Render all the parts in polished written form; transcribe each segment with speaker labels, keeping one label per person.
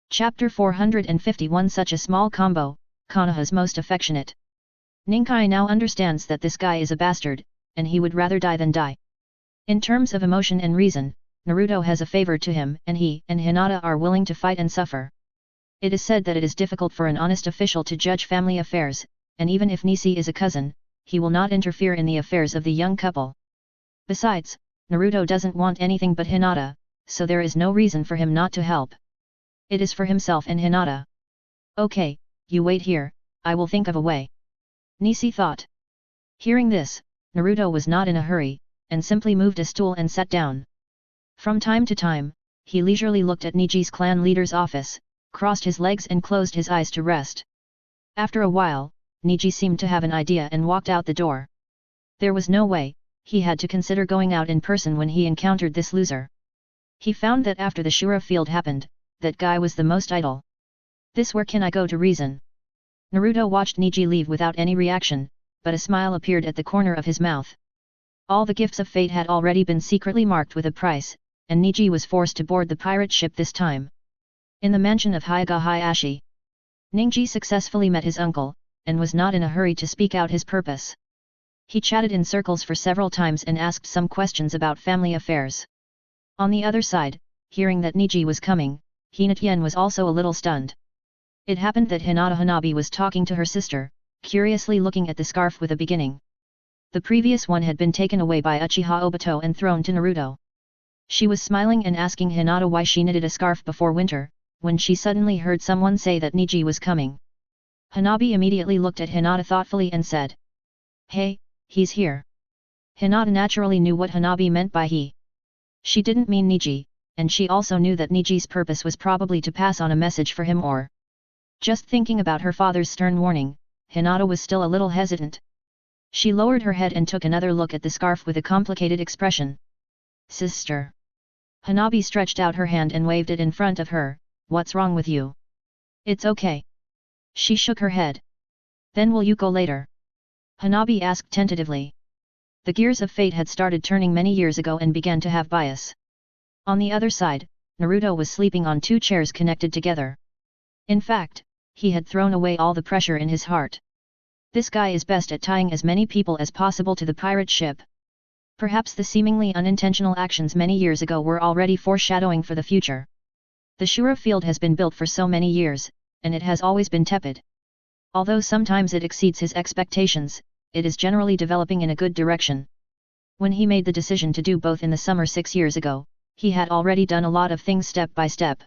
Speaker 1: Chapter 451 Such a small combo, Konoha's most affectionate. Ninkai now understands that this guy is a bastard, and he would rather die than die. In terms of emotion and reason, Naruto has a favor to him and he and Hinata are willing to fight and suffer. It is said that it is difficult for an honest official to judge family affairs, and even if Nisi is a cousin, he will not interfere in the affairs of the young couple. Besides, Naruto doesn't want anything but Hinata, so there is no reason for him not to help. It is for himself and Hinata. Okay, you wait here, I will think of a way. Nisi thought. Hearing this, Naruto was not in a hurry, and simply moved a stool and sat down. From time to time, he leisurely looked at Niji's clan leader's office, crossed his legs and closed his eyes to rest. After a while, Niji seemed to have an idea and walked out the door. There was no way, he had to consider going out in person when he encountered this loser. He found that after the Shura field happened, that guy was the most idle. This where can I go to reason? Naruto watched Niji leave without any reaction, but a smile appeared at the corner of his mouth. All the gifts of fate had already been secretly marked with a price, and Niji was forced to board the pirate ship this time. In the mansion of Hyuga Hayashi, Ningji successfully met his uncle, and was not in a hurry to speak out his purpose. He chatted in circles for several times and asked some questions about family affairs. On the other side, hearing that Niji was coming, Hinata was also a little stunned. It happened that Hinata Hanabi was talking to her sister, curiously looking at the scarf with a beginning. The previous one had been taken away by Uchiha Obito and thrown to Naruto. She was smiling and asking Hinata why she knitted a scarf before winter, when she suddenly heard someone say that Niji was coming. Hanabi immediately looked at Hinata thoughtfully and said, "Hey, he's here." Hinata naturally knew what Hanabi meant by he. She didn't mean Niji, and she also knew that Niji's purpose was probably to pass on a message for him or. Just thinking about her father's stern warning, Hinata was still a little hesitant. She lowered her head and took another look at the scarf with a complicated expression. "Sister." Hanabi stretched out her hand and waved it in front of her. "What's wrong with you?" "It's okay." She shook her head. "Then will you go later?" Hanabi asked tentatively. The gears of fate had started turning many years ago and began to have bias. On the other side, Naruto was sleeping on two chairs connected together. In fact, he had thrown away all the pressure in his heart. This guy is best at tying as many people as possible to the pirate ship. Perhaps the seemingly unintentional actions many years ago were already foreshadowing for the future. The Shura field has been built for so many years, and it has always been tepid. Although sometimes it exceeds his expectations, it is generally developing in a good direction. When he made the decision to do both in the summer 6 years ago, he had already done a lot of things step by step.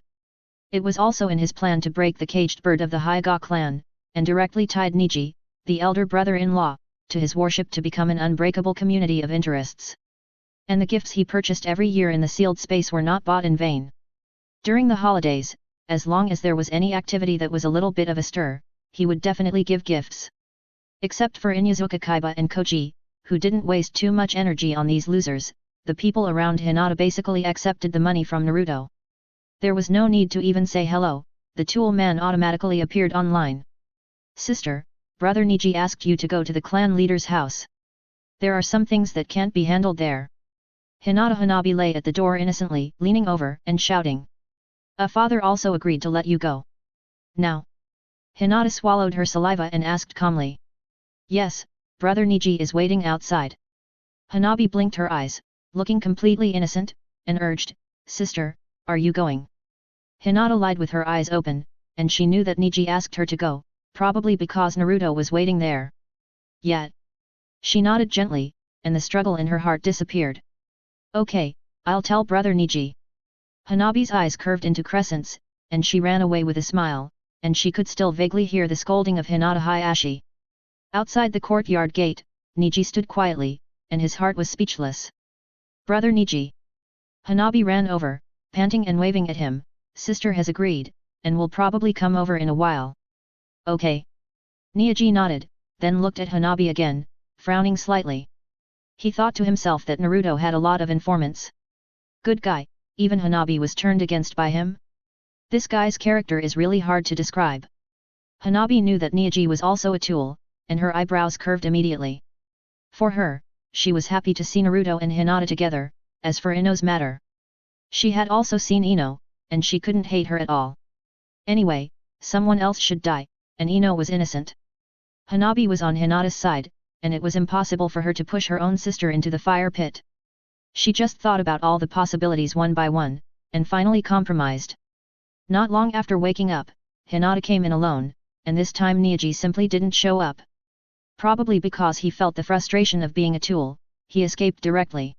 Speaker 1: It was also in his plan to break the caged bird of the Hyuga clan, and directly tied Niji, the elder brother-in-law, to his worship to become an unbreakable community of interests. And the gifts he purchased every year in the sealed space were not bought in vain. During the holidays, as long as there was any activity that was a little bit of a stir, he would definitely give gifts. Except for Inyazuka Kaiba and Koji, who didn't waste too much energy on these losers, the people around Hinata basically accepted the money from Naruto. There was no need to even say hello, the tool man automatically appeared online. "Sister, Brother Niji asked you to go to the clan leader's house. There are some things that can't be handled there." Hinata Hanabi lay at the door innocently, leaning over and shouting. "A father also agreed to let you go. Now?" Hinata swallowed her saliva and asked calmly. "Yes, Brother Niji is waiting outside." Hanabi blinked her eyes, looking completely innocent, and urged, "Sister, are you going?" Hinata lied with her eyes open, and she knew that Niji asked her to go, probably because Naruto was waiting there. Yet, she nodded gently, and the struggle in her heart disappeared. "Okay, I'll tell Brother Niji." Hanabi's eyes curved into crescents, and she ran away with a smile, and she could still vaguely hear the scolding of Hinata Hayashi. Outside the courtyard gate, Niji stood quietly, and his heart was speechless. "Brother Niji." Hanabi ran over, panting and waving at him. "Sister has agreed, and will probably come over in a while." "Okay." Niji nodded, then looked at Hanabi again, frowning slightly. He thought to himself that Naruto had a lot of informants. Good guy, even Hanabi was turned against by him? This guy's character is really hard to describe. Hanabi knew that Niji was also a tool, and her eyebrows curved immediately. For her, she was happy to see Naruto and Hinata together. As for Ino's matter, she had also seen Ino, and she couldn't hate her at all. Anyway, someone else should die, and Ino was innocent. Hanabi was on Hinata's side, and it was impossible for her to push her own sister into the fire pit. She just thought about all the possibilities one by one, and finally compromised. Not long after waking up, Hinata came in alone, and this time Neji simply didn't show up. Probably because he felt the frustration of being a tool, he escaped directly.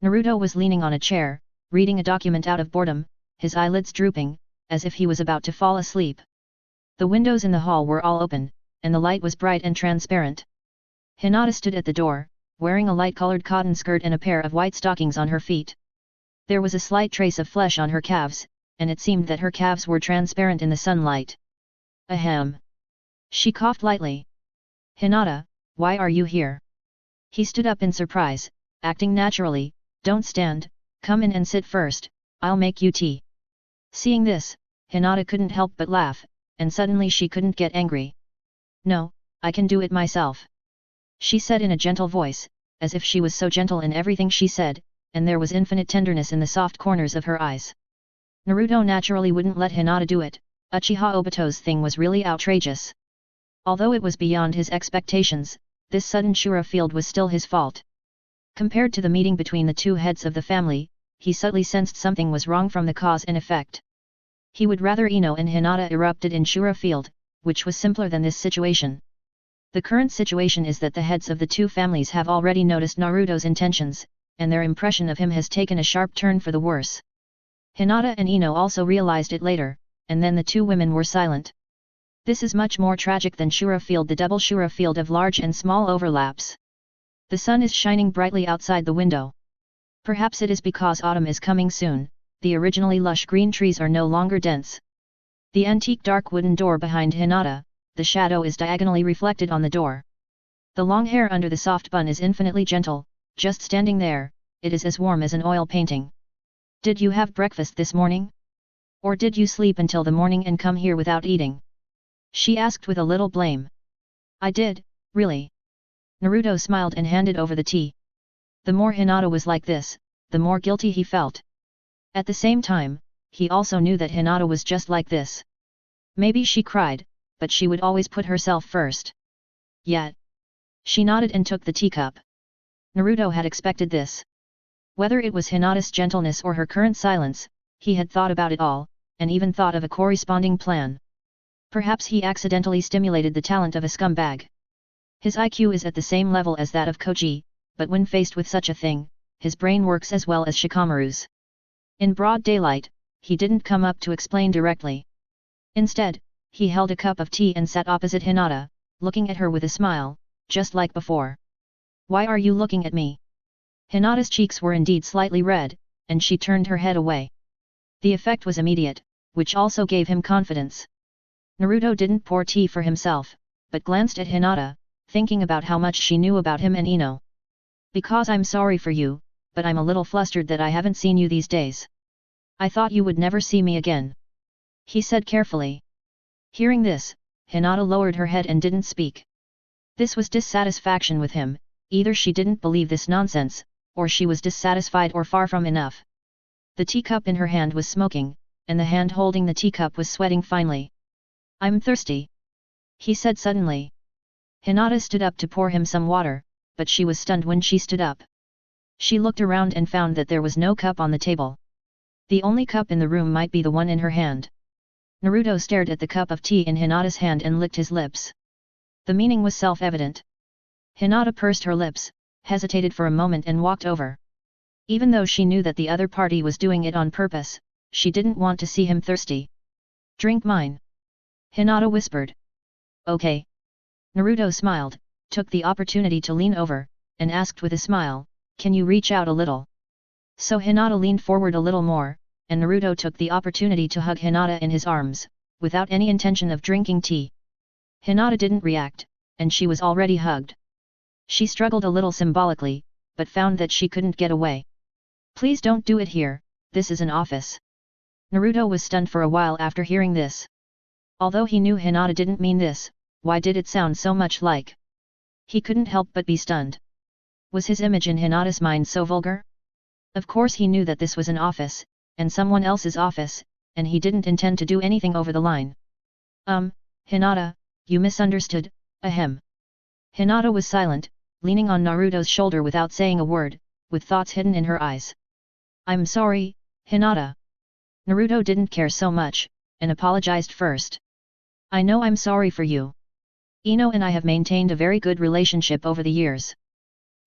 Speaker 1: Naruto was leaning on a chair, reading a document out of boredom, his eyelids drooping, as if he was about to fall asleep. The windows in the hall were all open, and the light was bright and transparent. Hinata stood at the door, wearing a light-colored cotton skirt and a pair of white stockings on her feet. There was a slight trace of flesh on her calves, and it seemed that her calves were transparent in the sunlight. Ahem. She coughed lightly. Hinata, why are you here? He stood up in surprise, acting naturally. Don't stand, come in and sit first, I'll make you tea. Seeing this, Hinata couldn't help but laugh, and suddenly she couldn't get angry. No, I can do it myself. She said in a gentle voice, as if she was so gentle in everything she said, and there was infinite tenderness in the soft corners of her eyes. Naruto naturally wouldn't let Hinata do it. Uchiha Obito's thing was really outrageous. Although it was beyond his expectations, this sudden Shura field was still his fault. Compared to the meeting between the two heads of the family, he subtly sensed something was wrong from the cause and effect. He would rather Ino and Hinata erupted in Shura field, which was simpler than this situation. The current situation is that the heads of the two families have already noticed Naruto's intentions, and their impression of him has taken a sharp turn for the worse. Hinata and Ino also realized it later, and then the two women were silent. This is much more tragic than Shura field, the double Shura field of large and small overlaps. The sun is shining brightly outside the window. Perhaps it is because autumn is coming soon, the originally lush green trees are no longer dense. The antique dark wooden door behind Hinata, the shadow is diagonally reflected on the door. The long hair under the soft bun is infinitely gentle, just standing there, it is as warm as an oil painting. Did you have breakfast this morning? Or did you sleep until the morning and come here without eating? She asked with a little blame. I did, really. Naruto smiled and handed over the tea. The more Hinata was like this, the more guilty he felt. At the same time, he also knew that Hinata was just like this. Maybe she cried, but she would always put herself first. Yet. She nodded and took the teacup. Naruto had expected this. Whether it was Hinata's gentleness or her current silence, he had thought about it all, and even thought of a corresponding plan. Perhaps he accidentally stimulated the talent of a scumbag. His IQ is at the same level as that of Koji, but when faced with such a thing, his brain works as well as Shikamaru's. In broad daylight, he didn't come up to explain directly. Instead, he held a cup of tea and sat opposite Hinata, looking at her with a smile, just like before. Why are you looking at me? Hinata's cheeks were indeed slightly red, and she turned her head away. The effect was immediate, which also gave him confidence. Naruto didn't pour tea for himself, but glanced at Hinata, thinking about how much she knew about him and Ino. Because I'm sorry for you, but I'm a little flustered that I haven't seen you these days. I thought you would never see me again. He said carefully. Hearing this, Hinata lowered her head and didn't speak. This was dissatisfaction with him, either she didn't believe this nonsense, or she was dissatisfied or far from enough. The teacup in her hand was smoking, and the hand holding the teacup was sweating finely. I'm thirsty. He said suddenly. Hinata stood up to pour him some water, but she was stunned when she stood up. She looked around and found that there was no cup on the table. The only cup in the room might be the one in her hand. Naruto stared at the cup of tea in Hinata's hand and licked his lips. The meaning was self-evident. Hinata pursed her lips, hesitated for a moment and walked over. Even though she knew that the other party was doing it on purpose, she didn't want to see him thirsty. Drink mine. Hinata whispered. Okay. Naruto smiled, took the opportunity to lean over, and asked with a smile, can you reach out a little? So Hinata leaned forward a little more, and Naruto took the opportunity to hug Hinata in his arms, without any intention of drinking tea. Hinata didn't react, and she was already hugged. She struggled a little symbolically, but found that she couldn't get away. Please don't do it here, this is an office. Naruto was stunned for a while after hearing this. Although he knew Hinata didn't mean this, why did it sound so much like? He couldn't help but be stunned. Was his image in Hinata's mind so vulgar? Of course he knew that this was an office, and someone else's office, and he didn't intend to do anything over the line. Hinata, you misunderstood, ahem. Hinata was silent, leaning on Naruto's shoulder without saying a word, with thoughts hidden in her eyes. I'm sorry, Hinata. Naruto didn't care so much, and apologized first. I know I'm sorry for you. Ino and I have maintained a very good relationship over the years.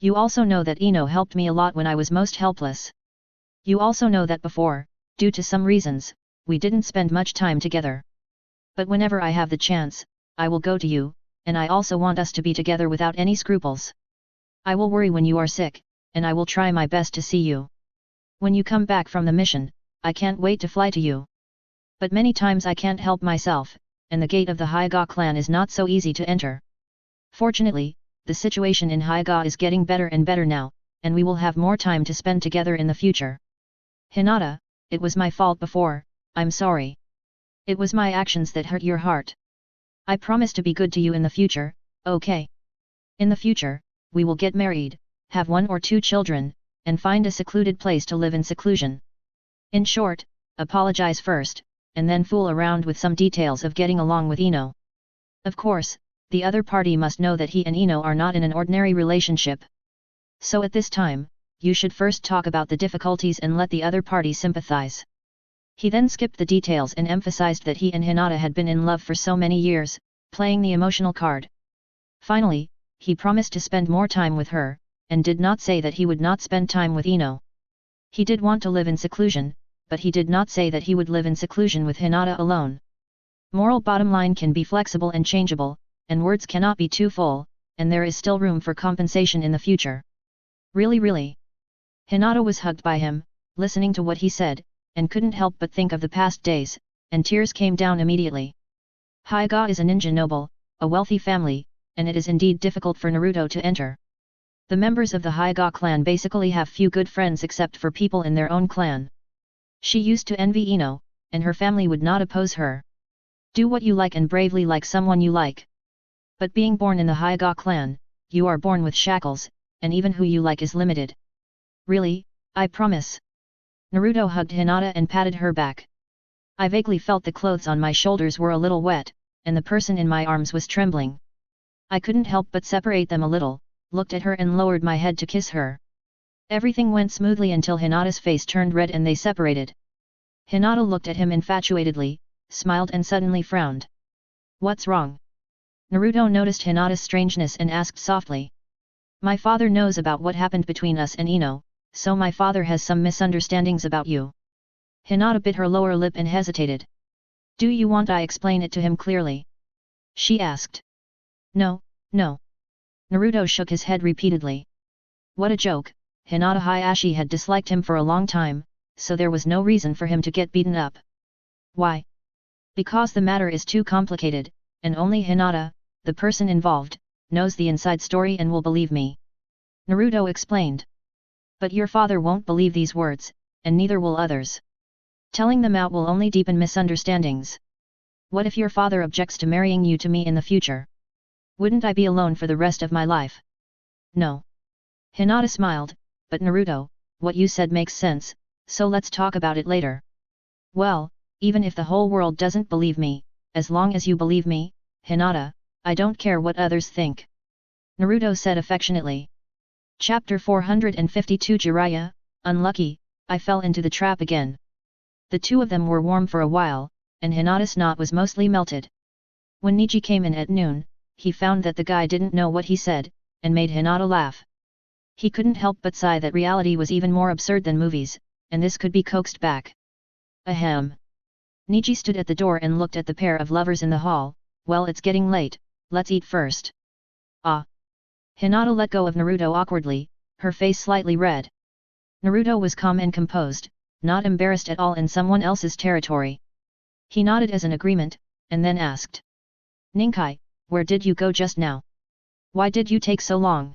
Speaker 1: You also know that Ino helped me a lot when I was most helpless. You also know that before, due to some reasons, we didn't spend much time together. But whenever I have the chance, I will go to you, and I also want us to be together without any scruples. I will worry when you are sick, and I will try my best to see you. When you come back from the mission, I can't wait to fly to you. But many times I can't help myself, and the gate of the Hyuga clan is not so easy to enter. Fortunately, the situation in Hyuga is getting better and better now, and we will have more time to spend together in the future. Hinata, it was my fault before, I'm sorry. It was my actions that hurt your heart. I promise to be good to you in the future, okay? In the future, we will get married, have 1 or 2 children, and find a secluded place to live in seclusion. In short, apologize first, and then fool around with some details of getting along with Ino. Of course, the other party must know that he and Ino are not in an ordinary relationship. So at this time, you should first talk about the difficulties and let the other party sympathize. He then skipped the details and emphasized that he and Hinata had been in love for so many years, playing the emotional card. Finally, he promised to spend more time with her, and did not say that he would not spend time with Ino. He did want to live in seclusion, but he did not say that he would live in seclusion with Hinata alone. Moral bottom line can be flexible and changeable, and words cannot be too full, and there is still room for compensation in the future. Really. Hinata was hugged by him, listening to what he said, and couldn't help but think of the past days, and tears came down immediately. Hyuga is a ninja noble, a wealthy family, and it is indeed difficult for Naruto to enter. The members of the Hyuga clan basically have few good friends except for people in their own clan. She used to envy Ino, and her family would not oppose her. Do what you like and bravely like someone you like. But being born in the Hyuga clan, you are born with shackles, and even who you like is limited. Really, I promise. Naruto hugged Hinata and patted her back. I vaguely felt the clothes on my shoulders were a little wet, and the person in my arms was trembling. I couldn't help but separate them a little, looked at her and lowered my head to kiss her. Everything went smoothly until Hinata's face turned red and they separated. Hinata looked at him infatuatedly, smiled and suddenly frowned. What's wrong? Naruto noticed Hinata's strangeness and asked softly. My father knows about what happened between us and Ino, so my father has some misunderstandings about you. Hinata bit her lower lip and hesitated. Do you want I explain it to him clearly? She asked. No. Naruto shook his head repeatedly. What a joke, Hinata Hayashi had disliked him for a long time, so there was no reason for him to get beaten up. Why? Because the matter is too complicated, and only Hinata, the person involved, knows the inside story and will believe me. Naruto explained. But your father won't believe these words, and neither will others. Telling them out will only deepen misunderstandings. What if your father objects to marrying you to me in the future? Wouldn't I be alone for the rest of my life? No. Hinata smiled, but Naruto, what you said makes sense, so let's talk about it later. Well, even if the whole world doesn't believe me, as long as you believe me, Hinata, I don't care what others think. Naruto said affectionately. Chapter 452 Jiraiya, unlucky, I fell into the trap again. The two of them were warm for a while, and Hinata's knot was mostly melted. When Niji came in at noon, he found that the guy didn't know what he said, and made Hinata laugh. He couldn't help but sigh that reality was even more absurd than movies, and this could be coaxed back. Ahem. Niji stood at the door and looked at the pair of lovers in the hall. Well, it's getting late, let's eat first. Ah. Hinata let go of Naruto awkwardly, her face slightly red. Naruto was calm and composed, not embarrassed at all in someone else's territory. He nodded as an agreement, and then asked. Ninkai, where did you go just now? Why did you take so long?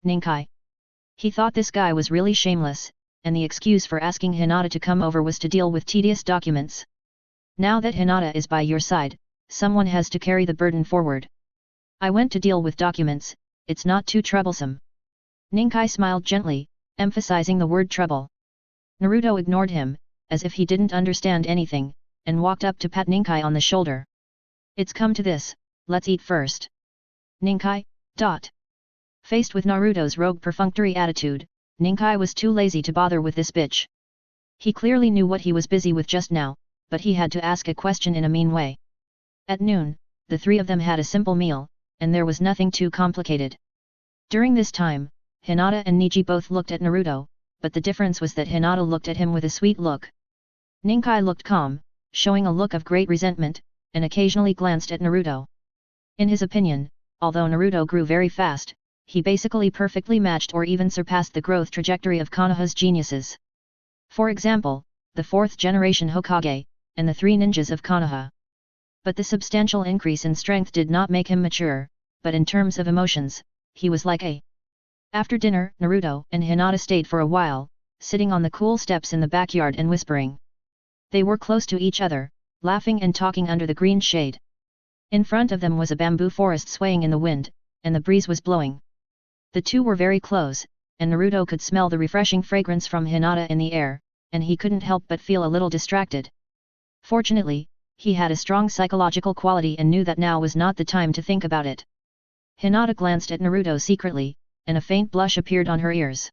Speaker 1: Ninkai. He thought this guy was really shameless, and the excuse for asking Hinata to come over was to deal with tedious documents. Now that Hinata is by your side, someone has to carry the burden forward. I went to deal with documents, it's not too troublesome. Ninkai smiled gently, emphasizing the word trouble. Naruto ignored him, as if he didn't understand anything, and walked up to pat Ninkai on the shoulder. It's come to this, let's eat first. Ninkai. Faced with Naruto's rogue perfunctory attitude, Ninkai was too lazy to bother with this bitch. He clearly knew what he was busy with just now, but he had to ask a question in a mean way. At noon, the three of them had a simple meal, and there was nothing too complicated. During this time, Hinata and Niji both looked at Naruto, but the difference was that Hinata looked at him with a sweet look. Ninkai looked calm, showing a look of great resentment, and occasionally glanced at Naruto. In his opinion, although Naruto grew very fast, he basically perfectly matched or even surpassed the growth trajectory of Konoha's geniuses. For example, the 4th generation Hokage, and the 3 ninjas of Konoha. But the substantial increase in strength did not make him mature, but in terms of emotions, he was like a... After dinner, Naruto and Hinata stayed for a while, sitting on the cool steps in the backyard and whispering. They were close to each other, laughing and talking under the green shade. In front of them was a bamboo forest swaying in the wind, and the breeze was blowing. The two were very close, and Naruto could smell the refreshing fragrance from Hinata in the air, and he couldn't help but feel a little distracted. Fortunately, he had a strong psychological quality and knew that now was not the time to think about it. Hinata glanced at Naruto secretly, and a faint blush appeared on her ears.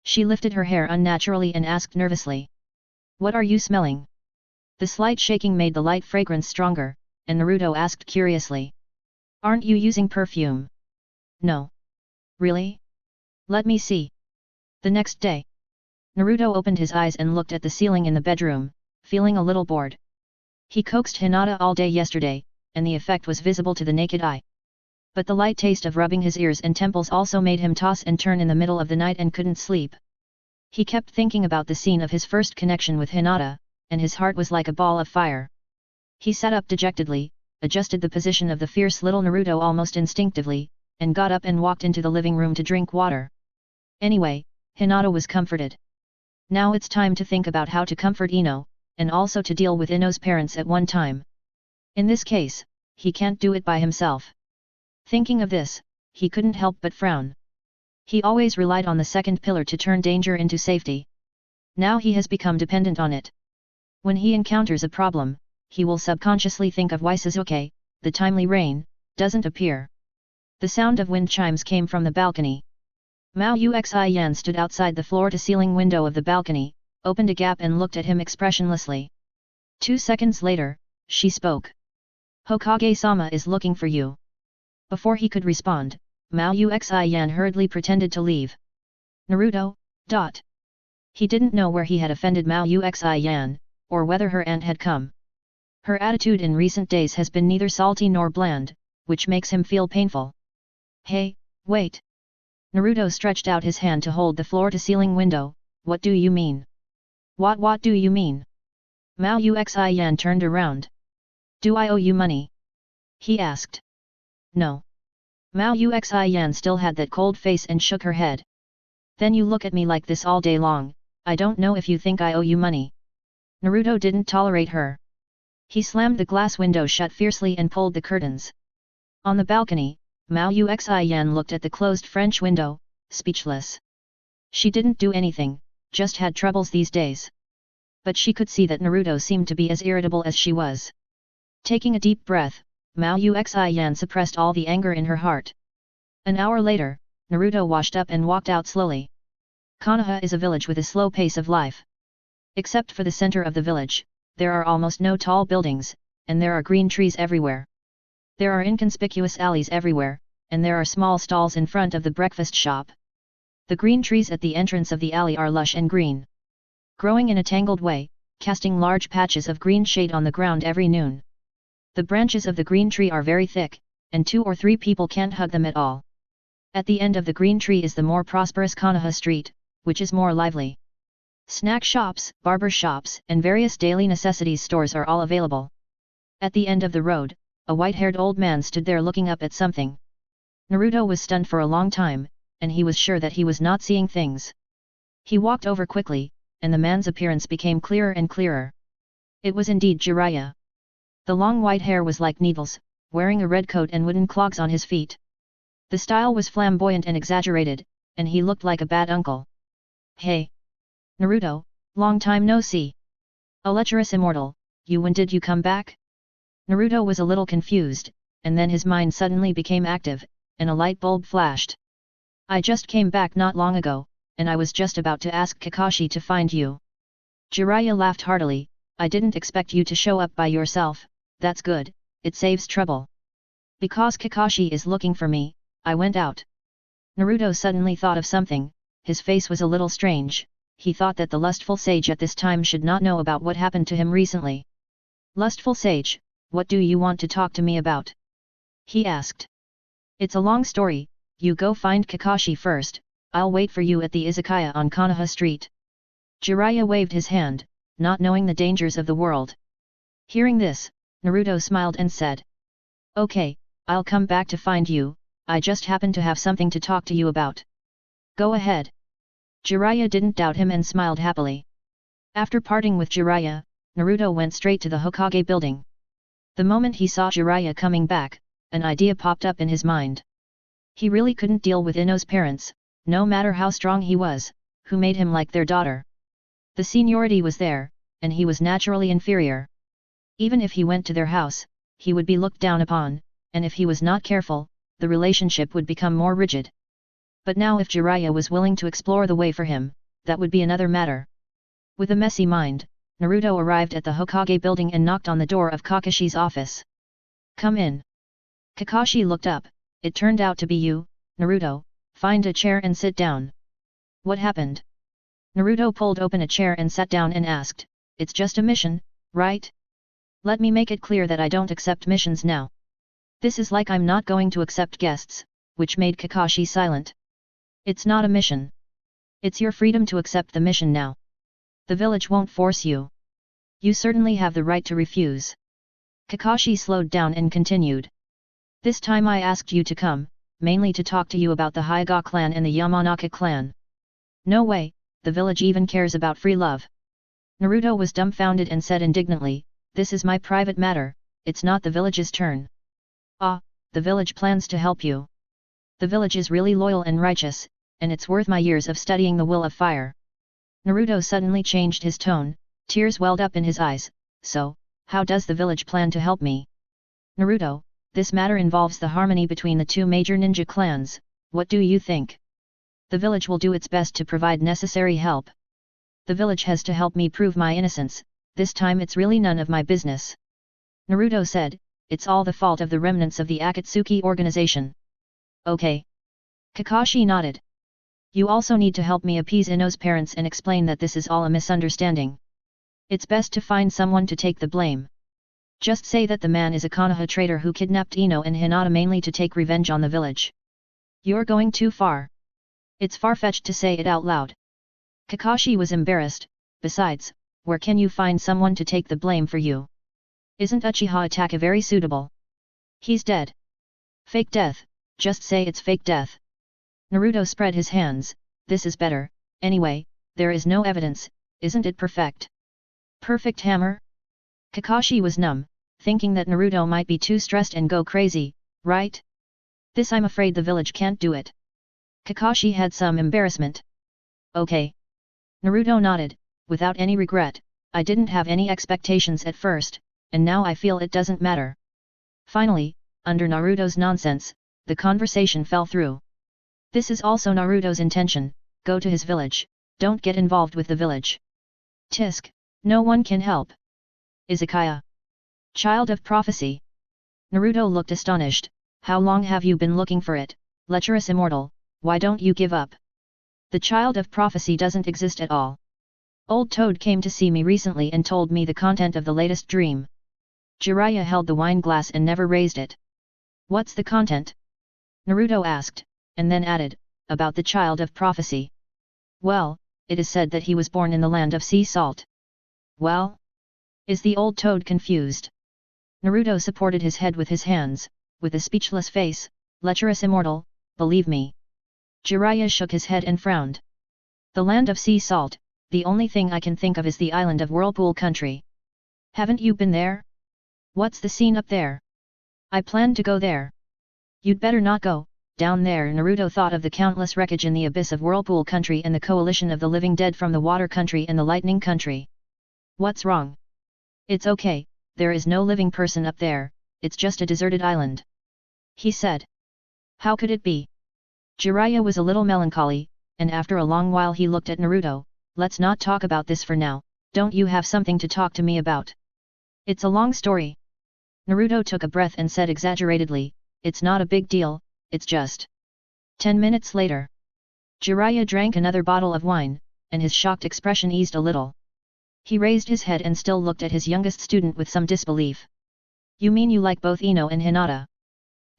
Speaker 1: She lifted her hair unnaturally and asked nervously. What are you smelling? The slight shaking made the light fragrance stronger, and Naruto asked curiously. Aren't you using perfume? No. Really? Let me see. The next day, Naruto opened his eyes and looked at the ceiling in the bedroom, feeling a little bored. He coaxed Hinata all day yesterday, and the effect was visible to the naked eye. But the light taste of rubbing his ears and temples also made him toss and turn in the middle of the night and couldn't sleep. He kept thinking about the scene of his first connection with Hinata, and his heart was like a ball of fire. He sat up dejectedly, adjusted the position of the fierce little Naruto almost instinctively, and got up and walked into the living room to drink water. Anyway, Hinata was comforted. Now it's time to think about how to comfort Ino, and also to deal with Ino's parents at one time. In this case, he can't do it by himself. Thinking of this, he couldn't help but frown. He always relied on the second pillar to turn danger into safety. Now he has become dependent on it. When he encounters a problem, he will subconsciously think of why Sasuke, the timely rain, doesn't appear. The sound of wind chimes came from the balcony. Mao Uxi stood outside the floor-to-ceiling window of the balcony, opened a gap and looked at him expressionlessly. 2 seconds later, she spoke. Hokage-sama is looking for you. Before he could respond, Mao Uxi hurriedly pretended to leave. Naruto. He didn't know where he had offended Mao Uxi, or whether her aunt had come. Her attitude in recent days has been neither salty nor bland, which makes him feel painful. Hey, wait. Naruto stretched out his hand to hold the floor-to-ceiling window. What do you mean? What do you mean? Mao Uxi turned around. Do I owe you money? He asked. No. Mao Uxi still had that cold face and shook her head. Then you look at me like this all day long, I don't know if you think I owe you money. Naruto didn't tolerate her. He slammed the glass window shut fiercely and pulled the curtains. On the balcony, Mao Uxi looked at the closed French window, speechless. She didn't do anything, just had troubles these days. But she could see that Naruto seemed to be as irritable as she was. Taking a deep breath, Mao Uxi suppressed all the anger in her heart. An hour later, Naruto washed up and walked out slowly. Konoha is a village with a slow pace of life. Except for the center of the village, there are almost no tall buildings, and there are green trees everywhere. There are inconspicuous alleys everywhere, and there are small stalls in front of the breakfast shop. The green trees at the entrance of the alley are lush and green, growing in a tangled way, casting large patches of green shade on the ground every noon. The branches of the green tree are very thick, and 2 or 3 people can't hug them at all. At the end of the green tree is the more prosperous Konoha Street, which is more lively. Snack shops, barber shops, and various daily necessities stores are all available. At the end of the road, a white-haired old man stood there looking up at something. Naruto was stunned for a long time, and he was sure that he was not seeing things. He walked over quickly, and the man's appearance became clearer and clearer. It was indeed Jiraiya. The long white hair was like needles, wearing a red coat and wooden clogs on his feet. The style was flamboyant and exaggerated, and he looked like a bad uncle. Hey! Naruto, long time no see. A lecherous immortal, when did you come back? Naruto was a little confused, and then his mind suddenly became active, and a light bulb flashed. I just came back not long ago, and I was just about to ask Kakashi to find you. Jiraiya laughed heartily. I didn't expect you to show up by yourself. That's good, it saves trouble. Because Kakashi is looking for me, I went out. Naruto suddenly thought of something. His face was a little strange. He thought that the lustful sage at this time should not know about what happened to him recently. Lustful sage, what do you want to talk to me about? He asked. It's a long story, you go find Kakashi first, I'll wait for you at the izakaya on Konoha Street. Jiraiya waved his hand, not knowing the dangers of the world. Hearing this, Naruto smiled and said. Okay, I'll come back to find you, I just happen to have something to talk to you about. Go ahead. Jiraiya didn't doubt him and smiled happily. After parting with Jiraiya, Naruto went straight to the Hokage building. The moment he saw Jiraiya coming back, an idea popped up in his mind. He really couldn't deal with Ino's parents, no matter how strong he was, who made him like their daughter. The seniority was there, and he was naturally inferior. Even if he went to their house, he would be looked down upon, and if he was not careful, the relationship would become more rigid. But now if Jiraiya was willing to explore the way for him, that would be another matter. With a messy mind, Naruto arrived at the Hokage building and knocked on the door of Kakashi's office. Come in. Kakashi looked up. It turned out to be you, Naruto. Find a chair and sit down. What happened? Naruto pulled open a chair and sat down and asked, it's just a mission, right? Let me make it clear that I don't accept missions now. This is like I'm not going to accept guests, which made Kakashi silent. It's not a mission. It's your freedom to accept the mission now. The village won't force you. You certainly have the right to refuse. Kakashi slowed down and continued. This time I asked you to come, mainly to talk to you about the Hyuga clan and the Yamanaka clan. No way, the village even cares about free love. Naruto was dumbfounded and said indignantly, this is my private matter, it's not the village's turn. Ah, the village plans to help you. The village is really loyal and righteous, and it's worth my years of studying the will of fire. Naruto suddenly changed his tone, tears welled up in his eyes. So, how does the village plan to help me? Naruto, this matter involves the harmony between the two major ninja clans, what do you think? The village will do its best to provide necessary help. The village has to help me prove my innocence, this time it's really none of my business. Naruto said, it's all the fault of the remnants of the Akatsuki organization. Okay. Kakashi nodded. You also need to help me appease Ino's parents and explain that this is all a misunderstanding. It's best to find someone to take the blame. Just say that the man is a Konoha traitor who kidnapped Ino and Hinata mainly to take revenge on the village. You're going too far. It's far-fetched to say it out loud. Kakashi was embarrassed. Besides, where can you find someone to take the blame for you? Isn't Uchiha Itachi very suitable? He's dead. Fake death, just say it's fake death. Naruto spread his hands, this is better, anyway, there is no evidence, isn't it perfect? Perfect hammer? Kakashi was numb, thinking that Naruto might be too stressed and go crazy, right? This I'm afraid the village can't do it. Kakashi had some embarrassment. Okay. Naruto nodded, without any regret, I didn't have any expectations at first, and now I feel it doesn't matter. Finally, under Naruto's nonsense, the conversation fell through. This is also Naruto's intention, go to his village, don't get involved with the village. Tisk, no one can help. Izakaya. Child of prophecy. Naruto looked astonished, how long have you been looking for it, lecherous immortal, why don't you give up? The child of prophecy doesn't exist at all. Old Toad came to see me recently and told me the content of the latest dream. Jiraiya held the wine glass and never raised it. What's the content? Naruto asked, and then added, about the child of prophecy. Well, it is said that he was born in the land of sea salt. Well? Is the old Toad confused? Naruto supported his head with his hands, with a speechless face, lecherous immortal, believe me. Jiraiya shook his head and frowned. The land of sea salt, the only thing I can think of is the island of Whirlpool Country. Haven't you been there? What's the scene up there? I plan to go there. You'd better not go, down there. Naruto thought of the countless wreckage in the abyss of Whirlpool Country and the coalition of the living dead from the Water Country and the Lightning Country. What's wrong? It's okay, there is no living person up there, it's just a deserted island. He said. How could it be? Jiraiya was a little melancholy, and after a long while he looked at Naruto. Let's not talk about this for now, don't you have something to talk to me about? It's a long story. Naruto took a breath and said exaggeratedly, it's not a big deal, it's just. 10 minutes later. Jiraiya drank another bottle of wine, and his shocked expression eased a little. He raised his head and still looked at his youngest student with some disbelief. You mean you like both Ino and Hinata?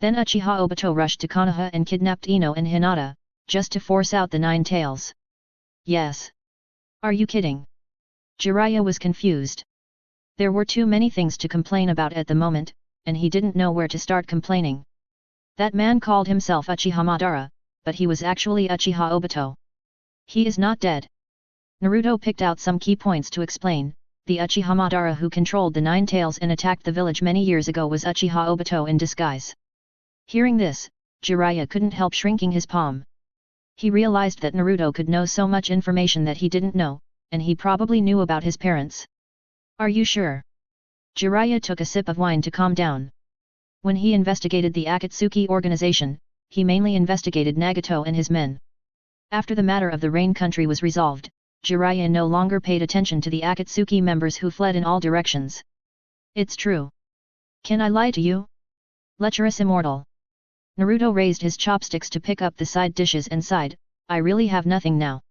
Speaker 1: Then Uchiha Obito rushed to Konoha and kidnapped Ino and Hinata, just to force out the 9 tails. Yes. Are you kidding? Jiraiya was confused. There were too many things to complain about at the moment, and he didn't know where to start complaining. That man called himself Uchiha Madara, but he was actually Uchiha Obito. He is not dead. Naruto picked out some key points to explain. The Uchiha Madara who controlled the 9 tails and attacked the village many years ago was Uchiha Obito in disguise. Hearing this, Jiraiya couldn't help shrinking his palm. He realized that Naruto could know so much information that he didn't know, and he probably knew about his parents. Are you sure? Jiraiya took a sip of wine to calm down. When he investigated the Akatsuki organization, he mainly investigated Nagato and his men. After the matter of the Rain Country was resolved, Jiraiya no longer paid attention to the Akatsuki members who fled in all directions. It's true. Can I lie to you? Lecherous immortal. Naruto raised his chopsticks to pick up the side dishes and sighed, I really have nothing now.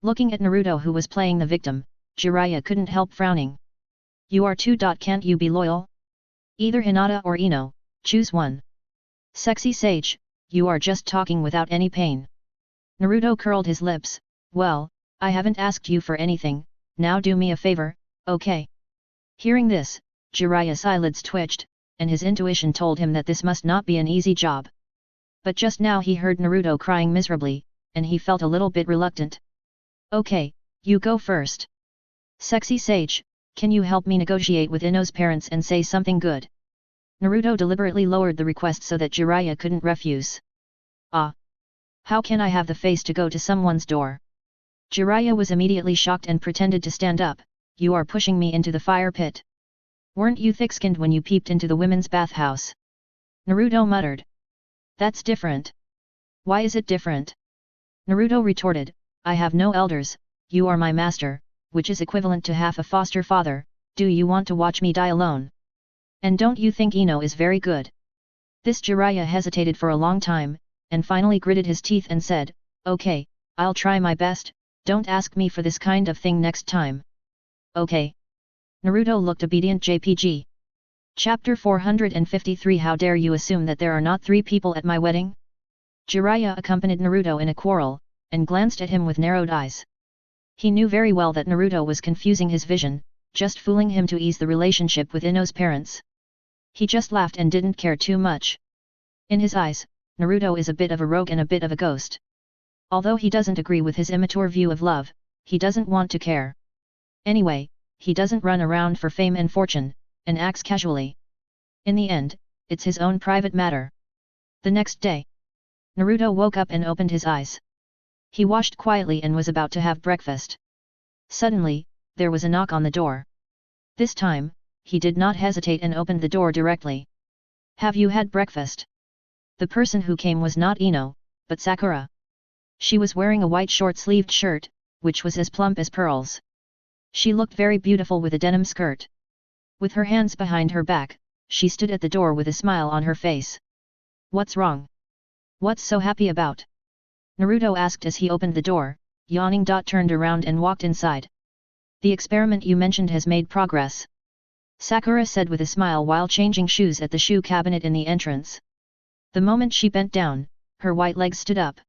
Speaker 1: Looking at Naruto who was playing the victim, Jiraiya couldn't help frowning. You are two. Can't you be loyal? Either Hinata or Ino, choose one. Sexy sage, you are just talking without any pain. Naruto curled his lips, well, I haven't asked you for anything, now do me a favor, okay? Hearing this, Jiraiya's eyelids twitched, and his intuition told him that this must not be an easy job. But just now he heard Naruto crying miserably, and he felt a little bit reluctant. Okay, you go first. Sexy sage, can you help me negotiate with Ino's parents and say something good? Naruto deliberately lowered the request so that Jiraiya couldn't refuse. Ah! How can I have the face to go to someone's door? Jiraiya was immediately shocked and pretended to stand up, you are pushing me into the fire pit. Weren't you thick-skinned when you peeped into the women's bathhouse? Naruto muttered. That's different. Why is it different? Naruto retorted, I have no elders, you are my master, which is equivalent to half a foster father, do you want to watch me die alone? And don't you think Ino is very good? This Jiraiya hesitated for a long time, and finally gritted his teeth and said, okay, I'll try my best, don't ask me for this kind of thing next time. Okay. Naruto looked obedient. JPG. Chapter 453 How dare you assume that there are not 3 people at my wedding? Jiraiya accompanied Naruto in a quarrel, and glanced at him with narrowed eyes. He knew very well that Naruto was confusing his vision, just fooling him to ease the relationship with Ino's parents. He just laughed and didn't care too much. In his eyes, Naruto is a bit of a rogue and a bit of a ghost. Although he doesn't agree with his immature view of love, he doesn't want to care. Anyway, he doesn't run around for fame and fortune, and acts casually. In the end, it's his own private matter. The next day, Naruto woke up and opened his eyes. He washed quietly and was about to have breakfast. Suddenly, there was a knock on the door. This time, he did not hesitate and opened the door directly. Have you had breakfast? The person who came was not Ino, but Sakura. She was wearing a white short-sleeved shirt, which was as plump as pearls. She looked very beautiful with a denim skirt. With her hands behind her back, she stood at the door with a smile on her face. What's wrong? What's so happy about? Naruto asked as he opened the door, yawning. Turned around and walked inside. The experiment you mentioned has made progress. Sakura said with a smile while changing shoes at the shoe cabinet in the entrance. The moment she bent down, her white legs stood up.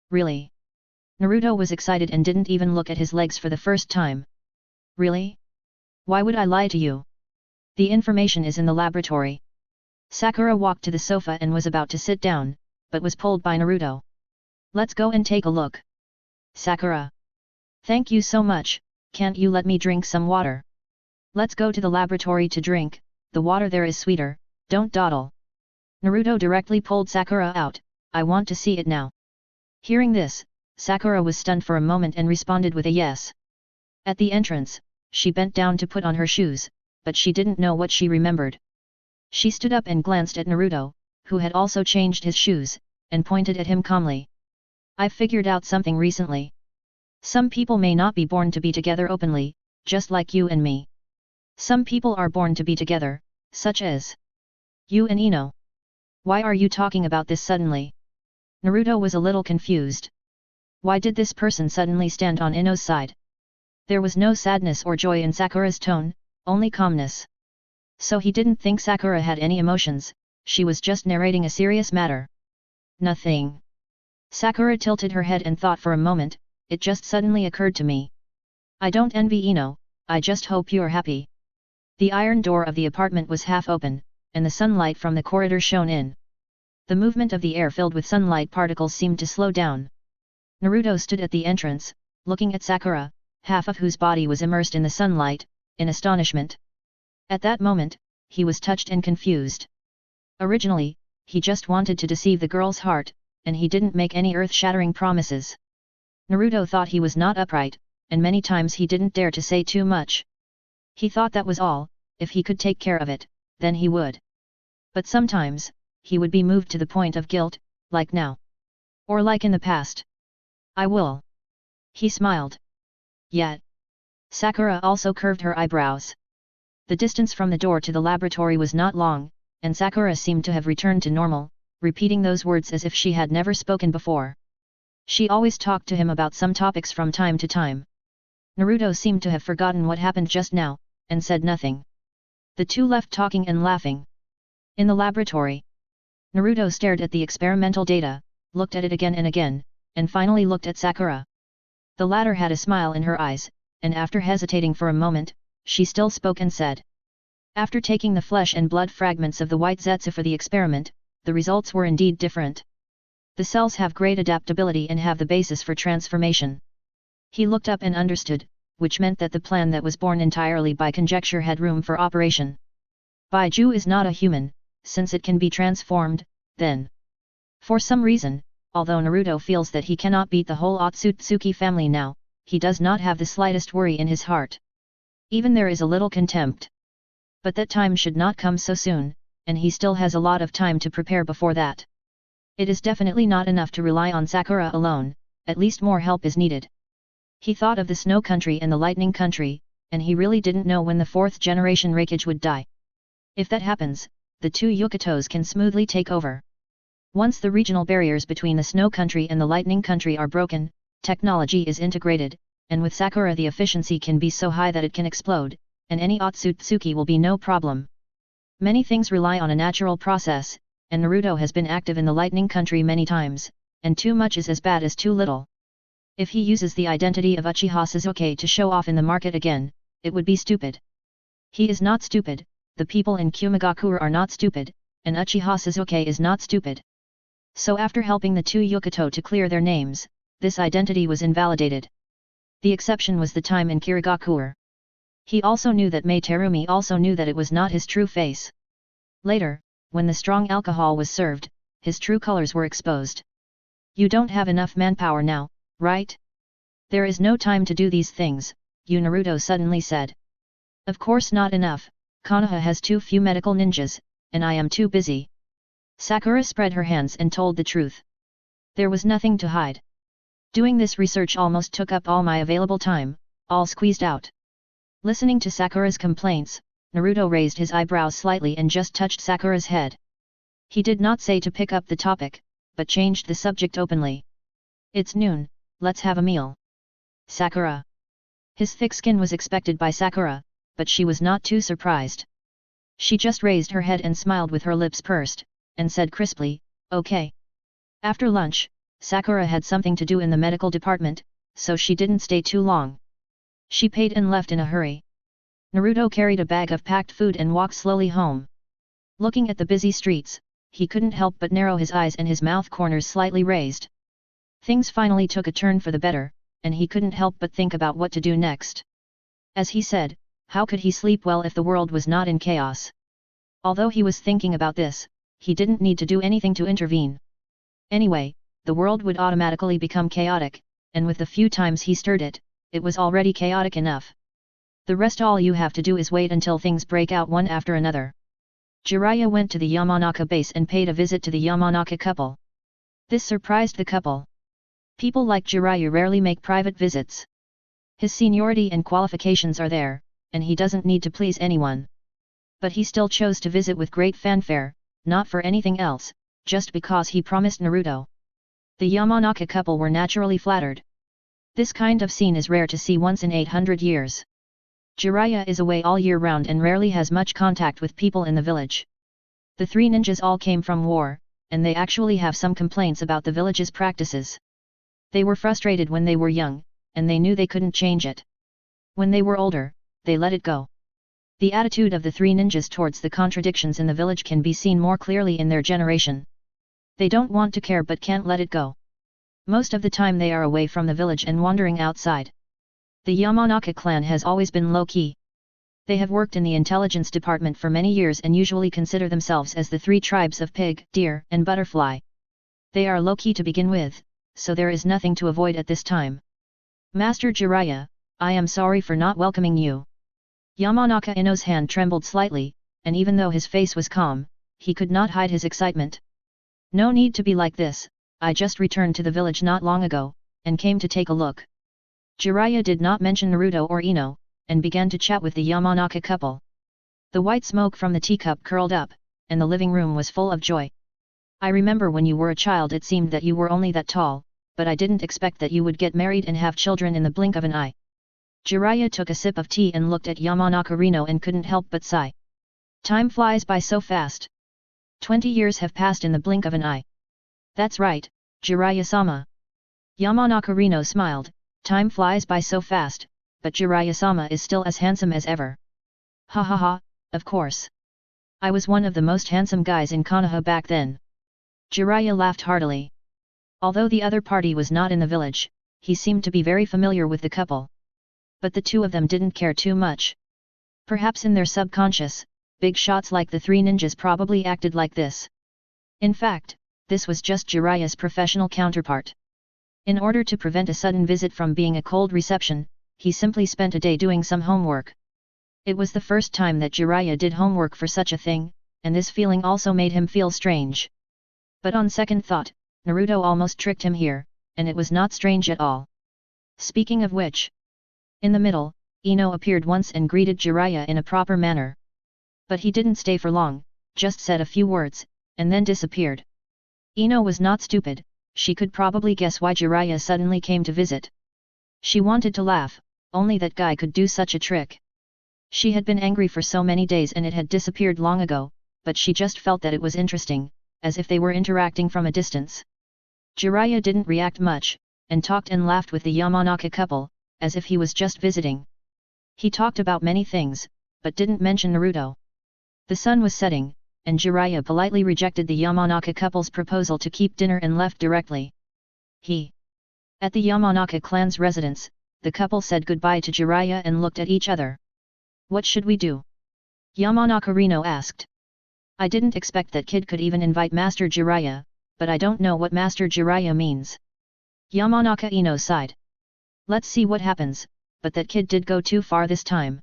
Speaker 1: Really? Naruto was excited and didn't even look at his legs for the first time. Really? Why would I lie to you? The information is in the laboratory. Sakura walked to the sofa and was about to sit down, but was pulled by Naruto. Let's go and take a look. Sakura. Thank you so much, can't you let me drink some water? Let's go to the laboratory to drink, the water there is sweeter, don't dawdle. Naruto directly pulled Sakura out, I want to see it now. Hearing this, Sakura was stunned for a moment and responded with a yes. At the entrance, she bent down to put on her shoes, but she didn't know what she remembered. She stood up and glanced at Naruto, who had also changed his shoes, and pointed at him calmly. "I've figured out something recently. Some people may not be born to be together openly, just like you and me. Some people are born to be together, such as you and Ino." "Why are you talking about this suddenly?" Naruto was a little confused. Why did this person suddenly stand on Ino's side? There was no sadness or joy in Sakura's tone, only calmness. So he didn't think Sakura had any emotions, she was just narrating a serious matter. "Nothing." Sakura tilted her head and thought for a moment, "It just suddenly occurred to me. I don't envy Ino, I just hope you're happy." The iron door of the apartment was half open, and the sunlight from the corridor shone in. The movement of the air filled with sunlight particles seemed to slow down. Naruto stood at the entrance, looking at Sakura, half of whose body was immersed in the sunlight, in astonishment. At that moment, he was touched and confused. Originally, he just wanted to deceive the girl's heart, and he didn't make any earth-shattering promises. Naruto thought he was not upright, and many times he didn't dare to say too much. He thought that was all, if he could take care of it, then he would. But sometimes, he would be moved to the point of guilt, like now. Or like in the past. "I will." He smiled. "Yet." Sakura also curved her eyebrows. The distance from the door to the laboratory was not long, and Sakura seemed to have returned to normal, repeating those words as if she had never spoken before. She always talked to him about some topics from time to time. Naruto seemed to have forgotten what happened just now, and said nothing. The two left talking and laughing. In the laboratory, Naruto stared at the experimental data, looked at it again and again, and finally looked at Sakura. The latter had a smile in her eyes, and after hesitating for a moment, she still spoke and said. "After taking the flesh and blood fragments of the white Zetsu for the experiment, the results were indeed different. The cells have great adaptability and have the basis for transformation." He looked up and understood, which meant that the plan that was born entirely by conjecture had room for operation. Baiju is not a human, since it can be transformed, then. For some reason, although Naruto feels that he cannot beat the whole Otsutsuki family now, he does not have the slightest worry in his heart. Even there is a little contempt. But that time should not come so soon, and he still has a lot of time to prepare before that. It is definitely not enough to rely on Sakura alone, at least more help is needed. He thought of the Snow Country and the Lightning Country, and he really didn't know when the 4th generation Raikage would die. If that happens, the two Yokotos can smoothly take over. Once the regional barriers between the Snow Country and the Lightning Country are broken, technology is integrated, and with Sakura the efficiency can be so high that it can explode, and any Otsutsuki will be no problem. Many things rely on a natural process, and Naruto has been active in the Lightning Country many times, and too much is as bad as too little. If he uses the identity of Uchiha Sasuke to show off in the market again, it would be stupid. He is not stupid, the people in Kumagakure are not stupid, and Uchiha Sasuke is not stupid. So after helping the two Yokoto to clear their names, this identity was invalidated. The exception was the time in Kirigakure. He also knew that Mei Terumi also knew that it was not his true face. Later, when the strong alcohol was served, his true colors were exposed. "You don't have enough manpower now, right? There is no time to do these things," Naruto suddenly said. "Of course not enough, Konoha has too few medical ninjas, and I am too busy." Sakura spread her hands and told the truth. There was nothing to hide. "Doing this research almost took up all my available time, all squeezed out." Listening to Sakura's complaints, Naruto raised his eyebrows slightly and just touched Sakura's head. He did not say to pick up the topic, but changed the subject openly. "It's noon, let's have a meal." "Sakura." His thick skin was expected by Sakura, but she was not too surprised. She just raised her head and smiled with her lips pursed, and said crisply, "Okay." After lunch, Sakura had something to do in the medical department, so she didn't stay too long. She paid and left in a hurry. Naruto carried a bag of packed food and walked slowly home. Looking at the busy streets, he couldn't help but narrow his eyes and his mouth corners slightly raised. Things finally took a turn for the better, and he couldn't help but think about what to do next. As he said, how could he sleep well if the world was not in chaos? Although he was thinking about this, he didn't need to do anything to intervene. Anyway, the world would automatically become chaotic, and with the few times he stirred it, it was already chaotic enough. The rest all you have to do is wait until things break out one after another. Jiraiya went to the Yamanaka base and paid a visit to the Yamanaka couple. This surprised the couple. People like Jiraiya rarely make private visits. His seniority and qualifications are there, and he doesn't need to please anyone. But he still chose to visit with great fanfare, not for anything else, just because he promised Naruto. The Yamanaka couple were naturally flattered. This kind of scene is rare to see once in 800 years. Jiraiya is away all year round and rarely has much contact with people in the village. The three ninjas all came from war, and they actually have some complaints about the village's practices. They were frustrated when they were young, and they knew they couldn't change it. When they were older, they let it go. The attitude of the three ninjas towards the contradictions in the village can be seen more clearly in their generation. They don't want to care but can't let it go. Most of the time they are away from the village and wandering outside. The Yamanaka clan has always been low-key. They have worked in the intelligence department for many years and usually consider themselves as the three tribes of pig, deer, and butterfly. They are low-key to begin with, so there is nothing to avoid at this time. Master Jiraiya, I am sorry for not welcoming you. Yamanaka Ino's hand trembled slightly, and even though his face was calm, he could not hide his excitement. No need to be like this, I just returned to the village not long ago, and came to take a look. Jiraiya did not mention Naruto or Ino, and began to chat with the Yamanaka couple. The white smoke from the teacup curled up, and the living room was full of joy. I remember when you were a child it seemed that you were only that tall, but I didn't expect that you would get married and have children in the blink of an eye. Jiraiya took a sip of tea and looked at Yamanaka Rino and couldn't help but sigh. Time flies by so fast. 20 years have passed in the blink of an eye. That's right, Jiraiya-sama. Yamanaka Rino smiled, time flies by so fast, but Jiraiya-sama is still as handsome as ever. Ha ha ha, of course. I was one of the most handsome guys in Konoha back then. Jiraiya laughed heartily. Although the other party was not in the village, he seemed to be very familiar with the couple. But the two of them didn't care too much. Perhaps in their subconscious, big shots like the three ninjas probably acted like this. In fact, this was just Jiraiya's professional counterpart. In order to prevent a sudden visit from being a cold reception, he simply spent a day doing some homework. It was the first time that Jiraiya did homework for such a thing, and this feeling also made him feel strange. But on second thought, Naruto almost tricked him here, and it was not strange at all. Speaking of which, in the middle, Ino appeared once and greeted Jiraiya in a proper manner. But he didn't stay for long, just said a few words, and then disappeared. Ino was not stupid, she could probably guess why Jiraiya suddenly came to visit. She wanted to laugh, only that guy could do such a trick. She had been angry for so many days and it had disappeared long ago, but she just felt that it was interesting, as if they were interacting from a distance. Jiraiya didn't react much, and talked and laughed with the Yamanaka couple, as if he was just visiting. He talked about many things, but didn't mention Naruto. The sun was setting, and Jiraiya politely rejected the Yamanaka couple's proposal to keep dinner and left directly. At the Yamanaka clan's residence, the couple said goodbye to Jiraiya and looked at each other. What should we do? Yamanaka Rino asked. I didn't expect that kid could even invite Master Jiraiya, but I don't know what Master Jiraiya means. Yamanaka Ino sighed. Let's see what happens, but that kid did go too far this time.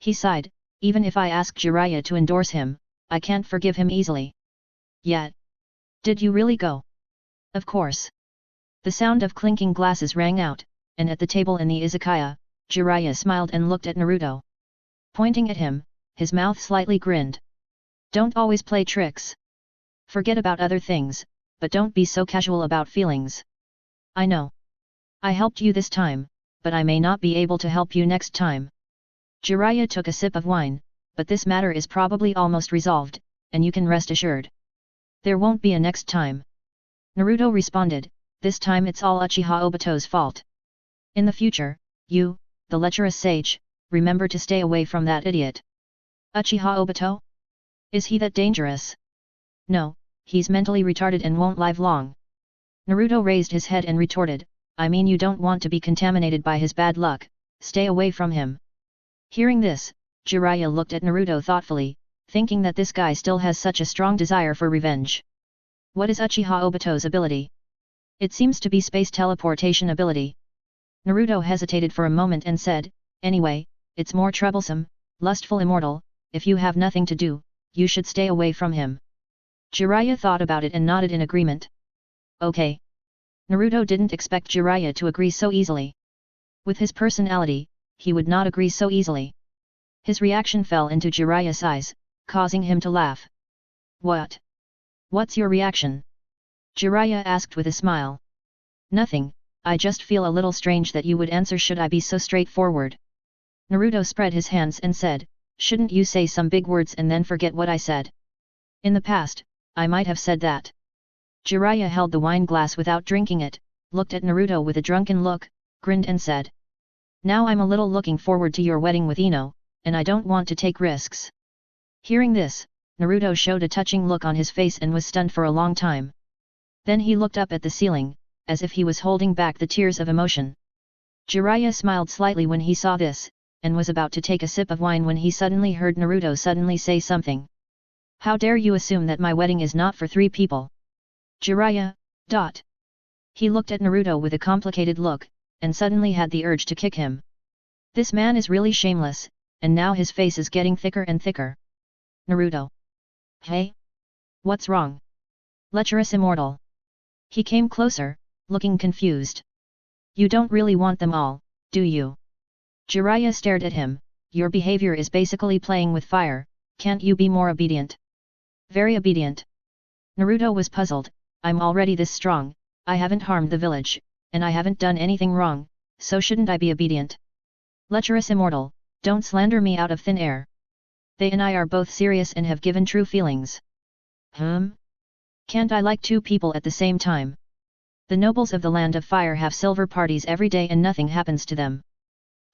Speaker 1: He sighed, even if I ask Jiraiya to endorse him, I can't forgive him easily. Yet. Did you really go? Of course. The sound of clinking glasses rang out, and at the table in the izakaya, Jiraiya smiled and looked at Naruto. Pointing at him, his mouth slightly grinned. Don't always play tricks. Forget about other things, but don't be so casual about feelings. I know. I helped you this time, but I may not be able to help you next time. Jiraiya took a sip of wine, but this matter is probably almost resolved, and you can rest assured. There won't be a next time. Naruto responded, this time it's all Uchiha Obito's fault. In the future, you, the lecherous sage, remember to stay away from that idiot. Uchiha Obito? Is he that dangerous? No, he's mentally retarded and won't live long. Naruto raised his head and retorted, I mean you don't want to be contaminated by his bad luck, stay away from him. Hearing this, Jiraiya looked at Naruto thoughtfully, thinking that this guy still has such a strong desire for revenge. What is Uchiha Obito's ability? It seems to be space teleportation ability. Naruto hesitated for a moment and said, anyway, it's more troublesome, lustful immortal, if you have nothing to do, you should stay away from him. Jiraiya thought about it and nodded in agreement. Okay. Naruto didn't expect Jiraiya to agree so easily. With his personality, he would not agree so easily. His reaction fell into Jiraiya's eyes, causing him to laugh. What? What's your reaction? Jiraiya asked with a smile. Nothing, I just feel a little strange that you would answer should I be so straightforward. Naruto spread his hands and said, shouldn't you say some big words and then forget what I said? In the past, I might have said that. Jiraiya held the wine glass without drinking it, looked at Naruto with a drunken look, grinned and said. Now I'm a little looking forward to your wedding with Ino, and I don't want to take risks. Hearing this, Naruto showed a touching look on his face and was stunned for a long time. Then he looked up at the ceiling, as if he was holding back the tears of emotion. Jiraiya smiled slightly when he saw this, and was about to take a sip of wine when he suddenly heard Naruto suddenly say something. How dare you assume that my wedding is not for 3 people? Jiraiya, ... He looked at Naruto with a complicated look, and suddenly had the urge to kick him. This man is really shameless, and now his face is getting thicker and thicker. Naruto. Hey? What's wrong? Lecherous immortal. He came closer, looking confused. You don't really want them all, do you? Jiraiya stared at him. Your behavior is basically playing with fire, can't you be more obedient? Very obedient. Naruto was puzzled, I'm already this strong, I haven't harmed the village, and I haven't done anything wrong, so shouldn't I be obedient? Lecherous immortal, don't slander me out of thin air. They and I are both serious and have given true feelings. Can't I like 2 people at the same time? The nobles of the Land of Fire have silver parties every day and nothing happens to them.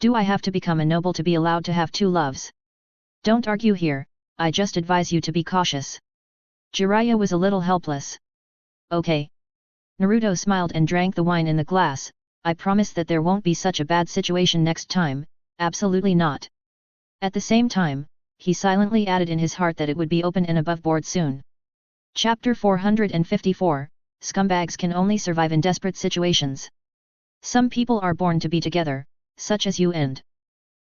Speaker 1: Do I have to become a noble to be allowed to have 2 loves? Don't argue here, I just advise you to be cautious. Jiraiya was a little helpless. Okay. Naruto smiled and drank the wine in the glass, I promise that there won't be such a bad situation next time, absolutely not. At the same time, he silently added in his heart that it would be open and above board soon. Chapter 454, Scumbags can only survive in desperate situations. Some people are born to be together, such as you and.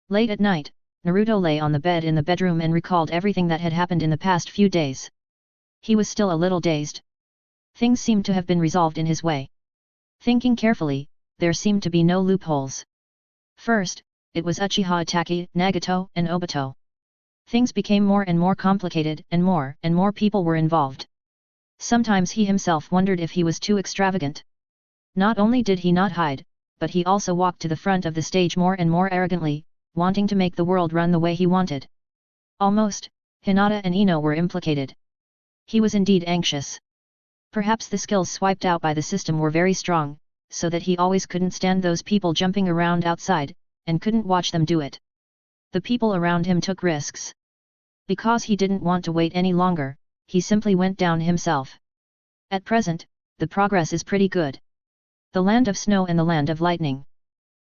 Speaker 1: Late at night, Naruto lay on the bed in the bedroom and recalled everything that had happened in the past few days. He was still a little dazed. Things seemed to have been resolved in his way. Thinking carefully, there seemed to be no loopholes. First, it was Uchiha Itachi, Nagato, and Obito. Things became more and more complicated and more people were involved. Sometimes he himself wondered if he was too extravagant. Not only did he not hide, but he also walked to the front of the stage more and more arrogantly, wanting to make the world run the way he wanted. Almost, Hinata and Ino were implicated. He was indeed anxious. Perhaps the skills swiped out by the system were very strong, so that he always couldn't stand those people jumping around outside, and couldn't watch them do it. The people around him took risks. Because he didn't want to wait any longer, he simply went down himself. At present, the progress is pretty good. The land of snow and the land of lightning.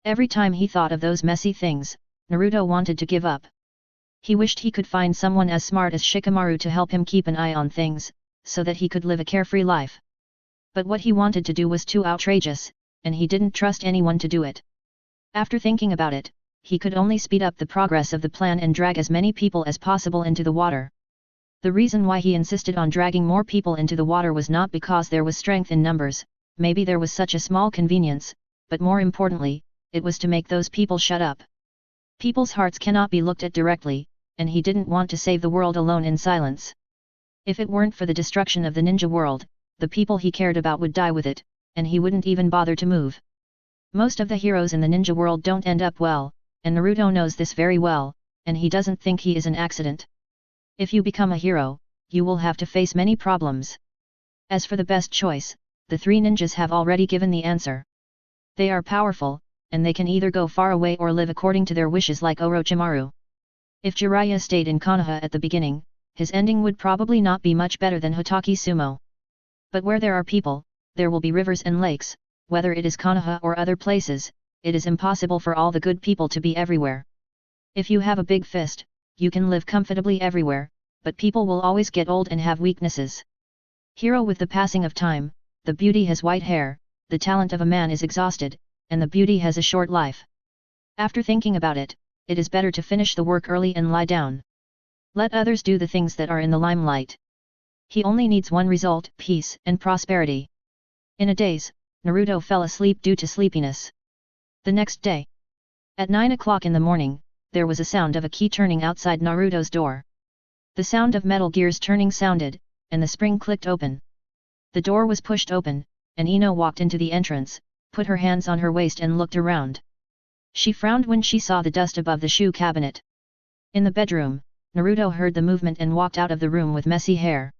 Speaker 1: Every time he thought of those messy things, Naruto wanted to give up. He wished he could find someone as smart as Shikamaru to help him keep an eye on things, so that he could live a carefree life. But what he wanted to do was too outrageous, and he didn't trust anyone to do it. After thinking about it, he could only speed up the progress of the plan and drag as many people as possible into the water. The reason why he insisted on dragging more people into the water was not because there was strength in numbers, maybe there was such a small convenience, but more importantly, it was to make those people shut up. People's hearts cannot be looked at directly, and he didn't want to save the world alone in silence. If it weren't for the destruction of the ninja world, the people he cared about would die with it, and he wouldn't even bother to move. Most of the heroes in the ninja world don't end up well, and Naruto knows this very well, and he doesn't think he is an accident. If you become a hero, you will have to face many problems. As for the best choice, the 3 ninjas have already given the answer. They are powerful, and they can either go far away or live according to their wishes like Orochimaru. If Jiraiya stayed in Konoha at the beginning, his ending would probably not be much better than Hotaki Sumo. But where there are people, there will be rivers and lakes, whether it is Konoha or other places, it is impossible for all the good people to be everywhere. If you have a big fist, you can live comfortably everywhere, but people will always get old and have weaknesses. Hero with the passing of time, the beauty has white hair, the talent of a man is exhausted, and the beauty has a short life. After thinking about it, it is better to finish the work early and lie down. Let others do the things that are in the limelight. He only needs one result, peace and prosperity. In a daze, Naruto fell asleep due to sleepiness. The next day, at 9 o'clock in the morning, there was a sound of a key turning outside Naruto's door. The sound of metal gears turning sounded, and the spring clicked open. The door was pushed open, and Ino walked into the entrance, put her hands on her waist and looked around. She frowned when she saw the dust above the shoe cabinet. In the bedroom, Naruto heard the movement and walked out of the room with messy hair.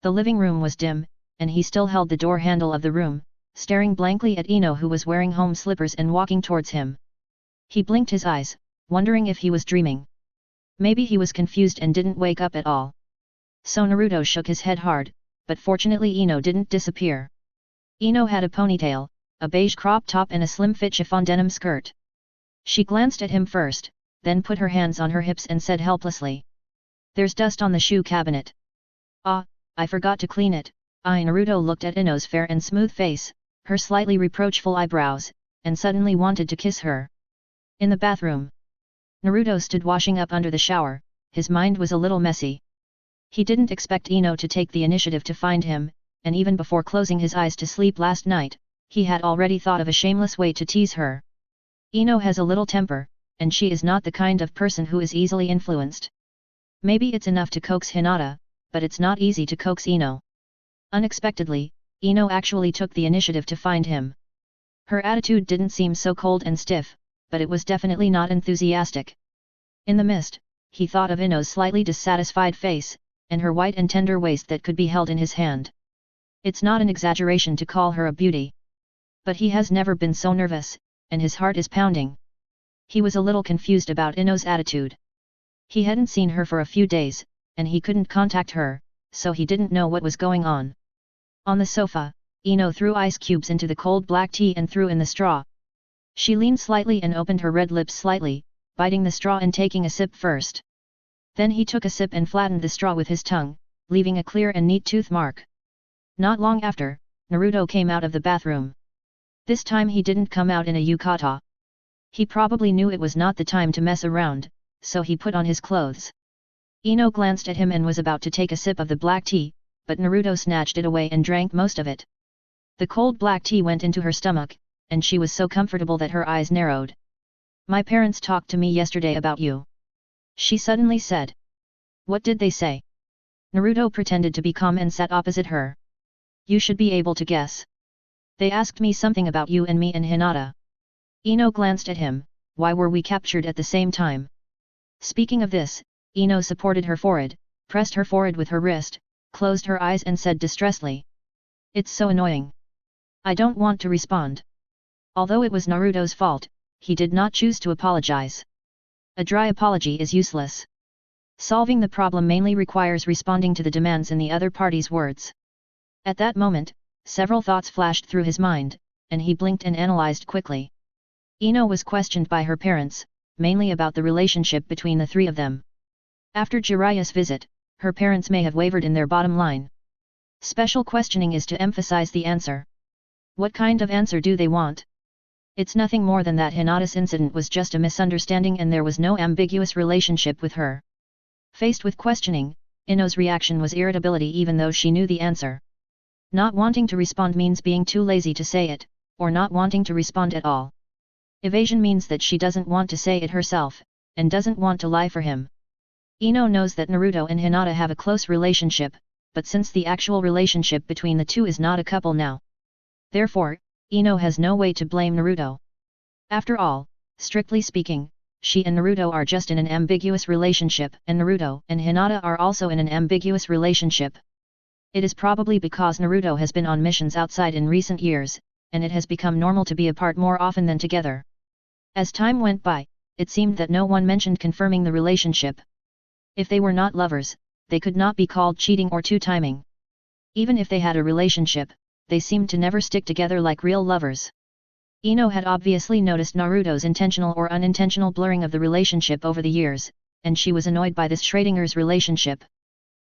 Speaker 1: The living room was dim, and he still held the door handle of the room, staring blankly at Ino, who was wearing home slippers and walking towards him. He blinked his eyes, wondering if he was dreaming. Maybe he was confused and didn't wake up at all. So Naruto shook his head hard, but fortunately Ino didn't disappear. Ino had a ponytail, a beige crop top and a slim-fit chiffon denim skirt. She glanced at him first, then put her hands on her hips and said helplessly, "There's dust on the shoe cabinet." "Ah, I forgot to clean it." Naruto looked at Ino's fair and smooth face, her slightly reproachful eyebrows, and suddenly wanted to kiss her. In the bathroom, Naruto stood washing up under the shower, his mind was a little messy. He didn't expect Ino to take the initiative to find him, and even before closing his eyes to sleep last night, he had already thought of a shameless way to tease her. Ino has a little temper, and she is not the kind of person who is easily influenced. Maybe it's enough to coax Hinata, but it's not easy to coax Ino. Unexpectedly, Ino actually took the initiative to find him. Her attitude didn't seem so cold and stiff, but it was definitely not enthusiastic. In the mist, he thought of Ino's slightly dissatisfied face, and her white and tender waist that could be held in his hand. It's not an exaggeration to call her a beauty. But he has never been so nervous, and his heart is pounding. He was a little confused about Ino's attitude. He hadn't seen her for a few days, and he couldn't contact her, so he didn't know what was going on. On the sofa, Ino threw ice cubes into the cold black tea and threw in the straw. She leaned slightly and opened her red lips slightly, biting the straw and taking a sip first. Then he took a sip and flattened the straw with his tongue, leaving a clear and neat tooth mark. Not long after, Naruto came out of the bathroom. This time he didn't come out in a yukata. He probably knew it was not the time to mess around, so he put on his clothes. Ino glanced at him and was about to take a sip of the black tea, but Naruto snatched it away and drank most of it. The cold black tea went into her stomach, and she was so comfortable that her eyes narrowed. "My parents talked to me yesterday about you," she suddenly said. "What did they say?" Naruto pretended to be calm and sat opposite her. "You should be able to guess. They asked me something about you and me and Hinata." Ino glanced at him. "Why were we captured at the same time?" Speaking of this, Ino supported her forehead, pressed her forehead with her wrist, closed her eyes and said distressfully, "It's so annoying. I don't want to respond." Although it was Naruto's fault, he did not choose to apologize. A dry apology is useless. Solving the problem mainly requires responding to the demands in the other party's words. At that moment, several thoughts flashed through his mind, and he blinked and analyzed quickly. Ino was questioned by her parents, mainly about the relationship between the three of them. After Jiraiya's visit, her parents may have wavered in their bottom line. Special questioning is to emphasize the answer. What kind of answer do they want? It's nothing more than that Hinata's incident was just a misunderstanding and there was no ambiguous relationship with her. Faced with questioning, Ino's reaction was irritability even though she knew the answer. Not wanting to respond means being too lazy to say it, or not wanting to respond at all. Evasion means that she doesn't want to say it herself, and doesn't want to lie for him. Ino knows that Naruto and Hinata have a close relationship, but since the actual relationship between the two is not a couple now. Therefore, Ino has no way to blame Naruto. After all, strictly speaking, she and Naruto are just in an ambiguous relationship, and Naruto and Hinata are also in an ambiguous relationship. It is probably because Naruto has been on missions outside in recent years, and it has become normal to be apart more often than together. As time went by, it seemed that no one mentioned confirming the relationship. If they were not lovers, they could not be called cheating or two-timing. Even if they had a relationship, they seemed to never stick together like real lovers. Ino had obviously noticed Naruto's intentional or unintentional blurring of the relationship over the years, and she was annoyed by this Schrodinger's relationship.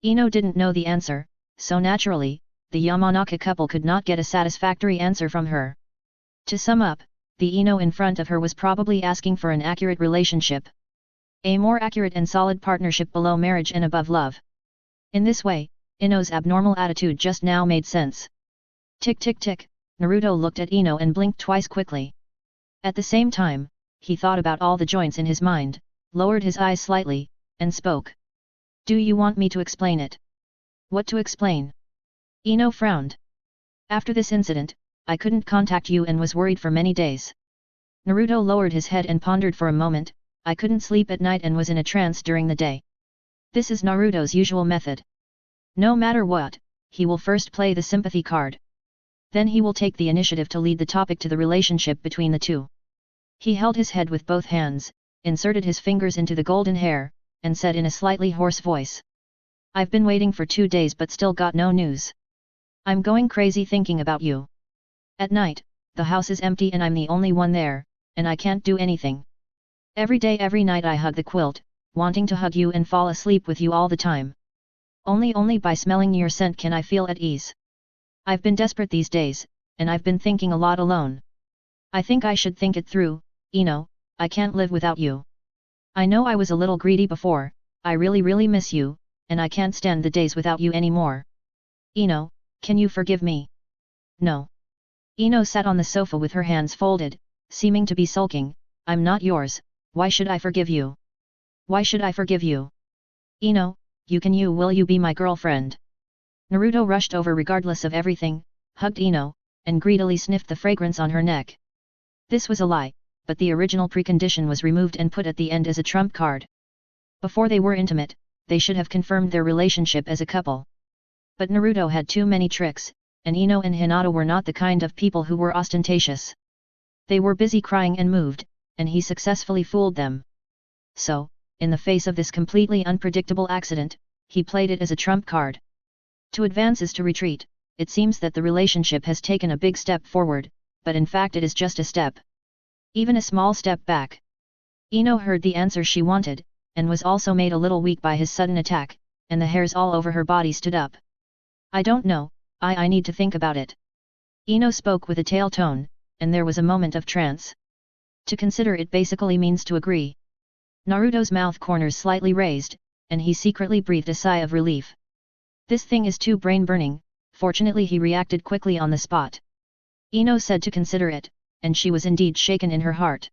Speaker 1: Ino didn't know the answer, so naturally, the Yamanaka couple could not get a satisfactory answer from her. To sum up, the Ino in front of her was probably asking for an accurate relationship, A more accurate and solid partnership below marriage and above love. In this way, Ino's abnormal attitude just now made sense. Tick tick tick, Naruto looked at Ino and blinked twice quickly. At the same time, he thought about all the joints in his mind, lowered his eyes slightly, and spoke. Do you want me to explain it? What to explain? Ino frowned. After this incident, I couldn't contact you and was worried for many days. Naruto lowered his head and pondered for a moment. I couldn't sleep at night and was in a trance during the day. This is Naruto's usual method. No matter what, he will first play the sympathy card. Then he will take the initiative to lead the topic to the relationship between the two. He held his head with both hands, inserted his fingers into the golden hair, and said in a slightly hoarse voice. I've been waiting for 2 days but still got no news. I'm going crazy thinking about you. At night, the house is empty and I'm the only one there, and I can't do anything. Every day every night I hug the quilt, wanting to hug you and fall asleep with you all the time. Only by smelling your scent can I feel at ease. I've been desperate these days, and I've been thinking a lot alone. I think I should think it through, Ino, I can't live without you. I know I was a little greedy before, I really miss you, and I can't stand the days without you anymore. Ino, can you forgive me? No. Ino sat on the sofa with her hands folded, seeming to be sulking. I'm not yours, why should I forgive you? Why should I forgive you? Ino, will you be my girlfriend? Naruto rushed over regardless of everything, hugged Ino, and greedily sniffed the fragrance on her neck. This was a lie, but the original precondition was removed and put at the end as a trump card. Before they were intimate, they should have confirmed their relationship as a couple. But Naruto had too many tricks, and Ino and Hinata were not the kind of people who were ostentatious. They were busy crying and moved, and he successfully fooled them. So, in the face of this completely unpredictable accident, he played it as a trump card. To advance is to retreat. It seems that the relationship has taken a big step forward, but in fact it is just a step. Even a small step back. Ino heard the answer she wanted, and was also made a little weak by his sudden attack, and the hairs all over her body stood up. I don't know, I need to think about it. Ino spoke with a tail tone, and there was a moment of trance. To consider it basically means to agree. Naruto's mouth corners slightly raised, and he secretly breathed a sigh of relief. This thing is too brain-burning. Fortunately he reacted quickly on the spot. Ino said to consider it, and she was indeed shaken in her heart.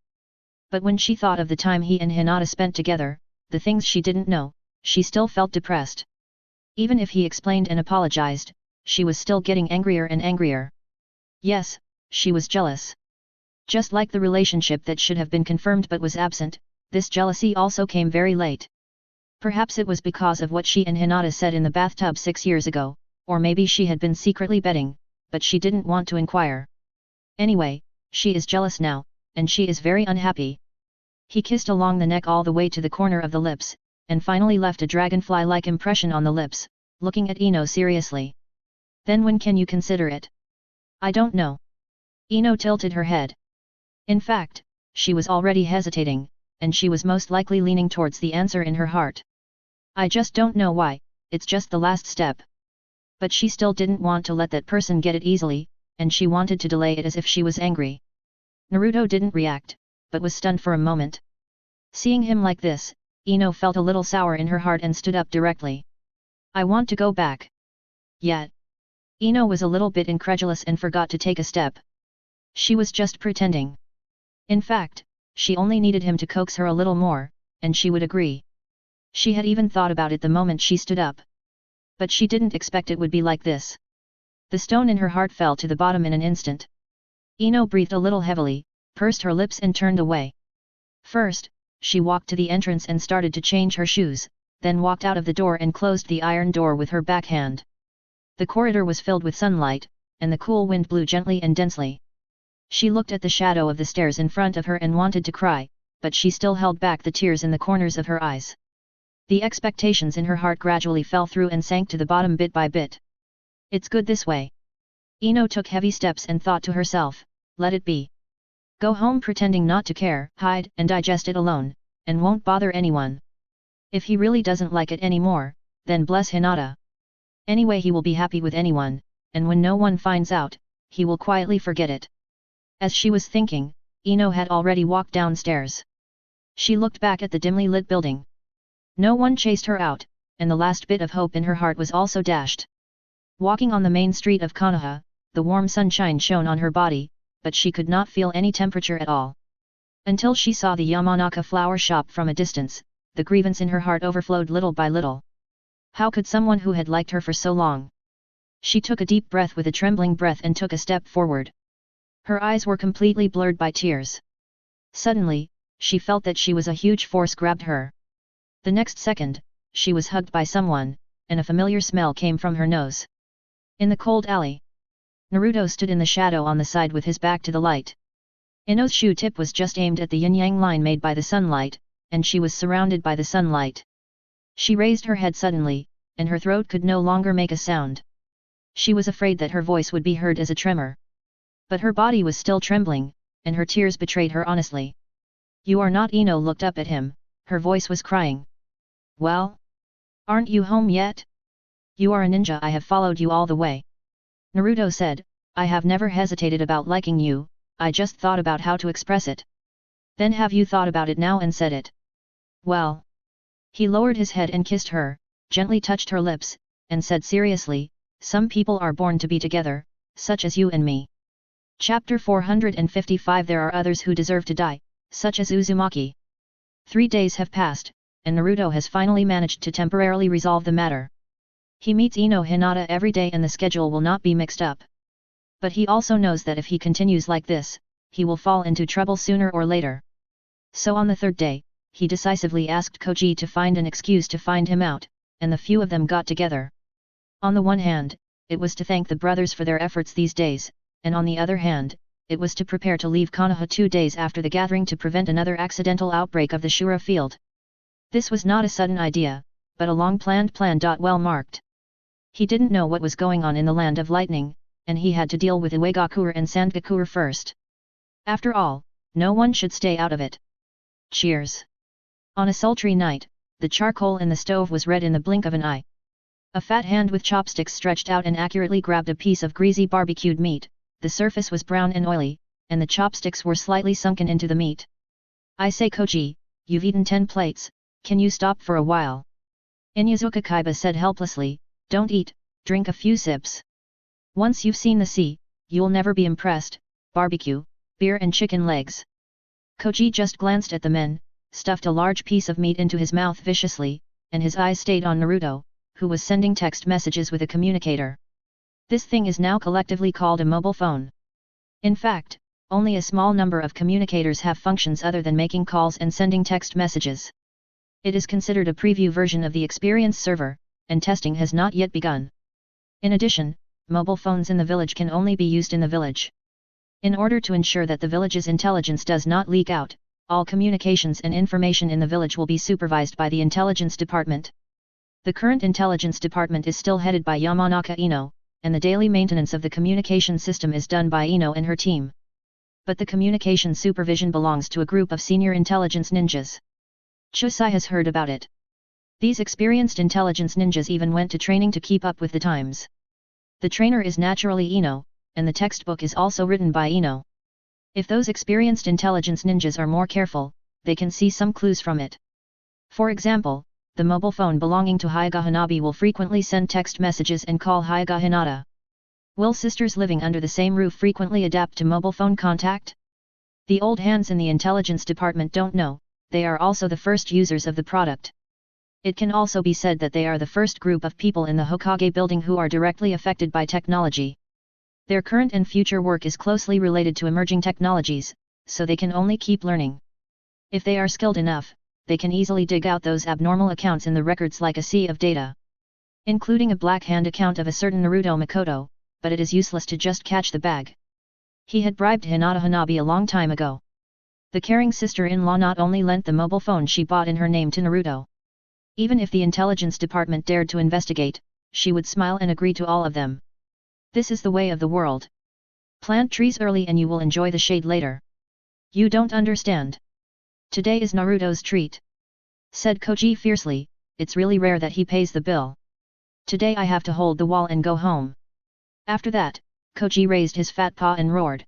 Speaker 1: But when she thought of the time he and Hinata spent together, the things she didn't know, she still felt depressed. Even if he explained and apologized, she was still getting angrier and angrier. Yes, she was jealous. Just like the relationship that should have been confirmed but was absent, this jealousy also came very late. Perhaps it was because of what she and Hinata said in the bathtub 6 years ago, or maybe she had been secretly betting, but she didn't want to inquire. Anyway, she is jealous now, and she is very unhappy. He kissed along the neck all the way to the corner of the lips, and finally left a dragonfly-like impression on the lips, looking at Ino seriously. Then when can you consider it? I don't know. Ino tilted her head. In fact, she was already hesitating, and she was most likely leaning towards the answer in her heart. I just don't know why, it's just the last step. But she still didn't want to let that person get it easily, and she wanted to delay it as if she was angry. Naruto didn't react, but was stunned for a moment. Seeing him like this, Ino felt a little sour in her heart and stood up directly. I want to go back. Yet. Ino was a little bit incredulous and forgot to take a step. She was just pretending. In fact, she only needed him to coax her a little more, and she would agree. She had even thought about it the moment she stood up. But she didn't expect it would be like this. The stone in her heart fell to the bottom in an instant. Ino breathed a little heavily, pursed her lips and turned away. First, she walked to the entrance and started to change her shoes, then walked out of the door and closed the iron door with her backhand. The corridor was filled with sunlight, and the cool wind blew gently and densely. She looked at the shadow of the stairs in front of her and wanted to cry, but she still held back the tears in the corners of her eyes. The expectations in her heart gradually fell through and sank to the bottom bit by bit. It's good this way. Ino took heavy steps and thought to herself, let it be. Go home pretending not to care, hide and digest it alone, and won't bother anyone. If he really doesn't like it anymore, then bless Hinata. Anyway he will be happy with anyone, and when no one finds out, he will quietly forget it. As she was thinking, Ino had already walked downstairs. She looked back at the dimly lit building. No one chased her out, and the last bit of hope in her heart was also dashed. Walking on the main street of Konoha, the warm sunshine shone on her body, but she could not feel any temperature at all. Until she saw the Yamanaka flower shop from a distance, the grievance in her heart overflowed little by little. How could someone who had liked her for so long? She took a deep breath with a trembling breath and took a step forward. Her eyes were completely blurred by tears. Suddenly, she felt that she was a huge force grabbed her. The next second, she was hugged by someone, and a familiar smell came from her nose. In the cold alley, Naruto stood in the shadow on the side with his back to the light. Ino's shoe tip was just aimed at the yin-yang line made by the sunlight, and she was surrounded by the sunlight. She raised her head suddenly, and her throat could no longer make a sound. She was afraid that her voice would be heard as a tremor. But her body was still trembling, and her tears betrayed her honestly. "You are not." Ino looked up at him, her voice was crying. "Well? Aren't you home yet? You are a ninja. I have followed you all the way." Naruto said, "I have never hesitated about liking you, I just thought about how to express it." "Then have you thought about it now and said it?" "Well." He lowered his head and kissed her, gently touched her lips, and said seriously, "Some people are born to be together, such as you and me." Chapter 455 There are others who deserve to die, such as Uzumaki. 3 days have passed, and Naruto has finally managed to temporarily resolve the matter. He meets Ino Hinata every day and the schedule will not be mixed up. But he also knows that if he continues like this, he will fall into trouble sooner or later. So on the 3rd day, he decisively asked Koji to find an excuse to find him out, and the few of them got together. On the one hand, it was to thank the brothers for their efforts these days, and on the other hand, it was to prepare to leave Konoha 2 days after the gathering to prevent another accidental outbreak of the Shura field. This was not a sudden idea, but a long-planned plan. Well marked. He didn't know what was going on in the Land of Lightning, and he had to deal with Uegakure and Sandgakure first. After all, no one should stay out of it. Cheers! On a sultry night, the charcoal in the stove was red in the blink of an eye. A fat hand with chopsticks stretched out and accurately grabbed a piece of greasy barbecued meat. The surface was brown and oily, and the chopsticks were slightly sunken into the meat. "I say Koji, you've eaten 10 plates, can you stop for a while?" Inyazuka Kaiba said helplessly, "Don't eat, drink a few sips. Once you've seen the sea, you'll never be impressed, barbecue, beer and chicken legs." Koji just glanced at the men, stuffed a large piece of meat into his mouth viciously, and his eyes stayed on Naruto, who was sending text messages with a communicator. This thing is now collectively called a mobile phone. In fact, only a small number of communicators have functions other than making calls and sending text messages. It is considered a preview version of the Experience server, and testing has not yet begun. In addition, mobile phones in the village can only be used in the village. In order to ensure that the village's intelligence does not leak out, all communications and information in the village will be supervised by the Intelligence Department. The current Intelligence Department is still headed by Yamanaka Ino, and the daily maintenance of the communication system is done by Ino and her team. But the communication supervision belongs to a group of senior intelligence ninjas. Chusai has heard about it. These experienced intelligence ninjas even went to training to keep up with the times. The trainer is naturally Ino, and the textbook is also written by Ino. If those experienced intelligence ninjas are more careful, they can see some clues from it. For example, the mobile phone belonging to Hyuga Hanabi will frequently send text messages and call Hyuga Hinata. Will sisters living under the same roof frequently adapt to mobile phone contact? The old hands in the intelligence department don't know, they are also the first users of the product. It can also be said that they are the first group of people in the Hokage building who are directly affected by technology. Their current and future work is closely related to emerging technologies, so they can only keep learning. If they are skilled enough, they can easily dig out those abnormal accounts in the records like a sea of data. Including a Black Hand account of a certain Naruto Makoto, but it is useless to just catch the bag. He had bribed Hinata Hanabi a long time ago. The caring sister-in-law not only lent the mobile phone she bought in her name to Naruto. Even if the intelligence department dared to investigate, she would smile and agree to all of them. This is the way of the world. Plant trees early and you will enjoy the shade later. You don't understand. Today is Naruto's treat. Said Koji fiercely, it's really rare that he pays the bill. Today I have to hold the wall and go home. After that, Koji raised his fat paw and roared.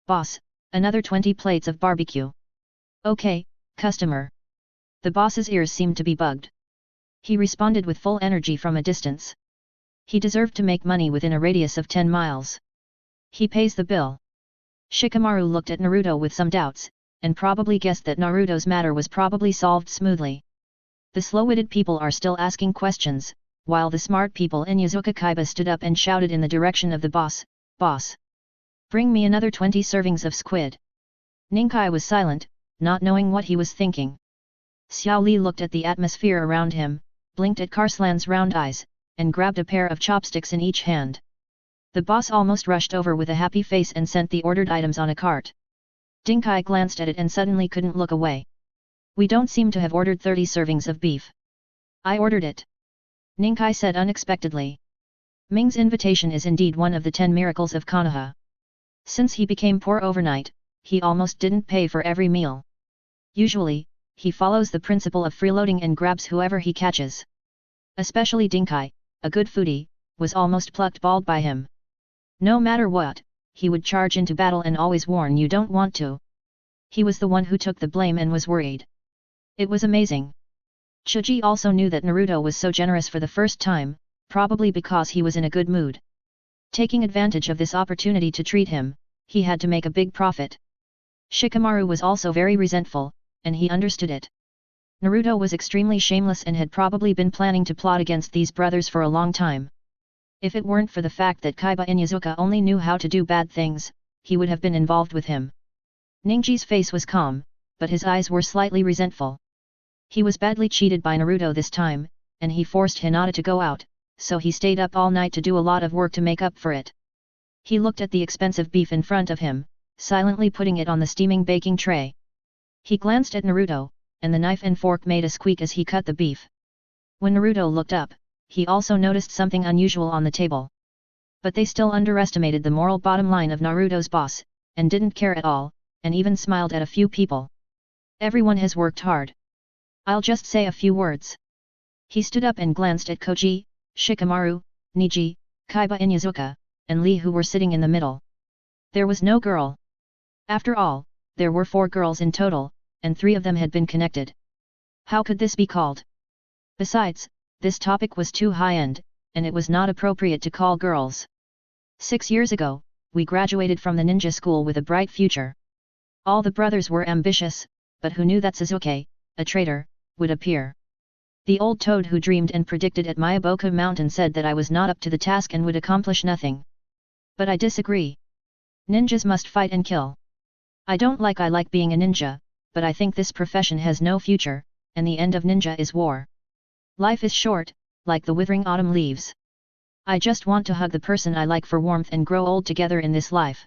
Speaker 1: Boss, another 20 plates of barbecue. Okay, Customer. The boss's ears seemed to be bugged. He responded with full energy from a distance. He deserved to make money within a radius of 10 miles. He pays the bill. Shikamaru looked at Naruto with some doubts, and probably guessed that Naruto's matter was probably solved smoothly. The slow-witted people are still asking questions, while the smart people in Yazuka Kaiba stood up and shouted in the direction of the boss, "Boss! Bring me another 20 servings of squid." Ninkai was silent, not knowing what he was thinking. Xiao Li looked at the atmosphere around him, blinked at Karslan's round eyes, and grabbed a pair of chopsticks in each hand. The boss almost rushed over with a happy face and sent the ordered items on a cart. Dinkai glanced at it and suddenly couldn't look away. "We don't seem to have ordered 30 servings of beef." "I ordered it," Ninkai said unexpectedly. Ming's invitation is indeed one of the 10 miracles of Konoha. Since he became poor overnight, he almost didn't pay for every meal. Usually, he follows the principle of freeloading and grabs whoever he catches. Especially Dinkai, a good foodie, was almost plucked bald by him. No matter what, he would charge into battle and always warn you don't want to. He was the one who took the blame and was worried. It was amazing. Chuji also knew that Naruto was so generous for the first time, probably because he was in a good mood. Taking advantage of this opportunity to treat him, he had to make a big profit. Shikamaru was also very resentful, and he understood it. Naruto was extremely shameless and had probably been planning to plot against these brothers for a long time. If it weren't for the fact that Kaiba and Yazuka only knew how to do bad things, he would have been involved with him. Ningji's face was calm, but his eyes were slightly resentful. He was badly cheated by Naruto this time, and he forced Hinata to go out, so he stayed up all night to do a lot of work to make up for it. He looked at the expensive beef in front of him, silently putting it on the steaming baking tray. He glanced at Naruto, and the knife and fork made a squeak as he cut the beef. When Naruto looked up, he also noticed something unusual on the table. But they still underestimated the moral bottom line of Naruto's boss, and didn't care at all, and even smiled at a few people. Everyone has worked hard. I'll just say a few words. He stood up and glanced at Koji, Shikamaru, Niji, Kaiba and Yazuka, and Lee who were sitting in the middle. There was no girl. After all, there were 4 girls in total, and 3 of them had been connected. How could this be called? Besides, this topic was too high-end, and it was not appropriate to call girls. 6 years ago, we graduated from the ninja school with a bright future. All the brothers were ambitious, but who knew that Sasuke, a traitor, would appear? The old toad who dreamed and predicted at Myaboku Mountain said that I was not up to the task and would accomplish nothing. But I disagree. Ninjas must fight and kill. I like being a ninja, but I think this profession has no future, and the end of ninja is war. Life is short, like the withering autumn leaves. I just want to hug the person I like for warmth and grow old together in this life.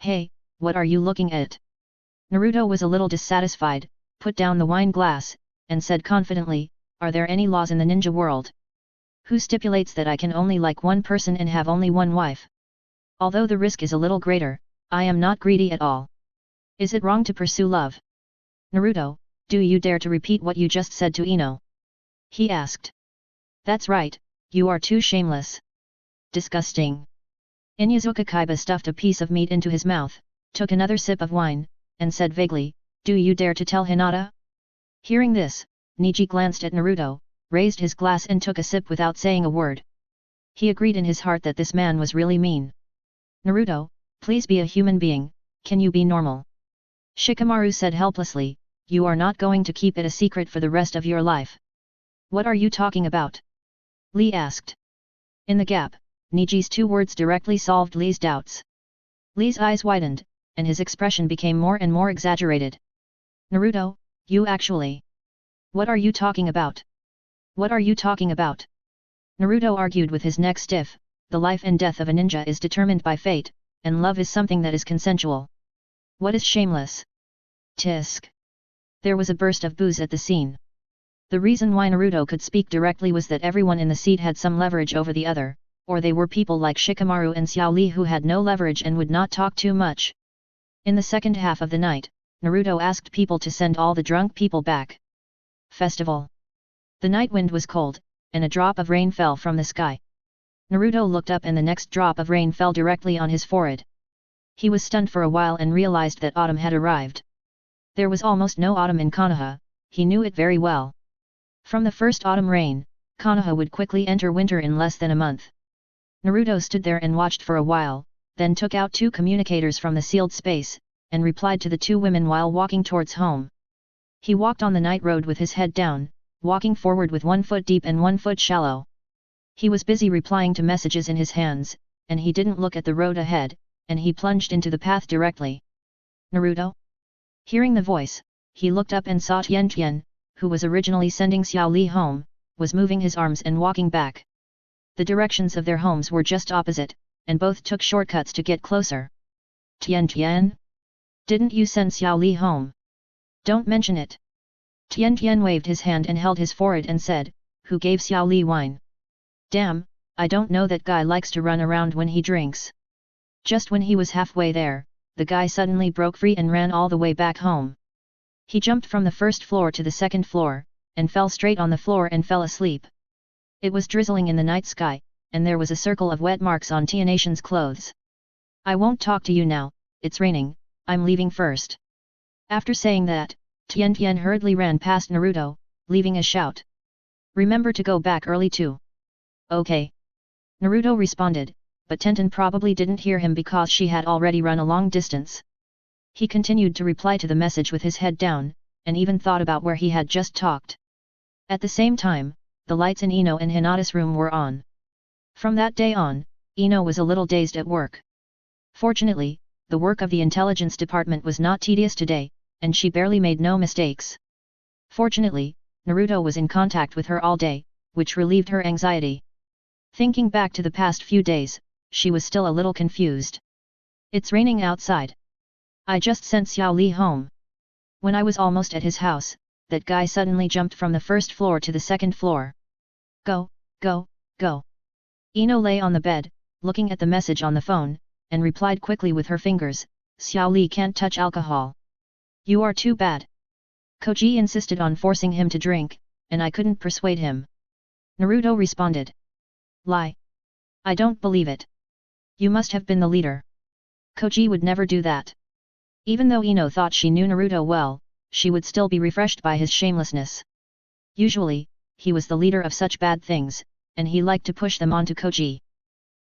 Speaker 1: Hey, what are you looking at? Naruto was a little dissatisfied, put down the wine glass, and said confidently, "Are there any laws in the ninja world? Who stipulates that I can only like one person and have only one wife? Although the risk is a little greater, I am not greedy at all. Is it wrong to pursue love?" "Naruto, do you dare to repeat what you just said to Ino?" he asked. "That's right, you are too shameless. Disgusting." Inyazuka Kaiba stuffed a piece of meat into his mouth, took another sip of wine, and said vaguely, "Do you dare to tell Hinata?" Hearing this, Niji glanced at Naruto, raised his glass and took a sip without saying a word. He agreed in his heart that this man was really mean. "Naruto, please be a human being, can you be normal?" Shikamaru said helplessly, "You are not going to keep it a secret for the rest of your life." "What are you talking about?" Lee asked. In the gap, Niji's 2 words directly solved Lee's doubts. Lee's eyes widened, and his expression became more and more exaggerated. "Naruto, you actually... What are you talking about? What are you talking about?" Naruto argued with his neck stiff, "The life and death of a ninja is determined by fate, and love is something that is consensual. What is shameless?" Tisk. There was a burst of boos at the scene. The reason why Naruto could speak directly was that everyone in the seat had some leverage over the other, or they were people like Shikamaru and Xiao Li who had no leverage and would not talk too much. In the second half of the night, Naruto asked people to send all the drunk people back. Festival. The night wind was cold, and a drop of rain fell from the sky. Naruto looked up and the next drop of rain fell directly on his forehead. He was stunned for a while and realized that autumn had arrived. There was almost no autumn in Konoha, he knew it very well. From the first autumn rain, Konoha would quickly enter winter in less than a month. Naruto stood there and watched for a while, then took out 2 communicators from the sealed space, and replied to the 2 women while walking towards home. He walked on the night road with his head down, walking forward with 1 foot deep and 1 foot shallow. He was busy replying to messages in his hands, and he didn't look at the road ahead, and he plunged into the path directly. Naruto? Hearing the voice, he looked up and saw Tian, who was originally sending Xiao Li home, was moving his arms and walking back. The directions of their homes were just opposite, and both took shortcuts to get closer. Tian? Didn't you send Xiao Li home? Don't mention it. Tian waved his hand and held his forehead and said, who gave Xiao Li wine? Damn, I don't know, that guy likes to run around when he drinks. Just when he was halfway there, the guy suddenly broke free and ran all the way back home. He jumped from the first floor to the second floor, and fell straight on the floor and fell asleep. It was drizzling in the night sky, and there was a circle of wet marks on Tian's clothes. I won't talk to you now, it's raining, I'm leaving first. After saying that, Tian hurriedly ran past Naruto, leaving a shout. Remember to go back early too. Okay. Naruto responded, but Tenten probably didn't hear him because she had already run a long distance. He continued to reply to the message with his head down, and even thought about where he had just talked. At the same time, the lights in Ino and Hinata's room were on. From that day on, Ino was a little dazed at work. Fortunately, the work of the intelligence department was not tedious today, and she barely made no mistakes. Fortunately, Naruto was in contact with her all day, which relieved her anxiety. Thinking back to the past few days, she was still a little confused. It's raining outside. I just sent Xiao Li home. When I was almost at his house, that guy suddenly jumped from the first floor to the second floor. Go. Ino lay on the bed, looking at the message on the phone, and replied quickly with her fingers, Xiao Li can't touch alcohol. You are too bad. Koji insisted on forcing him to drink, and I couldn't persuade him. Naruto responded. Lie. I don't believe it. You must have been the leader. Koji would never do that. Even though Ino thought she knew Naruto well, she would still be refreshed by his shamelessness. Usually, he was the leader of such bad things, and he liked to push them onto Koji.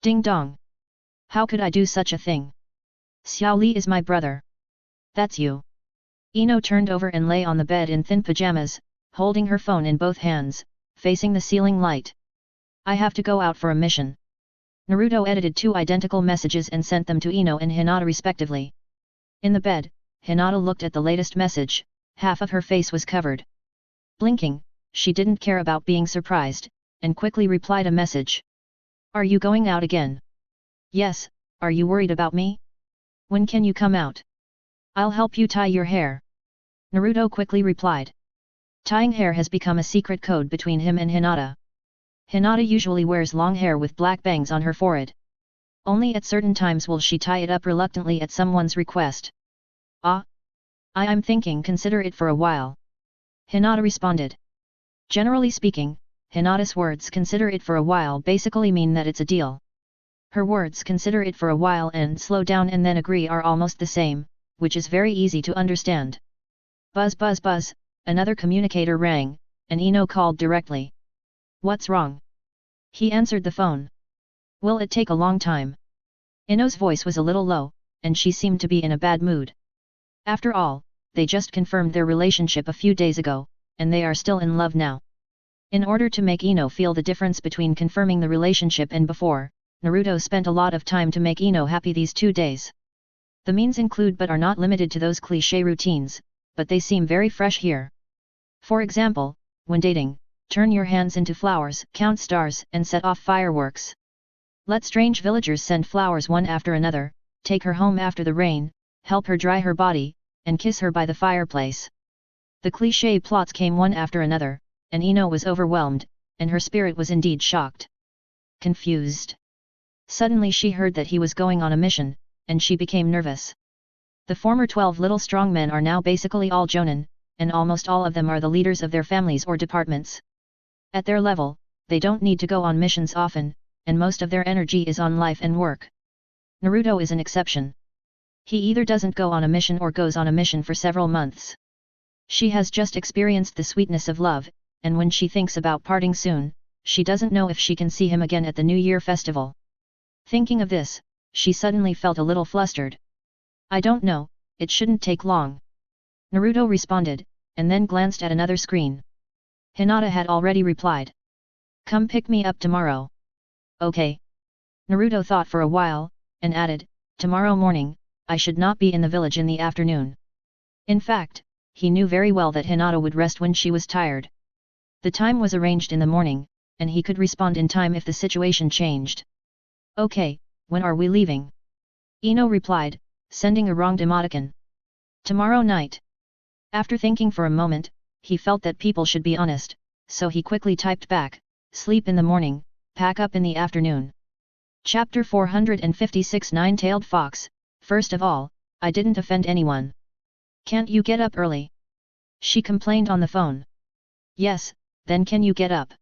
Speaker 1: Ding dong. How could I do such a thing? Xiao Li is my brother. That's you. Ino turned over and lay on the bed in thin pajamas, holding her phone in both hands, facing the ceiling light. I have to go out for a mission. Naruto edited 2 identical messages and sent them to Ino and Hinata respectively. In the bed, Hinata looked at the latest message, half of her face was covered. Blinking, she didn't care about being surprised, and quickly replied a message. Are you going out again? Yes, are you worried about me? When can you come out? I'll help you tie your hair. Naruto quickly replied. Tying hair has become a secret code between him and Hinata. Hinata usually wears long hair with black bangs on her forehead. Only at certain times will she tie it up reluctantly at someone's request. I'm thinking, consider it for a while. Hinata responded. Generally speaking, Hinata's words consider it for a while basically mean that it's a deal. Her words consider it for a while and slow down and then agree are almost the same, which is very easy to understand. Buzz buzz buzz, another communicator rang, and Ino called directly. What's wrong? He answered the phone. Will it take a long time? Ino's voice was a little low, and she seemed to be in a bad mood. After all, they just confirmed their relationship a few days ago, and they are still in love now. In order to make Ino feel the difference between confirming the relationship and before, Naruto spent a lot of time to make Ino happy these 2 days. The means include but are not limited to those cliché routines, but they seem very fresh here. For example, when dating, turn your hands into flowers, count stars, and set off fireworks. Let strange villagers send flowers one after another, take her home after the rain, help her dry her body, and kiss her by the fireplace. The cliché plots came one after another, and Ino was overwhelmed, and her spirit was indeed shocked. Confused. Suddenly she heard that he was going on a mission, and she became nervous. The former 12 little strong men are now basically all jonin, and almost all of them are the leaders of their families or departments. At their level, they don't need to go on missions often, and most of their energy is on life and work. Naruto is an exception. He either doesn't go on a mission or goes on a mission for several months. She has just experienced the sweetness of love, and when she thinks about parting soon, she doesn't know if she can see him again at the New Year festival. Thinking of this, she suddenly felt a little flustered. I don't know, it shouldn't take long. Naruto responded, and then glanced at another screen. Hinata had already replied. Come pick me up tomorrow. Okay. Naruto thought for a while, and added, tomorrow morning, I should not be in the village in the afternoon. In fact, he knew very well that Hinata would rest when she was tired. The time was arranged in the morning, and he could respond in time if the situation changed. Okay, when are we leaving? Ino replied, sending a wronged emoticon. Tomorrow night. After thinking for a moment, he felt that people should be honest, so he quickly typed back, sleep in the morning, pack up in the afternoon. Chapter 456 Nine-Tailed Fox. First of all, I didn't offend anyone. Can't you get up early? She complained on the phone. Yes, then can you get up?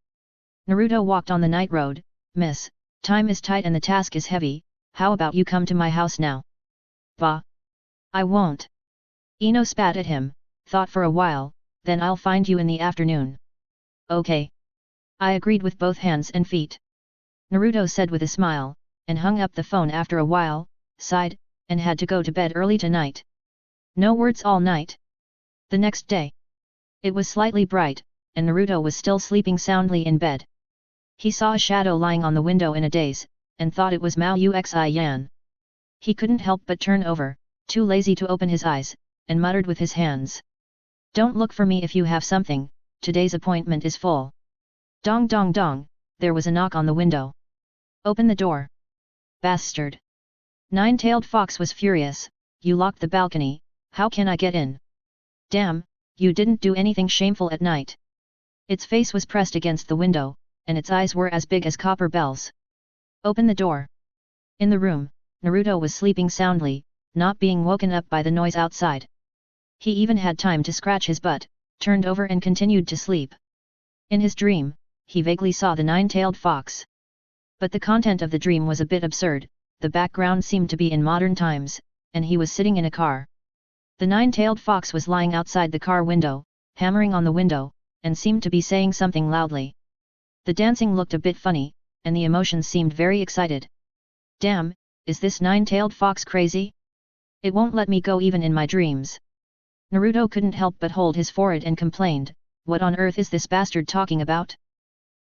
Speaker 1: Naruto walked on the night road. Miss, time is tight and the task is heavy, how about you come to my house now? Bah! I won't. Ino spat at him, thought for a while, then I'll find you in the afternoon. Okay. I agreed with both hands and feet. Naruto said with a smile, and hung up the phone after a while, sighed, and had to go to bed early tonight. No words all night. The next day. It was slightly bright, and Naruto was still sleeping soundly in bed. He saw a shadow lying on the window in a daze, and thought it was Mao Uxi Yan. He couldn't help but turn over, too lazy to open his eyes, and muttered with his hands. Don't look for me if you have something, today's appointment is full. Dong dong dong, there was a knock on the window. Open the door. Bastard. Nine-Tailed Fox was furious, you locked the balcony, how can I get in? Damn, you didn't do anything shameful at night. Its face was pressed against the window, and its eyes were as big as copper bells. Open the door. In the room, Naruto was sleeping soundly, not being woken up by the noise outside. He even had time to scratch his butt, turned over and continued to sleep. In his dream, he vaguely saw the nine-tailed fox. But the content of the dream was a bit absurd, the background seemed to be in modern times, and he was sitting in a car. The nine-tailed fox was lying outside the car window, hammering on the window, and seemed to be saying something loudly. The dancing looked a bit funny, and the emotions seemed very excited. Damn, is this nine-tailed fox crazy? It won't let me go even in my dreams. Naruto couldn't help but hold his forehead and complained, what on earth is this bastard talking about?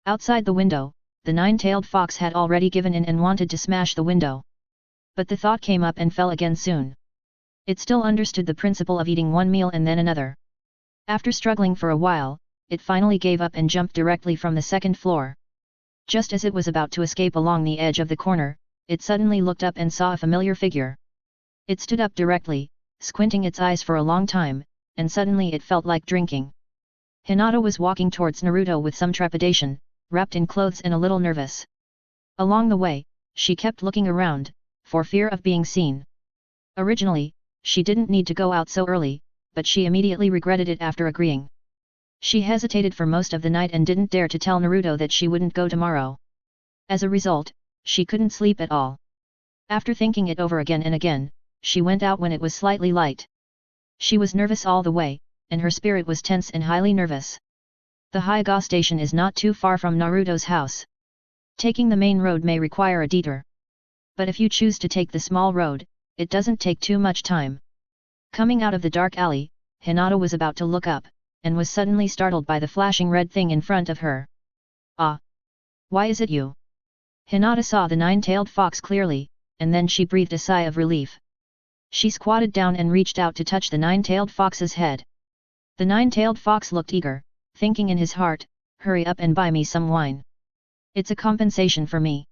Speaker 1: Outside the window, the nine-tailed fox had already given in and wanted to smash the window. But the thought came up and fell again soon. It still understood the principle of eating one meal and then another. After struggling for a while, it finally gave up and jumped directly from the second floor. Just as it was about to escape along the edge of the corner, it suddenly looked up and saw a familiar figure. It stood up directly, squinting its eyes for a long time, and suddenly it felt like drinking. Hinata was walking towards Naruto with some trepidation, wrapped in clothes and a little nervous. Along the way, she kept looking around, for fear of being seen. Originally, she didn't need to go out so early, but she immediately regretted it after agreeing. She hesitated for most of the night and didn't dare to tell Naruto that she wouldn't go tomorrow. As a result, she couldn't sleep at all. After thinking it over again and again, she went out when it was slightly light. She was nervous all the way, and her spirit was tense and highly nervous. The Hyuga station is not too far from Naruto's house. Taking the main road may require a detour. But if you choose to take the small road, it doesn't take too much time. Coming out of the dark alley, Hinata was about to look up, and was suddenly startled by the flashing red thing in front of her. Ah! Why is it you? Hinata saw the nine-tailed fox clearly, and then she breathed a sigh of relief. She squatted down and reached out to touch the nine-tailed fox's head. The nine-tailed fox looked eager, thinking in his heart, hurry up and buy me some wine. It's a compensation for me.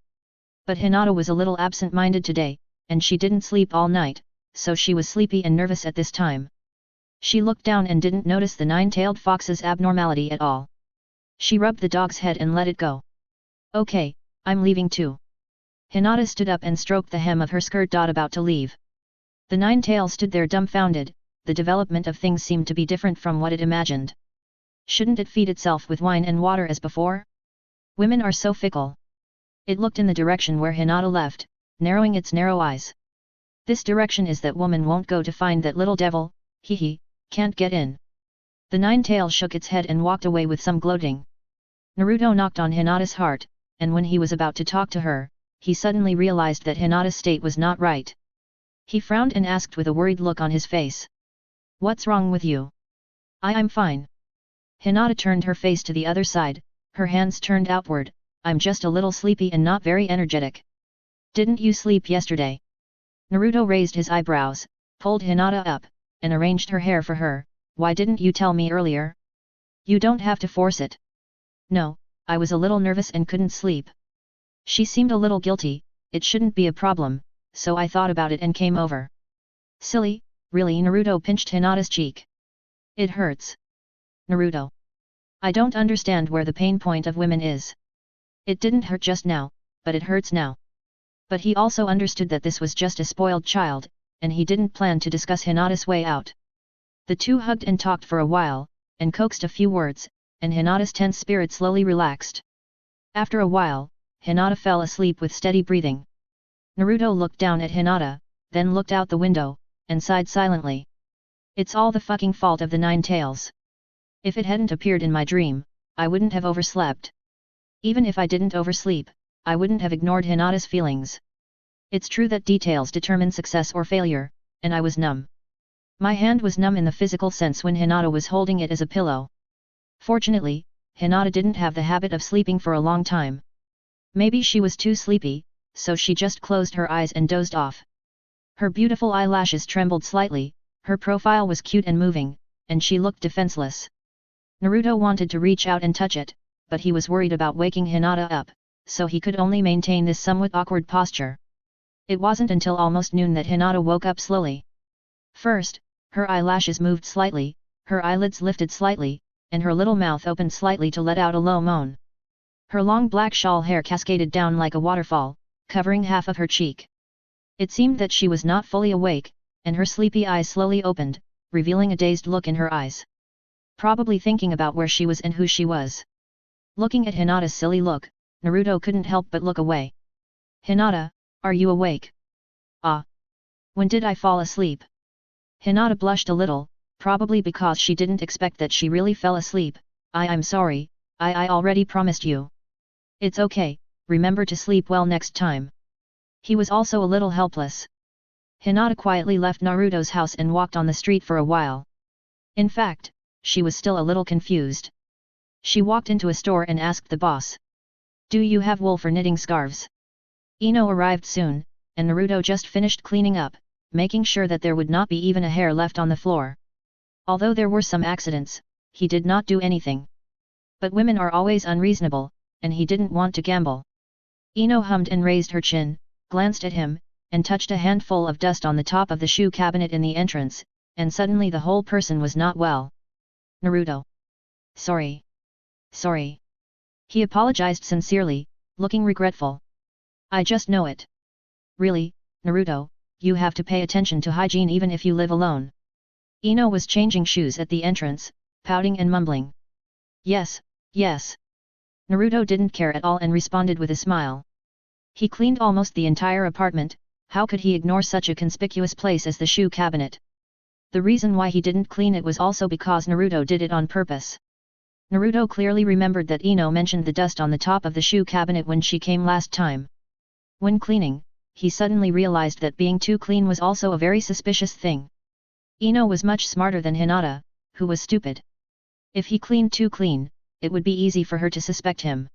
Speaker 1: But Hinata was a little absent-minded today, and she didn't sleep all night, so she was sleepy and nervous at this time. She looked down and didn't notice the nine-tailed fox's abnormality at all. She rubbed the dog's head and let it go. Okay, I'm leaving too. Hinata stood up and stroked the hem of her skirt. About to leave. The nine-tail stood there dumbfounded, the development of things seemed to be different from what it imagined. Shouldn't it feed itself with wine and water as before? Women are so fickle. It looked in the direction where Hinata left, narrowing its narrow eyes. This direction is that woman won't go to find that little devil, hee, can't get in. The nine-tail shook its head and walked away with some gloating. Naruto knocked on Hinata's heart, and when he was about to talk to her, he suddenly realized that Hinata's state was not right. He frowned and asked with a worried look on his face. "What's wrong with you?" I'm fine." Hinata turned her face to the other side, her hands turned outward. "I'm just a little sleepy and not very energetic." "Didn't you sleep yesterday?" Naruto raised his eyebrows, pulled Hinata up, and arranged her hair for her. "Why didn't you tell me earlier?" "You don't have to force it." "No, I was a little nervous and couldn't sleep." She seemed a little guilty. "It shouldn't be a problem, so I thought about it and came over." "Silly, really?" Naruto pinched Hinata's cheek. "It hurts." "Naruto, I don't understand where the pain point of women is. It didn't hurt just now, but it hurts now." But he also understood that this was just a spoiled child, and he didn't plan to discuss Hinata's way out. The two hugged and talked for a while, and coaxed a few words, and Hinata's tense spirit slowly relaxed. After a while, Hinata fell asleep with steady breathing. Naruto looked down at Hinata, then looked out the window, and sighed silently. "It's all the fucking fault of the nine tails. If it hadn't appeared in my dream, I wouldn't have overslept. Even if I didn't oversleep, I wouldn't have ignored Hinata's feelings. It's true that details determine success or failure, and I was numb. My hand was numb in the physical sense when Hinata was holding it as a pillow. Fortunately, Hinata didn't have the habit of sleeping for a long time. Maybe she was too sleepy, so she just closed her eyes and dozed off. Her beautiful eyelashes trembled slightly, her profile was cute and moving, and she looked defenseless. Naruto wanted to reach out and touch it, but he was worried about waking Hinata up, so he could only maintain this somewhat awkward posture. It wasn't until almost noon that Hinata woke up slowly. First, her eyelashes moved slightly, her eyelids lifted slightly, and her little mouth opened slightly to let out a low moan. Her long black shawl hair cascaded down like a waterfall, covering half of her cheek. It seemed that she was not fully awake, and her sleepy eyes slowly opened, revealing a dazed look in her eyes. Probably thinking about where she was and who she was. Looking at Hinata's silly look, Naruto couldn't help but look away. "Hinata, are you awake?" "Ah. When did I fall asleep?" Hinata blushed a little, probably because she didn't expect that she really fell asleep. I'm sorry, I already promised you." "It's okay, remember to sleep well next time." He was also a little helpless. Hinata quietly left Naruto's house and walked on the street for a while. In fact, she was still a little confused. She walked into a store and asked the boss. "Do you have wool for knitting scarves?" Ino arrived soon, and Naruto just finished cleaning up, making sure that there would not be even a hair left on the floor. Although there were some accidents, he did not do anything. But women are always unreasonable, and he didn't want to gamble. Ino hummed and raised her chin, glanced at him, and touched a handful of dust on the top of the shoe cabinet in the entrance, and suddenly the whole person was not well. "Naruto. Sorry. Sorry." He apologized sincerely, looking regretful. "I just know it. Really, Naruto, you have to pay attention to hygiene even if you live alone." Ino was changing shoes at the entrance, pouting and mumbling. Yes. Naruto didn't care at all and responded with a smile. He cleaned almost the entire apartment, how could he ignore such a conspicuous place as the shoe cabinet? The reason why he didn't clean it was also because Naruto did it on purpose. Naruto clearly remembered that Ino mentioned the dust on the top of the shoe cabinet when she came last time. When cleaning, he suddenly realized that being too clean was also a very suspicious thing. Ino was much smarter than Hinata, who was stupid. If he cleaned too clean, it would be easy for her to suspect him.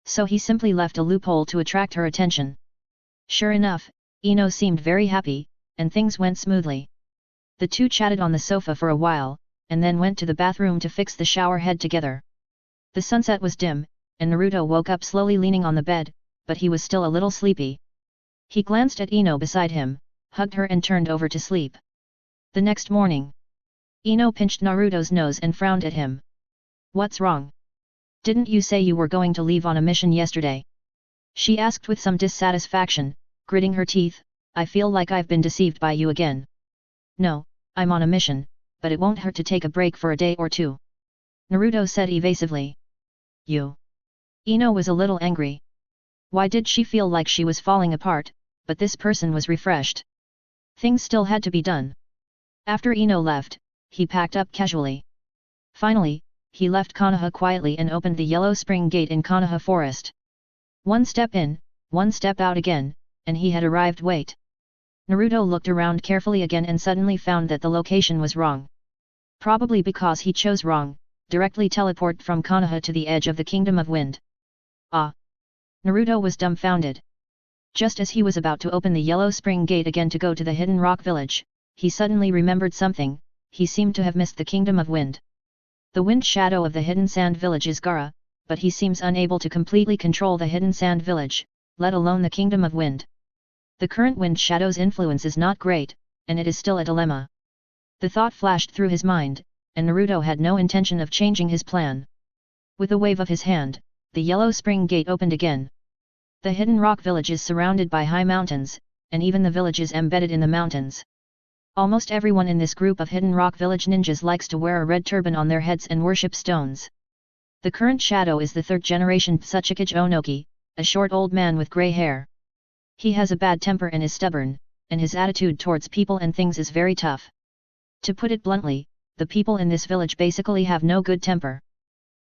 Speaker 1: So he simply left a loophole to attract her attention. Sure enough, Ino seemed very happy, and things went smoothly. The two chatted on the sofa for a while, and then went to the bathroom to fix the shower head together. The sunset was dim, and Naruto woke up slowly leaning on the bed, but he was still a little sleepy. He glanced at Ino beside him, hugged her and turned over to sleep. The next morning, Ino pinched Naruto's nose and frowned at him. "What's wrong? Didn't you say you were going to leave on a mission yesterday?" She asked with some dissatisfaction, gritting her teeth. "I feel like I've been deceived by you again." "No, I'm on a mission, but it won't hurt to take a break for a day or two," Naruto said evasively. "You?" Ino was a little angry. Why did she feel like she was falling apart, but this person was refreshed? Things still had to be done. After Ino left, he packed up casually. Finally, he left Konoha quietly and opened the yellow spring gate in Konoha forest. One step in, one step out again, and he had arrived. Wait. Naruto looked around carefully again and suddenly found that the location was wrong. Probably because he chose wrong, directly teleport from Konoha to the edge of the Kingdom of Wind. Ah! Naruto was dumbfounded. Just as he was about to open the yellow spring gate again to go to the hidden rock village, he suddenly remembered something. He seemed to have missed the Kingdom of Wind. The wind shadow of the hidden sand village is Gaara, but he seems unable to completely control the hidden sand village, let alone the Kingdom of Wind. The current wind shadow's influence is not great, and it is still a dilemma. The thought flashed through his mind, and Naruto had no intention of changing his plan. With a wave of his hand, the yellow spring gate opened again. The hidden rock village is surrounded by high mountains, and even the village is embedded in the mountains. Almost everyone in this group of hidden rock village ninjas likes to wear a red turban on their heads and worship stones. The current shadow is the third generation Tsuchikage Onoki, a short old man with grey hair. He has a bad temper and is stubborn, and his attitude towards people and things is very tough. To put it bluntly, the people in this village basically have no good temper.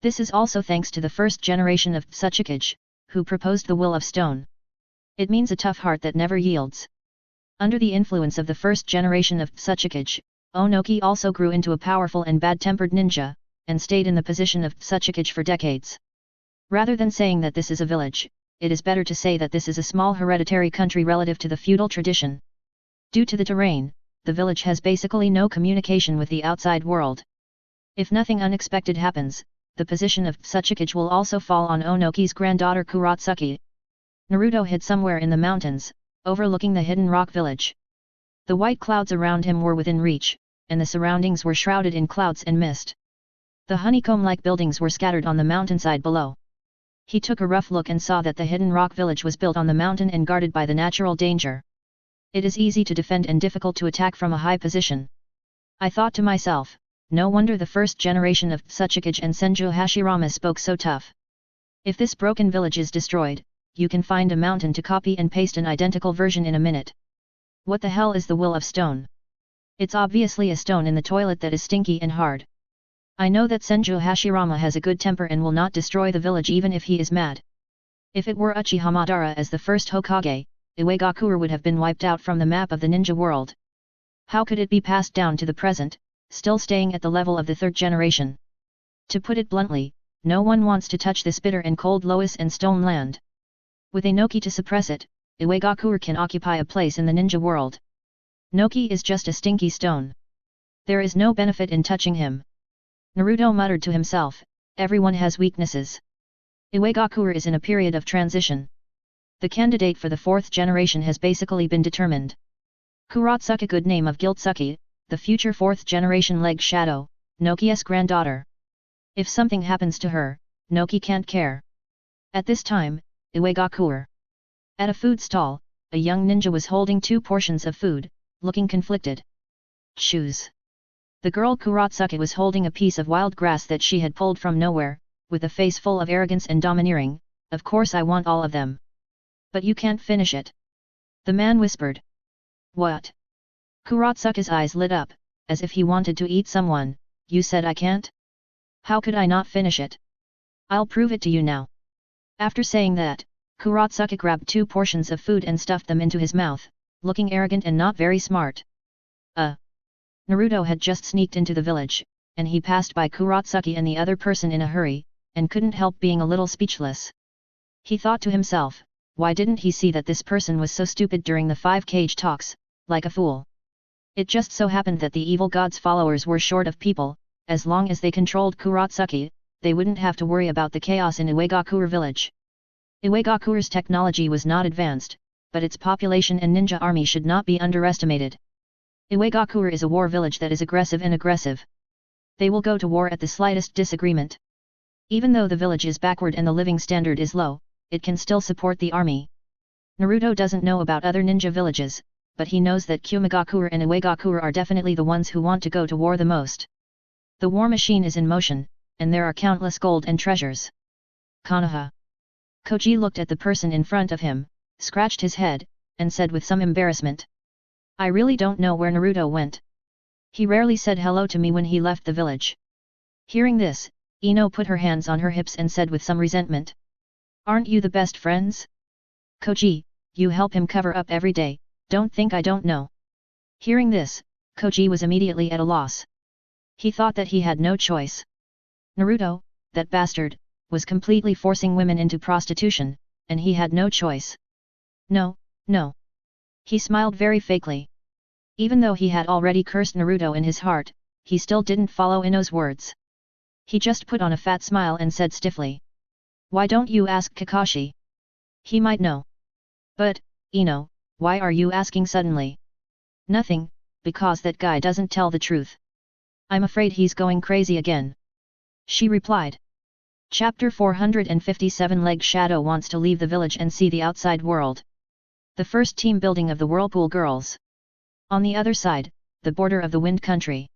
Speaker 1: This is also thanks to the first generation of Tsuchikage, who proposed the will of stone. It means a tough heart that never yields. Under the influence of the first generation of Tsuchikage, Onoki also grew into a powerful and bad-tempered ninja, and stayed in the position of Tsuchikage for decades. Rather than saying that this is a village, it is better to say that this is a small hereditary country relative to the feudal tradition. Due to the terrain, the village has basically no communication with the outside world. If nothing unexpected happens, the position of Tsuchikage will also fall on Onoki's granddaughter Kuratsuki. Naruto hid somewhere in the mountains, overlooking the hidden rock village. The white clouds around him were within reach, and the surroundings were shrouded in clouds and mist. The honeycomb-like buildings were scattered on the mountainside below. He took a rough look and saw that the hidden rock village was built on the mountain and guarded by the natural danger. It is easy to defend and difficult to attack from a high position. I thought to myself, no wonder the first generation of Tsuchikage and Senju Hashirama spoke so tough. If this broken village is destroyed, you can find a mountain to copy and paste an identical version in a minute. What the hell is the will of stone? It's obviously a stone in the toilet that is stinky and hard. I know that Senju Hashirama has a good temper and will not destroy the village even if he is mad. If it were Uchiha Madara as the first Hokage, Iwagakure would have been wiped out from the map of the ninja world. How could it be passed down to the present, still staying at the level of the third generation? To put it bluntly, no one wants to touch this bitter and cold loess and stone land. With a Noki to suppress it, Iwagakure can occupy a place in the ninja world. Noki is just a stinky stone. There is no benefit in touching him. Naruto muttered to himself, everyone has weaknesses. Iwagakure is in a period of transition. The candidate for the fourth generation has basically been determined. Kuratsuki, good name of Giltsuki, the future fourth generation leg shadow, Noki's granddaughter. If something happens to her, Noki can't care. At this time, Iwagakure. At a food stall, a young ninja was holding 2 portions of food, looking conflicted. Choose. The girl Kuratsuki was holding a piece of wild grass that she had pulled from nowhere, with a face full of arrogance and domineering. Of course I want all of them. But you can't finish it. The man whispered. What? Kuratsuki's eyes lit up, as if he wanted to eat someone. You said I can't? How could I not finish it? I'll prove it to you now. After saying that, Kuratsuki grabbed 2 portions of food and stuffed them into his mouth, looking arrogant and not very smart. Naruto had just sneaked into the village, and he passed by Kuratsuki and the other person in a hurry, and couldn't help being a little speechless. He thought to himself, why didn't he see that this person was so stupid during the 5 Kage talks, like a fool? It just so happened that the evil god's followers were short of people. As long as they controlled Kuratsuki, they wouldn't have to worry about the chaos in Iwagakure village. Iwagakure's technology was not advanced, but its population and ninja army should not be underestimated. Iwagakure is a war village that is aggressive and aggressive. They will go to war at the slightest disagreement. Even though the village is backward and the living standard is low, it can still support the army. Naruto doesn't know about other ninja villages, but he knows that Kumigakure and Iwagakure are definitely the ones who want to go to war the most. The war machine is in motion, and there are countless gold and treasures. Konoha. Koji looked at the person in front of him, scratched his head, and said with some embarrassment. I really don't know where Naruto went. He rarely said hello to me when he left the village. Hearing this, Ino put her hands on her hips and said with some resentment. Aren't you the best friends? Koji, you help him cover up every day, don't think I don't know. Hearing this, Koji was immediately at a loss. He thought that he had no choice. Naruto, that bastard, was completely forcing women into prostitution, and he had no choice. No, no. He smiled very fakely. Even though he had already cursed Naruto in his heart, he still didn't follow Ino's words. He just put on a fat smile and said stiffly. Why don't you ask Kakashi? He might know. But, Ino, why are you asking suddenly? Nothing, because that guy doesn't tell the truth. I'm afraid he's going crazy again. She replied. Chapter 457 Leg Shadow wants to leave the village and see the outside world. The first team building of the Whirlpool Girls. On the other side, the border of the Wind Country.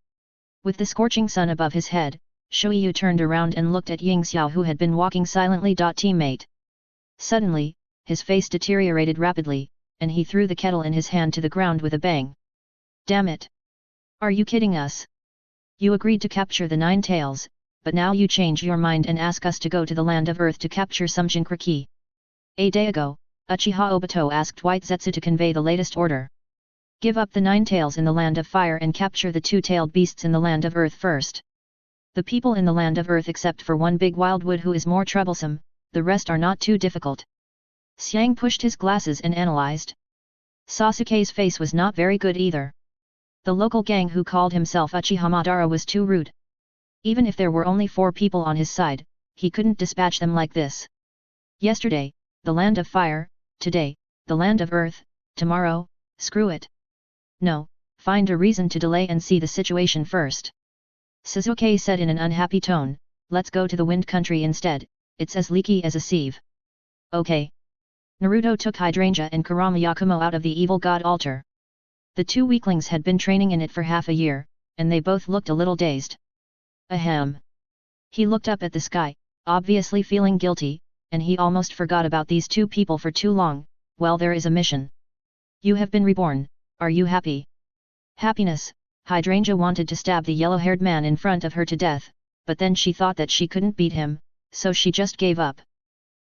Speaker 1: With the scorching sun above his head, Shoiyu turned around and looked at Ying Xiao who had been walking silently. Teammate. Suddenly, his face deteriorated rapidly, and he threw the kettle in his hand to the ground with a bang. Damn it! Are you kidding us? You agreed to capture the 9 tails, but now you change your mind and ask us to go to the land of Earth to capture some Jinchuriki. A day ago, Uchiha Obito asked White Zetsu to convey the latest order. Give up the 9 tails in the land of fire and capture the 2-tailed beasts in the land of Earth first. The people in the land of Earth except for one big wildwood who is more troublesome, the rest are not too difficult. Xiang pushed his glasses and analyzed. Sasuke's face was not very good either. The local gang who called himself Uchiha Madara was too rude. Even if there were only 4 people on his side, he couldn't dispatch them like this. Yesterday, the land of fire, today, the land of earth, tomorrow, screw it. No, find a reason to delay and see the situation first. Sasuke said in an unhappy tone, let's go to the Wind Country instead, it's as leaky as a sieve. Okay. Naruto took Hydrangea and Kurama Yakumo out of the evil god altar. The 2 weaklings had been training in it for half a year, and they both looked a little dazed. Ahem. He looked up at the sky, obviously feeling guilty, and he almost forgot about these 2 people for too long. Well, there is a mission. You have been reborn, are you happy? Happiness. Hydrangea wanted to stab the yellow-haired man in front of her to death, but then she thought that she couldn't beat him, so she just gave up.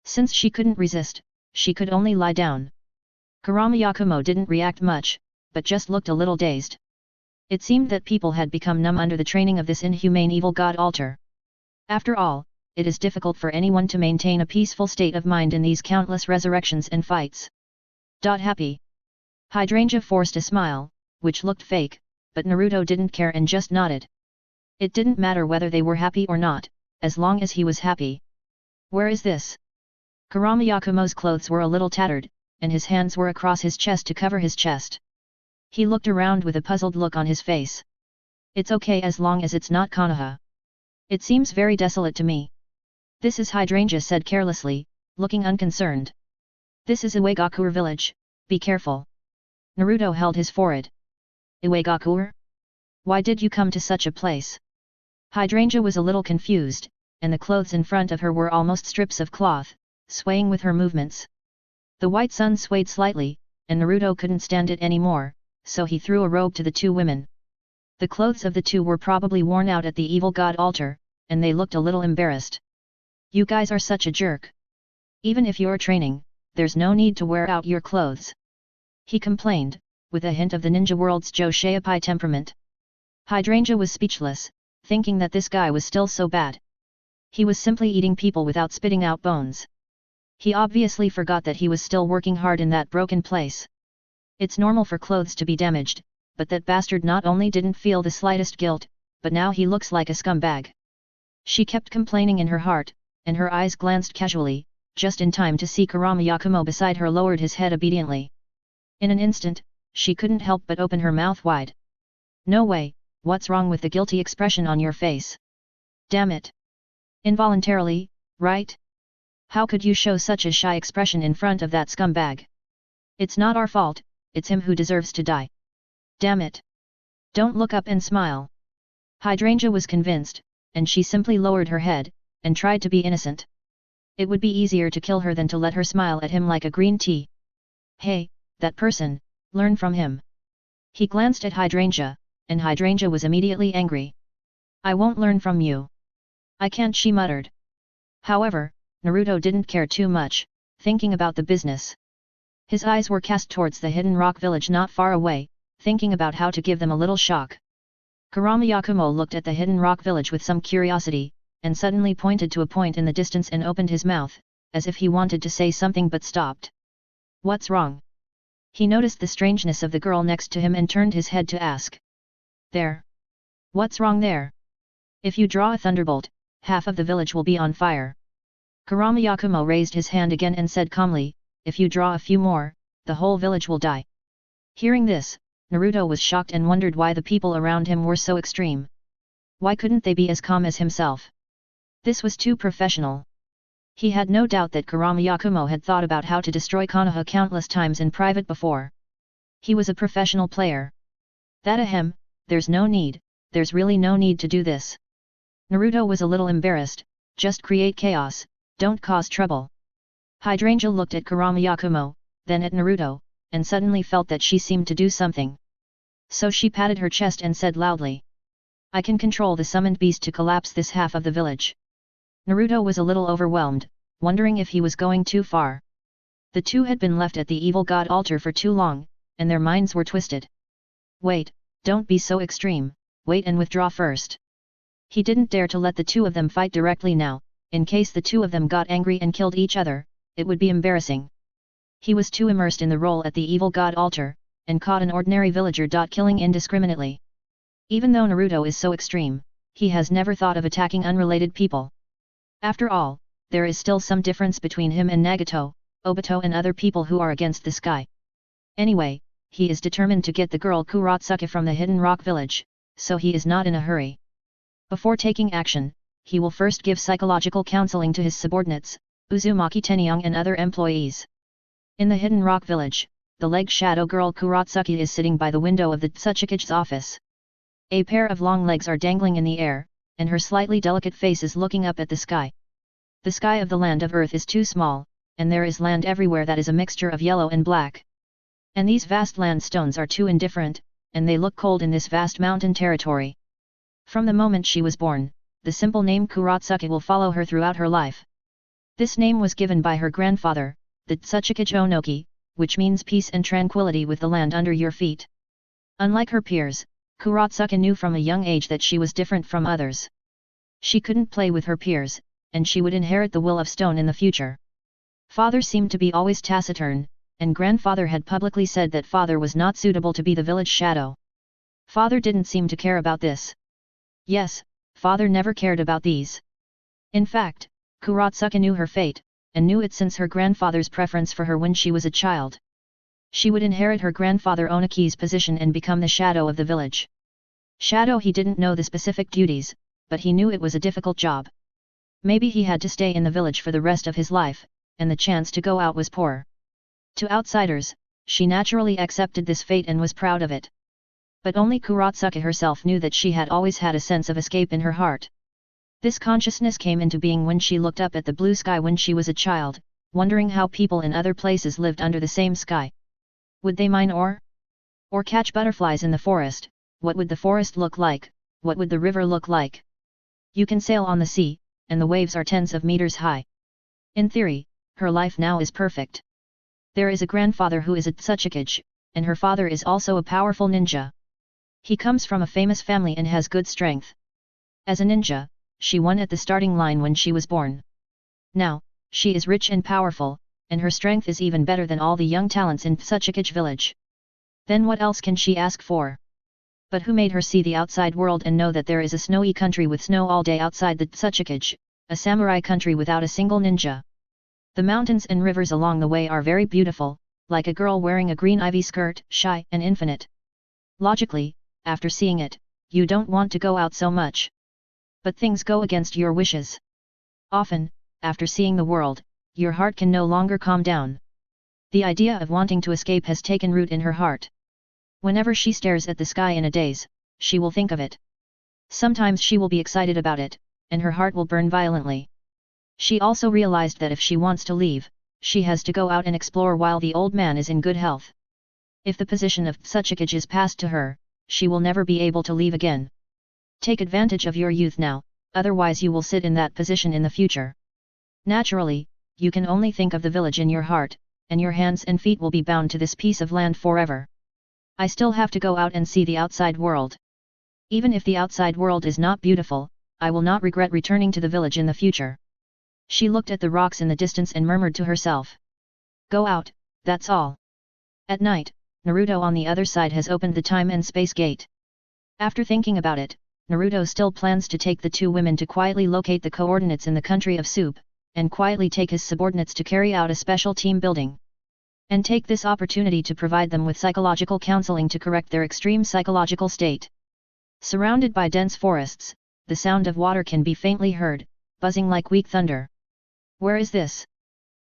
Speaker 1: Since she couldn't resist, she could only lie down. Kurama Yakumo didn't react much, but just looked a little dazed. It seemed that people had become numb under the training of this inhumane evil god altar. After all, it is difficult for anyone to maintain a peaceful state of mind in these countless resurrections and fights. Happy. Hydrangea forced a smile, which looked fake, but Naruto didn't care and just nodded. It didn't matter whether they were happy or not, as long as he was happy. Where is this? Kurama Yakumo's clothes were a little tattered, and his hands were across his chest to cover his chest. He looked around with a puzzled look on his face. It's okay as long as it's not Konoha. It seems very desolate to me. This is Hydrangea said carelessly, looking unconcerned. This is Iwagakure village, be careful. Naruto held his forehead. Iwagakure? Why did you come to such a place? Hydrangea was a little confused, and the clothes in front of her were almost strips of cloth, swaying with her movements. The white sun swayed slightly, and Naruto couldn't stand it anymore, so he threw a robe to the 2 women. The clothes of the 2 were probably worn out at the evil god altar, and they looked a little embarrassed. You guys are such a jerk. Even if you're training, there's no need to wear out your clothes. He complained, with a hint of the ninja world's Joseipai temperament. Hydrangea was speechless, thinking that this guy was still so bad. He was simply eating people without spitting out bones. He obviously forgot that he was still working hard in that broken place. It's normal for clothes to be damaged, but that bastard not only didn't feel the slightest guilt, but now he looks like a scumbag. She kept complaining in her heart, and her eyes glanced casually, just in time to see Kurama Yakumo beside her lowered his head obediently. In an instant, she couldn't help but open her mouth wide. No way, what's wrong with the guilty expression on your face? Damn it! Involuntarily, right? How could you show such a shy expression in front of that scumbag? It's not our fault, it's him who deserves to die. Damn it! Don't look up and smile. Hydrangea was convinced, and she simply lowered her head, and tried to be innocent. It would be easier to kill her than to let her smile at him like a green tea. Hey, that person, learn from him. He glanced at Hydrangea, and Hydrangea was immediately angry. I won't learn from you. I can't, she muttered. However, Naruto didn't care too much, thinking about the business. His eyes were cast towards the hidden rock village not far away, thinking about how to give them a little shock. Kurama Yakumo looked at the hidden rock village with some curiosity, and suddenly pointed to a point in the distance and opened his mouth, as if he wanted to say something but stopped. What's wrong? He noticed the strangeness of the girl next to him and turned his head to ask. There. What's wrong there? If you draw a thunderbolt, half of the village will be on fire. Kurama Yakumo raised his hand again and said calmly, if you draw a few more, the whole village will die. Hearing this, Naruto was shocked and wondered why the people around him were so extreme. Why couldn't they be as calm as himself? This was too professional. He had no doubt that Kurama Yakumo had thought about how to destroy Konoha countless times in private before. He was a professional player. That ahem, there's really no need to do this. Naruto was a little embarrassed, just create chaos, don't cause trouble. Hydrangea looked at Kurama Yakumo, then at Naruto, and suddenly felt that she seemed to do something. So she patted her chest and said loudly. I can control the summoned beast to collapse this half of the village. Naruto was a little overwhelmed, wondering if he was going too far. The two had been left at the evil god altar for too long, and their minds were twisted. Wait, don't be so extreme, wait and withdraw first. He didn't dare to let the two of them fight directly now, in case the two of them got angry and killed each other, it would be embarrassing. He was too immersed in the role at the evil god altar, and caught an ordinary villager killing indiscriminately. Even though Naruto is so extreme, he has never thought of attacking unrelated people. After all, there is still some difference between him and Nagato, Obito and other people who are against this guy. Anyway, he is determined to get the girl Kurotsuka from the hidden rock village, so he is not in a hurry. Before taking action, he will first give psychological counseling to his subordinates, Uzumaki Tenyang and other employees. In the hidden rock village, the leg shadow girl Kurotsuka is sitting by the window of the Tsuchikage's office. A pair of long legs are dangling in the air, and her slightly delicate face is looking up at the sky. The sky of the land of Earth is too small, and there is land everywhere that is a mixture of yellow and black. And these vast land stones are too indifferent, and they look cold in this vast mountain territory. From the moment she was born, the simple name Kurotsuka will follow her throughout her life. This name was given by her grandfather, the Tsuchikage Onoki, which means peace and tranquility with the land under your feet. Unlike her peers, Kurotsuka knew from a young age that she was different from others. She couldn't play with her peers, and she would inherit the will of stone in the future. Father seemed to be always taciturn, and grandfather had publicly said that father was not suitable to be the village shadow. Father didn't seem to care about this. Yes, father never cared about these. In fact, Kurotsuka knew her fate, and knew it since her grandfather's preference for her when she was a child. She would inherit her grandfather Onoki's position and become the shadow of the village. Shadow, he didn't know the specific duties, but he knew it was a difficult job. Maybe he had to stay in the village for the rest of his life, and the chance to go out was poor. To outsiders, she naturally accepted this fate and was proud of it. But only Kurotsuka herself knew that she had always had a sense of escape in her heart. This consciousness came into being when she looked up at the blue sky when she was a child, wondering how people in other places lived under the same sky. Would they mine ore? Or catch butterflies in the forest? What would the forest look like? What would the river look like? You can sail on the sea, and the waves are tens of meters high. In theory, her life now is perfect. There is a grandfather who is a Tsuchikage, and her father is also a powerful ninja. He comes from a famous family and has good strength. As a ninja, she won at the starting line when she was born. Now, she is rich and powerful, and her strength is even better than all the young talents in Tsuchikage village. Then what else can she ask for? But who made her see the outside world and know that there is a snowy country with snow all day outside the Tsuchikage, a samurai country without a single ninja? The mountains and rivers along the way are very beautiful, like a girl wearing a green ivy skirt, shy and infinite. Logically, after seeing it, you don't want to go out so much. But things go against your wishes. Often, after seeing the world, your heart can no longer calm down. The idea of wanting to escape has taken root in her heart. Whenever she stares at the sky in a daze, she will think of it. Sometimes she will be excited about it, and her heart will burn violently. She also realized that if she wants to leave, she has to go out and explore while the old man is in good health. If the position of Tsuchikage is passed to her, she will never be able to leave again. Take advantage of your youth now, otherwise you will sit in that position in the future. Naturally, you can only think of the village in your heart, and your hands and feet will be bound to this piece of land forever. I still have to go out and see the outside world. Even if the outside world is not beautiful, I will not regret returning to the village in the future. She looked at the rocks in the distance and murmured to herself. Go out, that's all. At night, Naruto on the other side has opened the time and space gate. After thinking about it, Naruto still plans to take the two women to quietly locate the coordinates in the country of Soup, and quietly take his subordinates to carry out a special team building. And take this opportunity to provide them with psychological counseling to correct their extreme psychological state. Surrounded by dense forests, the sound of water can be faintly heard, buzzing like weak thunder. Where is this?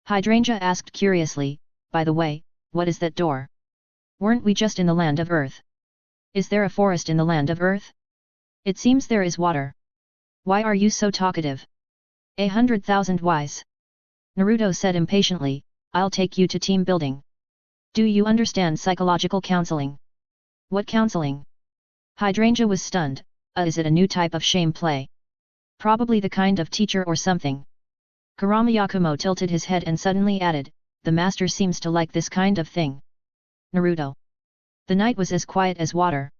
Speaker 1: Hydrangea asked curiously, by the way, what is that door? Weren't we just in the land of Earth? Is there a forest in the land of Earth? It seems there is water. Why are you so talkative? 100,000 whys. Naruto said impatiently, I'll take you to team building. Do you understand psychological counseling? What counseling? Hydrangea was stunned. Is it a new type of shame play? Probably the kind of teacher or something. Kurama Yakumo tilted his head and suddenly added, the master seems to like this kind of thing. Naruto. The night was as quiet as water.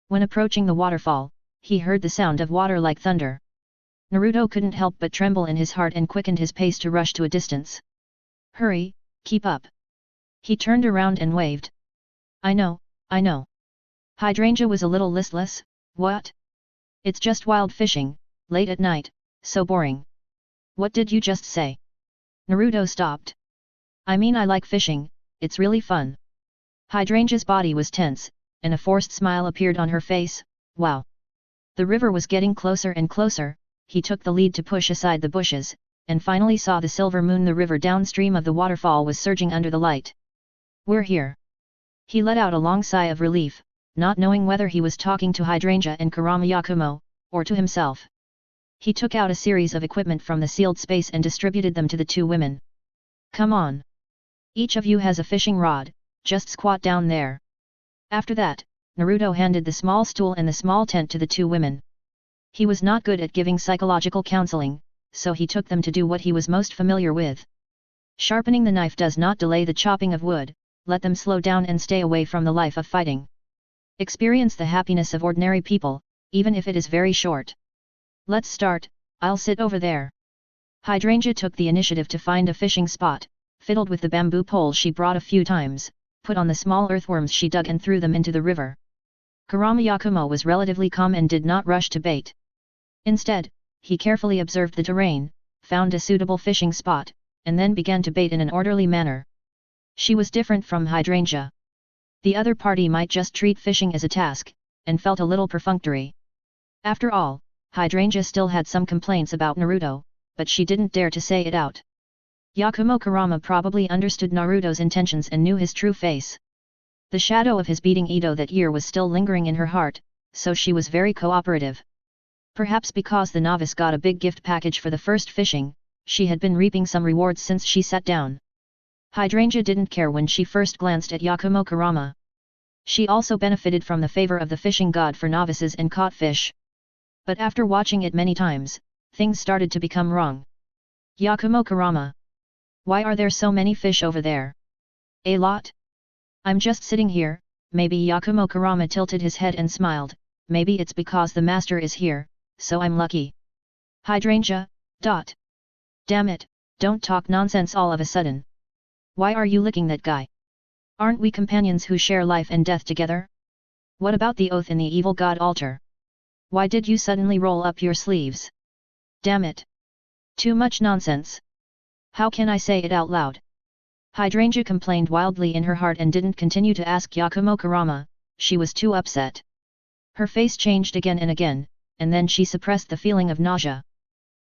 Speaker 1: When approaching the waterfall, he heard the sound of water like thunder. Naruto couldn't help but tremble in his heart and quickened his pace to rush to a distance. Hurry, keep up. He turned around and waved. I know, I know. Hydrangea was a little listless. What? It's just wild fishing, late at night, so boring. What did you just say? Naruto stopped. I mean I like fishing, it's really fun. Hydrangea's body was tense, and a forced smile appeared on her face. Wow. The river was getting closer and closer. He took the lead to push aside the bushes, and finally saw the silver moon. The river downstream of the waterfall was surging under the light. We're here. He let out a long sigh of relief, not knowing whether he was talking to Hydrangea and Kurama Yakumo, or to himself. He took out a series of equipment from the sealed space and distributed them to the two women. Come on. Each of you has a fishing rod, just squat down there. After that, Naruto handed the small stool and the small tent to the two women. He was not good at giving psychological counseling, so he took them to do what he was most familiar with. Sharpening the knife does not delay the chopping of wood, let them slow down and stay away from the life of fighting. Experience the happiness of ordinary people, even if it is very short. Let's start, I'll sit over there. Hydrangea took the initiative to find a fishing spot, fiddled with the bamboo pole she brought a few times, put on the small earthworms she dug and threw them into the river. Kurama Yakumo was relatively calm and did not rush to bait. Instead, he carefully observed the terrain, found a suitable fishing spot, and then began to bait in an orderly manner. She was different from Hydrangea. The other party might just treat fishing as a task, and felt a little perfunctory. After all, Hydrangea still had some complaints about Naruto, but she didn't dare to say it out. Yakumo Kurama probably understood Naruto's intentions and knew his true face. The shadow of his beating Ito that year was still lingering in her heart, so she was very cooperative. Perhaps because the novice got a big gift package for the first fishing, she had been reaping some rewards since she sat down. Hydrangea didn't care when she first glanced at Yakumo Kurama. She also benefited from the favor of the fishing god for novices and caught fish. But after watching it many times, things started to become wrong. Yakumo Kurama. Why are there so many fish over there? A lot? I'm just sitting here. Maybe. Yakumo Kurama tilted his head and smiled. Maybe it's because the master is here, so I'm lucky. Hydrangea. Damn it, don't talk nonsense all of a sudden. Why are you licking that guy? Aren't we companions who share life and death together? What about the oath in the evil god altar? Why did you suddenly roll up your sleeves? Damn it. Too much nonsense. How can I say it out loud? Hydrangea complained wildly in her heart and didn't continue to ask Yakumo Kurama, she was too upset. Her face changed again and again, and then she suppressed the feeling of nausea.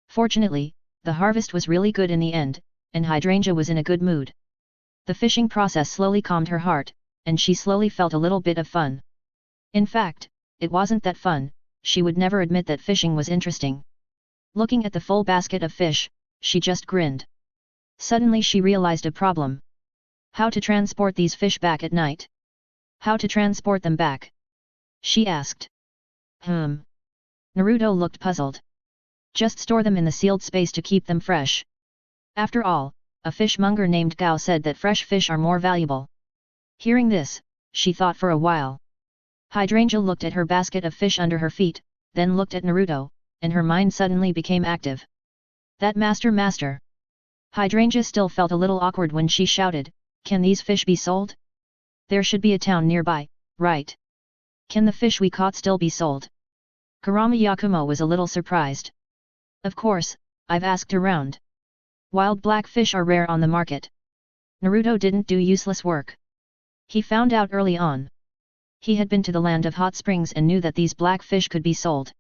Speaker 1: Fortunately, the harvest was really good in the end, and Hydrangea was in a good mood. The fishing process slowly calmed her heart, and she slowly felt a little bit of fun. In fact, it wasn't that fun, she would never admit that fishing was interesting. Looking at the full basket of fish, she just grinned. Suddenly she realized a problem. How to transport these fish back at night? How to transport them back? She asked. Naruto looked puzzled. Just store them in the sealed space to keep them fresh. After all, a fishmonger named Gao said that fresh fish are more valuable. Hearing this, she thought for a while. Hydrangea looked at her basket of fish under her feet, then looked at Naruto, and her mind suddenly became active. That master! Hydrangea still felt a little awkward when she shouted, "Can these fish be sold? There should be a town nearby, right? Can the fish we caught still be sold?" Kurama Yakumo was a little surprised. "Of course, I've asked around. Wild black fish are rare on the market." Naruto didn't do useless work. He found out early on. He had been to the land of hot springs and knew that these black fish could be sold.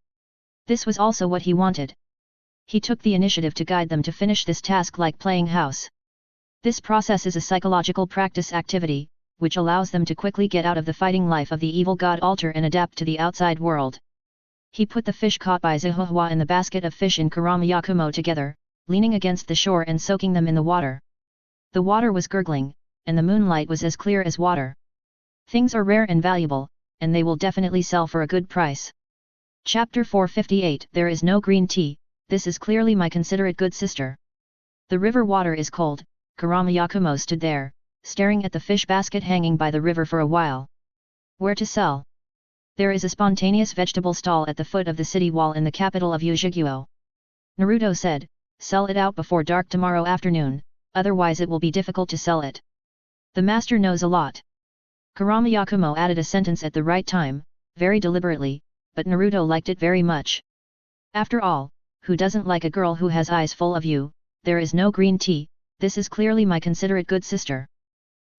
Speaker 1: This was also what he wanted. He took the initiative to guide them to finish this task like playing house. This process is a psychological practice activity, which allows them to quickly get out of the fighting life of the evil god altar and adapt to the outside world. He put the fish caught by Zuhuhua and the basket of fish in Kurama Yakumo together, leaning against the shore and soaking them in the water. The water was gurgling, and the moonlight was as clear as water. Things are rare and valuable, and they will definitely sell for a good price. Chapter 458 There is no green tea, this is clearly my considerate good sister. The river water is cold. Kurama Yakumo stood there, staring at the fish basket hanging by the river for a while. Where to sell? There is a spontaneous vegetable stall at the foot of the city wall in the capital of Yujiguo. Naruto said, "Sell it out before dark tomorrow afternoon, otherwise it will be difficult to sell it. The master knows a lot." Kurama Yakumo added a sentence at the right time, very deliberately, but Naruto liked it very much. After all, who doesn't like a girl who has eyes full of you? There is no green tea, this is clearly my considerate good sister.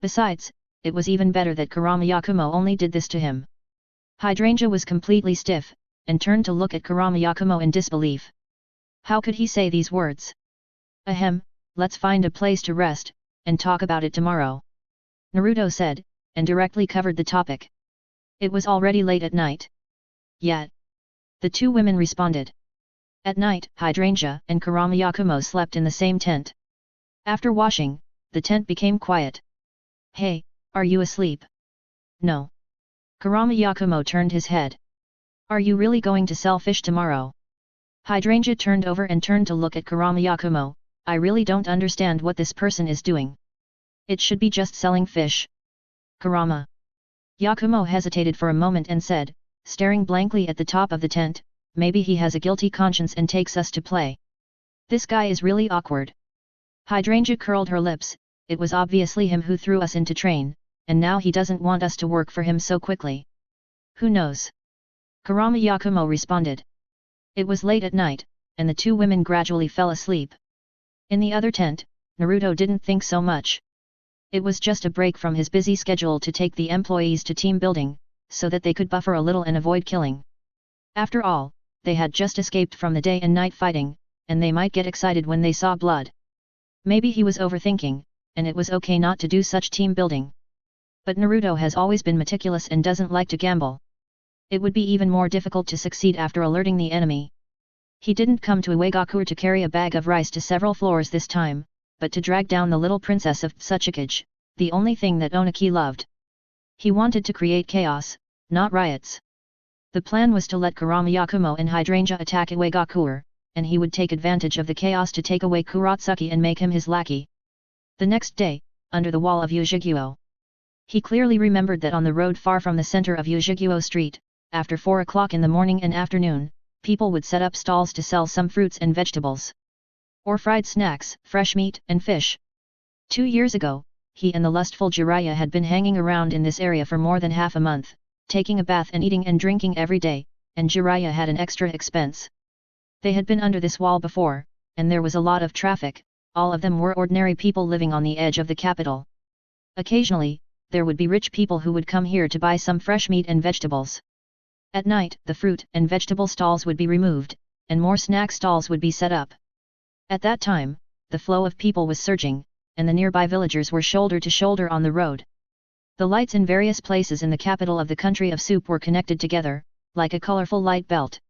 Speaker 1: Besides, it was even better that Kurama Yakumo only did this to him. Hydrangea was completely stiff, and turned to look at Kurama Yakumo in disbelief. How could he say these words? "Ahem, let's find a place to rest, and talk about it tomorrow," Naruto said, and directly covered the topic. It was already late at night. Yet, the two women responded. At night, Hydrangea and Kurama Yakumo slept in the same tent. After washing, the tent became quiet. "Hey, are you asleep?" "No." Kurama Yakumo turned his head. "Are you really going to sell fish tomorrow?" Hydrangea turned over and turned to look at Kurama Yakumo. "I really don't understand what this person is doing. It should be just selling fish." Kurama Yakumo hesitated for a moment and said, staring blankly at the top of the tent, "Maybe he has a guilty conscience and takes us to play. This guy is really awkward." Hydrangea curled her lips. "It was obviously him who threw us into train, and now he doesn't want us to work for him so quickly. Who knows?" Kurama Yakumo responded. It was late at night, and the two women gradually fell asleep. In the other tent, Naruto didn't think so much. It was just a break from his busy schedule to take the employees to team building, so that they could buffer a little and avoid killing. After all, they had just escaped from the day and night fighting, and they might get excited when they saw blood. Maybe he was overthinking, and it was okay not to do such team building. But Naruto has always been meticulous and doesn't like to gamble. It would be even more difficult to succeed after alerting the enemy. He didn't come to Uegaku to carry a bag of rice to several floors this time, but to drag down the little princess of Tsuchikage, the only thing that Oniki loved. He wanted to create chaos, not riots. The plan was to let Kurama Yakumo and Hydrangea attack Uegaku, and he would take advantage of the chaos to take away Kuratsuki and make him his lackey. The next day, under the wall of Yujiguo. He clearly remembered that on the road far from the center of Yujiguo Street, after 4 o'clock in the morning and afternoon, people would set up stalls to sell some fruits and vegetables. Or fried snacks, fresh meat and fish. 2 years ago, he and the lustful Jiraiya had been hanging around in this area for more than half a month, taking a bath and eating and drinking every day, and Jiraiya had an extra expense. They had been under this wall before, and there was a lot of traffic, all of them were ordinary people living on the edge of the capital. Occasionally, there would be rich people who would come here to buy some fresh meat and vegetables. At night, the fruit and vegetable stalls would be removed, and more snack stalls would be set up. At that time, the flow of people was surging, and the nearby villagers were shoulder to shoulder on the road. The lights in various places in the capital of the country of Soup were connected together, like a colorful light belt.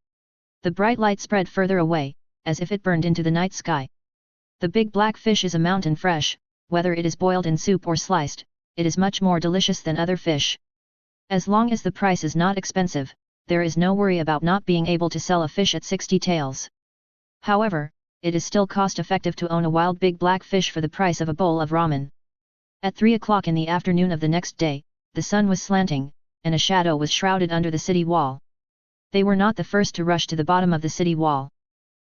Speaker 1: The bright light spread further away, as if it burned into the night sky. The big black fish is a mountain fresh, whether it is boiled in soup or sliced, it is much more delicious than other fish. As long as the price is not expensive, there is no worry about not being able to sell a fish at 60 taels. However, it is still cost-effective to own a wild big black fish for the price of a bowl of ramen. At 3 o'clock in the afternoon of the next day, the sun was slanting, and a shadow was shrouded under the city wall. They were not the first to rush to the bottom of the city wall.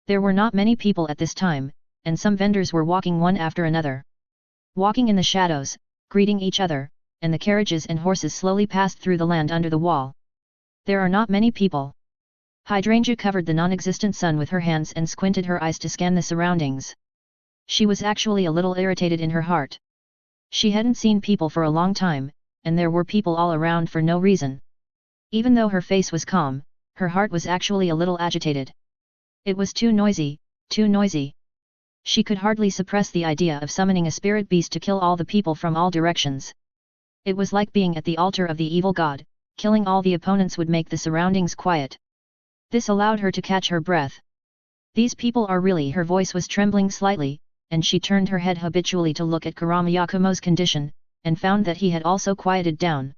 Speaker 1: There were not many people at this time, and some vendors were walking one after another. Walking in the shadows, greeting each other, and the carriages and horses slowly passed through the land under the wall. There are not many people. Hydrangea covered the non-existent sun with her hands and squinted her eyes to scan the surroundings. She was actually a little irritated in her heart. She hadn't seen people for a long time, and there were people all around for no reason. Even though her face was calm, her heart was actually a little agitated. It was too noisy, too noisy. She could hardly suppress the idea of summoning a spirit beast to kill all the people from all directions. It was like being at the altar of the evil god. Killing all the opponents would make the surroundings quiet. This allowed her to catch her breath. These people are really. Her voice was trembling slightly, and she turned her head habitually to look at Kurama Yakumo's condition, and found that he had also quieted down.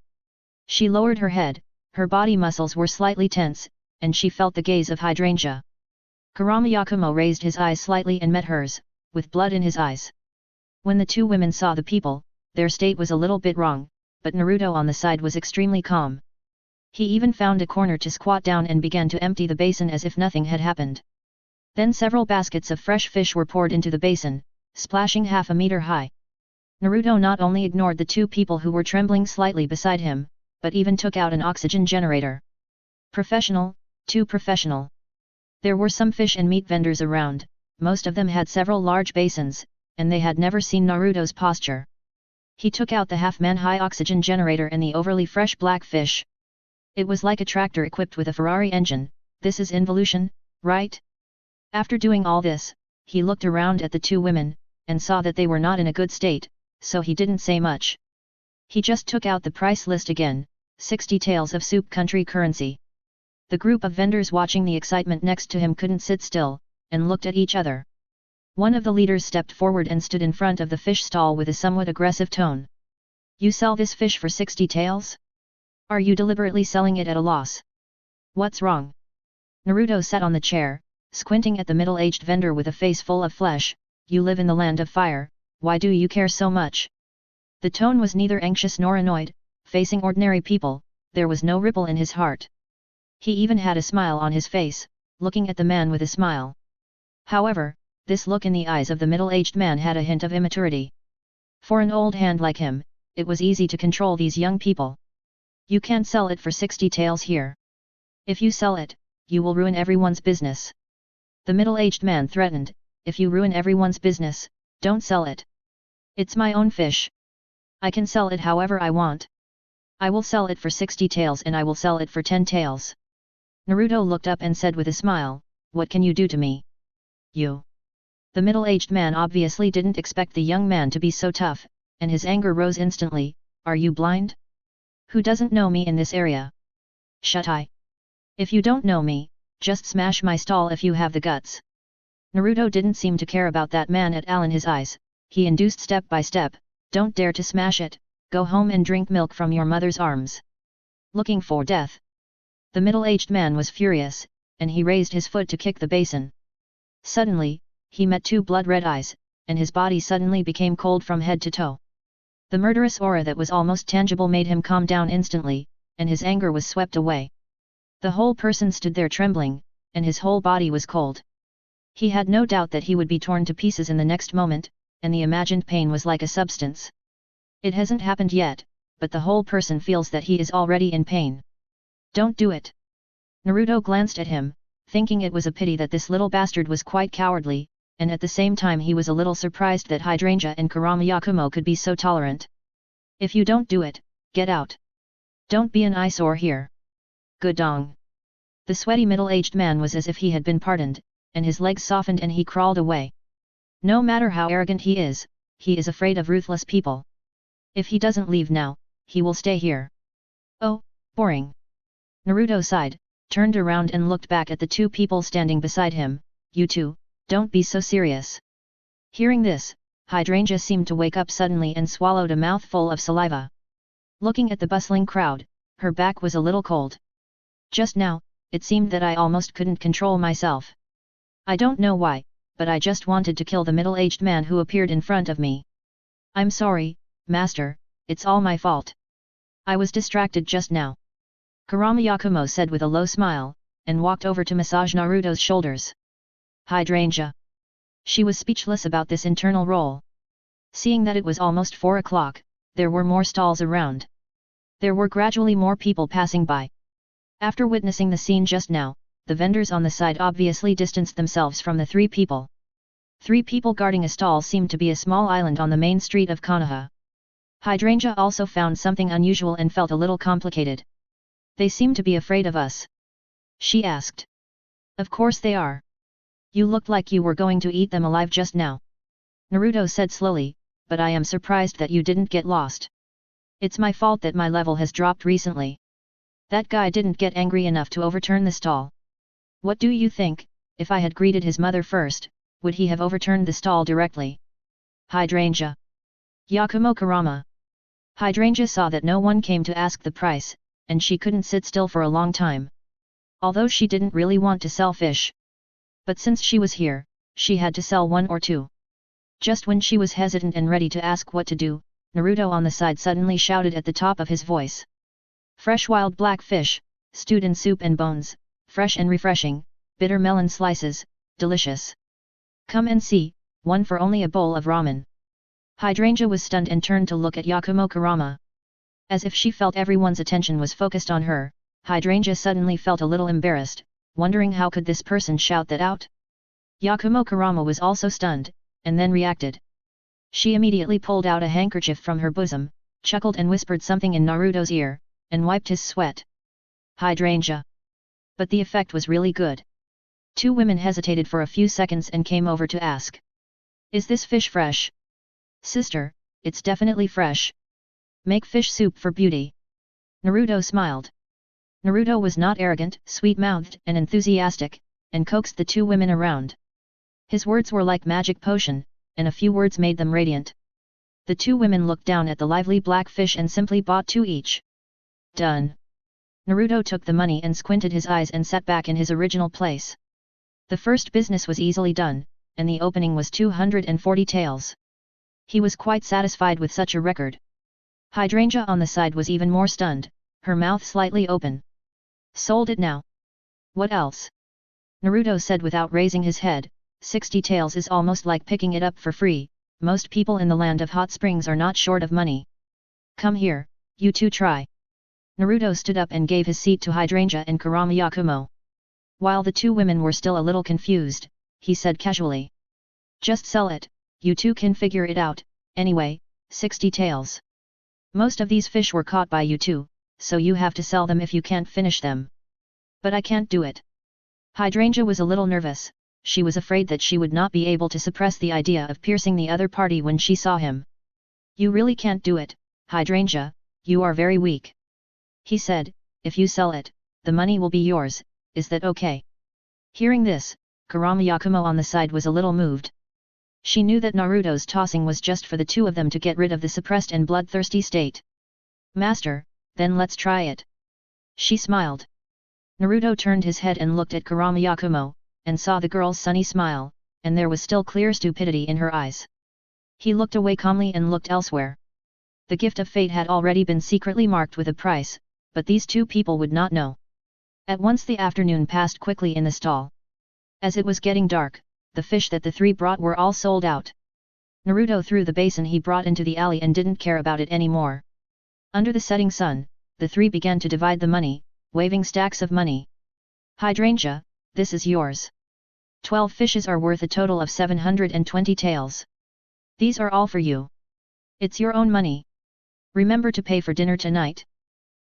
Speaker 1: She lowered her head, her body muscles were slightly tense, and she felt the gaze of Hydrangea. Kurama Yakumo raised his eyes slightly and met hers, with blood in his eyes. When the two women saw the people, their state was a little bit wrong, but Naruto on the side was extremely calm. He even found a corner to squat down and began to empty the basin as if nothing had happened. Then several baskets of fresh fish were poured into the basin, splashing half a meter high. Naruto not only ignored the two people who were trembling slightly beside him, but even took out an oxygen generator. Professional, too professional. There were some fish and meat vendors around, most of them had several large basins, and they had never seen Naruto's posture. He took out the half-man-high oxygen generator and the overly fresh black fish. It was like a tractor equipped with a Ferrari engine. This is involution, right? After doing all this, he looked around at the two women, and saw that they were not in a good state, so he didn't say much. He just took out the price list again, 60 taels of soup country currency. The group of vendors watching the excitement next to him couldn't sit still, and looked at each other. One of the leaders stepped forward and stood in front of the fish stall with a somewhat aggressive tone. You sell this fish for 60 taels? Are you deliberately selling it at a loss? What's wrong? Naruto sat on the chair, squinting at the middle-aged vendor with a face full of flesh. You live in the land of fire, why do you care so much? The tone was neither anxious nor annoyed. Facing ordinary people, there was no ripple in his heart. He even had a smile on his face, looking at the man with a smile. However, this look in the eyes of the middle-aged man had a hint of immaturity. For an old hand like him, it was easy to control these young people. You can't sell it for 60 taels here. If you sell it, you will ruin everyone's business. The middle-aged man threatened, if you ruin everyone's business, don't sell it. It's my own fish. I can sell it however I want. I will sell it for 60 taels and I will sell it for 10 taels. Naruto looked up and said with a smile, what can you do to me? You. The middle-aged man obviously didn't expect the young man to be so tough, and his anger rose instantly. Are you blind? Who doesn't know me in this area? Shut eye. If you don't know me, just smash my stall if you have the guts. Naruto didn't seem to care about that man at all in his eyes. He induced step by step, don't dare to smash it, go home and drink milk from your mother's arms. Looking for death. The middle-aged man was furious, and he raised his foot to kick the basin. Suddenly, he met two blood-red eyes, and his body suddenly became cold from head to toe. The murderous aura that was almost tangible made him calm down instantly, and his anger was swept away. The whole person stood there trembling, and his whole body was cold. He had no doubt that he would be torn to pieces in the next moment, and the imagined pain was like a substance. It hasn't happened yet, but the whole person feels that he is already in pain. Don't do it. Naruto glanced at him, thinking it was a pity that this little bastard was quite cowardly, and at the same time he was a little surprised that Hydrangea and Kurama Yakumo could be so tolerant. If you don't do it, get out. Don't be an eyesore here. Good dong. The sweaty middle-aged man was as if he had been pardoned, and his legs softened and he crawled away. No matter how arrogant he is afraid of ruthless people. If he doesn't leave now, he will stay here. Oh, boring. Naruto sighed, turned around and looked back at the two people standing beside him. You two, don't be so serious. Hearing this, Hydrangea seemed to wake up suddenly and swallowed a mouthful of saliva. Looking at the bustling crowd, her back was a little cold. Just now, it seemed that I almost couldn't control myself. I don't know why, but I just wanted to kill the middle-aged man who appeared in front of me. I'm sorry, master, it's all my fault. I was distracted just now. Kurama Yakumo said with a low smile, and walked over to massage Naruto's shoulders. Hydrangea. She was speechless about this internal role. Seeing that it was almost 4 o'clock, there were more stalls around. There were gradually more people passing by. After witnessing the scene just now, the vendors on the side obviously distanced themselves from the 3 people. 3 people guarding a stall seemed to be a small island on the main street of Konoha. Hydrangea also found something unusual and felt a little complicated. They seem to be afraid of us. She asked. Of course they are. You looked like you were going to eat them alive just now. Naruto said slowly, but I am surprised that you didn't get lost. It's my fault that my level has dropped recently. That guy didn't get angry enough to overturn the stall. What do you think, if I had greeted his mother first, would he have overturned the stall directly? Hydrangea. Yakumo Kurama. Hydrangea saw that no one came to ask the price, and she couldn't sit still for a long time. Although she didn't really want to sell fish. But since she was here, she had to sell 1 or 2. Just when she was hesitant and ready to ask what to do, Naruto on the side suddenly shouted at the top of his voice. Fresh wild black fish, stewed in soup and bones, fresh and refreshing, bitter melon slices, delicious. Come and see, 1 for only a bowl of ramen. Hydrangea was stunned and turned to look at Yakumo Kurama. As if she felt everyone's attention was focused on her, Hydrangea suddenly felt a little embarrassed, wondering how could this person shout that out. Yakumo Kurama was also stunned, and then reacted. She immediately pulled out a handkerchief from her bosom, chuckled and whispered something in Naruto's ear, and wiped his sweat. Hydrangea. But the effect was really good. 2 women hesitated for a few seconds and came over to ask. Is this fish fresh? Sister, it's definitely fresh. Make fish soup for beauty. Naruto smiled. Naruto was not arrogant, sweet-mouthed and enthusiastic, and coaxed the 2 women around. His words were like magic potion, and a few words made them radiant. The 2 women looked down at the lively black fish and simply bought 2 each. Done. Naruto took the money and squinted his eyes and sat back in his original place. The first business was easily done, and the opening was 240 taels. He was quite satisfied with such a record. Hydrangea on the side was even more stunned, her mouth slightly open. Sold it now. What else? Naruto said without raising his head, 60 taels is almost like picking it up for free, most people in the land of hot springs are not short of money. Come here, you 2 try. Naruto stood up and gave his seat to Hydrangea and Kurama Yakumo. While the 2 women were still a little confused, he said casually. Just sell it, you 2 can figure it out, anyway, 60 taels. Most of these fish were caught by you 2, so you have to sell them if you can't finish them. But I can't do it. Hydrangea was a little nervous, she was afraid that she would not be able to suppress the idea of piercing the other party when she saw him. You really can't do it, Hydrangea, you are very weak. He said, if you sell it, the money will be yours, is that okay? Hearing this, Kurama Yakumo on the side was a little moved. She knew that Naruto's tossing was just for the 2 of them to get rid of the suppressed and bloodthirsty state. Master, then let's try it. She smiled. Naruto turned his head and looked at Kurama Yakumo, and saw the girl's sunny smile, and there was still clear stupidity in her eyes. He looked away calmly and looked elsewhere. The gift of fate had already been secretly marked with a price, but these 2 people would not know. At once the afternoon passed quickly in the stall. As it was getting dark, the fish that the 3 brought were all sold out. Naruto threw the basin he brought into the alley and didn't care about it anymore. Under the setting sun, the 3 began to divide the money, waving stacks of money. Hydrangea, this is yours. 12 fishes are worth a total of 720 taels. These are all for you. It's your own money. Remember to pay for dinner tonight.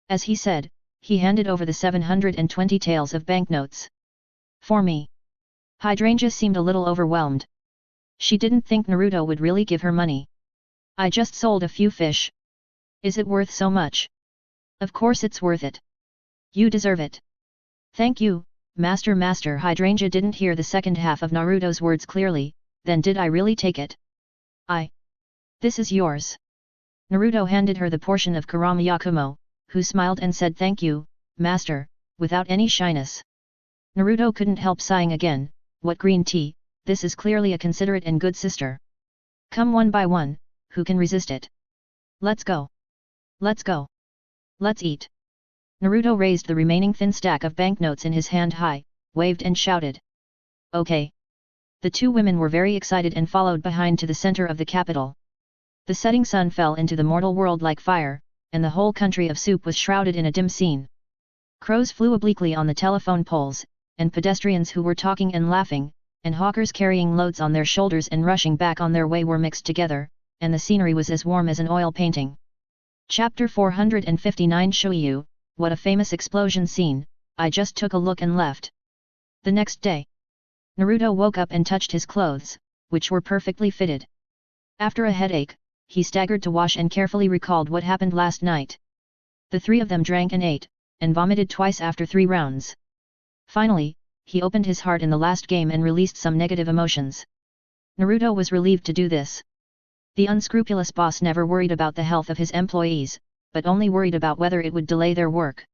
Speaker 1: As he said, he handed over the 720 taels of banknotes. For me. Hydrangea seemed a little overwhelmed. She didn't think Naruto would really give her money. I just sold a few fish. Is it worth so much? Of course it's worth it. You deserve it. Thank you, Master. Hydrangea didn't hear the second half of Naruto's words clearly, then did I really take it? This is yours. Naruto handed her the portion of Kurama Yakumo, who smiled and said thank you, Master, without any shyness. Naruto couldn't help sighing again, what green tea, this is clearly a considerate and good sister. Come one by one, who can resist it? Let's go. Let's go. Let's eat. Naruto raised the remaining thin stack of banknotes in his hand high, waved and shouted. Okay. The two women were very excited and followed behind to the center of the capital. The setting sun fell into the mortal world like fire, and the whole country of soup was shrouded in a dim scene. Crows flew obliquely on the telephone poles, and pedestrians who were talking and laughing, and hawkers carrying loads on their shoulders and rushing back on their way were mixed together, and the scenery was as warm as an oil painting. Chapter 459 Shoyu, what a famous explosion scene, I just took a look and left. The next day, Naruto woke up and touched his clothes, which were perfectly fitted. After a headache, he staggered to wash and carefully recalled what happened last night. The three of them drank and ate, and vomited twice after 3 rounds. Finally, he opened his heart in the last game and released some negative emotions. Naruto was relieved to do this. The unscrupulous boss never worried about the health of his employees, but only worried about whether it would delay their work.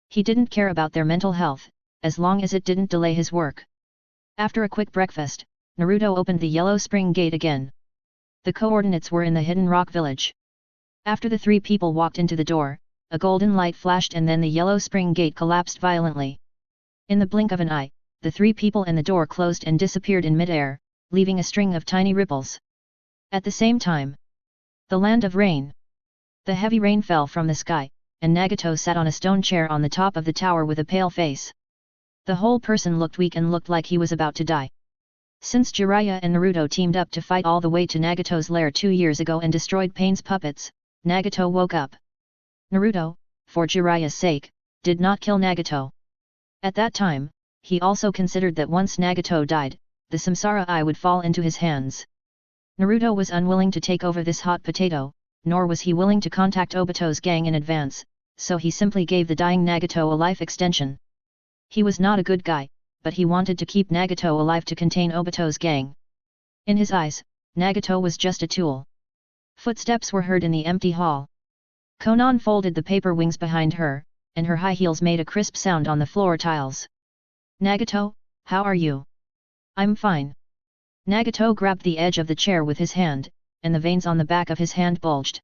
Speaker 1: He didn't care about their mental health, as long as it didn't delay his work. After a quick breakfast, Naruto opened the yellow spring gate again. The coordinates were in the hidden rock village. After the 3 people walked into the door, a golden light flashed and then the yellow spring gate collapsed violently. In the blink of an eye, the 3 people and the door closed and disappeared in midair, leaving a string of tiny ripples. At the same time, the land of rain. The heavy rain fell from the sky, and Nagato sat on a stone chair on the top of the tower with a pale face. The whole person looked weak and looked like he was about to die. Since Jiraiya and Naruto teamed up to fight all the way to Nagato's lair 2 years ago and destroyed Pain's puppets, Nagato woke up. Naruto, for Jiraiya's sake, did not kill Nagato. At that time, he also considered that once Nagato died, the samsara eye would fall into his hands. Naruto was unwilling to take over this hot potato, nor was he willing to contact Obito's gang in advance, so he simply gave the dying Nagato a life extension. He was not a good guy, but he wanted to keep Nagato alive to contain Obito's gang. In his eyes, Nagato was just a tool. Footsteps were heard in the empty hall. Konan folded the paper wings behind her, and her high heels made a crisp sound on the floor tiles. Nagato, how are you? I'm fine. Nagato grabbed the edge of the chair with his hand, and the veins on the back of his hand bulged.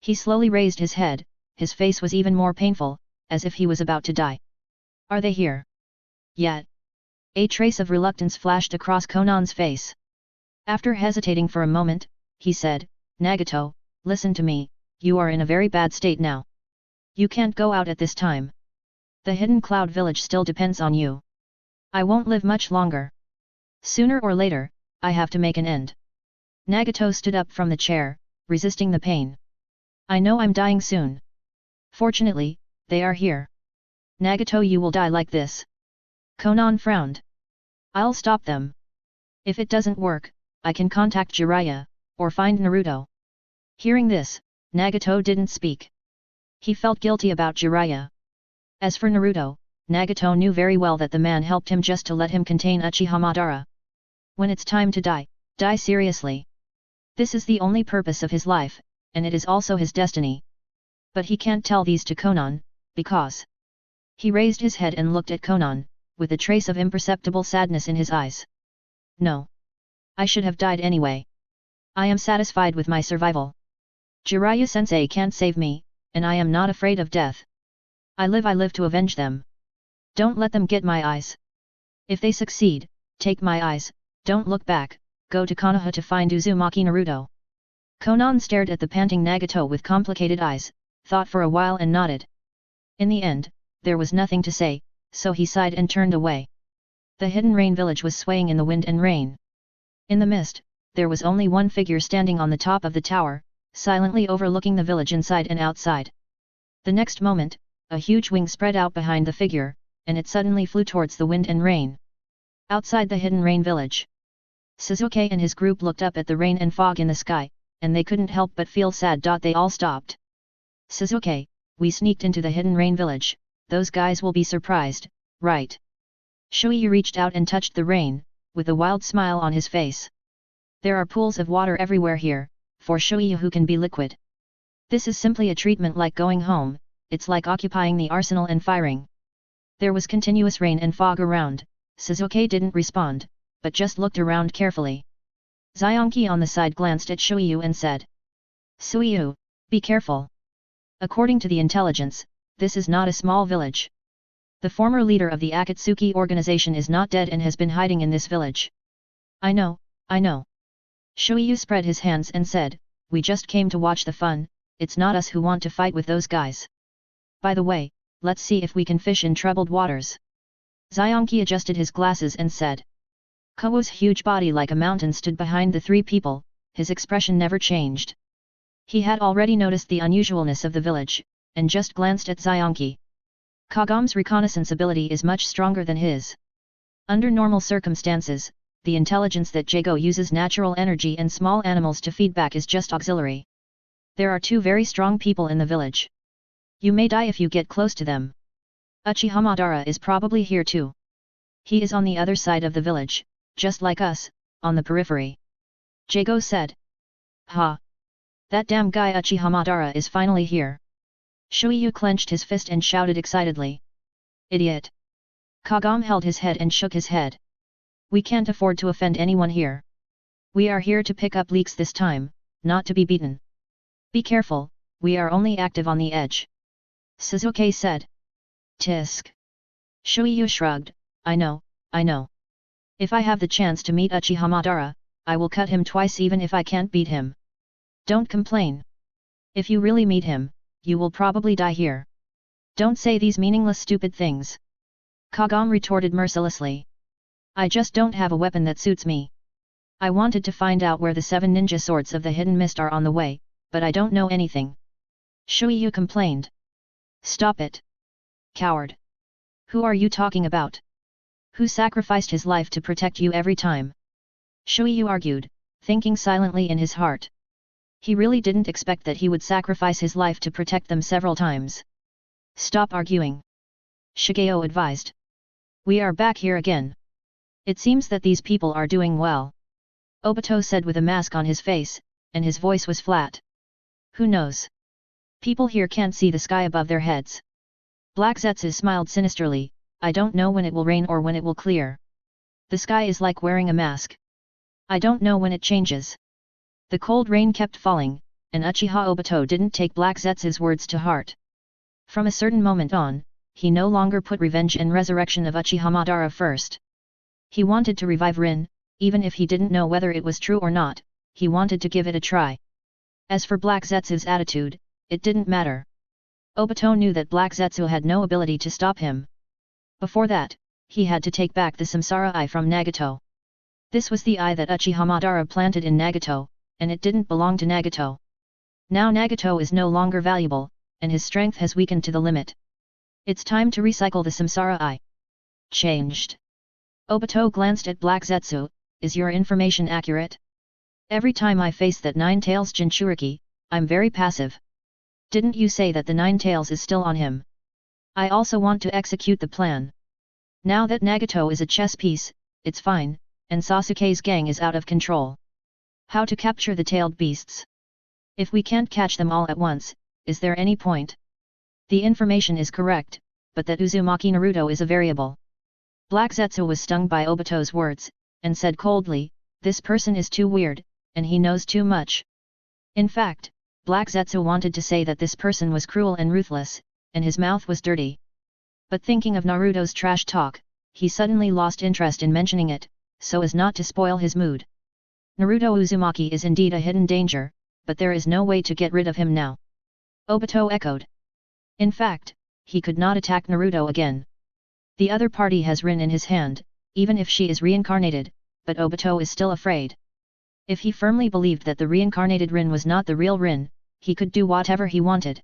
Speaker 1: He slowly raised his head, his face was even more painful, as if he was about to die. Are they here? Yet. A trace of reluctance flashed across Konan's face. After hesitating for a moment, he said, Nagato, listen to me, you are in a very bad state now. You can't go out at this time. The hidden cloud village still depends on you. I won't live much longer. Sooner or later, I have to make an end. Nagato stood up from the chair, resisting the pain. I know I'm dying soon. Fortunately, they are here. Nagato, you will die like this. Konan frowned. I'll stop them. If it doesn't work, I can contact Jiraiya, or find Naruto. Hearing this, Nagato didn't speak. He felt guilty about Jiraiya. As for Naruto, Nagato knew very well that the man helped him just to let him contain Uchiha Madara. When it's time to die, die seriously. This is the only purpose of his life, and it is also his destiny. But he can't tell these to Konan, because... He raised his head and looked at Konan, with a trace of imperceptible sadness in his eyes. No. I should have died anyway. I am satisfied with my survival. Jiraiya-sensei can't save me, and I am not afraid of death. I live to avenge them. Don't let them get my eyes. If they succeed, take my eyes, don't look back, go to Konoha to find Uzumaki Naruto. Konan stared at the panting Nagato with complicated eyes, thought for a while and nodded. In the end, there was nothing to say, so he sighed and turned away. The hidden rain village was swaying in the wind and rain. In the mist, there was only one figure standing on the top of the tower, silently overlooking the village inside and outside. The next moment, a huge wing spread out behind the figure, and it suddenly flew towards the wind and rain. Outside the hidden rain village, Sasuke and his group looked up at the rain and fog in the sky, and they couldn't help but feel sad. They all stopped. Sasuke, we sneaked into the hidden rain village, those guys will be surprised, right? Shuiyu reached out and touched the rain, with a wild smile on his face. There are pools of water everywhere here, for Shuiyu who can be liquid. This is simply a treatment like going home, it's like occupying the arsenal and firing. There was continuous rain and fog around, Suzuki didn't respond, but just looked around carefully. Zionki on the side glanced at Shuiyu and said, Suiyu, be careful. According to the intelligence, this is not a small village. The former leader of the Akatsuki organization is not dead and has been hiding in this village. I know. Shuiyu spread his hands and said, we just came to watch the fun, it's not us who want to fight with those guys. By the way, let's see if we can fish in troubled waters. Zionki adjusted his glasses and said. Kou's huge body like a mountain stood behind the three people, his expression never changed. He had already noticed the unusualness of the village, and just glanced at Zionki. Kagam's reconnaissance ability is much stronger than his. Under normal circumstances, the intelligence that Jago uses natural energy and small animals to feedback is just auxiliary. There are two very strong people in the village. You may die if you get close to them. Uchiha Madara is probably here too. He is on the other side of the village, just like us, on the periphery. Jago said. Ha! That damn guy Uchiha Madara is finally here. Shuiyu clenched his fist and shouted excitedly. Idiot! Kagam held his head and shook his head. We can't afford to offend anyone here. We are here to pick up leaks this time, not to be beaten. Be careful, we are only active on the edge. Suzuki said. Tisk. Shuiyu shrugged, I know. If I have the chance to meet Uchiha Madara, I will cut him twice even if I can't beat him. Don't complain. If you really meet him, you will probably die here. Don't say these meaningless stupid things. Kagam retorted mercilessly. I just don't have a weapon that suits me. I wanted to find out where the 7 ninja swords of the hidden mist are on the way, but I don't know anything. Shuiyu complained. Stop it. Coward. Who are you talking about? Who sacrificed his life to protect you every time? Shuiyu argued, thinking silently in his heart. He really didn't expect that he would sacrifice his life to protect them several times. Stop arguing. Shigeo advised. We are back here again. It seems that these people are doing well. Obito said with a mask on his face, and his voice was flat. Who knows? People here can't see the sky above their heads. Black Zetsu smiled sinisterly, I don't know when it will rain or when it will clear. The sky is like wearing a mask. I don't know when it changes. The cold rain kept falling, and Uchiha Obito didn't take Black Zetsu's words to heart. From a certain moment on, he no longer put revenge and resurrection of Uchiha Madara first. He wanted to revive Rin, even if he didn't know whether it was true or not, he wanted to give it a try. As for Black Zetsu's attitude, it didn't matter. Obito knew that Black Zetsu had no ability to stop him. Before that, he had to take back the Samsara Eye from Nagato. This was the eye that Uchiha Madara planted in Nagato, and it didn't belong to Nagato. Now Nagato is no longer valuable, and his strength has weakened to the limit. It's time to recycle the Samsara Eye. Changed. Obito glanced at Black Zetsu, is your information accurate? Every time I face that Nine Tails Jinchuriki, I'm very passive. Didn't you say that the Nine Tails is still on him? I also want to execute the plan. Now that Nagato is a chess piece, it's fine, and Sasuke's gang is out of control. How to capture the tailed beasts? If we can't catch them all at once, is there any point? The information is correct, but that Uzumaki Naruto is a variable. Black Zetsu was stung by Obito's words, and said coldly, this person is too weird, and he knows too much. In fact, Black Zetsu wanted to say that this person was cruel and ruthless, and his mouth was dirty. But thinking of Naruto's trash talk, he suddenly lost interest in mentioning it, so as not to spoil his mood. Naruto Uzumaki is indeed a hidden danger, but there is no way to get rid of him now. Obito echoed. In fact, he could not attack Naruto again. The other party has Rin in his hand, even if she is reincarnated, but Obito is still afraid. If he firmly believed that the reincarnated Rin was not the real Rin, he could do whatever he wanted.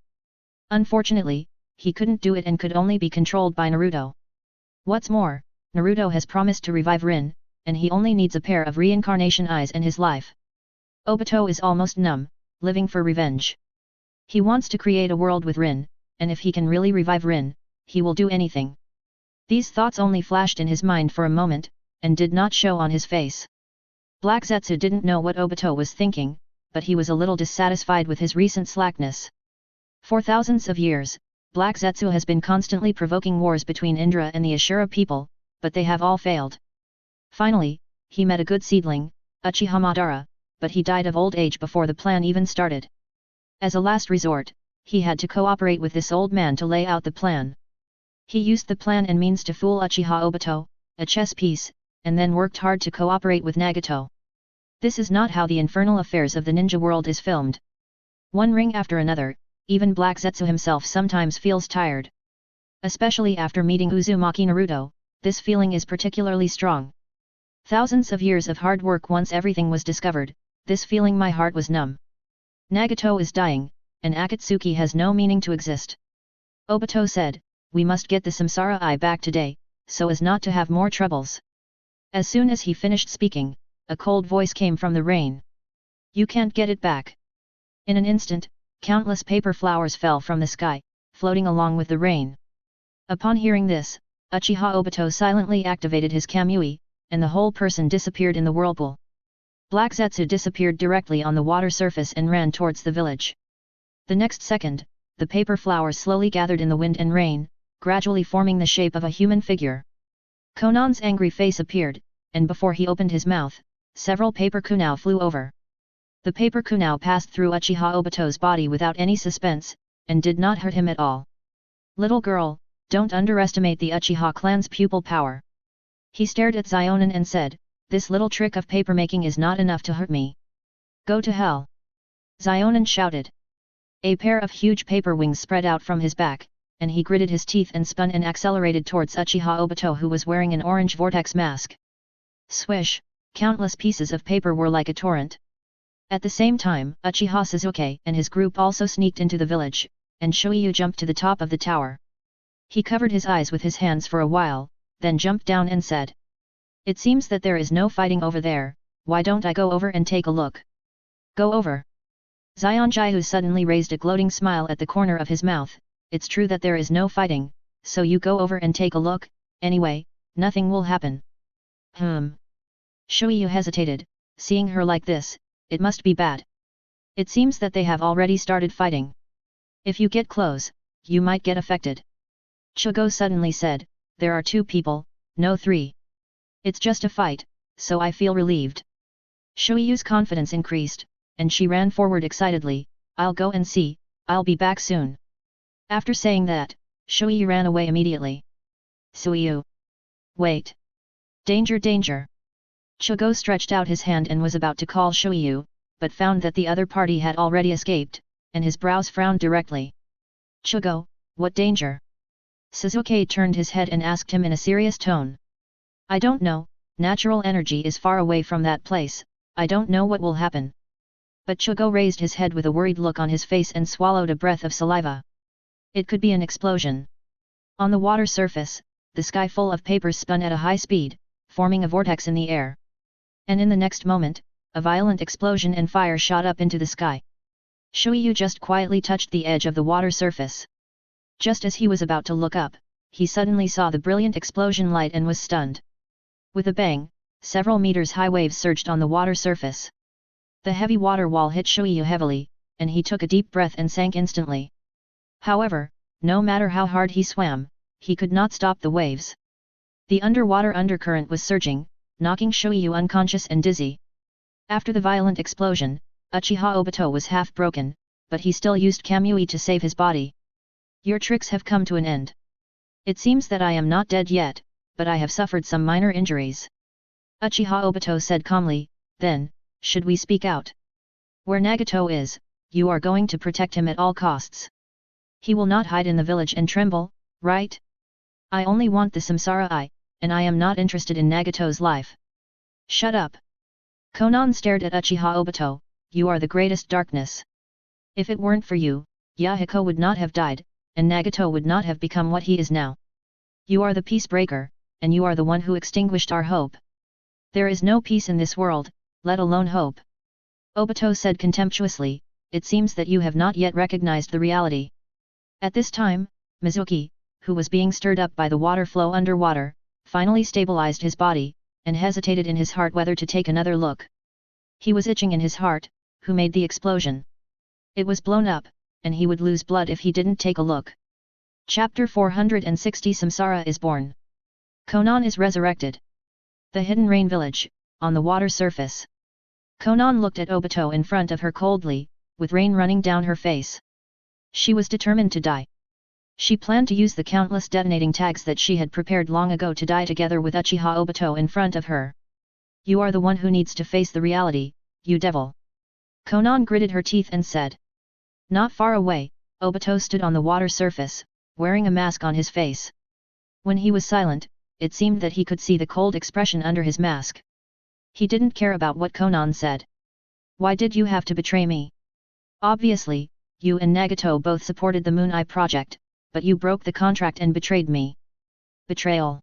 Speaker 1: Unfortunately, he couldn't do it and could only be controlled by Naruto. What's more, Naruto has promised to revive Rin, and he only needs a pair of reincarnation eyes in his life. Obito is almost numb, living for revenge. He wants to create a world with Rin, and if he can really revive Rin, he will do anything. These thoughts only flashed in his mind for a moment, and did not show on his face. Black Zetsu didn't know what Obito was thinking, but he was a little dissatisfied with his recent slackness. For thousands of years, Black Zetsu has been constantly provoking wars between Indra and the Ashura people, but they have all failed. Finally, he met a good seedling, Uchiha Madara, but he died of old age before the plan even started. As a last resort, he had to cooperate with this old man to lay out the plan. He used the plan and means to fool Uchiha Obito, a chess piece, and then worked hard to cooperate with Nagato. This is not how the infernal affairs of the ninja world is filmed. One ring after another, even Black Zetsu himself sometimes feels tired. Especially after meeting Uzumaki Naruto, this feeling is particularly strong. Thousands of years of hard work once everything was discovered, this feeling my heart was numb. Nagato is dying, and Akatsuki has no meaning to exist. Obito said, we must get the Samsara Eye back today, so as not to have more troubles. As soon as he finished speaking, a cold voice came from the rain. You can't get it back. In an instant, countless paper flowers fell from the sky, floating along with the rain. Upon hearing this, Uchiha Obito silently activated his Kamui, and the whole person disappeared in the whirlpool. Black Zetsu disappeared directly on the water surface and ran towards the village. The next second, the paper flowers slowly gathered in the wind and rain, gradually forming the shape of a human figure. Konan's angry face appeared, and before he opened his mouth, several paper kunao flew over. The paper kunao passed through Uchiha Obito's body without any suspense, and did not hurt him at all. Little girl, don't underestimate the Uchiha clan's pupil power. He stared at Zionin and said, this little trick of papermaking is not enough to hurt me. Go to hell! Zionin shouted. A pair of huge paper wings spread out from his back, and he gritted his teeth and spun and accelerated towards Uchiha Obito, who was wearing an orange vortex mask. Swish, countless pieces of paper were like a torrent. At the same time, Uchiha Sasuke and his group also sneaked into the village, and Shoiyu jumped to the top of the tower. He covered his eyes with his hands for a while, then jumped down and said, it seems that there is no fighting over there, why don't I go over and take a look? Go over. Zionjiu suddenly raised a gloating smile at the corner of his mouth, it's true that there is no fighting, so you go over and take a look, anyway, nothing will happen. Shoiyu hesitated, seeing her like this, it must be bad. It seems that they have already started fighting. If you get close, you might get affected. Chugo suddenly said, there are 2 people, no 3. It's just a fight, so I feel relieved. Shoiyu's confidence increased, and she ran forward excitedly, I'll go and see, I'll be back soon. After saying that, Shoiyu ran away immediately. Suiyu! Wait! Danger, danger! Chugo stretched out his hand and was about to call Shoiyu, but found that the other party had already escaped, and his brows frowned directly. Chugo, what danger? Sasuke turned his head and asked him in a serious tone. I don't know, natural energy is far away from that place, I don't know what will happen. But Chugo raised his head with a worried look on his face and swallowed a breath of saliva. It could be an explosion. On the water surface, the sky full of papers spun at a high speed, forming a vortex in the air. And in the next moment, a violent explosion and fire shot up into the sky. Shoiyu just quietly touched the edge of the water surface. Just as he was about to look up, he suddenly saw the brilliant explosion light and was stunned. With a bang, several meters high waves surged on the water surface. The heavy water wall hit Shoiyu heavily, and he took a deep breath and sank instantly. However, no matter how hard he swam, he could not stop the waves. The underwater undercurrent was surging, knocking Shoiyu unconscious and dizzy. After the violent explosion, Uchiha Obito was half broken, but he still used Kamui to save his body. Your tricks have come to an end. It seems that I am not dead yet, but I have suffered some minor injuries. Uchiha Obito said calmly, then, should we speak out? Where Nagato is, you are going to protect him at all costs. He will not hide in the village and tremble, right? I only want the Samsara Eye, and I am not interested in Nagato's life. Shut up. Konan stared at Uchiha Obito, you are the greatest darkness. If it weren't for you, Yahiko would not have died, and Nagato would not have become what he is now. You are the peace breaker, and you are the one who extinguished our hope. There is no peace in this world, let alone hope. Obito said contemptuously, it seems that you have not yet recognized the reality. At this time, Mizuki, who was being stirred up by the water flow underwater, finally stabilized his body, and hesitated in his heart whether to take another look. He was itching in his heart, who made the explosion. It was blown up, and he would lose blood if he didn't take a look. Chapter 460 Samsara is born. Konan is resurrected. The Hidden Rain Village, on the water surface. Konan looked at Obito in front of her coldly, with rain running down her face. She was determined to die. She planned to use the countless detonating tags that she had prepared long ago to die together with Uchiha Obito in front of her. You are the one who needs to face the reality, you devil. Konan gritted her teeth and said. Not far away, Obito stood on the water surface, wearing a mask on his face. When he was silent, it seemed that he could see the cold expression under his mask. He didn't care about what Konan said. Why did you have to betray me? Obviously, you and Nagato both supported the Moon Eye project, but you broke the contract and betrayed me. Betrayal.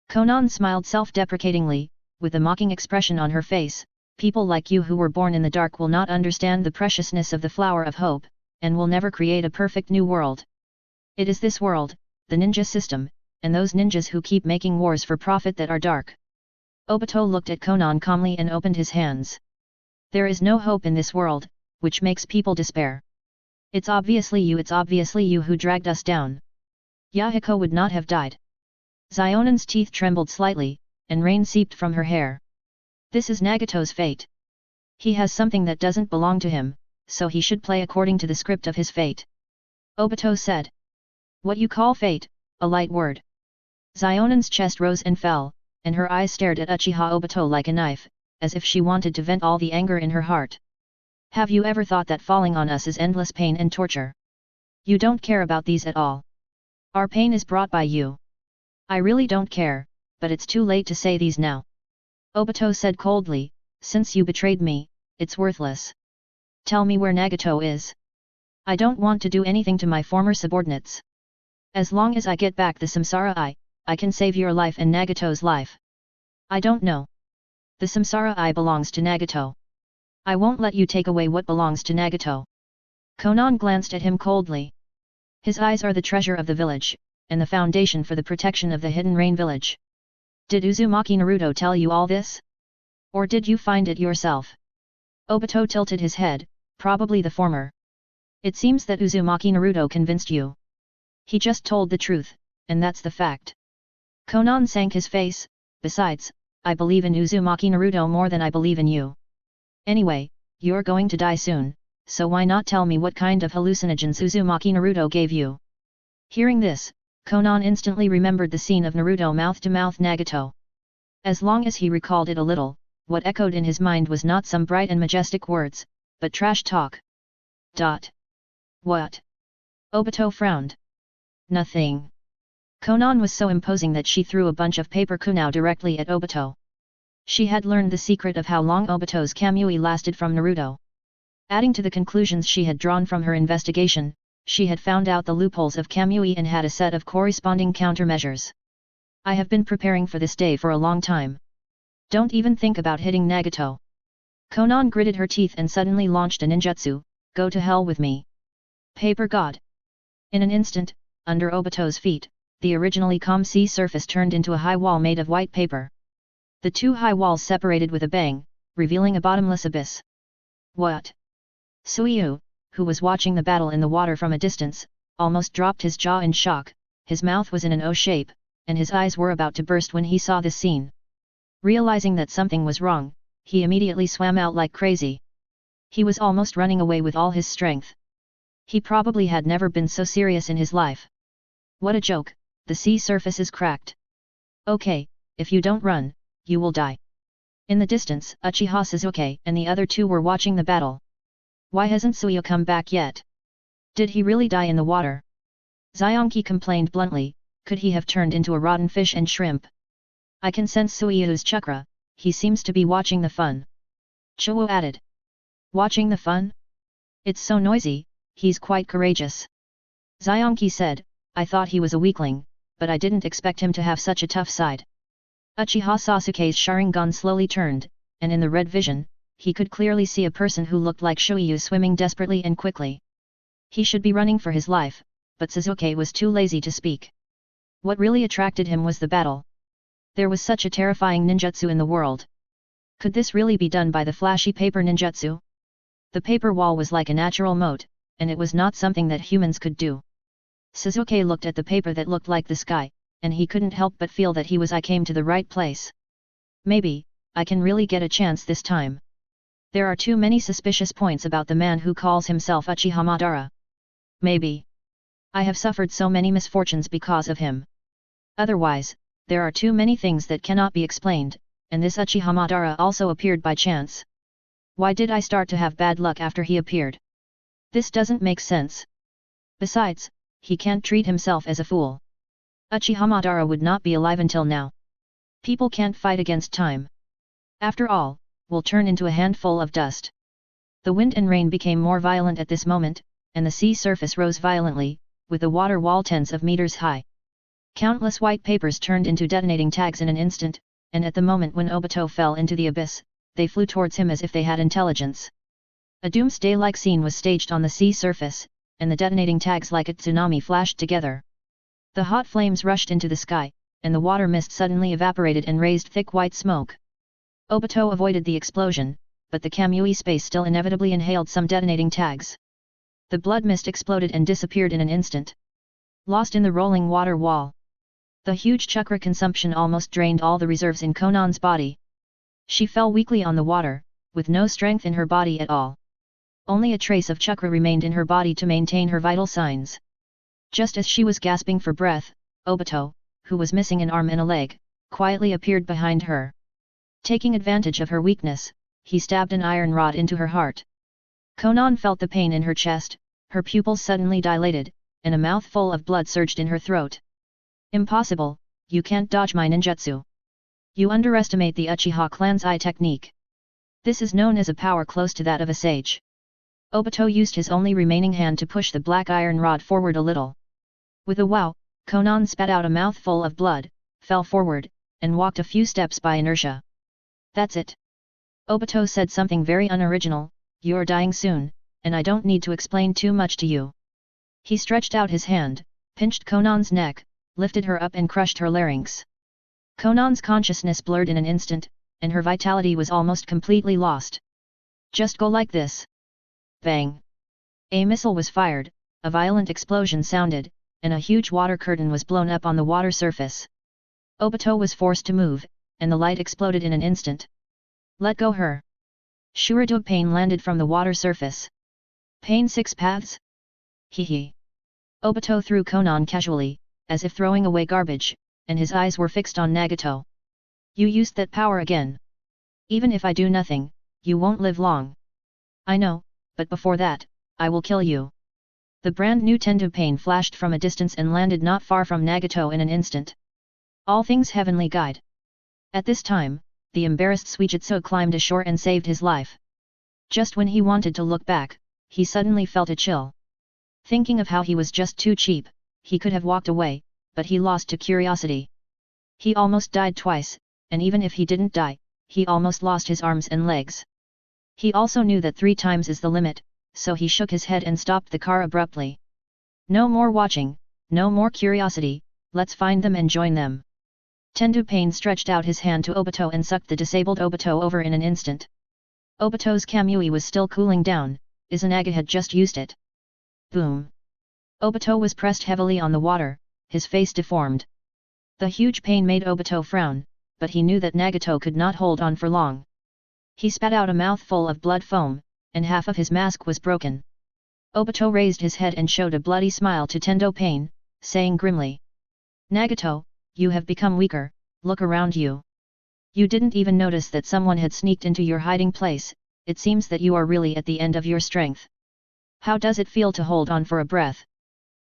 Speaker 1: Konan smiled self-deprecatingly, with a mocking expression on her face. People like you who were born in the dark will not understand the preciousness of the flower of hope, and will never create a perfect new world. It is this world, the ninja system, and those ninjas who keep making wars for profit that are dark. Obito looked at Konan calmly and opened his hands. There is no hope in this world, which makes people despair. It's obviously you who dragged us down. Yahiko would not have died. Zionan's teeth trembled slightly, and rain seeped from her hair. This is Nagato's fate. He has something that doesn't belong to him, so he should play according to the script of his fate. Obito said. What you call fate, a light word. Zionan's chest rose and fell, and her eyes stared at Uchiha Obito like a knife, as if she wanted to vent all the anger in her heart. Have you ever thought that falling on us is endless pain and torture? You don't care about these at all. Our pain is brought by you. I really don't care, but it's too late to say these now. Obito said coldly, since you betrayed me, it's worthless. Tell me where Nagato is. I don't want to do anything to my former subordinates. As long as I get back the Samsara I can save your life and Nagato's life. I don't know. The Samsara Eye belongs to Nagato. I won't let you take away what belongs to Nagato. Konan glanced at him coldly. His eyes are the treasure of the village, and the foundation for the protection of the Hidden Rain Village. Did Uzumaki Naruto tell you all this? Or did you find it yourself? Obito tilted his head, probably the former. It seems that Uzumaki Naruto convinced you. He just told the truth, and that's the fact. Konan sank his face. Besides, I believe in Uzumaki Naruto more than I believe in you. Anyway, you're going to die soon, so why not tell me what kind of hallucinogens Uzumaki Naruto gave you? Hearing this, Konan instantly remembered the scene of Naruto mouth-to-mouth Nagato. As long as he recalled it a little, what echoed in his mind was not some bright and majestic words, but trash talk. What? Obito frowned. Nothing. Konan was so imposing that she threw a bunch of paper kunao directly at Obito. She had learned the secret of how long Obito's kamui lasted from Naruto. Adding to the conclusions she had drawn from her investigation, she had found out the loopholes of kamui and had a set of corresponding countermeasures. I have been preparing for this day for a long time. Don't even think about hitting Nagato. Konan gritted her teeth and suddenly launched a ninjutsu, go to hell with me. Paper God. In an instant, under Obito's feet, the originally calm sea surface turned into a high wall made of white paper. The two high walls separated with a bang, revealing a bottomless abyss. What? Suiyu, who was watching the battle in the water from a distance, almost dropped his jaw in shock. His mouth was in an O shape, and his eyes were about to burst when he saw this scene. Realizing that something was wrong, he immediately swam out like crazy. He was almost running away with all his strength. He probably had never been so serious in his life. What a joke, the sea surface is cracked. Okay, if you don't run, you will die. In the distance, Uchiha Sasuke and the other two were watching the battle. Why hasn't Suiyu come back yet? Did he really die in the water? Zionki complained bluntly, could he have turned into a rotten fish and shrimp? I can sense Suiyu's chakra, he seems to be watching the fun. Chuo added. Watching the fun? It's so noisy, he's quite courageous. Zionki said, I thought he was a weakling, but I didn't expect him to have such a tough side. Uchiha Sasuke's Sharingan slowly turned, and in the red vision, he could clearly see a person who looked like Shuiyu swimming desperately and quickly. He should be running for his life, but Sasuke was too lazy to speak. What really attracted him was the battle. There was such a terrifying ninjutsu in the world. Could this really be done by the flashy paper ninjutsu? The paper wall was like a natural moat, and it was not something that humans could do. Sasuke looked at the paper that looked like the sky, and he couldn't help but feel that I came to the right place. Maybe, I can really get a chance this time. There are too many suspicious points about the man who calls himself Uchiha Madara. Maybe. I have suffered so many misfortunes because of him. Otherwise, there are too many things that cannot be explained, and this Uchiha Madara also appeared by chance. Why did I start to have bad luck after he appeared? This doesn't make sense. Besides, he can't treat himself as a fool. Uchiha Madara would not be alive until now. People can't fight against time. After all, we'll turn into a handful of dust. The wind and rain became more violent at this moment, and the sea surface rose violently, with the water wall tens of meters high. Countless white papers turned into detonating tags in an instant, and at the moment when Obito fell into the abyss, they flew towards him as if they had intelligence. A doomsday-like scene was staged on the sea surface, and the detonating tags like a tsunami flashed together. The hot flames rushed into the sky, and the water mist suddenly evaporated and raised thick white smoke. Obito avoided the explosion, but the Kamui space still inevitably inhaled some detonating tags. The blood mist exploded and disappeared in an instant. Lost in the rolling water wall. The huge chakra consumption almost drained all the reserves in Konan's body. She fell weakly on the water, with no strength in her body at all. Only a trace of chakra remained in her body to maintain her vital signs. Just as she was gasping for breath, Obito, who was missing an arm and a leg, quietly appeared behind her. Taking advantage of her weakness, he stabbed an iron rod into her heart. Konan felt the pain in her chest, her pupils suddenly dilated, and a mouthful of blood surged in her throat. Impossible, you can't dodge my ninjutsu. You underestimate the Uchiha clan's eye technique. This is known as a power close to that of a sage. Obito used his only remaining hand to push the black iron rod forward a little. With a wow, Konan spat out a mouthful of blood, fell forward, and walked a few steps by inertia. That's it. Obito said something very unoriginal, you're dying soon, and I don't need to explain too much to you. He stretched out his hand, pinched Konan's neck, lifted her up and crushed her larynx. Konan's consciousness blurred in an instant, and her vitality was almost completely lost. Just go like this. Bang! A missile was fired, a violent explosion sounded, and a huge water curtain was blown up on the water surface. Obito was forced to move, and the light exploded in an instant. Let go her. Shurido Pain landed from the water surface. Pain 6 paths? Hee. Obito threw Konan casually, as if throwing away garbage, and his eyes were fixed on Nagato. You used that power again. Even if I do nothing, you won't live long. I know, but before that, I will kill you. The brand new Tendo Pain flashed from a distance and landed not far from Nagato in an instant. All things heavenly guide. At this time, the embarrassed Suijutsu climbed ashore and saved his life. Just when he wanted to look back, he suddenly felt a chill. Thinking of how he was just too cheap, he could have walked away, but he lost to curiosity. He almost died twice, and even if he didn't die, he almost lost his arms and legs. He also knew that 3 times is the limit, so he shook his head and stopped the car abruptly. No more watching, no more curiosity, let's find them and join them. Tendo Pain stretched out his hand to Obito and sucked the disabled Obito over in an instant. Obito's Kamui was still cooling down, Izanaga had just used it. Boom! Obito was pressed heavily on the water, his face deformed. The huge pain made Obito frown, but he knew that Nagato could not hold on for long. He spat out a mouthful of blood foam, and half of his mask was broken. Obito raised his head and showed a bloody smile to Tendo Pain, saying grimly. Nagato, you have become weaker, look around you. You didn't even notice that someone had sneaked into your hiding place, it seems that you are really at the end of your strength. How does it feel to hold on for a breath?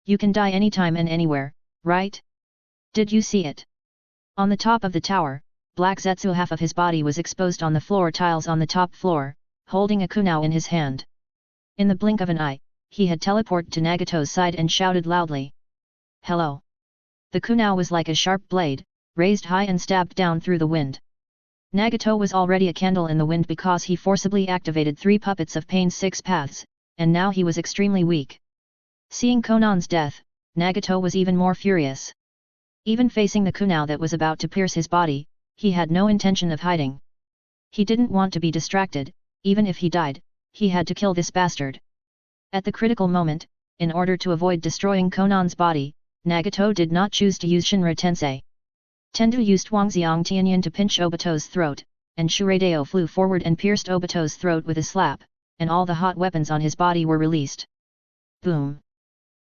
Speaker 1: You can die anytime and anywhere, right? Did you see it? On the top of the tower, Black Zetsu half of his body was exposed on the floor tiles on the top floor, holding a kunai in his hand. In the blink of an eye, he had teleported to Nagato's side and shouted loudly. Hello! The kunai was like a sharp blade, raised high and stabbed down through the wind. Nagato was already a candle in the wind because he forcibly activated 3 puppets of Pain's 6 paths, and now he was extremely weak. Seeing Konan's death, Nagato was even more furious. Even facing the kunai that was about to pierce his body, he had no intention of hiding. He didn't want to be distracted, even if he died, he had to kill this bastard. At the critical moment, in order to avoid destroying Konan's body, Nagato did not choose to use Shinra Tensei. Tendu used Wangxiang Tianyan to pinch Obito's throat, and Shureideo flew forward and pierced Obito's throat with a slap, and all the hot weapons on his body were released. Boom!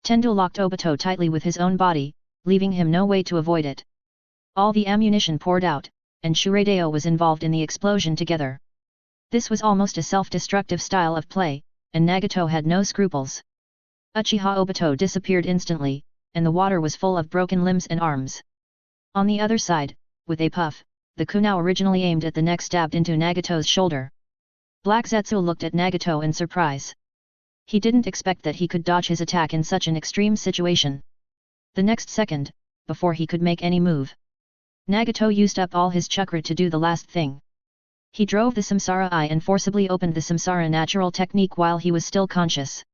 Speaker 1: Tendu locked Obito tightly with his own body, leaving him no way to avoid it. All the ammunition poured out, and Shureideo was involved in the explosion together. This was almost a self-destructive style of play, and Nagato had no scruples. Uchiha Obito disappeared instantly, and the water was full of broken limbs and arms. On the other side, with a puff, the kunai originally aimed at the neck stabbed into Nagato's shoulder. Black Zetsu looked at Nagato in surprise. He didn't expect that he could dodge his attack in such an extreme situation. The next second, before he could make any move, Nagato used up all his chakra to do the last thing. He drove the Samsara Eye and forcibly opened the Samsara natural technique while he was still conscious.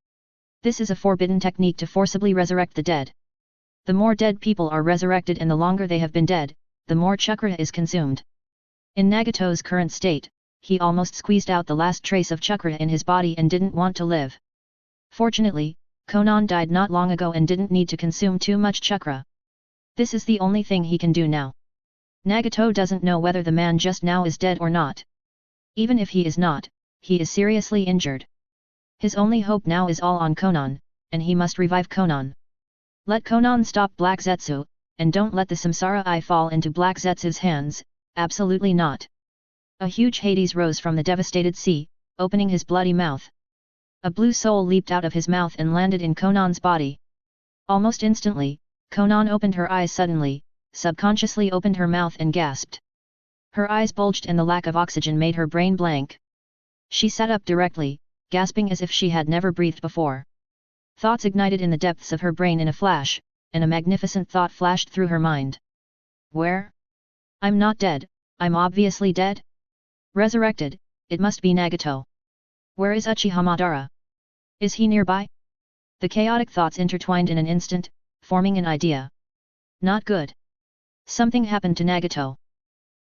Speaker 1: This is a forbidden technique to forcibly resurrect the dead. The more dead people are resurrected and the longer they have been dead, the more chakra is consumed. In Nagato's current state, he almost squeezed out the last trace of chakra in his body and didn't want to live. Fortunately, Konan died not long ago and didn't need to consume too much chakra. This is the only thing he can do now. Nagato doesn't know whether the man just now is dead or not. Even if he is not, he is seriously injured. His only hope now is all on Konan, and he must revive Konan. Let Konan stop Black Zetsu, and don't let the Samsara Eye fall into Black Zetsu's hands, absolutely not. A huge Hades rose from the devastated sea, opening his bloody mouth. A blue soul leaped out of his mouth and landed in Konan's body. Almost instantly, Konan opened her eyes suddenly, subconsciously opened her mouth and gasped. Her eyes bulged and the lack of oxygen made her brain blank. She sat up directly, gasping as if she had never breathed before. Thoughts ignited in the depths of her brain in a flash, and a magnificent thought flashed through her mind. Where? I'm not dead, I'm obviously dead? Resurrected, it must be Nagato. Where is Uchiha Madara? Is he nearby? The chaotic thoughts intertwined in an instant, forming an idea. Not good. Something happened to Nagato.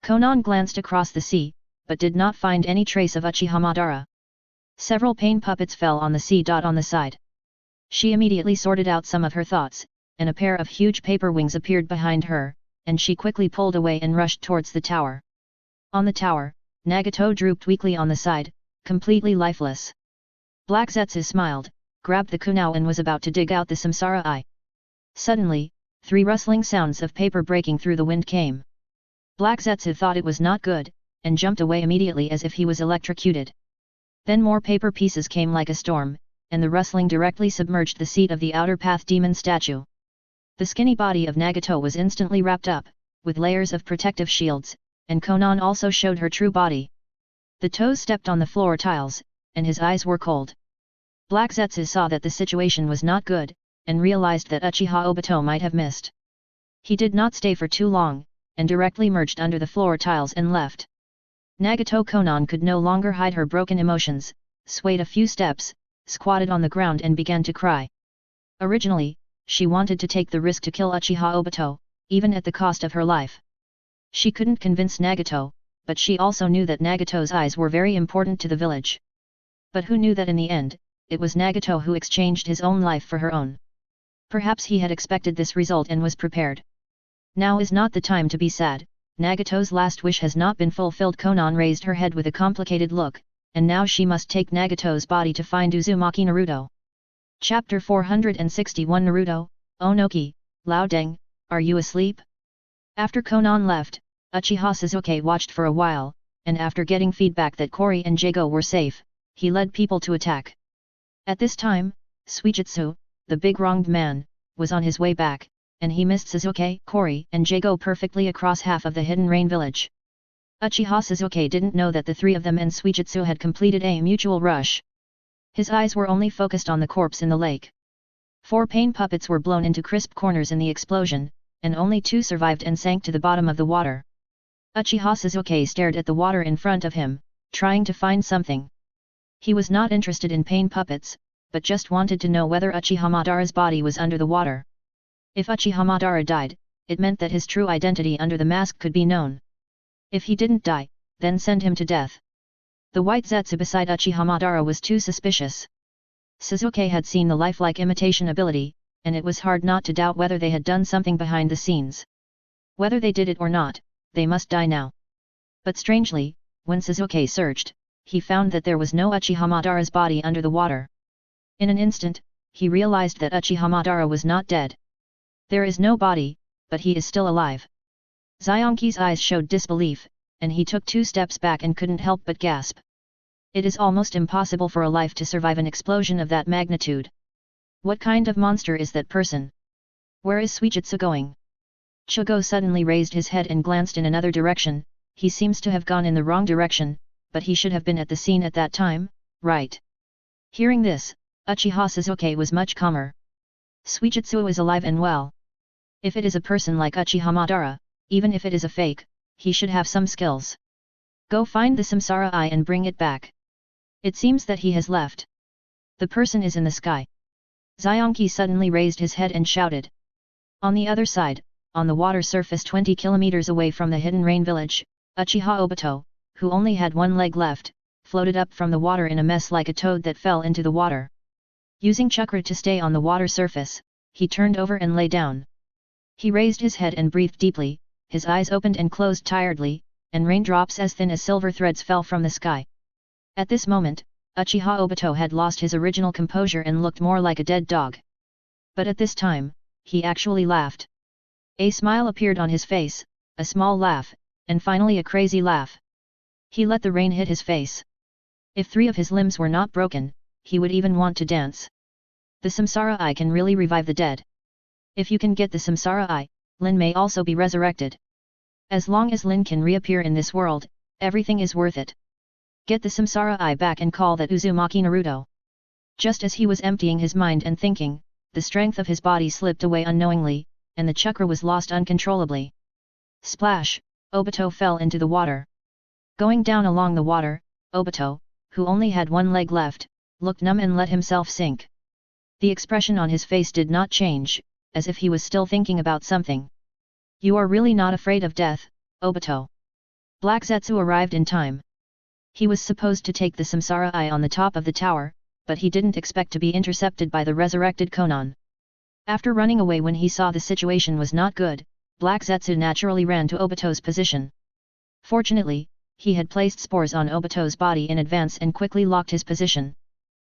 Speaker 1: Konan glanced across the sea, but did not find any trace of Uchiha Madara. Several pain puppets fell on the sea. On the side. She immediately sorted out some of her thoughts, and a pair of huge paper wings appeared behind her, and she quickly pulled away and rushed towards the tower. On the tower, Nagato drooped weakly on the side, completely lifeless. Black Zetsu smiled, grabbed the kunai and was about to dig out the Samsara Eye. Suddenly, 3 rustling sounds of paper breaking through the wind came. Black Zetsu thought it was not good, and jumped away immediately as if he was electrocuted. Then more paper pieces came like a storm, and the rustling directly submerged the seat of the outer path demon statue. The skinny body of Nagato was instantly wrapped up, with layers of protective shields, and Konan also showed her true body. The toes stepped on the floor tiles, and his eyes were cold. Black Zetsu saw that the situation was not good, and realized that Uchiha Obito might have missed. He did not stay for too long, and directly merged under the floor tiles and left. Nagato Konan could no longer hide her broken emotions, swayed a few steps, squatted on the ground and began to cry. Originally, she wanted to take the risk to kill Uchiha Obito, even at the cost of her life. She couldn't convince Nagato, but she also knew that Nagato's eyes were very important to the village. But who knew that in the end, it was Nagato who exchanged his own life for her own. Perhaps he had expected this result and was prepared. Now is not the time to be sad, Nagato's last wish has not been fulfilled. Konan raised her head with a complicated look, and now she must take Nagato's body to find Uzumaki Naruto. Chapter 461 Naruto, Onoki, Lao Deng, are you asleep? After Konan left, Uchiha Sasuke watched for a while, and after getting feedback that Kori and Jago were safe, he led people to attack. At this time, Suijutsu, the big wronged man, was on his way back, and he missed Sasuke, Kori and Jago perfectly across half of the Hidden Rain village. Uchiha Sasuke didn't know that the 3 of them and Suijutsu had completed a mutual rush. His eyes were only focused on the corpse in the lake. 4 pain puppets were blown into crisp corners in the explosion, and only 2 survived and sank to the bottom of the water. Uchiha Sasuke stared at the water in front of him, trying to find something. He was not interested in pain puppets, but just wanted to know whether Uchiha Madara's body was under the water. If Uchiha Madara died, it meant that his true identity under the mask could be known. If he didn't die, then send him to death. The white Zetsu beside Uchiha Madara was too suspicious. Sasuke had seen the lifelike imitation ability, and it was hard not to doubt whether they had done something behind the scenes. Whether they did it or not, they must die now. But strangely, when Sasuke searched, he found that there was no Uchiha Madara's body under the water. In an instant, he realized that Uchiha Madara was not dead. There is no body, but he is still alive. Zyonki's eyes showed disbelief, and he took 2 steps back and couldn't help but gasp. It is almost impossible for a life to survive an explosion of that magnitude. What kind of monster is that person? Where is Suijutsu going? Chogo suddenly raised his head and glanced in another direction. He seems to have gone in the wrong direction, but he should have been at the scene at that time, right? Hearing this, Uchiha Sasuke was much calmer. Suijutsu is alive and well. If it is a person like Uchiha Madara, even if it is a fake, he should have some skills. Go find the Samsara Eye and bring it back. It seems that he has left. The person is in the sky. Zyonki suddenly raised his head and shouted. On the other side, on the water surface 20 kilometers away from the hidden rain village, Uchiha Obito, who only had 1 leg left, floated up from the water in a mess like a toad that fell into the water. Using chakra to stay on the water surface, he turned over and lay down. He raised his head and breathed deeply, his eyes opened and closed tiredly, and raindrops as thin as silver threads fell from the sky. At this moment, Uchiha Obito had lost his original composure and looked more like a dead dog. But at this time, he actually laughed. A smile appeared on his face, a small laugh, and finally a crazy laugh. He let the rain hit his face. If 3 of his limbs were not broken, he would even want to dance. The Samsara Eye can really revive the dead. If you can get the Samsara Eye, Lin may also be resurrected. As long as Lin can reappear in this world, everything is worth it. Get the Samsara Eye back and call that Uzumaki Naruto. Just as he was emptying his mind and thinking, the strength of his body slipped away unknowingly, and the chakra was lost uncontrollably. Splash! Obito fell into the water. Going down along the water, Obito, who only had 1 leg left, looked numb and let himself sink. The expression on his face did not change, as if he was still thinking about something. You are really not afraid of death, Obito. Black Zetsu arrived in time. He was supposed to take the Samsara Eye on the top of the tower, but he didn't expect to be intercepted by the resurrected Konan. After running away when he saw the situation was not good, Black Zetsu naturally ran to Obito's position. Fortunately, he had placed spores on Obito's body in advance and quickly locked his position.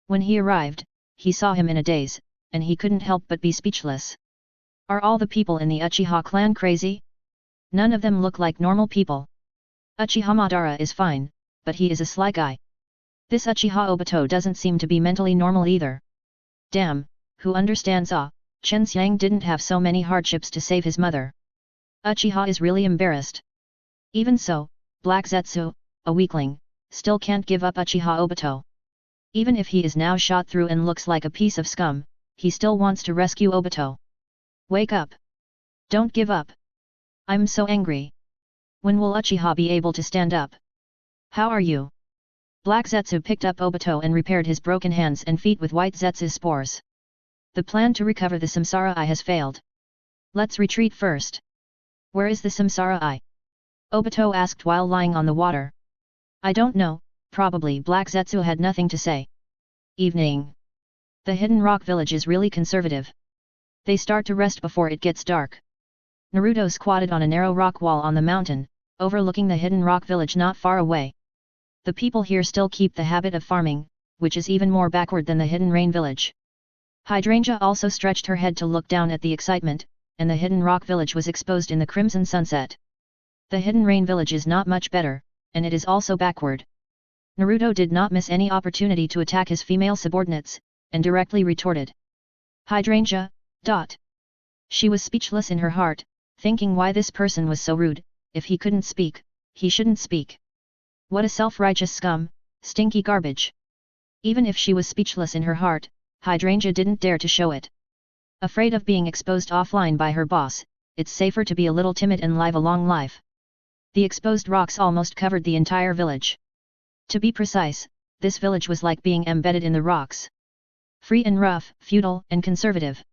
Speaker 1: When he arrived, he saw him in a daze, and he couldn't help but be speechless. Are all the people in the Uchiha clan crazy? None of them look like normal people. Uchiha Madara is fine, but he is a sly guy. This Uchiha Obito doesn't seem to be mentally normal either. Damn, who understands Chen Xiang didn't have so many hardships to save his mother. Uchiha is really embarrassed. Even so, Black Zetsu, a weakling, still can't give up Uchiha Obito. Even if he is now shot through and looks like a piece of scum, he still wants to rescue Obito. Wake up! Don't give up! I'm so angry. When will Uchiha be able to stand up? How are you? Black Zetsu picked up Obito and repaired his broken hands and feet with white Zetsu's spores. The plan to recover the Samsara Eye has failed. Let's retreat first. Where is the Samsara Eye? Obito asked while lying on the water. I don't know, probably Black Zetsu had nothing to say. Evening. The hidden rock village is really conservative. They start to rest before it gets dark. Naruto squatted on a narrow rock wall on the mountain, overlooking the hidden rock village not far away. The people here still keep the habit of farming, which is even more backward than the hidden rain village. Hydrangea also stretched her head to look down at the excitement, and the hidden rock village was exposed in the crimson sunset. The hidden rain village is not much better, and it is also backward. Naruto did not miss any opportunity to attack his female subordinates, and directly retorted. Hydrangea, ... She was speechless in her heart, thinking why this person was so rude. If he couldn't speak, he shouldn't speak. What a self-righteous scum, stinky garbage. Even if she was speechless in her heart, Hydrangea didn't dare to show it. Afraid of being exposed offline by her boss, it's safer to be a little timid and live a long life. The exposed rocks almost covered the entire village. To be precise, this village was like being embedded in the rocks. Free and rough, feudal and conservative.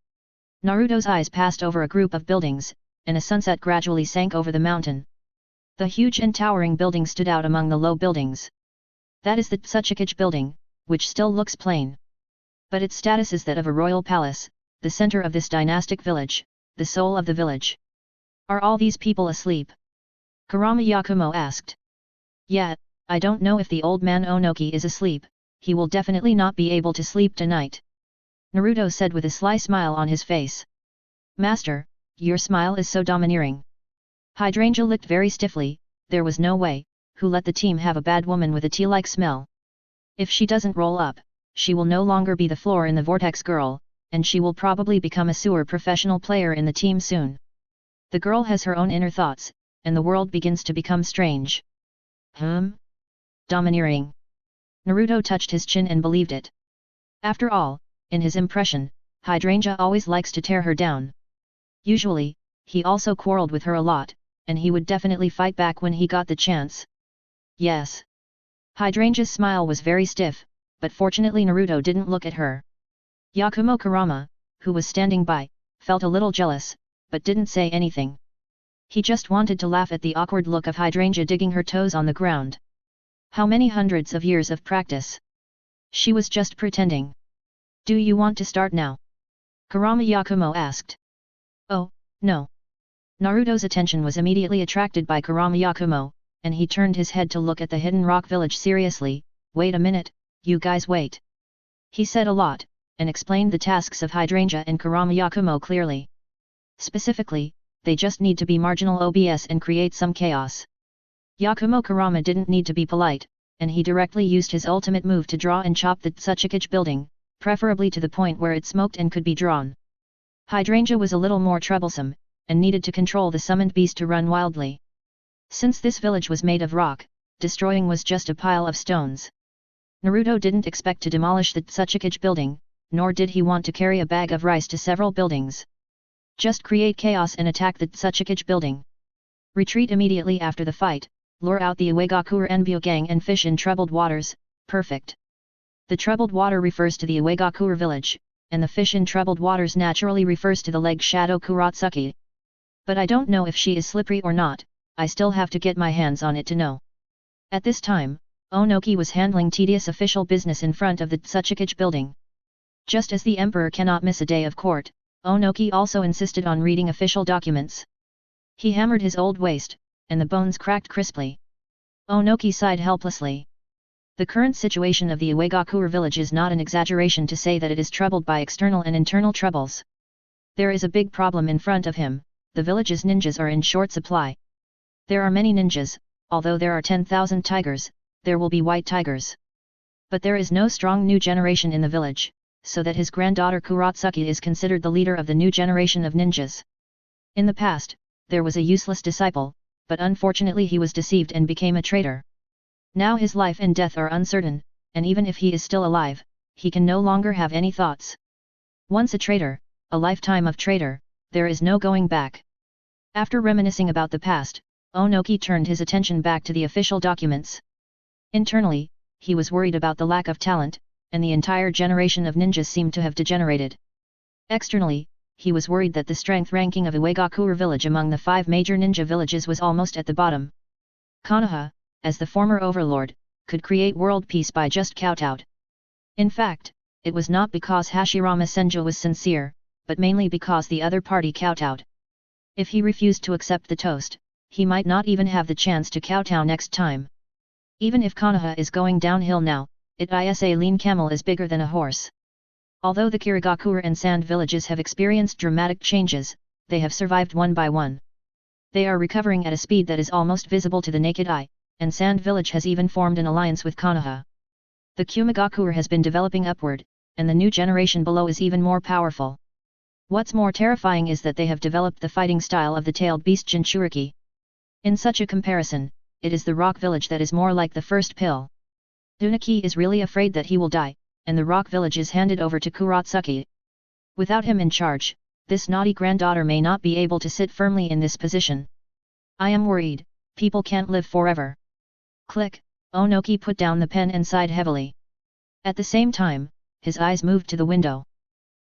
Speaker 1: Naruto's eyes passed over a group of buildings, and a sunset gradually sank over the mountain. The huge and towering building stood out among the low buildings. That is the Tsuchikage building, which still looks plain. But its status is that of a royal palace, the center of this dynastic village, the soul of the village. Are all these people asleep? Kurama Yakumo asked. Yeah, I don't know if the old man Onoki is asleep, he will definitely not be able to sleep tonight. Naruto said with a sly smile on his face. Master, your smile is so domineering. Hydrangea licked very stiffly. There was no way, who let the team have a bad woman with a tea-like smell. If she doesn't roll up, she will no longer be the floor in the vortex girl, and she will probably become a sewer professional player in the team soon. The girl has her own inner thoughts, and the world begins to become strange. Domineering. Naruto touched his chin and believed it. After all, in his impression, Hydrangea always likes to tear her down. Usually, he also quarreled with her a lot, and he would definitely fight back when he got the chance. Yes. Hydrangea's smile was very stiff, but fortunately Naruto didn't look at her. Yakumo Kurama, who was standing by, felt a little jealous, but didn't say anything. He just wanted to laugh at the awkward look of Hydrangea digging her toes on the ground. How many hundreds of years of practice? She was just pretending. Do you want to start now? Kurama Yakumo asked. Oh, no. Naruto's attention was immediately attracted by Kurama Yakumo, and he turned his head to look at the hidden rock village seriously. Wait a minute, you guys wait. He said a lot, and explained the tasks of Hydrangea and Kurama Yakumo clearly. Specifically, they just need to be marginal OBS and create some chaos. Yakumo Kurama didn't need to be polite, and he directly used his ultimate move to draw and chop the Tsuchikage building, preferably to the point where it smoked and could be drawn. Hydrangea was a little more troublesome, and needed to control the summoned beast to run wildly. Since this village was made of rock, destroying was just a pile of stones. Naruto didn't expect to demolish the Tsuchikage building, nor did he want to carry a bag of rice to several buildings. Just create chaos and attack the Tsuchikage building. Retreat immediately after the fight, lure out the Uegakure Enbyo gang and fish in troubled waters, perfect. The troubled water refers to the Uegakure village, and the fish in troubled waters naturally refers to the leg shadow Kuratsuki. But I don't know if she is slippery or not, I still have to get my hands on it to know. At this time, Onoki was handling tedious official business in front of the Tsuchikage building. Just as the emperor cannot miss a day of court, Onoki also insisted on reading official documents. He hammered his old waist, and the bones cracked crisply. Onoki sighed helplessly. The current situation of the Uegakure village is not an exaggeration to say that it is troubled by external and internal troubles. There is a big problem in front of him. The village's ninjas are in short supply. There are many ninjas, although there are 10,000 tigers, there will be white tigers. But there is no strong new generation in the village, so that his granddaughter Kuratsuki is considered the leader of the new generation of ninjas. In the past, there was a useless disciple, but unfortunately he was deceived and became a traitor. Now his life and death are uncertain, and even if he is still alive, he can no longer have any thoughts. Once a traitor, a lifetime of traitor, there is no going back. After reminiscing about the past, Onoki turned his attention back to the official documents. Internally, he was worried about the lack of talent, and the entire generation of ninjas seemed to have degenerated. Externally, he was worried that the strength ranking of Uegakure village among the 5 major ninja villages was almost at the bottom. Konoha, as the former overlord, could create world peace by just kowtowed. In fact, it was not because Hashirama Senju was sincere, but mainly because the other party kowtowed. If he refused to accept the toast, he might not even have the chance to kowtow next time. Even if Konoha is going downhill now, it is a lean camel is bigger than a horse. Although the Kirigakure and Sand villages have experienced dramatic changes, they have survived one by one. They are recovering at a speed that is almost visible to the naked eye, and Sand village has even formed an alliance with Konoha. The Kumigakure has been developing upward, and the new generation below is even more powerful. What's more terrifying is that they have developed the fighting style of the tailed beast Jinchuriki. In such a comparison, it is the rock village that is more like the first pill. Unaki is really afraid that he will die, and the rock village is handed over to Kuratsuki. Without him in charge, this naughty granddaughter may not be able to sit firmly in this position. I am worried, people can't live forever. Click, Onoki put down the pen and sighed heavily. At the same time, his eyes moved to the window.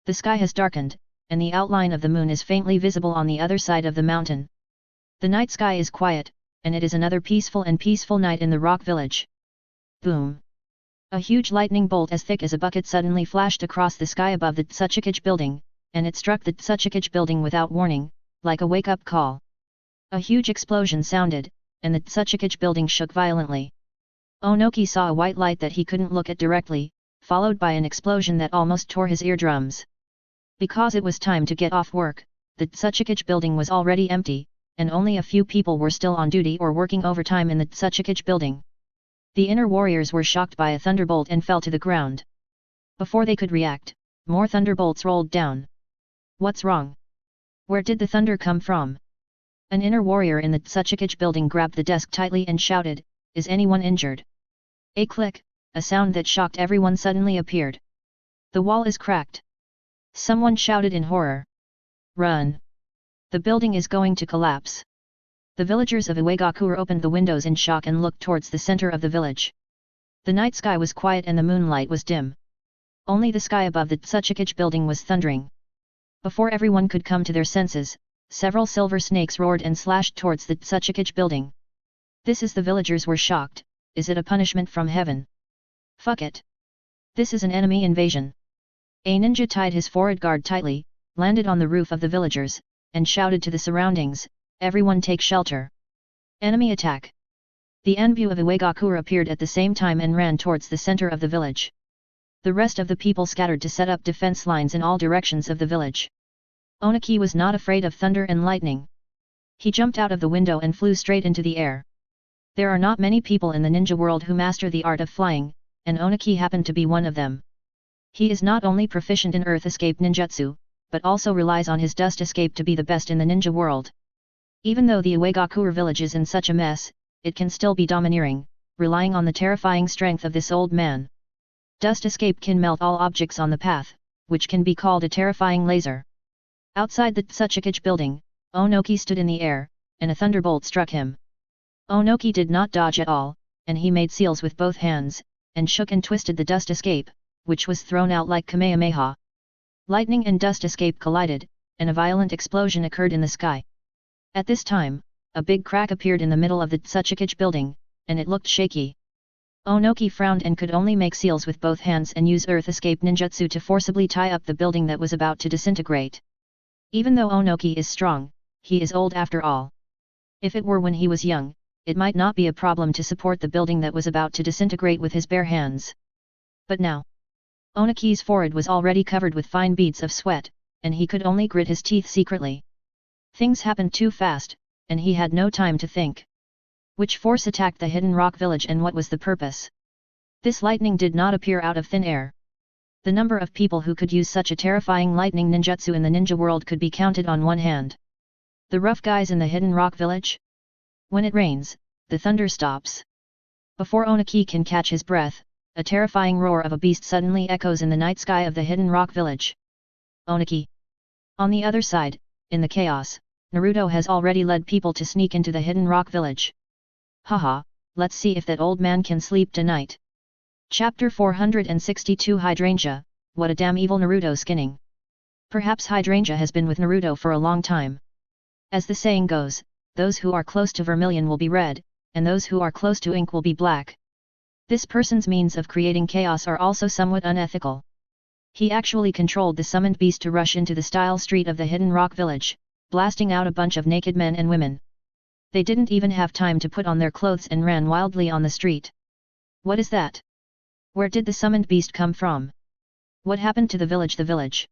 Speaker 1: The sky has darkened, and the outline of the moon is faintly visible on the other side of the mountain. The night sky is quiet, and it is another peaceful night in the rock village. Boom! A huge lightning bolt as thick as a bucket suddenly flashed across the sky above the Tsuchikage building, and it struck the Tsuchikage building without warning, like a wake-up call. A huge explosion sounded, and the Tsuchikage building shook violently. Onoki saw a white light that he couldn't look at directly, followed by an explosion that almost tore his eardrums. Because it was time to get off work, the Tsuchikage building was already empty, and only a few people were still on duty or working overtime in the Tsuchikage building. The inner warriors were shocked by a thunderbolt and fell to the ground. Before they could react, more thunderbolts rolled down. What's wrong? Where did the thunder come from? An inner warrior in the Tsuchikage building grabbed the desk tightly and shouted, "Is anyone injured?" A click, a sound that shocked everyone suddenly appeared. The wall is cracked. Someone shouted in horror. Run! The building is going to collapse. The villagers of Iwagakure opened the windows in shock and looked towards the center of the village. The night sky was quiet and the moonlight was dim. Only the sky above the Tsuchikage building was thundering. Before everyone could come to their senses, several silver snakes roared and slashed towards the Tsuchikage building. This is the villagers were shocked. Is it a punishment from heaven? Fuck it. This is an enemy invasion. A ninja tied his forehead guard tightly, landed on the roof of the villagers, and shouted to the surroundings, "Everyone take shelter. Enemy attack." The Enbu of Iwagakure appeared at the same time and ran towards the center of the village. The rest of the people scattered to set up defense lines in all directions of the village. Onoki was not afraid of thunder and lightning. He jumped out of the window and flew straight into the air. There are not many people in the ninja world who master the art of flying, and Onoki happened to be one of them. He is not only proficient in earth escape ninjutsu, but also relies on his dust escape to be the best in the ninja world. Even though the Iwagakure village is in such a mess, it can still be domineering, relying on the terrifying strength of this old man. Dust escape can melt all objects on the path, which can be called a terrifying laser. Outside the Tsuchikage building, Onoki stood in the air, and a thunderbolt struck him. Onoki did not dodge at all, and he made seals with both hands, and shook and twisted the dust escape, which was thrown out like Kamehameha. Lightning and dust escape collided, and a violent explosion occurred in the sky. At this time, a big crack appeared in the middle of the Tsuchikage building, and it looked shaky. Onoki frowned and could only make seals with both hands and use earth escape ninjutsu to forcibly tie up the building that was about to disintegrate. Even though Onoki is strong, he is old after all. If it were when he was young, it might not be a problem to support the building that was about to disintegrate with his bare hands. But now, Onoki's forehead was already covered with fine beads of sweat, and he could only grit his teeth secretly. Things happened too fast, and he had no time to think. Which force attacked the hidden rock village and what was the purpose? This lightning did not appear out of thin air. The number of people who could use such a terrifying lightning ninjutsu in the ninja world could be counted on one hand. The rough guys in the hidden rock village? When it rains, the thunder stops. Before Onoki can catch his breath, a terrifying roar of a beast suddenly echoes in the night sky of the hidden rock village. Onoki. On the other side, in the chaos, Naruto has already led people to sneak into the hidden rock village. Haha, let's see if that old man can sleep tonight. Chapter 462 Hydrangea, what a damn evil Naruto skinning. Perhaps Hydrangea has been with Naruto for a long time. As the saying goes, those who are close to vermilion will be red, and those who are close to ink will be black. This person's means of creating chaos are also somewhat unethical. He actually controlled the summoned beast to rush into the style street of the hidden rock village, blasting out a bunch of naked men and women. They didn't even have time to put on their clothes and ran wildly on the street. What is that? Where did the summoned beast come from? What happened to the village? The village?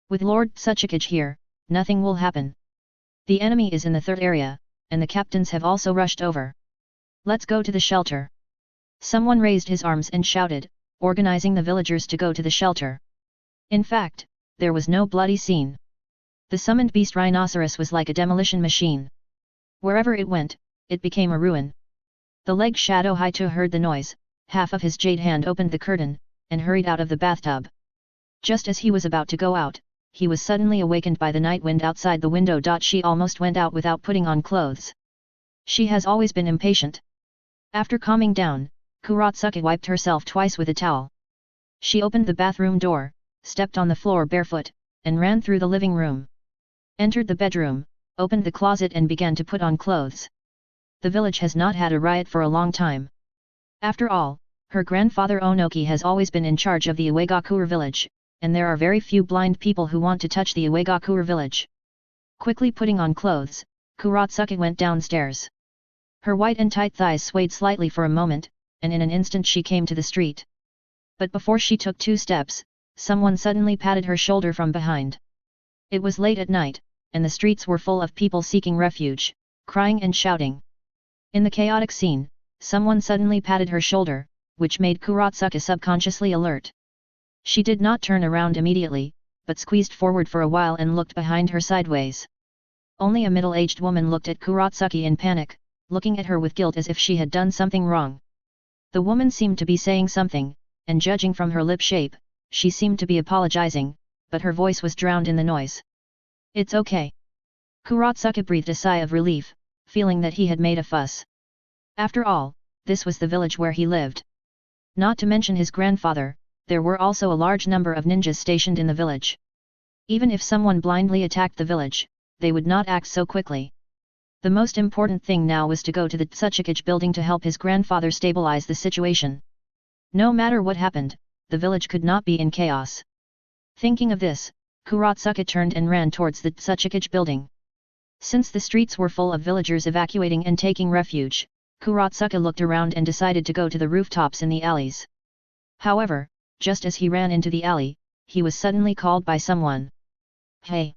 Speaker 1: With Lord Tsuchikage here, nothing will happen. The enemy is in the third area, and the captains have also rushed over. Let's go to the shelter. Someone raised his arms and shouted, organizing the villagers to go to the shelter. In fact, there was no bloody scene. The summoned beast rhinoceros was like a demolition machine. Wherever it went, it became a ruin. The leg shadow Haito heard the noise, half of his jade hand opened the curtain, and hurried out of the bathtub. Just as he was about to go out, he was suddenly awakened by the night wind outside the window. She almost went out without putting on clothes. She has always been impatient. After calming down, Kuratsuka wiped herself twice with a towel. She opened the bathroom door, stepped on the floor barefoot, and ran through the living room. Entered the bedroom, opened the closet and began to put on clothes. The village has not had a riot for a long time. After all, her grandfather Onoki has always been in charge of the Iwagakure village, and there are very few blind people who want to touch the Uegakure village. Quickly putting on clothes, Kuratsuka went downstairs. Her white and tight thighs swayed slightly for a moment, and in an instant she came to the street. But before she took 2 steps, someone suddenly patted her shoulder from behind. It was late at night, and the streets were full of people seeking refuge, crying and shouting. In the chaotic scene, someone suddenly patted her shoulder, which made Kuratsuka subconsciously alert. She did not turn around immediately, but squeezed forward for a while and looked behind her sideways. Only a middle-aged woman looked at Kuratsuka in panic, looking at her with guilt as if she had done something wrong. The woman seemed to be saying something, and judging from her lip shape, she seemed to be apologizing, but her voice was drowned in the noise. "It's okay." Kuratsuka breathed a sigh of relief, feeling that he had made a fuss. After all, this was the village where he lived. Not to mention his grandfather, there were also a large number of ninjas stationed in the village. Even if someone blindly attacked the village, they would not act so quickly. The most important thing now was to go to the Tsuchikage building to help his grandfather stabilize the situation. No matter what happened, the village could not be in chaos. Thinking of this, Kuratsuka turned and ran towards the Tsuchikage building. Since the streets were full of villagers evacuating and taking refuge, Kuratsuka looked around and decided to go to the rooftops in the alleys. However, just as he ran into the alley, he was suddenly called by someone. "Hey!"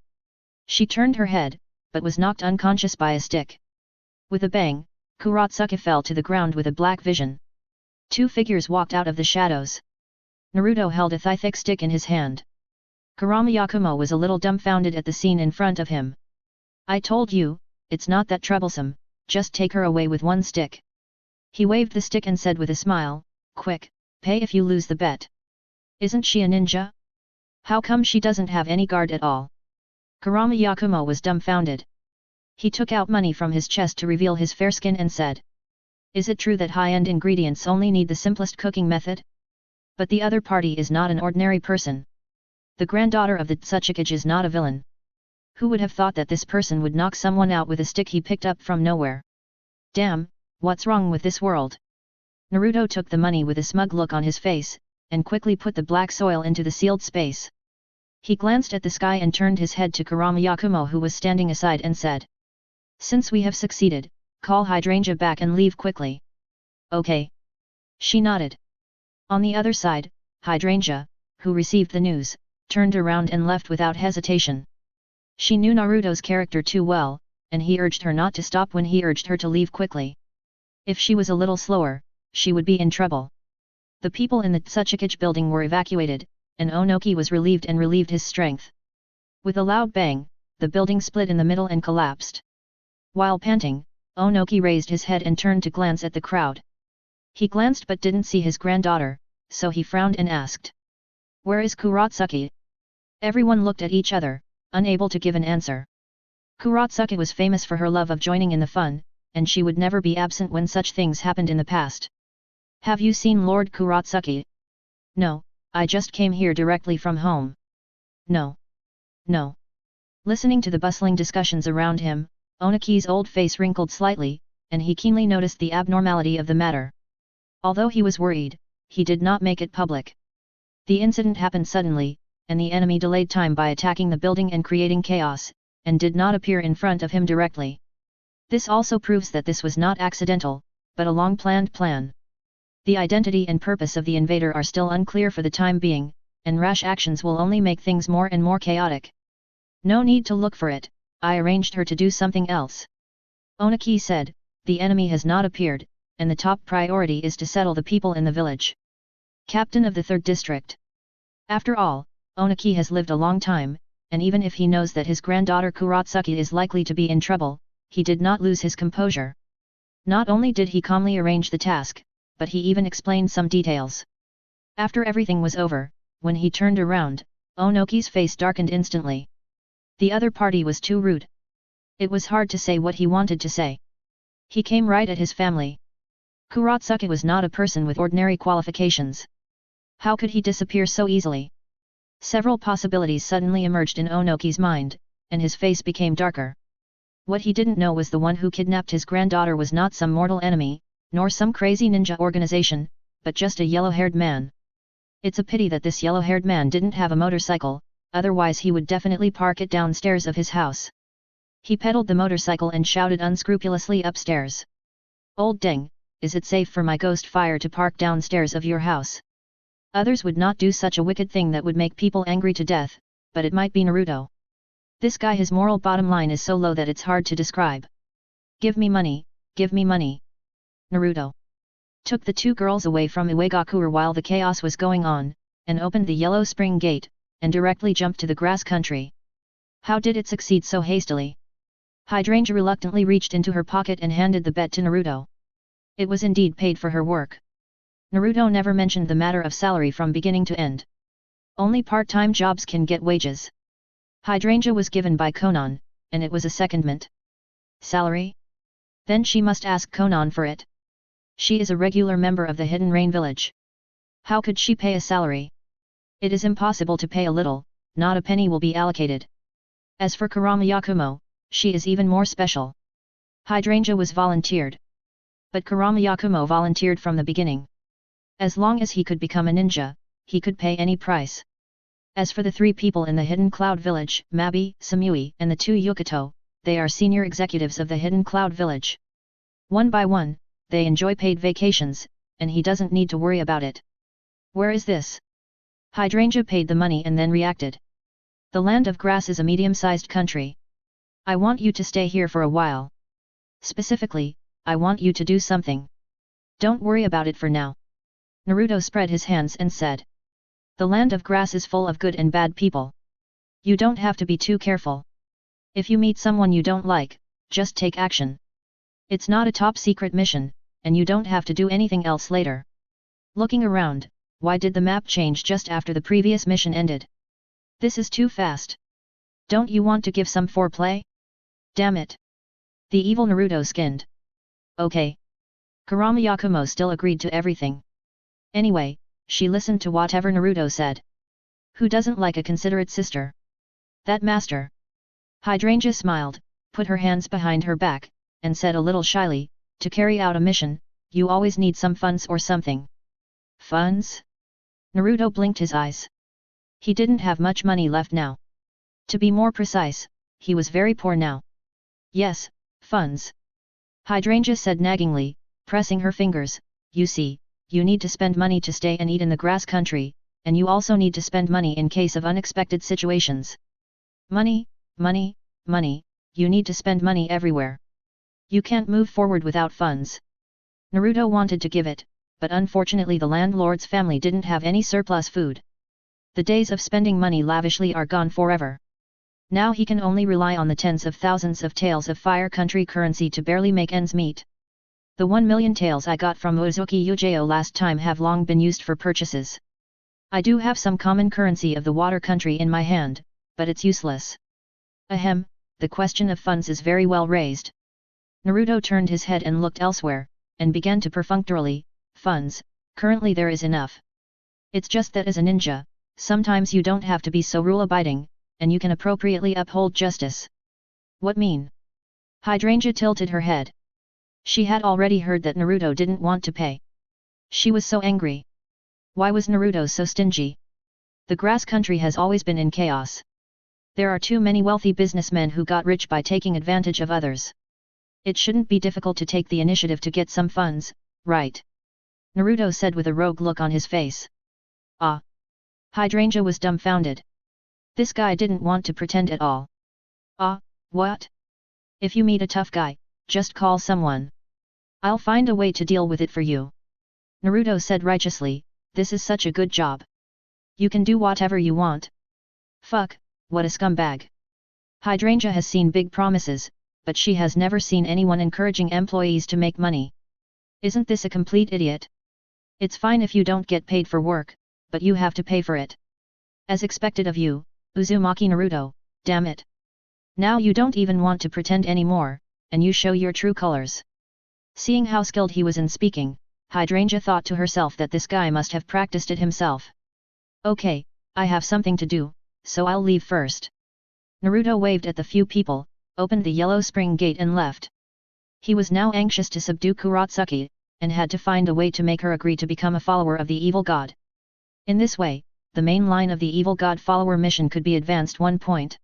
Speaker 1: She turned her head, but was knocked unconscious by a stick. With a bang, Kuratsuka fell to the ground with a black vision. 2 figures walked out of the shadows. Naruto held a thigh-thick stick in his hand. Kurama Yakumo was a little dumbfounded at the scene in front of him. "I told you, it's not that troublesome, just take her away with 1 stick." He waved the stick and said with a smile, "Quick, pay if you lose the bet." "Isn't she a ninja? How come she doesn't have any guard at all?" Kurama Yakumo was dumbfounded. He took out money from his chest to reveal his fair skin and said, "Is it true that high-end ingredients only need the simplest cooking method? But the other party is not an ordinary person. The granddaughter of the Tsuchikage is not a villain. Who would have thought that this person would knock someone out with a stick he picked up from nowhere? Damn, what's wrong with this world?" Naruto took the money with a smug look on his face, and quickly put the black soil into the sealed space. He glanced at the sky and turned his head to Kurama Yakumo, who was standing aside, and said, "Since we have succeeded, call Hydrangea back and leave quickly." "Okay." She nodded. On the other side, Hydrangea, who received the news, turned around and left without hesitation. She knew Naruto's character too well, and he urged her not to stop when he urged her to leave quickly. If she was a little slower, she would be in trouble. The people in the Tsuchikage building were evacuated, and Onoki was relieved and relieved his strength. With a loud bang, the building split in the middle and collapsed. While panting, Onoki raised his head and turned to glance at the crowd. He glanced but didn't see his granddaughter, so he frowned and asked, "Where is Kuratsuka?" Everyone looked at each other, unable to give an answer. Kuratsuka was famous for her love of joining in the fun, and she would never be absent when such things happened in the past. "Have you seen Lord Kuratsuka?" "No, I just came here directly from home." "No. No." Listening to the bustling discussions around him, Onoki's old face wrinkled slightly, and he keenly noticed the abnormality of the matter. Although he was worried, he did not make it public. The incident happened suddenly, and the enemy delayed time by attacking the building and creating chaos, and did not appear in front of him directly. This also proves that this was not accidental, but a long-planned plan. The identity and purpose of the invader are still unclear for the time being, and rash actions will only make things more and more chaotic. "No need to look for it, I arranged her to do something else." Onoki said, "The enemy has not appeared, and the top priority is to settle the people in the village." Captain of the 3rd District. After all, Onoki has lived a long time, and even if he knows that his granddaughter Kuratsuka is likely to be in trouble, he did not lose his composure. Not only did he calmly arrange the task, but he even explained some details. After everything was over, when he turned around, Onoki's face darkened instantly. The other party was too rude. It was hard to say what he wanted to say. He came right at his family. Kuratsuka was not a person with ordinary qualifications. How could he disappear so easily? Several possibilities suddenly emerged in Onoki's mind, and his face became darker. What he didn't know was the one who kidnapped his granddaughter was not some mortal enemy, nor some crazy ninja organization, but just a yellow-haired man. It's a pity that this yellow-haired man didn't have a motorcycle, otherwise he would definitely park it downstairs of his house. He pedaled the motorcycle and shouted unscrupulously upstairs. Old Deng, is it safe for my ghost fire to park downstairs of your house? Others would not do such a wicked thing that would make people angry to death, but it might be Naruto. This guy, his moral bottom line is so low that it's hard to describe. Give me money, give me money. Naruto took the two girls away from Uegakure while the chaos was going on, and opened the yellow spring gate, and directly jumped to the grass country. How did it succeed so hastily? Hydrangea reluctantly reached into her pocket and handed the bet to Naruto. It was indeed paid for her work. Naruto never mentioned the matter of salary from beginning to end. Only part-time jobs can get wages. Hydrangea was given by Konan, and it was a secondment. Salary? Then she must ask Konan for it. She is a regular member of the Hidden Rain Village. How could she pay a salary? It is impossible to pay a little, not a penny will be allocated. As for Kurama Yakumo, she is even more special. Hydrangea was volunteered. But Kurama Yakumo volunteered from the beginning. As long as he could become a ninja, he could pay any price. As for the three people in the Hidden Cloud Village, Mabi, Samui, and the two Yukato, they are senior executives of the Hidden Cloud Village. One by one, they enjoy paid vacations, and he doesn't need to worry about it. Where is this? Hydrangea paid the money and then reacted. The Land of Grass is a medium-sized country. I want you to stay here for a while. Specifically, I want you to do something. Don't worry about it for now. Naruto spread his hands and said. The Land of Grass is full of good and bad people. You don't have to be too careful. If you meet someone you don't like, just take action. It's not a top-secret mission, and you don't have to do anything else later. Looking around, why did the map change just after the previous mission ended? This is too fast. Don't you want to give some foreplay? Damn it. The evil Naruto skinned. Okay. Kurama Yakumo still agreed to everything. Anyway, she listened to whatever Naruto said. Who doesn't like a considerate sister? That master. Hydrangea smiled, put her hands behind her back, and said a little shyly, to carry out a mission, you always need some funds or something. Funds? Naruto blinked his eyes. He didn't have much money left now. To be more precise, he was very poor now. Yes, funds. Hydrangea said naggingly, pressing her fingers, you see, you need to spend money to stay and eat in the grass country, and you also need to spend money in case of unexpected situations. Money, money, money, you need to spend money everywhere. You can't move forward without funds. Naruto wanted to give it, but unfortunately the landlord's family didn't have any surplus food. The days of spending money lavishly are gone forever. Now he can only rely on the tens of thousands of taels of fire country currency to barely make ends meet. The 1 million taels I got from Uezuki Yujeo last time have long been used for purchases. I do have some common currency of the water country in my hand, but it's useless. Ahem, the question of funds is very well raised. Naruto turned his head and looked elsewhere, and began to perfunctorily, funds, currently there is enough. It's just that as a ninja, sometimes you don't have to be so rule-abiding, and you can appropriately uphold justice. What mean? Hydrangea tilted her head. She had already heard that Naruto didn't want to pay. She was so angry. Why was Naruto so stingy? The grass country has always been in chaos. There are too many wealthy businessmen who got rich by taking advantage of others. It shouldn't be difficult to take the initiative to get some funds, right? Naruto said with a rogue look on his face. Ah! Hydrangea was dumbfounded. This guy didn't want to pretend at all. Ah, what? If you meet a tough guy, just call someone. I'll find a way to deal with it for you. Naruto said righteously, this is such a good job. You can do whatever you want. Fuck, what a scumbag. Hydrangea has seen big promises, but she has never seen anyone encouraging employees to make money. Isn't this a complete idiot? It's fine if you don't get paid for work, but you have to pay for it. As expected of you, Uzumaki Naruto, damn it. Now you don't even want to pretend anymore, and you show your true colors. Seeing how skilled he was in speaking, Hydrangea thought to herself that this guy must have practiced it himself. Okay, I have something to do, so I'll leave first. Naruto waved at the few people, opened the yellow spring gate and left. He was now anxious to subdue Kuratsuki, and had to find a way to make her agree to become a follower of the evil god. In this way, the main line of the Evil God Follower mission could be advanced 1 point.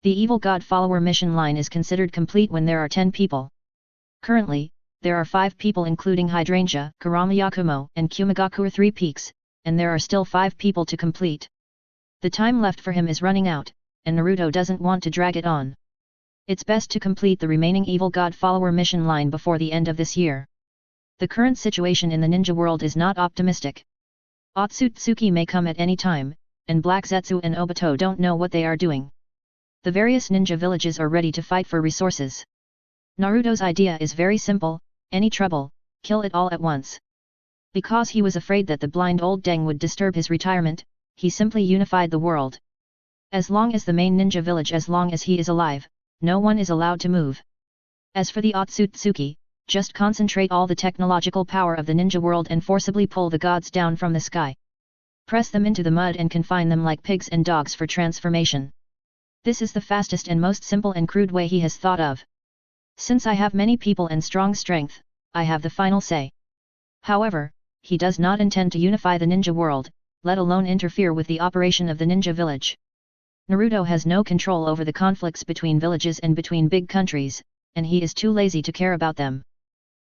Speaker 1: The Evil God Follower mission line is considered complete when there are 10 people. Currently, there are 5 people including Hydrangea, Kurama Yakumo, and Kumagaku 3 peaks, and there are still 5 people to complete. The time left for him is running out, and Naruto doesn't want to drag it on. It's best to complete the remaining Evil God Follower mission line before the end of this year. The current situation in the ninja world is not optimistic. Otsutsuki may come at any time, and Black Zetsu and Obito don't know what they are doing. The various ninja villages are ready to fight for resources. Naruto's idea is very simple: any trouble, kill it all at once. Because he was afraid that the blind old Deng would disturb his retirement, he simply unified the world. As long as the main ninja village, as long as he is alive, no one is allowed to move. As for the Otsutsuki, just concentrate all the technological power of the ninja world and forcibly pull the gods down from the sky. Press them into the mud and confine them like pigs and dogs for transformation. This is the fastest and most simple and crude way he has thought of. Since I have many people and strong strength, I have the final say. However, he does not intend to unify the ninja world, let alone interfere with the operation of the ninja village. Naruto has no control over the conflicts between villages and between big countries, and he is too lazy to care about them.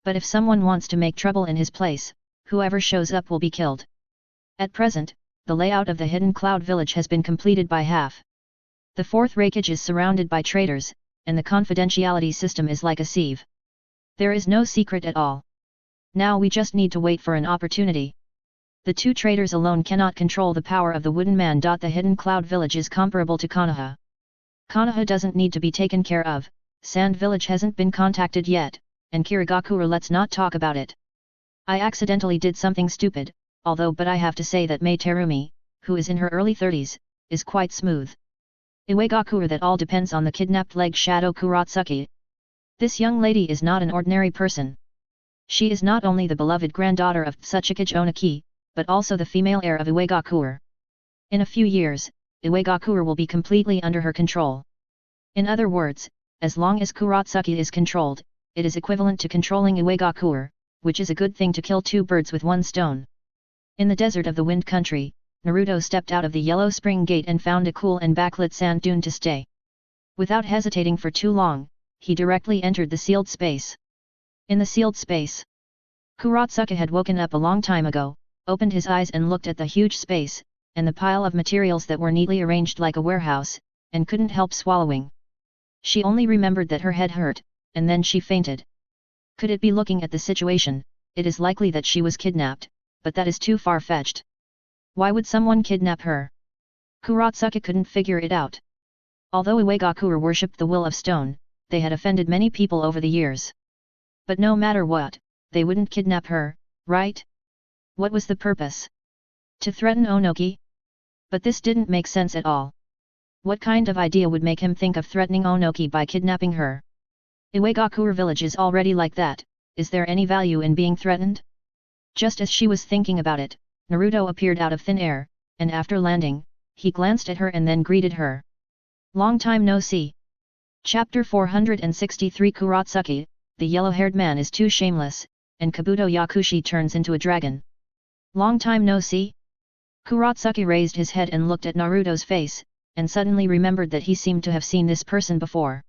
Speaker 1: But if someone wants to make trouble in his place, whoever shows up will be killed. At present, the layout of the Hidden Cloud village has been completed by half. The fourth raikage is surrounded by traitors, and the confidentiality system is like a sieve. There is no secret at all. Now we just need to wait for an opportunity. The 2 traitors alone cannot control the power of the wooden man. The Hidden Cloud village is comparable to Konoha. Konoha doesn't need to be taken care of, Sand village hasn't been contacted yet, and Kirigakura, let's not talk about it. I accidentally did something stupid, but I have to say that Mei Terumi, who is in her early 30s, is quite smooth. Iwagakura, that all depends on the kidnapped leg shadow Kuratsuki. This young lady is not an ordinary person. She is not only the beloved granddaughter of Tsuchikage Oniki, but also the female heir of Iwagakura. In a few years, Iwagakura will be completely under her control. In other words, as long as Kuratsuki is controlled, it is equivalent to controlling Iwagakura, which is a good thing to kill 2 birds with 1 stone. In the desert of the Wind Country, Naruto stepped out of the Yellow Spring Gate and found a cool and backlit sand dune to stay. Without hesitating for too long, he directly entered the sealed space. In the sealed space, Kuratsuki had woken up a long time ago, opened his eyes and looked at the huge space, and the pile of materials that were neatly arranged like a warehouse, and couldn't help swallowing. She only remembered that her head hurt, and then she fainted. Could it be? Looking at the situation, it is likely that she was kidnapped, but that is too far-fetched. Why would someone kidnap her? Kuratsuki couldn't figure it out. Although Iwagakura worshipped the will of stone, they had offended many people over the years. But no matter what, they wouldn't kidnap her, right? What was the purpose? To threaten Onoki? But this didn't make sense at all. What kind of idea would make him think of threatening Onoki by kidnapping her? Iwagakura village is already like that, is there any value in being threatened? Just as she was thinking about it, Naruto appeared out of thin air, and after landing, he glanced at her and then greeted her. Long time no see. Chapter 463 Kuratsuki, the yellow-haired man is too shameless, and Kabuto Yakushi turns into a dragon. Long time no see? Kuratsuki raised his head and looked at Naruto's face, and suddenly remembered that he seemed to have seen this person before.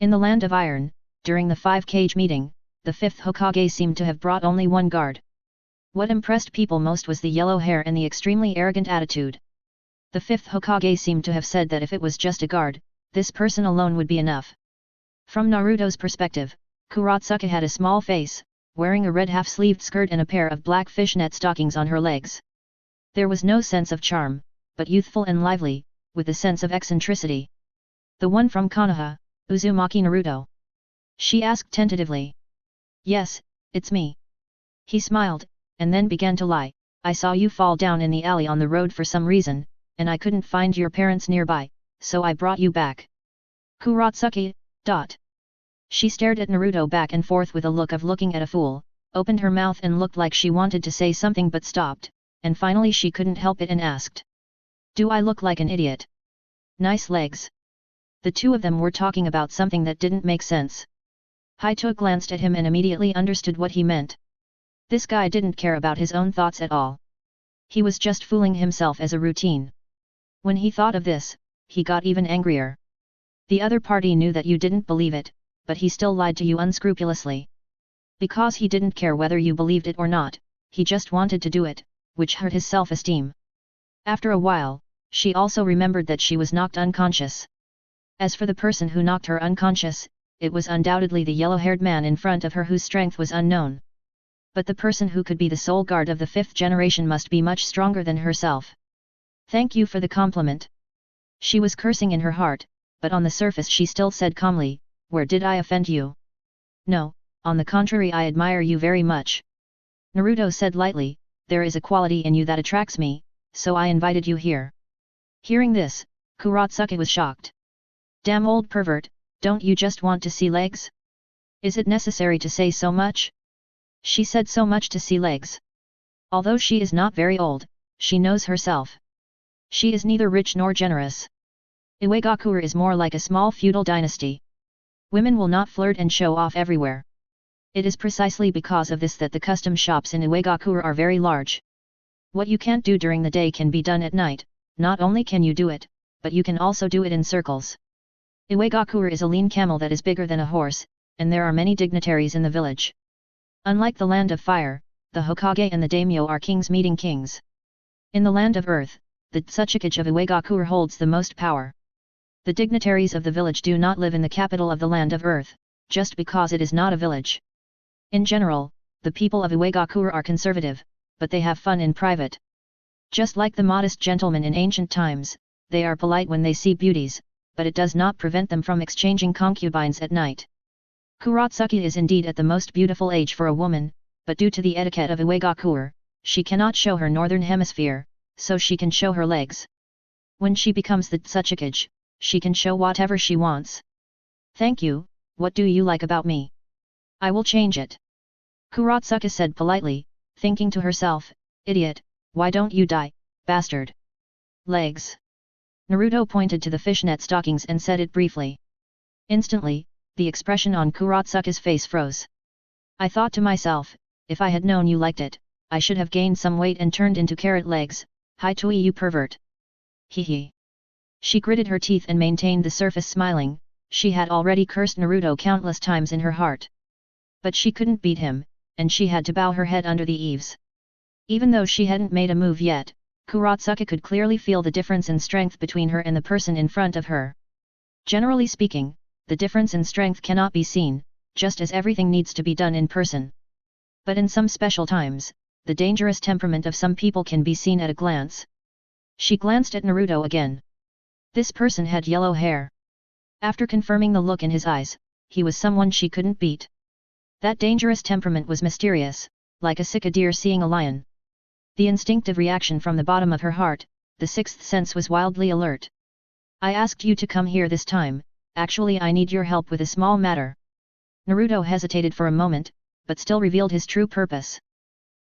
Speaker 1: In the Land of Iron, during the 5-cage meeting, the 5th Hokage seemed to have brought only 1 guard. What impressed people most was the yellow hair and the extremely arrogant attitude. The 5th Hokage seemed to have said that if it was just a guard, this person alone would be enough. From Naruto's perspective, Kuratsuki had a small face, wearing a red half-sleeved skirt and a pair of black fishnet stockings on her legs. There was no sense of charm, but youthful and lively, with a sense of eccentricity. The one from Konoha, Uzumaki Naruto? She asked tentatively. Yes, it's me. He smiled, and then began to lie. I saw you fall down in the alley on the road for some reason, and I couldn't find your parents nearby, so I brought you back. Kuratsuki. She stared at Naruto back and forth with a look of looking at a fool, opened her mouth and looked like she wanted to say something but stopped, and finally she couldn't help it and asked. Do I look like an idiot? Nice legs. The 2 of them were talking about something that didn't make sense. Haito glanced at him and immediately understood what he meant. This guy didn't care about his own thoughts at all. He was just fooling himself as a routine. When he thought of this, he got even angrier. The other party knew that you didn't believe it, but he still lied to you unscrupulously. Because he didn't care whether you believed it or not, he just wanted to do it, which hurt his self-esteem. After a while, she also remembered that she was knocked unconscious. As for the person who knocked her unconscious, it was undoubtedly the yellow-haired man in front of her whose strength was unknown. But the person who could be the sole guard of the 5th generation must be much stronger than herself. Thank you for the compliment. She was cursing in her heart, but on the surface she still said calmly, where did I offend you? No, on the contrary, I admire you very much. Naruto said lightly, there is a quality in you that attracts me, so I invited you here. Hearing this, Kurotsuki was shocked. Damn old pervert, don't you just want to see legs? Is it necessary to say so much? She said so much to see legs. Although she is not very old, she knows herself. She is neither rich nor generous. Iwagakure is more like a small feudal dynasty. Women will not flirt and show off everywhere. It is precisely because of this that the custom shops in Iwagakure are very large. What you can't do during the day can be done at night. Not only can you do it, but you can also do it in circles. Iwagakure is a lean camel that is bigger than a horse, and there are many dignitaries in the village. Unlike the land of fire, the Hokage and the daimyo are kings meeting kings. In the land of earth, the Tsuchikage of Iwagakure holds the most power. The dignitaries of the village do not live in the capital of the land of earth, just because it is not a village. In general, the people of Iwagakure are conservative, but they have fun in private. Just like the modest gentlemen in ancient times, they are polite when they see beauties, but it does not prevent them from exchanging concubines at night. Kurotsuki is indeed at the most beautiful age for a woman, but due to the etiquette of Iwagakure, she cannot show her northern hemisphere, so she can show her legs. When she becomes the Tsuchikage, she can show whatever she wants. Thank you, what do you like about me? I will change it. Kurotsuki said politely, thinking to herself, idiot, why don't you die, bastard? Legs. Naruto pointed to the fishnet stockings and said it briefly. Instantly, the expression on Kurotsuki's face froze. I thought to myself, if I had known you liked it, I should have gained some weight and turned into carrot legs. Hi Tui, you pervert. Hee hee. She gritted her teeth and maintained the surface smiling. She had already cursed Naruto countless times in her heart. But she couldn't beat him, and she had to bow her head under the eaves. Even though she hadn't made a move yet, Kurotsuki could clearly feel the difference in strength between her and the person in front of her. Generally speaking, the difference in strength cannot be seen, just as everything needs to be done in person. But in some special times, the dangerous temperament of some people can be seen at a glance. She glanced at Naruto again. This person had yellow hair. After confirming the look in his eyes, he was someone she couldn't beat. That dangerous temperament was mysterious, like a sick deer seeing a lion. The instinctive reaction from the bottom of her heart, the sixth sense was wildly alert. I asked you to come here this time, actually I need your help with a small matter. Naruto hesitated for a moment, but still revealed his true purpose.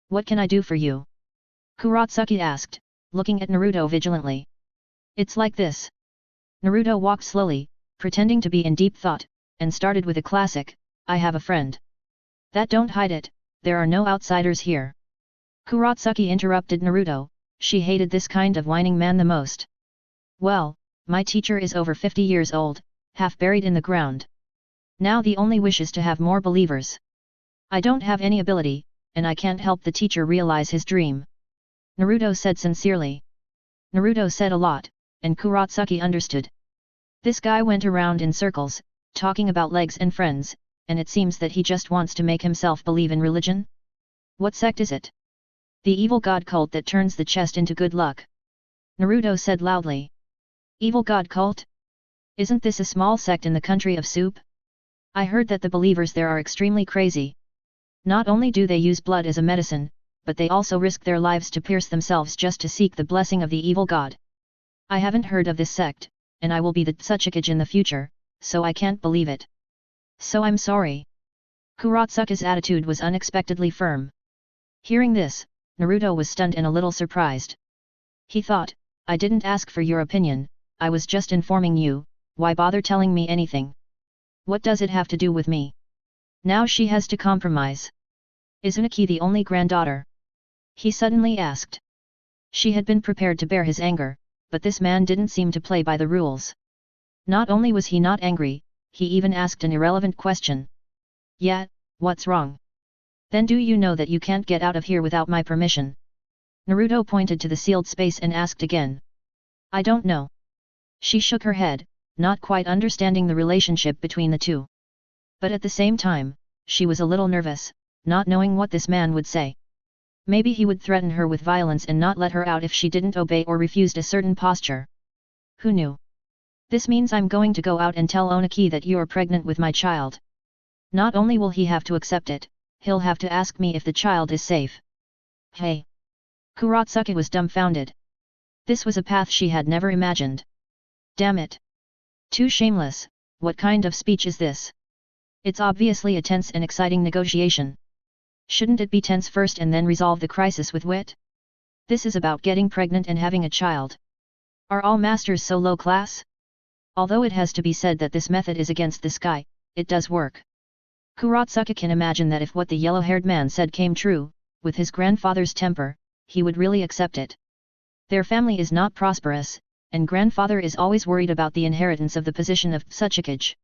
Speaker 1: What can I do for you? Kurotsuki asked, looking at Naruto vigilantly. It's like this. Naruto walked slowly, pretending to be in deep thought, and started with a classic, I have a friend. That don't hide it, there are no outsiders here. Kurotsuki interrupted Naruto, she hated this kind of whining man the most. Well, my teacher is over 50 years old, half buried in the ground. Now the only wish is to have more believers. I don't have any ability, and I can't help the teacher realize his dream. Naruto said sincerely. Naruto said a lot, and Kurotsuki understood. This guy went around in circles, talking about legs and friends, and it seems that he just wants to make himself believe in religion? What sect is it? The evil god cult that turns the chest into good luck. Naruto said loudly. Evil god cult? Isn't this a small sect in the country of soup? I heard that the believers there are extremely crazy. Not only do they use blood as a medicine, but they also risk their lives to pierce themselves just to seek the blessing of the evil god. I haven't heard of this sect, and I will be the Tsuchikage in the future, so I can't believe it. So I'm sorry. Kurotsuki's attitude was unexpectedly firm. Hearing this, Naruto was stunned and a little surprised. He thought, I didn't ask for your opinion, I was just informing you, why bother telling me anything? What does it have to do with me? Now she has to compromise. Is Uniki the only granddaughter? He suddenly asked. She had been prepared to bear his anger, but this man didn't seem to play by the rules. Not only was he not angry, he even asked an irrelevant question. Yeah, what's wrong? Then do you know that you can't get out of here without my permission? Naruto pointed to the sealed space and asked again. I don't know. She shook her head, not quite understanding the relationship between the two. But at the same time, she was a little nervous, not knowing what this man would say. Maybe he would threaten her with violence and not let her out if she didn't obey or refused a certain posture. Who knew? This means I'm going to go out and tell Oniki that you're pregnant with my child. Not only will he have to accept it, he'll have to ask me if the child is safe. Hey! Kurotsuka was dumbfounded. This was a path she had never imagined. Damn it! Too shameless, what kind of speech is this? It's obviously a tense and exciting negotiation. Shouldn't it be tense first and then resolve the crisis with wit? This is about getting pregnant and having a child. Are all masters so low class? Although it has to be said that this method is against this guy, it does work. Kurotsuka can imagine that if what the yellow-haired man said came true, with his grandfather's temper, he would really accept it. Their family is not prosperous, and grandfather is always worried about the inheritance of the position of Tsuchikage.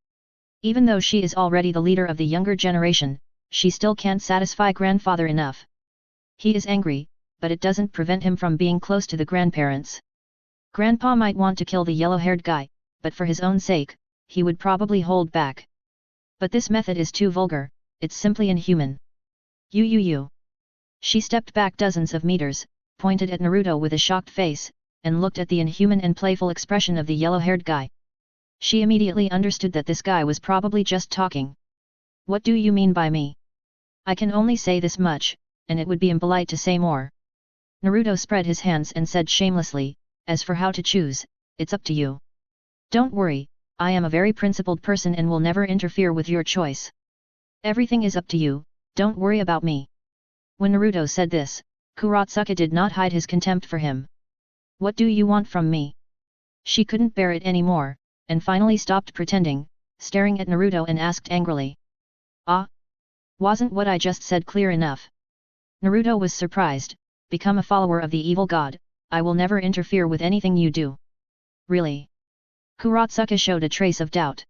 Speaker 1: Even though she is already the leader of the younger generation, she still can't satisfy grandfather enough. He is angry, but it doesn't prevent him from being close to the grandparents. Grandpa might want to kill the yellow-haired guy, but for his own sake, he would probably hold back. But this method is too vulgar, it's simply inhuman. You. She stepped back dozens of meters, pointed at Naruto with a shocked face, and looked at the inhuman and playful expression of the yellow-haired guy. She immediately understood that this guy was probably just talking. What do you mean by me? I can only say this much, and it would be impolite to say more. Naruto spread his hands and said shamelessly, as for how to choose, it's up to you. Don't worry, I am a very principled person and will never interfere with your choice. Everything is up to you, don't worry about me. When Naruto said this, Kurotsuka did not hide his contempt for him. What do you want from me? She couldn't bear it anymore, and finally stopped pretending, staring at Naruto and asked angrily. Ah? Wasn't what I just said clear enough? Naruto was surprised. Become a follower of the evil god, I will never interfere with anything you do. Really? Kurotsuka showed a trace of doubt.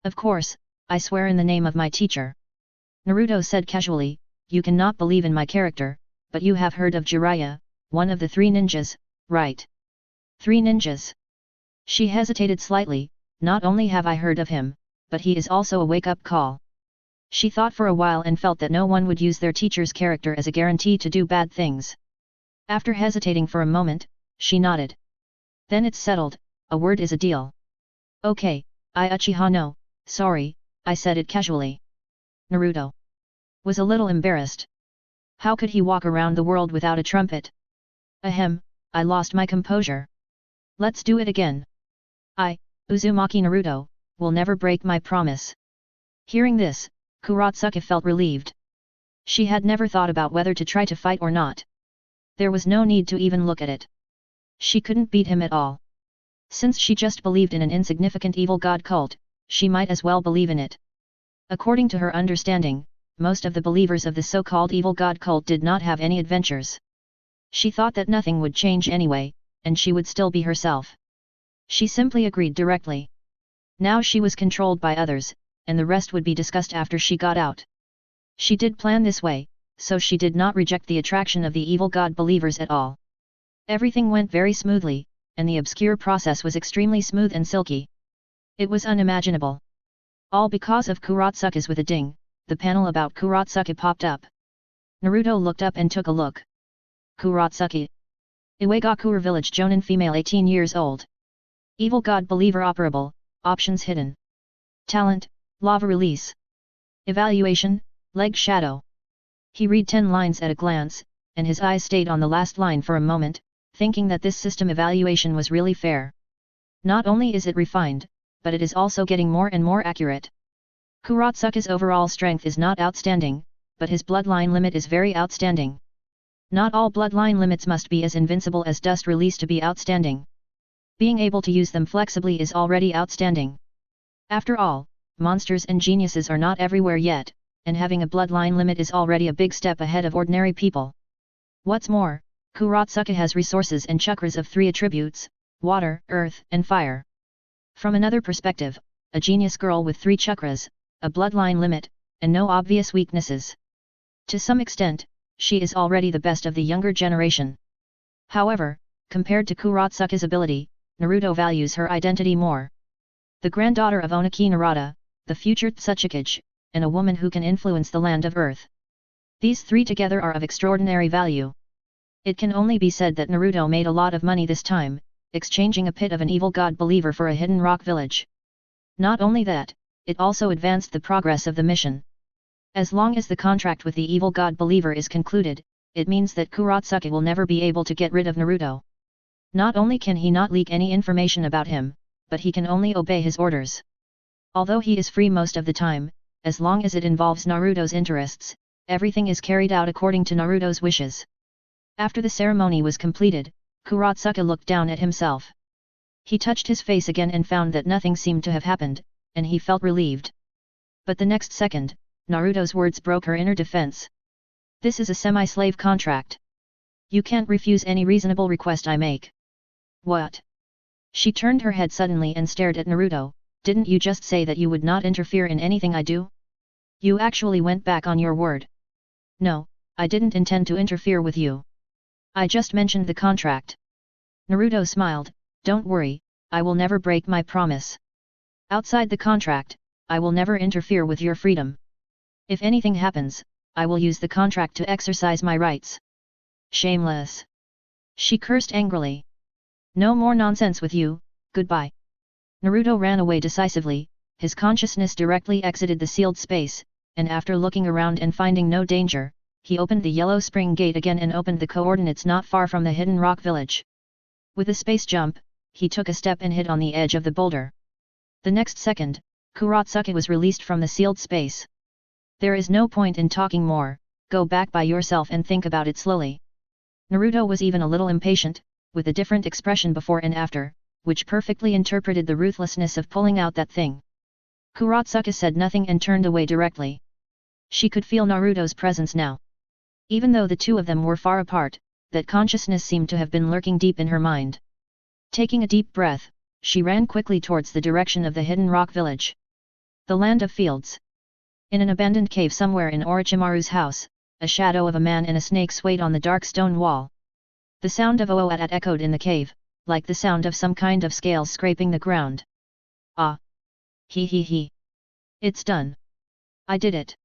Speaker 1: Of course, I swear in the name of my teacher. Naruto said casually, you cannot believe in my character, but you have heard of Jiraiya, one of the 3 ninjas, right? 3 ninjas? She hesitated slightly, not only have I heard of him, but he is also a wake-up call. She thought for a while and felt that no one would use their teacher's character as a guarantee to do bad things. After hesitating for a moment, she nodded. Then it's settled, a word is a deal. Okay, Uchiha no, sorry, I said it casually. Naruto was a little embarrassed. How could he walk around the world without a trumpet? Ahem, I lost my composure. Let's do it again. I, Uzumaki Naruto, will never break my promise. Hearing this, Kurotsuka felt relieved. She had never thought about whether to try to fight or not. There was no need to even look at it. She couldn't beat him at all. Since she just believed in an insignificant evil god cult, she might as well believe in it. According to her understanding, most of the believers of the so-called evil god cult did not have any adventures. She thought that nothing would change anyway, and she would still be herself. She simply agreed directly. Now she was controlled by others, and the rest would be discussed after she got out. She did plan this way, so she did not reject the attraction of the evil god believers at all. Everything went very smoothly, and the obscure process was extremely smooth and silky. It was unimaginable. All because of Kurotsuka's with a ding, the panel about Kurotsuka popped up. Naruto looked up and took a look. Kurotsuka. Iwagakure Village Jonin female 18 years old. Evil god believer operable, options hidden. Talent, lava release. Evaluation, leg shadow. He read 10 lines at a glance, and his eyes stayed on the last line for a moment, thinking that this system evaluation was really fair. Not only is it refined, but it is also getting more and more accurate. Kurotsuka's overall strength is not outstanding, but his bloodline limit is very outstanding. Not all bloodline limits must be as invincible as dust release to be outstanding. Being able to use them flexibly is already outstanding. After all, monsters and geniuses are not everywhere yet, and having a bloodline limit is already a big step ahead of ordinary people. What's more, Kurotsuka has resources and chakras of 3 attributes, water, earth, and fire. From another perspective, a genius girl with 3 chakras, a bloodline limit, and no obvious weaknesses. To some extent, she is already the best of the younger generation. However, compared to Kurotsuka's ability, Naruto values her identity more. The granddaughter of Oniki Narada, the future Tsuchikage, and a woman who can influence the land of Earth. These 3 together are of extraordinary value. It can only be said that Naruto made a lot of money this time, exchanging a pit of an evil god believer for a hidden rock village. Not only that, it also advanced the progress of the mission. As long as the contract with the evil god believer is concluded, it means that Kurotsuka will never be able to get rid of Naruto. Not only can he not leak any information about him, but he can only obey his orders. Although he is free most of the time, as long as it involves Naruto's interests, everything is carried out according to Naruto's wishes. After the ceremony was completed, Kurotsuka looked down at himself. He touched his face again and found that nothing seemed to have happened, and he felt relieved. But the next second, Naruto's words broke her inner defense. This is a semi-slave contract. You can't refuse any reasonable request I make. What? She turned her head suddenly and stared at Naruto. Didn't you just say that you would not interfere in anything I do? You actually went back on your word. No, I didn't intend to interfere with you. I just mentioned the contract. Naruto smiled. Don't worry, I will never break my promise. Outside the contract, I will never interfere with your freedom. If anything happens, I will use the contract to exercise my rights. Shameless. She cursed angrily. No more nonsense with you, goodbye. Naruto ran away decisively, his consciousness directly exited the sealed space, and after looking around and finding no danger, he opened the yellow spring gate again and opened the coordinates not far from the hidden rock village. With a space jump, he took a step and hit on the edge of the boulder. The next second, Kurotsuka was released from the sealed space. There is no point in talking more, go back by yourself and think about it slowly. Naruto was even a little impatient, with a different expression before and after, which perfectly interpreted the ruthlessness of pulling out that thing. Kurotsuka said nothing and turned away directly. She could feel Naruto's presence now. Even though the two of them were far apart, that consciousness seemed to have been lurking deep in her mind. Taking a deep breath, she ran quickly towards the direction of the hidden rock village. The land of fields. In an abandoned cave somewhere in Orochimaru's house, a shadow of a man and a snake swayed on the dark stone wall. The sound of "oo-at" echoed in the cave, like the sound of some kind of scales scraping the ground. Ah! He he he! It's done! I did it!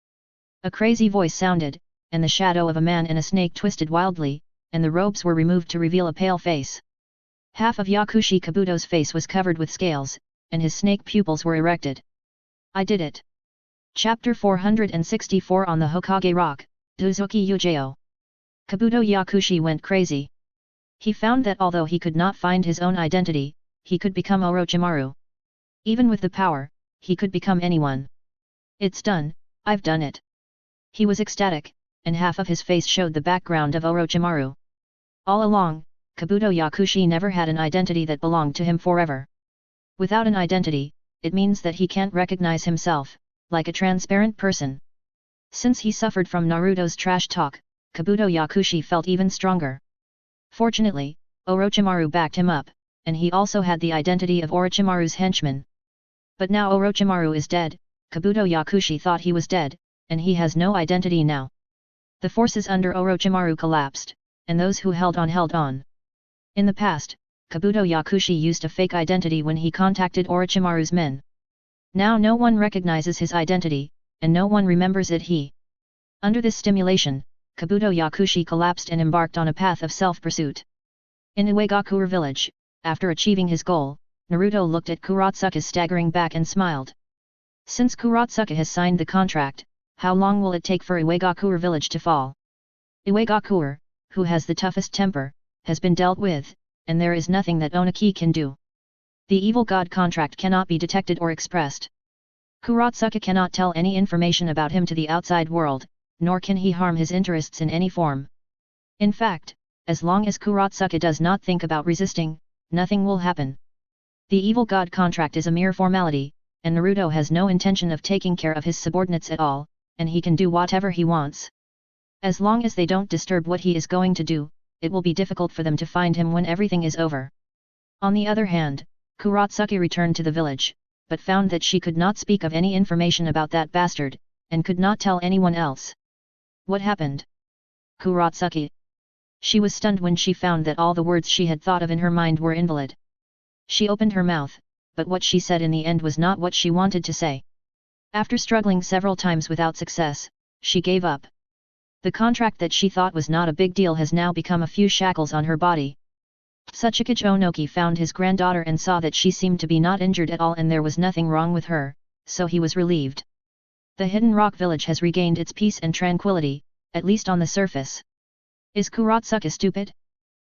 Speaker 1: A crazy voice sounded, and the shadow of a man and a snake twisted wildly, and the robes were removed to reveal a pale face. Half of Yakushi Kabuto's face was covered with scales, and his snake pupils were erected. I did it! Chapter 464 On the Hokage Rock, Dozuki Yujeo. Kabuto Yakushi went crazy. He found that although he could not find his own identity, he could become Orochimaru. Even with the power, he could become anyone. It's done, I've done it. He was ecstatic, and half of his face showed the background of Orochimaru. All along, Kabuto Yakushi never had an identity that belonged to him forever. Without an identity, it means that he can't recognize himself, like a transparent person. Since he suffered from Naruto's trash talk, Kabuto Yakushi felt even stronger. Fortunately, Orochimaru backed him up, and he also had the identity of Orochimaru's henchman. But now Orochimaru is dead, Kabuto Yakushi thought he was dead, and he has no identity now. The forces under Orochimaru collapsed, and those who held on held on. In the past, Kabuto Yakushi used a fake identity when he contacted Orochimaru's men. Now no one recognizes his identity, and no one remembers it. Under this stimulation, Kabuto Yakushi collapsed and embarked on a path of self-pursuit. In Uegakure village, after achieving his goal, Naruto looked at Kurotsuka's staggering back and smiled. Since Kurotsuka has signed the contract, how long will it take for Uegakure village to fall? Uegakure, who has the toughest temper, has been dealt with, and there is nothing that Oniki can do. The evil god contract cannot be detected or expressed. Kurotsuka cannot tell any information about him to the outside world, nor can he harm his interests in any form. In fact, as long as Kurotsuka does not think about resisting, nothing will happen. The evil god contract is a mere formality, and Naruto has no intention of taking care of his subordinates at all, and he can do whatever he wants. As long as they don't disturb what he is going to do, it will be difficult for them to find him when everything is over. On the other hand, Kuratsuki returned to the village, but found that she could not speak of any information about that bastard, and could not tell anyone else. What happened? Kuratsuki. She was stunned when she found that all the words she had thought of in her mind were invalid. She opened her mouth, but what she said in the end was not what she wanted to say. After struggling several times without success, she gave up. The contract that she thought was not a big deal has now become a few shackles on her body. Tsuchikage Onoki found his granddaughter and saw that she seemed to be not injured at all and there was nothing wrong with her, so he was relieved. The Hidden Rock village has regained its peace and tranquility, at least on the surface. Is Kuratsuki stupid?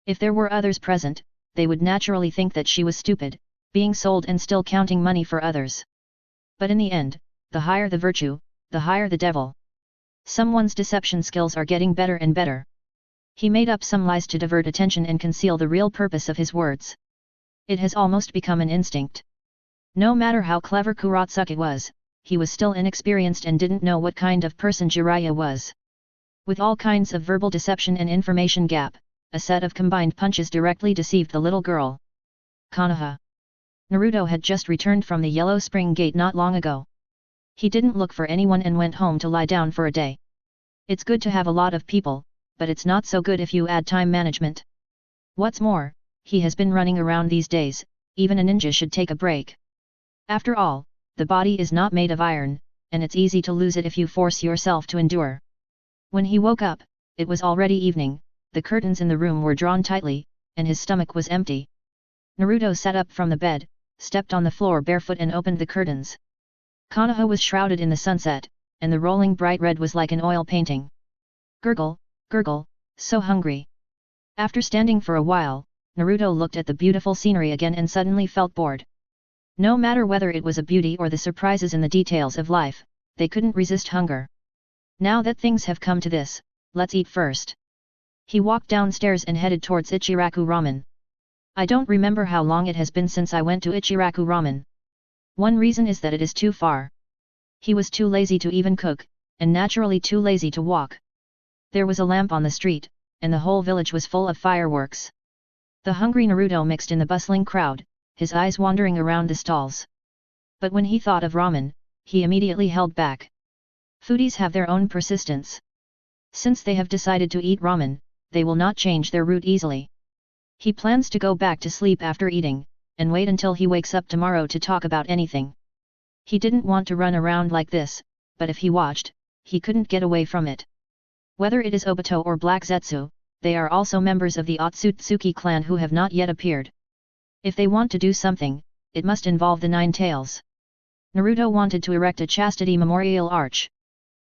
Speaker 1: If there were others present, they would naturally think that she was stupid, being sold and still counting money for others. But in the end, the higher the virtue, the higher the devil. Someone's deception skills are getting better and better. He made up some lies to divert attention and conceal the real purpose of his words. It has almost become an instinct. No matter how clever Kuratsuki was, he was still inexperienced and didn't know what kind of person Jiraiya was. With all kinds of verbal deception and information gap, a set of combined punches directly deceived the little girl. Konoha. Naruto had just returned from the Yellow Spring Gate not long ago. He didn't look for anyone and went home to lie down for a day. It's good to have a lot of people, but it's not so good if you add time management. What's more, he has been running around these days, even a ninja should take a break. After all, the body is not made of iron, and it's easy to lose it if you force yourself to endure. When he woke up, it was already evening, the curtains in the room were drawn tightly, and his stomach was empty. Naruto sat up from the bed, stepped on the floor barefoot and opened the curtains. Konoha was shrouded in the sunset, and the rolling bright red was like an oil painting. Gurgle, gurgle, so hungry. After standing for a while, Naruto looked at the beautiful scenery again and suddenly felt bored. No matter whether it was a beauty or the surprises in the details of life, they couldn't resist hunger. Now that things have come to this, let's eat first. He walked downstairs and headed towards Ichiraku Ramen. I don't remember how long it has been since I went to Ichiraku Ramen. One reason is that it is too far. He was too lazy to even cook, and naturally too lazy to walk. There was a lamp on the street, and the whole village was full of fireworks. The hungry Naruto mixed in the bustling crowd, his eyes wandering around the stalls. But when he thought of ramen, he immediately held back. Foodies have their own persistence. Since they have decided to eat ramen, they will not change their route easily. He plans to go back to sleep after eating, and wait until he wakes up tomorrow to talk about anything. He didn't want to run around like this, but if he watched, he couldn't get away from it. Whether it is Obito or Black Zetsu, they are also members of the Otsutsuki clan who have not yet appeared. If they want to do something, it must involve the Nine Tails. Naruto wanted to erect a chastity memorial arch.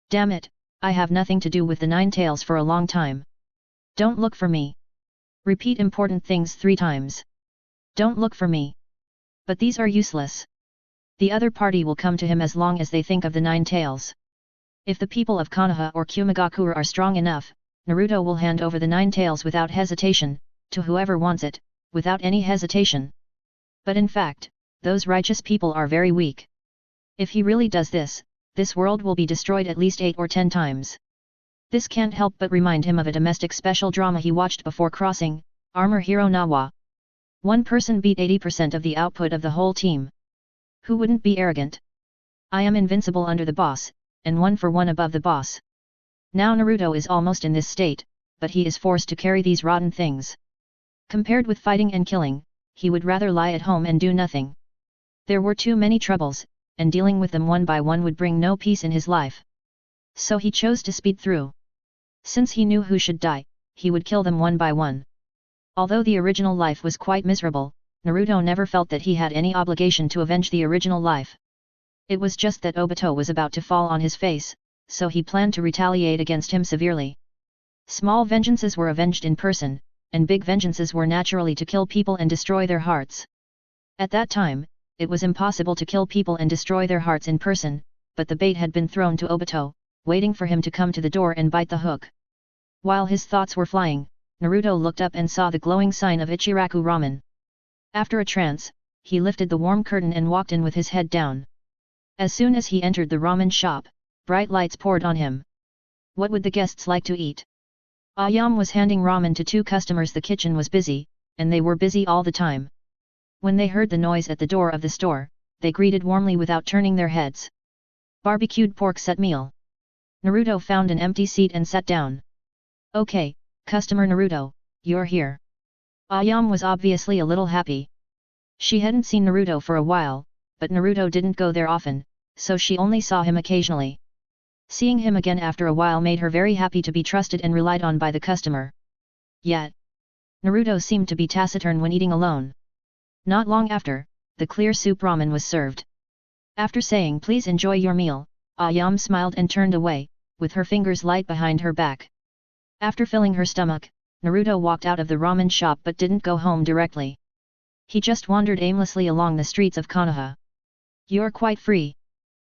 Speaker 1: Damn it, I have nothing to do with the Nine Tails for a long time. Don't look for me. Repeat important things 3 times. Don't look for me. But these are useless. The other party will come to him as long as they think of the Nine Tails. If the people of Konoha or Kumagakura are strong enough, Naruto will hand over the Nine Tails without hesitation, to whoever wants it, without any hesitation. But in fact, those righteous people are very weak. If he really does this, this world will be destroyed at least 8 or 10 times. This can't help but remind him of a domestic special drama he watched before crossing, Armor Hero Nawa. One person beat 80% of the output of the whole team. Who wouldn't be arrogant? I am invincible under the boss, and 1 for 1 above the boss. Now Naruto is almost in this state, but he is forced to carry these rotten things. Compared with fighting and killing, he would rather lie at home and do nothing. There were too many troubles, and dealing with them one by one would bring no peace in his life. So he chose to speed through. Since he knew who should die, he would kill them one by one. Although the original life was quite miserable, Naruto never felt that he had any obligation to avenge the original life. It was just that Obito was about to fall on his face, so he planned to retaliate against him severely. Small vengeances were avenged in person, and big vengeances were naturally to kill people and destroy their hearts. At that time, it was impossible to kill people and destroy their hearts in person, but the bait had been thrown to Obito, waiting for him to come to the door and bite the hook. While his thoughts were flying, Naruto looked up and saw the glowing sign of Ichiraku Ramen. After a trance, he lifted the warm curtain and walked in with his head down. As soon as he entered the ramen shop, bright lights poured on him. What would the guests like to eat? Ayam was handing ramen to two customers. The kitchen was busy, and they were busy all the time. When they heard the noise at the door of the store, they greeted warmly without turning their heads. Barbecued pork set meal. Naruto found an empty seat and sat down. Okay, customer Naruto, you're here. Ayam was obviously a little happy. She hadn't seen Naruto for a while, but Naruto didn't go there often, so she only saw him occasionally. Seeing him again after a while made her very happy to be trusted and relied on by the customer. Yet, Naruto seemed to be taciturn when eating alone. Not long after, the clear soup ramen was served. After saying please enjoy your meal, Ayam smiled and turned away, with her fingers light behind her back. After filling her stomach, Naruto walked out of the ramen shop but didn't go home directly. He just wandered aimlessly along the streets of Konoha. You're quite free.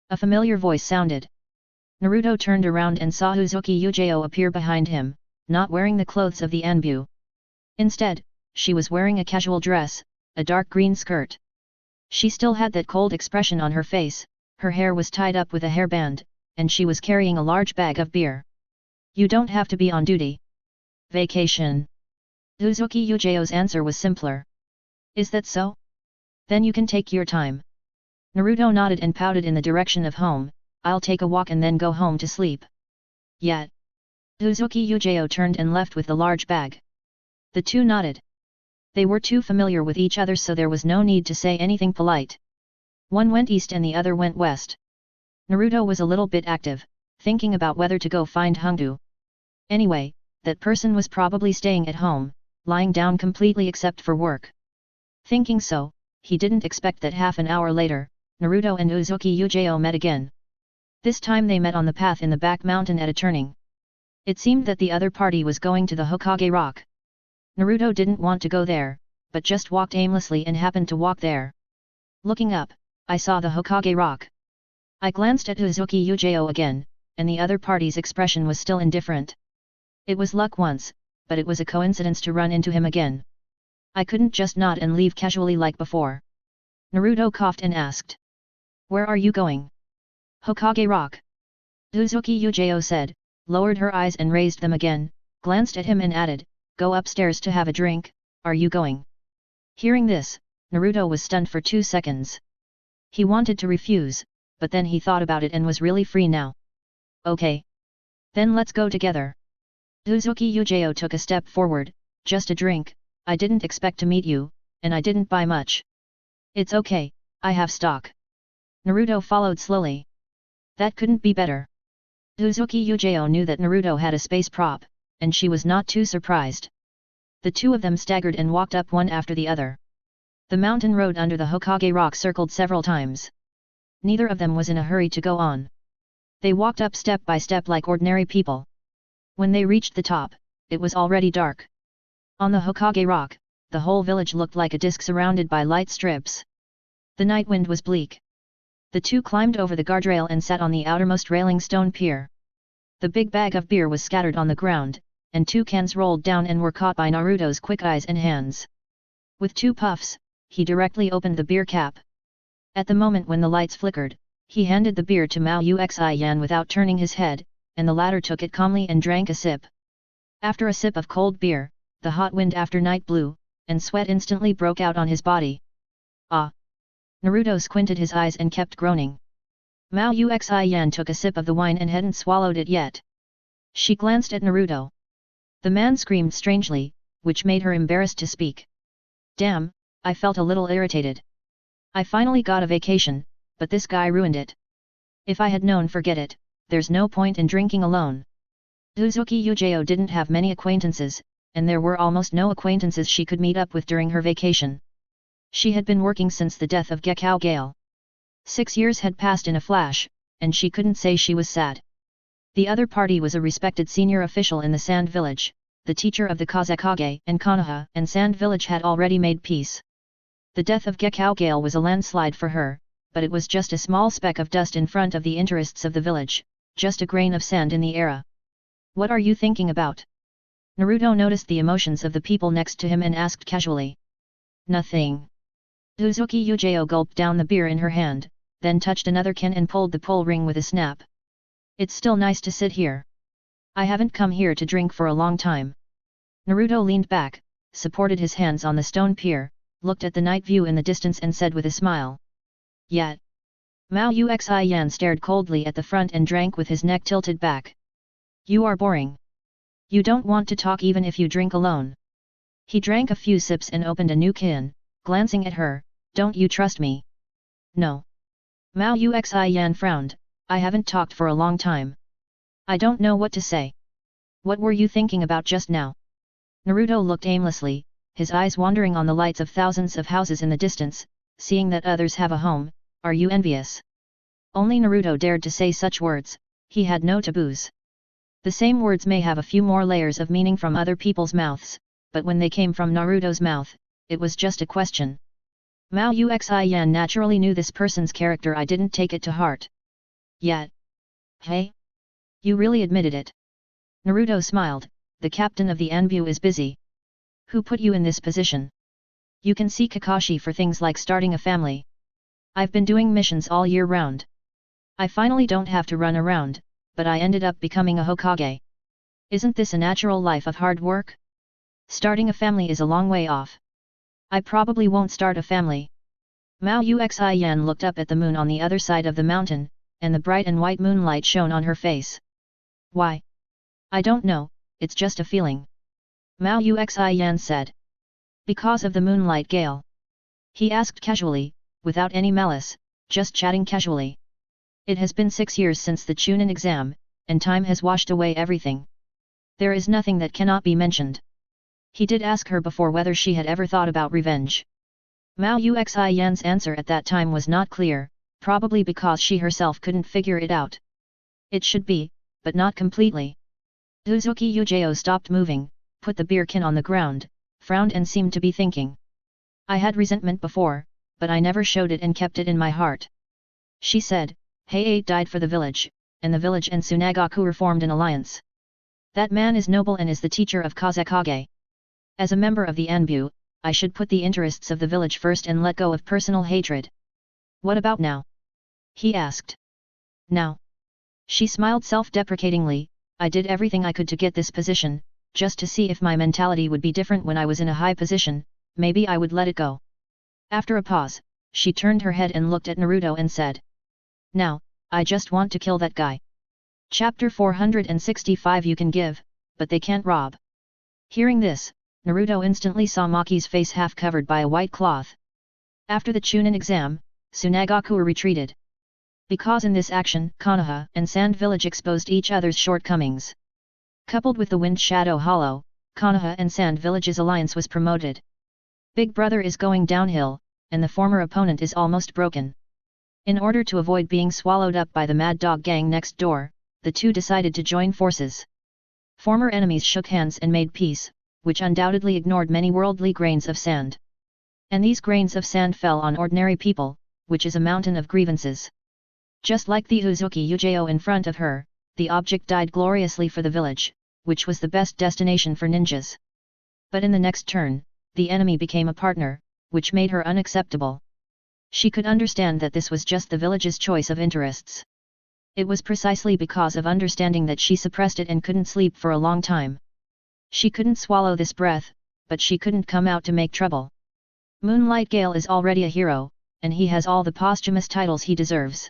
Speaker 1: A familiar voice sounded. Naruto turned around and saw Uzuki Yujao appear behind him, not wearing the clothes of the Anbu. Instead, she was wearing a casual dress, a dark green skirt. She still had that cold expression on her face, her hair was tied up with a hairband, and she was carrying a large bag of beer. You don't have to be on duty. Vacation. Uzuki Yujao's answer was simpler. Is that so? Then you can take your time. Naruto nodded and pouted in the direction of home. I'll take a walk and then go home to sleep. Yet. Uzuki Yujao turned and left with the large bag. The two nodded. They were too familiar with each other so there was no need to say anything polite. One went east and the other went west. Naruto was a little bit active, thinking about whether to go find Hongdu. Anyway, that person was probably staying at home, lying down completely except for work. Thinking so, he didn't expect that half an hour later, Naruto and Uzuki Yujao met again. This time they met on the path in the back mountain at a turning. It seemed that the other party was going to the Hokage Rock. Naruto didn't want to go there, but just walked aimlessly and happened to walk there. Looking up, I saw the Hokage Rock. I glanced at Uzuki Yujao again, and the other party's expression was still indifferent. It was luck once, but it was a coincidence to run into him again. I couldn't just nod and leave casually like before. Naruto coughed and asked. Where are you going? Hokage Rock. Uzuki Yujao said, lowered her eyes and raised them again, glanced at him and added, go upstairs to have a drink, are you going? Hearing this, Naruto was stunned for 2 seconds. He wanted to refuse, but then he thought about it and was really free now. Okay. Then let's go together. Uzuki Yujao took a step forward, just a drink, I didn't expect to meet you, and I didn't buy much. It's okay, I have stock. Naruto followed slowly. That couldn't be better. Uzuki Yujao knew that Naruto had a space prop, and she was not too surprised. The two of them staggered and walked up one after the other. The mountain road under the Hokage Rock circled several times. Neither of them was in a hurry to go on. They walked up step by step like ordinary people. When they reached the top, it was already dark. On the Hokage Rock, the whole village looked like a disc surrounded by light strips. The night wind was bleak. The two climbed over the guardrail and sat on the outermost railing stone pier. The big bag of beer was scattered on the ground, and 2 cans rolled down and were caught by Naruto's quick eyes and hands. With 2 puffs, he directly opened the beer cap. At the moment when the lights flickered, he handed the beer to Mao Uxian without turning his head, and the latter took it calmly and drank a sip. After a sip of cold beer, the hot wind after night blew, and sweat instantly broke out on his body. Ah! Naruto squinted his eyes and kept groaning. Mao Uxian took a sip of the wine and hadn't swallowed it yet. She glanced at Naruto. The man screamed strangely, which made her embarrassed to speak. Damn, I felt a little irritated. I finally got a vacation, but this guy ruined it. If I had known, forget it, there's no point in drinking alone. Uzuki Yujao didn't have many acquaintances, and there were almost no acquaintances she could meet up with during her vacation. She had been working since the death of Gekao Gale. 6 years had passed in a flash, and she couldn't say she was sad. The other party was a respected senior official in the Sand Village, the teacher of the Kazekage and Konoha, and Sand Village had already made peace. The death of Gekao Gale was a landslide for her, but it was just a small speck of dust in front of the interests of the village, just a grain of sand in the era. What are you thinking about? Naruto noticed the emotions of the people next to him and asked casually. Nothing. Uzuki Yujao gulped down the beer in her hand, then touched another can and pulled the pull ring with a snap. It's still nice to sit here. I haven't come here to drink for a long time. Naruto leaned back, supported his hands on the stone pier, looked at the night view in the distance and said with a smile. Yet. Mao Uxian stared coldly at the front and drank with his neck tilted back. You are boring. You don't want to talk even if you drink alone. He drank a few sips and opened a new can, glancing at her. Don't you trust me? No. Mao Uxian frowned. I haven't talked for a long time. I don't know what to say. What were you thinking about just now? Naruto looked aimlessly, his eyes wandering on the lights of thousands of houses in the distance, seeing that others have a home. Are you envious? Only Naruto dared to say such words, he had no taboos. The same words may have a few more layers of meaning from other people's mouths, but when they came from Naruto's mouth, it was just a question. Mao Uxian naturally knew this person's character. I didn't take it to heart. Yet. Hey? You really admitted it. Naruto smiled, the captain of the Anbu is busy. Who put you in this position? You can see Kakashi for things like starting a family. I've been doing missions all year round. I finally don't have to run around, but I ended up becoming a Hokage. Isn't this a natural life of hard work? Starting a family is a long way off. I probably won't start a family. Mao Uxian looked up at the moon on the other side of the mountain, and the bright and white moonlight shone on her face. Why? I don't know, it's just a feeling. Mao Uxian said. Because of the moonlight gale? He asked casually, without any malice, just chatting casually. It has been 6 years since the Chunin exam, and time has washed away everything. There is nothing that cannot be mentioned. He did ask her before whether she had ever thought about revenge. Mao Uxian's answer at that time was not clear, probably because she herself couldn't figure it out. It should be, but not completely. Uzuki Ujio stopped moving, put the beer can on the ground, frowned and seemed to be thinking. I had resentment before, but I never showed it and kept it in my heart. She said, Heiei died for the village, and the village and Tsunagaku formed an alliance. That man is noble and is the teacher of Kazekage. As a member of the Anbu, I should put the interests of the village first and let go of personal hatred. What about now? He asked. Now? She smiled self-deprecatingly. I did everything I could to get this position, just to see if my mentality would be different when I was in a high position, maybe I would let it go. After a pause, she turned her head and looked at Naruto and said. Now, I just want to kill that guy. Chapter 465 You can give, but they can't rob. Hearing this, Naruto instantly saw Maki's face half covered by a white cloth. After the Chunin exam, Tsunagaku retreated. Because in this action, Konoha and Sand Village exposed each other's shortcomings. Coupled with the Wind Shadow Hollow, Konoha and Sand Village's alliance was promoted. Big Brother is going downhill, and the former opponent is almost broken. In order to avoid being swallowed up by the Mad Dog gang next door, the two decided to join forces. Former enemies shook hands and made peace, which undoubtedly ignored many worldly grains of sand. And these grains of sand fell on ordinary people, which is a mountain of grievances. Just like the Uzuki Ujio in front of her, the object died gloriously for the village, which was the best destination for ninjas. But in the next turn, the enemy became a partner, which made her unacceptable. She could understand that this was just the village's choice of interests. It was precisely because of understanding that she suppressed it and couldn't sleep for a long time. She couldn't swallow this breath, but she couldn't come out to make trouble. Moonlight Gale is already a hero, and he has all the posthumous titles he deserves.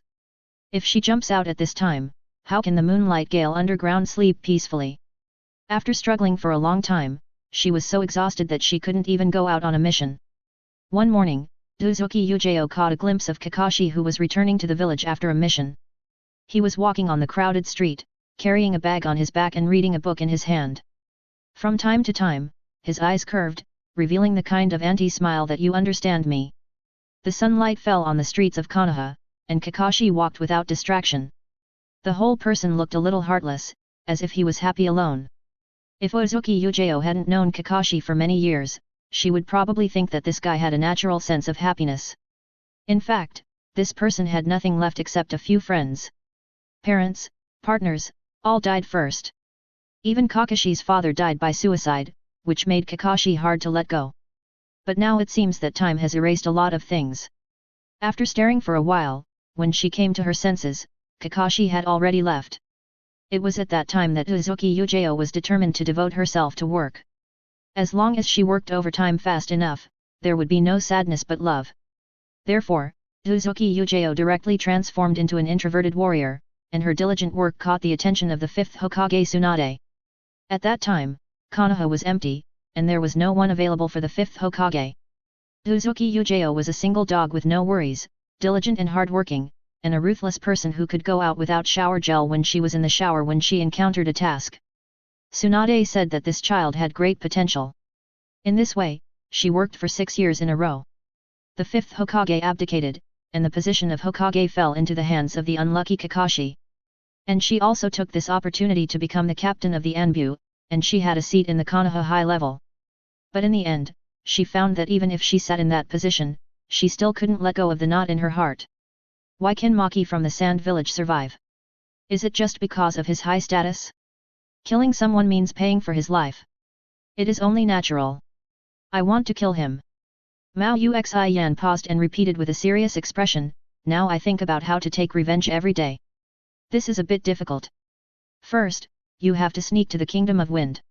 Speaker 1: If she jumps out at this time, how can the Moonlight Gale underground sleep peacefully? After struggling for a long time, she was so exhausted that she couldn't even go out on a mission. One morning, Uzuki Ujio caught a glimpse of Kakashi, who was returning to the village after a mission. He was walking on the crowded street, carrying a bag on his back and reading a book in his hand. From time to time, his eyes curved, revealing the kind of anti-smile that you understand me. The sunlight fell on the streets of Konoha, and Kakashi walked without distraction. The whole person looked a little heartless, as if he was happy alone. If Uzuki Ujio hadn't known Kakashi for many years, she would probably think that this guy had a natural sense of happiness. In fact, this person had nothing left except a few friends. Parents, partners, all died first. Even Kakashi's father died by suicide, which made Kakashi hard to let go. But now it seems that time has erased a lot of things. After staring for a while, when she came to her senses, Kakashi had already left. It was at that time that Uzuki Yujao was determined to devote herself to work. As long as she worked overtime fast enough, there would be no sadness but love. Therefore, Uzuki Yujao directly transformed into an introverted warrior, and her diligent work caught the attention of the 5th Hokage Tsunade. At that time, Konoha was empty, and there was no one available for the 5th Hokage. Uzuki Yujao was a single dog with no worries, diligent and hardworking, and a ruthless person who could go out without shower gel when she was in the shower when she encountered a task. Tsunade said that this child had great potential. In this way, she worked for 6 years in a row. The 5th Hokage abdicated, and the position of Hokage fell into the hands of the unlucky Kakashi. And she also took this opportunity to become the captain of the Anbu, and she had a seat in the Konoha high level. But in the end, she found that even if she sat in that position, she still couldn't let go of the knot in her heart. Why can Maki from the Sand Village survive? Is it just because of his high status? Killing someone means paying for his life. It is only natural. I want to kill him. Mao Uxian paused and repeated with a serious expression, now I think about how to take revenge every day. This is a bit difficult. First, you have to sneak to the Kingdom of Wind.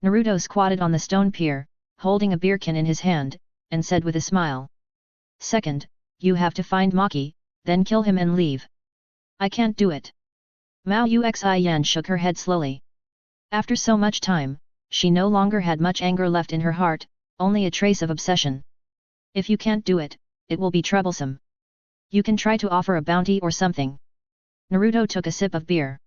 Speaker 1: Naruto squatted on the stone pier, holding a beer can in his hand, and said with a smile. Second, you have to find Maki, then kill him and leave. I can't do it. Mao Uxian shook her head slowly. After so much time, she no longer had much anger left in her heart, only a trace of obsession. If you can't do it, it will be troublesome. You can try to offer a bounty or something. Naruto took a sip of beer.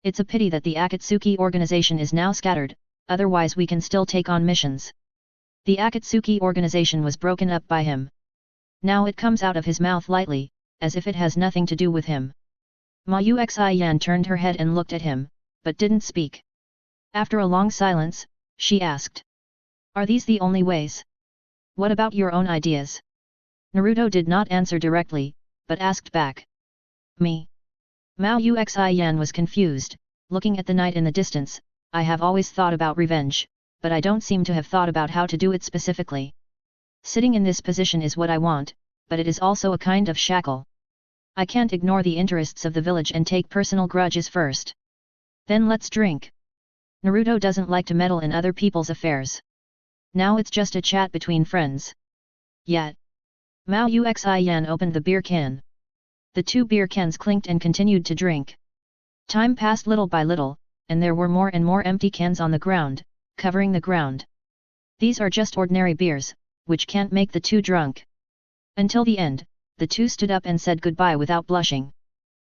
Speaker 1: It's a pity that the Akatsuki organization is now scattered, otherwise we can still take on missions. The Akatsuki organization was broken up by him. Now it comes out of his mouth lightly, as if it has nothing to do with him. Ma Uxian turned her head and looked at him, but didn't speak. After a long silence, she asked. Are these the only ways? What about your own ideas? Naruto did not answer directly, but asked back. Me? Mao Uxian was confused, looking at the night in the distance. I have always thought about revenge, but I don't seem to have thought about how to do it specifically. Sitting in this position is what I want, but it is also a kind of shackle. I can't ignore the interests of the village and take personal grudges first. Then let's drink. Naruto doesn't like to meddle in other people's affairs. Now it's just a chat between friends. Yet. Mao Uxian opened the beer can. The 2 beer cans clinked and continued to drink. Time passed little by little, and there were more and more empty cans on the ground, covering the ground. These are just ordinary beers, which can't make the 2 drunk. Until the end, the 2 stood up and said goodbye without blushing.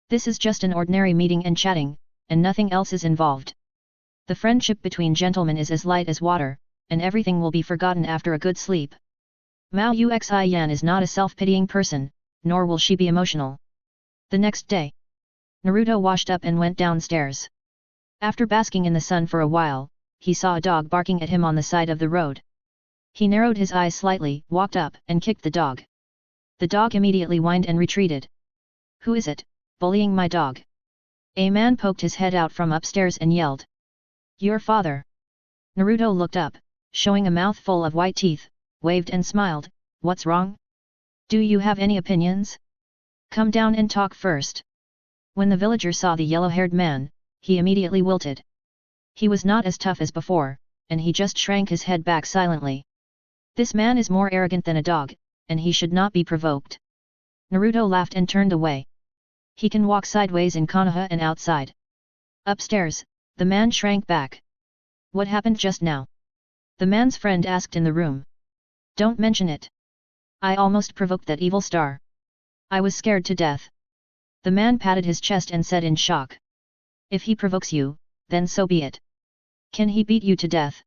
Speaker 1: This is just an ordinary meeting and chatting, and nothing else is involved. The friendship between gentlemen is as light as water, and everything will be forgotten after a good sleep. Mao Uxian is not a self-pitying person, nor will she be emotional. The next day, Naruto washed up and went downstairs. After basking in the sun for a while, he saw a dog barking at him on the side of the road. He narrowed his eyes slightly, walked up, and kicked the dog. The dog immediately whined and retreated. Who is it, bullying my dog? A man poked his head out from upstairs and yelled. Your father. Naruto looked up, showing a mouthful of white teeth, waved and smiled. What's wrong? Do you have any opinions? Come down and talk first. When the villager saw the yellow-haired man, he immediately wilted. He was not as tough as before, and he just shrank his head back silently. This man is more arrogant than a dog, and he should not be provoked. Naruto laughed and turned away. He can walk sideways in Konoha and outside. Upstairs, the man shrank back. What happened just now? The man's friend asked in the room. Don't mention it. I almost provoked that evil star. I was scared to death. The man patted his chest and said in shock. If he provokes you, then so be it. Can he beat you to death?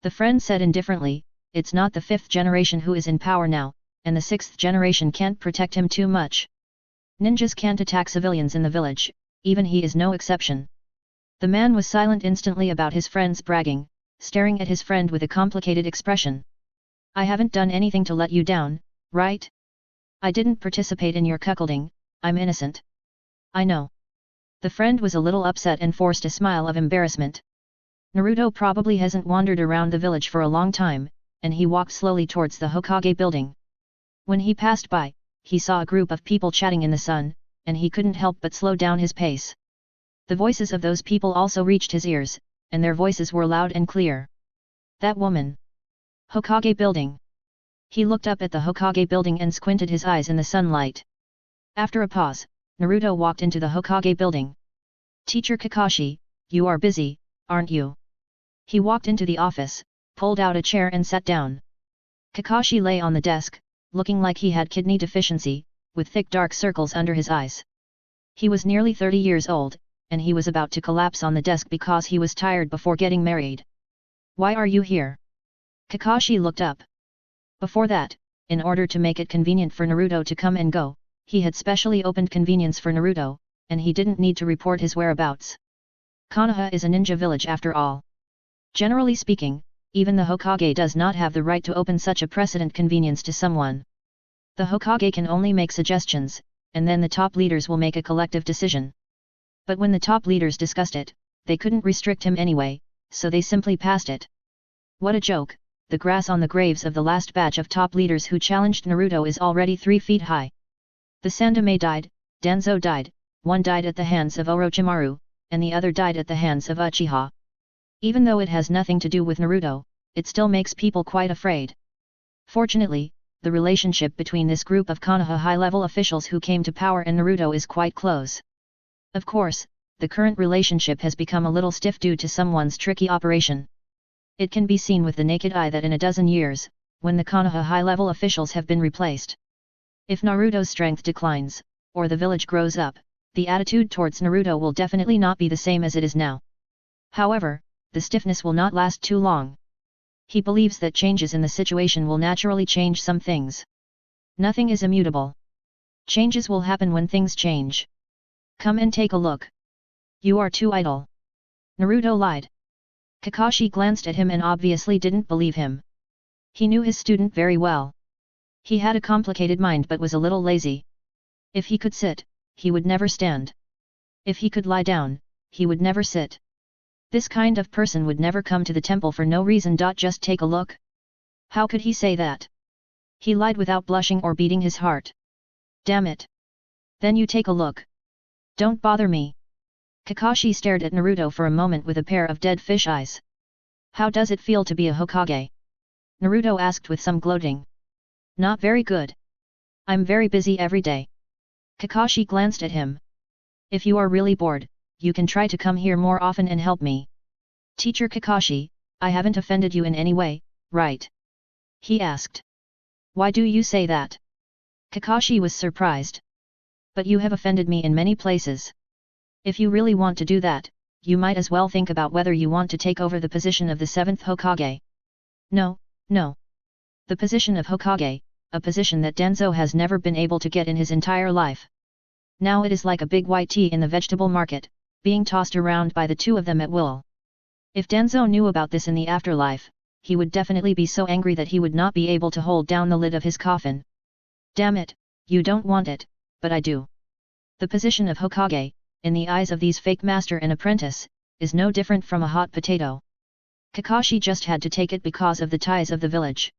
Speaker 1: The friend said indifferently, it's not the 5th generation who is in power now, and the 6th generation can't protect him too much. Ninjas can't attack civilians in the village, even he is no exception. The man was silent instantly about his friend's bragging, staring at his friend with a complicated expression. I haven't done anything to let you down, right? I didn't participate in your cuckolding, I'm innocent. I know. The friend was a little upset and forced a smile of embarrassment. Naruto probably hasn't wandered around the village for a long time, and he walked slowly towards the Hokage building. When he passed by, he saw a group of people chatting in the sun, and he couldn't help but slow down his pace. The voices of those people also reached his ears, and their voices were loud and clear. That woman. Hokage building. He looked up at the Hokage building and squinted his eyes in the sunlight. After a pause, Naruto walked into the Hokage building. Teacher Kakashi, you are busy, aren't you? He walked into the office, pulled out a chair and sat down. Kakashi lay on the desk, looking like he had kidney deficiency, with thick dark circles under his eyes. He was nearly 30 years old, and he was about to collapse on the desk because he was tired before getting married. Why are you here? Kakashi looked up. Before that, in order to make it convenient for Naruto to come and go, he had specially opened convenience for Naruto, and he didn't need to report his whereabouts. Konoha is a ninja village after all. Generally speaking, even the Hokage does not have the right to open such a precedent convenience to someone. The Hokage can only make suggestions, and then the top leaders will make a collective decision. But when the top leaders discussed it, they couldn't restrict him anyway, so they simply passed it. What a joke, the grass on the graves of the last batch of top leaders who challenged Naruto is already 3 feet high. The Sandaime died, Danzo died, one died at the hands of Orochimaru, and the other died at the hands of Uchiha. Even though it has nothing to do with Naruto, it still makes people quite afraid. Fortunately, the relationship between this group of Konoha high-level officials who came to power and Naruto is quite close. Of course, the current relationship has become a little stiff due to someone's tricky operation. It can be seen with the naked eye that in a dozen years, when the Konoha high-level officials have been replaced, if Naruto's strength declines, or the village grows up, the attitude towards Naruto will definitely not be the same as it is now. However, the stiffness will not last too long. He believes that changes in the situation will naturally change some things. Nothing is immutable. Changes will happen when things change. Come and take a look. You are too idle. Naruto lied. Kakashi glanced at him and obviously didn't believe him. He knew his student very well. He had a complicated mind but was a little lazy. If he could sit, he would never stand. If he could lie down, he would never sit. This kind of person would never come to the temple for no reason. Just take a look. How could he say that? He lied without blushing or beating his heart. Damn it. Then you take a look. Don't bother me. Kakashi stared at Naruto for a moment with a pair of dead fish eyes. How does it feel to be a Hokage? Naruto asked with some gloating. Not very good. I'm very busy every day. Kakashi glanced at him. If you are really bored, you can try to come here more often and help me. Teacher Kakashi, I haven't offended you in any way, right? He asked. Why do you say that? Kakashi was surprised. But you have offended me in many places. If you really want to do that, you might as well think about whether you want to take over the position of the 7th Hokage. No, no. The position of Hokage, a position that Danzo has never been able to get in his entire life. Now it is like a big white tea in the vegetable market, being tossed around by the two of them at will. If Danzo knew about this in the afterlife, he would definitely be so angry that he would not be able to hold down the lid of his coffin. Damn it, you don't want it, but I do. The position of Hokage, in the eyes of these fake master and apprentice, is no different from a hot potato. Kakashi just had to take it because of the ties of the village.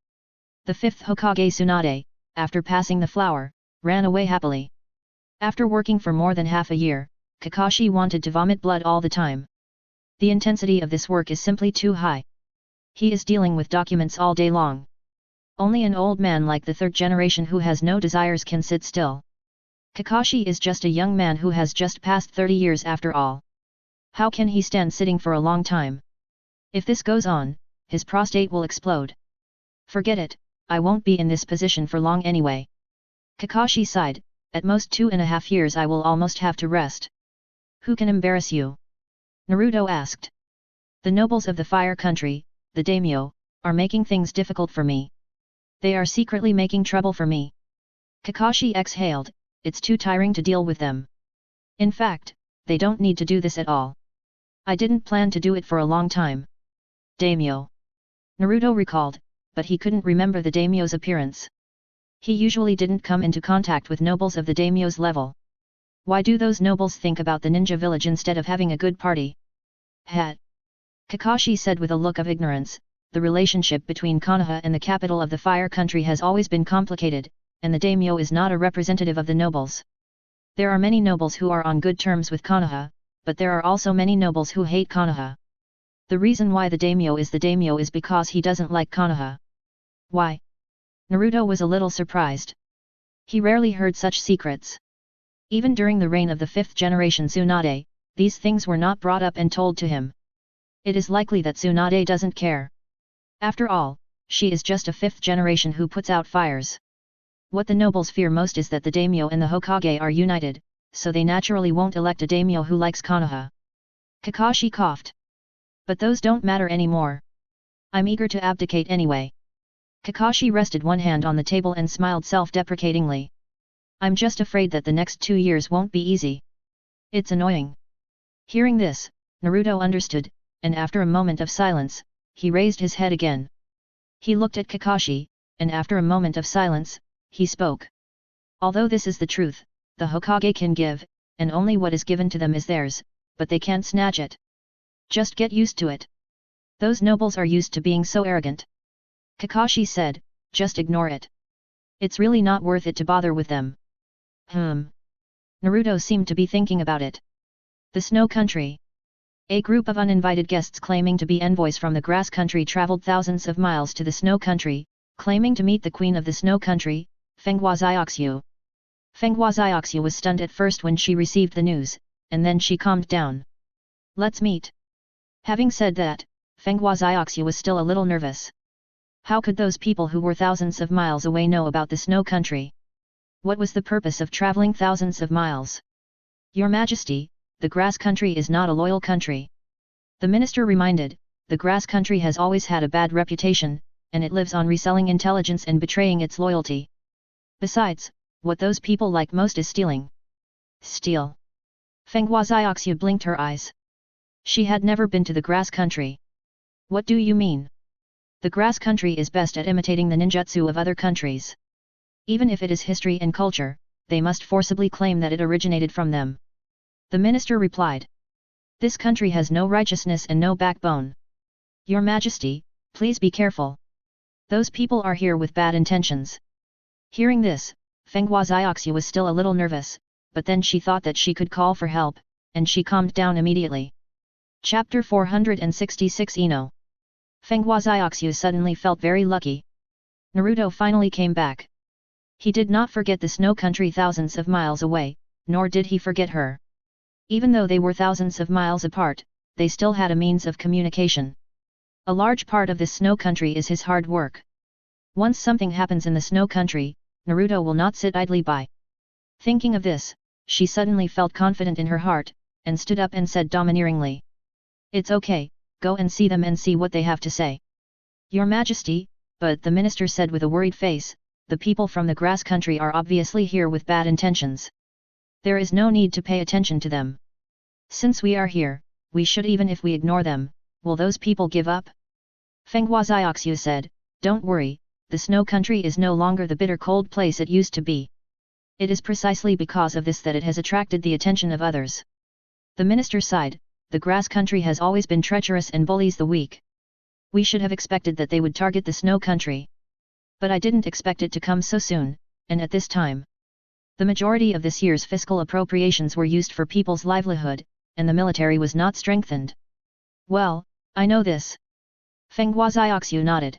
Speaker 1: The 5th Hokage Tsunade, after passing the flower, ran away happily. After working for more than half a year, Kakashi wanted to vomit blood all the time. The intensity of this work is simply too high. He is dealing with documents all day long. Only an old man like the 3rd generation who has no desires can sit still. Kakashi is just a young man who has just passed 30 years after all. How can he stand sitting for a long time? If this goes on, his prostate will explode. Forget it, I won't be in this position for long anyway. Kakashi sighed, at most 2.5 years I will almost have to rest. Who can embarrass you? Naruto asked. The nobles of the Fire Country, the daimyo, are making things difficult for me. They are secretly making trouble for me. Kakashi exhaled, it's too tiring to deal with them. In fact, they don't need to do this at all. I didn't plan to do it for a long time. Daimyo. Naruto recalled, but he couldn't remember the daimyo's appearance. He usually didn't come into contact with nobles of the daimyo's level. Why do those nobles think about the ninja village instead of having a good party? Hat. Kakashi said with a look of ignorance, the relationship between Konoha and the capital of the Fire Country has always been complicated, and the daimyo is not a representative of the nobles. There are many nobles who are on good terms with Konoha, but there are also many nobles who hate Konoha. The reason why the daimyo is because he doesn't like Konoha. Why? Naruto was a little surprised. He rarely heard such secrets. Even during the reign of the 5th generation Tsunade, these things were not brought up and told to him. It is likely that Tsunade doesn't care. After all, she is just a 5th generation who puts out fires. What the nobles fear most is that the daimyo and the Hokage are united, so they naturally won't elect a daimyo who likes Konoha. Kakashi coughed. But those don't matter anymore. I'm eager to abdicate anyway. Kakashi rested one hand on the table and smiled self-deprecatingly. I'm just afraid that the next 2 years won't be easy. It's annoying. Hearing this, Naruto understood, and after a moment of silence, he raised his head again. He looked at Kakashi, and after a moment of silence, he spoke. Although this is the truth, the Hokage can give, and only what is given to them is theirs, but they can't snatch it. Just get used to it. Those nobles are used to being so arrogant. Kakashi said, just ignore it. It's really not worth it to bother with them. Naruto seemed to be thinking about it. The Snow Country. A group of uninvited guests claiming to be envoys from the Grass Country traveled thousands of miles to the Snow Country, claiming to meet the Queen of the Snow Country, Fenghua Xiaoxiu. Fenghua Xiaoxiu was stunned at first when she received the news, and then she calmed down. Let's meet. Having said that, Fenghua Xiaoxiu was still a little nervous. How could those people who were thousands of miles away know about the Snow Country? What was the purpose of traveling thousands of miles? Your Majesty, the Grass Country is not a loyal country. The minister reminded, the Grass Country has always had a bad reputation, and it lives on reselling intelligence and betraying its loyalty. Besides, what those people like most is stealing. Steal. Fenghua Xiaoxiu blinked her eyes. She had never been to the Grass Country. What do you mean? The Grass Country is best at imitating the ninjutsu of other countries. Even if it is history and culture, they must forcibly claim that it originated from them. The minister replied. This country has no righteousness and no backbone. Your Majesty, please be careful. Those people are here with bad intentions. Hearing this, Fenghua Xiaoxiu was still a little nervous, but then she thought that she could call for help, and she calmed down immediately. Chapter 466 Ino. Fenghua Xiaoxiu suddenly felt very lucky. Naruto finally came back. He did not forget the Snow Country thousands of miles away, nor did he forget her. Even though they were thousands of miles apart, they still had a means of communication. A large part of this Snow Country is his hard work. Once something happens in the Snow Country, Naruto will not sit idly by. Thinking of this, she suddenly felt confident in her heart, and stood up and said domineeringly. It's okay, go and see them and see what they have to say. Your Majesty, but the minister said with a worried face, the people from the Grass Country are obviously here with bad intentions. There is no need to pay attention to them. Since we are here, we should even if we ignore them, will those people give up? Fenghua Xiaoxiu said, don't worry, the Snow Country is no longer the bitter cold place it used to be. It is precisely because of this that it has attracted the attention of others. The minister sighed, the Grass Country has always been treacherous and bullies the weak. We should have expected that they would target the Snow Country. But I didn't expect it to come so soon, and at this time. The majority of this year's fiscal appropriations were used for people's livelihood, and the military was not strengthened. Well, I know this. Fenghua Xiaoxiu nodded.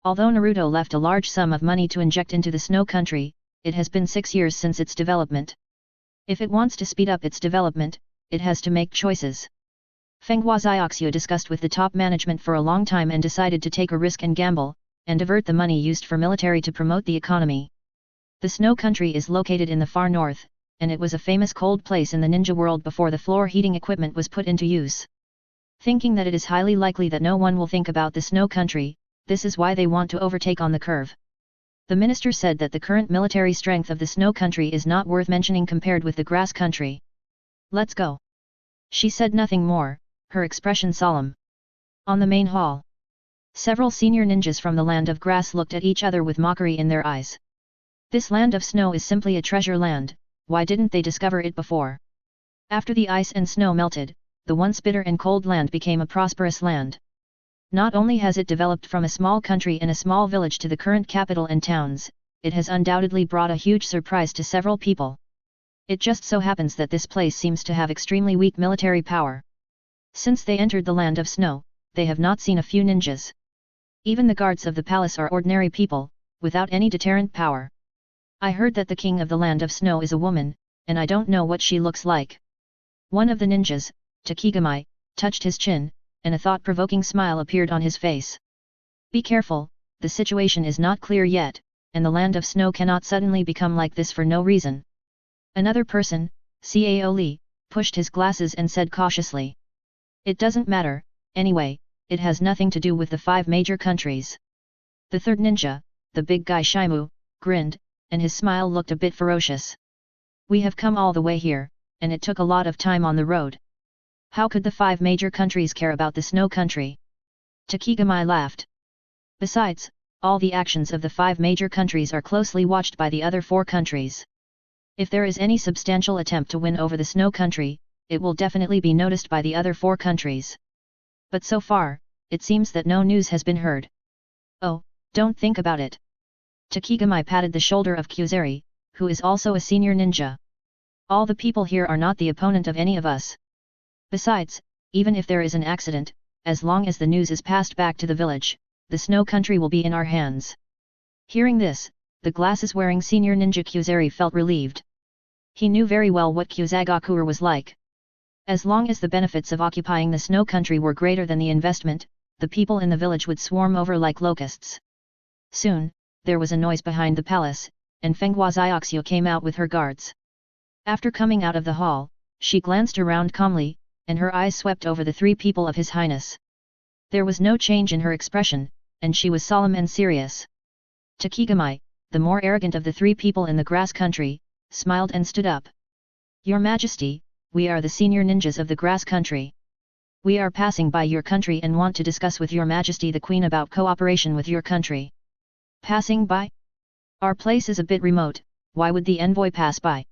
Speaker 1: Although Naruto left a large sum of money to inject into the Snow Country, it has been 6 years since its development. If it wants to speed up its development, it has to make choices. Fenghua Xiaoxiu discussed with the top management for a long time and decided to take a risk and gamble, and divert the money used for military to promote the economy. The Snow Country is located in the far north, and it was a famous cold place in the ninja world before the floor heating equipment was put into use. Thinking that it is highly likely that no one will think about the Snow Country, this is why they want to overtake on the curve. The minister said that the current military strength of the Snow Country is not worth mentioning compared with the Grass Country. Let's go. She said nothing more, her expression solemn. On the main hall, several senior ninjas from the land of grass looked at each other with mockery in their eyes. This land of snow is simply a treasure land, why didn't they discover it before? After the ice and snow melted, the once bitter and cold land became a prosperous land. Not only has it developed from a small country and a small village to the current capital and towns, it has undoubtedly brought a huge surprise to several people. It just so happens that this place seems to have extremely weak military power. Since they entered the land of snow, they have not seen a few ninjas. Even the guards of the palace are ordinary people, without any deterrent power. I heard that the king of the land of snow is a woman, and I don't know what she looks like. One of the ninjas, Takigamai, touched his chin, and a thought-provoking smile appeared on his face. Be careful, the situation is not clear yet, and the land of snow cannot suddenly become like this for no reason. Another person, Cao Li, pushed his glasses and said cautiously. It doesn't matter, anyway, it has nothing to do with the 5 major countries. The third ninja, the big guy Shimu, grinned, and his smile looked a bit ferocious. We have come all the way here, and it took a lot of time on the road. How could the 5 major countries care about the snow country? Takigamai laughed. Besides, all the actions of the 5 major countries are closely watched by the other 4 countries. If there is any substantial attempt to win over the snow country, it will definitely be noticed by the other 4 countries. But so far, it seems that no news has been heard. Oh, don't think about it. Takigamai patted the shoulder of Kyuzeri, who is also a senior ninja. All the people here are not the opponent of any of us. Besides, even if there is an accident, as long as the news is passed back to the village, the snow country will be in our hands. Hearing this, the glasses-wearing senior ninja Kyuzeri felt relieved. He knew very well what Kyuzagakure was like. As long as the benefits of occupying the snow country were greater than the investment, the people in the village would swarm over like locusts. Soon, there was a noise behind the palace, and Fenghua Xiaoxiu came out with her guards. After coming out of the hall, she glanced around calmly, and her eyes swept over the 3 people of His Highness. There was no change in her expression, and she was solemn and serious. Takigamai, the more arrogant of the 3 people in the grass country, smiled and stood up. Your Majesty, we are the senior ninjas of the grass country. We are passing by your country and want to discuss with your Majesty the Queen about cooperation with your country. Passing by? Our place is a bit remote, why would the envoy pass by?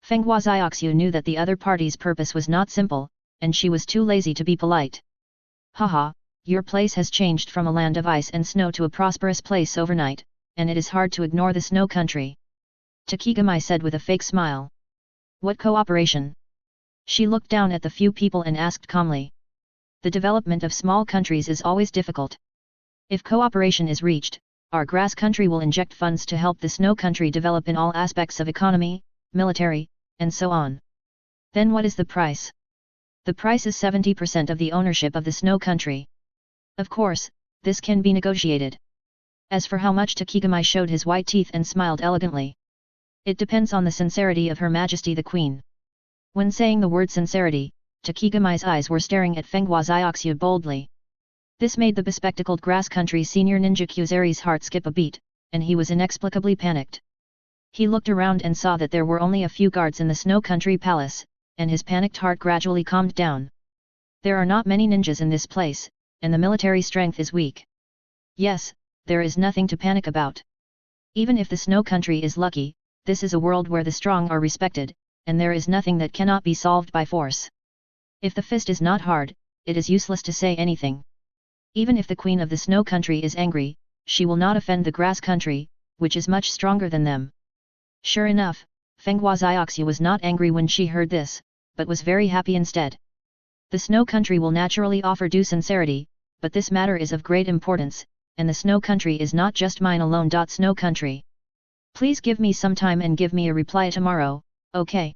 Speaker 1: Fenghua Xiaoxiu knew that the other party's purpose was not simple, and she was too lazy to be polite. Haha, your place has changed from a land of ice and snow to a prosperous place overnight, and it is hard to ignore the snow country. Takigamai said with a fake smile. What cooperation? She looked down at the few people and asked calmly. The development of small countries is always difficult. If cooperation is reached, our grass country will inject funds to help the snow country develop in all aspects of economy, military, and so on. Then what is the price? The price is 70% of the ownership of the snow country. Of course, this can be negotiated. As for how much, Takigamai showed his white teeth and smiled elegantly. It depends on the sincerity of Her Majesty the Queen. When saying the word sincerity, Takigamai's eyes were staring at Fenghua Xiaoxiu boldly. This made the bespectacled grass country senior ninja Kyuzeri's heart skip a beat, and he was inexplicably panicked. He looked around and saw that there were only a few guards in the snow country palace, and his panicked heart gradually calmed down. There are not many ninjas in this place, and the military strength is weak. Yes, there is nothing to panic about. Even if the snow country is lucky, this is a world where the strong are respected, and there is nothing that cannot be solved by force. If the fist is not hard, it is useless to say anything. Even if the queen of the snow country is angry, she will not offend the grass country, which is much stronger than them. Sure enough, Fenghua Xiaoxiu was not angry when she heard this, but was very happy instead. The snow country will naturally offer due sincerity, but this matter is of great importance, and the snow country is not just mine alone. Snow country. Please give me some time and give me a reply tomorrow, okay?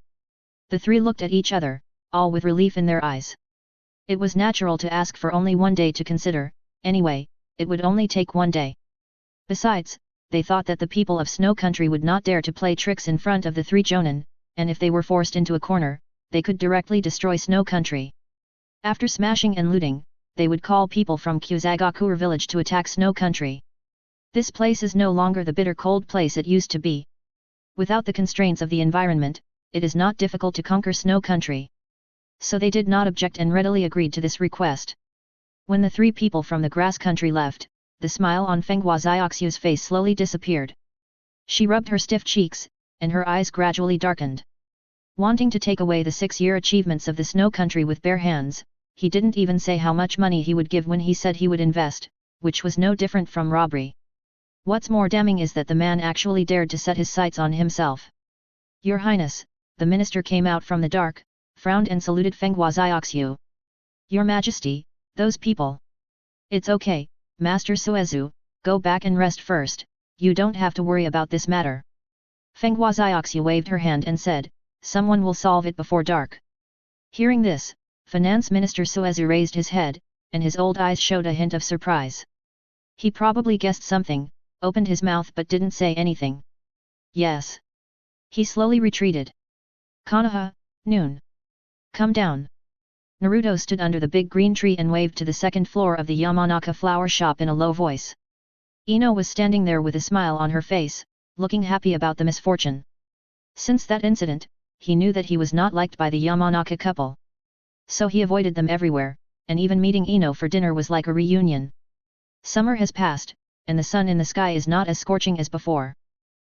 Speaker 1: The 3 looked at each other, all with relief in their eyes. It was natural to ask for only 1 day to consider, anyway, it would only take 1 day. Besides, they thought that the people of snow country would not dare to play tricks in front of the 3 jonin, and if they were forced into a corner, they could directly destroy snow country. After smashing and looting, they would call people from Kyuzagakure village to attack snow country. This place is no longer the bitter cold place it used to be. Without the constraints of the environment, it is not difficult to conquer snow country. So they did not object and readily agreed to this request. When the 3 people from the grass country left, the smile on Fenghua Xiaoxiu's face slowly disappeared. She rubbed her stiff cheeks, and her eyes gradually darkened. Wanting to take away the 6-year achievements of the snow country with bare hands, he didn't even say how much money he would give when he said he would invest, which was no different from robbery. What's more damning is that the man actually dared to set his sights on himself. Your Highness, the minister came out from the dark, frowned and saluted Fenghua Xiaoxiu. Your Majesty, those people. It's okay, Master Suezu, go back and rest first, you don't have to worry about this matter. Fenghua Xiaoxiu waved her hand and said, someone will solve it before dark. Hearing this, Finance Minister Suezu raised his head, and his old eyes showed a hint of surprise. He probably guessed something, opened his mouth but didn't say anything. Yes. He slowly retreated. Konoha, noon. Come down. Naruto stood under the big green tree and waved to the second floor of the Yamanaka flower shop in a low voice. Ino was standing there with a smile on her face, looking happy about the misfortune. Since that incident, he knew that he was not liked by the Yamanaka couple. So he avoided them everywhere, and even meeting Ino for dinner was like a reunion. Summer has passed, and the sun in the sky is not as scorching as before.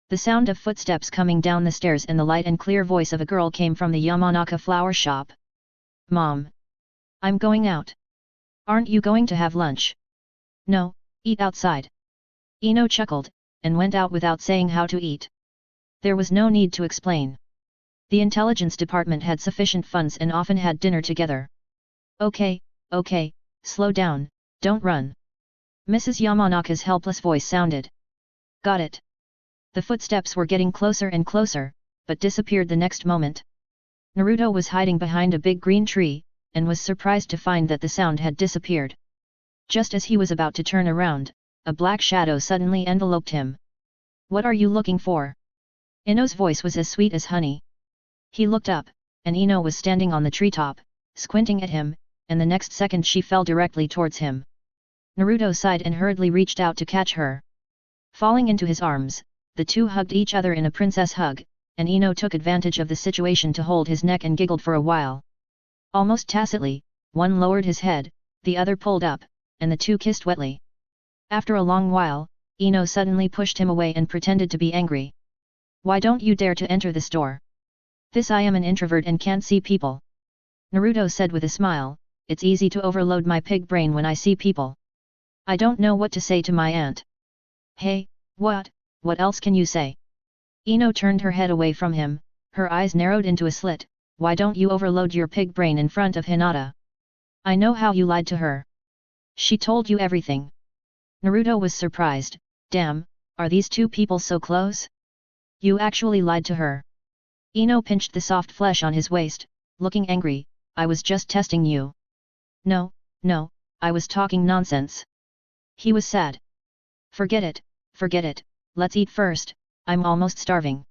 Speaker 1: The sound of footsteps coming down the stairs and the light and clear voice of a girl came from the Yamanaka flower shop. Mom. I'm going out. Aren't you going to have lunch? No, eat outside. Ino chuckled, and went out without saying how to eat. There was no need to explain. The intelligence department had sufficient funds and often had dinner together. Okay, slow down, don't run. Mrs. Yamanaka's helpless voice sounded. Got it. The footsteps were getting closer and closer, but disappeared the next moment. Naruto was hiding behind a big green tree, and was surprised to find that the sound had disappeared. Just as he was about to turn around, a black shadow suddenly enveloped him. What are you looking for? Ino's voice was as sweet as honey. He looked up, and Ino was standing on the treetop, squinting at him, and the next second she fell directly towards him. Naruto sighed and hurriedly reached out to catch her. Falling into his arms, the two hugged each other in a princess hug, and Ino took advantage of the situation to hold his neck and giggled for a while. Almost tacitly, one lowered his head, the other pulled up, and the two kissed wetly. After a long while, Ino suddenly pushed him away and pretended to be angry. Why don't you dare to enter this door? This I am an introvert and can't see people. Naruto said with a smile, it's easy to overload my pig brain when I see people. I don't know what to say to my aunt. Hey, what else can you say? Ino turned her head away from him, her eyes narrowed into a slit. Why don't you overload your pig brain in front of Hinata? I know how you lied to her. She told you everything. Naruto was surprised, damn, are these two people so close? You actually lied to her. Ino pinched the soft flesh on his waist, looking angry, I was just testing you. No, I was talking nonsense. He was sad. Forget it, let's eat first, I'm almost starving.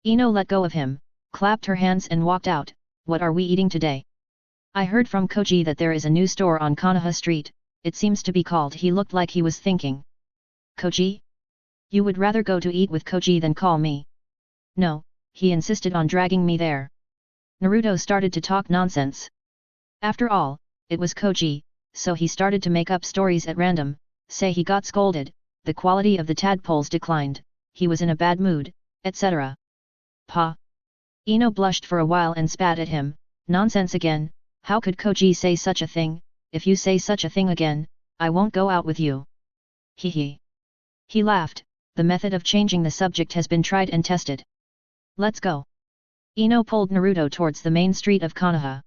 Speaker 1: Ino let go of him, clapped her hands and walked out. What are we eating today? I heard from Koji that there is a new store on Konoha Street, it seems to be called. He looked like he was thinking. Koji? You would rather go to eat with Koji than call me? No, he insisted on dragging me there. Naruto started to talk nonsense. After all, it was Koji, so he started to make up stories at random, say he got scolded, the quality of the tadpoles declined, he was in a bad mood, etc. Pa. Ino blushed for a while and spat at him, nonsense again, how could Koji say such a thing? If you say such a thing again, I won't go out with you. He laughed, the method of changing the subject has been tried and tested. Let's go. Ino pulled Naruto towards the main street of Konoha.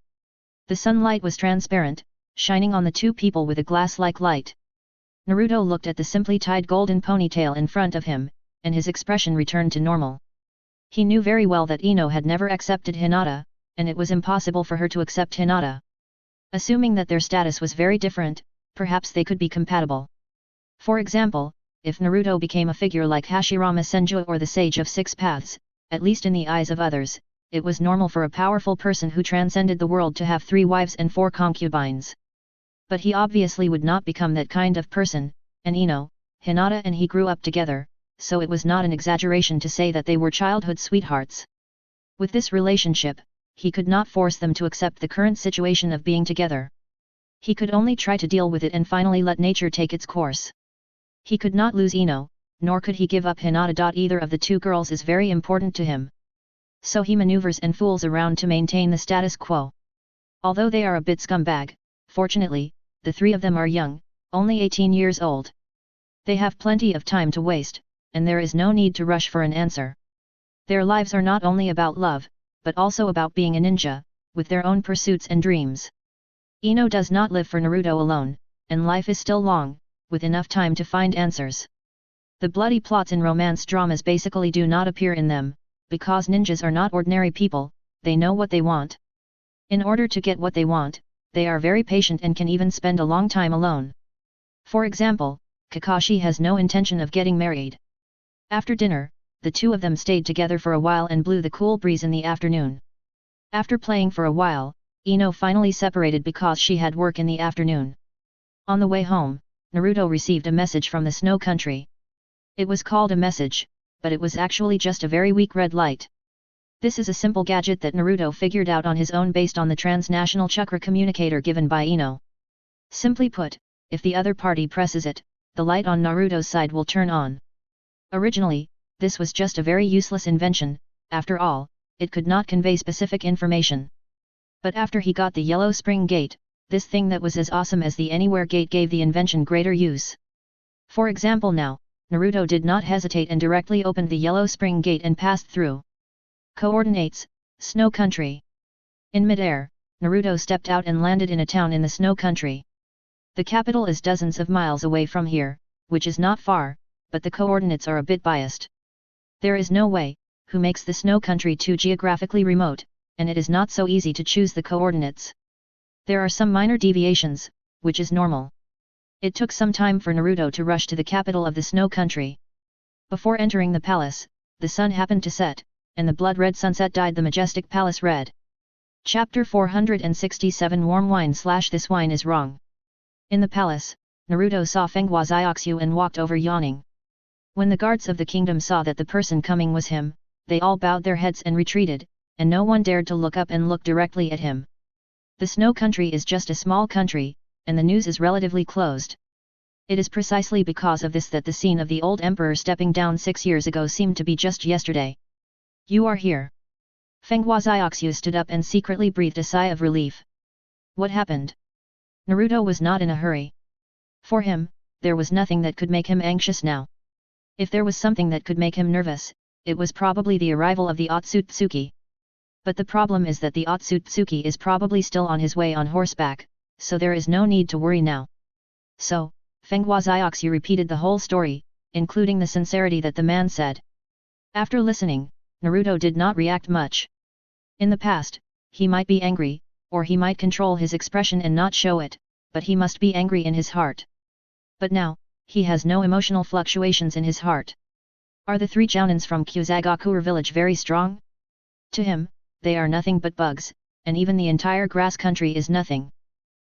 Speaker 1: The sunlight was transparent, shining on the two people with a glass-like light. Naruto looked at the simply tied golden ponytail in front of him, and his expression returned to normal. He knew very well that Ino had never accepted Hinata, and it was impossible for her to accept Hinata. Assuming that their status was very different, perhaps they could be compatible. For example, if Naruto became a figure like Hashirama Senju or the Sage of Six Paths, at least in the eyes of others, it was normal for a powerful person who transcended the world to have 3 wives and 4 concubines. But he obviously would not become that kind of person, and Ino, Hinata and he grew up together, so it was not an exaggeration to say that they were childhood sweethearts. With this relationship, he could not force them to accept the current situation of being together. He could only try to deal with it and finally let nature take its course. He could not lose Ino, nor could he give up Hinata. Either of the two girls is very important to him. So he maneuvers and fools around to maintain the status quo. Although they are a bit scumbag, fortunately, the 3 of them are young, only 18 years old. They have plenty of time to waste, and there is no need to rush for an answer. Their lives are not only about love, but also about being a ninja, with their own pursuits and dreams. Ino does not live for Naruto alone, and life is still long, with enough time to find answers. The bloody plots in romance dramas basically do not appear in them, because ninjas are not ordinary people, they know what they want. In order to get what they want, they are very patient and can even spend a long time alone. For example, Kakashi has no intention of getting married. After dinner, the two of them stayed together for a while and blew the cool breeze in the afternoon. After playing for a while, Ino finally separated because she had work in the afternoon. On the way home, Naruto received a message from the Snow Country. It was called a message, but it was actually just a very weak red light. This is a simple gadget that Naruto figured out on his own based on the transnational chakra communicator given by Ino. Simply put, if the other party presses it, the light on Naruto's side will turn on. Originally, this was just a very useless invention, after all, it could not convey specific information. But after he got the Yellow Spring Gate, this thing that was as awesome as the Anywhere Gate gave the invention greater use. For example now, Naruto did not hesitate and directly opened the Yellow Spring Gate and passed through. Coordinates: Snow Country. In midair, Naruto stepped out and landed in a town in the Snow Country. The capital is dozens of miles away from here, which is not far, but the coordinates are a bit biased. There is no way, who makes the Snow Country too geographically remote, and it is not so easy to choose the coordinates. There are some minor deviations, which is normal. It took some time for Naruto to rush to the capital of the Snow Country. Before entering the palace, the sun happened to set, and the blood-red sunset dyed the majestic palace red. Chapter 467 Warm Wine / This Wine is Wrong. In the palace, Naruto saw Fenghua Xiaoxiu and walked over yawning. When the guards of the kingdom saw that the person coming was him, they all bowed their heads and retreated, and no one dared to look up and look directly at him. The Snow Country is just a small country, and the news is relatively closed. It is precisely because of this that the scene of the old emperor stepping down 6 years ago seemed to be just yesterday. You are here. Fenghua Xiaoxiu stood up and secretly breathed a sigh of relief. What happened? Naruto was not in a hurry. For him, there was nothing that could make him anxious now. If there was something that could make him nervous, it was probably the arrival of the Otsutsuki. But the problem is that the Otsutsuki is probably still on his way on horseback, so there is no need to worry now. So, Fenghua Xiaoxiu repeated the whole story, including the sincerity that the man said. After listening, Naruto did not react much. In the past, he might be angry, or he might control his expression and not show it, but he must be angry in his heart. But now, he has no emotional fluctuations in his heart. Are the 3 jounins from Kusagakure village very strong? To him, they are nothing but bugs, and even the entire grass country is nothing.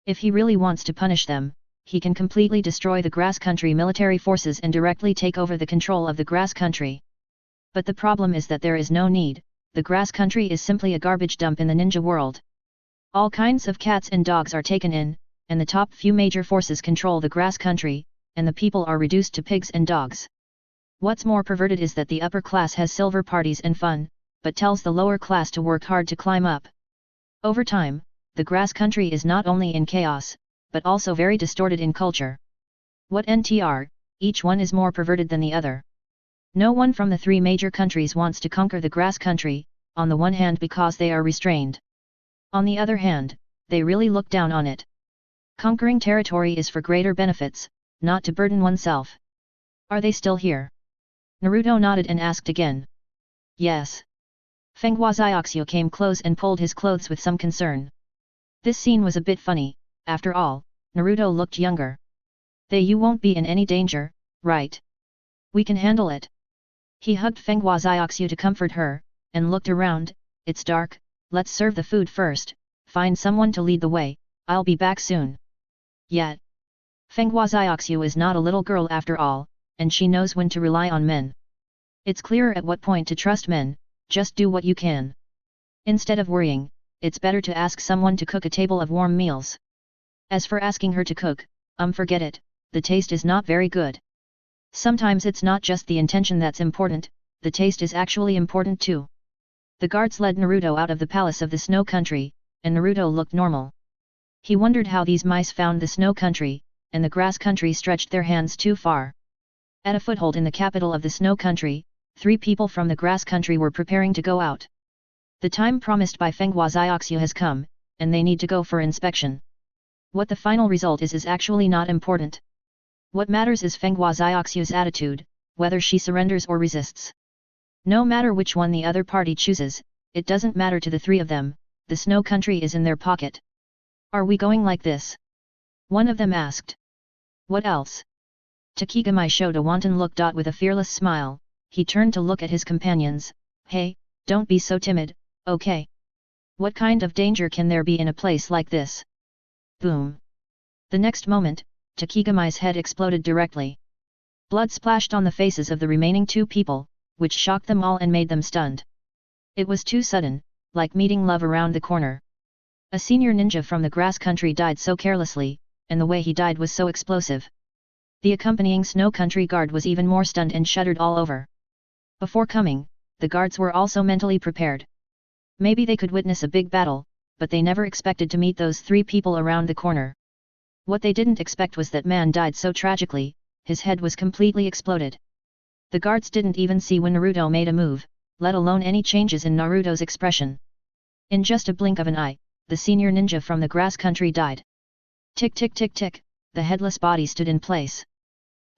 Speaker 1: If he really wants to punish them, he can completely destroy the grass country military forces and directly take over the control of the grass country. But the problem is that there is no need, the grass country is simply a garbage dump in the ninja world. All kinds of cats and dogs are taken in, and the top few major forces control the grass country, and the people are reduced to pigs and dogs. What's more perverted is that the upper class has silver parties and fun, but tells the lower class to work hard to climb up. Over time, the grass country is not only in chaos, but also very distorted in culture. What NTR, each one is more perverted than the other. No one from the 3 major countries wants to conquer the grass country, on the one hand because they are restrained. On the other hand, they really look down on it. Conquering territory is for greater benefits, not to burden oneself. Are they still here? Naruto nodded and asked again. Yes. Fenghua Xiaoxiu came close and pulled his clothes with some concern. This scene was a bit funny, after all, Naruto looked younger. You won't be in any danger, right? We can handle it. He hugged Fenghua Xiaoxiu to comfort her, and looked around. It's dark, let's serve the food first, find someone to lead the way, I'll be back soon. Yet. Fenghua Xiaoxiu is not a little girl after all, and she knows when to rely on men. It's clear at what point to trust men, just do what you can. Instead of worrying, it's better to ask someone to cook a table of warm meals. As for asking her to cook, forget it, the taste is not very good. Sometimes it's not just the intention that's important, the taste is actually important too. The guards led Naruto out of the palace of the Snow Country, and Naruto looked normal. He wondered how these mice found the Snow Country, and the Grass Country stretched their hands too far. At a foothold in the capital of the Snow Country, 3 people from the Grass Country were preparing to go out. The time promised by Fenghua Xiaoxiu has come, and they need to go for inspection. What the final result is actually not important. What matters is Fenghua Xiaoxiu's attitude, whether she surrenders or resists. No matter which one the other party chooses, it doesn't matter to the three of them, the snow country is in their pocket. Are we going like this? One of them asked. What else? Takigamai showed a wanton look. With a fearless smile, he turned to look at his companions. Hey, don't be so timid, okay? What kind of danger can there be in a place like this? Boom. The next moment, Takigamai's head exploded directly. Blood splashed on the faces of the remaining two people, which shocked them all and made them stunned. It was too sudden, like meeting love around the corner. A senior ninja from the grass country died so carelessly, and the way he died was so explosive. The accompanying snow country guard was even more stunned and shuddered all over. Before coming, the guards were also mentally prepared. Maybe they could witness a big battle, but they never expected to meet those three people around the corner. What they didn't expect was that man died so tragically, his head was completely exploded. The guards didn't even see when Naruto made a move, let alone any changes in Naruto's expression. In just a blink of an eye, the senior ninja from the grass country died. Tick tick tick tick, the headless body stood in place.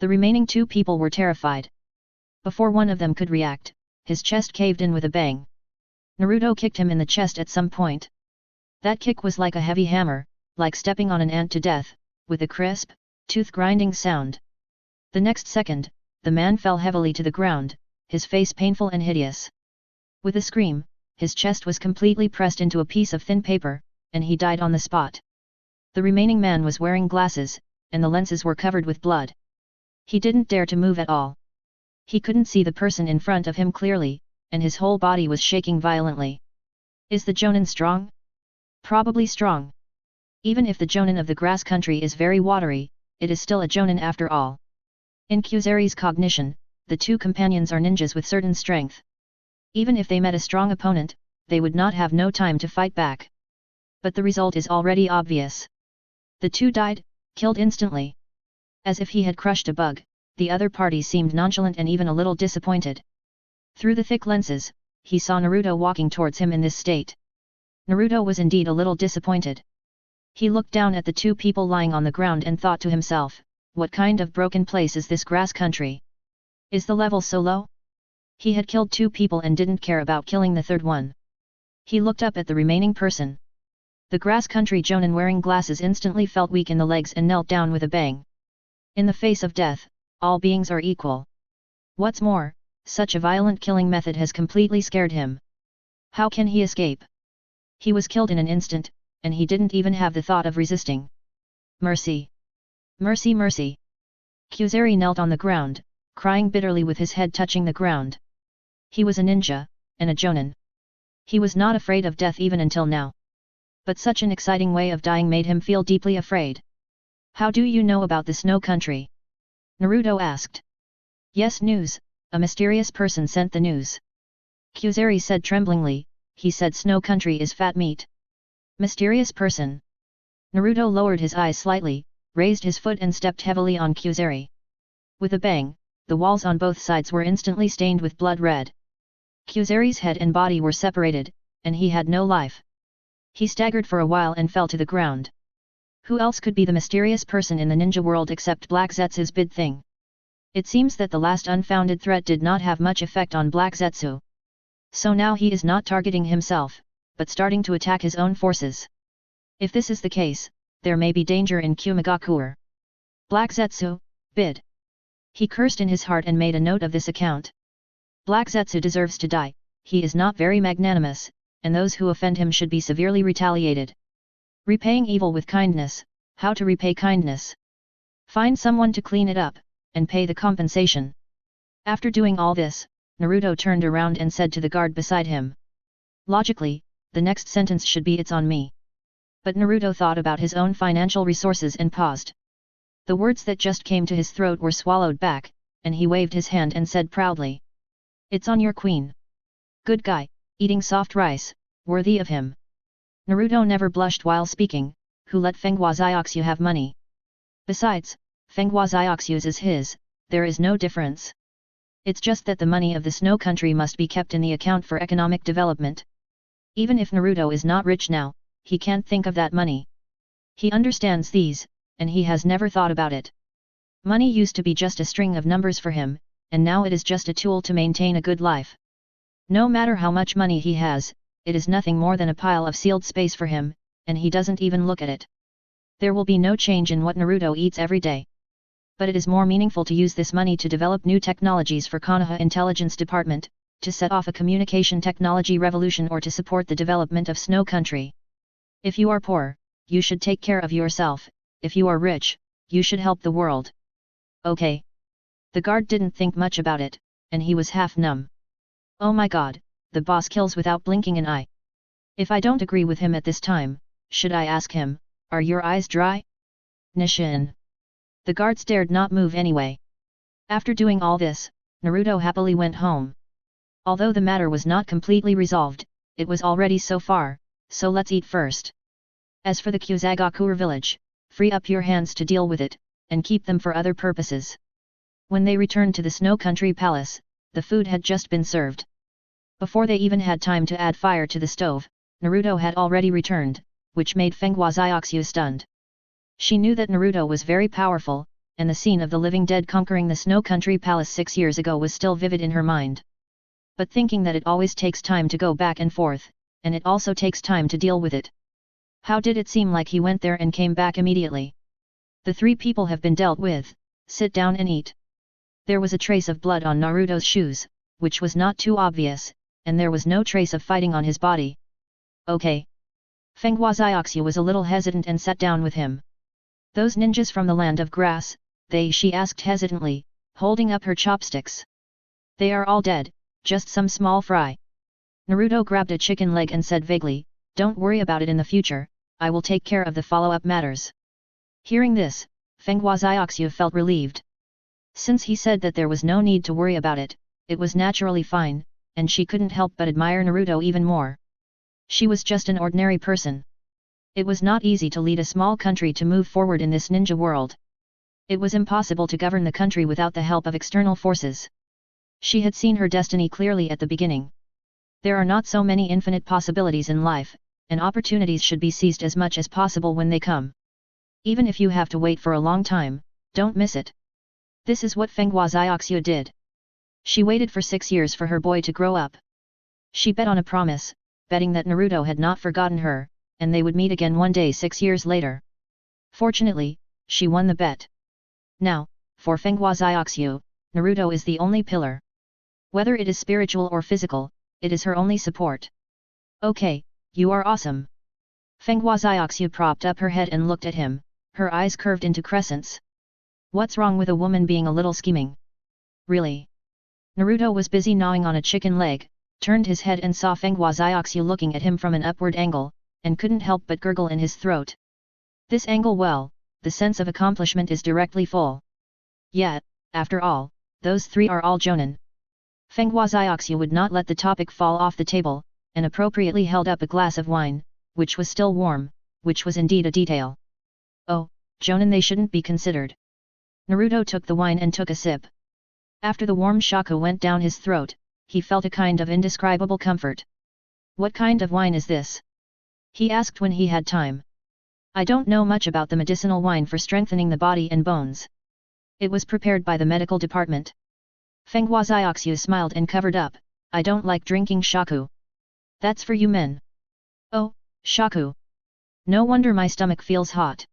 Speaker 1: The remaining two people were terrified. Before one of them could react, his chest caved in with a bang. Naruto kicked him in the chest at some point. That kick was like a heavy hammer, like stepping on an ant to death, with a crisp, tooth-grinding sound. The next second, the man fell heavily to the ground, his face painful and hideous. With a scream, his chest was completely pressed into a piece of thin paper, and he died on the spot. The remaining man was wearing glasses, and the lenses were covered with blood. He didn't dare to move at all. He couldn't see the person in front of him clearly, and his whole body was shaking violently. Is the Jonin strong? Probably strong. Even if the Jonin of the grass country is very watery, it is still a Jonin after all. In Kyuzeri's cognition, the two companions are ninjas with certain strength. Even if they met a strong opponent, they would not have no time to fight back. But the result is already obvious. The two died, killed instantly. As if he had crushed a bug, the other party seemed nonchalant and even a little disappointed. Through the thick lenses, he saw Naruto walking towards him in this state. Naruto was indeed a little disappointed. He looked down at the two people lying on the ground and thought to himself, what kind of broken place is this grass country? Is the level so low? He had killed two people and didn't care about killing the third one. He looked up at the remaining person. The grass country Jonin wearing glasses instantly felt weak in the legs and knelt down with a bang. In the face of death, all beings are equal. What's more, such a violent killing method has completely scared him. How can he escape? He was killed in an instant, and he didn't even have the thought of resisting. Mercy! Mercy, mercy! Kyuzeri knelt on the ground, crying bitterly with his head touching the ground. He was a ninja, and a Jonin. He was not afraid of death even until now. But such an exciting way of dying made him feel deeply afraid. How do you know about the snow country? Naruto asked. Yes, news, a mysterious person sent the news. Kyuzeri said tremblingly, he said snow country is fat meat. Mysterious person. Naruto lowered his eyes slightly, raised his foot and stepped heavily on Kyuzeri. With a bang, the walls on both sides were instantly stained with blood red. Kyuzeri's head and body were separated, and he had no life. He staggered for a while and fell to the ground. Who else could be the mysterious person in the ninja world except Black Zetsu's bid thing? It seems that the last unfounded threat did not have much effect on Black Zetsu. So now he is not targeting himself, but starting to attack his own forces. If this is the case, there may be danger in Kumagakure. Black Zetsu, bid. He cursed in his heart and made a note of this account. Black Zetsu deserves to die, he is not very magnanimous, and those who offend him should be severely retaliated. Repaying evil with kindness, how to repay kindness? Find someone to clean it up, and pay the compensation. After doing all this, Naruto turned around and said to the guard beside him. Logically, the next sentence should be it's on me. But Naruto thought about his own financial resources and paused. The words that just came to his throat were swallowed back, and he waved his hand and said proudly. It's on your queen. Good guy, eating soft rice, worthy of him. Naruto never blushed while speaking, who let Fenghua Xiaoxiu have money? Besides, Fenghua Xiaoxiu's is his, there is no difference. It's just that the money of the snow country must be kept in the account for economic development. Even if Naruto is not rich now, he can't think of that money. He understands these, and he has never thought about it. Money used to be just a string of numbers for him, and now it is just a tool to maintain a good life. No matter how much money he has, it is nothing more than a pile of sealed space for him, and he doesn't even look at it. There will be no change in what Naruto eats every day. But it is more meaningful to use this money to develop new technologies for Konoha Intelligence Department, to set off a communication technology revolution or to support the development of Snow Country. If you are poor, you should take care of yourself, if you are rich, you should help the world. Okay. The guard didn't think much about it, and he was half numb. Oh my god, the boss kills without blinking an eye. If I don't agree with him at this time, should I ask him, are your eyes dry? Nishin. The guards dared not move anyway. After doing all this, Naruto happily went home. Although the matter was not completely resolved, it was already so far, so let's eat first. As for the Kyuzagakure village, free up your hands to deal with it, and keep them for other purposes. When they returned to the Snow Country Palace, the food had just been served. Before they even had time to add fire to the stove, Naruto had already returned, which made Fenghua Xiaoxiu stunned. She knew that Naruto was very powerful, and the scene of the living dead conquering the Snow Country Palace 6 years ago was still vivid in her mind. But thinking that it always takes time to go back and forth, and it also takes time to deal with it. How did it seem like he went there and came back immediately? The 3 people have been dealt with, sit down and eat. There was a trace of blood on Naruto's shoes, which was not too obvious, and there was no trace of fighting on his body. Okay. Fenghua Xiaoxiu was a little hesitant and sat down with him. Those ninjas from the land of grass, she asked hesitantly, holding up her chopsticks. They are all dead, just some small fry. Naruto grabbed a chicken leg and said vaguely, don't worry about it in the future, I will take care of the follow-up matters. Hearing this, Fenghua Xiaoxiu felt relieved. Since he said that there was no need to worry about it, it was naturally fine, and she couldn't help but admire Naruto even more. She was just an ordinary person. It was not easy to lead a small country to move forward in this ninja world. It was impossible to govern the country without the help of external forces. She had seen her destiny clearly at the beginning. There are not so many infinite possibilities in life, and opportunities should be seized as much as possible when they come. Even if you have to wait for a long time, don't miss it. This is what Fenghua Xiaoxiu did. She waited for 6 years for her boy to grow up. She bet on a promise, betting that Naruto had not forgotten her, and they would meet again one day 6 years later. Fortunately, she won the bet. Now, for Fenghua Xiaoxiu, Naruto is the only pillar. Whether it is spiritual or physical, it is her only support. Okay, you are awesome. Fenghua Xiaoxiu propped up her head and looked at him, her eyes curved into crescents. What's wrong with a woman being a little scheming? Really? Naruto was busy gnawing on a chicken leg, turned his head and saw Fenghua Xiaoxiu looking at him from an upward angle, and couldn't help but gurgle in his throat. This angle, well, the sense of accomplishment is directly full. Yet, after all, those 3 are all jonin. Fenghua Xiaoxiu would not let the topic fall off the table, and appropriately held up a glass of wine, which was still warm, which was indeed a detail. Oh, jonin, they shouldn't be considered. Naruto took the wine and took a sip. After the warm shaku went down his throat, he felt a kind of indescribable comfort. What kind of wine is this? He asked when he had time. I don't know much about the medicinal wine for strengthening the body and bones. It was prepared by the medical department. Fenghua Xiaoxiu smiled and covered up, I don't like drinking shaku. That's for you men. Oh, shaku. No wonder my stomach feels hot.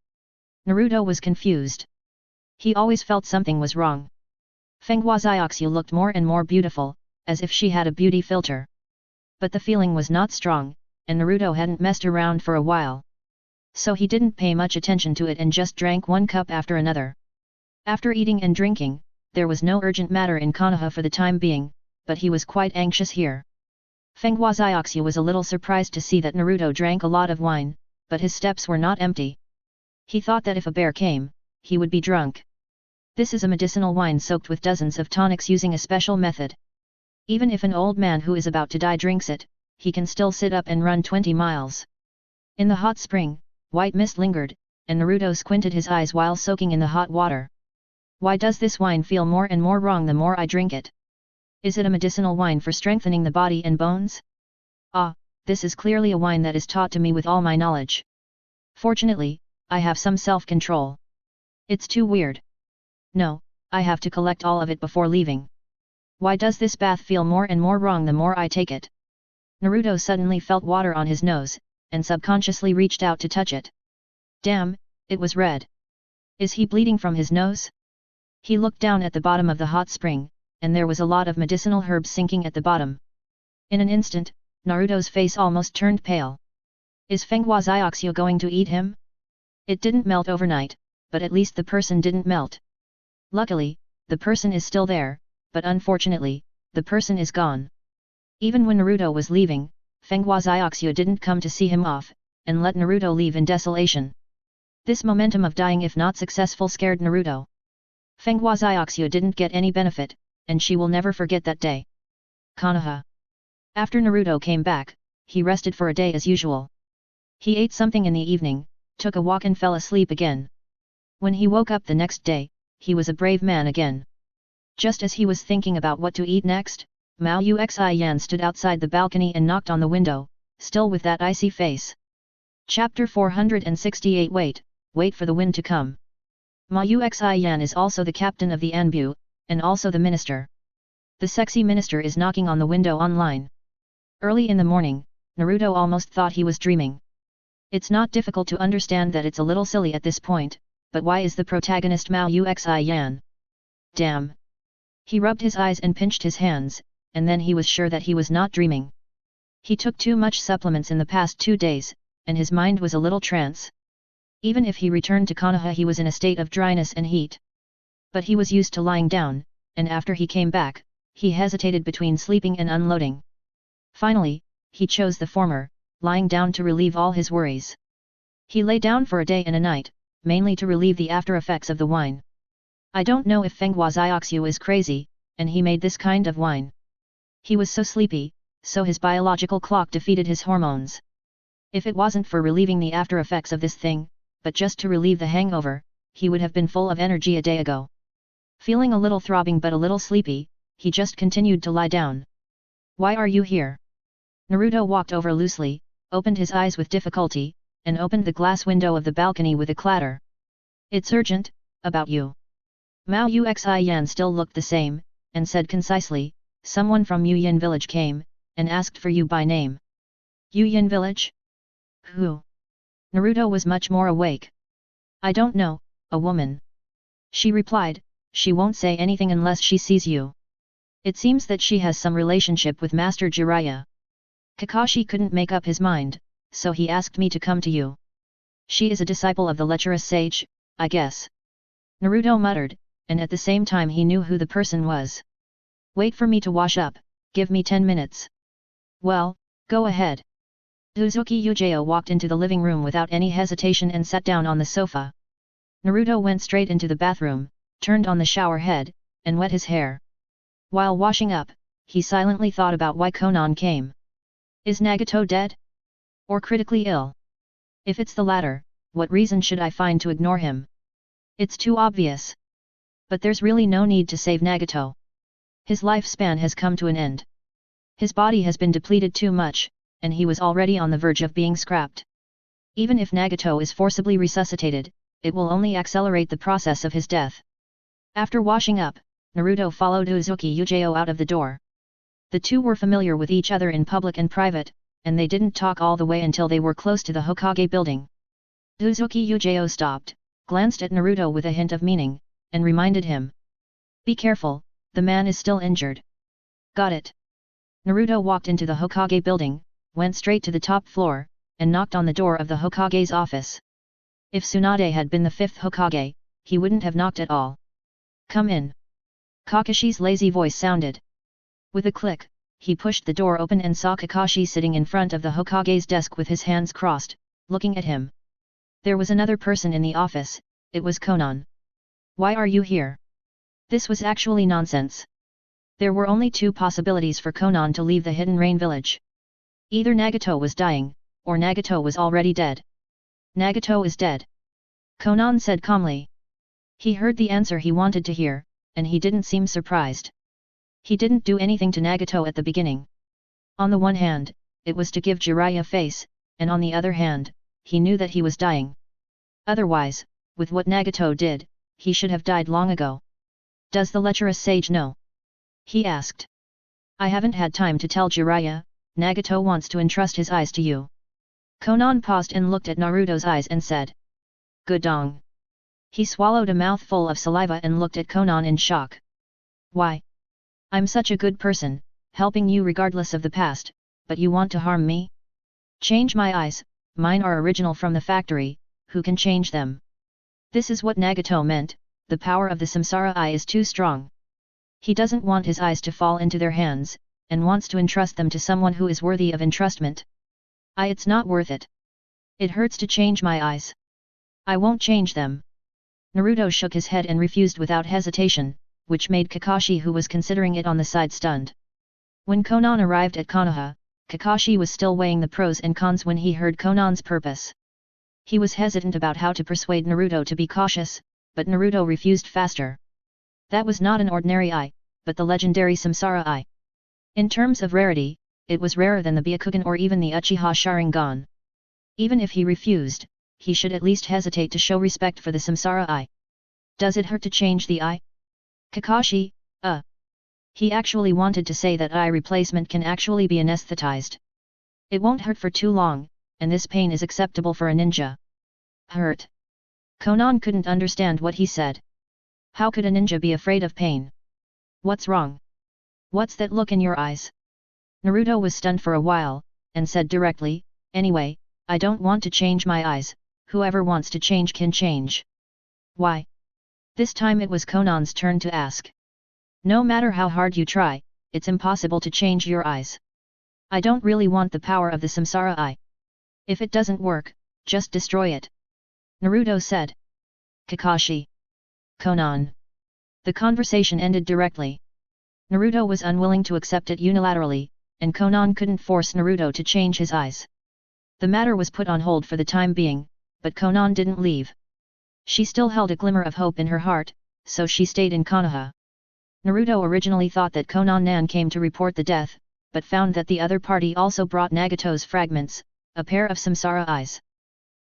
Speaker 1: Naruto was confused. He always felt something was wrong. Fenghua Xiaoxiu looked more and more beautiful, as if she had a beauty filter. But the feeling was not strong, and Naruto hadn't messed around for a while. So he didn't pay much attention to it and just drank one cup after another. After eating and drinking, there was no urgent matter in Konoha for the time being, but he was quite anxious here. Fenghua Xiaoxiu was a little surprised to see that Naruto drank a lot of wine, but his steps were not empty. He thought that if a bear came, he would be drunk. This is a medicinal wine soaked with dozens of tonics using a special method. Even if an old man who is about to die drinks it, he can still sit up and run 20 miles. In the hot spring, white mist lingered, and Naruto squinted his eyes while soaking in the hot water. Why does this wine feel more and more wrong the more I drink it? Is it a medicinal wine for strengthening the body and bones? Ah, this is clearly a wine that is taught to me with all my knowledge. Fortunately, I have some self-control. It's too weird. No, I have to collect all of it before leaving. Why does this bath feel more and more wrong the more I take it? Naruto suddenly felt water on his nose, and subconsciously reached out to touch it. Damn, it was red. Is he bleeding from his nose? He looked down at the bottom of the hot spring, and there was a lot of medicinal herbs sinking at the bottom. In an instant, Naruto's face almost turned pale. Is Fenghua Xiaoxiu going to eat him? It didn't melt overnight, but at least the person didn't melt. Luckily, the person is still there, but unfortunately, the person is gone. Even when Naruto was leaving, Fenghua Xiaoxiu didn't come to see him off, and let Naruto leave in desolation. This momentum of dying if not successful scared Naruto. Fenghua Xiaoxiu didn't get any benefit, and she will never forget that day. Konoha. After Naruto came back, he rested for a day as usual. He ate something in the evening, took a walk and fell asleep again. When he woke up the next day, he was a brave man again. Just as he was thinking about what to eat next, Mao Uxi Yan stood outside the balcony and knocked on the window, still with that icy face. Chapter 468 Wait for the wind to come. Mao Uxi Yan is also the captain of the Anbu, and also the minister. The sexy minister is knocking on the window online. Early in the morning, Naruto almost thought he was dreaming. It's not difficult to understand that it's a little silly at this point, but why is the protagonist Mao Uxi Yan? Damn! He rubbed his eyes and pinched his hands, and then he was sure that he was not dreaming. He took too much supplements in the past 2 days, and his mind was a little trance. Even if he returned to Konoha he was in a state of dryness and heat. But he was used to lying down, and after he came back, he hesitated between sleeping and unloading. Finally, he chose the former, lying down to relieve all his worries. He lay down for a day and a night, mainly to relieve the after effects of the wine. I don't know if Fenghua Xiaoxiu is crazy, and he made this kind of wine. He was so sleepy, so his biological clock defeated his hormones. If it wasn't for relieving the after effects of this thing, but just to relieve the hangover, he would have been full of energy a day ago. Feeling a little throbbing but a little sleepy, he just continued to lie down. Why are you here? Naruto walked over loosely, opened his eyes with difficulty, and opened the glass window of the balcony with a clatter. It's urgent, about you. Mao Uxi Yan still looked the same, and said concisely, someone from Yuyin village came, and asked for you by name. Yuyin village? Who? Naruto was much more awake. I don't know, a woman. She replied, she won't say anything unless she sees you. It seems that she has some relationship with Master Jiraiya. Kakashi couldn't make up his mind, so he asked me to come to you. She is a disciple of the lecherous sage, I guess. Naruto muttered, and at the same time he knew who the person was. Wait for me to wash up, give me 10 minutes. Well, go ahead. Uzuki Ujao walked into the living room without any hesitation and sat down on the sofa. Naruto went straight into the bathroom, turned on the shower head, and wet his hair. While washing up, he silently thought about why Konan came. Is Nagato dead? Or critically ill? If it's the latter, what reason should I find to ignore him? It's too obvious. But there's really no need to save Nagato. His lifespan has come to an end. His body has been depleted too much, and he was already on the verge of being scrapped. Even if Nagato is forcibly resuscitated, it will only accelerate the process of his death. After washing up, Naruto followed Uzuki Ujao out of the door. The two were familiar with each other in public and private, and they didn't talk all the way until they were close to the Hokage building. Uzuki Ujao stopped, glanced at Naruto with a hint of meaning, and reminded him. Be careful, the man is still injured. Got it. Naruto walked into the Hokage building, went straight to the top floor, and knocked on the door of the Hokage's office. If Tsunade had been the 5th Hokage, he wouldn't have knocked at all. Come in. Kakashi's lazy voice sounded. With a click, he pushed the door open and saw Kakashi sitting in front of the Hokage's desk with his hands crossed, looking at him. There was another person in the office, it was Konan. Why are you here? This was actually nonsense. There were only 2 possibilities for Konan to leave the Hidden Rain village. Either Nagato was dying, or Nagato was already dead. Nagato is dead. Konan said calmly. He heard the answer he wanted to hear, and he didn't seem surprised. He didn't do anything to Nagato at the beginning. On the one hand, it was to give Jiraiya face, and on the other hand, he knew that he was dying. Otherwise, with what Nagato did, he should have died long ago. Does the lecherous sage know? He asked. I haven't had time to tell Jiraiya, Nagato wants to entrust his eyes to you. Konan paused and looked at Naruto's eyes and said. Good dong. He swallowed a mouthful of saliva and looked at Konan in shock. Why? I'm such a good person, helping you regardless of the past, but you want to harm me? Change my eyes, mine are original from the factory, who can change them? This is what Nagato meant, the power of the samsara eye is too strong. He doesn't want his eyes to fall into their hands, and wants to entrust them to someone who is worthy of entrustment. It's not worth it. It hurts to change my eyes. I won't change them. Naruto shook his head and refused without hesitation, which made Kakashi, who was considering it on the side, stunned. When Konan arrived at Konoha, Kakashi was still weighing the pros and cons when he heard Konan's purpose. He was hesitant about how to persuade Naruto to be cautious, but Naruto refused faster. That was not an ordinary eye, but the legendary Samsara eye. In terms of rarity, it was rarer than the Byakugan or even the Uchiha Sharingan. Even if he refused, he should at least hesitate to show respect for the Samsara eye. Does it hurt to change the eye? Kakashi, He actually wanted to say that eye replacement can actually be anesthetized. It won't hurt for too long, and this pain is acceptable for a ninja. Hurt? Konan couldn't understand what he said. How could a ninja be afraid of pain? What's wrong? What's that look in your eyes? Naruto was stunned for a while, and said directly, anyway, I don't want to change my eyes, whoever wants to change can change. Why? This time it was Konan's turn to ask. No matter how hard you try, it's impossible to change your eyes. I don't really want the power of the Samsara eye. If it doesn't work, just destroy it. Naruto said. Kakashi. Konan. The conversation ended directly. Naruto was unwilling to accept it unilaterally, and Konan couldn't force Naruto to change his eyes. The matter was put on hold for the time being, but Konan didn't leave. She still held a glimmer of hope in her heart, so she stayed in Konoha. Naruto originally thought that Konan came to report the death, but found that the other party also brought Nagato's fragments, a pair of Samsara eyes.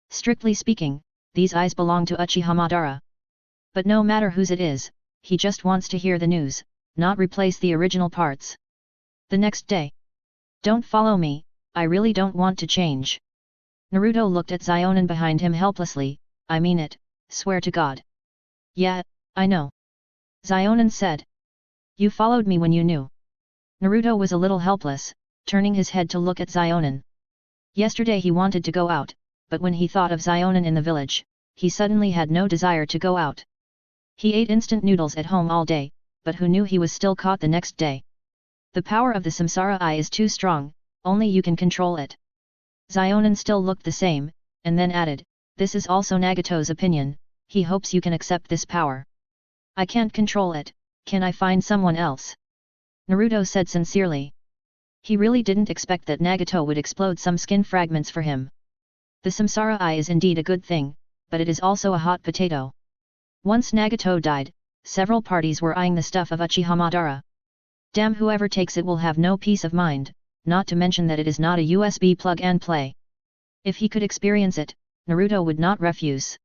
Speaker 1: Strictly speaking, these eyes belong to Uchiha Madara. But no matter whose it is, he just wants to hear the news, not replace the original parts. The next day. Don't follow me, I really don't want to change. Naruto looked at Zionin behind him helplessly, I mean it, swear to God. Yeah, I know. Zionin said. You followed me when you knew. Naruto was a little helpless, turning his head to look at Zionin. Yesterday he wanted to go out, but when he thought of Zionin in the village, he suddenly had no desire to go out. He ate instant noodles at home all day, but who knew he was still caught the next day. The power of the Samsara eye is too strong, only you can control it. Zionin still looked the same, and then added, this is also Nagato's opinion, he hopes you can accept this power. I can't control it, can I find someone else? Naruto said sincerely. He really didn't expect that Nagato would explode some skin fragments for him. The Samsara eye is indeed a good thing, but it is also a hot potato. Once Nagato died, several parties were eyeing the stuff of Uchiha Madara. Damn, whoever takes it will have no peace of mind, not to mention that it is not a USB plug and play. If he could experience it, Naruto would not refuse.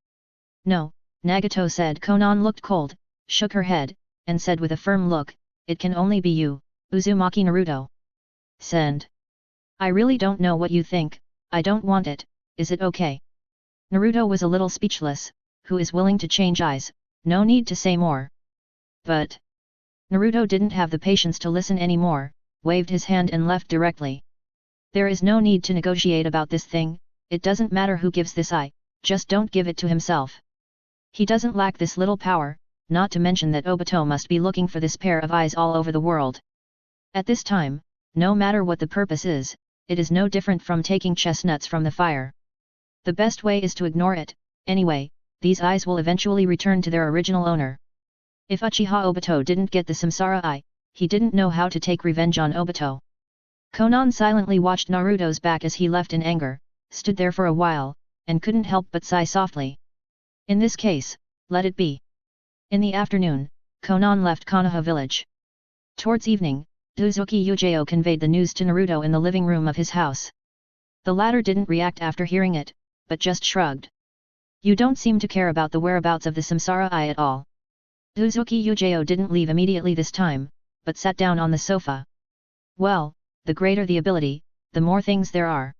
Speaker 1: No, Nagato said. Konan looked cold, shook her head, and said with a firm look, it can only be you, Uzumaki Naruto. Send. I really don't know what you think, I don't want it, is it okay? Naruto was a little speechless, who is willing to change eyes, no need to say more. But Naruto didn't have the patience to listen anymore, waved his hand and left directly. There is no need to negotiate about this thing, it doesn't matter who gives this eye, just don't give it to himself. He doesn't lack this little power, not to mention that Obito must be looking for this pair of eyes all over the world. At this time, no matter what the purpose is, it is no different from taking chestnuts from the fire. The best way is to ignore it, anyway, these eyes will eventually return to their original owner. If Uchiha Obito didn't get the Samsara eye, he didn't know how to take revenge on Obito. Konan silently watched Naruto's back as he left in anger, stood there for a while, and couldn't help but sigh softly. In this case, let it be. In the afternoon, Konan left Konoha village. Towards evening, Uzuki Yujio conveyed the news to Naruto in the living room of his house. The latter didn't react after hearing it, but just shrugged. You don't seem to care about the whereabouts of the Samsara Eye at all. Uzuki Yujio didn't leave immediately this time, but sat down on the sofa. Well, the greater the ability, the more things there are.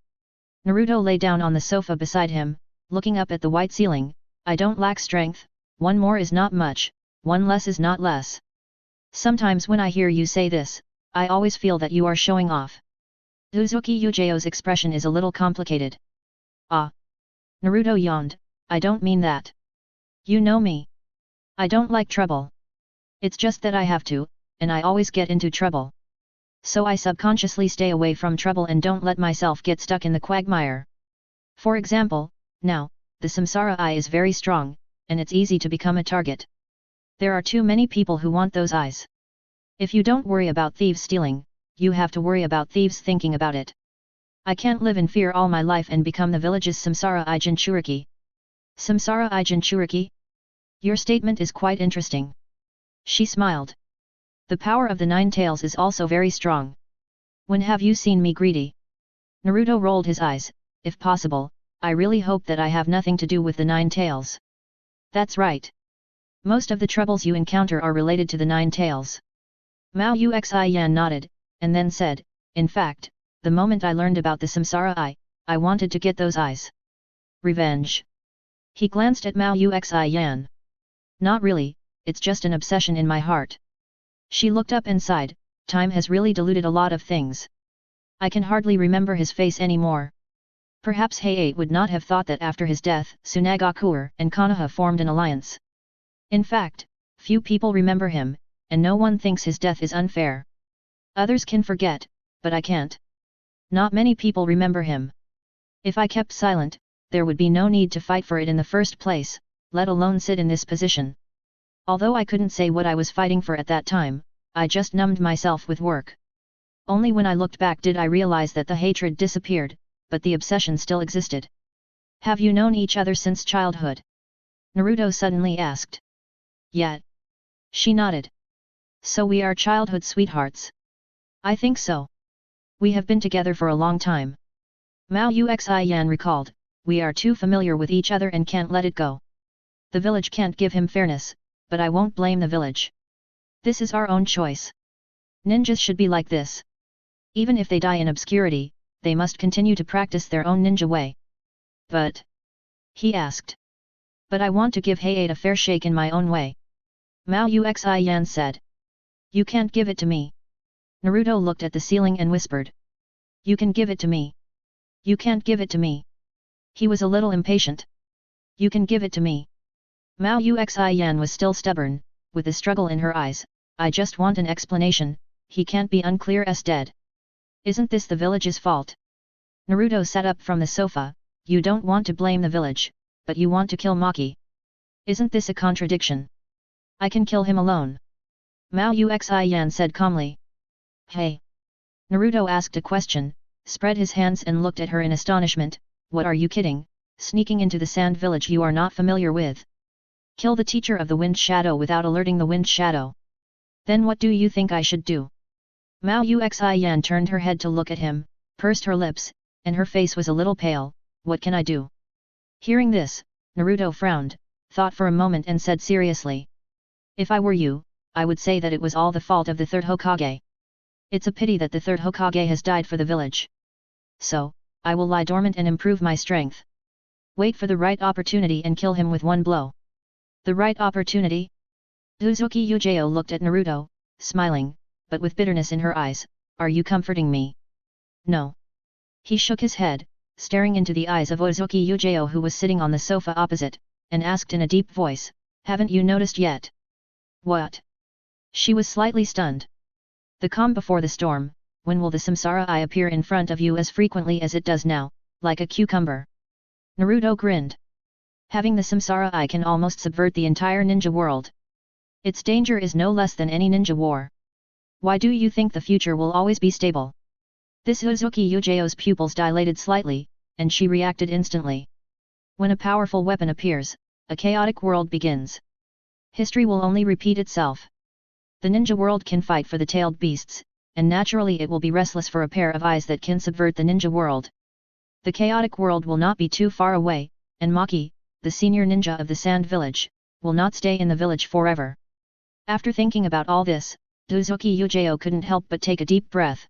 Speaker 1: Naruto lay down on the sofa beside him, looking up at the white ceiling. I don't lack strength, one more is not much, one less is not less. Sometimes when I hear you say this, I always feel that you are showing off. Uzuki Yujio's expression is a little complicated. Ah. Naruto yawned, I don't mean that. You know me. I don't like trouble. It's just that I have to, and I always get into trouble. So I subconsciously stay away from trouble and don't let myself get stuck in the quagmire. For example, now, the Samsara Eye is very strong, and it's easy to become a target. There are too many people who want those eyes. If you don't worry about thieves stealing, you have to worry about thieves thinking about it. I can't live in fear all my life and become the village's Samsara Eye Jinchuriki. Samsara Eye Jinchuriki? Your statement is quite interesting. She smiled. The power of the nine tails is also very strong. When have you seen me greedy? Naruto rolled his eyes. If possible, I really hope that I have nothing to do with the nine tails. That's right. Most of the troubles you encounter are related to the nine tails. Mao Uxi Yan nodded, and then said, in fact, the moment I learned about the Samsara Eye, I wanted to get those eyes. Revenge. He glanced at Mao Uxi Yan. Not really, it's just an obsession in my heart. She looked up and sighed, time has really diluted a lot of things. I can hardly remember his face anymore. Perhaps Heiei would not have thought that after his death, Tsunagakure and Konoha formed an alliance. In fact, few people remember him, and no one thinks his death is unfair. Others can forget, but I can't. Not many people remember him. If I kept silent, there would be no need to fight for it in the first place, let alone sit in this position. Although I couldn't say what I was fighting for at that time, I just numbed myself with work. Only when I looked back did I realize that the hatred disappeared, but the obsession still existed. Have you known each other since childhood? Naruto suddenly asked. Yeah. She nodded. So we are childhood sweethearts. I think so. We have been together for a long time. Mao Uxi Yan recalled, we are too familiar with each other and can't let it go. The village can't give him fairness, but I won't blame the village. This is our own choice. Ninjas should be like this. Even if they die in obscurity, they must continue to practice their own ninja way. But? He asked. But I want to give Heiei a fair shake in my own way. Mao Uxi Yan said. You can't give it to me. Naruto looked at the ceiling and whispered. You can give it to me. You can't give it to me. He was a little impatient. You can give it to me. Mao Uxi Yan was still stubborn, with a struggle in her eyes. I just want an explanation, he can't be unclear as dead. Isn't this the village's fault? Naruto sat up from the sofa, you don't want to blame the village, but you want to kill Maki. Isn't this a contradiction? I can kill him alone. Mao Uxi Yan said calmly. Hey! Naruto asked a question, spread his hands and looked at her in astonishment, what are you kidding, sneaking into the sand village you are not familiar with? Kill the teacher of the wind shadow without alerting the wind shadow. Then what do you think I should do? Mao Uxi Yan turned her head to look at him, pursed her lips, and her face was a little pale, what can I do? Hearing this, Naruto frowned, thought for a moment and said seriously. If I were you, I would say that it was all the fault of the third Hokage. It's a pity that the third Hokage has died for the village. So, I will lie dormant and improve my strength. Wait for the right opportunity and kill him with one blow. The right opportunity? Uzuki Yujio looked at Naruto, smiling, but with bitterness in her eyes, are you comforting me? No. He shook his head, staring into the eyes of Uzuki Yujio who was sitting on the sofa opposite, and asked in a deep voice, haven't you noticed yet? What? She was slightly stunned. The calm before the storm, when will the Samsara Eye appear in front of you as frequently as it does now, like a cucumber? Naruto grinned. Having the Samsara Eye can almost subvert the entire ninja world. Its danger is no less than any ninja war. Why do you think the future will always be stable? This Uzuki Yujio's pupils dilated slightly, and she reacted instantly. When a powerful weapon appears, a chaotic world begins. History will only repeat itself. The ninja world can fight for the tailed beasts, and naturally it will be restless for a pair of eyes that can subvert the ninja world. The chaotic world will not be too far away, and Maki, the senior ninja of the Sand Village, will not stay in the village forever. After thinking about all this, Dozuki Yujao couldn't help but take a deep breath.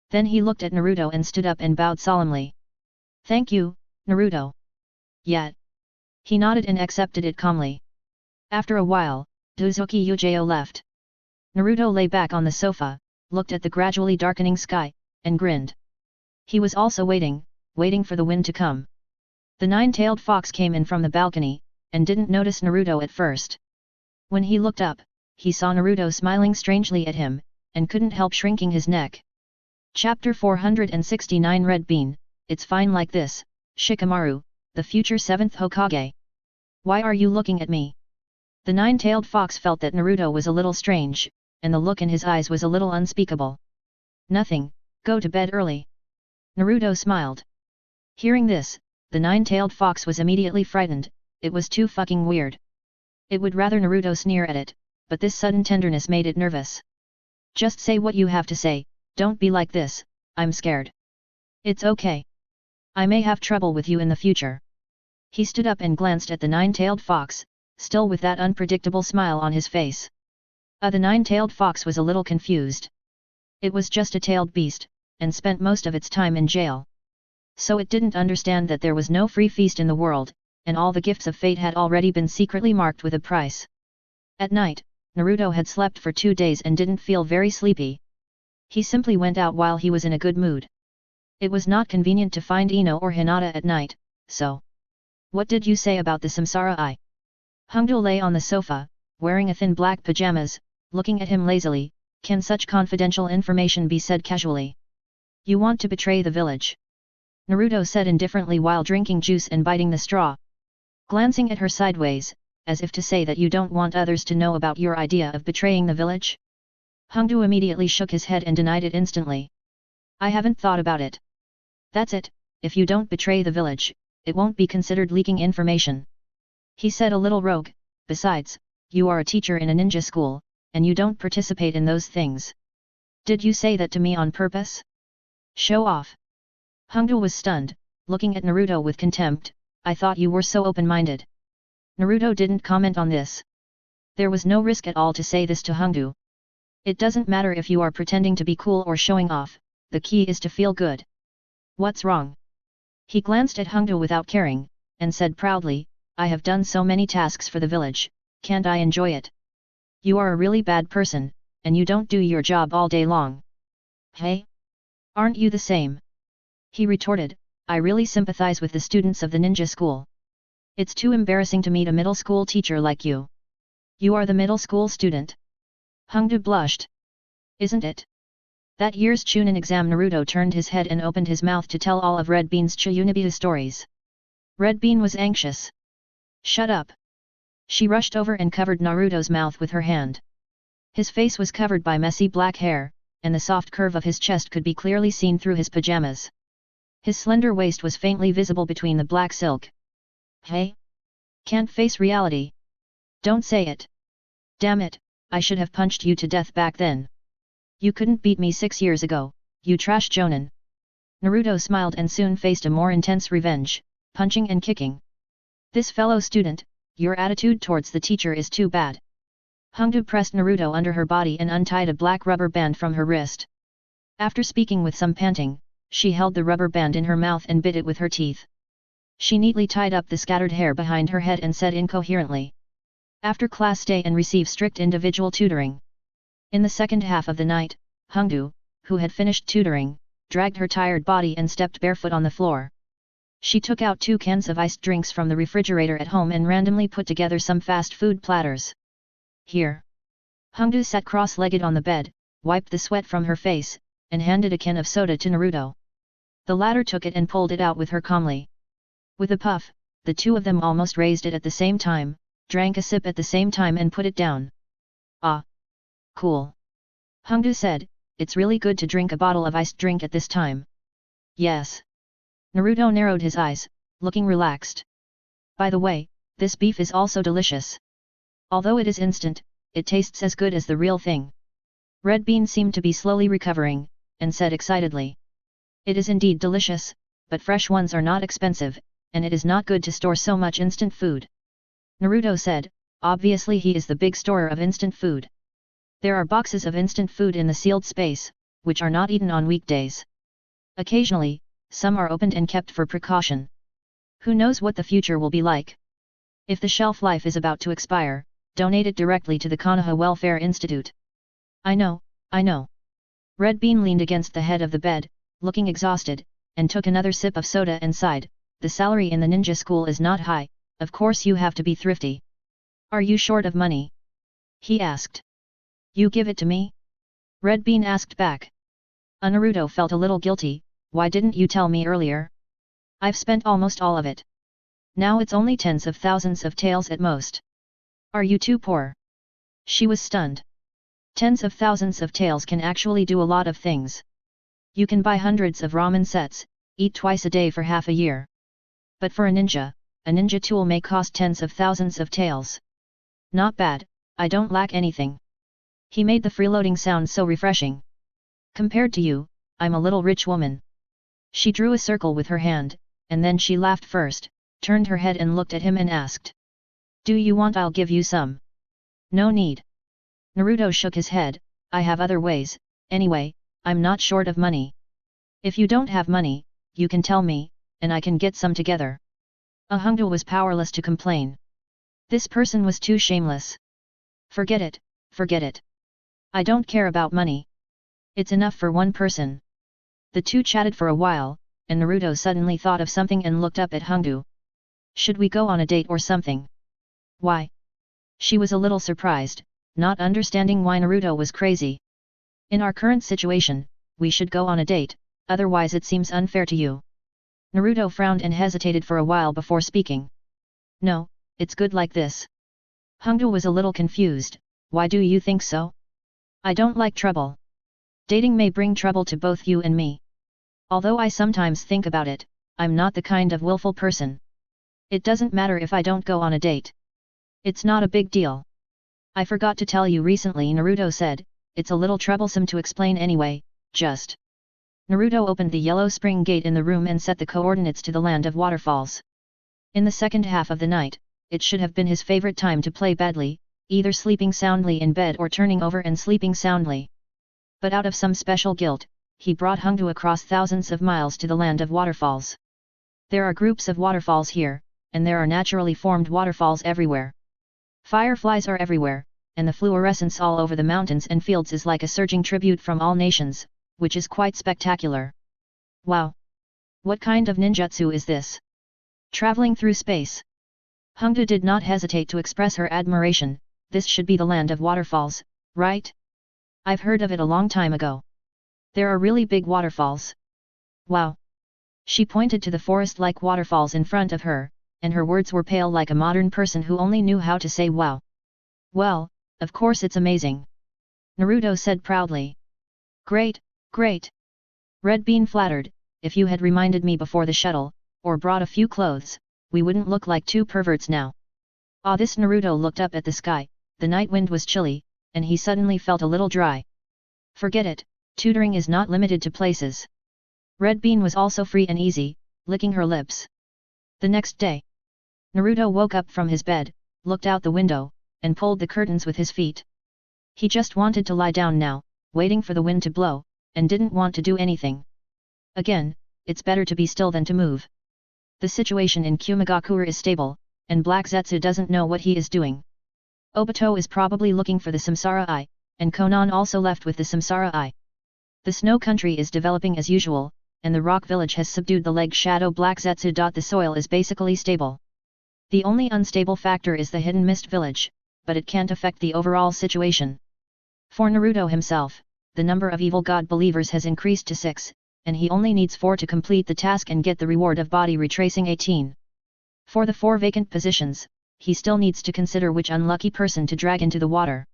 Speaker 1: Then he looked at Naruto and stood up and bowed solemnly. "Thank you, Naruto." Yet. He nodded and accepted it calmly. After a while, Dozuki Yujao left. Naruto lay back on the sofa, looked at the gradually darkening sky, and grinned. He was also waiting for the wind to come. The nine-tailed fox came in from the balcony, and didn't notice Naruto at first. When he looked up, he saw Naruto smiling strangely at him, and couldn't help shrinking his neck. Chapter 469 Red Bean, It's fine like this, Shikamaru, the future 7th Hokage. Why are you looking at me? The nine-tailed fox felt that Naruto was a little strange, and the look in his eyes was a little unspeakable. Nothing, go to bed early. Naruto smiled. Hearing this, the nine-tailed fox was immediately frightened, it was too fucking weird. It would rather Naruto sneer at it, but this sudden tenderness made it nervous. Just say what you have to say, don't be like this, I'm scared. It's okay. I may have trouble with you in the future. He stood up and glanced at the nine-tailed fox, still with that unpredictable smile on his face. The nine-tailed fox was a little confused. It was just a tailed beast, and spent most of its time in jail. So it didn't understand that there was no free feast in the world, and all the gifts of fate had already been secretly marked with a price. At night, Naruto had slept for 2 days and didn't feel very sleepy. He simply went out while he was in a good mood. It was not convenient to find Ino or Hinata at night, so. What did you say about the Samsara Eye? Hongdo lay on the sofa, wearing a thin black pajamas, looking at him lazily. Can such confidential information be said casually? You want to betray the village? Naruto said indifferently while drinking juice and biting the straw. Glancing at her sideways, as if to say that you don't want others to know about your idea of betraying the village? Hongdo immediately shook his head and denied it instantly. I haven't thought about it. That's it, if you don't betray the village, it won't be considered leaking information. He said a little rogue, besides, you are a teacher in a ninja school, and you don't participate in those things. Did you say that to me on purpose? Show off. Hongdo was stunned, looking at Naruto with contempt. I thought you were so open-minded. Naruto didn't comment on this. There was no risk at all to say this to Hongdo. It doesn't matter if you are pretending to be cool or showing off, the key is to feel good. What's wrong? He glanced at Hongdo without caring, and said proudly, I have done so many tasks for the village, can't I enjoy it? You are a really bad person, and you don't do your job all day long. Hey? Aren't you the same? He retorted, I really sympathize with the students of the ninja school. It's too embarrassing to meet a middle school teacher like you. You are the middle school student? Hongdo blushed. Isn't it? That year's Chunin exam Naruto turned his head and opened his mouth to tell all of Red Bean's Chiyunibiya stories. Red Bean was anxious. Shut up. She rushed over and covered Naruto's mouth with her hand. His face was covered by messy black hair, and the soft curve of his chest could be clearly seen through his pajamas. His slender waist was faintly visible between the black silk. Hey? Can't face reality. Don't say it. Damn it, I should have punched you to death back then. You couldn't beat me 6 years ago, you trash jonin. Naruto smiled and soon faced a more intense revenge, punching and kicking. This fellow student, your attitude towards the teacher is too bad. Hongdo pressed Naruto under her body and untied a black rubber band from her wrist. After speaking with some panting, she held the rubber band in her mouth and bit it with her teeth. She neatly tied up the scattered hair behind her head and said incoherently. After class stay and receive strict individual tutoring. In the second half of the night, Hongdo, who had finished tutoring, dragged her tired body and stepped barefoot on the floor. She took out 2 cans of iced drinks from the refrigerator at home and randomly put together some fast food platters. Here. Hongdo sat cross-legged on the bed, wiped the sweat from her face, and handed a can of soda to Naruto. The latter took it and pulled it out with her calmly. With a puff, the two of them almost raised it at the same time, drank a sip at the same time and put it down. Ah! Cool. Hongdo said, it's really good to drink a bottle of iced drink at this time. Yes. Naruto narrowed his eyes, looking relaxed. By the way, this beef is also delicious. Although it is instant, it tastes as good as the real thing. Red Bean seemed to be slowly recovering, and said excitedly. It is indeed delicious, but fresh ones are not expensive, and it is not good to store so much instant food. Naruto said, obviously he is the big storer of instant food. There are boxes of instant food in the sealed space, which are not eaten on weekdays. Occasionally, some are opened and kept for precaution. Who knows what the future will be like? If the shelf life is about to expire, donate it directly to the Konoha Welfare Institute. I know. Red Bean leaned against the head of the bed, looking exhausted, and took another sip of soda and sighed. The salary in the ninja school is not high, of course you have to be thrifty. Are you short of money? He asked. You give it to me? Red Bean asked back. Naruto felt a little guilty. Why didn't you tell me earlier? I've spent almost all of it. Now it's only tens of thousands of taels at most. Are you too poor? She was stunned. Tens of thousands of taels can actually do a lot of things. You can buy hundreds of ramen sets, eat twice a day for half a year. But for a ninja tool may cost tens of thousands of taels. Not bad, I don't lack anything. He made the freeloading sound so refreshing. Compared to you, I'm a little rich woman. She drew a circle with her hand, and then she laughed first, turned her head and looked at him and asked. Do you want I'll give you some? No need. Naruto shook his head, I have other ways, anyway, I'm not short of money. If you don't have money, you can tell me, and I can get some together. Ahungdo was powerless to complain. This person was too shameless. Forget it. I don't care about money. It's enough for one person. The two chatted for a while, and Naruto suddenly thought of something and looked up at Ahungdo. Should we go on a date or something? Why? She was a little surprised, not understanding why Naruto was crazy. In our current situation, we should go on a date, otherwise it seems unfair to you. Naruto frowned and hesitated for a while before speaking. No, it's good like this. Ahungdo was a little confused, why do you think so? I don't like trouble. Dating may bring trouble to both you and me. Although I sometimes think about it, I'm not the kind of willful person. It doesn't matter if I don't go on a date. It's not a big deal. I forgot to tell you recently, Naruto said, it's a little troublesome to explain anyway, just. Naruto opened the yellow spring gate in the room and set the coordinates to the land of waterfalls. In the second half of the night, it should have been his favorite time to play badly, either sleeping soundly in bed or turning over and sleeping soundly. But out of some special guilt, he brought Ahungdo across thousands of miles to the land of waterfalls. There are groups of waterfalls here, and there are naturally formed waterfalls everywhere. Fireflies are everywhere, and the fluorescence all over the mountains and fields is like a surging tribute from all nations, which is quite spectacular. Wow! What kind of ninjutsu is this? Traveling through space. Ahungdo did not hesitate to express her admiration. This should be the land of waterfalls, right? I've heard of it a long time ago. There are really big waterfalls. Wow! She pointed to the forest-like waterfalls in front of her, and her words were pale like a modern person who only knew how to say wow. Well, of course it's amazing. Naruto said proudly. Great. Red Bean flattered, if you had reminded me before the shuttle, or brought a few clothes, we wouldn't look like two perverts now. This Naruto looked up at the sky, the night wind was chilly, and he suddenly felt a little dry. Forget it, tutoring is not limited to places. Red Bean was also free and easy, licking her lips. The next day, Naruto woke up from his bed, looked out the window, and pulled the curtains with his feet. He just wanted to lie down now, waiting for the wind to blow, and didn't want to do anything. Again, it's better to be still than to move. The situation in Kumagakure is stable, and Black Zetsu doesn't know what he is doing. Obito is probably looking for the Samsara Eye, and Konan also left with the Samsara Eye. The snow country is developing as usual, and the rock village has subdued the leg shadow Black Zetsu. The soil is basically stable. The only unstable factor is the hidden mist village, but it can't affect the overall situation. For Naruto himself, the number of evil god believers has increased to 6, and he only needs 4 to complete the task and get the reward of body retracing 18. For the 4 vacant positions, he still needs to consider which unlucky person to drag into the water.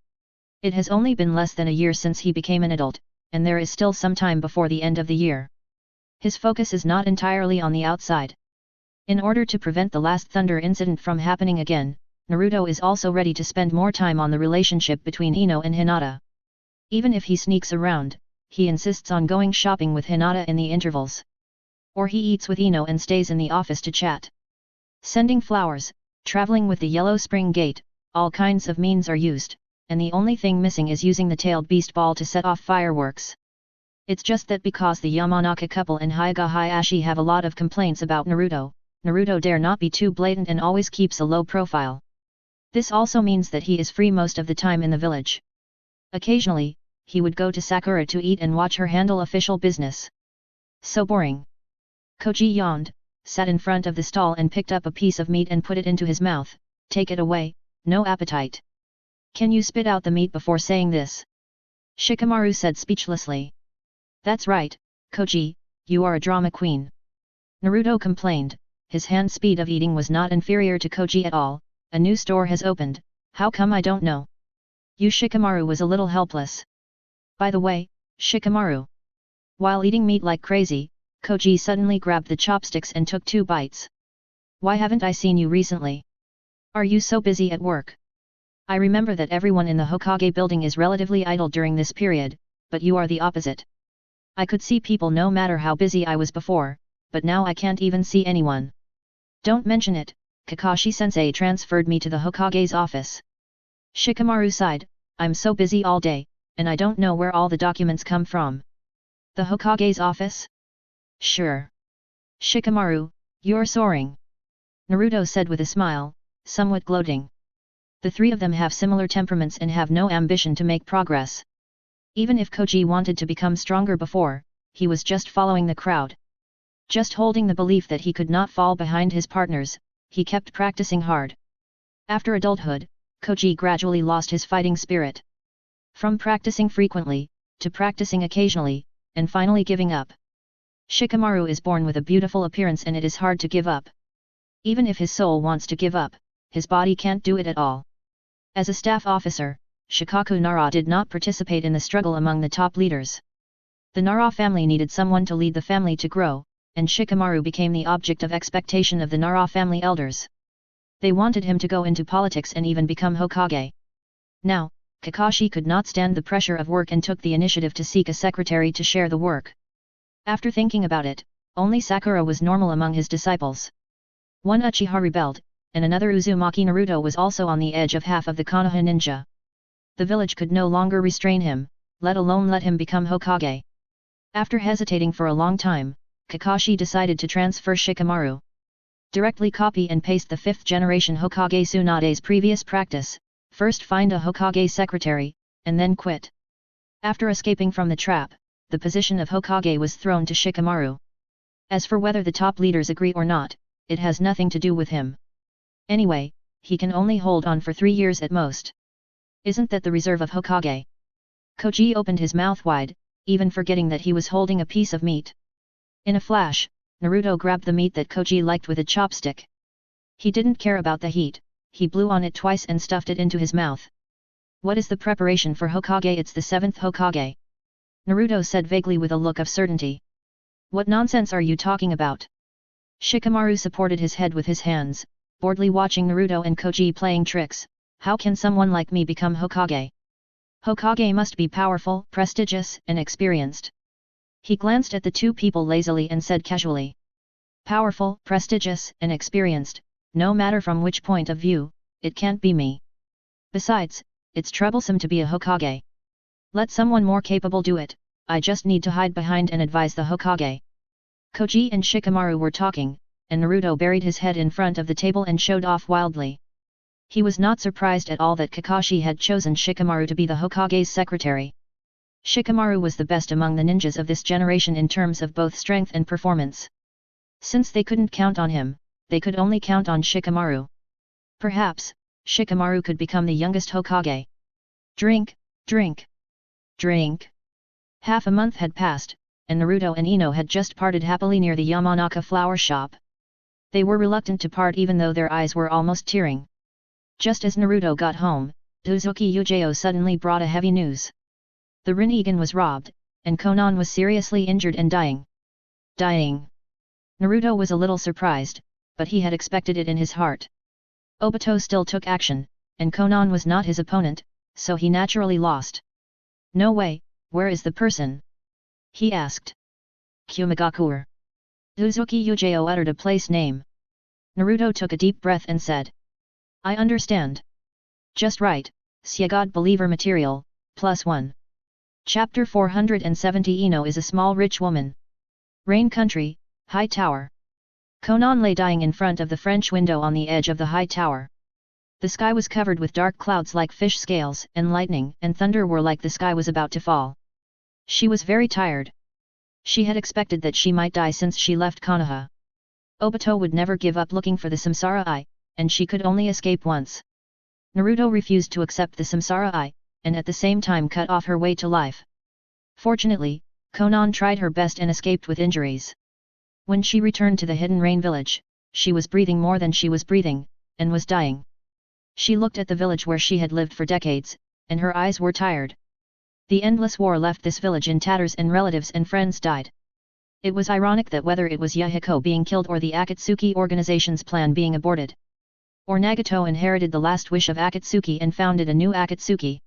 Speaker 1: It has only been less than a year since he became an adult, and there is still some time before the end of the year. His focus is not entirely on the outside. In order to prevent the last Thunder incident from happening again, Naruto is also ready to spend more time on the relationship between Ino and Hinata. Even if he sneaks around, he insists on going shopping with Hinata in the intervals. Or he eats with Ino and stays in the office to chat. Sending flowers, traveling with the Yellow Spring Gate, all kinds of means are used, and the only thing missing is using the tailed beast ball to set off fireworks. It's just that because the Yamanaka couple and Hyuga Hayashi have a lot of complaints about Naruto, Naruto dare not be too blatant and always keeps a low profile. This also means that he is free most of the time in the village. Occasionally, he would go to Sakura to eat and watch her handle official business. So boring. Koji yawned, sat in front of the stall and picked up a piece of meat and put it into his mouth. Take it away, no appetite. Can you spit out the meat before saying this? Shikamaru said speechlessly. That's right, Koji, you are a drama queen. Naruto complained, his hand speed of eating was not inferior to Koji at all. A new store has opened, how come I don't know? Shikamaru was a little helpless. By the way, Shikamaru. While eating meat like crazy, Koji suddenly grabbed the chopsticks and took 2 bites. Why haven't I seen you recently? Are you so busy at work? I remember that everyone in the Hokage building is relatively idle during this period, but you are the opposite. I could see people no matter how busy I was before, but now I can't even see anyone. Don't mention it, Kakashi-sensei transferred me to the Hokage's office. Shikamaru sighed, I'm so busy all day, and I don't know where all the documents come from. The Hokage's office? Sure. Shikamaru, you're soaring. Naruto said with a smile, somewhat gloating. The 3 of them have similar temperaments and have no ambition to make progress. Even if Koji wanted to become stronger before, he was just following the crowd. Just holding the belief that he could not fall behind his partners, he kept practicing hard. After adulthood, Koji gradually lost his fighting spirit. From practicing frequently, to practicing occasionally, and finally giving up. Shikamaru is born with a beautiful appearance and it is hard to give up. Even if his soul wants to give up, his body can't do it at all. As a staff officer, Shikaku Nara did not participate in the struggle among the top leaders. The Nara family needed someone to lead the family to grow, and Shikamaru became the object of expectation of the Nara family elders. They wanted him to go into politics and even become Hokage. Now, Kakashi could not stand the pressure of work and took the initiative to seek a secretary to share the work. After thinking about it, only Sakura was normal among his disciples. One Uchiha rebelled, and another Uzumaki Naruto was also on the edge of half of the Konoha ninja. The village could no longer restrain him, let alone let him become Hokage. After hesitating for a long time, Kakashi decided to transfer Shikamaru. Directly copy and paste the 5th generation Hokage Tsunade's previous practice, first find a Hokage secretary, and then quit. After escaping from the trap, the position of Hokage was thrown to Shikamaru. As for whether the top leaders agree or not, it has nothing to do with him. Anyway, he can only hold on for 3 years at most. Isn't that the reserve of Hokage? Koji opened his mouth wide, even forgetting that he was holding a piece of meat. In a flash, Naruto grabbed the meat that Koji liked with a chopstick. He didn't care about the heat, he blew on it twice and stuffed it into his mouth. What is the preparation for Hokage? It's the 7th Hokage. Naruto said vaguely with a look of certainty. What nonsense are you talking about? Shikamaru supported his head with his hands, boredly watching Naruto and Koji playing tricks. How can someone like me become Hokage? Hokage must be powerful, prestigious, and experienced. He glanced at the 2 people lazily and said casually. Powerful, prestigious, and experienced, no matter from which point of view, it can't be me. Besides, it's troublesome to be a Hokage. Let someone more capable do it, I just need to hide behind and advise the Hokage. Koji and Shikamaru were talking, and Naruto buried his head in front of the table and showed off wildly. He was not surprised at all that Kakashi had chosen Shikamaru to be the Hokage's secretary. Shikamaru was the best among the ninjas of this generation in terms of both strength and performance. Since they couldn't count on him, they could only count on Shikamaru. Perhaps, Shikamaru could become the youngest Hokage. Drink, drink, drink. Half a month had passed, and Naruto and Ino had just parted happily near the Yamanaka flower shop. They were reluctant to part even though their eyes were almost tearing. Just as Naruto got home, Dozuki Yujeo suddenly brought a heavy news. The Rinnegan was robbed, and Konan was seriously injured and dying. Dying. Naruto was a little surprised, but he had expected it in his heart. Obito still took action, and Konan was not his opponent, so he naturally lost. No way, where is the person? He asked. Kumagakure. Uzuki Yujeo uttered a place name. Naruto took a deep breath and said. I understand. Just right, God believer material, +1. Chapter 470 Ino is a small rich woman. Rain country, high tower. Konan lay dying in front of the French window on the edge of the high tower. The sky was covered with dark clouds like fish scales, and lightning and thunder were like the sky was about to fall. She was very tired. She had expected that she might die since she left Konoha. Obito would never give up looking for the Samsara Eye, and she could only escape once. Naruto refused to accept the Samsara Eye, and at the same time cut off her way to life. Fortunately, Konan tried her best and escaped with injuries. When she returned to the Hidden Rain village, she was breathing more than she was breathing, and was dying. She looked at the village where she had lived for decades, and her eyes were tired. The endless war left this village in tatters and relatives and friends died. It was ironic that whether it was Yahiko being killed or the Akatsuki organization's plan being aborted, or Nagato inherited the last wish of Akatsuki and founded a new Akatsuki.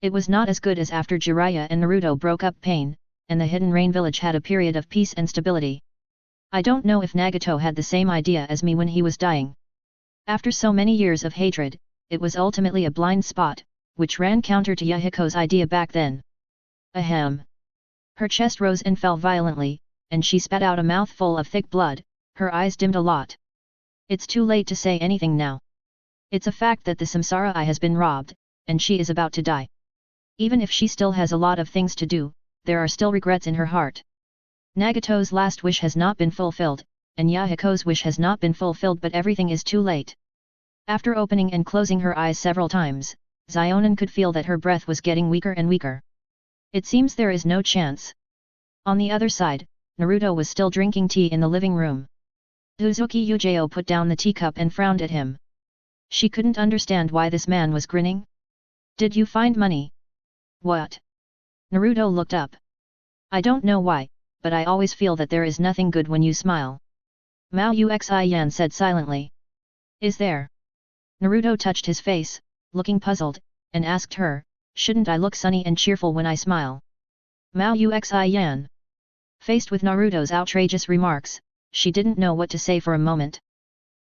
Speaker 1: It was not as good as after Jiraiya and Naruto broke up Pain, and the Hidden Rain village had a period of peace and stability. I don't know if Nagato had the same idea as me when he was dying. After so many years of hatred, it was ultimately a blind spot, which ran counter to Yahiko's idea back then. Ahem. Her chest rose and fell violently, and she spat out a mouthful of thick blood, her eyes dimmed a lot. It's too late to say anything now. It's a fact that the Samsara Eye has been robbed, and she is about to die. Even if she still has a lot of things to do, there are still regrets in her heart. Nagato's last wish has not been fulfilled, and Yahiko's wish has not been fulfilled, but everything is too late. After opening and closing her eyes several times, Xionin could feel that her breath was getting weaker and weaker. It seems there is no chance. On the other side, Naruto was still drinking tea in the living room. Uzuki Yujeo put down the teacup and frowned at him. She couldn't understand why this man was grinning. Did you find money? What? Naruto looked up. I don't know why, but I always feel that there is nothing good when you smile. Mao Uxian said silently. Is there? Naruto touched his face, looking puzzled, and asked her, shouldn't I look sunny and cheerful when I smile? Mao Uxian. Faced with Naruto's outrageous remarks, she didn't know what to say for a moment.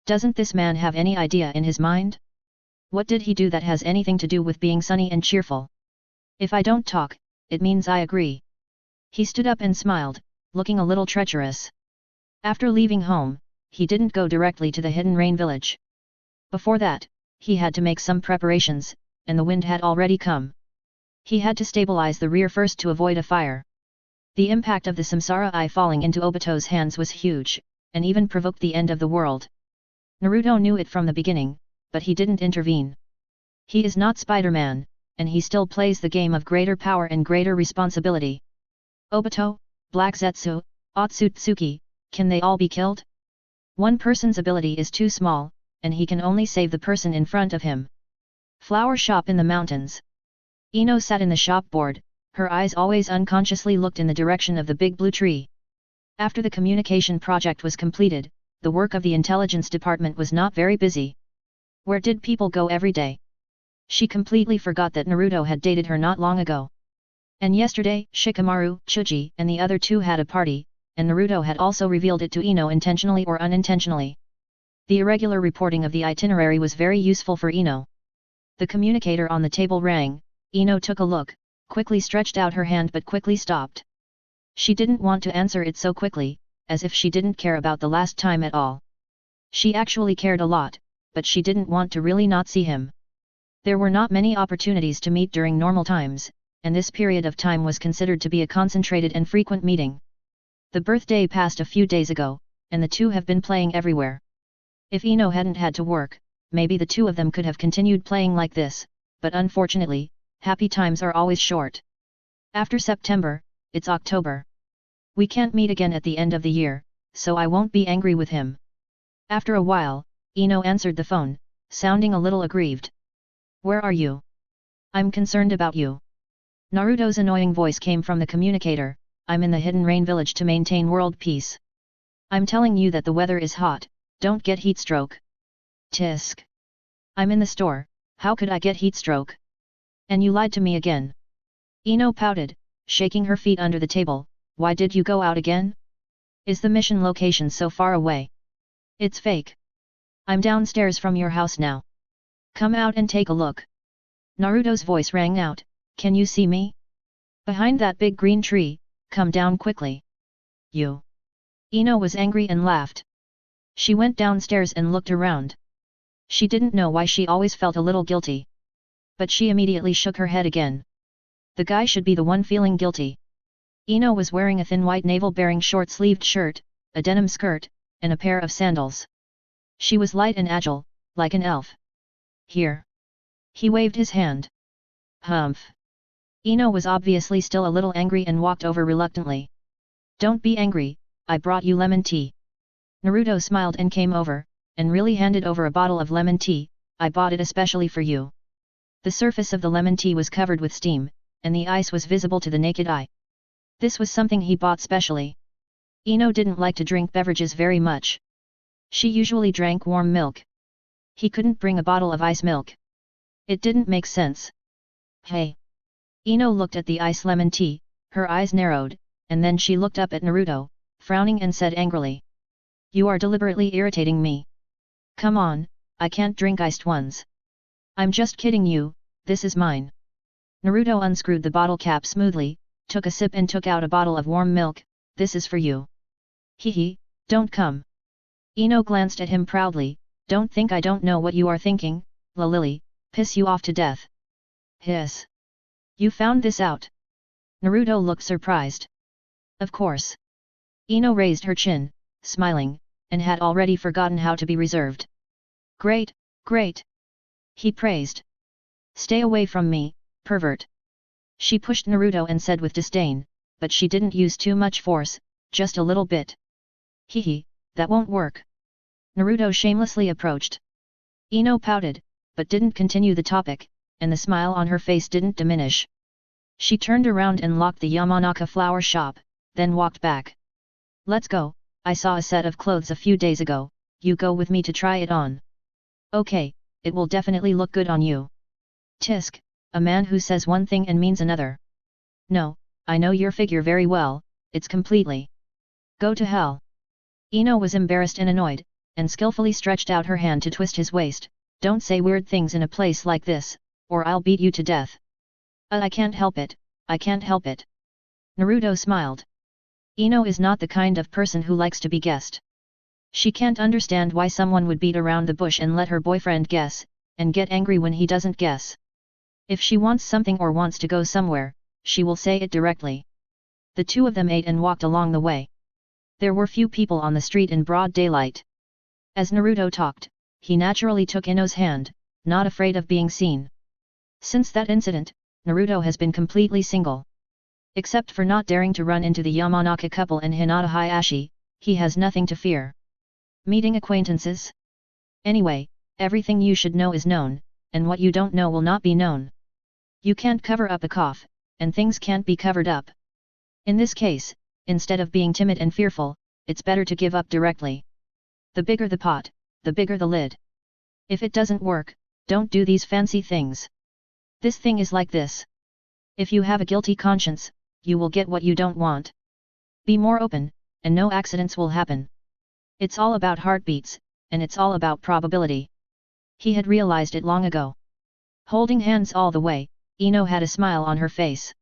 Speaker 1: Doesn't this man have any idea in his mind? What did he do that has anything to do with being sunny and cheerful? If I don't talk, it means I agree. He stood up and smiled, looking a little treacherous. After leaving home, he didn't go directly to the Hidden Rain village. Before that, he had to make some preparations, and the wind had already come. He had to stabilize the rear first to avoid a fire. The impact of the Samsara Eye falling into Obito's hands was huge, and even provoked the end of the world. Naruto knew it from the beginning, but he didn't intervene. He is not Spider-Man, and he still plays the game of greater power and greater responsibility. Obito, Black Zetsu, Otsutsuki, can they all be killed? One person's ability is too small, and he can only save the person in front of him. Flower shop in the mountains. Ino sat in the shop board, her eyes always unconsciously looked in the direction of the big blue tree. After the communication project was completed, the work of the intelligence department was not very busy. Where did people go every day? She completely forgot that Naruto had dated her not long ago. And yesterday, Shikamaru, Chuji, and the other two had a party, and Naruto had also revealed it to Ino intentionally or unintentionally. The irregular reporting of the itinerary was very useful for Ino. The communicator on the table rang. Ino took a look, quickly stretched out her hand but quickly stopped. She didn't want to answer it so quickly, as if she didn't care about the last time at all. She actually cared a lot, but she didn't want to really not see him. There were not many opportunities to meet during normal times, and this period of time was considered to be a concentrated and frequent meeting. The birthday passed a few days ago, and the two have been playing everywhere. If Ino hadn't had to work, maybe the two of them could have continued playing like this, but unfortunately, happy times are always short. After September, it's October. We can't meet again at the end of the year, so I won't be angry with him. After a while, Ino answered the phone, sounding a little aggrieved. Where are you? I'm concerned about you. Naruto's annoying voice came from the communicator. I'm in the Hidden Rain village to maintain world peace. I'm telling you that the weather is hot, don't get heat stroke. Tisk. I'm in the store, how could I get heat stroke? And you lied to me again. Ino pouted, shaking her feet under the table. Why did you go out again? Is the mission location so far away? It's fake. I'm downstairs from your house now. Come out and take a look. Naruto's voice rang out, can you see me? Behind that big green tree, come down quickly. You. Ino was angry and laughed. She went downstairs and looked around. She didn't know why she always felt a little guilty. But she immediately shook her head again. The guy should be the one feeling guilty. Ino was wearing a thin white navel-bearing short-sleeved shirt, a denim skirt, and a pair of sandals. She was light and agile, like an elf. Here. He waved his hand. Humph. Ino was obviously still a little angry and walked over reluctantly. Don't be angry, I brought you lemon tea. Naruto smiled and came over, and really handed over a bottle of lemon tea. I bought it especially for you. The surface of the lemon tea was covered with steam, and the ice was visible to the naked eye. This was something he bought specially. Ino didn't like to drink beverages very much. She usually drank warm milk. He couldn't bring a bottle of ice milk. It didn't make sense. Hey! Ino looked at the ice lemon tea, her eyes narrowed, and then she looked up at Naruto, frowning and said angrily. You are deliberately irritating me. Come on, I can't drink iced ones. I'm just kidding you, this is mine. Naruto unscrewed the bottle cap smoothly, took a sip and took out a bottle of warm milk. This is for you. Hehe, don't come. Ino glanced at him proudly, don't think I don't know what you are thinking, La Lily, piss you off to death. Hiss. You found this out? Naruto looked surprised. Of course. Ino raised her chin, smiling, and had already forgotten how to be reserved. Great, great. He praised. Stay away from me, pervert. She pushed Naruto and said with disdain, but she didn't use too much force, just a little bit. Hehe, that won't work. Naruto shamelessly approached. Ino pouted, but didn't continue the topic, and the smile on her face didn't diminish. She turned around and locked the Yamanaka flower shop, then walked back. Let's go, I saw a set of clothes a few days ago, you go with me to try it on. Okay, it will definitely look good on you. Tisk, a man who says one thing and means another. No, I know your figure very well, it's completely. Go to hell. Ino was embarrassed and annoyed, and skillfully stretched out her hand to twist his waist. Don't say weird things in a place like this, or I'll beat you to death. I can't help it, I can't help it. Naruto smiled. Ino is not the kind of person who likes to be guessed. She can't understand why someone would beat around the bush and let her boyfriend guess, and get angry when he doesn't guess. If she wants something or wants to go somewhere, she will say it directly. The two of them ate and walked along the way. There were few people on the street in broad daylight. As Naruto talked, he naturally took Ino's hand, not afraid of being seen. Since that incident, Naruto has been completely single. Except for not daring to run into the Yamanaka couple and Hinata Hayashi, he has nothing to fear. Meeting acquaintances? Anyway, everything you should know is known, and what you don't know will not be known. You can't cover up a cough, and things can't be covered up. In this case, instead of being timid and fearful, it's better to give up directly. The bigger the pot, the bigger the lid. If it doesn't work, don't do these fancy things. This thing is like this. If you have a guilty conscience, you will get what you don't want. Be more open, and no accidents will happen. It's all about heartbeats, and it's all about probability. He had realized it long ago. Holding hands all the way, Ino had a smile on her face.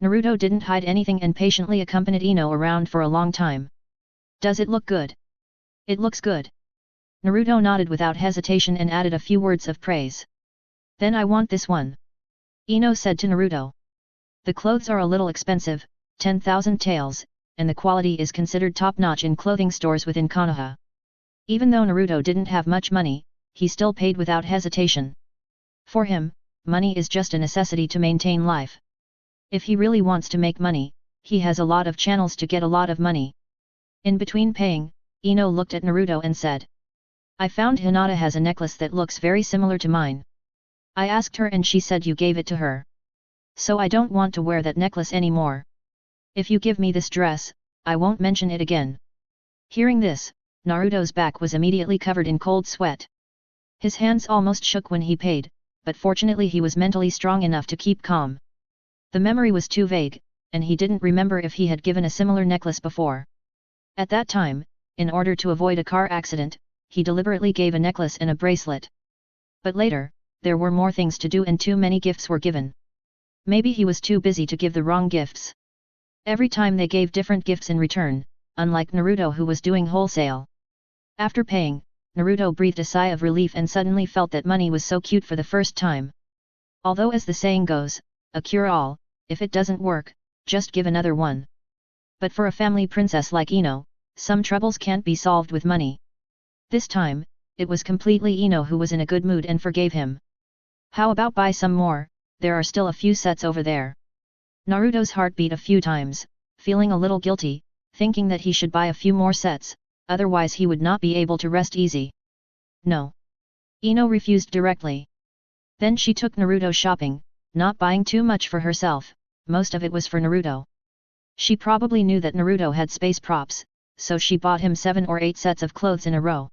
Speaker 1: Naruto didn't hide anything and patiently accompanied Ino around for a long time. Does it look good? It looks good. Naruto nodded without hesitation and added a few words of praise. Then I want this one. Ino said to Naruto. The clothes are a little expensive, 10,000 taels, and the quality is considered top-notch in clothing stores within Konoha. Even though Naruto didn't have much money, he still paid without hesitation. For him, money is just a necessity to maintain life. If he really wants to make money, he has a lot of channels to get a lot of money. In between paying, Ino looked at Naruto and said. I found Hinata has a necklace that looks very similar to mine. I asked her and she said you gave it to her. So I don't want to wear that necklace anymore. If you give me this dress, I won't mention it again. Hearing this, Naruto's back was immediately covered in cold sweat. His hands almost shook when he paid, but fortunately he was mentally strong enough to keep calm. The memory was too vague, and he didn't remember if he had given a similar necklace before. At that time, in order to avoid a car accident, he deliberately gave a necklace and a bracelet. But later, there were more things to do and too many gifts were given. Maybe he was too busy to give the wrong gifts. Every time they gave different gifts in return, unlike Naruto who was doing wholesale. After paying, Naruto breathed a sigh of relief and suddenly felt that money was so cute for the first time. Although as the saying goes, a cure-all, if it doesn't work, just give another one. But for a family princess like Ino, some troubles can't be solved with money. This time, it was completely Ino who was in a good mood and forgave him. How about buy some more, there are still a few sets over there. Naruto's heart beat a few times, feeling a little guilty, thinking that he should buy a few more sets, otherwise he would not be able to rest easy. No. Ino refused directly. Then she took Naruto shopping, not buying too much for herself, most of it was for Naruto. She probably knew that Naruto had space props, so she bought him 7 or 8 sets of clothes in a row.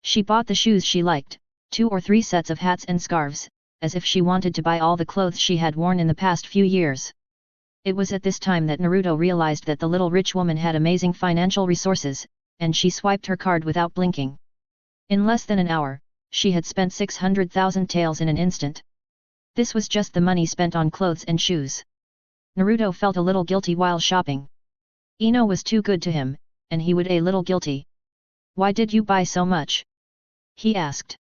Speaker 1: She bought the shoes she liked, 2 or 3 sets of hats and scarves, as if she wanted to buy all the clothes she had worn in the past few years. It was at this time that Naruto realized that the little rich woman had amazing financial resources, and she swiped her card without blinking. In less than an hour, she had spent 600,000 taels in an instant. This was just the money spent on clothes and shoes. Naruto felt a little guilty while shopping. Ino was too good to him, and he would a little guilty. Why did you buy so much? He asked.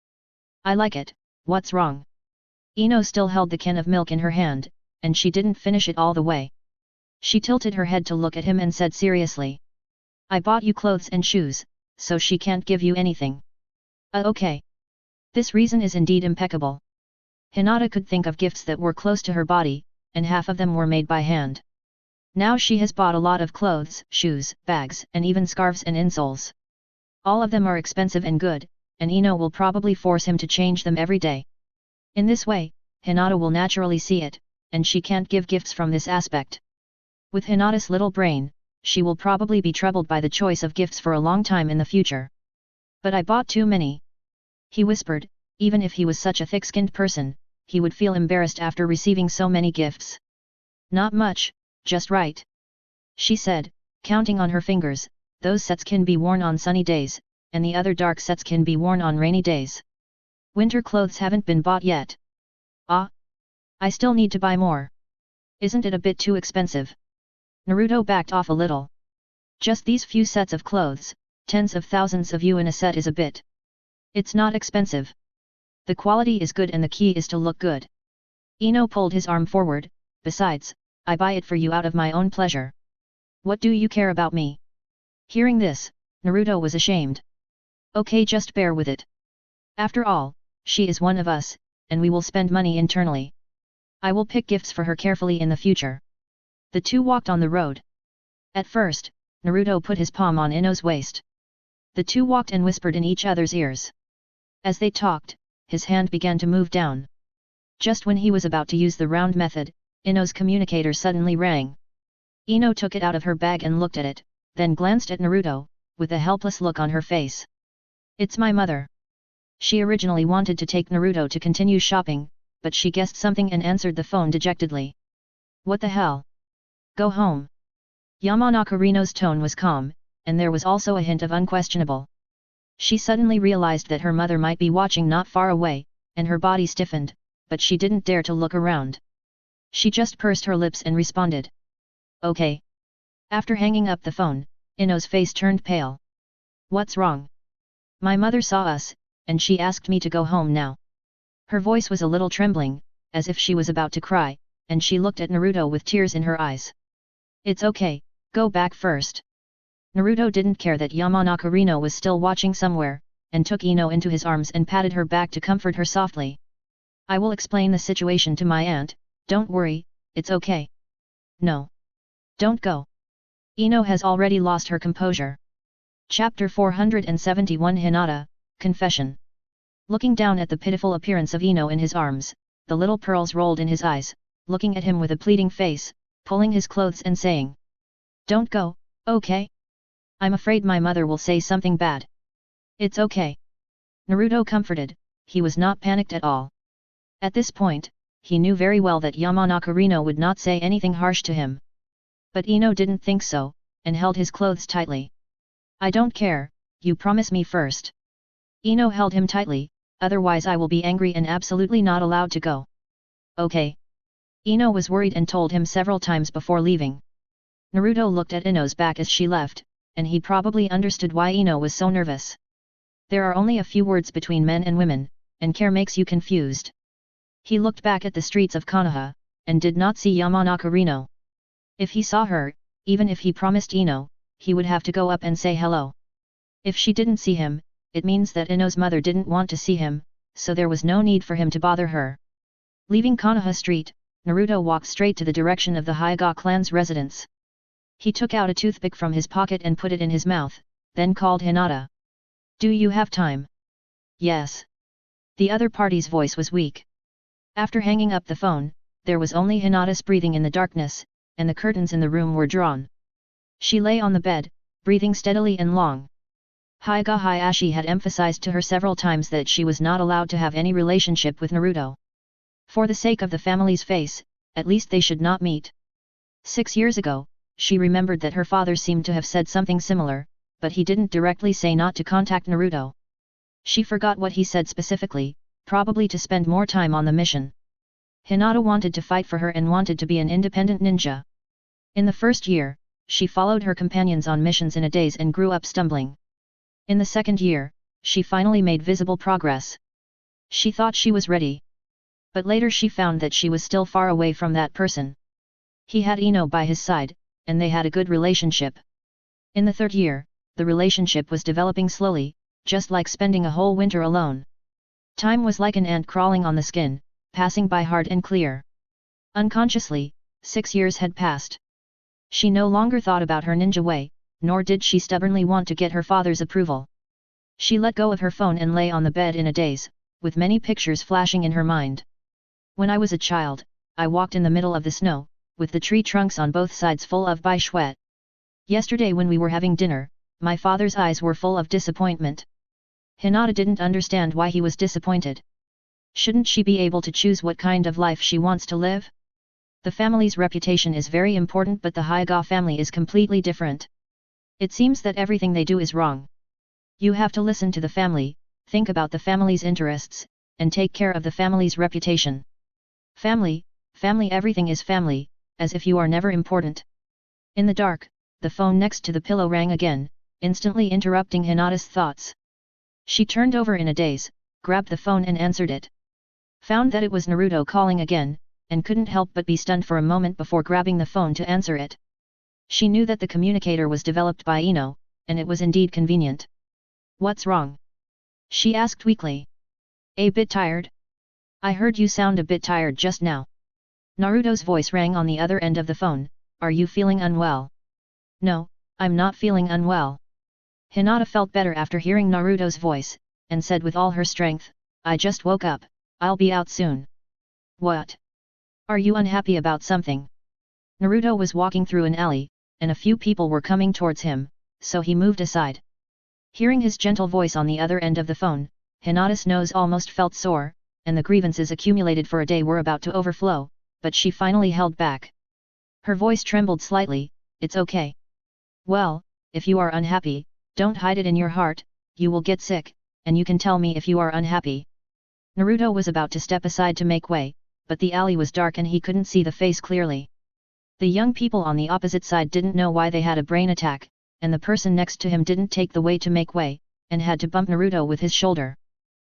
Speaker 1: I like it, what's wrong? Ino still held the can of milk in her hand, and she didn't finish it all the way. She tilted her head to look at him and said seriously. I bought you clothes and shoes, so she can't give you anything. Okay. This reason is indeed impeccable. Hinata could think of gifts that were close to her body, and half of them were made by hand. Now she has bought a lot of clothes, shoes, bags, and even scarves and insoles. All of them are expensive and good, and Ino will probably force him to change them every day. In this way, Hinata will naturally see it, and she can't give gifts from this aspect. With Hinata's little brain, she will probably be troubled by the choice of gifts for a long time in the future. But I bought too many. He whispered, even if he was such a thick-skinned person, he would feel embarrassed after receiving so many gifts. Not much, just right. She said, counting on her fingers, those sets can be worn on sunny days, and the other dark sets can be worn on rainy days. Winter clothes haven't been bought yet. Ah? I still need to buy more. Isn't it a bit too expensive? Naruto backed off a little. Just these few sets of clothes, tens of thousands of yen in a set is a bit. It's not expensive. The quality is good and the key is to look good. Ino pulled his arm forward, besides, I buy it for you out of my own pleasure. What do you care about me? Hearing this, Naruto was ashamed. Okay, just bear with it. After all, she is one of us, and we will spend money internally. I will pick gifts for her carefully in the future. The two walked on the road. At first, Naruto put his palm on Ino's waist. The two walked and whispered in each other's ears. As they talked, his hand began to move down. Just when he was about to use the round method, Ino's communicator suddenly rang. Ino took it out of her bag and looked at it, then glanced at Naruto, with a helpless look on her face. It's my mother. She originally wanted to take Naruto to continue shopping, but she guessed something and answered the phone dejectedly. What the hell? Go home. Yamanaka Rino's tone was calm, and there was also a hint of unquestionable. She suddenly realized that her mother might be watching not far away, and her body stiffened, but she didn't dare to look around. She just pursed her lips and responded. Okay. After hanging up the phone, Ino's face turned pale. What's wrong? My mother saw us, and she asked me to go home now. Her voice was a little trembling, as if she was about to cry, and she looked at Naruto with tears in her eyes. It's okay, go back first. Naruto didn't care that Yamanaka Rino was still watching somewhere, and took Ino into his arms and patted her back to comfort her softly. I will explain the situation to my aunt, don't worry, it's okay. No. Don't go. Ino has already lost her composure. Chapter 471 Hinata, Confession. Looking down at the pitiful appearance of Ino in his arms, the little pearls rolled in his eyes, looking at him with a pleading face, pulling his clothes and saying. Don't go, okay? I'm afraid my mother will say something bad. It's okay. Naruto comforted, he was not panicked at all. At this point, he knew very well that Yamanaka Rino would not say anything harsh to him. But Ino didn't think so, and held his clothes tightly. I don't care, you promise me first. Ino held him tightly, otherwise I will be angry and absolutely not allowed to go. Okay. Ino was worried and told him several times before leaving. Naruto looked at Ino's back as she left, and he probably understood why Ino was so nervous. There are only a few words between men and women, and care makes you confused. He looked back at the streets of Konoha, and did not see Yamanaka Rino. If he saw her, even if he promised Ino, he would have to go up and say hello. If she didn't see him, it means that Ino's mother didn't want to see him, so there was no need for him to bother her. Leaving Konoha Street, Naruto walked straight to the direction of the Hyuga clan's residence. He took out a toothpick from his pocket and put it in his mouth, then called Hinata. Do you have time? Yes. The other party's voice was weak. After hanging up the phone, there was only Hinata's breathing in the darkness, and the curtains in the room were drawn. She lay on the bed, breathing steadily and long. Hyuga Hayashi had emphasized to her several times that she was not allowed to have any relationship with Naruto. For the sake of the family's face, at least they should not meet. 6 years ago, she remembered that her father seemed to have said something similar, but he didn't directly say not to contact Naruto. She forgot what he said specifically, probably to spend more time on the mission. Hinata wanted to fight for her and wanted to be an independent ninja. In the first year, she followed her companions on missions in a daze and grew up stumbling. In the second year, she finally made visible progress. She thought she was ready. But later she found that she was still far away from that person. He had Ino by his side, and they had a good relationship. In the third year, the relationship was developing slowly, just like spending a whole winter alone. Time was like an ant crawling on the skin, passing by hard and clear. Unconsciously, 6 years had passed. She no longer thought about her ninja way, nor did she stubbornly want to get her father's approval. She let go of her phone and lay on the bed in a daze, with many pictures flashing in her mind. When I was a child, I walked in the middle of the snow, with the tree trunks on both sides full of sweat. Yesterday when we were having dinner, my father's eyes were full of disappointment. Hinata didn't understand why he was disappointed. Shouldn't she be able to choose what kind of life she wants to live? The family's reputation is very important, but the Hyuga family is completely different. It seems that everything they do is wrong. You have to listen to the family, think about the family's interests, and take care of the family's reputation. Family, everything is family, as if you are never important. In the dark, the phone next to the pillow rang again, instantly interrupting Hinata's thoughts. She turned over in a daze, grabbed the phone and answered it. Found that it was Naruto calling again, and couldn't help but be stunned for a moment before grabbing the phone to answer it. She knew that the communicator was developed by Ino, and it was indeed convenient. What's wrong? She asked weakly. A bit tired? I heard you sound a bit tired just now. Naruto's voice rang on the other end of the phone. Are you feeling unwell? No, I'm not feeling unwell. Hinata felt better after hearing Naruto's voice, and said with all her strength, I just woke up, I'll be out soon. What? Are you unhappy about something? Naruto was walking through an alley, and a few people were coming towards him, so he moved aside. Hearing his gentle voice on the other end of the phone, Hinata's nose almost felt sore, and the grievances accumulated for a day were about to overflow, but she finally held back. Her voice trembled slightly, it's okay. Well, if you are unhappy, don't hide it in your heart, you will get sick, and you can tell me if you are unhappy. Naruto was about to step aside to make way, but the alley was dark and he couldn't see the face clearly. The young people on the opposite side didn't know why they had a brain attack, and the person next to him didn't take the way to make way, and had to bump Naruto with his shoulder.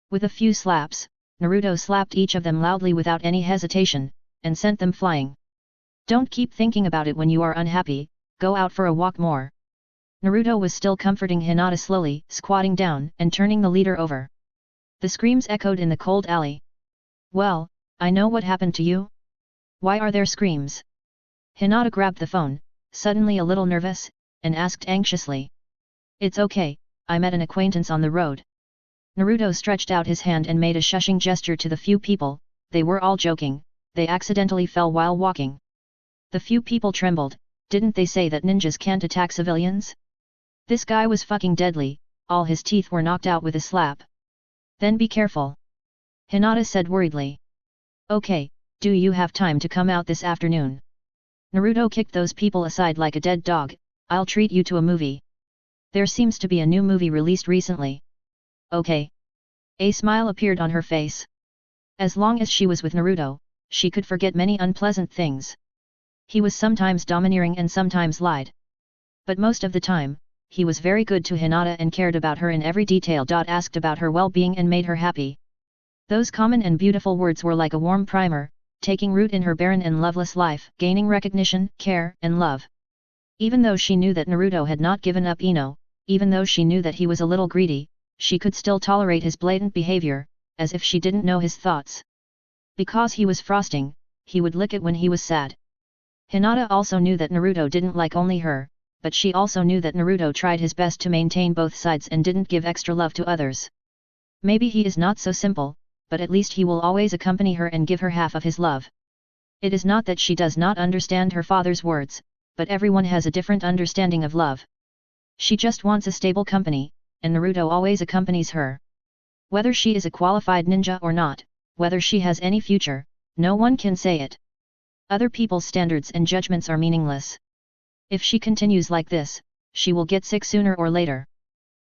Speaker 1: With a few slaps, Naruto slapped each of them loudly without any hesitation, and sent them flying. Don't keep thinking about it when you are unhappy, go out for a walk more. Naruto was still comforting Hinata slowly, squatting down and turning the leader over. The screams echoed in the cold alley. Well, I know what happened to you. Why are there screams? Hinata grabbed the phone, suddenly a little nervous, and asked anxiously. It's okay, I met an acquaintance on the road. Naruto stretched out his hand and made a shushing gesture to the few people. They were all joking, they accidentally fell while walking. The few people trembled. Didn't they say that ninjas can't attack civilians? This guy was fucking deadly, all his teeth were knocked out with a slap. Then be careful. Hinata said worriedly. Okay, Do you have time to come out this afternoon? Naruto kicked those people aside like a dead dog. I'll treat you to a movie. There seems to be a new movie released recently. Okay. A smile appeared on her face. As long as she was with Naruto, she could forget many unpleasant things. He was sometimes domineering and sometimes lied. But most of the time, he was very good to Hinata and cared about her in every detail. Asked about her well-being and made her happy. Those common and beautiful words were like a warm primer, taking root in her barren and loveless life, gaining recognition, care, and love. Even though she knew that Naruto had not given up Ino, even though she knew that he was a little greedy, she could still tolerate his blatant behavior, as if she didn't know his thoughts. Because he was frosting, he would lick it when he was sad. Hinata also knew that Naruto didn't like only her, but she also knew that Naruto tried his best to maintain both sides and didn't give extra love to others. Maybe he is not so simple, but at least he will always accompany her and give her half of his love. It is not that she does not understand her father's words, but everyone has a different understanding of love. She just wants a stable company, and Naruto always accompanies her. Whether she is a qualified ninja or not, whether she has any future, no one can say it. Other people's standards and judgments are meaningless. If she continues like this, she will get sick sooner or later.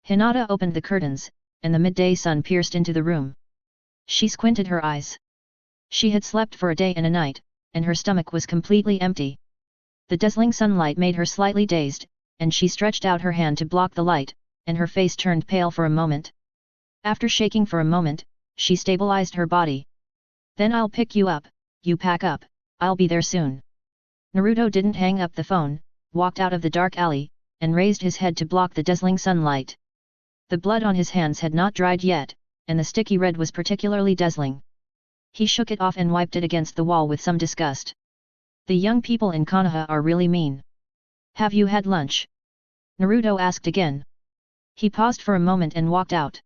Speaker 1: Hinata opened the curtains, and the midday sun pierced into the room. She squinted her eyes. She had slept for a day and a night, and her stomach was completely empty. The dazzling sunlight made her slightly dazed, and she stretched out her hand to block the light, and her face turned pale for a moment. After shaking for a moment, she stabilized her body. Then I'll pick you up, you pack up, I'll be there soon. Naruto didn't hang up the phone, walked out of the dark alley, and raised his head to block the dazzling sunlight. The blood on his hands had not dried yet, and the sticky red was particularly dazzling. He shook it off and wiped it against the wall with some disgust. The young people in Konoha are really mean. Have you had lunch? Naruto asked again. He paused for a moment and walked out.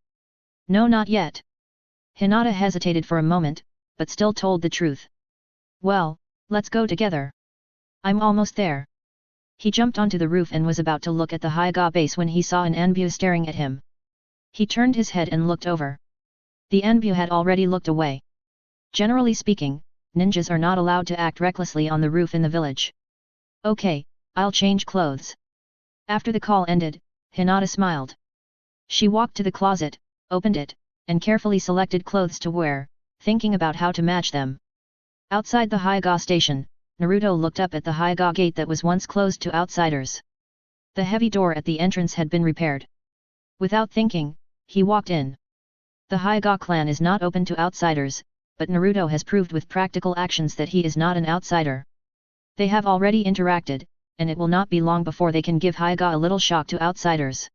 Speaker 1: No, not yet. Hinata hesitated for a moment, but still told the truth. Well, let's go together. I'm almost there. He jumped onto the roof and was about to look at the Hyuga base when he saw an Anbu staring at him. He turned his head and looked over. The Anbu had already looked away. Generally speaking, ninjas are not allowed to act recklessly on the roof in the village. Okay, I'll change clothes. After the call ended, Hinata smiled. She walked to the closet, opened it, and carefully selected clothes to wear, thinking about how to match them. Outside the Hyuga station, Naruto looked up at the Hyuga gate that was once closed to outsiders. The heavy door at the entrance had been repaired. Without thinking, he walked in. The Hyuga clan is not open to outsiders, but Naruto has proved with practical actions that he is not an outsider. They have already interacted, and it will not be long before they can give Hyuga a little shock to outsiders.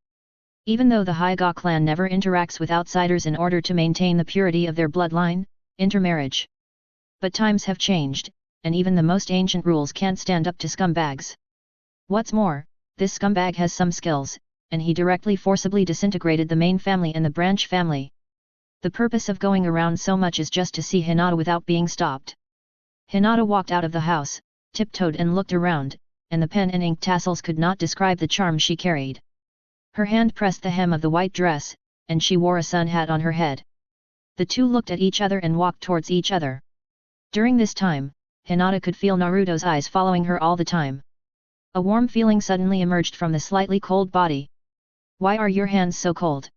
Speaker 1: Even though the Hyuga clan never interacts with outsiders in order to maintain the purity of their bloodline, intermarriage. But times have changed, and even the most ancient rules can't stand up to scumbags. What's more, this scumbag has some skills, and he directly forcibly disintegrated the main family and the branch family. The purpose of going around so much is just to see Hinata without being stopped. Hinata walked out of the house, tiptoed and looked around, and the pen and ink tassels could not describe the charm she carried. Her hand pressed the hem of the white dress, and she wore a sun hat on her head. The two looked at each other and walked towards each other. During this time, Hinata could feel Naruto's eyes following her all the time. A warm feeling suddenly emerged from the slightly cold body. Why are your hands so cold?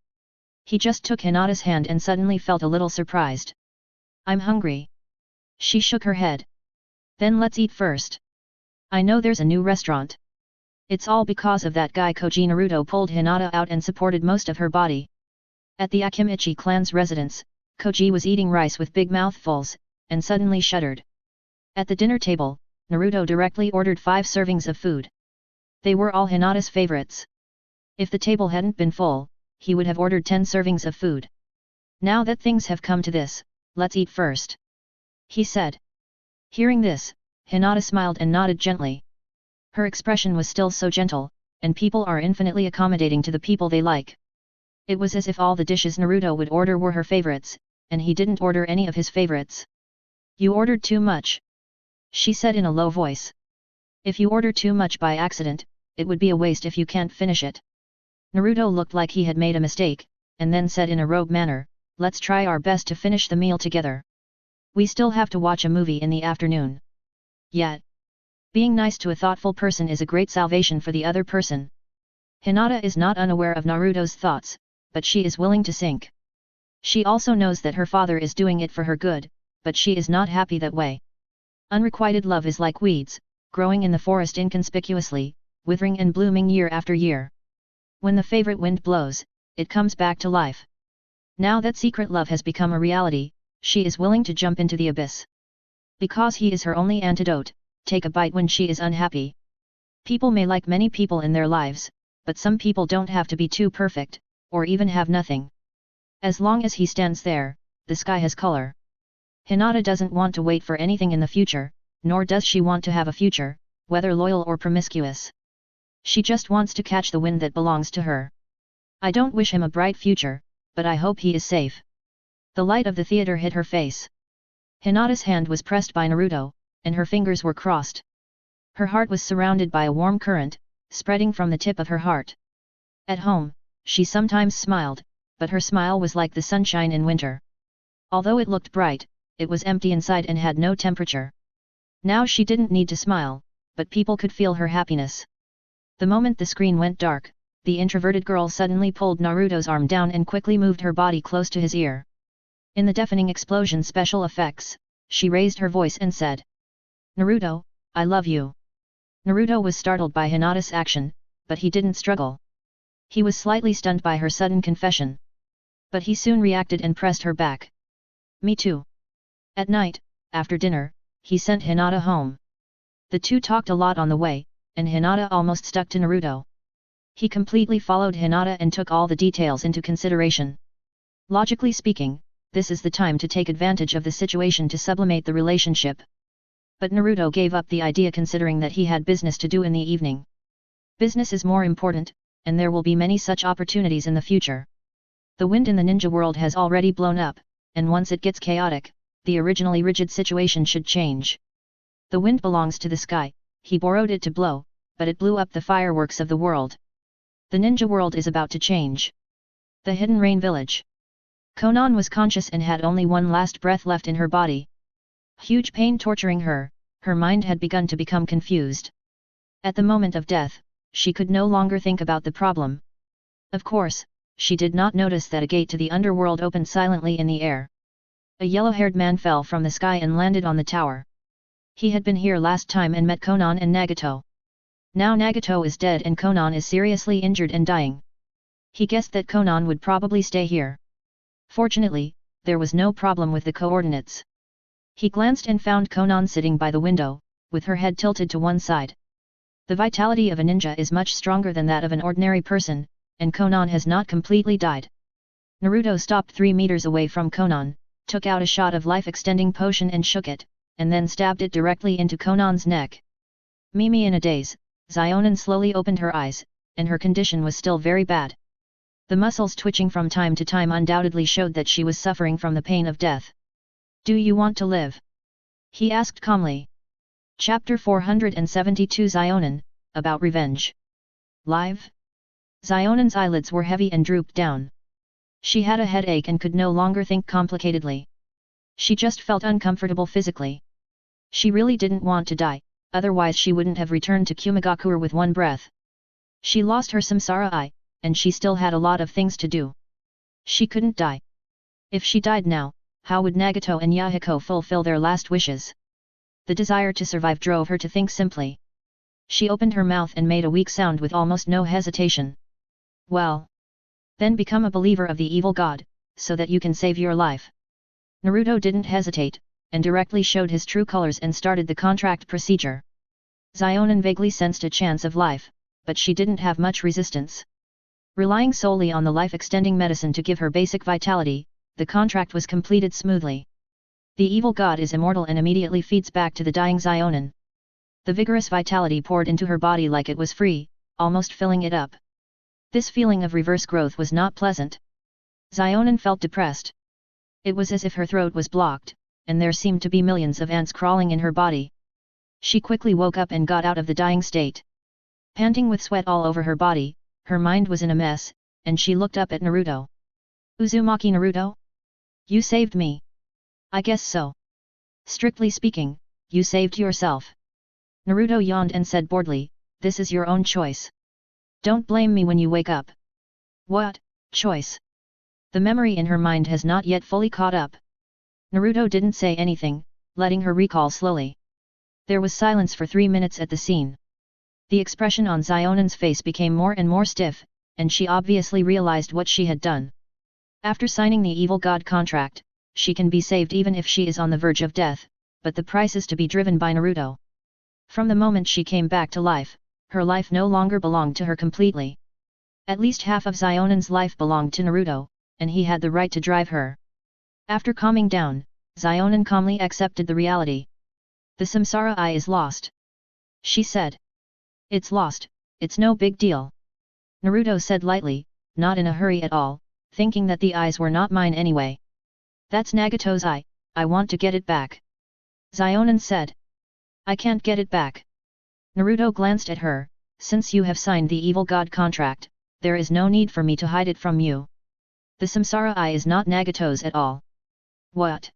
Speaker 1: He just took Hinata's hand and suddenly felt a little surprised. I'm hungry. She shook her head. Then let's eat first. I know there's a new restaurant. It's all because of that guy Koji. Naruto pulled Hinata out and supported most of her body. At the Akimichi clan's residence, Koji was eating rice with big mouthfuls, and suddenly shuddered. At the dinner table, Naruto directly ordered 5 servings of food. They were all Hinata's favorites. If the table hadn't been full, he would have ordered 10 servings of food. Now that things have come to this, let's eat first. He said. Hearing this, Hinata smiled and nodded gently. Her expression was still so gentle, and people are infinitely accommodating to the people they like. It was as if all the dishes Naruto would order were her favorites, and he didn't order any of his favorites. You ordered too much. She said in a low voice. If you order too much by accident, it would be a waste if you can't finish it. Naruto looked like he had made a mistake, and then said in a rogue manner, let's try our best to finish the meal together. We still have to watch a movie in the afternoon. Yet, being nice to a thoughtful person is a great salvation for the other person. Hinata is not unaware of Naruto's thoughts, but she is willing to sink. She also knows that her father is doing it for her good, but she is not happy that way. Unrequited love is like weeds, growing in the forest inconspicuously, withering and blooming year after year. When the favorite wind blows, it comes back to life. Now that secret love has become a reality, she is willing to jump into the abyss. Because he is her only antidote, take a bite when she is unhappy. People may like many people in their lives, but some people don't have to be too perfect, or even have nothing. As long as he stands there, the sky has color. Hinata doesn't want to wait for anything in the future, nor does she want to have a future, whether loyal or promiscuous. She just wants to catch the wind that belongs to her. I don't wish him a bright future, but I hope he is safe. The light of the theater hit her face. Hinata's hand was pressed by Naruto, and her fingers were crossed. Her heart was surrounded by a warm current, spreading from the tip of her heart. At home, she sometimes smiled, but her smile was like the sunshine in winter. Although it looked bright, it was empty inside and had no temperature. Now she didn't need to smile, but people could feel her happiness. The moment the screen went dark, the introverted girl suddenly pulled Naruto's arm down and quickly moved her body close to his ear. In the deafening explosion special effects, she raised her voice and said, "Naruto, I love you." Naruto was startled by Hinata's action, but he didn't struggle. He was slightly stunned by her sudden confession. But he soon reacted and pressed her back. "Me too." At night, after dinner, he sent Hinata home. The two talked a lot on the way, and Hinata almost stuck to Naruto. He completely followed Hinata and took all the details into consideration. Logically speaking, this is the time to take advantage of the situation to sublimate the relationship. But Naruto gave up the idea considering that he had business to do in the evening. Business is more important, and there will be many such opportunities in the future. The wind in the ninja world has already blown up, and once it gets chaotic, the originally rigid situation should change. The wind belongs to the sky, he borrowed it to blow, but it blew up the fireworks of the world. The ninja world is about to change. The Hidden Rain Village. Konan was conscious and had only one last breath left in her body. Huge pain torturing her, her mind had begun to become confused. At the moment of death, she could no longer think about the problem. Of course, she did not notice that a gate to the underworld opened silently in the air. A yellow-haired man fell from the sky and landed on the tower. He had been here last time and met Konan and Nagato. Now Nagato is dead and Konan is seriously injured and dying. He guessed that Konan would probably stay here. Fortunately, there was no problem with the coordinates. He glanced and found Konan sitting by the window, with her head tilted to one side. The vitality of a ninja is much stronger than that of an ordinary person, and Konan has not completely died. Naruto stopped 3 meters away from Konan, took out a shot of life-extending potion and shook it, and then stabbed it directly into Konan's neck. Mimi in a daze, Zionin slowly opened her eyes, and her condition was still very bad. The muscles twitching from time to time undoubtedly showed that she was suffering from the pain of death. "Do you want to live?" he asked calmly. Chapter 472 Zionin, about revenge. Live? Zionin's eyelids were heavy and drooped down. She had a headache and could no longer think complicatedly. She just felt uncomfortable physically. She really didn't want to die, otherwise she wouldn't have returned to Kumagakure with one breath. She lost her samsara eye, and she still had a lot of things to do. She couldn't die. If she died now, how would Nagato and Yahiko fulfill their last wishes? The desire to survive drove her to think simply. She opened her mouth and made a weak sound with almost no hesitation. "Well, then become a believer of the evil god, so that you can save your life." Naruto didn't hesitate, and directly showed his true colors and started the contract procedure. Zionin vaguely sensed a chance of life, but she didn't have much resistance. Relying solely on the life-extending medicine to give her basic vitality, the contract was completed smoothly. The evil god is immortal and immediately feeds back to the dying Zionin. The vigorous vitality poured into her body like it was free, almost filling it up. This feeling of reverse growth was not pleasant. Zionin felt depressed. It was as if her throat was blocked, and there seemed to be millions of ants crawling in her body. She quickly woke up and got out of the dying state. Panting with sweat all over her body, her mind was in a mess, and she looked up at Naruto. "Uzumaki Naruto? You saved me." "I guess so." Strictly speaking, you saved yourself. Naruto yawned and said boredly, this is your own choice. Don't blame me when you wake up. What, choice? The memory in her mind has not yet fully caught up. Naruto didn't say anything, letting her recall slowly. There was silence for 3 minutes at the scene. The expression on Zionan's face became more and more stiff, and she obviously realized what she had done. After signing the evil god contract, she can be saved even if she is on the verge of death, but the price is to be driven by Naruto. From the moment she came back to life, her life no longer belonged to her completely. At least half of Zionan's life belonged to Naruto, and he had the right to drive her. After calming down, Zionan calmly accepted the reality. The Samsara eye is lost. She said. It's lost, it's no big deal. Naruto said lightly, not in a hurry at all, thinking that the eyes were not mine anyway. That's Nagato's eye, I want to get it back. Zionan said. I can't get it back. Naruto glanced at her, since you have signed the evil god contract, there is no need for me to hide it from you. The Samsara eye is not Nagato's at all. What?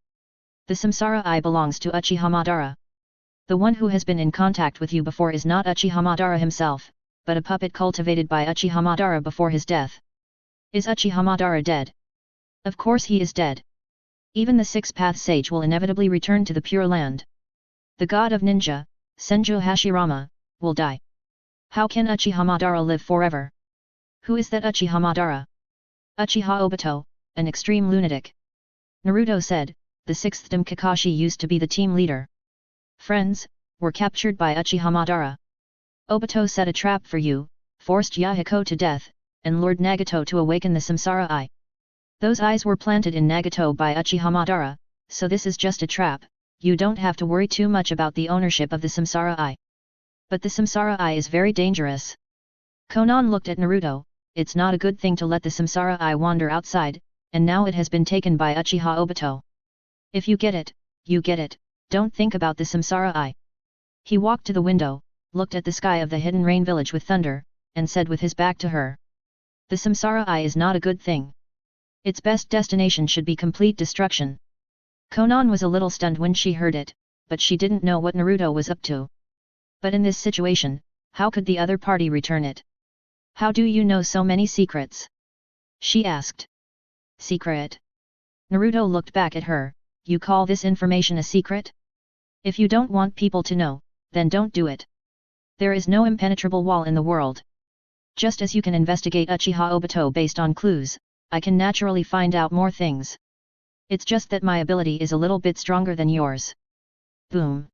Speaker 1: The Samsara eye belongs to Uchiha Madara. The one who has been in contact with you before is not Uchiha Madara himself, but a puppet cultivated by Uchiha Madara before his death. Is Uchiha Madara dead? Of course he is dead. Even the six-path sage will inevitably return to the Pure Land. The god of ninja, Senju Hashirama, will die. How can Uchiha Madara live forever? Who is that Uchiha Madara? Uchiha Obito, an extreme lunatic. Naruto said, the sixth Dame Kakashi used to be the team leader. Friends, were captured by Uchiha Madara. Obito set a trap for you, forced Yahiko to death, and lured Nagato to awaken the Samsara eye. Those eyes were planted in Nagato by Uchiha Madara, so this is just a trap, you don't have to worry too much about the ownership of the Samsara eye. But the Samsara eye is very dangerous. Konan looked at Naruto, it's not a good thing to let the Samsara eye wander outside, and now it has been taken by Uchiha Obito. If you get it, you get it, don't think about the Samsara eye. He walked to the window, looked at the sky of the hidden rain village with thunder, and said with his back to her. The Samsara eye is not a good thing. Its best destination should be complete destruction. Konan was a little stunned when she heard it, but she didn't know what Naruto was up to. But in this situation, how could the other party return it? How do you know so many secrets? She asked. Secret? Naruto looked back at her, you call this information a secret? If you don't want people to know, then don't do it. There is no impenetrable wall in the world. Just as you can investigate Uchiha Obito based on clues, I can naturally find out more things. It's just that my ability is a little bit stronger than yours. Boom.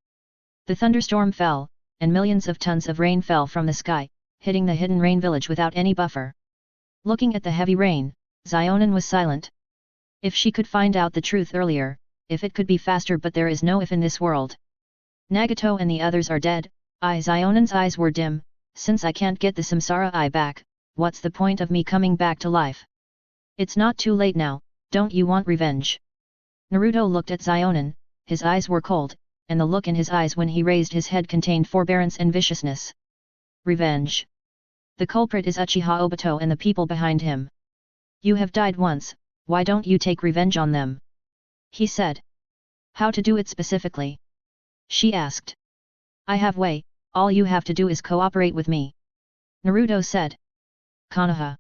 Speaker 1: The thunderstorm fell, and millions of tons of rain fell from the sky, hitting the hidden rain village without any buffer. Looking at the heavy rain, Zionan was silent. If she could find out the truth earlier, if it could be faster, but there is no if in this world. Nagato and the others are dead. Zionan's eyes were dim, since I can't get the Samsara eye back, what's the point of me coming back to life? It's not too late now, don't you want revenge? Naruto looked at Zionan, his eyes were cold, and the look in his eyes when he raised his head contained forbearance and viciousness. Revenge. The culprit is Uchiha Obito and the people behind him. You have died once, why don't you take revenge on them? He said. How to do it specifically? She asked. I have way, all you have to do is cooperate with me. Naruto said. Konoha.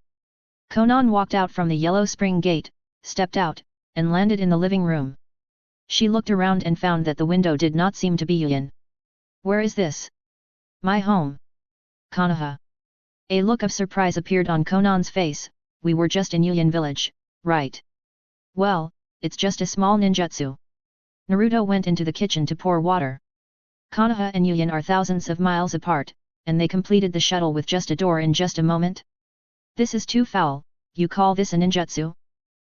Speaker 1: Konan walked out from the yellow spring gate, stepped out, and landed in the living room. She looked around and found that the window did not seem to be in. Where is this? My home. Konoha. A look of surprise appeared on Konan's face, we were just in Yuyan village, right? Well, it's just a small ninjutsu. Naruto went into the kitchen to pour water. Konoha and Yuyan are thousands of miles apart, and they completed the shuttle with just a door in just a moment. This is too foul, you call this a ninjutsu?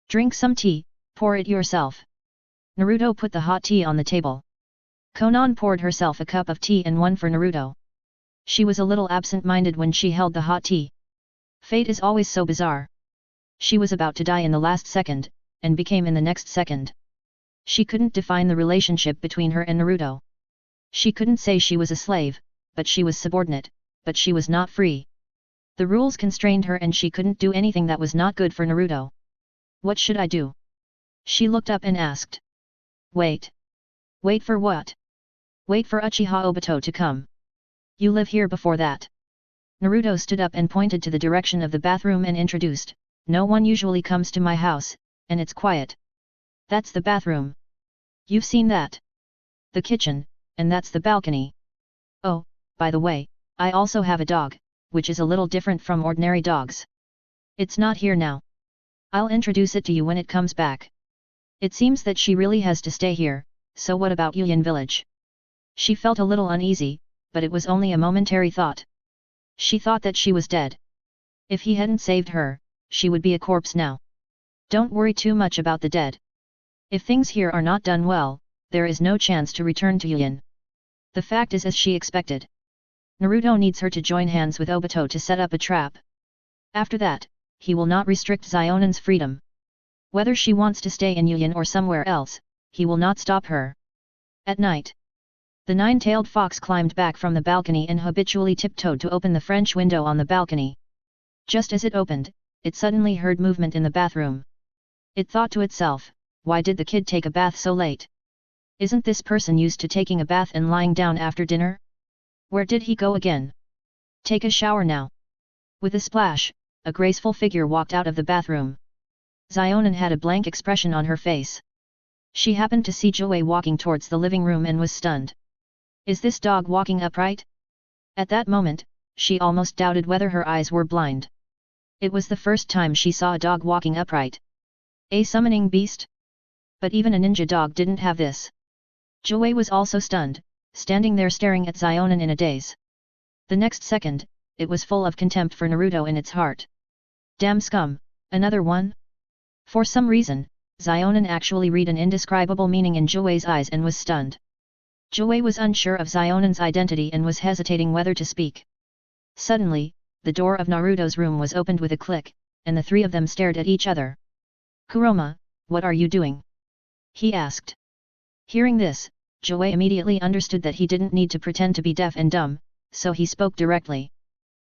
Speaker 1: Drink some tea, pour it yourself. Naruto put the hot tea on the table. Konan poured herself a cup of tea and one for Naruto. She was a little absent-minded when she held the hot tea. Fate is always so bizarre. She was about to die in the last second, and became in the next second. She couldn't define the relationship between her and Naruto. She couldn't say she was a slave, but she was subordinate, but she was not free. The rules constrained her and she couldn't do anything that was not good for Naruto. What should I do? She looked up and asked. Wait. Wait for what? Wait for Uchiha Obito to come. You live here before that. Naruto stood up and pointed to the direction of the bathroom and introduced, no one usually comes to my house, and it's quiet. That's the bathroom. You've seen that. The kitchen, and that's the balcony. Oh, by the way, I also have a dog, which is a little different from ordinary dogs. It's not here now. I'll introduce it to you when it comes back. It seems that she really has to stay here, so what about Yuyan village? She felt a little uneasy, but it was only a momentary thought. She thought that she was dead. If he hadn't saved her, she would be a corpse now. Don't worry too much about the dead. If things here are not done well, there is no chance to return to Yuyan. The fact is as she expected. Naruto needs her to join hands with Obito to set up a trap. After that, he will not restrict Zionen's freedom. Whether she wants to stay in Yuyan or somewhere else, he will not stop her. At night, the nine-tailed fox climbed back from the balcony and habitually tiptoed to open the French window on the balcony. Just as it opened, it suddenly heard movement in the bathroom. It thought to itself, why did the kid take a bath so late? Isn't this person used to taking a bath and lying down after dinner? Where did he go again? Take a shower now. With a splash, a graceful figure walked out of the bathroom. Zionen had a blank expression on her face. She happened to see Joey walking towards the living room and was stunned. Is this dog walking upright? At that moment, she almost doubted whether her eyes were blind. It was the first time she saw a dog walking upright. A summoning beast? But even a ninja dog didn't have this. Joey was also stunned, standing there staring at Zionen in a daze. The next second, it was full of contempt for Naruto in its heart. Damn scum, another one? For some reason, Zionen actually read an indescribable meaning in Joey's eyes and was stunned. Joey was unsure of Zionen's identity and was hesitating whether to speak. Suddenly, the door of Naruto's room was opened with a click, and the three of them stared at each other. Kuroma, what are you doing? He asked. Hearing this, Joey immediately understood that he didn't need to pretend to be deaf and dumb, so he spoke directly.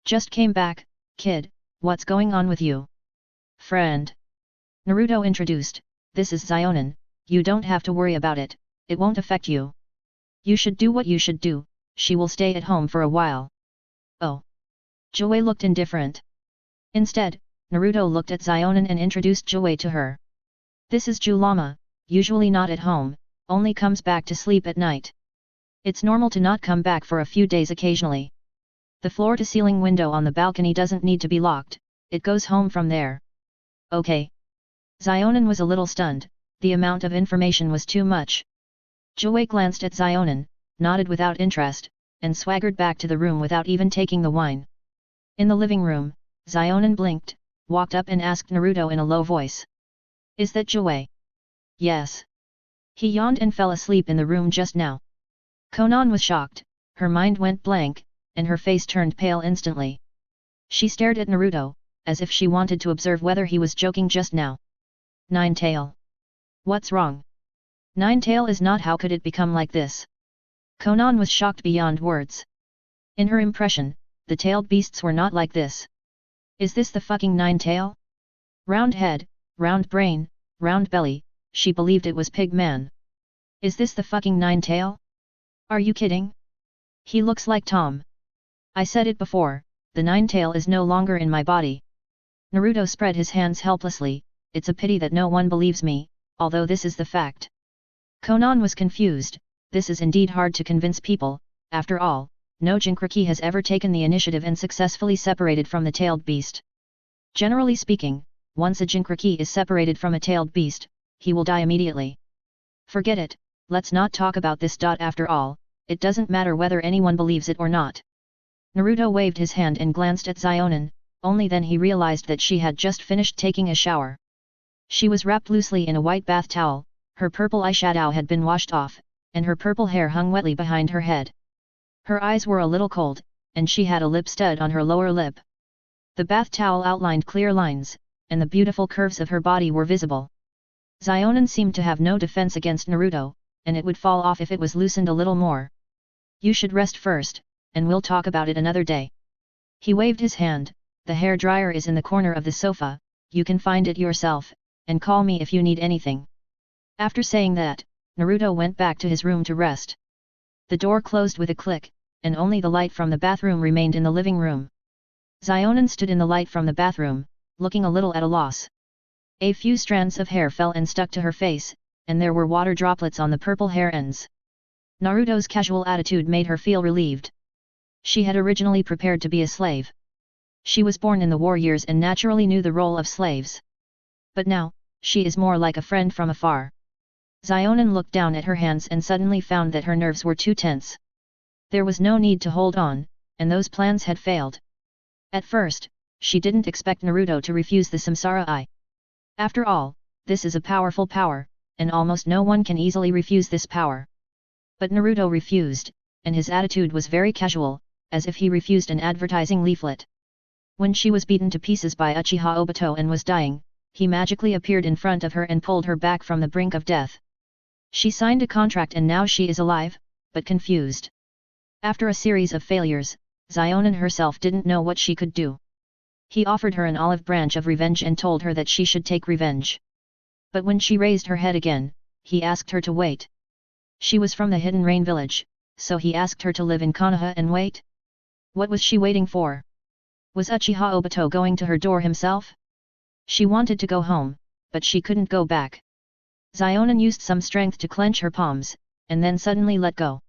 Speaker 1: Just came back, kid, what's going on with you? Friend. Naruto introduced, this is Zionen, you don't have to worry about it, it won't affect you. You should do what you should do, she will stay at home for a while. Oh. Joey looked indifferent. Instead, Naruto looked at Zionen and introduced Joey to her. This is Julama, usually not at home, only comes back to sleep at night. It's normal to not come back for a few days occasionally. The floor-to-ceiling window on the balcony doesn't need to be locked, it goes home from there. Okay. Zionen was a little stunned, the amount of information was too much. Joey glanced at Zionen, nodded without interest, and swaggered back to the room without even taking the wine. In the living room, Zionen blinked, walked up and asked Naruto in a low voice. Is that Joey? Yes. He yawned and fell asleep in the room just now. Konan was shocked, her mind went blank, and her face turned pale instantly. She stared at Naruto, as if she wanted to observe whether he was joking just now. Nine-tail. What's wrong? Nine-tail is not, how could it become like this? Konan was shocked beyond words. In her impression, the tailed beasts were not like this. Is this the fucking nine-tail? Round head, round brain, round belly, she believed it was Pig Man. Is this the fucking nine-tail? Are you kidding? He looks like Tom. I said it before, the nine-tail is no longer in my body. Naruto spread his hands helplessly, it's a pity that no one believes me, although this is the fact. Konan was confused, this is indeed hard to convince people, after all, no Jinchuriki has ever taken the initiative and successfully separated from the tailed beast. Generally speaking, once a Jinchuriki is separated from a tailed beast, he will die immediately. Forget it, let's not talk about this. After all, it doesn't matter whether anyone believes it or not. Naruto waved his hand and glanced at Zionen, only then he realized that she had just finished taking a shower. She was wrapped loosely in a white bath towel, her purple eyeshadow had been washed off, and her purple hair hung wetly behind her head. Her eyes were a little cold, and she had a lip stud on her lower lip. The bath towel outlined clear lines, and the beautiful curves of her body were visible. Zionen seemed to have no defense against Naruto, and it would fall off if it was loosened a little more. You should rest first, and we'll talk about it another day. He waved his hand, the hair dryer is in the corner of the sofa, you can find it yourself, and call me if you need anything. After saying that, Naruto went back to his room to rest. The door closed with a click, and only the light from the bathroom remained in the living room. Zionin stood in the light from the bathroom, looking a little at a loss. A few strands of hair fell and stuck to her face, and there were water droplets on the purple hair ends. Naruto's casual attitude made her feel relieved. She had originally prepared to be a slave. She was born in the war years and naturally knew the role of slaves. But now, she is more like a friend from afar. Zionin looked down at her hands and suddenly found that her nerves were too tense. There was no need to hold on, and those plans had failed. At first, she didn't expect Naruto to refuse the Samsara Eye. After all, this is a powerful power, and almost no one can easily refuse this power. But Naruto refused, and his attitude was very casual, as if he refused an advertising leaflet. When she was beaten to pieces by Uchiha Obito and was dying, he magically appeared in front of her and pulled her back from the brink of death. She signed a contract and now she is alive, but confused. After a series of failures, Zionin herself didn't know what she could do. He offered her an olive branch of revenge and told her that she should take revenge. But when she raised her head again, he asked her to wait. She was from the Hidden Rain village, so he asked her to live in Konoha and wait? What was she waiting for? Was Uchiha Obito going to her door himself? She wanted to go home, but she couldn't go back. Zionin used some strength to clench her palms, and then suddenly let go.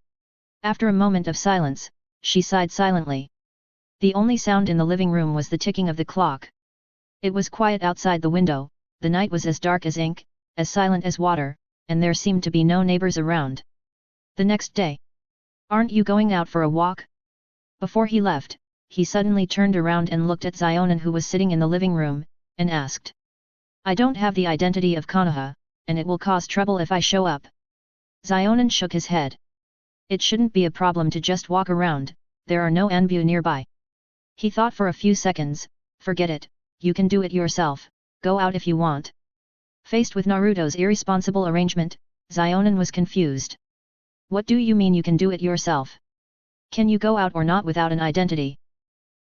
Speaker 1: After a moment of silence, she sighed silently. The only sound in the living room was the ticking of the clock. It was quiet outside the window, the night was as dark as ink, as silent as water, and there seemed to be no neighbors around. The next day. Aren't you going out for a walk? Before he left, he suddenly turned around and looked at Zionin who was sitting in the living room, and asked. I don't have the identity of Konoha, and it will cause trouble if I show up. Zionin shook his head. It shouldn't be a problem to just walk around, there are no Anbu nearby. He thought for a few seconds, forget it, you can do it yourself, go out if you want. Faced with Naruto's irresponsible arrangement, Zionin was confused. What do you mean you can do it yourself? Can you go out or not without an identity?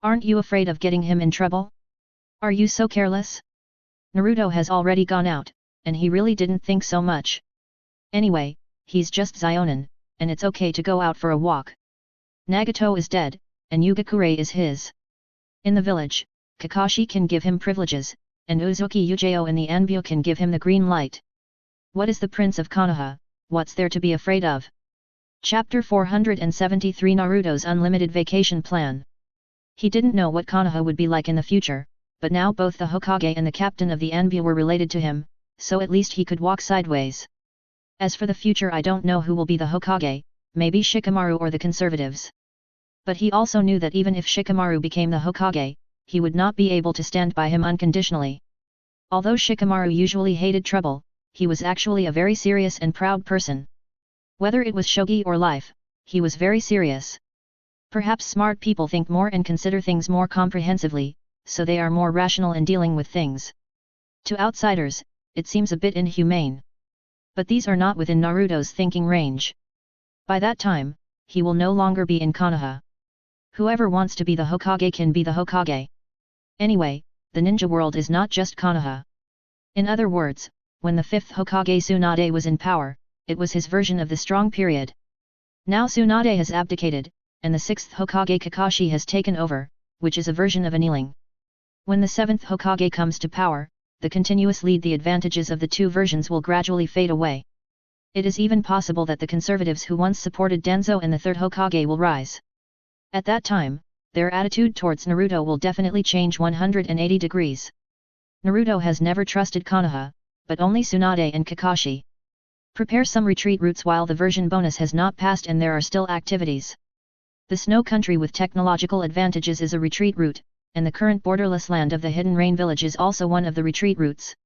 Speaker 1: Aren't you afraid of getting him in trouble? Are you so careless? Naruto has already gone out, and he really didn't think so much. Anyway, he's just Zionin, and it's okay to go out for a walk. Nagato is dead, and Yugakure is his. In the village, Kakashi can give him privileges, and Uzuki Ujao and the Anbu can give him the green light. What is the Prince of Konoha, what's there to be afraid of? Chapter 473 Naruto's Unlimited Vacation Plan. He didn't know what Konoha would be like in the future, but now both the Hokage and the captain of the Anbu were related to him, so at least he could walk sideways. As for the future, I don't know who will be the Hokage, maybe Shikamaru or the conservatives. But he also knew that even if Shikamaru became the Hokage, he would not be able to stand by him unconditionally. Although Shikamaru usually hated trouble, he was actually a very serious and proud person. Whether it was shogi or life, he was very serious. Perhaps smart people think more and consider things more comprehensively, so they are more rational in dealing with things. To outsiders, it seems a bit inhumane. But these are not within Naruto's thinking range. By that time, he will no longer be in Konoha. Whoever wants to be the Hokage can be the Hokage. Anyway, the ninja world is not just Konoha. In other words, when the fifth Hokage Tsunade was in power, it was his version of the strong period. Now Tsunade has abdicated, and the sixth Hokage Kakashi has taken over, which is a version of annealing. When the seventh Hokage comes to power, the advantages of the two versions will gradually fade away. It is even possible that the conservatives who once supported Danzo and the third Hokage will rise. At that time, their attitude towards Naruto will definitely change 180 degrees. Naruto has never trusted Konoha, but only Tsunade and Kakashi. Prepare some retreat routes while the version bonus has not passed and there are still activities. The snow country with technological advantages is a retreat route, and the current borderless land of the Hidden Rain village is also one of the retreat routes.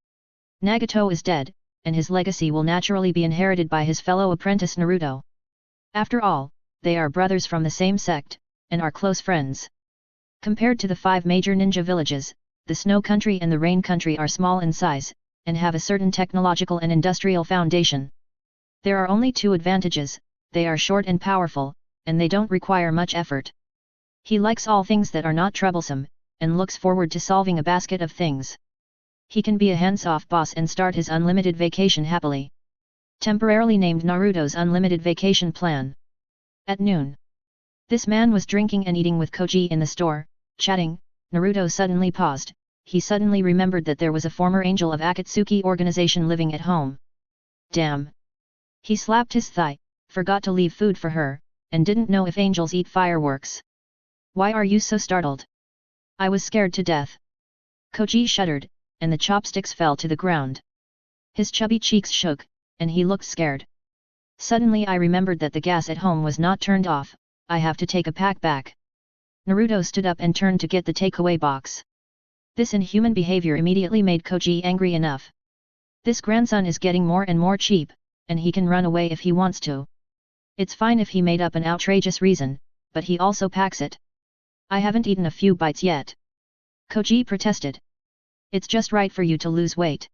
Speaker 1: Nagato is dead, and his legacy will naturally be inherited by his fellow apprentice Naruto. After all, they are brothers from the same sect, and are close friends. Compared to the 5 major ninja villages, the snow country and the rain country are small in size, and have a certain technological and industrial foundation. There are only 2 advantages, they are short and powerful, and they don't require much effort. He likes all things that are not troublesome, and looks forward to solving a basket of things. He can be a hands-off boss and start his unlimited vacation happily. temporarily named Naruto's unlimited vacation plan. At noon. This man was drinking and eating with Koji in the store, chatting. Naruto suddenly paused. He suddenly remembered that there was a former angel of Akatsuki organization living at home. Damn! He slapped his thigh, forgot to leave food for her, and didn't know if angels eat fireworks. Why are you so startled? I was scared to death. Koji shuddered, and the chopsticks fell to the ground. His chubby cheeks shook, and he looked scared. Suddenly I remembered that the gas at home was not turned off. I have to take a pack back. Naruto stood up and turned to get the takeaway box. This inhuman behavior immediately made Koji angry enough. This grandson is getting more and more cheap, and he can run away if he wants to. It's fine if he made up an outrageous reason, but he also packs it. I haven't eaten a few bites yet. Koji protested. It's just right for you to lose weight.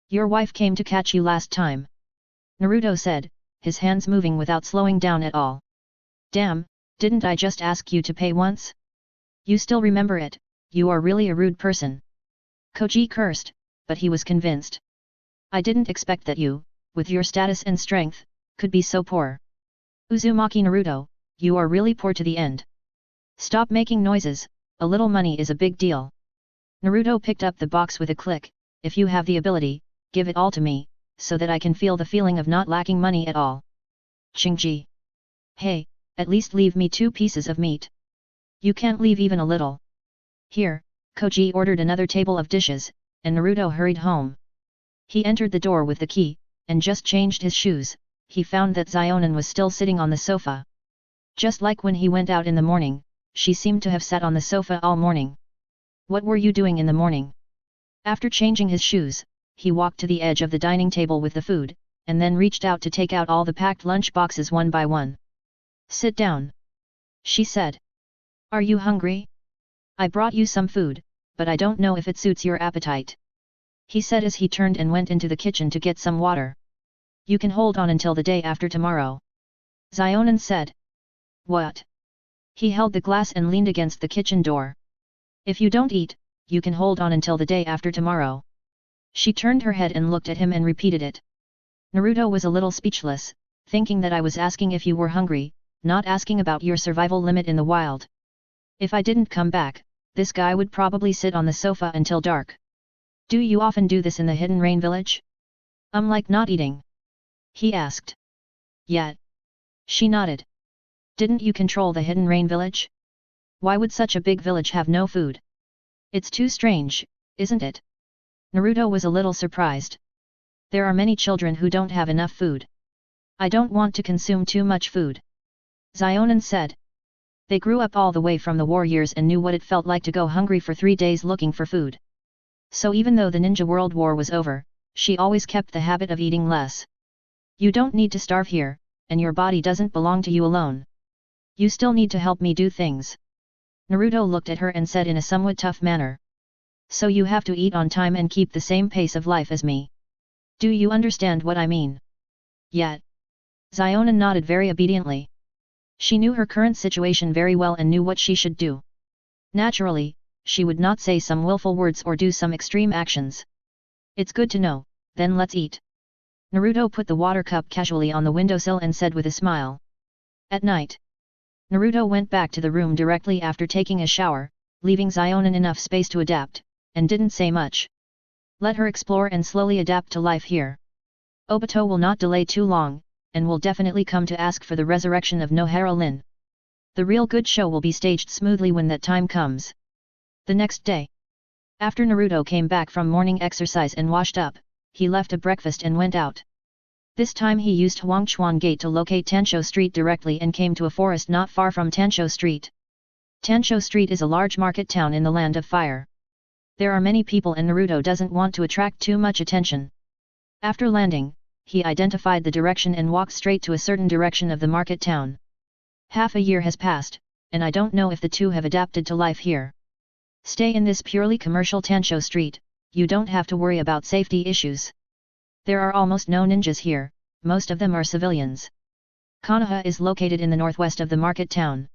Speaker 1: Your wife came to catch you last time. Naruto said, his hands moving without slowing down at all. Damn, didn't I just ask you to pay once? You still remember it, you are really a rude person. Koji cursed, but he was convinced. I didn't expect that you, with your status and strength, could be so poor. Uzumaki Naruto, you are really poor to the end. Stop making noises, a little money is a big deal. Naruto picked up the box with a click. If you have the ability, give it all to me, so that I can feel the feeling of not lacking money at all. Chingji. Hey, at least leave me 2 pieces of meat. You can't leave even a little. Here, Koji ordered another table of dishes, and Naruto hurried home. He entered the door with the key, and just changed his shoes. He found that Zionin was still sitting on the sofa. Just like when he went out in the morning, she seemed to have sat on the sofa all morning. What were you doing in the morning? After changing his shoes, he walked to the edge of the dining table with the food, and then reached out to take out all the packed lunch boxes one by one. Sit down. She said. Are you hungry? I brought you some food, but I don't know if it suits your appetite. He said as he turned and went into the kitchen to get some water. You can hold on until the day after tomorrow. Zionin said. What? He held the glass and leaned against the kitchen door. If you don't eat, you can hold on until the day after tomorrow. She turned her head and looked at him and repeated it. Naruto was a little speechless, thinking that I was asking if you were hungry, not asking about your survival limit in the wild. If I didn't come back, this guy would probably sit on the sofa until dark. Do you often do this in the Hidden Rain village? Like not eating? He asked. Yeah. She nodded. Didn't you control the Hidden Rain village? Why would such a big village have no food? It's too strange, isn't it? Naruto was a little surprised. There are many children who don't have enough food. I don't want to consume too much food. Zionin said. They grew up all the way from the war years and knew what it felt like to go hungry for 3 days looking for food. So even though the Ninja World War was over, she always kept the habit of eating less. You don't need to starve here, and your body doesn't belong to you alone. You still need to help me do things. Naruto looked at her and said in a somewhat tough manner. So you have to eat on time and keep the same pace of life as me. Do you understand what I mean? Yeah. Zionin nodded very obediently. She knew her current situation very well and knew what she should do. Naturally, she would not say some willful words or do some extreme actions. It's good to know, then let's eat. Naruto put the water cup casually on the windowsill and said with a smile. At night. Naruto went back to the room directly after taking a shower, leaving Zionin enough space to adapt, and didn't say much. Let her explore and slowly adapt to life here. Obito will not delay too long, and will definitely come to ask for the resurrection of Nohara Lin. The real good show will be staged smoothly when that time comes. The next day. After Naruto came back from morning exercise and washed up, he left a breakfast and went out. This time he used Huangchuan Gate to locate Tansho Street directly and came to a forest not far from Tansho Street. Tansho Street is a large market town in the Land of Fire. There are many people and Naruto doesn't want to attract too much attention. After landing, he identified the direction and walked straight to a certain direction of the market town. Half a year has passed, and I don't know if the two have adapted to life here. Stay in this purely commercial Tansho Street, you don't have to worry about safety issues. There are almost no ninjas here, most of them are civilians. Konoha is located in the northwest of the market town.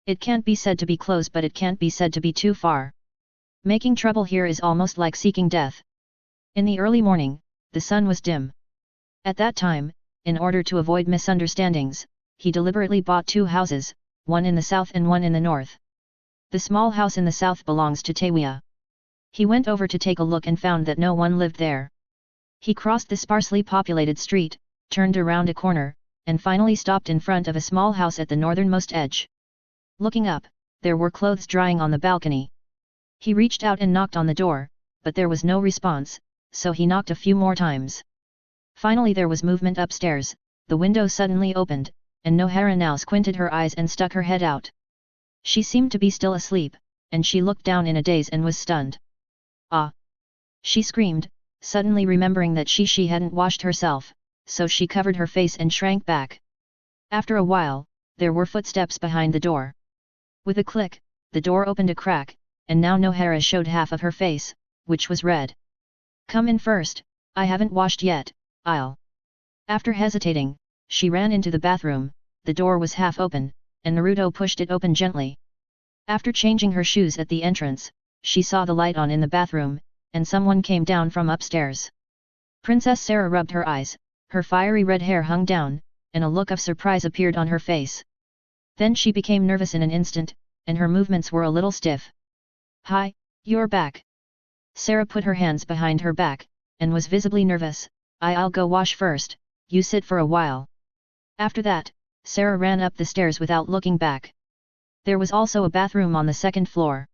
Speaker 1: It can't be said to be close but it can't be said to be too far. Making trouble here is almost like seeking death. In the early morning, the sun was dim. At that time, in order to avoid misunderstandings, he deliberately bought 2 houses, one in the south and one in the north. The small house in the south belongs to Taewia. He went over to take a look and found that no one lived there. He crossed the sparsely populated street, turned around a corner, and finally stopped in front of a small house at the northernmost edge. Looking up, there were clothes drying on the balcony. He reached out and knocked on the door, but there was no response, so he knocked a few more times. Finally there was movement upstairs, the window suddenly opened, and Nohara now squinted her eyes and stuck her head out. She seemed to be still asleep, and she looked down in a daze and was stunned. Ah! She screamed, suddenly remembering that she hadn't washed herself, so she covered her face and shrank back. After a while, there were footsteps behind the door. With a click, the door opened a crack, and now Nohara showed half of her face, which was red. "Come in first, I haven't washed yet, I'll." After hesitating, she ran into the bathroom. The door was half open, and Naruto pushed it open gently. After changing her shoes at the entrance, she saw the light on in the bathroom, and someone came down from upstairs. Princess Sarah rubbed her eyes, her fiery red hair hung down, and a look of surprise appeared on her face. Then she became nervous in an instant, and her movements were a little stiff. "Hi, you're back." Sarah put her hands behind her back, and was visibly nervous. "I'll go wash first, you sit for a while." After that, Sarah ran up the stairs without looking back. There was also a bathroom on the second floor.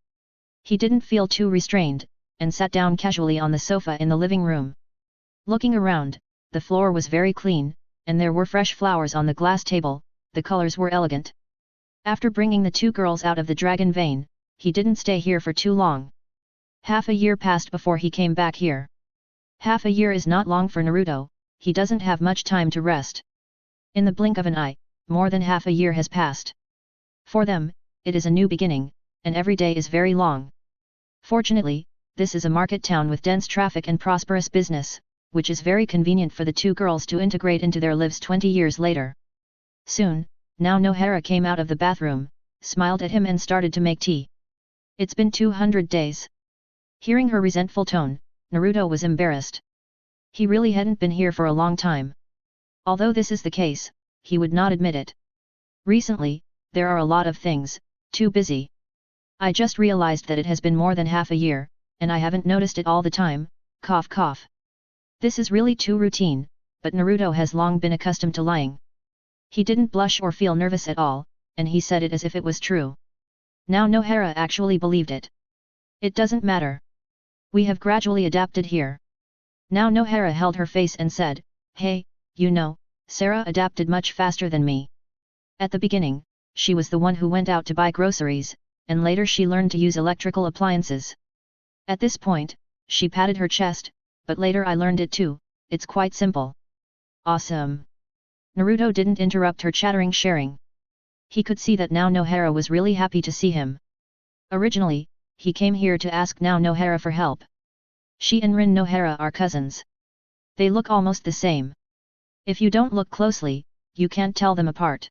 Speaker 1: He didn't feel too restrained, and sat down casually on the sofa in the living room. Looking around, the floor was very clean, and there were fresh flowers on the glass table, the colors were elegant. After bringing the 2 girls out of the dragon vein, he didn't stay here for too long. Half a year passed before he came back here. Half a year is not long for Naruto, he doesn't have much time to rest. In the blink of an eye, more than half a year has passed. For them, it is a new beginning, and every day is very long. Fortunately, this is a market town with dense traffic and prosperous business, which is very convenient for the 2 girls to integrate into their lives 20 years later. Soon, now Nohara came out of the bathroom, smiled at him and started to make tea. "It's been 200 days. Hearing her resentful tone, Naruto was embarrassed. He really hadn't been here for a long time. Although this is the case, he would not admit it. Recently, there are a lot of things, too busy. I just realized that it has been more than half a year, and I haven't noticed it all the time, cough cough. This is really too routine, but Naruto has long been accustomed to lying. He didn't blush or feel nervous at all, and he said it as if it was true. Now Nohara actually believed it. "It doesn't matter. We have gradually adapted here." Now Nohara held her face and said, "Hey, you know, Sarah adapted much faster than me. At the beginning, she was the one who went out to buy groceries, and later she learned to use electrical appliances. At this point, she patted her chest, but later I learned it too, it's quite simple." "Awesome." Naruto didn't interrupt her chattering sharing. He could see that now Nohara was really happy to see him. Originally, he came here to ask now Nohara for help. She and Rin Nohara are cousins. They look almost the same. If you don't look closely, you can't tell them apart.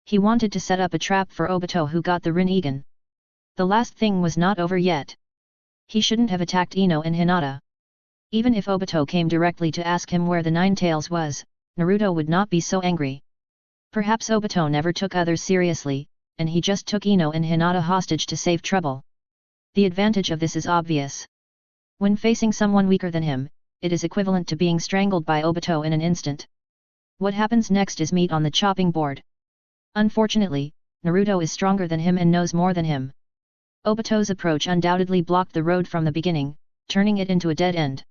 Speaker 1: He wanted to set up a trap for Obito who got the Rinnegan. The last thing was not over yet. He shouldn't have attacked Ino and Hinata. Even if Obito came directly to ask him where the Nine Tails was, Naruto would not be so angry. Perhaps Obito never took others seriously, and he just took Ino and Hinata hostage to save trouble. The advantage of this is obvious. When facing someone weaker than him, it is equivalent to being strangled by Obito in an instant. What happens next is meat on the chopping board. Unfortunately, Naruto is stronger than him and knows more than him. Obito's approach undoubtedly blocked the road from the beginning, turning it into a dead end.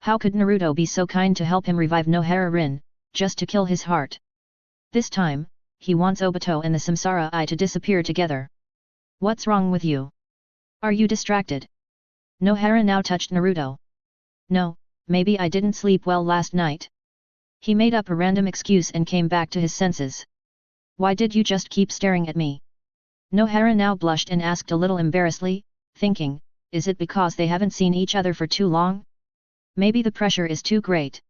Speaker 1: How could Naruto be so kind to help him revive Nohara Rin, just to kill his heart? This time, he wants Obito and the Samsara Eye to disappear together. What's wrong with you? Are you distracted? Nohara now touched Naruto. No, maybe I didn't sleep well last night. He made up a random excuse and came back to his senses. Why did you just keep staring at me? Nohara now blushed and asked a little embarrassedly, thinking, is it because they haven't seen each other for too long? Maybe the pressure is too great.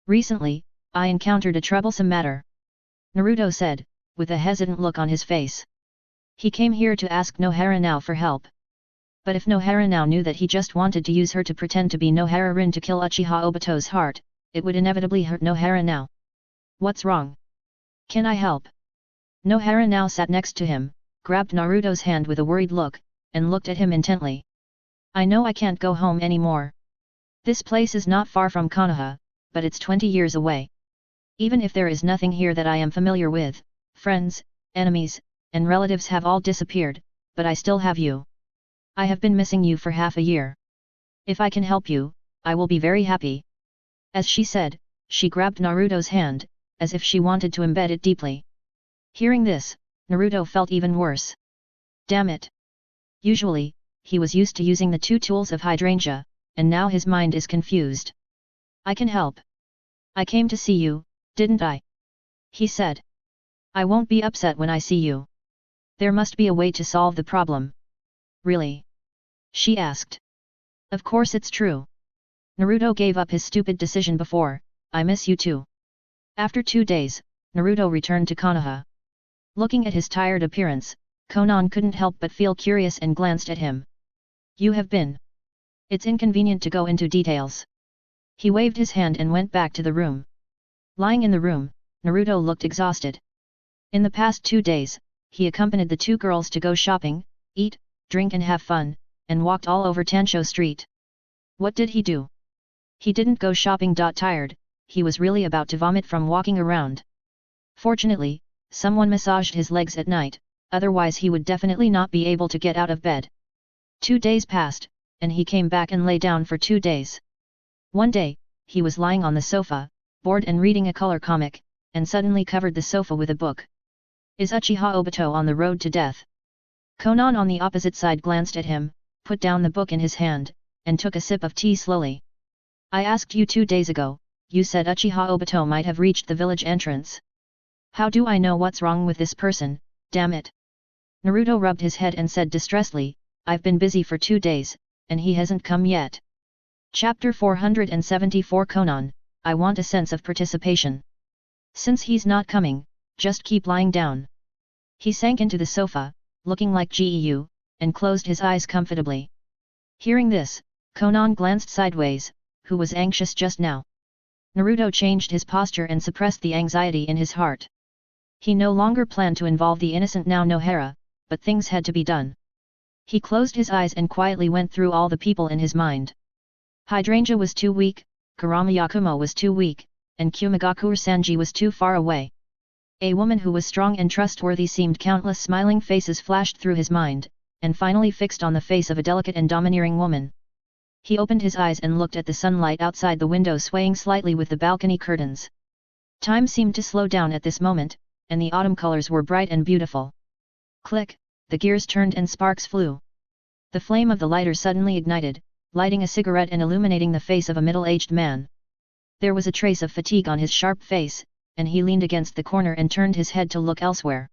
Speaker 1: Recently, I encountered a troublesome matter. Naruto said, with a hesitant look on his face. He came here to ask Nohara now for help. But if Nohara now knew that he just wanted to use her to pretend to be Nohara Rin to kill Uchiha Obito's heart, it would inevitably hurt Nohara now. What's wrong? Can I help? Nohara now sat next to him, grabbed Naruto's hand with a worried look, and looked at him intently. I know I can't go home anymore. This place is not far from Konoha, but it's 20 years away. Even if there is nothing here that I am familiar with, friends, enemies, and relatives have all disappeared, but I still have you. I have been missing you for half a year. If I can help you, I will be very happy. As she said, she grabbed Naruto's hand, as if she wanted to embed it deeply. Hearing this, Naruto felt even worse. Damn it. Usually, he was used to using the two tools of hydrangea, and now his mind is confused. I can help. I came to see you, didn't I? He said. I won't be upset when I see you. There must be a way to solve the problem. Really? She asked. Of course it's true. Naruto gave up his stupid decision before, I miss you too. After 2 days, Naruto returned to Konoha. Looking at his tired appearance, Konan couldn't help but feel curious and glanced at him. You have been. It's inconvenient to go into details. He waved his hand and went back to the room. Lying in the room, Naruto looked exhausted. In the past 2 days, he accompanied the two girls to go shopping, eat, drink and have fun, and walked all over Tansho Street. What did he do? He didn't go shopping. Tired, he was really about to vomit from walking around. Fortunately, someone massaged his legs at night, otherwise he would definitely not be able to get out of bed. 2 days passed, and he came back and lay down for 2 days. One day, he was lying on the sofa, bored and reading a color comic, and suddenly covered the sofa with a book. Is Uchiha Obito on the road to death? Konan on the opposite side glanced at him, put down the book in his hand, and took a sip of tea slowly. I asked you 2 days ago, you said Uchiha Obito might have reached the village entrance. How do I know what's wrong with this person, damn it? Naruto rubbed his head and said distressedly, I've been busy for 2 days, and he hasn't come yet. Chapter 474 Konan, I want a sense of participation. Since he's not coming, just keep lying down. He sank into the sofa, looking like Geu, and closed his eyes comfortably. Hearing this, Konan glanced sideways, who was anxious just now. Naruto changed his posture and suppressed the anxiety in his heart. He no longer planned to involve the innocent now Nohara, but things had to be done. He closed his eyes and quietly went through all the people in his mind. Hydrangea was too weak, Kurama Yakumo was too weak, and Kumagakure Sanji was too far away. A woman who was strong and trustworthy seemed. Countless smiling faces flashed through his mind, and finally fixed on the face of a delicate and domineering woman. He opened his eyes and looked at the sunlight outside the window swaying slightly with the balcony curtains. Time seemed to slow down at this moment, and the autumn colors were bright and beautiful. Click, the gears turned and sparks flew. The flame of the lighter suddenly ignited, lighting a cigarette and illuminating the face of a middle-aged man. There was a trace of fatigue on his sharp face, and he leaned against the corner and turned his head to look elsewhere.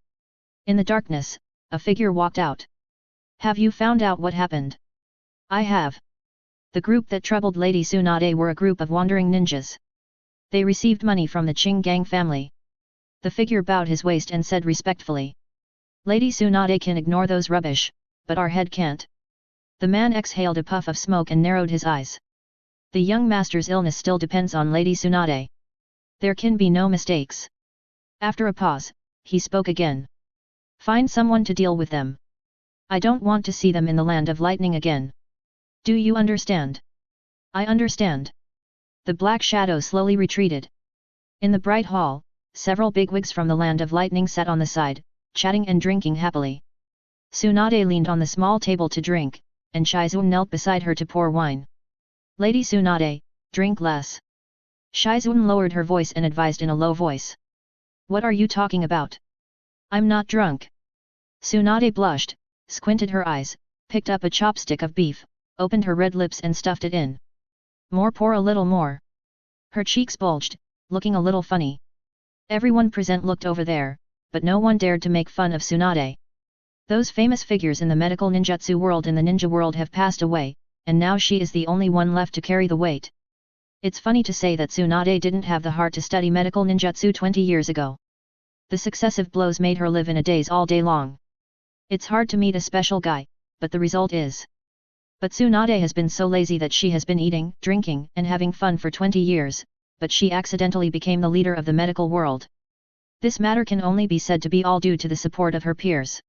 Speaker 1: In the darkness, a figure walked out. Have you found out what happened? I have. The group that troubled Lady Tsunade were a group of wandering ninjas. They received money from the Ching gang family. The figure bowed his waist and said respectfully. Lady Tsunade can ignore those rubbish, but our head can't. The man exhaled a puff of smoke and narrowed his eyes. The young master's illness still depends on Lady Tsunade. There can be no mistakes. After a pause, he spoke again. Find someone to deal with them. I don't want to see them in the land of lightning again. Do you understand? I understand. The black shadow slowly retreated. In the bright hall, several bigwigs from the land of lightning sat on the side, chatting and drinking happily. Tsunade leaned on the small table to drink, and Shizune knelt beside her to pour wine. Lady Tsunade, drink less. Shizune lowered her voice and advised in a low voice. What are you talking about? I'm not drunk. Tsunade blushed, squinted her eyes, picked up a chopstick of beef, opened her red lips and stuffed it in. More, pour a little more. Her cheeks bulged, looking a little funny. Everyone present looked over there, but no one dared to make fun of Tsunade. Those famous figures in the medical ninjutsu world and the ninja world have passed away, and now she is the only one left to carry the weight. It's funny to say that Tsunade didn't have the heart to study medical ninjutsu 20 years ago. The successive blows made her live in a daze all day long. It's hard to meet a special guy, but the result is. But Tsunade has been so lazy that she has been eating, drinking, and having fun for 20 years, but she accidentally became the leader of the medical world. This matter can only be said to be all due to the support of her peers.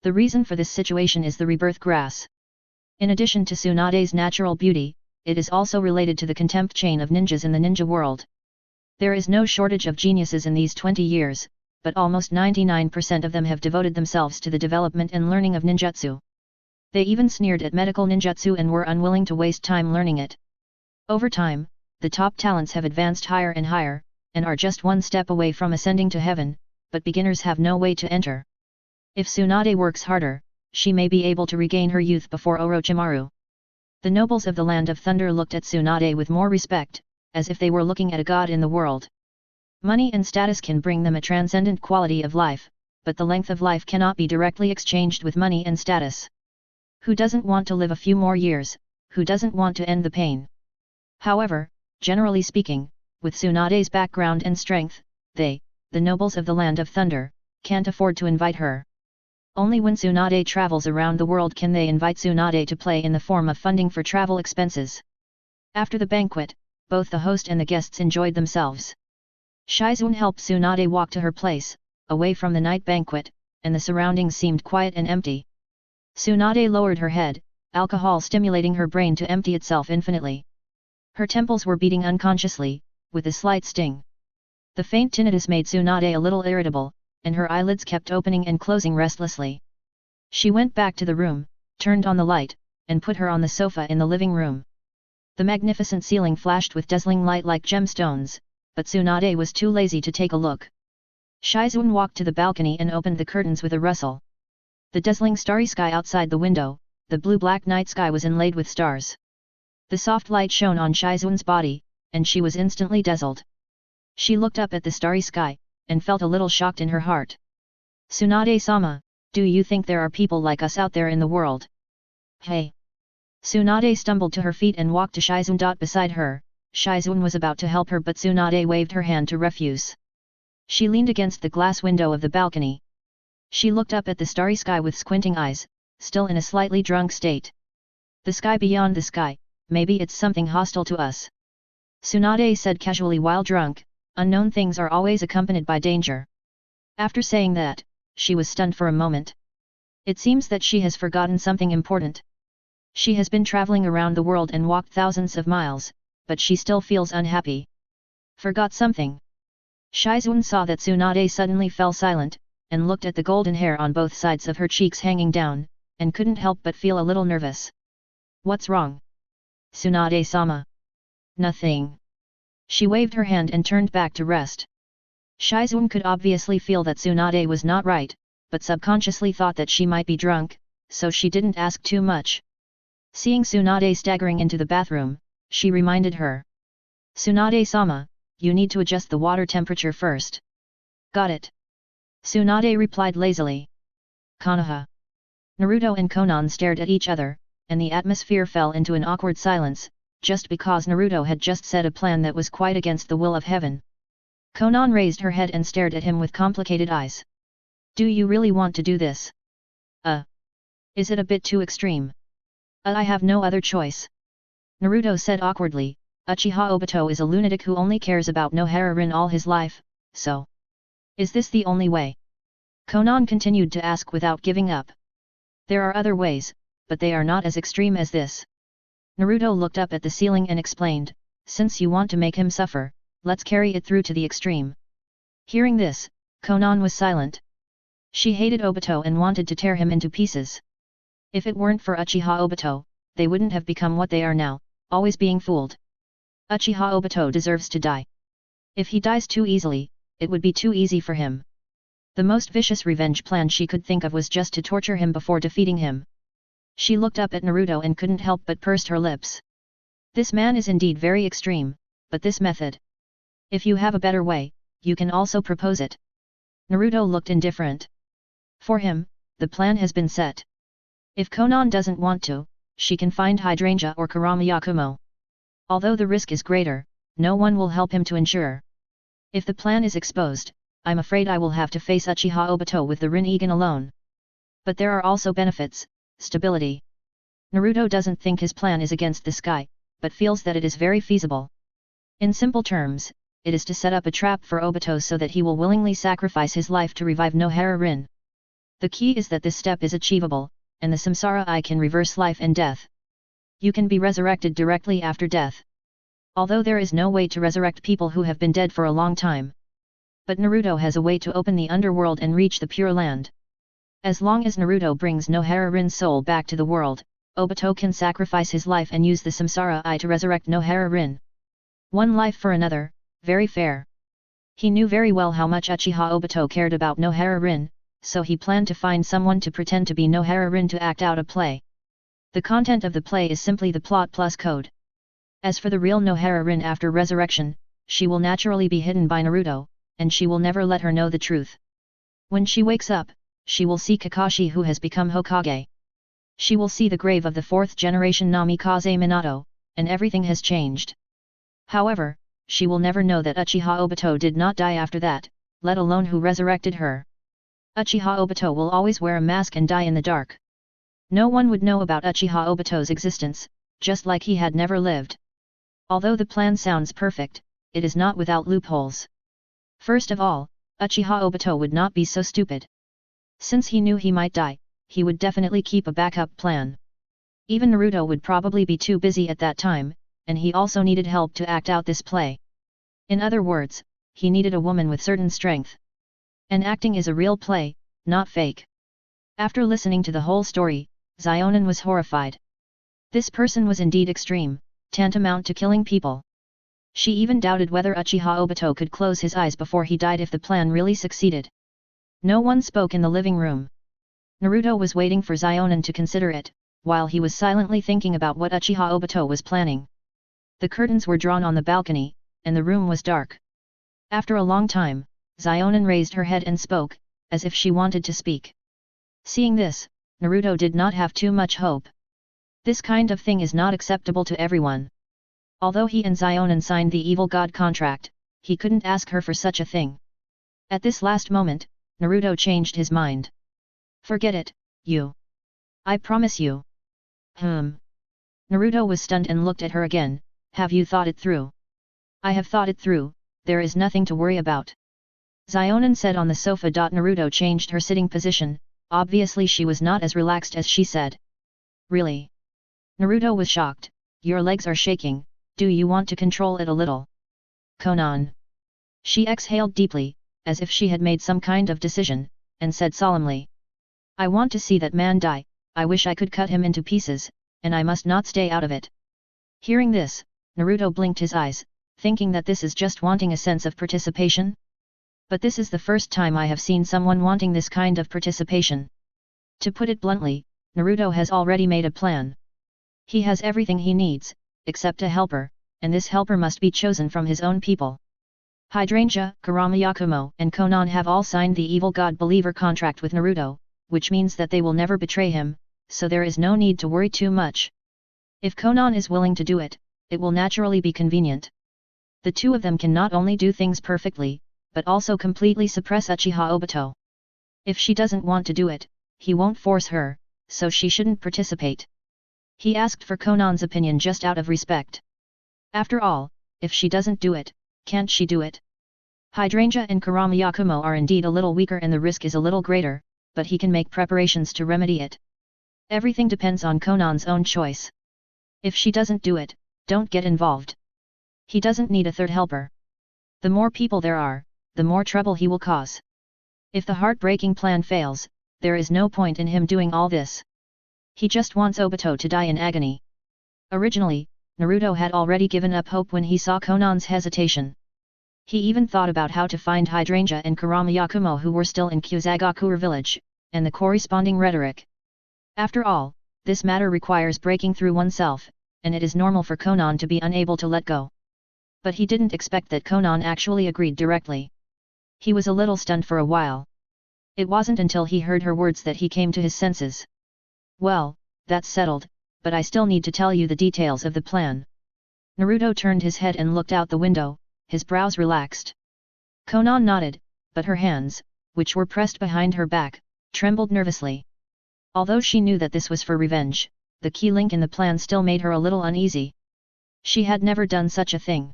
Speaker 1: The reason for this situation is the rebirth grass. In addition to Tsunade's natural beauty, it is also related to the contempt chain of ninjas in the ninja world. There is no shortage of geniuses in these 20 years, but almost 99% of them have devoted themselves to the development and learning of ninjutsu. They even sneered at medical ninjutsu and were unwilling to waste time learning it. Over time, the top talents have advanced higher and higher, and are just one step away from ascending to heaven, but beginners have no way to enter. If Tsunade works harder, she may be able to regain her youth before Orochimaru. The nobles of the Land of Thunder looked at Tsunade with more respect, as if they were looking at a god in the world. Money and status can bring them a transcendent quality of life, but the length of life cannot be directly exchanged with money and status. Who doesn't want to live a few more years, who doesn't want to end the pain? However, generally speaking, with Tsunade's background and strength, they, the nobles of the Land of Thunder, can't afford to invite her. Only when Tsunade travels around the world can they invite Tsunade to play in the form of funding for travel expenses. After the banquet, both the host and the guests enjoyed themselves. Shizun helped Tsunade walk to her place, away from the night banquet, and the surroundings seemed quiet and empty. Tsunade lowered her head, alcohol stimulating her brain to empty itself infinitely. Her temples were beating unconsciously, with a slight sting. The faint tinnitus made Tsunade a little irritable, and her eyelids kept opening and closing restlessly. She went back to the room, turned on the light, and put her on the sofa in the living room. The magnificent ceiling flashed with dazzling light like gemstones, but Tsunade was too lazy to take a look. Shizun walked to the balcony and opened the curtains with a rustle. The dazzling starry sky outside the window, the blue-black night sky was inlaid with stars. The soft light shone on Shizun's body, and she was instantly dazzled. She looked up at the starry sky, and felt a little shocked in her heart. Tsunade-sama, do you think there are people like us out there in the world? Hey! Tsunade stumbled to her feet and walked to Shizun. Beside her, Shizun was about to help her but Tsunade waved her hand to refuse. She leaned against the glass window of the balcony. She looked up at the starry sky with squinting eyes, still in a slightly drunk state. The sky beyond the sky, maybe it's something hostile to us. Tsunade said casually while drunk, unknown things are always accompanied by danger. After saying that, she was stunned for a moment. It seems that she has forgotten something important. She has been traveling around the world and walked thousands of miles, but she still feels unhappy. Forgot something? Shizun saw that Tsunade suddenly fell silent, and looked at the golden hair on both sides of her cheeks hanging down, and couldn't help but feel a little nervous. What's wrong? Tsunade-sama. Nothing. She waved her hand and turned back to rest. Shizun could obviously feel that Tsunade was not right, but subconsciously thought that she might be drunk, so she didn't ask too much. Seeing Tsunade staggering into the bathroom, she reminded her. Tsunade-sama, you need to adjust the water temperature first. Got it. Tsunade replied lazily. Konoha. Naruto and Konan stared at each other, and the atmosphere fell into an awkward silence, just because Naruto had just said a plan that was quite against the will of heaven. Konan raised her head and stared at him with complicated eyes. Do you really want to do this? Is it a bit too extreme? I have no other choice. Naruto said awkwardly, Uchiha Obito is a lunatic who only cares about Nohara-rin all his life, so. Is this the only way? Konan continued to ask without giving up. There are other ways, but they are not as extreme as this. Naruto looked up at the ceiling and explained, since you want to make him suffer, let's carry it through to the extreme. Hearing this, Konan was silent. She hated Obito and wanted to tear him into pieces. If it weren't for Uchiha Obito, they wouldn't have become what they are now, always being fooled. Uchiha Obito deserves to die. If he dies too easily, it would be too easy for him. The most vicious revenge plan she could think of was just to torture him before defeating him. She looked up at Naruto and couldn't help but pursed her lips. This man is indeed very extreme, but this method. If you have a better way, you can also propose it. Naruto looked indifferent. For him, the plan has been set. If Konan doesn't want to, she can find Hydrangea or Kurama Yakumo. Although the risk is greater, no one will help him to ensure. If the plan is exposed, I'm afraid I will have to face Uchiha Obito with the Rinnegan alone. But there are also benefits, stability. Naruto doesn't think his plan is against the sky, but feels that it is very feasible. In simple terms, it is to set up a trap for Obito so that he will willingly sacrifice his life to revive Nohara-rin. The key is that this step is achievable, and the samsara eye can reverse life and death. You can be resurrected directly after death. Although there is no way to resurrect people who have been dead for a long time. But Naruto has a way to open the underworld and reach the Pure Land. As long as Naruto brings Nohara-rin's soul back to the world, Obito can sacrifice his life and use the samsara eye to resurrect Nohara-rin. One life for another, very fair. He knew very well how much Uchiha Obito cared about Nohara-rin, so he planned to find someone to pretend to be Nohara-rin to act out a play. The content of the play is simply the plot plus code. As for the real Nohara-rin after resurrection, she will naturally be hidden by Naruto, and she will never let her know the truth. When she wakes up, she will see Kakashi who has become Hokage. She will see the grave of the 4th generation Namikaze Minato, and everything has changed. However, she will never know that Uchiha Obito did not die after that, let alone who resurrected her. Uchiha Obito will always wear a mask and die in the dark. No one would know about Uchiha Obito's existence, just like he had never lived. Although the plan sounds perfect, it is not without loopholes. First of all, Uchiha Obito would not be so stupid. Since he knew he might die, he would definitely keep a backup plan. Even Naruto would probably be too busy at that time, and he also needed help to act out this play. In other words, he needed a woman with certain strength. And acting is a real play, not fake. After listening to the whole story, Zionin was horrified. This person was indeed extreme, tantamount to killing people. She even doubted whether Uchiha Obito could close his eyes before he died if the plan really succeeded. No one spoke in the living room. Naruto was waiting for Zionin to consider it, while he was silently thinking about what Uchiha Obito was planning. The curtains were drawn on the balcony, and the room was dark. After a long time, Zionin raised her head and spoke, as if she wanted to speak. Seeing this, Naruto did not have too much hope. This kind of thing is not acceptable to everyone. Although he and Zionin signed the evil god contract, he couldn't ask her for such a thing. At this last moment, Naruto changed his mind. Forget it, you. I promise you. Naruto was stunned and looked at her again. Have you thought it through? I have thought it through, there is nothing to worry about. Zionin said on the sofa. Naruto changed her sitting position, obviously she was not as relaxed as she said. Really? Naruto was shocked. Your legs are shaking, do you want to control it a little? Konan. She exhaled deeply, as if she had made some kind of decision, and said solemnly. I want to see that man die, I wish I could cut him into pieces, and I must not stay out of it. Hearing this, Naruto blinked his eyes, thinking that this is just wanting a sense of participation. But this is the first time I have seen someone wanting this kind of participation. To put it bluntly, Naruto has already made a plan. He has everything he needs, except a helper, and this helper must be chosen from his own people. Hydrangea, Kurama Yakumo and Konan have all signed the evil god believer contract with Naruto, which means that they will never betray him, so there is no need to worry too much. If Konan is willing to do it, it will naturally be convenient. The two of them can not only do things perfectly, but also completely suppress Uchiha Obito. If she doesn't want to do it, he won't force her, so she shouldn't participate. He asked for Konan's opinion just out of respect. After all, if she doesn't do it, can't she do it? Hydrangea and Kurama Yakumo are indeed a little weaker and the risk is a little greater, but he can make preparations to remedy it. Everything depends on Konan's own choice. If she doesn't do it, don't get involved. He doesn't need a third helper. The more people there are, the more trouble he will cause. If the heartbreaking plan fails, there is no point in him doing all this. He just wants Obito to die in agony. Originally, Naruto had already given up hope when he saw Konan's hesitation. He even thought about how to find Hydrangea and Kurama Yakumo who were still in Kyuzagakure village, and the corresponding rhetoric. After all, this matter requires breaking through oneself, and it is normal for Konan to be unable to let go. But he didn't expect that Konan actually agreed directly. He was a little stunned for a while. It wasn't until he heard her words that he came to his senses. Well, that's settled, but I still need to tell you the details of the plan. Naruto turned his head and looked out the window, his brows relaxed. Konan nodded, but her hands, which were pressed behind her back, trembled nervously. Although she knew that this was for revenge, the key link in the plan still made her a little uneasy. She had never done such a thing.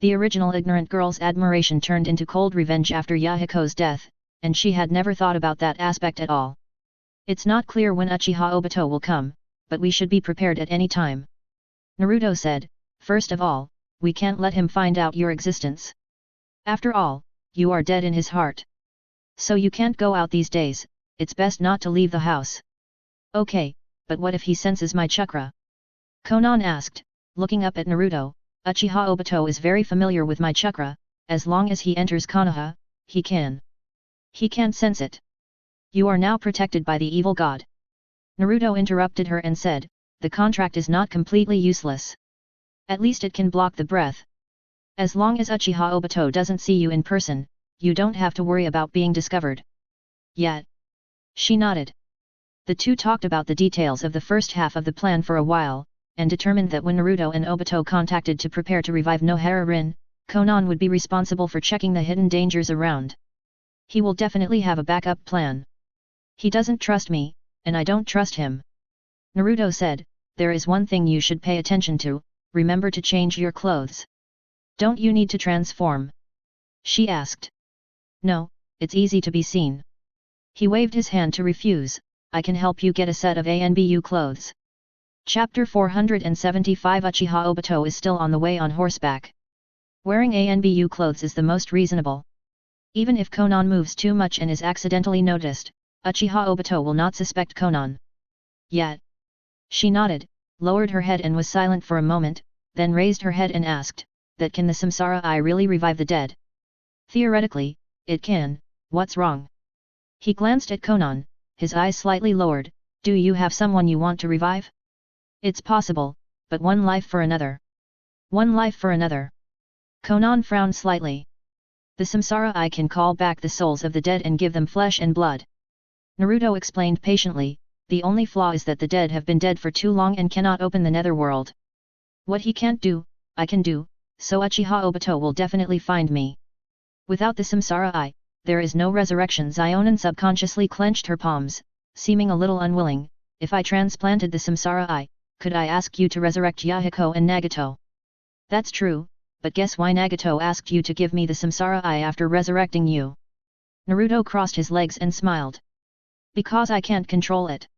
Speaker 1: The original ignorant girl's admiration turned into cold revenge after Yahiko's death, and she had never thought about that aspect at all. It's not clear when Uchiha Obito will come, but we should be prepared at any time. Naruto said, first of all, we can't let him find out your existence. After all, you are dead in his heart. So you can't go out these days, it's best not to leave the house. Okay, but what if he senses my chakra? Konan asked, looking up at Naruto. Uchiha Obito is very familiar with my chakra, as long as he enters Konoha, he can. He can't sense it. You are now protected by the evil god. Naruto interrupted her and said, the contract is not completely useless. At least it can block the breath. As long as Uchiha Obito doesn't see you in person, you don't have to worry about being discovered. Yet. She nodded. The two talked about the details of the first half of the plan for a while, and determined that when Naruto and Obito contacted to prepare to revive Nohara Rin, Konan would be responsible for checking the hidden dangers around. He will definitely have a backup plan. He doesn't trust me, and I don't trust him. Naruto said, there is one thing you should pay attention to, remember to change your clothes. Don't you need to transform? She asked. No, it's easy to be seen. He waved his hand to refuse, I can help you get a set of ANBU clothes. Chapter 475 Uchiha Obito is still on the way on horseback. Wearing ANBU clothes is the most reasonable. Even if Konan moves too much and is accidentally noticed, Uchiha Obito will not suspect Konan. Yet. She nodded, lowered her head and was silent for a moment, then raised her head and asked, that can the Samsara Eye really revive the dead? Theoretically, it can, what's wrong? He glanced at Konan, his eyes slightly lowered, do you have someone you want to revive? It's possible, but one life for another. One life for another. Konan frowned slightly. The Samsara Eye can call back the souls of the dead and give them flesh and blood. Naruto explained patiently, the only flaw is that the dead have been dead for too long and cannot open the netherworld. What he can't do, I can do, so Uchiha Obito will definitely find me. Without the Samsara Eye, there is no resurrection. Zionin subconsciously clenched her palms, seeming a little unwilling, if I transplanted the Samsara Eye, could I ask you to resurrect Yahiko and Nagato? That's true, but guess why Nagato asked you to give me the Samsara Eye after resurrecting you? Naruto crossed his legs and smiled. Because I can't control it.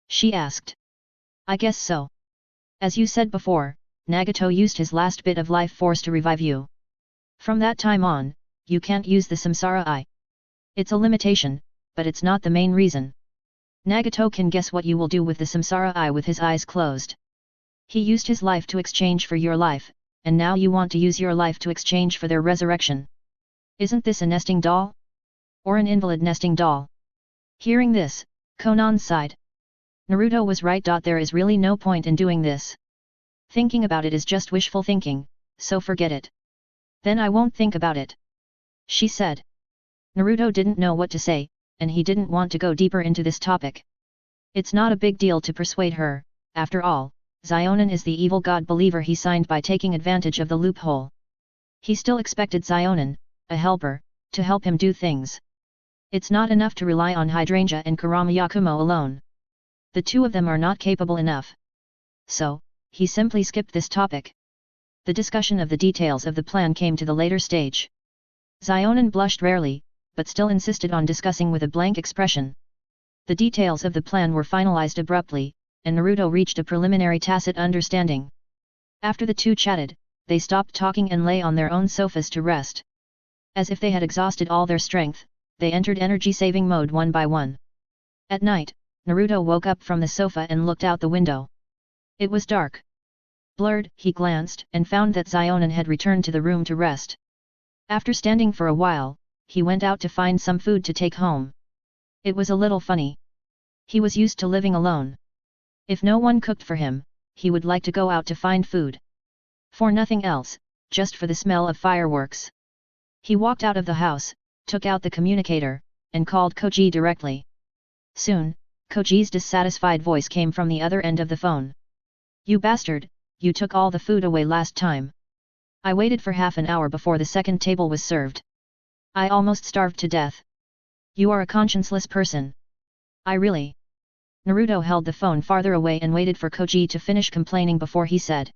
Speaker 1: She asked. I guess so. As you said before, Nagato used his last bit of life force to revive you. From that time on, you can't use the Samsara Eye. It's a limitation, but it's not the main reason. Nagato can guess what you will do with the Samsara Eye with his eyes closed. He used his life to exchange for your life, and now you want to use your life to exchange for their resurrection. Isn't this a nesting doll? Or an invalid nesting doll? Hearing this, Konan sighed. Naruto was right. There is really no point in doing this. Thinking about it is just wishful thinking, so forget it. Then I won't think about it. She said. Naruto didn't know what to say, and he didn't want to go deeper into this topic. It's not a big deal to persuade her, after all, Zionin is the evil god believer he signed by taking advantage of the loophole. He still expected Zionin, a helper, to help him do things. It's not enough to rely on Hydrangea and Kurama Yakumo alone. The two of them are not capable enough. So, he simply skipped this topic. The discussion of the details of the plan came to the later stage. Zionin blushed rarely, but still insisted on discussing with a blank expression. The details of the plan were finalized abruptly, and Naruto reached a preliminary tacit understanding. After the two chatted, they stopped talking and lay on their own sofas to rest. As if they had exhausted all their strength, they entered energy-saving mode one by one. At night, Naruto woke up from the sofa and looked out the window. It was dark. Blurred, he glanced and found that Zionin had returned to the room to rest. After standing for a while, he went out to find some food to take home. It was a little funny. He was used to living alone. If no one cooked for him, he would like to go out to find food. For nothing else, just for the smell of fireworks. He walked out of the house, took out the communicator, and called Koji directly. Soon, Koji's dissatisfied voice came from the other end of the phone. You bastard, you took all the food away last time. I waited for half an hour before the second table was served. I almost starved to death. You are a conscienceless person. I really. Naruto held the phone farther away and waited for Koji to finish complaining before he said.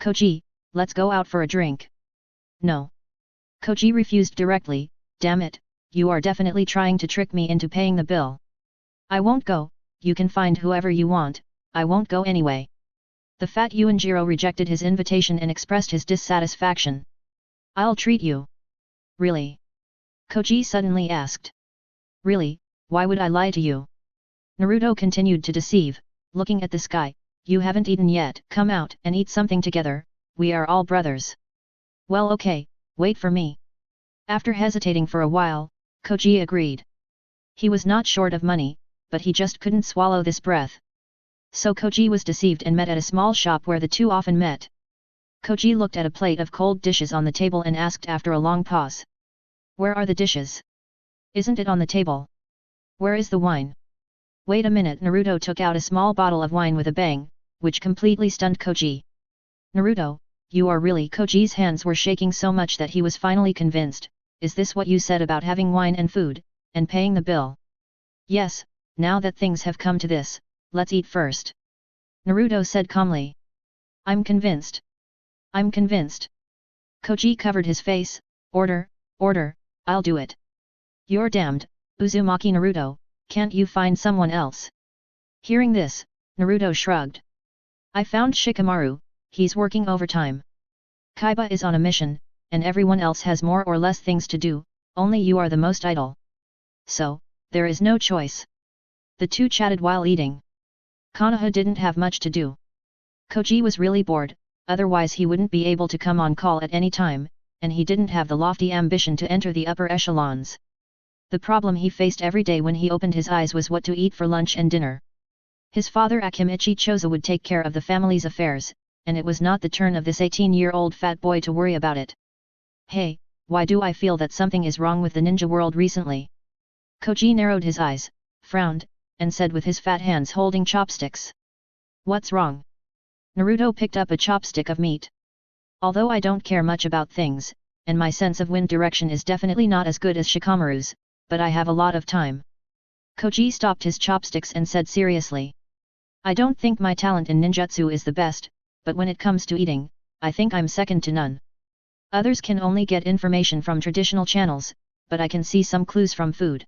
Speaker 1: Koji, let's go out for a drink. No. Koji refused directly, damn it, you are definitely trying to trick me into paying the bill. I won't go, you can find whoever you want, I won't go anyway. The fat Yuanjiro rejected his invitation and expressed his dissatisfaction. I'll treat you. Really? Koji suddenly asked. Really, why would I lie to you? Naruto continued to deceive, looking at the sky, you haven't eaten yet, come out and eat something together, we are all brothers. Well okay, wait for me. After hesitating for a while, Koji agreed. He was not short of money, but he just couldn't swallow this breath. So Koji was deceived and met at a small shop where the two often met. Koji looked at a plate of cold dishes on the table and asked after a long pause. Where are the dishes? Isn't it on the table? Where is the wine? Wait a minute, Naruto took out a small bottle of wine with a bang, which completely stunned Koji. Naruto, you are really... Koji's hands were shaking so much that he was finally convinced, is this what you said about having wine and food, and paying the bill? Yes, now that things have come to this, let's eat first. Naruto said calmly. I'm convinced. I'm convinced. Koji covered his face, order, I'll do it. You're damned, Uzumaki Naruto, can't you find someone else? Hearing this, Naruto shrugged. I found Shikamaru, he's working overtime. Kaiba is on a mission, and everyone else has more or less things to do, only you are the most idle. So, there is no choice. The two chatted while eating. Konoha didn't have much to do. Koji was really bored, otherwise he wouldn't be able to come on call at any time, and he didn't have the lofty ambition to enter the upper echelons. The problem he faced every day when he opened his eyes was what to eat for lunch and dinner. His father Akimichi Choza would take care of the family's affairs, and it was not the turn of this 18-year-old fat boy to worry about it. Hey, why do I feel that something is wrong with the ninja world recently? Koji narrowed his eyes, frowned, and said with his fat hands holding chopsticks. What's wrong? Naruto picked up a chopstick of meat. Although I don't care much about things, and my sense of wind direction is definitely not as good as Shikamaru's, but I have a lot of time. Koji stopped his chopsticks and said seriously. I don't think my talent in ninjutsu is the best, but when it comes to eating, I think I'm second to none. Others can only get information from traditional channels, but I can see some clues from food.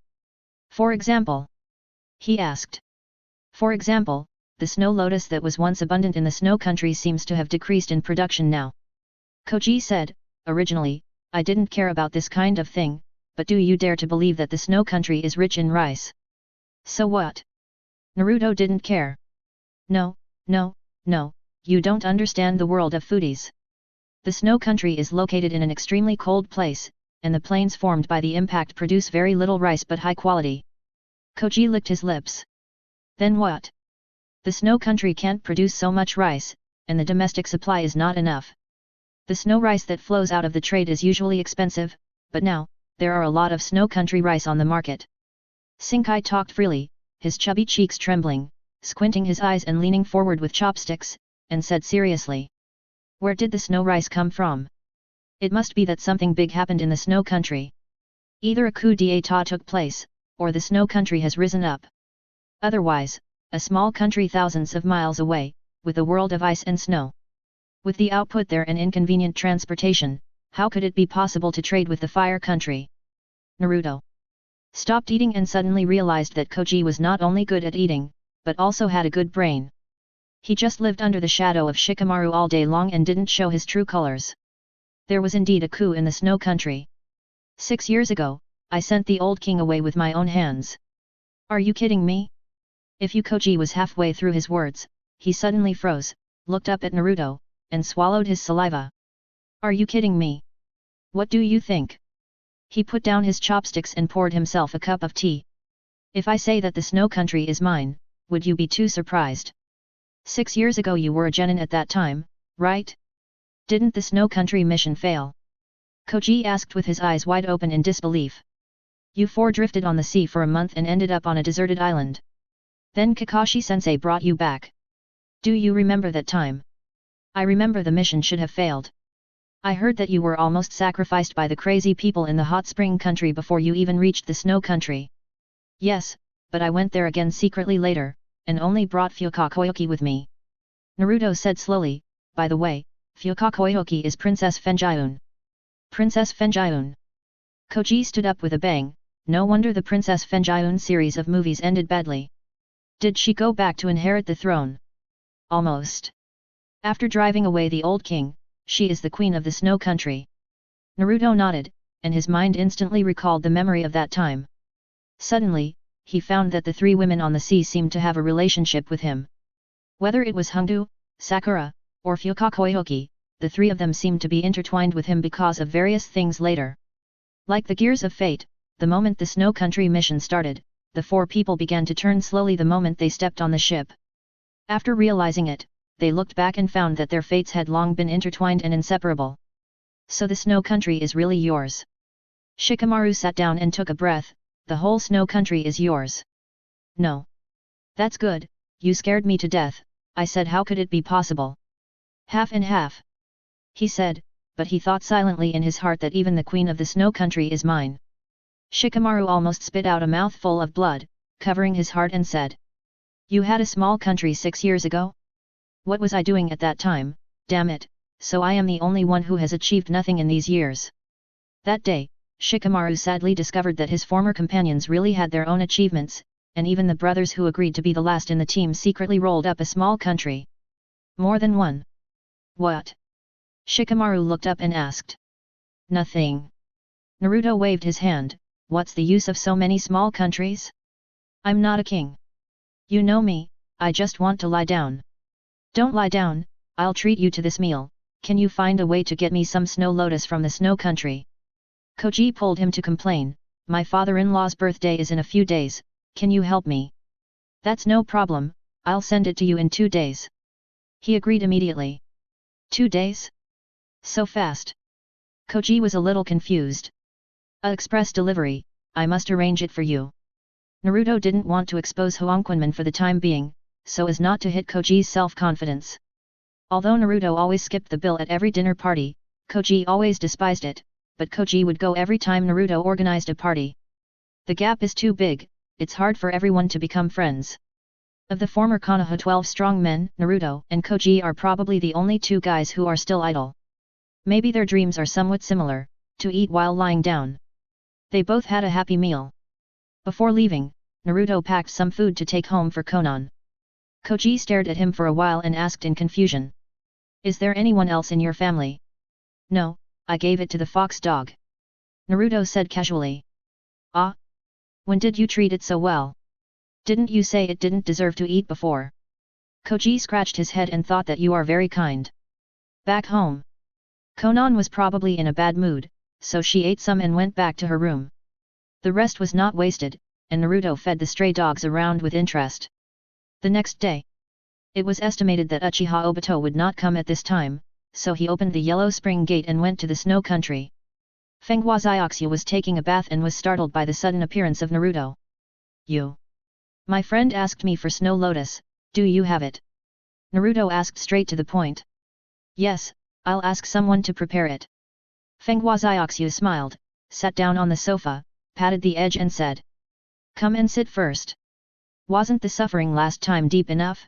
Speaker 1: For example? He asked. For example, the snow lotus that was once abundant in the snow country seems to have decreased in production now. Koji said, originally, I didn't care about this kind of thing, but do you dare to believe that the snow country is rich in rice? So what? Naruto didn't care. No, you don't understand the world of foodies. The snow country is located in an extremely cold place, and the plains formed by the impact produce very little rice but high quality. Koji licked his lips. Then what? The snow country can't produce so much rice, and the domestic supply is not enough. The snow rice that flows out of the trade is usually expensive, but now, there are a lot of snow country rice on the market. Shinkai talked freely, his chubby cheeks trembling, squinting his eyes and leaning forward with chopsticks, and said seriously. Where did the snow rice come from? It must be that something big happened in the snow country. Either a coup d'état took place, or the snow country has risen up. Otherwise, a small country thousands of miles away, with a world of ice and snow. With the output there and inconvenient transportation, how could it be possible to trade with the fire country? Naruto stopped eating and suddenly realized that Koji was not only good at eating, but also had a good brain. He just lived under the shadow of Shikamaru all day long and didn't show his true colors. There was indeed a coup in the snow country. 6 years ago, I sent the old king away with my own hands. Are you kidding me? If Koji was halfway through his words, he suddenly froze, looked up at Naruto, and swallowed his saliva. Are you kidding me? What do you think? He put down his chopsticks and poured himself a cup of tea. If I say that the snow country is mine, would you be too surprised? 6 years ago you were a genin at that time, right? Didn't the snow country mission fail? Koji asked with his eyes wide open in disbelief. You four drifted on the sea for a month and ended up on a deserted island. Then Kakashi-sensei brought you back. Do you remember that time? I remember the mission should have failed. I heard that you were almost sacrificed by the crazy people in the hot spring country before you even reached the snow country. Yes, but I went there again secretly later, and only brought Fukakoyoki with me. Naruto said slowly, by the way, Fukakoyoki is Princess Fenjiun. Princess Fengyun. Koji stood up with a bang. No wonder the Princess Fengyun series of movies ended badly. Did she go back to inherit the throne? Almost. After driving away the old king, she is the queen of the snow country. Naruto nodded, and his mind instantly recalled the memory of that time. Suddenly, he found that the three women on the sea seemed to have a relationship with him. Whether it was Hongdu, Sakura, or Fukakoyoki, the three of them seemed to be intertwined with him because of various things later. Like the gears of fate, the moment the snow country mission started, the four people began to turn slowly the moment they stepped on the ship. After realizing it, they looked back and found that their fates had long been intertwined and inseparable. So the snow country is really yours. Shikamaru sat down and took a breath. The whole snow country is yours. No. That's good, you scared me to death, I said how could it be possible? Half and half. He said, but he thought silently in his heart that even the queen of the snow country is mine. Shikamaru almost spit out a mouthful of blood, covering his heart and said. You had a small country 6 years ago? What was I doing at that time, damn it, so I am the only one who has achieved nothing in these years. That day, Shikamaru sadly discovered that his former companions really had their own achievements, and even the brothers who agreed to be the last in the team secretly rolled up a small country. More than one. What? Shikamaru looked up and asked. Nothing. Naruto waved his hand. What's the use of so many small countries? I'm not a king. You know me, I just want to lie down. Don't lie down, I'll treat you to this meal. Can you find a way to get me some snow lotus from the snow country? Koji pulled him to complain, my father-in-law's birthday is in a few days, can you help me? That's no problem, I'll send it to you in 2 days. He agreed immediately. 2 days? So fast. Koji was a little confused. A express delivery, I must arrange it for you. Naruto didn't want to expose Huangquanman for the time being, so as not to hit Koji's self-confidence. Although Naruto always skipped the bill at every dinner party, Koji always despised it, but Koji would go every time Naruto organized a party. The gap is too big, it's hard for everyone to become friends. Of the former Konoha 12 strong men, Naruto and Koji are probably the only 2 guys who are still idle. Maybe their dreams are somewhat similar, to eat while lying down. They both had a happy meal. Before leaving, Naruto packed some food to take home for Konan. Koji stared at him for a while and asked in confusion. Is there anyone else in your family? No, I gave it to the fox dog. Naruto said casually. Ah? When did you treat it so well? Didn't you say it didn't deserve to eat before? Koji scratched his head and thought that you are very kind. Back home. Konan was probably in a bad mood, so she ate some and went back to her room. The rest was not wasted, and Naruto fed the stray dogs around with interest. The next day. It was estimated that Uchiha Obito would not come at this time, so he opened the Yellow Spring Gate and went to the snow country. Fenghua Xiaoxia was taking a bath and was startled by the sudden appearance of Naruto. You. My friend asked me for snow lotus, do you have it? Naruto asked straight to the point. Yes, I'll ask someone to prepare it. Fenghua Xiaoxia smiled, sat down on the sofa, patted the edge and said. Come and sit first. Wasn't the suffering last time deep enough?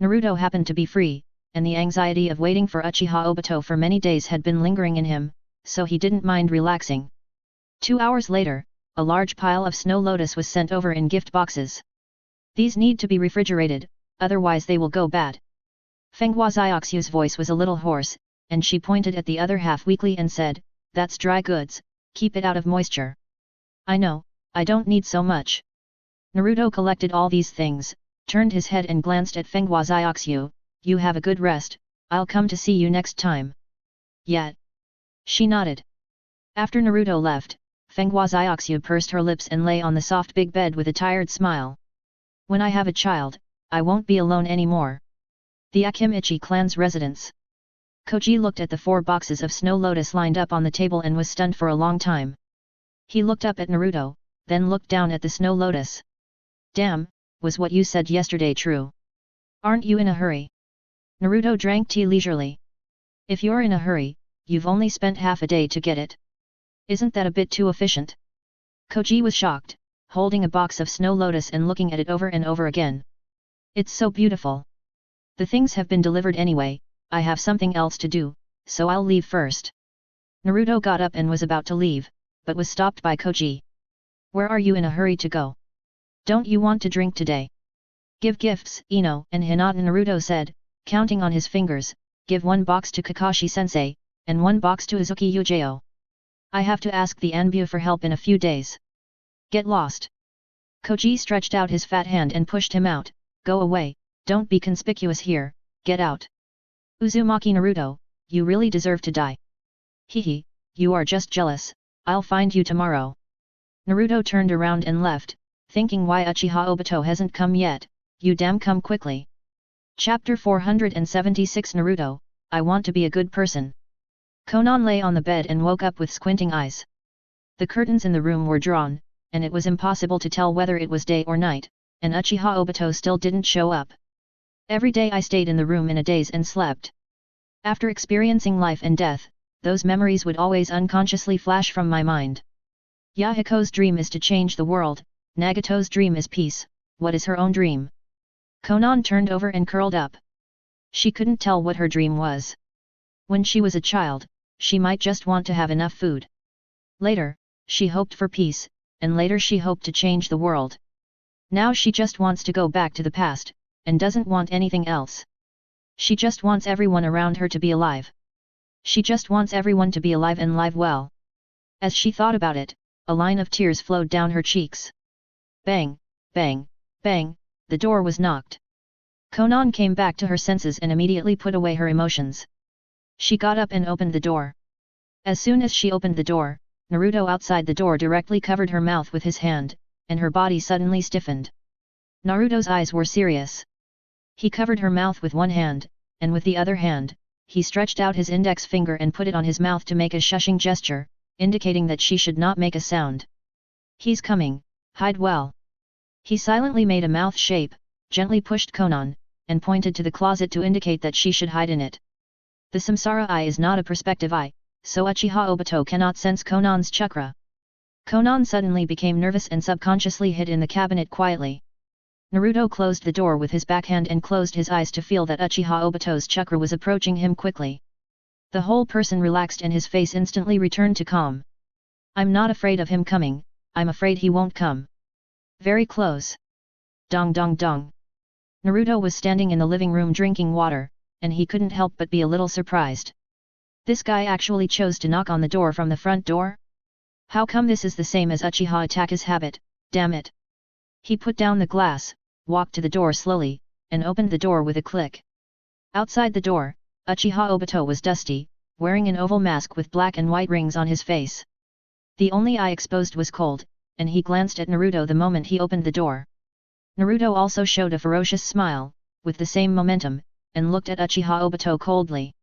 Speaker 1: Naruto happened to be free, and the anxiety of waiting for Uchiha Obito for many days had been lingering in him, so he didn't mind relaxing. 2 hours later, a large pile of snow lotus was sent over in gift boxes. These need to be refrigerated, otherwise they will go bad. Fenghua Xiaoxia's voice was a little hoarse, and she pointed at the other half weakly and said, that's dry goods, keep it out of moisture. I know, I don't need so much. Naruto collected all these things, turned his head and glanced at Fenghua Xiaoxia, you have a good rest, I'll come to see you next time. Yeah. She nodded. After Naruto left, Fenghua Xiaoxia pursed her lips and lay on the soft big bed with a tired smile. When I have a child, I won't be alone anymore. The Akimichi clan's residence. Koji looked at the 4 boxes of snow lotus lined up on the table and was stunned for a long time. He looked up at Naruto, then looked down at the snow lotus. Damn, was what you said yesterday true? Aren't you in a hurry? Naruto drank tea leisurely. If you're in a hurry, you've only spent half a day to get it. Isn't that a bit too efficient? Koji was shocked, holding a box of snow lotus and looking at it over and over again. It's so beautiful. The things have been delivered anyway, I have something else to do, so I'll leave first. Naruto got up and was about to leave, but was stopped by Koji. Where are you in a hurry to go? Don't you want to drink today? Give gifts, Ino and Hinata, Naruto said, counting on his fingers. Give 1 box to Kakashi-sensei, and 1 box to Izuki Yujao. I have to ask the Anbu for help in a few days. Get lost. Koji stretched out his fat hand and pushed him out. Go away, don't be conspicuous here, get out. Uzumaki Naruto, you really deserve to die. Hehe, you are just jealous, I'll find you tomorrow. Naruto turned around and left, thinking why Uchiha Obito hasn't come yet, you damn come quickly. Chapter 476 Naruto, I want to be a good person. Konan lay on the bed and woke up with squinting eyes. The curtains in the room were drawn, and it was impossible to tell whether it was day or night, and Uchiha Obito still didn't show up. Every day I stayed in the room in a daze and slept. After experiencing life and death, those memories would always unconsciously flash from my mind. Yahiko's dream is to change the world, Nagato's dream is peace, what is her own dream? Konan turned over and curled up. She couldn't tell what her dream was. When she was a child, she might just want to have enough food. Later, she hoped for peace, and later she hoped to change the world. Now she just wants to go back to the past, and doesn't want anything else. She just wants everyone around her to be alive. She just wants everyone to be alive and live well. As she thought about it, a line of tears flowed down her cheeks. Bang, bang, bang, the door was knocked. Konan came back to her senses and immediately put away her emotions. She got up and opened the door. As soon as she opened the door, Naruto outside the door directly covered her mouth with his hand, and her body suddenly stiffened. Naruto's eyes were serious. He covered her mouth with one hand, and with the other hand, he stretched out his index finger and put it on his mouth to make a shushing gesture, indicating that she should not make a sound. He's coming, hide well. He silently made a mouth shape, gently pushed Konan, and pointed to the closet to indicate that she should hide in it. The samsara eye is not a perspective eye, so Uchiha Obito cannot sense Konan's chakra. Konan suddenly became nervous and subconsciously hid in the cabinet quietly. Naruto closed the door with his backhand and closed his eyes to feel that Uchiha Obito's chakra was approaching him quickly. The whole person relaxed and his face instantly returned to calm. I'm not afraid of him coming, I'm afraid he won't come. Very close. Dong dong dong. Naruto was standing in the living room drinking water, and he couldn't help but be a little surprised. This guy actually chose to knock on the door from the front door? How come this is the same as Uchiha Itaka's habit, damn it. He put down the glass, walked to the door slowly, and opened the door with a click. Outside the door, Uchiha Obito was dusty, wearing an oval mask with black and white rings on his face. The only eye exposed was cold, and he glanced at Naruto the moment he opened the door. Naruto also showed a ferocious smile, with the same momentum, and looked at Uchiha Obito coldly.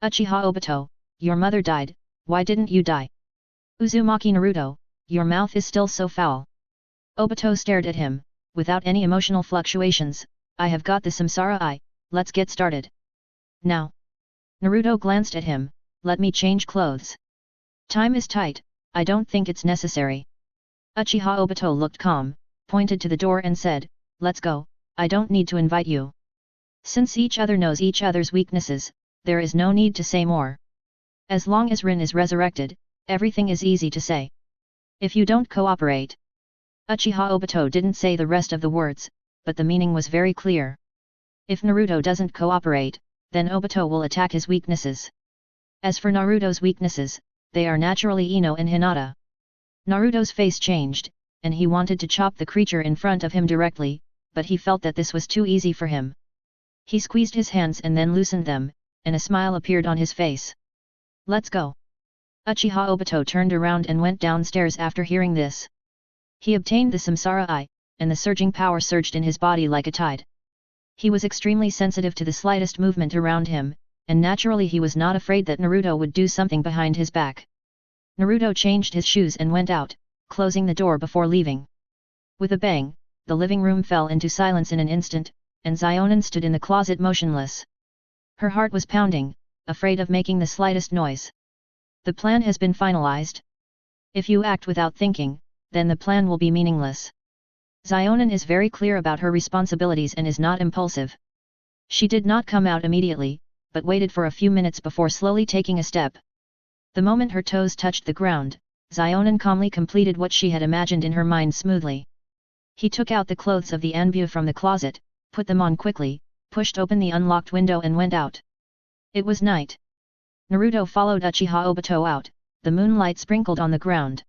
Speaker 1: Uchiha Obito, your mother died, why didn't you die? Uzumaki Naruto, your mouth is still so foul. Obito stared at him, without any emotional fluctuations. I have got the samsara eye, let's get started. Now. Naruto glanced at him, let me change clothes. Time is tight, I don't think it's necessary. Uchiha Obito looked calm, pointed to the door and said, let's go, I don't need to invite you. Since each other knows each other's weaknesses, there is no need to say more. As long as Rin is resurrected, everything is easy to say. If you don't cooperate. Uchiha Obito didn't say the rest of the words, but the meaning was very clear. If Naruto doesn't cooperate, then Obito will attack his weaknesses. As for Naruto's weaknesses, they are naturally Ino and Hinata. Naruto's face changed, and he wanted to chop the creature in front of him directly, but he felt that this was too easy for him. He squeezed his hands and then loosened them, and a smile appeared on his face. Let's go. Uchiha Obito turned around and went downstairs after hearing this. He obtained the samsara eye, and the surging power surged in his body like a tide. He was extremely sensitive to the slightest movement around him, and naturally he was not afraid that Naruto would do something behind his back. Naruto changed his shoes and went out, closing the door before leaving. With a bang, the living room fell into silence in an instant, and Zionin stood in the closet motionless. Her heart was pounding, afraid of making the slightest noise. The plan has been finalized. If you act without thinking, then the plan will be meaningless. Zionin is very clear about her responsibilities and is not impulsive. She did not come out immediately, but waited for a few minutes before slowly taking a step. The moment her toes touched the ground, Xionan calmly completed what she had imagined in her mind smoothly. He took out the clothes of the Anbu from the closet, put them on quickly, pushed open the unlocked window and went out. It was night. Naruto followed Uchiha Obito out, the moonlight sprinkled on the ground.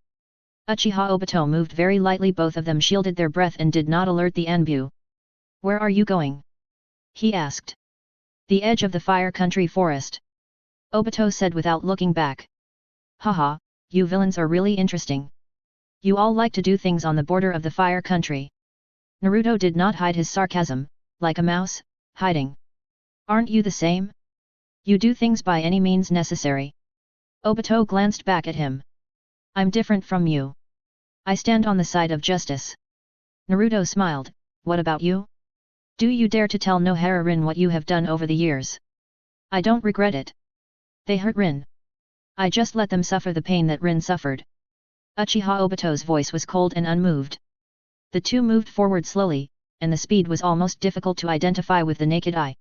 Speaker 1: Uchiha Obito moved very lightly, both of them shielded their breath and did not alert the Anbu. "Where are you going?" he asked. "The edge of the Fire Country forest," Obito said without looking back. "Haha, you villains are really interesting. You all like to do things on the border of the Fire Country." Naruto did not hide his sarcasm, like a mouse, hiding. "Aren't you the same? You do things by any means necessary." Obito glanced back at him. "I'm different from you. I stand on the side of justice." Naruto smiled. "What about you? Do you dare to tell Nohara Rin what you have done over the years?" "I don't regret it. They hurt Rin. I just let them suffer the pain that Rin suffered." Uchiha Obito's voice was cold and unmoved. The two moved forward slowly, and the speed was almost difficult to identify with the naked eye.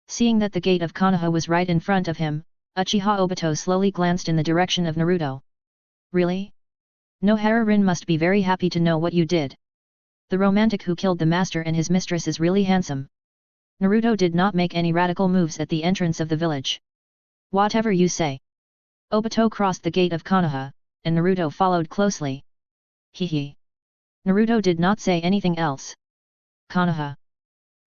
Speaker 1: Seeing that the gate of Konoha was right in front of him, Uchiha Obito slowly glanced in the direction of Naruto. "Really? Nohara Rin must be very happy to know what you did. The romantic who killed the master and his mistress is really handsome." Naruto did not make any radical moves at the entrance of the village. "Whatever you say." Obito crossed the gate of Konoha, and Naruto followed closely. Hehe. Naruto did not say anything else. Konoha.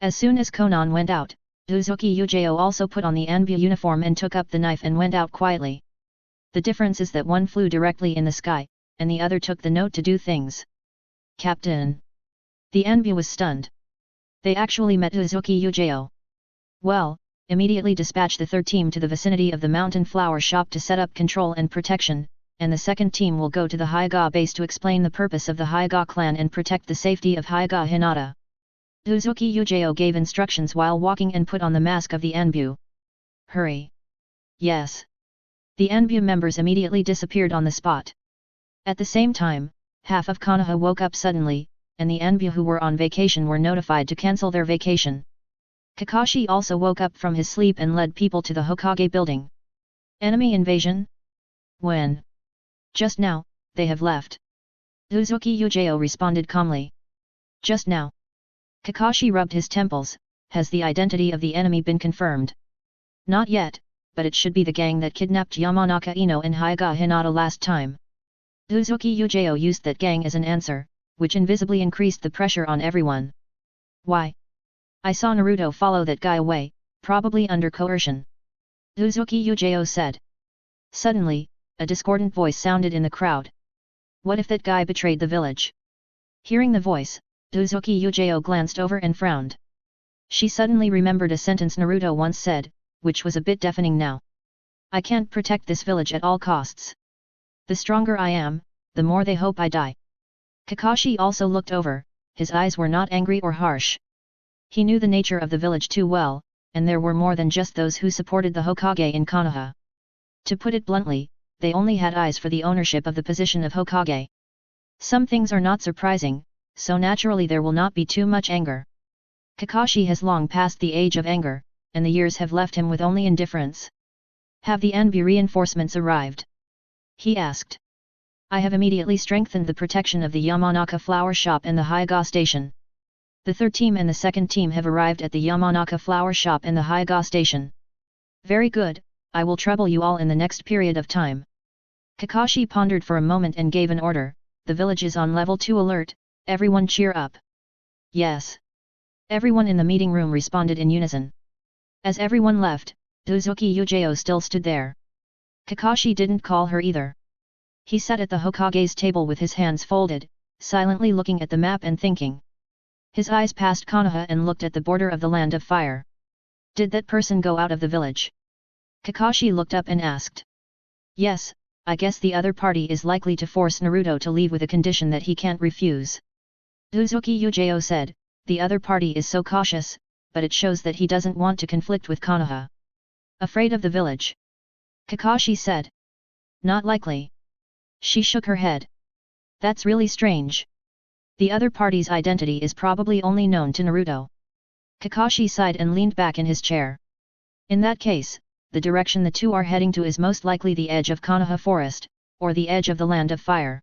Speaker 1: As soon as Konan went out, Uzuki Yujao also put on the Anbu uniform and took up the knife and went out quietly. The difference is that one flew directly in the sky, and the other took the note to do things. "Captain." The Anbu was stunned. They actually met Uzuki Yujao. "Well, immediately dispatch the third team to the vicinity of the mountain flower shop to set up control and protection, and the second team will go to the Hyuga base to explain the purpose of the Hyuga clan and protect the safety of Hyuga Hinata." Uzuki Yujao gave instructions while walking and put on the mask of the Anbu. "Hurry." "Yes." The Anbu members immediately disappeared on the spot. At the same time, half of Konoha woke up suddenly, and the Anbu who were on vacation were notified to cancel their vacation. Kakashi also woke up from his sleep and led people to the Hokage building. "Enemy invasion? When?" "Just now, they have left." Uzuki Yujao responded calmly. "Just now." Kakashi rubbed his temples. "Has the identity of the enemy been confirmed?" "Not yet, but it should be the gang that kidnapped Yamanaka Ino and Hyuga Hinata last time." Uzuki Yujao used that gang as an answer, which invisibly increased the pressure on everyone. "Why? I saw Naruto follow that guy away, probably under coercion." Uzuki Yujao said. Suddenly, a discordant voice sounded in the crowd. "What if that guy betrayed the village?" Hearing the voice, Uzuki Yujao glanced over and frowned. She suddenly remembered a sentence Naruto once said, which was a bit deafening now. "I can't protect this village at all costs. The stronger I am, the more they hope I die." Kakashi also looked over. His eyes were not angry or harsh. He knew the nature of the village too well, and there were more than just those who supported the Hokage in Konoha. To put it bluntly, they only had eyes for the ownership of the position of Hokage. Some things are not surprising, so naturally there will not be too much anger. Kakashi has long passed the age of anger, and the years have left him with only indifference. "Have the Anbu reinforcements arrived?" he asked. "I have immediately strengthened the protection of the Yamanaka flower shop and the Hyuga station. The third team and the second team have arrived at the Yamanaka flower shop and the Hyuga station." "Very good, I will trouble you all in the next period of time." Kakashi pondered for a moment and gave an order. "The village is on level 2 alert, everyone cheer up." "Yes." Everyone in the meeting room responded in unison. As everyone left, Uzuki Yujao still stood there. Kakashi didn't call her either. He sat at the Hokage's table with his hands folded, silently looking at the map and thinking. His eyes passed Konoha and looked at the border of the Land of Fire. "Did that person go out of the village?" Kakashi looked up and asked. "Yes, I guess the other party is likely to force Naruto to leave with a condition that he can't refuse." Uzuki Yujao said, "The other party is so cautious, but it shows that he doesn't want to conflict with Konoha." "Afraid of the village?" Kakashi said. "Not likely." She shook her head. "That's really strange. The other party's identity is probably only known to Naruto." Kakashi sighed and leaned back in his chair. "In that case, the direction the two are heading to is most likely the edge of Konoha forest, or the edge of the land of fire.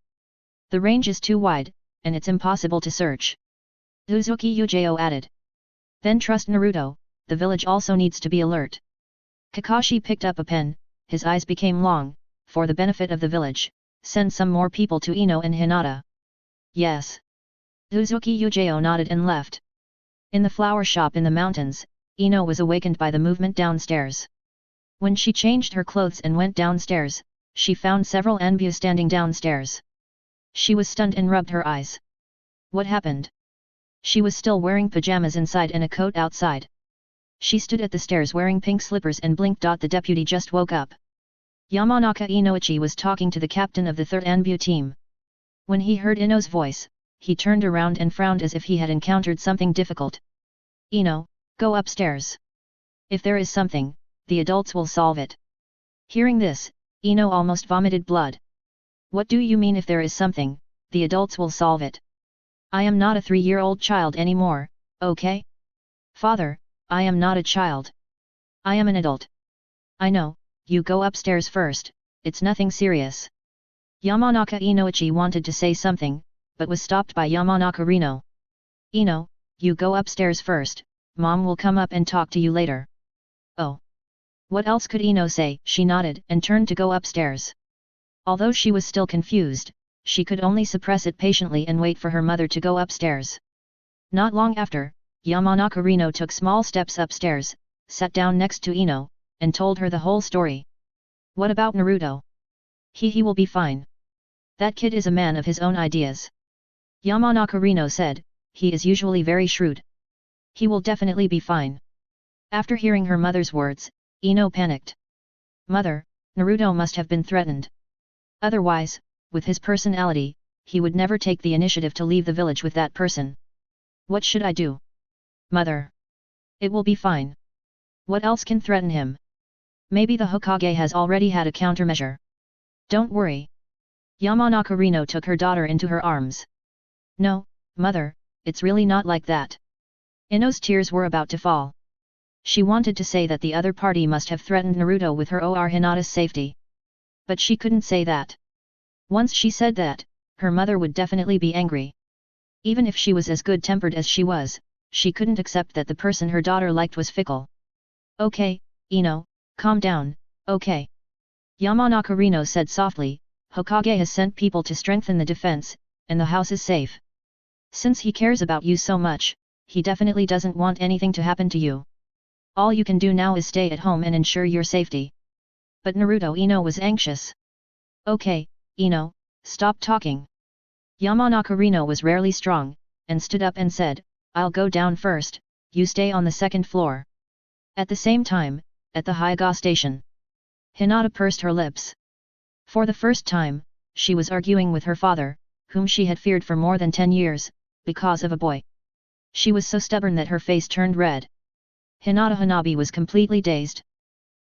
Speaker 1: The range is too wide, and it's impossible to search. Uzuki Ujo added. Then trust Naruto, the village also needs to be alert. Kakashi picked up a pen, his eyes became long, for the benefit of the village, send some more people to Ino and Hinata. Yes. Uzuki Ujo nodded and left. In the flower shop in the mountains, Ino was awakened by the movement downstairs. When she changed her clothes and went downstairs, she found several Anbu standing downstairs. She was stunned and rubbed her eyes. What happened? She was still wearing pajamas inside and a coat outside. She stood at the stairs wearing pink slippers and blinked. The deputy just woke up. Yamanaka Inoichi was talking to the captain of the 3rd Anbu team. When he heard Ino's voice, he turned around and frowned as if he had encountered something difficult. Ino, go upstairs. If there is something, the adults will solve it. Hearing this, Ino almost vomited blood. What do you mean if there is something, the adults will solve it? I am not a 3-year-old child anymore, okay? Father, I am not a child. I am an adult. I know, you go upstairs first, it's nothing serious. Yamanaka Inoichi wanted to say something, but was stopped by Yamanaka Rino. Ino, you go upstairs first, Mom will come up and talk to you later. Oh. What else could Ino say? She nodded and turned to go upstairs. Although she was still confused, she could only suppress it patiently and wait for her mother to go upstairs. Not long after, Yamanaka Rino took small steps upstairs, sat down next to Ino, and told her the whole story. What about Naruto? He will be fine. That kid is a man of his own ideas. Yamanaka Rino said, he is usually very shrewd. He will definitely be fine. After hearing her mother's words, Ino panicked. Mother, Naruto must have been threatened. Otherwise, with his personality, he would never take the initiative to leave the village with that person. What should I do? Mother. It will be fine. What else can threaten him? Maybe the Hokage has already had a countermeasure. Don't worry. Yamanaka Rino took her daughter into her arms. No, mother, it's really not like that. Ino's tears were about to fall. She wanted to say that the other party must have threatened Naruto with her or Hinata's safety. But she couldn't say that. Once she said that, her mother would definitely be angry. Even if she was as good-tempered as she was, she couldn't accept that the person her daughter liked was fickle. Okay, Ino, calm down, okay. Yamanaka Rino said softly, Hokage has sent people to strengthen the defense, and the house is safe. Since he cares about you so much, he definitely doesn't want anything to happen to you. All you can do now is stay at home and ensure your safety. But Naruto Ino was anxious. Okay, Ino, stop talking. Yamanaka Rino was rarely strong, and stood up and said, I'll go down first, you stay on the 2nd floor. At the same time, at the Hyuga station. Hinata pursed her lips. For the first time, she was arguing with her father, whom she had feared for more than 10 years, because of a boy. She was so stubborn that her face turned red. Hinata Hanabi was completely dazed.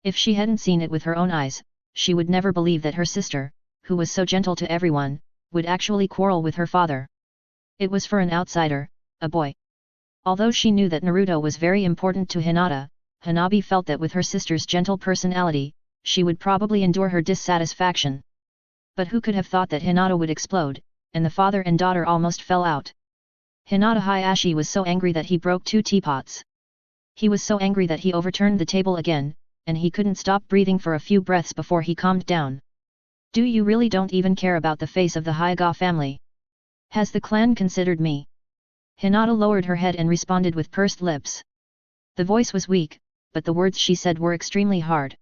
Speaker 1: If she hadn't seen it with her own eyes, she would never believe that her sister, who was so gentle to everyone, would actually quarrel with her father. It was for an outsider, a boy. Although she knew that Naruto was very important to Hinata, Hanabi felt that with her sister's gentle personality, she would probably endure her dissatisfaction. But who could have thought that Hinata would explode, and the father and daughter almost fell out. Hinata Hayashi was so angry that he broke 2 teapots. He was so angry that he overturned the table again, and he couldn't stop breathing for a few breaths before he calmed down. Do you really don't even care about the face of the Hyuga family? Has the clan considered me? Hinata lowered her head and responded with pursed lips. The voice was weak, but the words she said were extremely hard.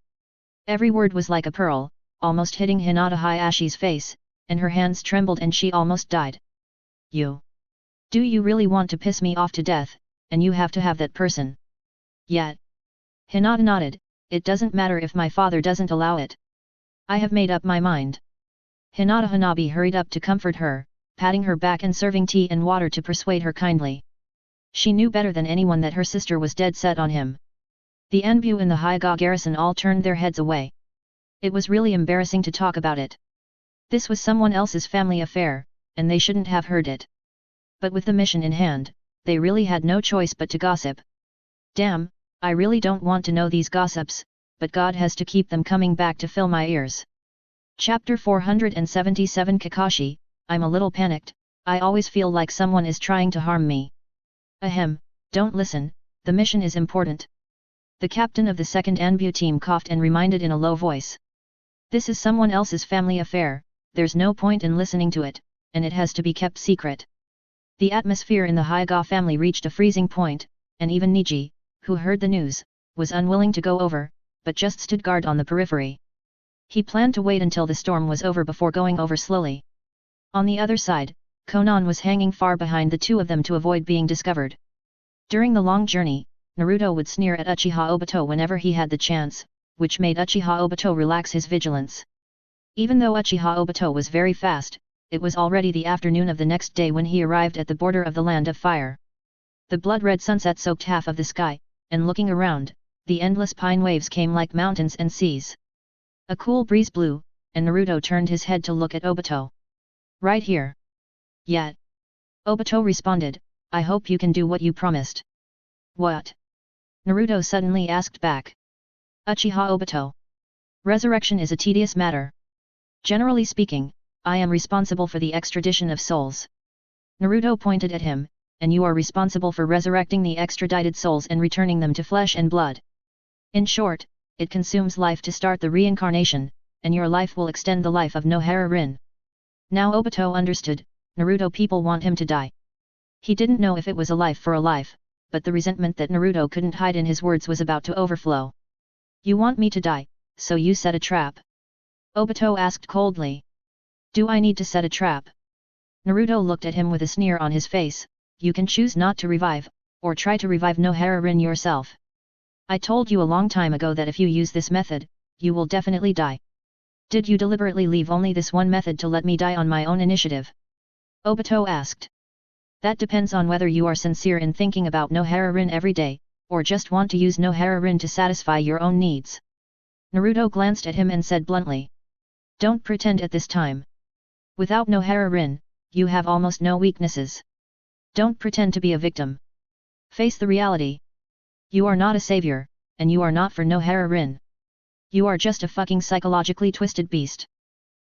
Speaker 1: Every word was like a pearl, almost hitting Hinata Hayashi's face, and her hands trembled and she almost died. You. Do you really want to piss me off to death, and you have to have that person? Yet. Hinata nodded, it doesn't matter if my father doesn't allow it. I have made up my mind. Hinata Hanabi hurried up to comfort her, patting her back and serving tea and water to persuade her kindly. She knew better than anyone that her sister was dead set on him. The Anbu and the Hyuga garrison all turned their heads away. It was really embarrassing to talk about it. This was someone else's family affair, and they shouldn't have heard it. But with the mission in hand, they really had no choice but to gossip. Damn, I really don't want to know these gossips, but God has to keep them coming back to fill my ears. Chapter 477 Kakashi, I'm a little panicked, I always feel like someone is trying to harm me. Ahem, don't listen, the mission is important. The captain of the second Anbu team coughed and reminded in a low voice. This is someone else's family affair, there's no point in listening to it, and it has to be kept secret. The atmosphere in the Hyuga family reached a freezing point, and even Niji, who heard the news, was unwilling to go over, but just stood guard on the periphery. He planned to wait until the storm was over before going over slowly. On the other side, Konan was hanging far behind the two of them to avoid being discovered. During the long journey, Naruto would sneer at Uchiha Obito whenever he had the chance, which made Uchiha Obito relax his vigilance. Even though Uchiha Obito was very fast, it was already the afternoon of the next day when he arrived at the border of the Land of Fire. The blood-red sunset soaked half of the sky, and looking around, the endless pine waves came like mountains and seas. A cool breeze blew, and Naruto turned his head to look at Obito. Right here. Yeah. Obito responded, I hope you can do what you promised. What? Naruto suddenly asked back. Uchiha Obito. Resurrection is a tedious matter. Generally speaking, I am responsible for the extradition of souls. Naruto pointed at him, and you are responsible for resurrecting the extradited souls and returning them to flesh and blood. In short, it consumes life to start the reincarnation, and your life will extend the life of Nohara Rin. Now Obito understood, Naruto people want him to die. He didn't know if it was a life for a life, but the resentment that Naruto couldn't hide in his words was about to overflow. You want me to die, so you set a trap? Obito asked coldly. Do I need to set a trap? Naruto looked at him with a sneer on his face, you can choose not to revive, or try to revive Nohara Rin yourself. I told you a long time ago that if you use this method, you will definitely die. Did you deliberately leave only this one method to let me die on my own initiative? Obito asked. That depends on whether you are sincere in thinking about Nohara Rin every day, or just want to use Nohara Rin to satisfy your own needs. Naruto glanced at him and said bluntly. Don't pretend at this time. Without Nohara Rin, you have almost no weaknesses. Don't pretend to be a victim. Face the reality. You are not a savior, and you are not for Nohara Rin. You are just a fucking psychologically twisted beast.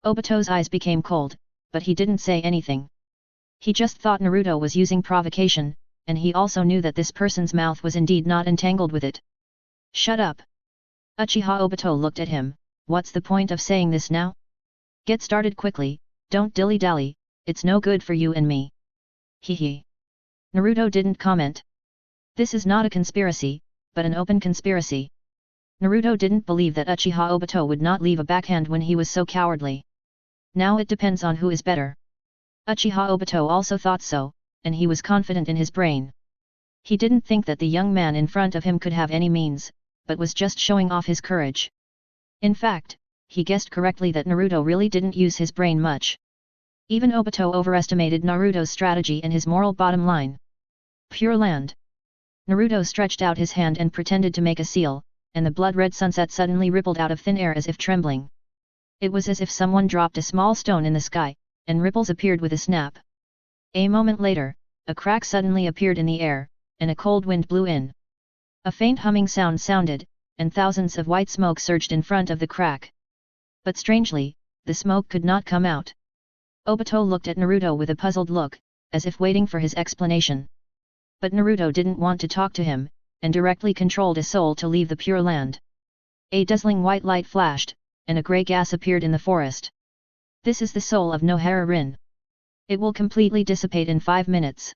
Speaker 1: Obito's eyes became cold, but he didn't say anything. He just thought Naruto was using provocation, and he also knew that this person's mouth was indeed not entangled with it. Shut up. Uchiha Obito looked at him, what's the point of saying this now? Get started quickly, don't dilly-dally, it's no good for you and me. Hehe. Naruto didn't comment. This is not a conspiracy, but an open conspiracy. Naruto didn't believe that Uchiha Obito would not leave a backhand when he was so cowardly. Now it depends on who is better. Uchiha Obito also thought so, and he was confident in his brain. He didn't think that the young man in front of him could have any means, but was just showing off his courage. In fact, he guessed correctly that Naruto really didn't use his brain much. Even Obito overestimated Naruto's strategy and his moral bottom line. Pure Land. Naruto stretched out his hand and pretended to make a seal, and the blood-red sunset suddenly rippled out of thin air as if trembling. It was as if someone dropped a small stone in the sky, and ripples appeared with a snap. A moment later, a crack suddenly appeared in the air, and a cold wind blew in. A faint humming sound sounded, and thousands of white smoke surged in front of the crack. But strangely, the smoke could not come out. Obito looked at Naruto with a puzzled look, as if waiting for his explanation. But Naruto didn't want to talk to him, and directly controlled a soul to leave the Pure Land. A dazzling white light flashed, and a grey gas appeared in the forest. This is the soul of Nohara Rin. It will completely dissipate in 5 minutes.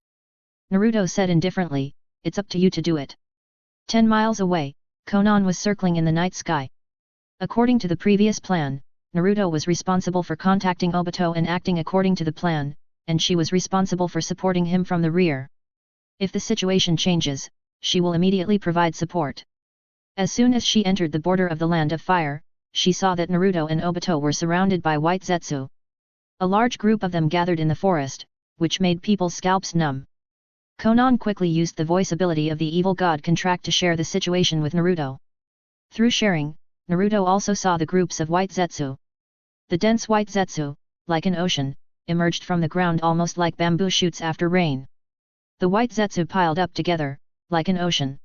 Speaker 1: Naruto said indifferently, it's up to you to do it. 10 miles away, Konan was circling in the night sky. According to the previous plan, Naruto was responsible for contacting Obito and acting according to the plan, and she was responsible for supporting him from the rear. If the situation changes, she will immediately provide support. As soon as she entered the border of the Land of Fire, she saw that Naruto and Obito were surrounded by white Zetsu. A large group of them gathered in the forest, which made people's scalps numb. Konan quickly used the voice ability of the evil god contract to share the situation with Naruto. Through sharing, Naruto also saw the groups of white Zetsu. The dense white Zetsu, like an ocean, emerged from the ground almost like bamboo shoots after rain. The white Zetsu piled up together, like an ocean.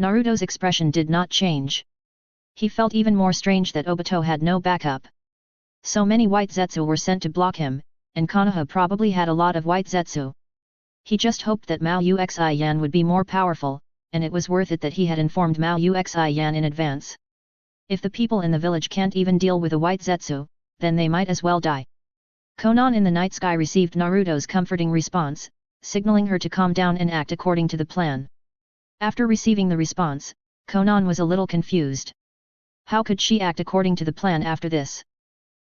Speaker 1: Naruto's expression did not change. He felt even more strange that Obito had no backup. So many white Zetsu were sent to block him, and Konoha probably had a lot of white Zetsu. He just hoped that Mao Uxian would be more powerful, and it was worth it that he had informed Mao Uxian in advance. If the people in the village can't even deal with a white Zetsu, then they might as well die. Konan in the night sky received Naruto's comforting response, signaling her to calm down and act according to the plan. After receiving the response, Konan was a little confused. How could she act according to the plan after this?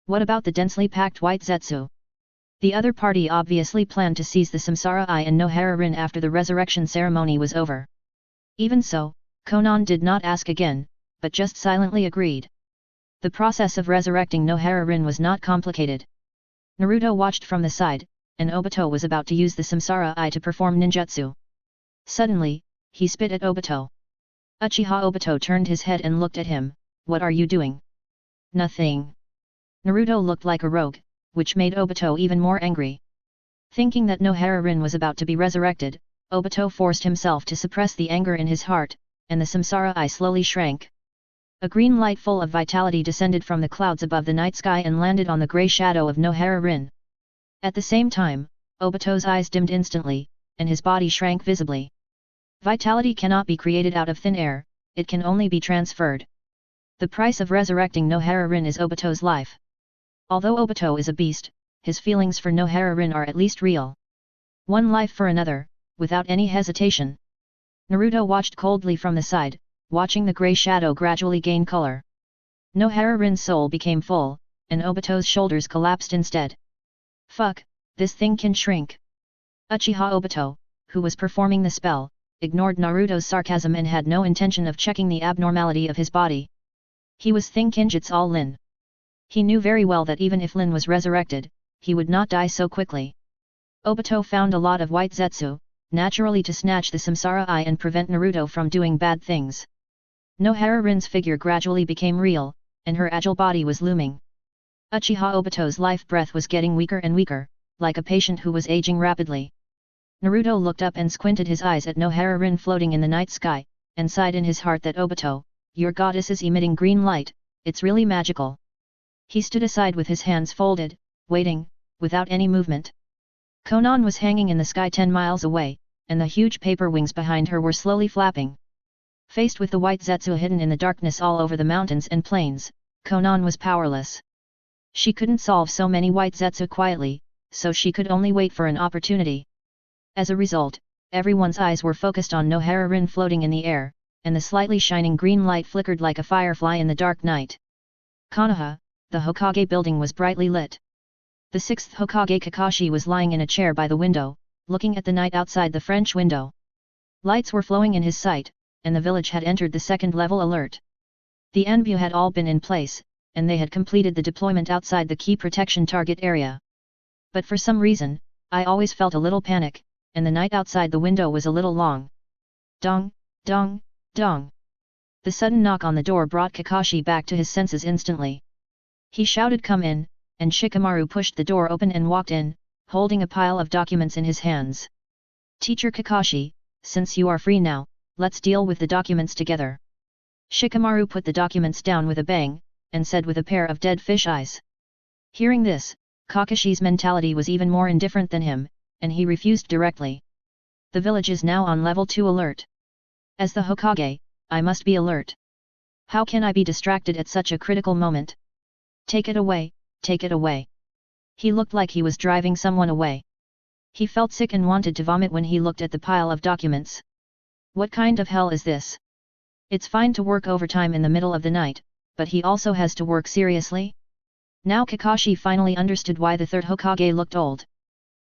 Speaker 1: What about the densely packed white Zetsu? The other party obviously planned to seize the Samsara Eye and Nohara Rin after the resurrection ceremony was over. Even so, Konan did not ask again, but just silently agreed. The process of resurrecting Nohara Rin was not complicated. Naruto watched from the side, and Obito was about to use the Samsara Eye to perform ninjutsu. Suddenly, he spit at Obito. Uchiha Obito turned his head and looked at him. What are you doing? Nothing. Naruto looked like a rogue, which made Obito even more angry. Thinking that Nohara Rin was about to be resurrected, Obito forced himself to suppress the anger in his heart, and the Samsara Eye slowly shrank. A green light full of vitality descended from the clouds above the night sky and landed on the grey shadow of Nohara Rin. At the same time, Obito's eyes dimmed instantly, and his body shrank visibly. Vitality cannot be created out of thin air, it can only be transferred. The price of resurrecting Nohara Rin is Obito's life. Although Obito is a beast, his feelings for Nohara Rin are at least real. One life for another, without any hesitation. Naruto watched coldly from the side, watching the grey shadow gradually gain color. Nohara Rin's soul became full, and Obito's shoulders collapsed instead. Fuck, this thing can shrink. Uchiha Obito, who was performing the spell, ignored Naruto's sarcasm and had no intention of checking the abnormality of his body. He was thinking it's all Lin. He knew very well that even if Lin was resurrected, he would not die so quickly. Obito found a lot of white Zetsu, naturally to snatch the Samsara Eye and prevent Naruto from doing bad things. Nohara Rin's figure gradually became real, and her agile body was looming. Uchiha Obito's life breath was getting weaker and weaker, like a patient who was aging rapidly. Naruto looked up and squinted his eyes at Nohara Rin floating in the night sky, and sighed in his heart that Obito, your goddess is emitting green light, it's really magical. He stood aside with his hands folded, waiting, without any movement. Konan was hanging in the sky 10 miles away, and the huge paper wings behind her were slowly flapping. Faced with the white Zetsu hidden in the darkness all over the mountains and plains, Konan was powerless. She couldn't solve so many white Zetsu quietly, so she could only wait for an opportunity. As a result, everyone's eyes were focused on Nohara Rin floating in the air, and the slightly shining green light flickered like a firefly in the dark night. Konoha, the Hokage building was brightly lit. The 6th Hokage Kakashi was lying in a chair by the window, looking at the night outside the French window. Lights were flowing in his sight, and the village had entered the 2nd level alert. The Anbu had all been in place, and they had completed the deployment outside the key protection target area. But for some reason, I always felt a little panic, and the night outside the window was a little long. Dong, dong, dong. The sudden knock on the door brought Kakashi back to his senses instantly. He shouted come in, and Shikamaru pushed the door open and walked in, holding a pile of documents in his hands. Teacher Kakashi, since you are free now, let's deal with the documents together. Shikamaru put the documents down with a bang, and said with a pair of dead fish eyes. Hearing this, Kakashi's mentality was even more indifferent than him, and he refused directly. The village is now on level 2 alert. As the Hokage, I must be alert. How can I be distracted at such a critical moment? Take it away, take it away. He looked like he was driving someone away. He felt sick and wanted to vomit when he looked at the pile of documents. What kind of hell is this? It's fine to work overtime in the middle of the night, but he also has to work seriously? Now Kakashi finally understood why the 3rd Hokage looked old.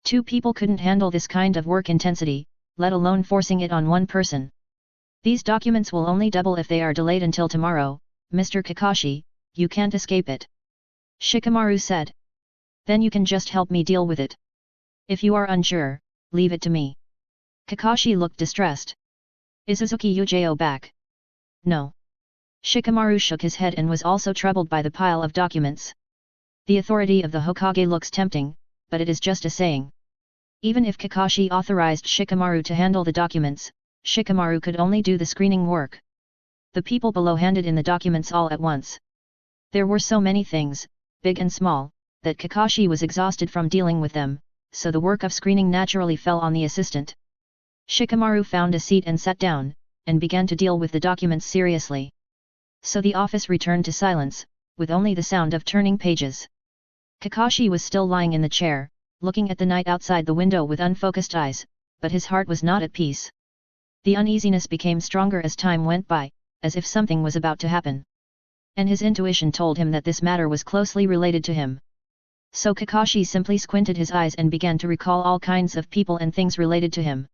Speaker 1: 2 people couldn't handle this kind of work intensity, let alone forcing it on one person. These documents will only double if they are delayed until tomorrow, Mr. Kakashi, you can't escape it. Shikamaru said. Then you can just help me deal with it. If you are unsure, leave it to me. Kakashi looked distressed. Is Uzuki Ujio back? No. Shikamaru shook his head and was also troubled by the pile of documents. The authority of the Hokage looks tempting, but it is just a saying. Even if Kakashi authorized Shikamaru to handle the documents, Shikamaru could only do the screening work. The people below handed in the documents all at once. There were so many things, big and small, that Kakashi was exhausted from dealing with them, so the work of screening naturally fell on the assistant. Shikamaru found a seat and sat down, and began to deal with the documents seriously. So the office returned to silence, with only the sound of turning pages. Kakashi was still lying in the chair, looking at the night outside the window with unfocused eyes, but his heart was not at peace. The uneasiness became stronger as time went by, as if something was about to happen. And his intuition told him that this matter was closely related to him. So Kakashi simply squinted his eyes and began to recall all kinds of people and things related to him.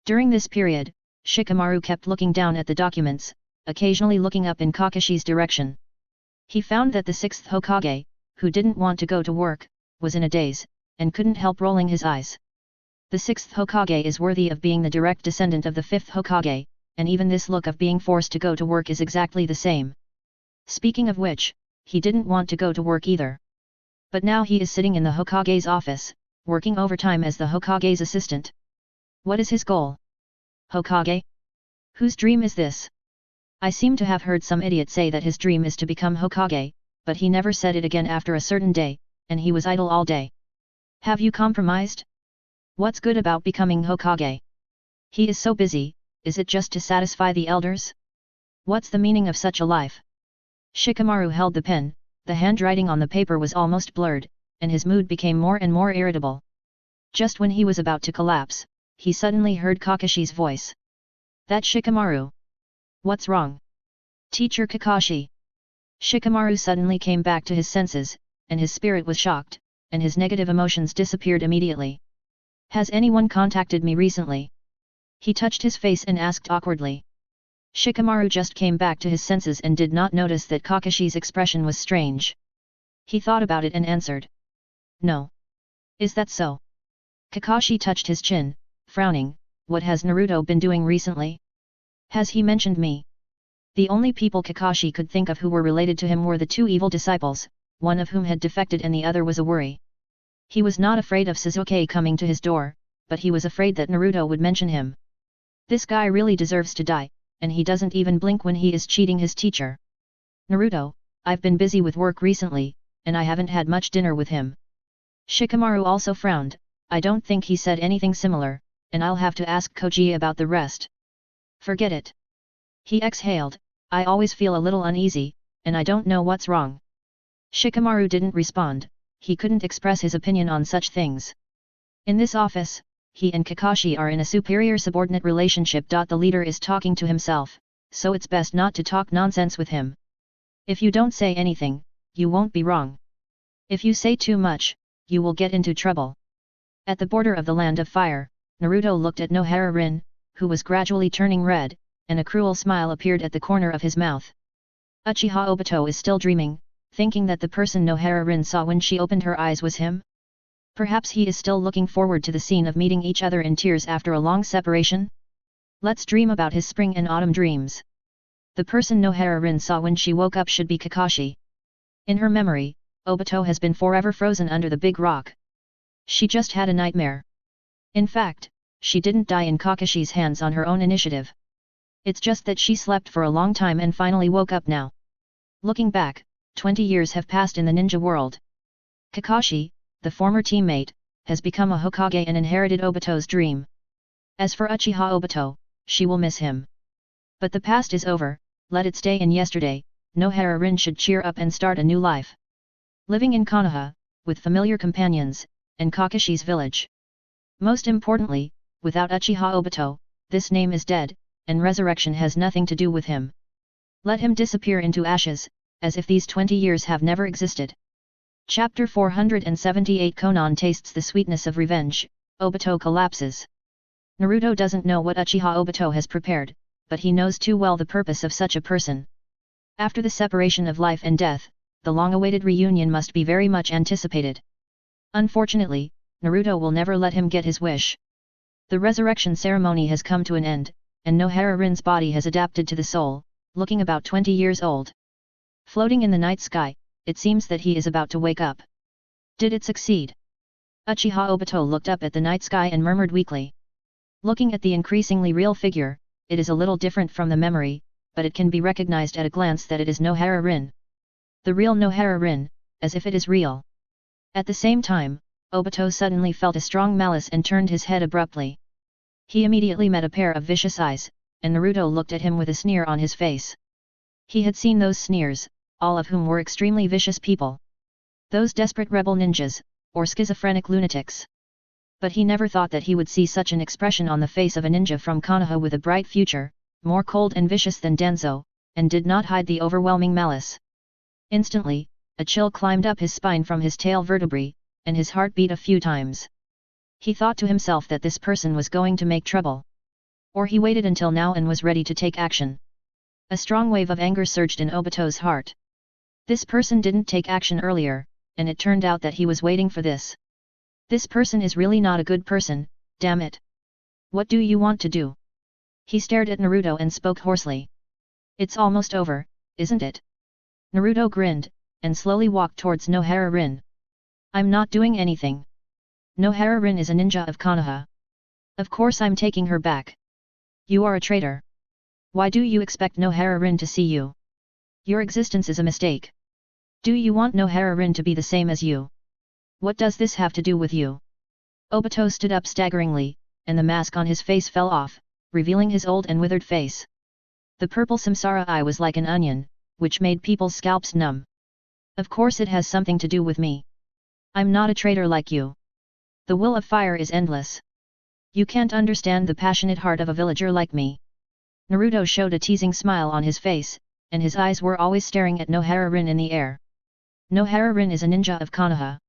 Speaker 1: During this period, Shikamaru kept looking down at the documents, occasionally looking up in Kakashi's direction. He found that the 6th Hokage, who didn't want to go to work, was in a daze, and couldn't help rolling his eyes. The 6th Hokage is worthy of being the direct descendant of the 5th Hokage, and even this look of being forced to go to work is exactly the same. Speaking of which, he didn't want to go to work either. But now he is sitting in the Hokage's office, working overtime as the Hokage's assistant. What is his goal? Hokage? Whose dream is this? I seem to have heard some idiot say that his dream is to become Hokage, but he never said it again after a certain day, and he was idle all day. Have you compromised? What's good about becoming Hokage? He is so busy, is it just to satisfy the elders? What's the meaning of such a life? Shikamaru held the pen, the handwriting on the paper was almost blurred, and his mood became more and more irritable. Just when he was about to collapse, he suddenly heard Kakashi's voice. That Shikamaru. What's wrong? Teacher Kakashi. Shikamaru suddenly came back to his senses, and his spirit was shocked, and his negative emotions disappeared immediately. Has anyone contacted me recently? He touched his face and asked awkwardly. Shikamaru just came back to his senses and did not notice that Kakashi's expression was strange. He thought about it and answered. No. Is that so? Kakashi touched his chin, frowning. What has Naruto been doing recently? Has he mentioned me? The only people Kakashi could think of who were related to him were the two evil disciples, one of whom had defected and the other was a worry. He was not afraid of Sasuke coming to his door, but he was afraid that Naruto would mention him. This guy really deserves to die, and he doesn't even blink when he is cheating his teacher. Naruto, I've been busy with work recently, and I haven't had much dinner with him. Shikamaru also frowned. I don't think he said anything similar, and I'll have to ask Koji about the rest. Forget it. He exhaled. I always feel a little uneasy, and I don't know what's wrong. Shikamaru didn't respond. He couldn't express his opinion on such things. In this office, he and Kakashi are in a superior-subordinate relationship. The leader is talking to himself, so it's best not to talk nonsense with him. If you don't say anything, you won't be wrong. If you say too much, you will get into trouble. At the border of the Land of Fire, Naruto looked at Nohara Rin, who was gradually turning red, and a cruel smile appeared at the corner of his mouth. Uchiha Obito is still dreaming, thinking that the person Nohara Rin saw when she opened her eyes was him? Perhaps he is still looking forward to the scene of meeting each other in tears after a long separation? Let's dream about his spring and autumn dreams. The person Nohara Rin saw when she woke up should be Kakashi. In her memory, Obito has been forever frozen under the big rock. She just had a nightmare. In fact, she didn't die in Kakashi's hands on her own initiative. It's just that she slept for a long time and finally woke up now. Looking back, 20 years have passed in the ninja world. Kakashi, the former teammate, has become a Hokage and inherited Obito's dream. As for Uchiha Obito, she will miss him. But the past is over, let it stay in yesterday. Nohara Rin should cheer up and start a new life. Living in Konoha, with familiar companions, and Kakashi's village. Most importantly, without Uchiha Obito, this name is dead, and resurrection has nothing to do with him. Let him disappear into ashes, as if these 20 years have never existed. Chapter 478 Konan tastes the sweetness of revenge. Obito collapses. Naruto doesn't know what Uchiha Obito has prepared, but he knows too well the purpose of such a person. After the separation of life and death, the long-awaited reunion must be very much anticipated. Unfortunately, Naruto will never let him get his wish. The resurrection ceremony has come to an end, and Nohara Rin's body has adapted to the soul, looking about 20 years old. Floating in the night sky, it seems that he is about to wake up. Did it succeed? Uchiha Obito looked up at the night sky and murmured weakly. Looking at the increasingly real figure, it is a little different from the memory, but it can be recognized at a glance that it is Nohara Rin. The real Nohara Rin, as if it is real. At the same time, Obito suddenly felt a strong malice and turned his head abruptly. He immediately met a pair of vicious eyes, and Naruto looked at him with a sneer on his face. He had seen those sneers, all of whom were extremely vicious people. Those desperate rebel ninjas, or schizophrenic lunatics. But he never thought that he would see such an expression on the face of a ninja from Konoha with a bright future, more cold and vicious than Danzo, and did not hide the overwhelming malice. Instantly, a chill climbed up his spine from his tail vertebrae, and his heart beat a few times. He thought to himself that this person was going to make trouble. Or he waited until now and was ready to take action. A strong wave of anger surged in Obito's heart. This person didn't take action earlier, and it turned out that he was waiting for this. This person is really not a good person, damn it. What do you want to do? He stared at Naruto and spoke hoarsely. It's almost over, isn't it? Naruto grinned, and slowly walked towards Nohara Rin. I'm not doing anything. Nohara Rin is a ninja of Konoha. Of course I'm taking her back. You are a traitor. Why do you expect Nohara Rin to see you? Your existence is a mistake. Do you want Nohara Rin to be the same as you? What does this have to do with you? Obito stood up staggeringly, and the mask on his face fell off, revealing his old and withered face. The purple samsara eye was like an onion, which made people's scalps numb. Of course it has something to do with me. I'm not a traitor like you. The will of fire is endless. You can't understand the passionate heart of a villager like me. Naruto showed a teasing smile on his face, and his eyes were always staring at Nohara Rin in the air. Nohara Rin is a ninja of Konoha.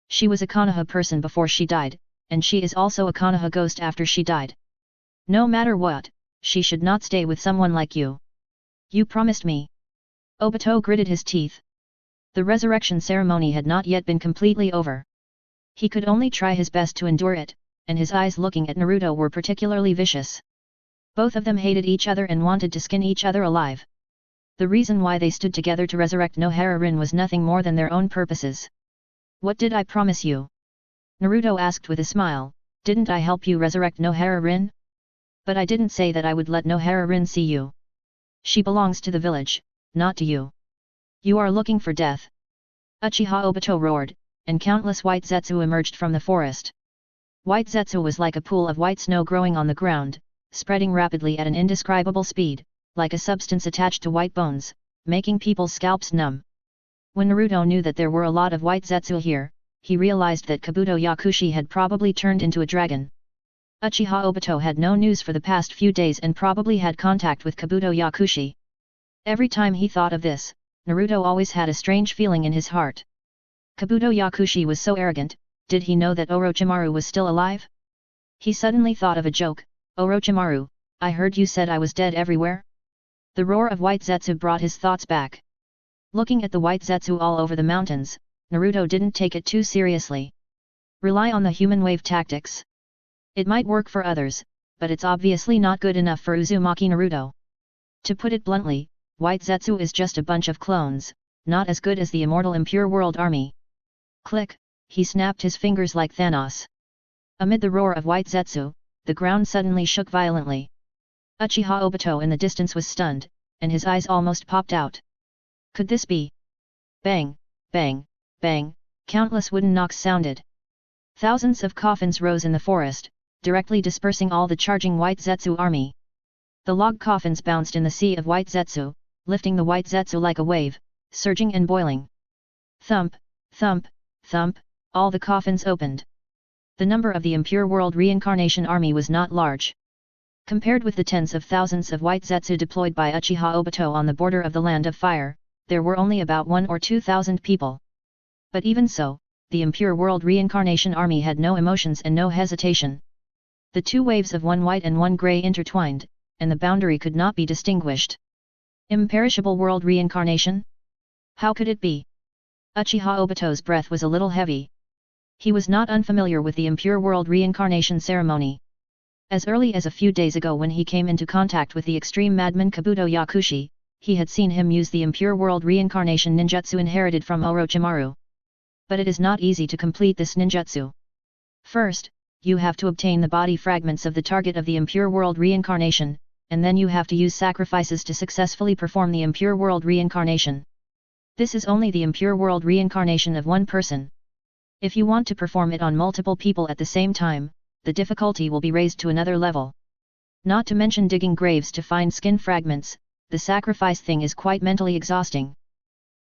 Speaker 1: She was a Konoha person before she died, and she is also a Konoha ghost after she died. No matter what, she should not stay with someone like you. You promised me. Obito gritted his teeth. The resurrection ceremony had not yet been completely over. He could only try his best to endure it, and his eyes looking at Naruto were particularly vicious. Both of them hated each other and wanted to skin each other alive. The reason why they stood together to resurrect Nohara Rin was nothing more than their own purposes. What did I promise you? Naruto asked with a smile, didn't I help you resurrect Nohara Rin? But I didn't say that I would let Nohara Rin see you. She belongs to the village, not to you. You are looking for death. Uchiha Obito roared, and countless white zetsu emerged from the forest. White zetsu was like a pool of white snow growing on the ground, spreading rapidly at an indescribable speed, like a substance attached to white bones, making people's scalps numb. When Naruto knew that there were a lot of white zetsu here, he realized that Kabuto Yakushi had probably turned into a dragon. Uchiha Obito had no news for the past few days and probably had contact with Kabuto Yakushi. Every time he thought of this, Naruto always had a strange feeling in his heart. Kabuto Yakushi was so arrogant, did he know that Orochimaru was still alive? He suddenly thought of a joke, Orochimaru, I heard you said I was dead everywhere? The roar of white zetsu brought his thoughts back. Looking at the white zetsu all over the mountains, Naruto didn't take it too seriously. Rely on the human wave tactics. It might work for others, but it's obviously not good enough for Uzumaki Naruto. To put it bluntly, white zetsu is just a bunch of clones, not as good as the immortal Impure World Army. Click, he snapped his fingers like Thanos. Amid the roar of white zetsu, the ground suddenly shook violently. Uchiha Obito in the distance was stunned, and his eyes almost popped out. Could this be? Bang, bang, bang, countless wooden knocks sounded. Thousands of coffins rose in the forest, directly dispersing all the charging white zetsu army. The log coffins bounced in the sea of white zetsu, lifting the white zetsu like a wave, surging and boiling. Thump, thump, thump, all the coffins opened. The number of the Impure World Reincarnation Army was not large. Compared with the tens of thousands of white zetsu deployed by Uchiha Obito on the border of the Land of Fire, there were only about 1,000 or 2,000 people. But even so, the Impure World Reincarnation Army had no emotions and no hesitation. The two waves of one white and one grey intertwined, and the boundary could not be distinguished. Imperishable World Reincarnation? How could it be? Uchiha Obito's breath was a little heavy. He was not unfamiliar with the Impure World Reincarnation ceremony. As early as a few days ago when he came into contact with the extreme madman Kabuto Yakushi, he had seen him use the Impure World Reincarnation ninjutsu inherited from Orochimaru. But it is not easy to complete this ninjutsu. First, you have to obtain the body fragments of the target of the Impure World Reincarnation, and then you have to use sacrifices to successfully perform the impure world reincarnation. This is only the impure world reincarnation of one person. If you want to perform it on multiple people at the same time, the difficulty will be raised to another level. Not to mention digging graves to find skin fragments, the sacrifice thing is quite mentally exhausting.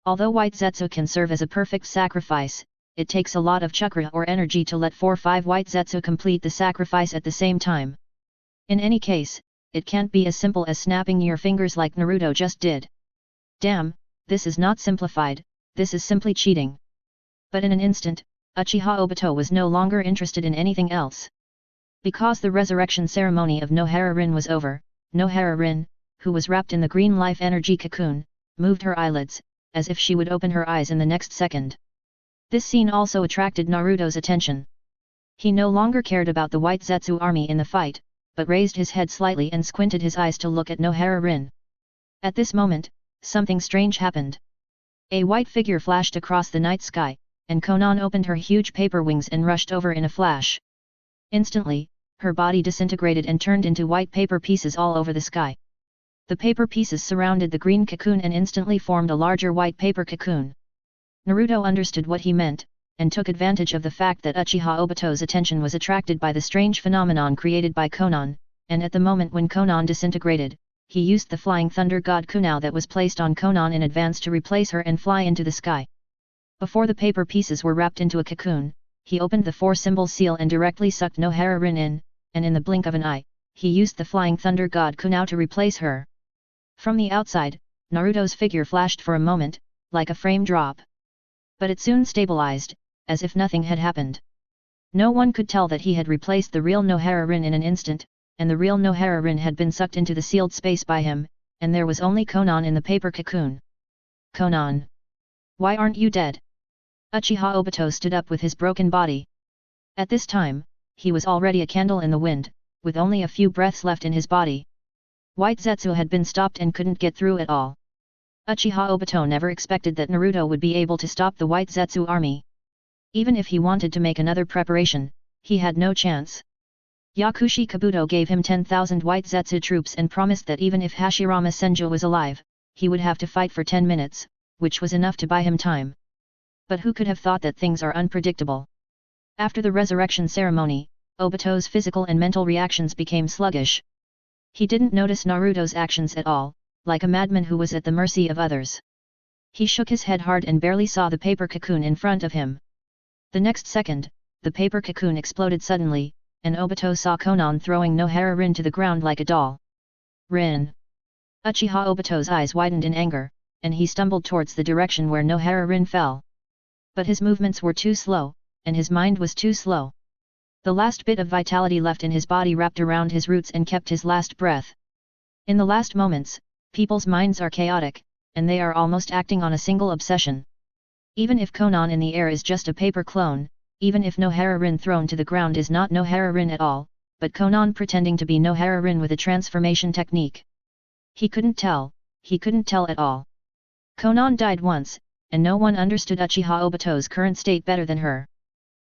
Speaker 1: Although white zetsu can serve as a perfect sacrifice, it takes a lot of chakra or energy to let 4-5 white zetsu complete the sacrifice at the same time. In any case, it can't be as simple as snapping your fingers like Naruto just did. Damn, this is not simplified, this is simply cheating. But in an instant, Uchiha Obito was no longer interested in anything else. Because the resurrection ceremony of Nohara Rin was over, Nohara Rin, who was wrapped in the green life energy cocoon, moved her eyelids, as if she would open her eyes in the next second. This scene also attracted Naruto's attention. He no longer cared about the white Zetsu army in the fight, but raised his head slightly and squinted his eyes to look at Nohara Rin. At this moment, something strange happened. A white figure flashed across the night sky, and Konan opened her huge paper wings and rushed over in a flash. Instantly, her body disintegrated and turned into white paper pieces all over the sky. The paper pieces surrounded the green cocoon and instantly formed a larger white paper cocoon. Naruto understood what he meant, and took advantage of the fact that Uchiha Obito's attention was attracted by the strange phenomenon created by Konan, and at the moment when Konan disintegrated, he used the flying thunder god Kunao that was placed on Konan in advance to replace her and fly into the sky. Before the paper pieces were wrapped into a cocoon, he opened the 4-symbol seal and directly sucked Nohara Rin in, and in the blink of an eye, he used the flying thunder god Kunao to replace her. From the outside, Naruto's figure flashed for a moment, like a frame drop. But it soon stabilized, as if nothing had happened. No one could tell that he had replaced the real Nohara Rin in an instant, and the real Nohara Rin had been sucked into the sealed space by him, and there was only Konan in the paper cocoon. Konan! Why aren't you dead? Uchiha Obito stood up with his broken body. At this time, he was already a candle in the wind, with only a few breaths left in his body. White Zetsu had been stopped and couldn't get through at all. Uchiha Obito never expected that Naruto would be able to stop the White Zetsu army. Even if he wanted to make another preparation, he had no chance. Yakushi Kabuto gave him 10,000 White Zetsu troops and promised that even if Hashirama Senju was alive, he would have to fight for 10 minutes, which was enough to buy him time. But who could have thought that things are unpredictable? After the resurrection ceremony, Obito's physical and mental reactions became sluggish. He didn't notice Naruto's actions at all, like a madman who was at the mercy of others. He shook his head hard and barely saw the paper cocoon in front of him. The next second, the paper cocoon exploded suddenly, and Obito saw Konan throwing Nohara Rin to the ground like a doll. Rin! Uchiha Obito's eyes widened in anger, and he stumbled towards the direction where Nohara Rin fell. But his movements were too slow, and his mind was too slow. The last bit of vitality left in his body wrapped around his roots and kept his last breath. In the last moments, people's minds are chaotic, and they are almost acting on a single obsession. Even if Konan in the air is just a paper clone, even if Nohara Rin thrown to the ground is not Nohara Rin at all, but Konan pretending to be Nohara Rin with a transformation technique. He couldn't tell at all. Konan died once, and no one understood Uchiha Obito's current state better than her.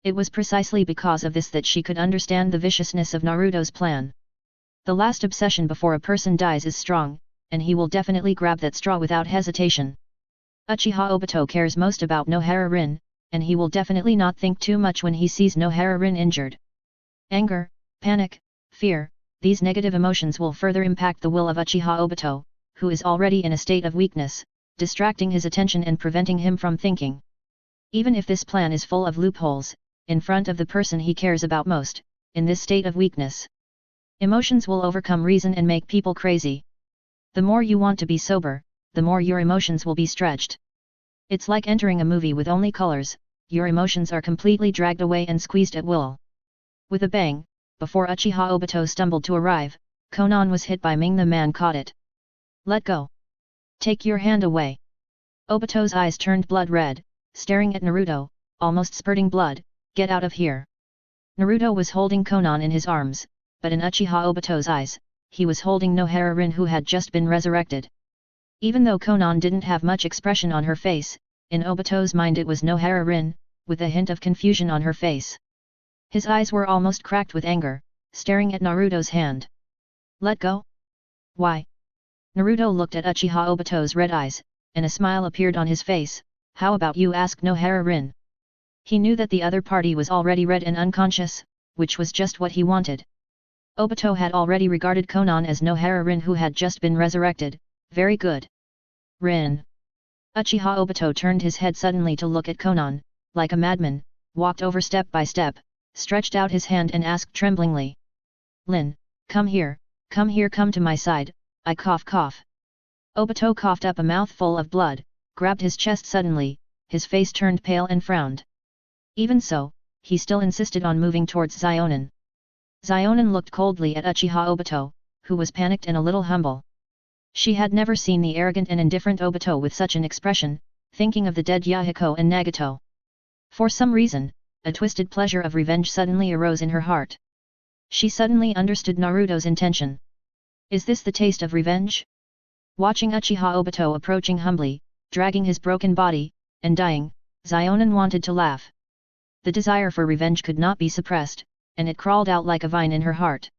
Speaker 1: It was precisely because of this that she could understand the viciousness of Naruto's plan. The last obsession before a person dies is strong, and he will definitely grab that straw without hesitation. Uchiha Obito cares most about Nohara Rin, and he will definitely not think too much when he sees Nohara Rin injured. Anger, panic, fear, these negative emotions will further impact the will of Uchiha Obito, who is already in a state of weakness, distracting his attention and preventing him from thinking. Even if this plan is full of loopholes, in front of the person he cares about most, in this state of weakness, emotions will overcome reason and make people crazy. The more you want to be sober, the more your emotions will be stretched. It's like entering a movie with only colors, your emotions are completely dragged away and squeezed at will. With a bang, before Uchiha Obito stumbled to arrive, Konan was hit by Ming. The man caught it. Let go. Take your hand away. Obito's eyes turned blood red, staring at Naruto, almost spurting blood. Get out of here. Naruto was holding Konan in his arms, but in Uchiha Obito's eyes, he was holding Nohara Rin who had just been resurrected. Even though Konan didn't have much expression on her face, in Obito's mind it was Nohara Rin, with a hint of confusion on her face. His eyes were almost cracked with anger, staring at Naruto's hand. Let go? Why? Naruto looked at Uchiha Obito's red eyes, and a smile appeared on his face. How about you? Asked Nohara-rin. He knew that the other party was already red and unconscious, which was just what he wanted. Obito had already regarded Konan as Nohara-rin who had just been resurrected. Very good. Rin. Uchiha Obito turned his head suddenly to look at Konan, like a madman, walked over step by step, stretched out his hand and asked tremblingly. Lin, come here, come to my side, I cough. Obito coughed up a mouthful of blood, grabbed his chest suddenly, his face turned pale and frowned. Even so, he still insisted on moving towards Zionin. Zionin looked coldly at Uchiha Obito, who was panicked and a little humble. She had never seen the arrogant and indifferent Obito with such an expression, thinking of the dead Yahiko and Nagato. For some reason, a twisted pleasure of revenge suddenly arose in her heart. She suddenly understood Naruto's intention. Is this the taste of revenge? Watching Uchiha Obito approaching humbly, dragging his broken body, and dying, Zionin wanted to laugh. The desire for revenge could not be suppressed, and it crawled out like a vine in her heart.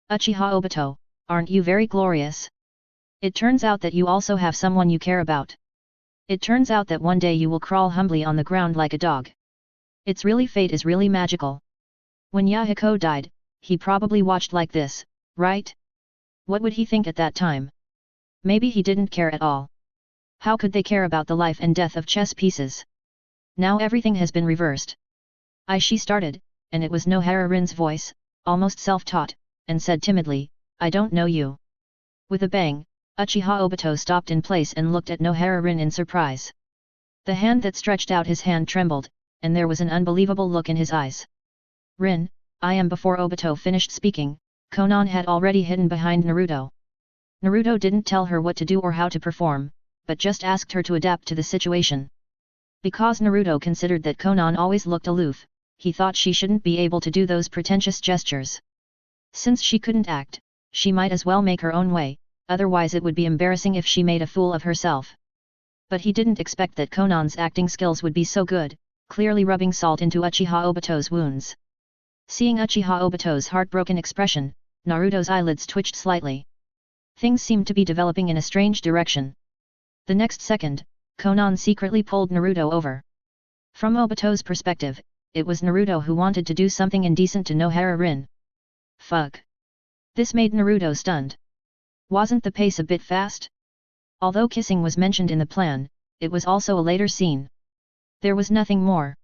Speaker 1: Uchiha Obito, aren't you very glorious? It turns out that you also have someone you care about. It turns out that one day you will crawl humbly on the ground like a dog. Its really fate is really magical. When Yahiko died, he probably watched like this, right? What would he think at that time? Maybe he didn't care at all. How could they care about the life and death of chess pieces? Now everything has been reversed. She started, and it was Nohara-rin's voice, almost self-taught, and said timidly, I don't know you. With a bang, Uchiha Obito stopped in place and looked at Nohara-rin in surprise. The hand that stretched out his hand trembled, and there was an unbelievable look in his eyes. Rin, I am. Before Obito finished speaking, Konan had already hidden behind Naruto. Naruto didn't tell her what to do or how to perform, but just asked her to adapt to the situation. Because Naruto considered that Konan always looked aloof, he thought she shouldn't be able to do those pretentious gestures. Since she couldn't act, she might as well make her own way, otherwise it would be embarrassing if she made a fool of herself. But he didn't expect that Konan's acting skills would be so good, clearly rubbing salt into Uchiha Obito's wounds. Seeing Uchiha Obito's heartbroken expression, Naruto's eyelids twitched slightly. Things seemed to be developing in a strange direction. The next second, Konan secretly pulled Naruto over. From Obito's perspective, it was Naruto who wanted to do something indecent to Nohara-rin. Fuck. This made Naruto stunned. Wasn't the pace a bit fast? Although kissing was mentioned in the plan, it was also a later scene. There was nothing more.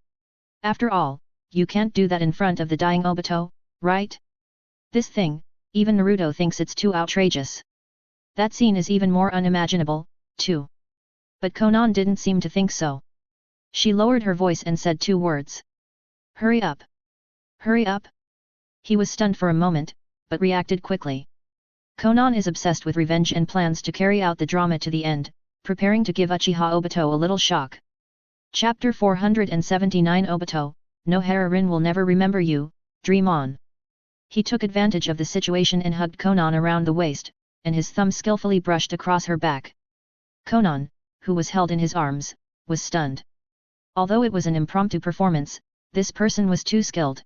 Speaker 1: After all, you can't do that in front of the dying Obito, right? This thing, even Naruto thinks it's too outrageous. That scene is even more unimaginable, too. But Konan didn't seem to think so. She lowered her voice and said two words. Hurry up. Hurry up? He was stunned for a moment, but reacted quickly. Konan is obsessed with revenge and plans to carry out the drama to the end, preparing to give Uchiha Obito a little shock. Chapter 479 Obito, Nohara-rin will never remember you, dream on. He took advantage of the situation and hugged Konan around the waist, and his thumb skillfully brushed across her back. Konan, who was held in his arms, was stunned. Although it was an impromptu performance, this person was too skilled.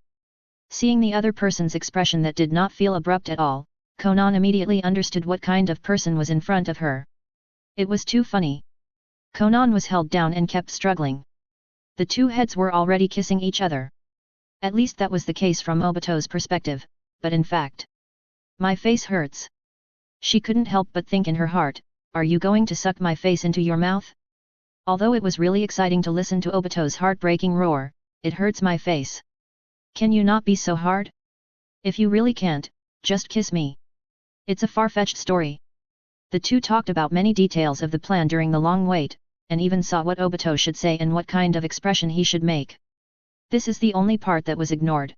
Speaker 1: Seeing the other person's expression that did not feel abrupt at all, Konan immediately understood what kind of person was in front of her. It was too funny. Konan was held down and kept struggling. The two heads were already kissing each other. At least that was the case from Obito's perspective, but in fact, my face hurts. She couldn't help but think in her heart, are you going to suck my face into your mouth? Although it was really exciting to listen to Obito's heartbreaking roar, it hurts my face. Can you not be so hard? If you really can't, just kiss me. It's a far-fetched story. The two talked about many details of the plan during the long wait, and even saw what Obito should say and what kind of expression he should make. This is the only part that was ignored.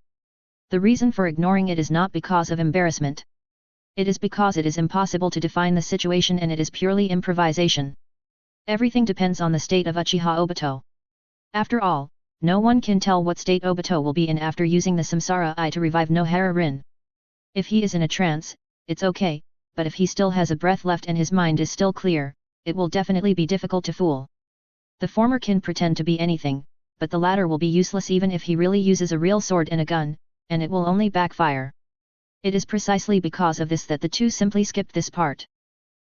Speaker 1: The reason for ignoring it is not because of embarrassment. It is because it is impossible to define the situation and it is purely improvisation. Everything depends on the state of Uchiha Obito. After all, no one can tell what state Obito will be in after using the Samsara Eye to revive Nohara-rin. If he is in a trance, it's okay, but if he still has a breath left and his mind is still clear, it will definitely be difficult to fool. The former can pretend to be anything, but the latter will be useless even if he really uses a real sword and a gun, and it will only backfire. It is precisely because of this that the two simply skipped this part.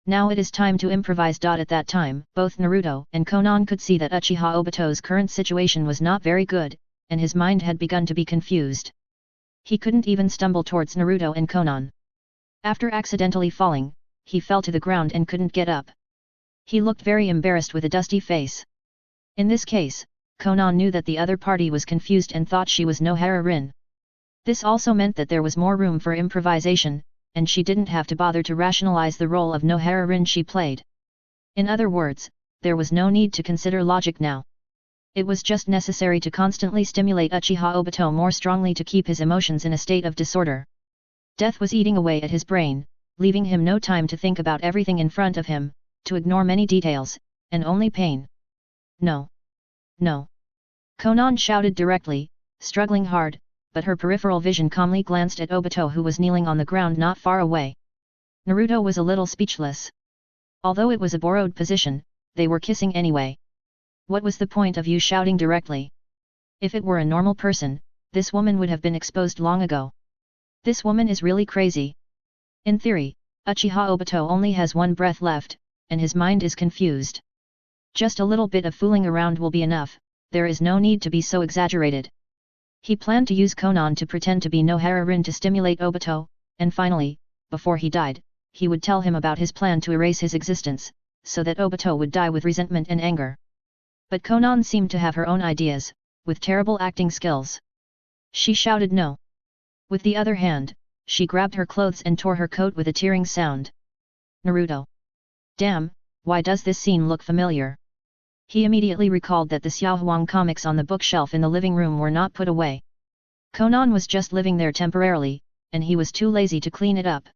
Speaker 1: Now it is time to improvise. At that time, both Naruto and Konan could see that Uchiha Obito's current situation was not very good, and his mind had begun to be confused. He couldn't even stumble towards Naruto and Konan. After accidentally falling, he fell to the ground and couldn't get up. He looked very embarrassed with a dusty face. In this case, Konan knew that the other party was confused and thought she was Nohara Rin. This also meant that there was more room for improvisation, and she didn't have to bother to rationalize the role of Nohara Rin she played. In other words, there was no need to consider logic now. It was just necessary to constantly stimulate Uchiha Obito more strongly to keep his emotions in a state of disorder. Death was eating away at his brain, leaving him no time to think about everything in front of him, to ignore many details, and only pain. No. No. Konan shouted directly, struggling hard, but her peripheral vision calmly glanced at Obito who was kneeling on the ground not far away. Naruto was a little speechless. Although it was a borrowed position, they were kissing anyway. What was the point of you shouting directly? If it were a normal person, this woman would have been exposed long ago. This woman is really crazy. In theory, Uchiha Obito only has one breath left, and his mind is confused. Just a little bit of fooling around will be enough, there is no need to be so exaggerated. He planned to use Konan to pretend to be Nohara Rin to stimulate Obito, and finally, before he died, he would tell him about his plan to erase his existence, so that Obito would die with resentment and anger. But Konan seemed to have her own ideas, with terrible acting skills. She shouted no. With the other hand, she grabbed her clothes and tore her coat with a tearing sound. Naruto. Damn, why does this scene look familiar? He immediately recalled that the Xiaohuang comics on the bookshelf in the living room were not put away. Konan was just living there temporarily, and he was too lazy to clean it up.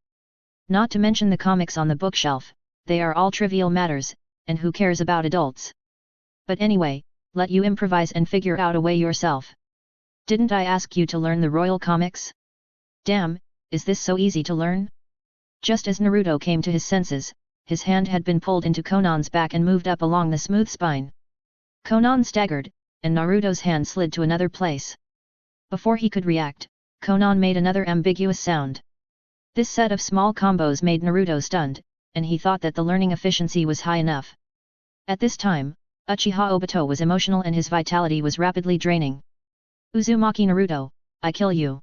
Speaker 1: Not to mention the comics on the bookshelf, they are all trivial matters, and who cares about adults? But anyway, let you improvise and figure out a way yourself. Didn't I ask you to learn the royal comics? Damn, is this so easy to learn? Just as Naruto came to his senses, his hand had been pulled into Konan's back and moved up along the smooth spine. Konan staggered, and Naruto's hand slid to another place. Before he could react, Konan made another ambiguous sound. This set of small combos made Naruto stunned, and he thought that the learning efficiency was high enough. At this time, Uchiha Obito was emotional and his vitality was rapidly draining. Uzumaki Naruto, I kill you.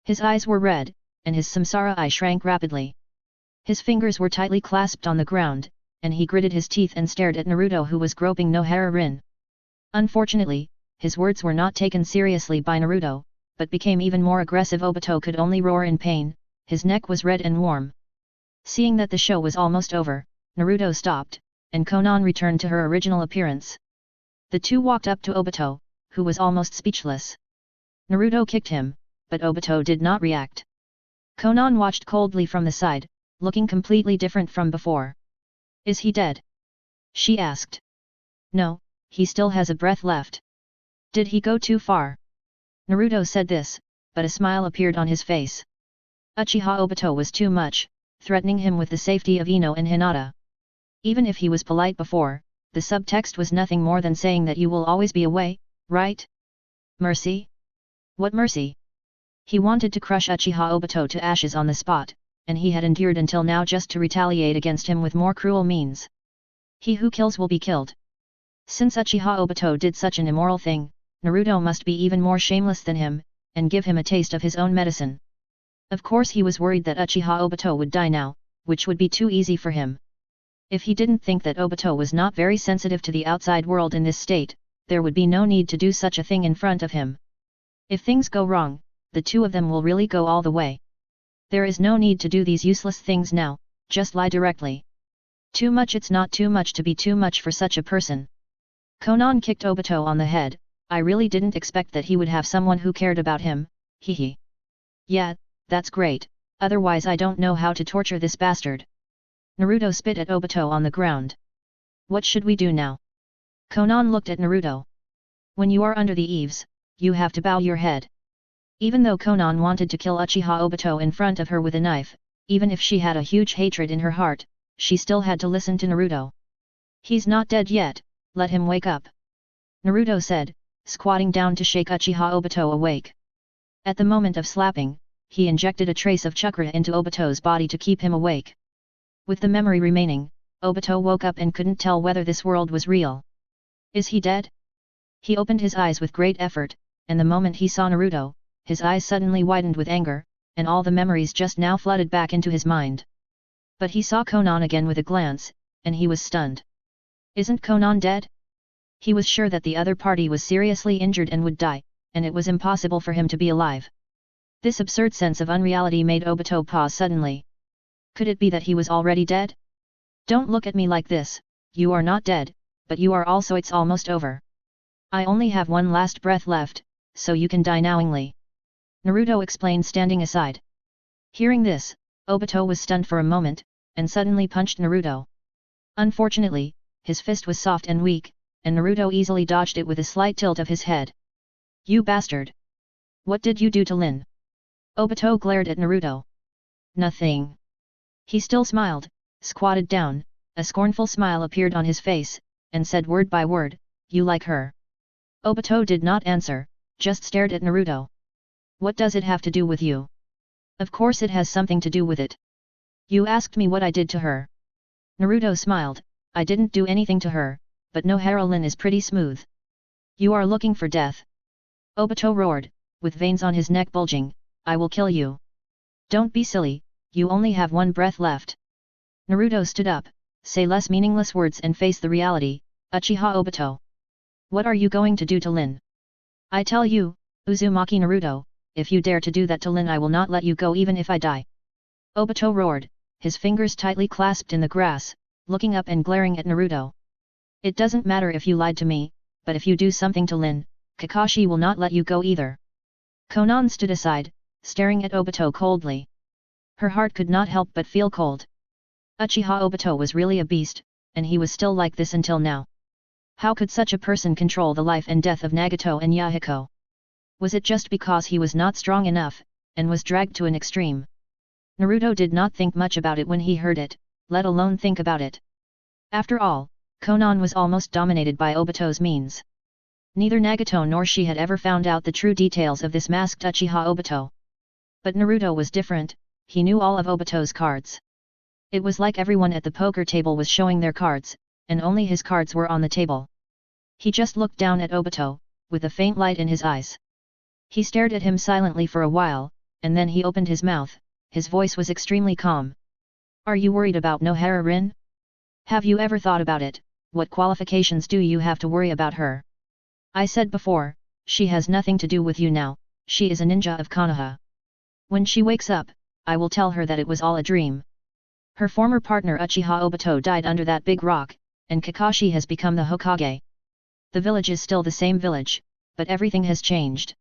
Speaker 1: His eyes were red, and his samsara eye shrank rapidly. His fingers were tightly clasped on the ground, and he gritted his teeth and stared at Naruto who was groping Nohara Rin. Unfortunately, his words were not taken seriously by Naruto, but became even more aggressive. Obito could only roar in pain, his neck was red and warm. Seeing that the show was almost over, Naruto stopped, and Konan returned to her original appearance. The two walked up to Obito, who was almost speechless. Naruto kicked him, but Obito did not react. Konan watched coldly from the side, looking completely different from before. Is he dead? She asked. No, he still has a breath left. Did he go too far? Naruto said this, but a smile appeared on his face. Uchiha Obito was too much, threatening him with the safety of Ino and Hinata. Even if he was polite before, the subtext was nothing more than saying that you will always be away, right? Mercy? What mercy? He wanted to crush Uchiha Obito to ashes on the spot, and he had endured until now just to retaliate against him with more cruel means. He who kills will be killed. Since Uchiha Obito did such an immoral thing, Naruto must be even more shameless than him, and give him a taste of his own medicine. Of course he was worried that Uchiha Obito would die now, which would be too easy for him. If he didn't think that Obito was not very sensitive to the outside world in this state, there would be no need to do such a thing in front of him. If things go wrong, the two of them will really go all the way. There is no need to do these useless things now, just lie directly. Too much. It's not too much to be too much for such a person. Konan kicked Obito on the head. I really didn't expect that he would have someone who cared about him, hehe. Yeah, that's great, otherwise I don't know how to torture this bastard. Naruto spit at Obito on the ground. What should we do now? Konan looked at Naruto. When you are under the eaves, you have to bow your head. Even though Konan wanted to kill Uchiha Obito in front of her with a knife, even if she had a huge hatred in her heart, she still had to listen to Naruto. He's not dead yet, let him wake up. Naruto said, squatting down to shake Uchiha Obito awake. At the moment of slapping, he injected a trace of chakra into Obito's body to keep him awake. With the memory remaining, Obito woke up and couldn't tell whether this world was real. Is he dead? He opened his eyes with great effort, and the moment he saw Naruto, his eyes suddenly widened with anger, and all the memories just now flooded back into his mind. But he saw Konan again with a glance, and he was stunned. Isn't Konan dead? He was sure that the other party was seriously injured and would die, and it was impossible for him to be alive. This absurd sense of unreality made Obito pause suddenly. Could it be that he was already dead? Don't look at me like this, you are not dead, but you are also it's almost over. I only have one last breath left, so you can die knowingly. Naruto explained standing aside. Hearing this, Obito was stunned for a moment, and suddenly punched Naruto. Unfortunately, his fist was soft and weak, and Naruto easily dodged it with a slight tilt of his head. You bastard! What did you do to Lin? Obito glared at Naruto. Nothing. He still smiled, squatted down, a scornful smile appeared on his face, and said word by word, you like her. Obito did not answer, just stared at Naruto. What does it have to do with you? Of course it has something to do with it. You asked me what I did to her. Naruto smiled, I didn't do anything to her, but Nohara Lin is pretty smooth. You are looking for death. Obito roared, with veins on his neck bulging, I will kill you. Don't be silly, you only have one breath left. Naruto stood up, say less meaningless words and face the reality, Uchiha Obito. What are you going to do to Lin? I tell you, Uzumaki Naruto, if you dare to do that to Lin I will not let you go even if I die. Obito roared, his fingers tightly clasped in the grass, looking up and glaring at Naruto. It doesn't matter if you lied to me, but if you do something to Lin, Kakashi will not let you go either. Konan stood aside, staring at Obito coldly. Her heart could not help but feel cold. Uchiha Obito was really a beast, and he was still like this until now. How could such a person control the life and death of Nagato and Yahiko? Was it just because he was not strong enough, and was dragged to an extreme? Naruto did not think much about it when he heard it, let alone think about it. After all, Konan was almost dominated by Obito's means. Neither Nagato nor she had ever found out the true details of this masked Uchiha Obito. But Naruto was different, he knew all of Obito's cards. It was like everyone at the poker table was showing their cards, and only his cards were on the table. He just looked down at Obito, with a faint light in his eyes. He stared at him silently for a while, and then he opened his mouth, his voice was extremely calm. Are you worried about Nohara Rin? Have you ever thought about it, what qualifications do you have to worry about her? I said before, she has nothing to do with you now, she is a ninja of Konoha. When she wakes up, I will tell her that it was all a dream. Her former partner Uchiha Obito died under that big rock, and Kakashi has become the Hokage. The village is still the same village, but everything has changed.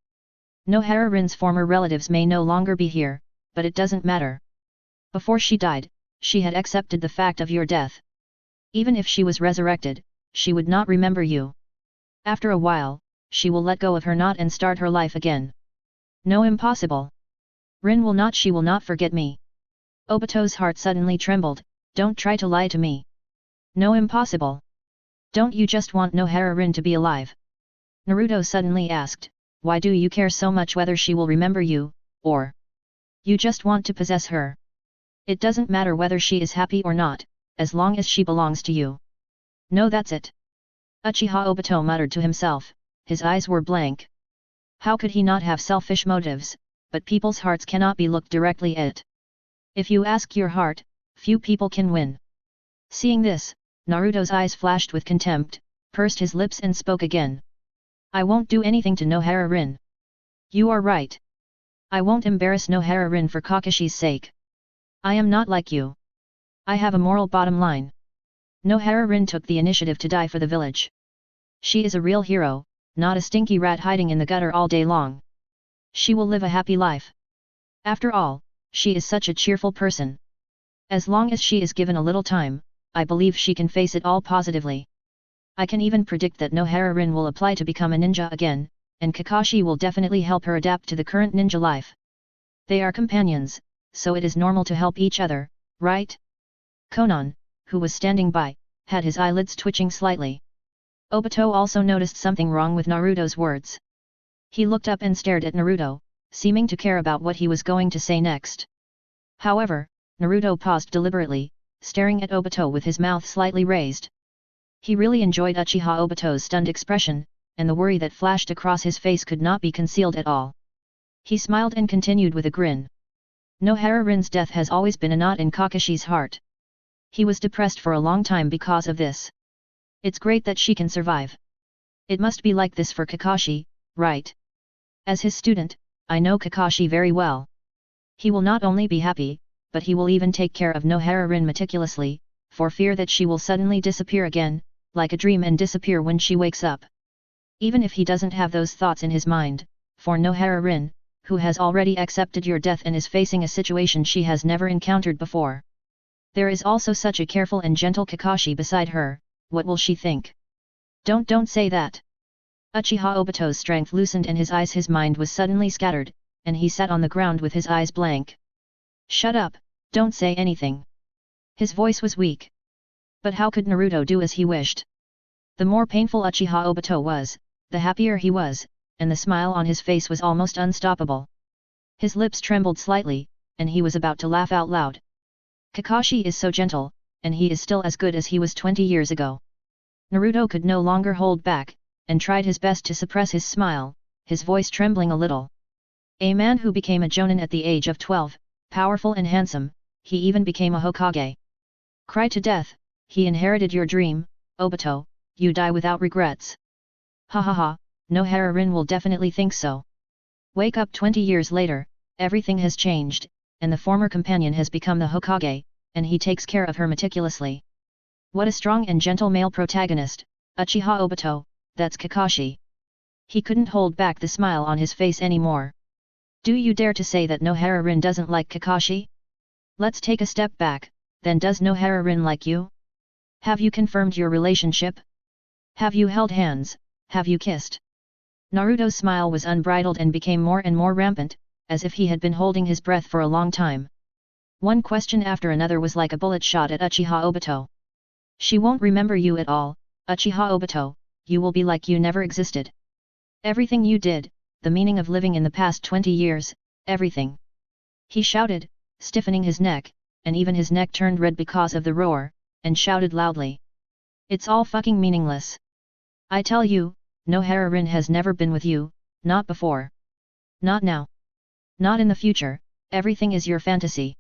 Speaker 1: Nohara Rin's former relatives may no longer be here, but it doesn't matter. Before she died, she had accepted the fact of your death. Even if she was resurrected, she would not remember you. After a while, she will let go of her knot and start her life again. No, impossible. She will not forget me. Obito's heart suddenly trembled, don't try to lie to me. No, impossible. Don't you just want Nohara Rin to be alive? Naruto suddenly asked, why do you care so much whether she will remember you, or you just want to possess her? It doesn't matter whether she is happy or not, as long as she belongs to you. No, that's it. Uchiha Obito muttered to himself, his eyes were blank. How could he not have selfish motives, but people's hearts cannot be looked directly at. If you ask your heart, few people can win. Seeing this, Naruto's eyes flashed with contempt, pursed his lips and spoke again. I won't do anything to Nohara Rin. You are right. I won't embarrass Nohara Rin for Kakashi's sake. I am not like you. I have a moral bottom line. Nohara Rin took the initiative to die for the village. She is a real hero, not a stinky rat hiding in the gutter all day long. She will live a happy life. After all, she is such a cheerful person. As long as she is given a little time, I believe she can face it all positively. I can even predict that Nohara Rin will apply to become a ninja again, and Kakashi will definitely help her adapt to the current ninja life. They are companions, so it is normal to help each other, right? Konan, who was standing by, had his eyelids twitching slightly. Obito also noticed something wrong with Naruto's words. He looked up and stared at Naruto, seeming to care about what he was going to say next. However, Naruto paused deliberately, staring at Obito with his mouth slightly raised. He really enjoyed Uchiha Obito's stunned expression, and the worry that flashed across his face could not be concealed at all. He smiled and continued with a grin. Nohara Rin's death has always been a knot in Kakashi's heart. He was depressed for a long time because of this. It's great that she can survive. It must be like this for Kakashi, right? As his student, I know Kakashi very well. He will not only be happy, but he will even take care of Nohara Rin meticulously, for fear that she will suddenly disappear again, like a dream, and disappear when she wakes up. Even if he doesn't have those thoughts in his mind, for Nohara Rin, who has already accepted your death and is facing a situation she has never encountered before. There is also such a careful and gentle Kakashi beside her, what will she think? Don't say that. Uchiha Obito's strength loosened and his mind was suddenly scattered, and he sat on the ground with his eyes blank. Shut up, don't say anything. His voice was weak. But how could Naruto do as he wished? The more painful Uchiha Obito was, the happier he was, and the smile on his face was almost unstoppable. His lips trembled slightly, and he was about to laugh out loud. Kakashi is so gentle, and he is still as good as he was 20 years ago. Naruto could no longer hold back, and tried his best to suppress his smile, his voice trembling a little. A man who became a Jonin at the age of 12, powerful and handsome, he even became a Hokage. Cry to death, he inherited your dream, Obito, you die without regrets. Ha ha ha, Nohara Rin will definitely think so. Wake up 20 years later, everything has changed, and the former companion has become the Hokage, and he takes care of her meticulously. What a strong and gentle male protagonist, Uchiha Obito, that's Kakashi. He couldn't hold back the smile on his face anymore. Do you dare to say that Nohara Rin doesn't like Kakashi? Let's take a step back, then does Nohara Rin like you? Have you confirmed your relationship? Have you held hands, have you kissed? Naruto's smile was unbridled and became more and more rampant, as if he had been holding his breath for a long time. One question after another was like a bullet shot at Uchiha Obito. She won't remember you at all, Uchiha Obito, you will be like you never existed. Everything you did, the meaning of living in the past 20 years, everything. He shouted, stiffening his neck, and even his neck turned red because of the roar, and shouted loudly. It's all fucking meaningless. I tell you, Nohara Rin has never been with you, not before. Not now. Not in the future, everything is your fantasy.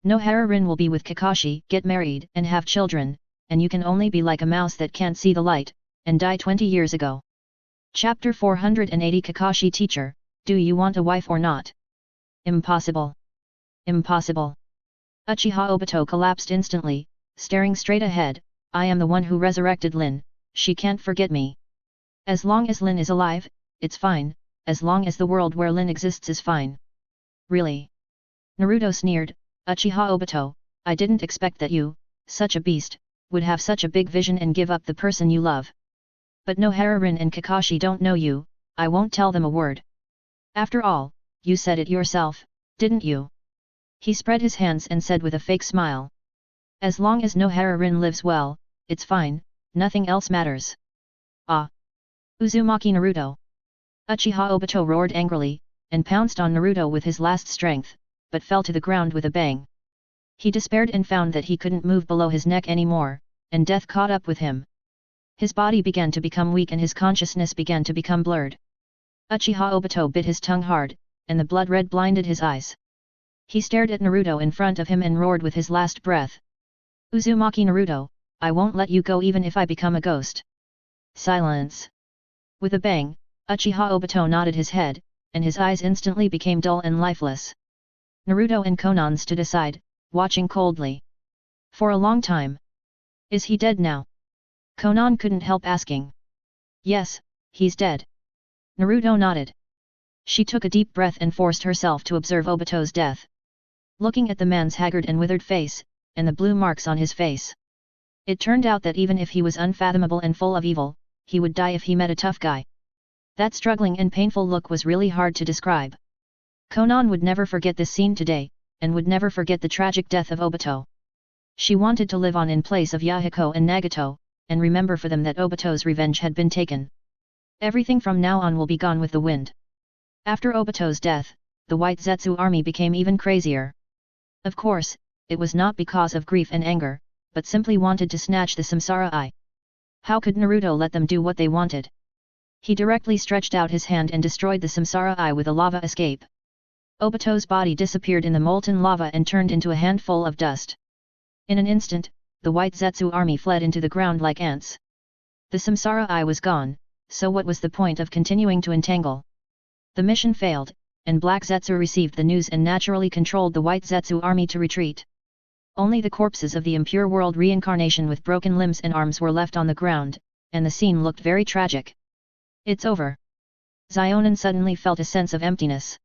Speaker 1: Nohara Rin will be with Kakashi, get married, and have children, and you can only be like a mouse that can't see the light, and die 20 years ago. Chapter 480 Kakashi Teacher, do you want a wife or not? Impossible. Impossible. Uchiha Obito collapsed instantly, staring straight ahead. I am the one who resurrected Lin, she can't forget me. As long as Lin is alive, it's fine, as long as the world where Lin exists is fine. Really? Naruto sneered, Uchiha Obito, I didn't expect that you, such a beast, would have such a big vision and give up the person you love. But Nohara Rin and Kakashi don't know you, I won't tell them a word. After all, you said it yourself, didn't you? He spread his hands and said with a fake smile. As long as Nohara Rin lives well, it's fine, nothing else matters. Ah! Uzumaki Naruto! Uchiha Obito roared angrily, and pounced on Naruto with his last strength, but fell to the ground with a bang. He despaired and found that he couldn't move below his neck anymore, and death caught up with him. His body began to become weak and his consciousness began to become blurred. Uchiha Obito bit his tongue hard, and the blood red blinded his eyes. He stared at Naruto in front of him and roared with his last breath. Uzumaki Naruto, I won't let you go even if I become a ghost. Silence. With a bang, Uchiha Obito nodded his head, and his eyes instantly became dull and lifeless. Naruto and Konan stood aside, watching coldly. For a long time. Is he dead now? Konan couldn't help asking. Yes, he's dead. Naruto nodded. She took a deep breath and forced herself to observe Obito's death. Looking at the man's haggard and withered face, and the blue marks on his face. It turned out that even if he was unfathomable and full of evil, he would die if he met a tough guy. That struggling and painful look was really hard to describe. Konan would never forget this scene today, and would never forget the tragic death of Obito. She wanted to live on in place of Yahiko and Nagato, and remember for them that Obito's revenge had been taken. Everything from now on will be gone with the wind. After Obito's death, the White Zetsu army became even crazier. Of course, it was not because of grief and anger, but simply wanted to snatch the Samsara Eye. How could Naruto let them do what they wanted? He directly stretched out his hand and destroyed the Samsara Eye with a lava escape. Obito's body disappeared in the molten lava and turned into a handful of dust. In an instant, the White Zetsu army fled into the ground like ants. The Samsara Eye was gone, so what was the point of continuing to entangle? The mission failed, and Black Zetsu received the news and naturally controlled the White Zetsu army to retreat. Only the corpses of the impure world reincarnation with broken limbs and arms were left on the ground, and the scene looked very tragic. It's over. Zionin suddenly felt a sense of emptiness.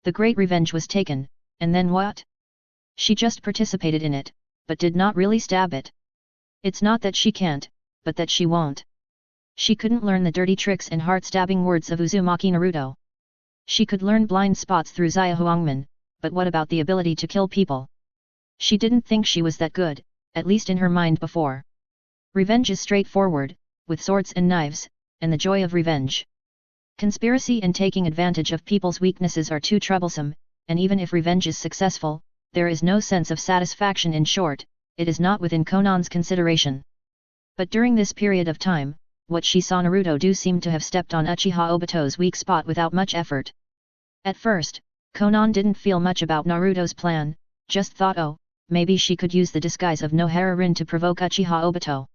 Speaker 1: The great revenge was taken, and then what? She just participated in it, but did not really stab it. It's not that she can't, but that she won't. She couldn't learn the dirty tricks and heart-stabbing words of Uzumaki Naruto. She could learn blind spots through Xiaohuangmen, but what about the ability to kill people? She didn't think she was that good, at least in her mind before. Revenge is straightforward, with swords and knives, and the joy of revenge. Conspiracy and taking advantage of people's weaknesses are too troublesome, and even if revenge is successful, there is no sense of satisfaction. In short, it is not within Konan's consideration. But during this period of time, what she saw Naruto do seemed to have stepped on Uchiha Obito's weak spot without much effort. At first, Konan didn't feel much about Naruto's plan, just thought, oh, maybe she could use the disguise of Nohara Rin to provoke Uchiha Obito.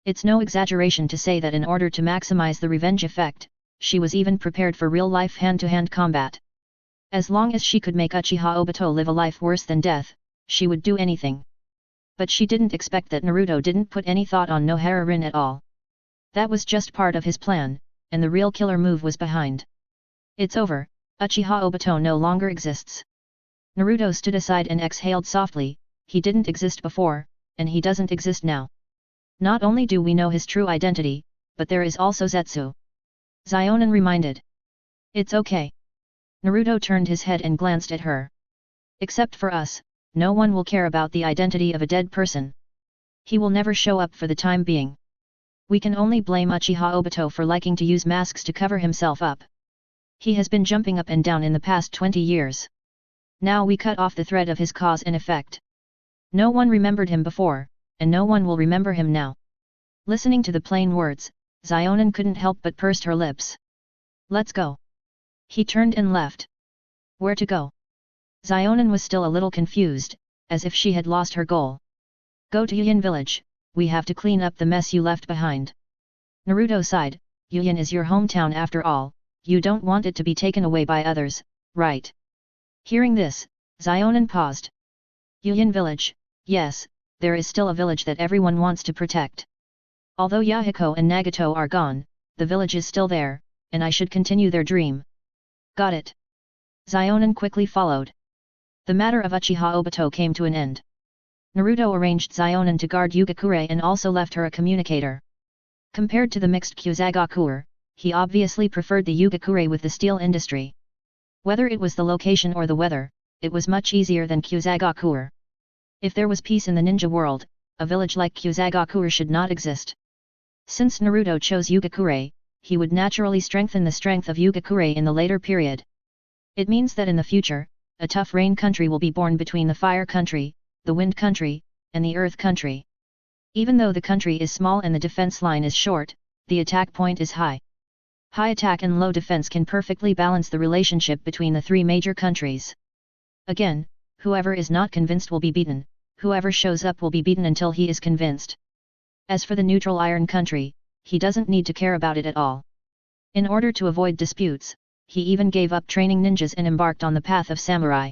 Speaker 1: It's no exaggeration to say that in order to maximize the revenge effect, she was even prepared for real-life hand-to-hand combat. As long as she could make Uchiha Obito live a life worse than death, she would do anything. But she didn't expect that Naruto didn't put any thought on Nohara Rin at all. That was just part of his plan, and the real killer move was behind. It's over, Uchiha Obito no longer exists. Naruto stood aside and exhaled softly. He didn't exist before, and he doesn't exist now. Not only do we know his true identity, but there is also Zetsu. Zionin reminded. It's okay. Naruto turned his head and glanced at her. Except for us, no one will care about the identity of a dead person. He will never show up for the time being. We can only blame Uchiha Obito for liking to use masks to cover himself up. He has been jumping up and down in the past 20 years. Now we cut off the thread of his cause and effect. No one remembered him before, and no one will remember him now. Listening to the plain words, Zionin couldn't help but pursed her lips. Let's go. He turned and left. Where to go? Zionin was still a little confused, as if she had lost her goal. Go to Yuyin village, we have to clean up the mess you left behind. Naruto sighed. Yuyin is your hometown after all, you don't want it to be taken away by others, right? Hearing this, Zionin paused. Yuyin village, yes, there is still a village that everyone wants to protect. Although Yahiko and Nagato are gone, the village is still there, and I should continue their dream. Got it. Zionin quickly followed. The matter of Uchiha Obito came to an end. Naruto arranged Zionin to guard Yugakure and also left her a communicator. Compared to the mixed Kyuzagakure, he obviously preferred the Yugakure with the steel industry. Whether it was the location or the weather, it was much easier than Kyuzagakure. If there was peace in the ninja world, a village like Kyuzagakure should not exist. Since Naruto chose Yugakure, he would naturally strengthen the strength of Yugakure in the later period. It means that in the future, a tough rain country will be born between the fire country, the wind country, and the earth country. Even though the country is small and the defense line is short, the attack point is high. High attack and low defense can perfectly balance the relationship between the three major countries. Again, whoever is not convinced will be beaten, whoever shows up will be beaten until he is convinced. As for the neutral iron country, he doesn't need to care about it at all. In order to avoid disputes, he even gave up training ninjas and embarked on the path of samurai.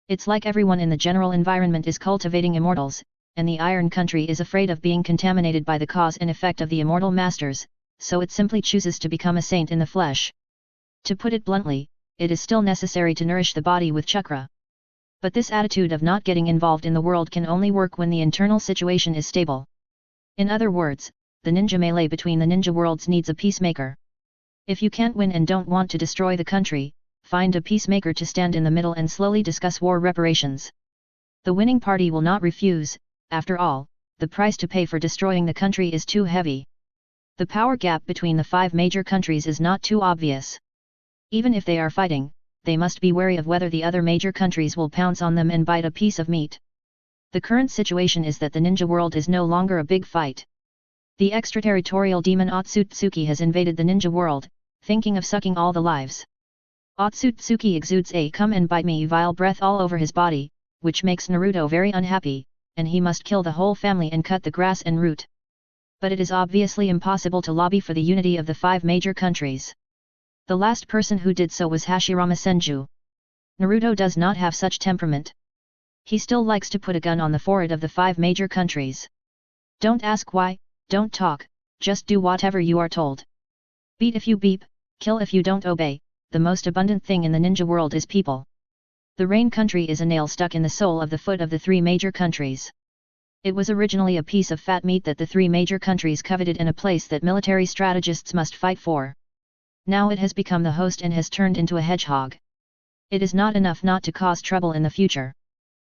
Speaker 1: It's like everyone in the general environment is cultivating immortals, and the iron country is afraid of being contaminated by the cause and effect of the immortal masters, so it simply chooses to become a saint in the flesh. To put it bluntly, it is still necessary to nourish the body with chakra. But this attitude of not getting involved in the world can only work when the internal situation is stable. In other words, the ninja melee between the ninja worlds needs a peacemaker. If you can't win and don't want to destroy the country, find a peacemaker to stand in the middle and slowly discuss war reparations. The winning party will not refuse. After all, the price to pay for destroying the country is too heavy. The power gap between the five major countries is not too obvious. Even if they are fighting, they must be wary of whether the other major countries will pounce on them and bite a piece of meat. The current situation is that the ninja world is no longer a big fight. The extraterritorial demon Otsutsuki has invaded the ninja world, thinking of sucking all the lives. Otsutsuki exudes a come and bite me vile breath all over his body, which makes Naruto very unhappy, and he must kill the whole family and cut the grass and root. But it is obviously impossible to lobby for the unity of the 5 major countries. The last person who did so was Hashirama Senju. Naruto does not have such temperament. He still likes to put a gun on the forehead of the 5 major countries. Don't ask why, don't talk, just do whatever you are told. Beat if you beep, kill if you don't obey, the most abundant thing in the ninja world is people. The Rain country is a nail stuck in the sole of the foot of the 3 major countries. It was originally a piece of fat meat that the 3 major countries coveted and a place that military strategists must fight for. Now it has become the host and has turned into a hedgehog. It is not enough not to cause trouble in the future.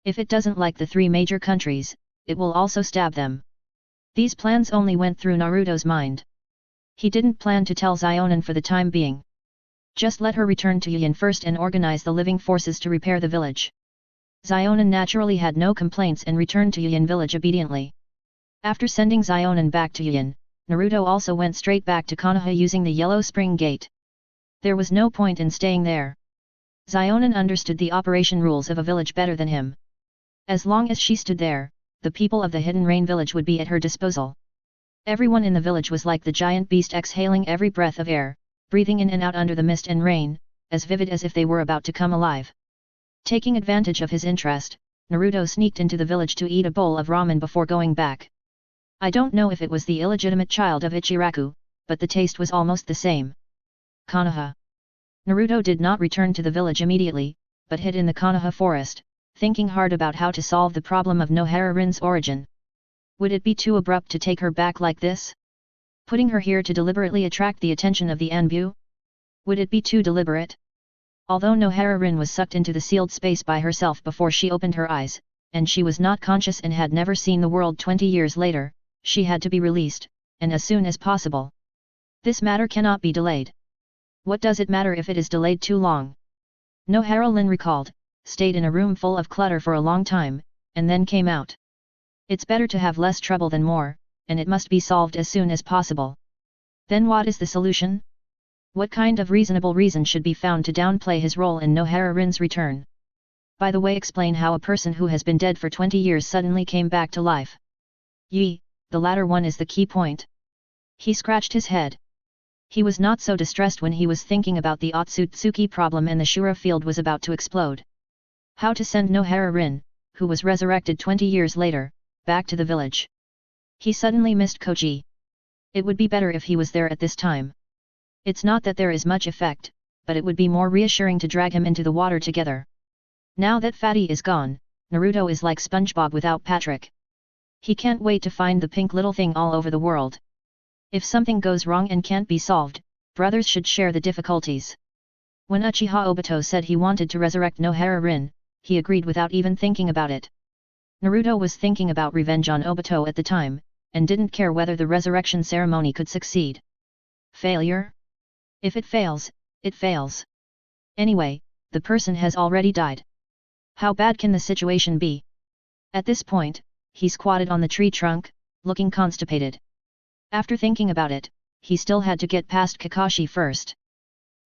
Speaker 1: If it doesn't like the 3 major countries, it will also stab them. These plans only went through Naruto's mind. He didn't plan to tell Xionin for the time being. Just let her return to Yin first and organize the living forces to repair the village. Xionin naturally had no complaints and returned to Yin village obediently. After sending Xionin back to Yin, Naruto also went straight back to Konoha using the Yellow Spring Gate. There was no point in staying there. Xionin understood the operation rules of a village better than him. As long as she stood there, the people of the Hidden Rain village would be at her disposal. Everyone in the village was like the giant beast exhaling every breath of air, breathing in and out under the mist and rain, as vivid as if they were about to come alive. Taking advantage of his interest, Naruto sneaked into the village to eat a bowl of ramen before going back. I don't know if it was the illegitimate child of Ichiraku, but the taste was almost the same. Konoha. Naruto did not return to the village immediately, but hid in the Konoha forest, thinking hard about how to solve the problem of Nohara Rin's origin. Would it be too abrupt to take her back like this? Putting her here to deliberately attract the attention of the Anbu? Would it be too deliberate? Although Nohara Rin was sucked into the sealed space by herself before she opened her eyes, and she was not conscious and had never seen the world 20 years later, she had to be released, and as soon as possible. This matter cannot be delayed. What does it matter if it is delayed too long? Nohara Rin recalled, stayed in a room full of clutter for a long time, and then came out. It's better to have less trouble than more, and it must be solved as soon as possible. Then what is the solution? What kind of reasonable reason should be found to downplay his role in Nohara Rin's return? By the way, explain how a person who has been dead for 20 years suddenly came back to life. The latter one is the key point. He scratched his head. He was not so distressed when he was thinking about the Otsutsuki problem and the Shura field was about to explode. How to send Nohara Rin, who was resurrected 20 years later, back to the village. He suddenly missed Koji. It would be better if he was there at this time. It's not that there is much effect, but it would be more reassuring to drag him into the water together. Now that Fatty is gone, Naruto is like SpongeBob without Patrick. He can't wait to find the pink little thing all over the world. If something goes wrong and can't be solved, brothers should share the difficulties. When Uchiha Obito said he wanted to resurrect Nohara Rin, he agreed without even thinking about it. Naruto was thinking about revenge on Obito at the time, and didn't care whether the resurrection ceremony could succeed. Failure? If it fails, it fails. Anyway, the person has already died. How bad can the situation be? At this point, he squatted on the tree trunk, looking constipated. After thinking about it, he still had to get past Kakashi first.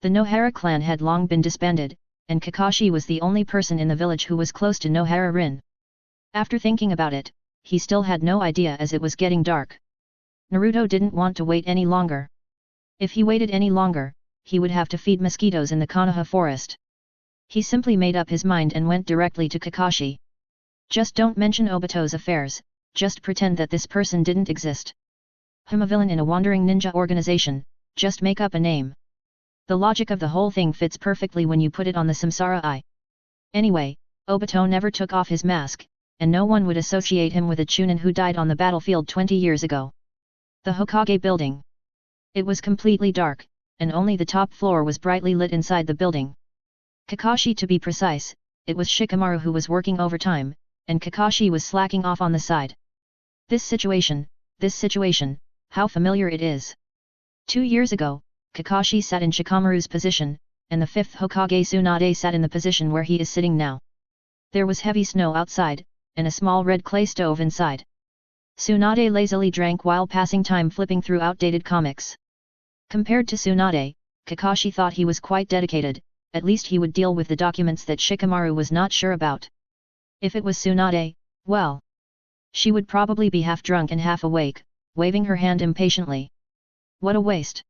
Speaker 1: The Nohara clan had long been disbanded, and Kakashi was the only person in the village who was close to Nohara Rin. After thinking about it, he still had no idea as it was getting dark. Naruto didn't want to wait any longer. If he waited any longer, he would have to feed mosquitoes in the Konoha forest. He simply made up his mind and went directly to Kakashi. Just don't mention Obito's affairs, just pretend that this person didn't exist. I'm a villain in a wandering ninja organization, just make up a name. The logic of the whole thing fits perfectly when you put it on the Samsara eye. Anyway, Obito never took off his mask, and no one would associate him with a Chunin who died on the battlefield 20 years ago. The Hokage building. It was completely dark, and only the top floor was brightly lit inside the building. Kakashi, to be precise, it was Shikamaru who was working overtime, and Kakashi was slacking off on the side. This situation, how familiar it is. 2 years ago, Kakashi sat in Shikamaru's position, and the fifth Hokage Tsunade sat in the position where he is sitting now. There was heavy snow outside, and a small red clay stove inside. Tsunade lazily drank while passing time flipping through outdated comics. Compared to Tsunade, Kakashi thought he was quite dedicated, at least he would deal with the documents that Shikamaru was not sure about. If it was Tsunade, well, she would probably be half drunk and half awake, waving her hand impatiently. What a waste.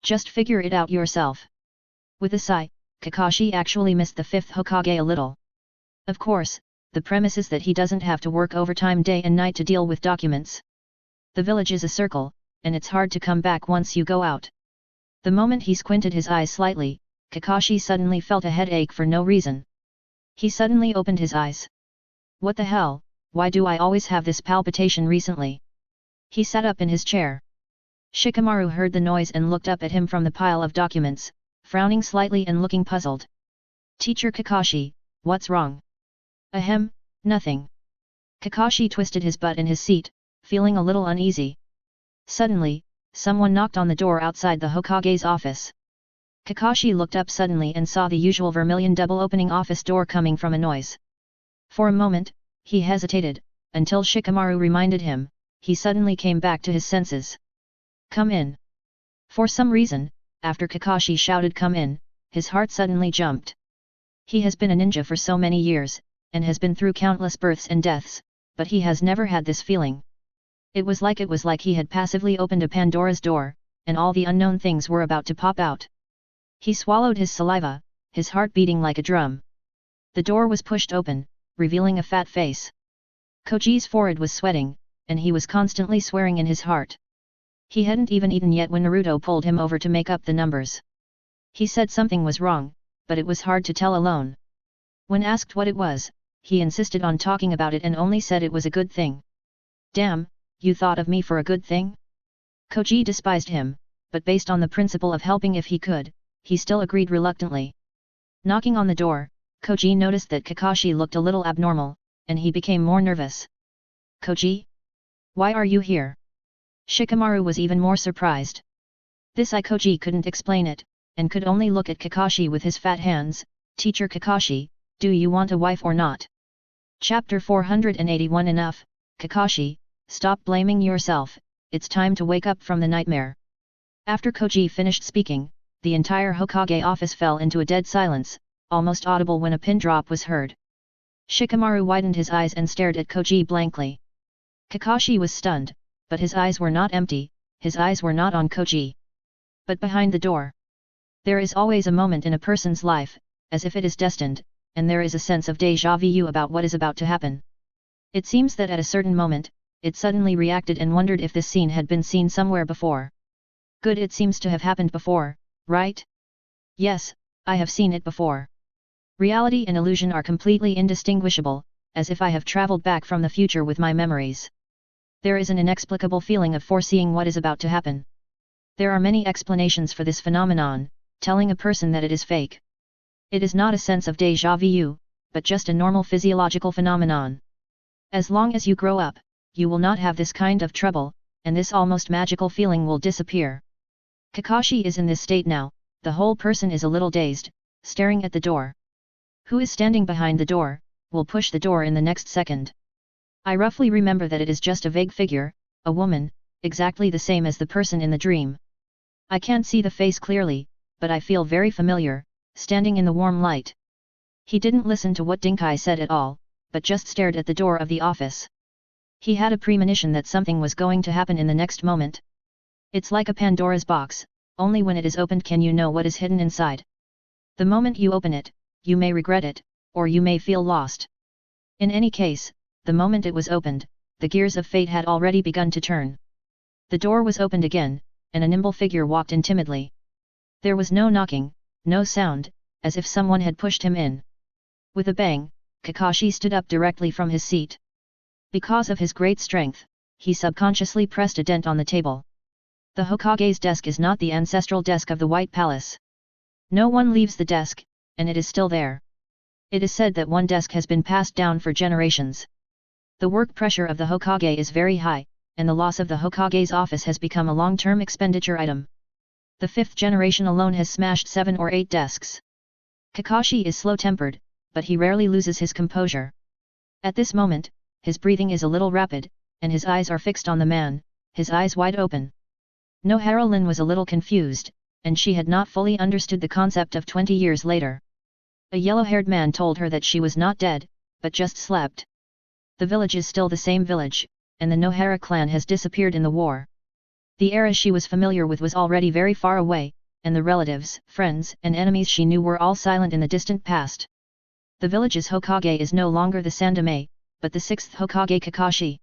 Speaker 1: Just figure it out yourself. With a sigh, Kakashi actually missed the fifth Hokage a little. Of course, the premise is that he doesn't have to work overtime day and night to deal with documents. The village is a circle, and it's hard to come back once you go out. The moment he squinted his eyes slightly, Kakashi suddenly felt a headache for no reason. He suddenly opened his eyes. What the hell, why do I always have this palpitation recently? He sat up in his chair. Shikamaru heard the noise and looked up at him from the pile of documents, frowning slightly and looking puzzled. Teacher Kakashi, what's wrong? Ahem, nothing. Kakashi twisted his butt in his seat, feeling a little uneasy. Suddenly, someone knocked on the door outside the Hokage's office. Kakashi looked up suddenly and saw the usual vermilion double-opening office door coming from a noise. For a moment, he hesitated, until Shikamaru reminded him, he suddenly came back to his senses. Come in. For some reason, after Kakashi shouted come in, his heart suddenly jumped. He has been a ninja for so many years, and has been through countless births and deaths, but he has never had this feeling. It was like he had passively opened a Pandora's door, and all the unknown things were about to pop out. He swallowed his saliva, his heart beating like a drum. The door was pushed open, revealing a fat face. Koji's forehead was sweating, and he was constantly swearing in his heart. He hadn't even eaten yet when Naruto pulled him over to make up the numbers. He said something was wrong, but it was hard to tell alone. When asked what it was, he insisted on talking about it and only said it was a good thing. Damn, you thought of me for a good thing? Koji despised him, but based on the principle of helping if he could, he still agreed reluctantly. Knocking on the door, Koji noticed that Kakashi looked a little abnormal, and he became more nervous. Koji? Why are you here? Shikamaru was even more surprised. Koji couldn't explain it, and could only look at Kakashi with his fat hands. Teacher Kakashi, do you want a wife or not? Chapter 481 Enough, Kakashi, stop blaming yourself, it's time to wake up from the nightmare. After Koji finished speaking, the entire Hokage office fell into a dead silence, almost audible when a pin drop was heard. Shikamaru widened his eyes and stared at Koji blankly. Kakashi was stunned, but his eyes were not empty, his eyes were not on Koji. But behind the door. There is always a moment in a person's life, as if it is destined, and there is a sense of déjà vu about what is about to happen. It seems that at a certain moment, it suddenly reacted and wondered if this scene had been seen somewhere before. Good, it seems to have happened before, right? Yes, I have seen it before. Reality and illusion are completely indistinguishable, as if I have traveled back from the future with my memories. There is an inexplicable feeling of foreseeing what is about to happen. There are many explanations for this phenomenon, telling a person that it is fake. It is not a sense of déjà vu, but just a normal physiological phenomenon. As long as you grow up, you will not have this kind of trouble, and this almost magical feeling will disappear. Kakashi is in this state now, the whole person is a little dazed, staring at the door. Who is standing behind the door, will push the door in the next second. I roughly remember that it is just a vague figure, a woman, exactly the same as the person in the dream. I can't see the face clearly, but I feel very familiar, standing in the warm light. He didn't listen to what Dinkai said at all, but just stared at the door of the office. He had a premonition that something was going to happen in the next moment. It's like a Pandora's box, only when it is opened can you know what is hidden inside. The moment you open it, you may regret it, or you may feel lost. In any case, the moment it was opened, the gears of fate had already begun to turn. The door was opened again, and a nimble figure walked in timidly. There was no knocking, no sound, as if someone had pushed him in. With a bang, Kakashi stood up directly from his seat. Because of his great strength, he subconsciously pressed a dent on the table. The Hokage's desk is not the ancestral desk of the White Palace. No one leaves the desk, and it is still there. It is said that one desk has been passed down for generations. The work pressure of the Hokage is very high, and the loss of the Hokage's office has become a long-term expenditure item. The 5th generation alone has smashed 7 or 8 desks. Kakashi is slow-tempered, but he rarely loses his composure. At this moment, his breathing is a little rapid, and his eyes are fixed on the man, his eyes wide open. Nohara Lin was a little confused, and she had not fully understood the concept of 20 years later. A yellow-haired man told her that she was not dead, but just slept. The village is still the same village, and the Nohara clan has disappeared in the war. The era she was familiar with was already very far away, and the relatives, friends, and enemies she knew were all silent in the distant past. The village's Hokage is no longer the Sandame, but the 6th Hokage Kakashi.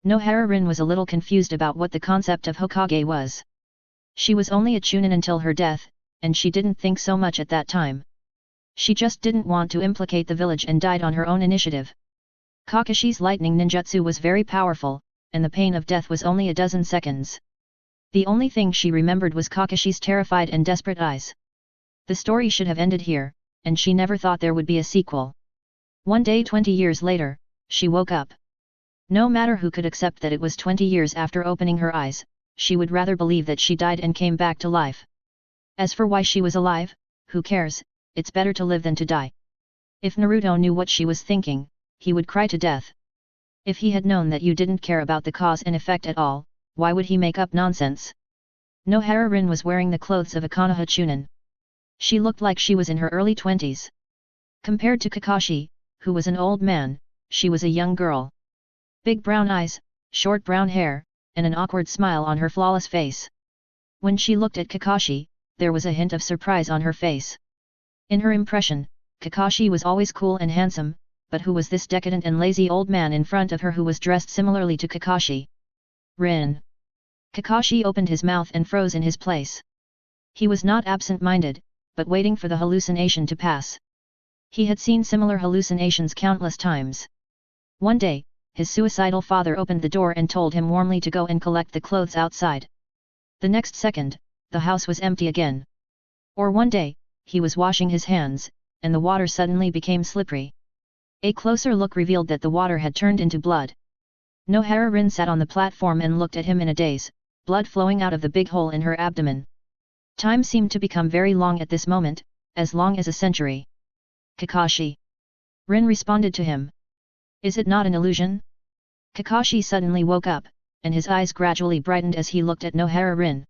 Speaker 1: Nohara Rin was a little confused about what the concept of Hokage was. She was only a Chunin until her death, and she didn't think so much at that time. She just didn't want to implicate the village and died on her own initiative. Kakashi's lightning ninjutsu was very powerful, and the pain of death was only a dozen seconds. The only thing she remembered was Kakashi's terrified and desperate eyes. The story should have ended here, and she never thought there would be a sequel. One day 20 years later, she woke up. No matter who could accept that it was 20 years after opening her eyes, she would rather believe that she died and came back to life. As for why she was alive, who cares, it's better to live than to die. If Naruto knew what she was thinking, he would cry to death. If he had known that you didn't care about the cause and effect at all, why would he make up nonsense? Nohara Rin was wearing the clothes of a Konoha Chunin. She looked like she was in her early 20s. Compared to Kakashi, who was an old man, she was a young girl. Big brown eyes, short brown hair, and an awkward smile on her flawless face. When she looked at Kakashi, there was a hint of surprise on her face. In her impression, Kakashi was always cool and handsome, but who was this decadent and lazy old man in front of her who was dressed similarly to Kakashi? Rin. Kakashi opened his mouth and froze in his place. He was not absent-minded, but waiting for the hallucination to pass. He had seen similar hallucinations countless times. One day, his suicidal father opened the door and told him warmly to go and collect the clothes outside. The next second, the house was empty again. Or one day, he was washing his hands, and the water suddenly became slippery. A closer look revealed that the water had turned into blood. Nohara Rin sat on the platform and looked at him in a daze, blood flowing out of the big hole in her abdomen. Time seemed to become very long at this moment, as long as a century. Kakashi. Rin responded to him. Is it not an illusion? Kakashi suddenly woke up, and his eyes gradually brightened as he looked at Nohara Rin.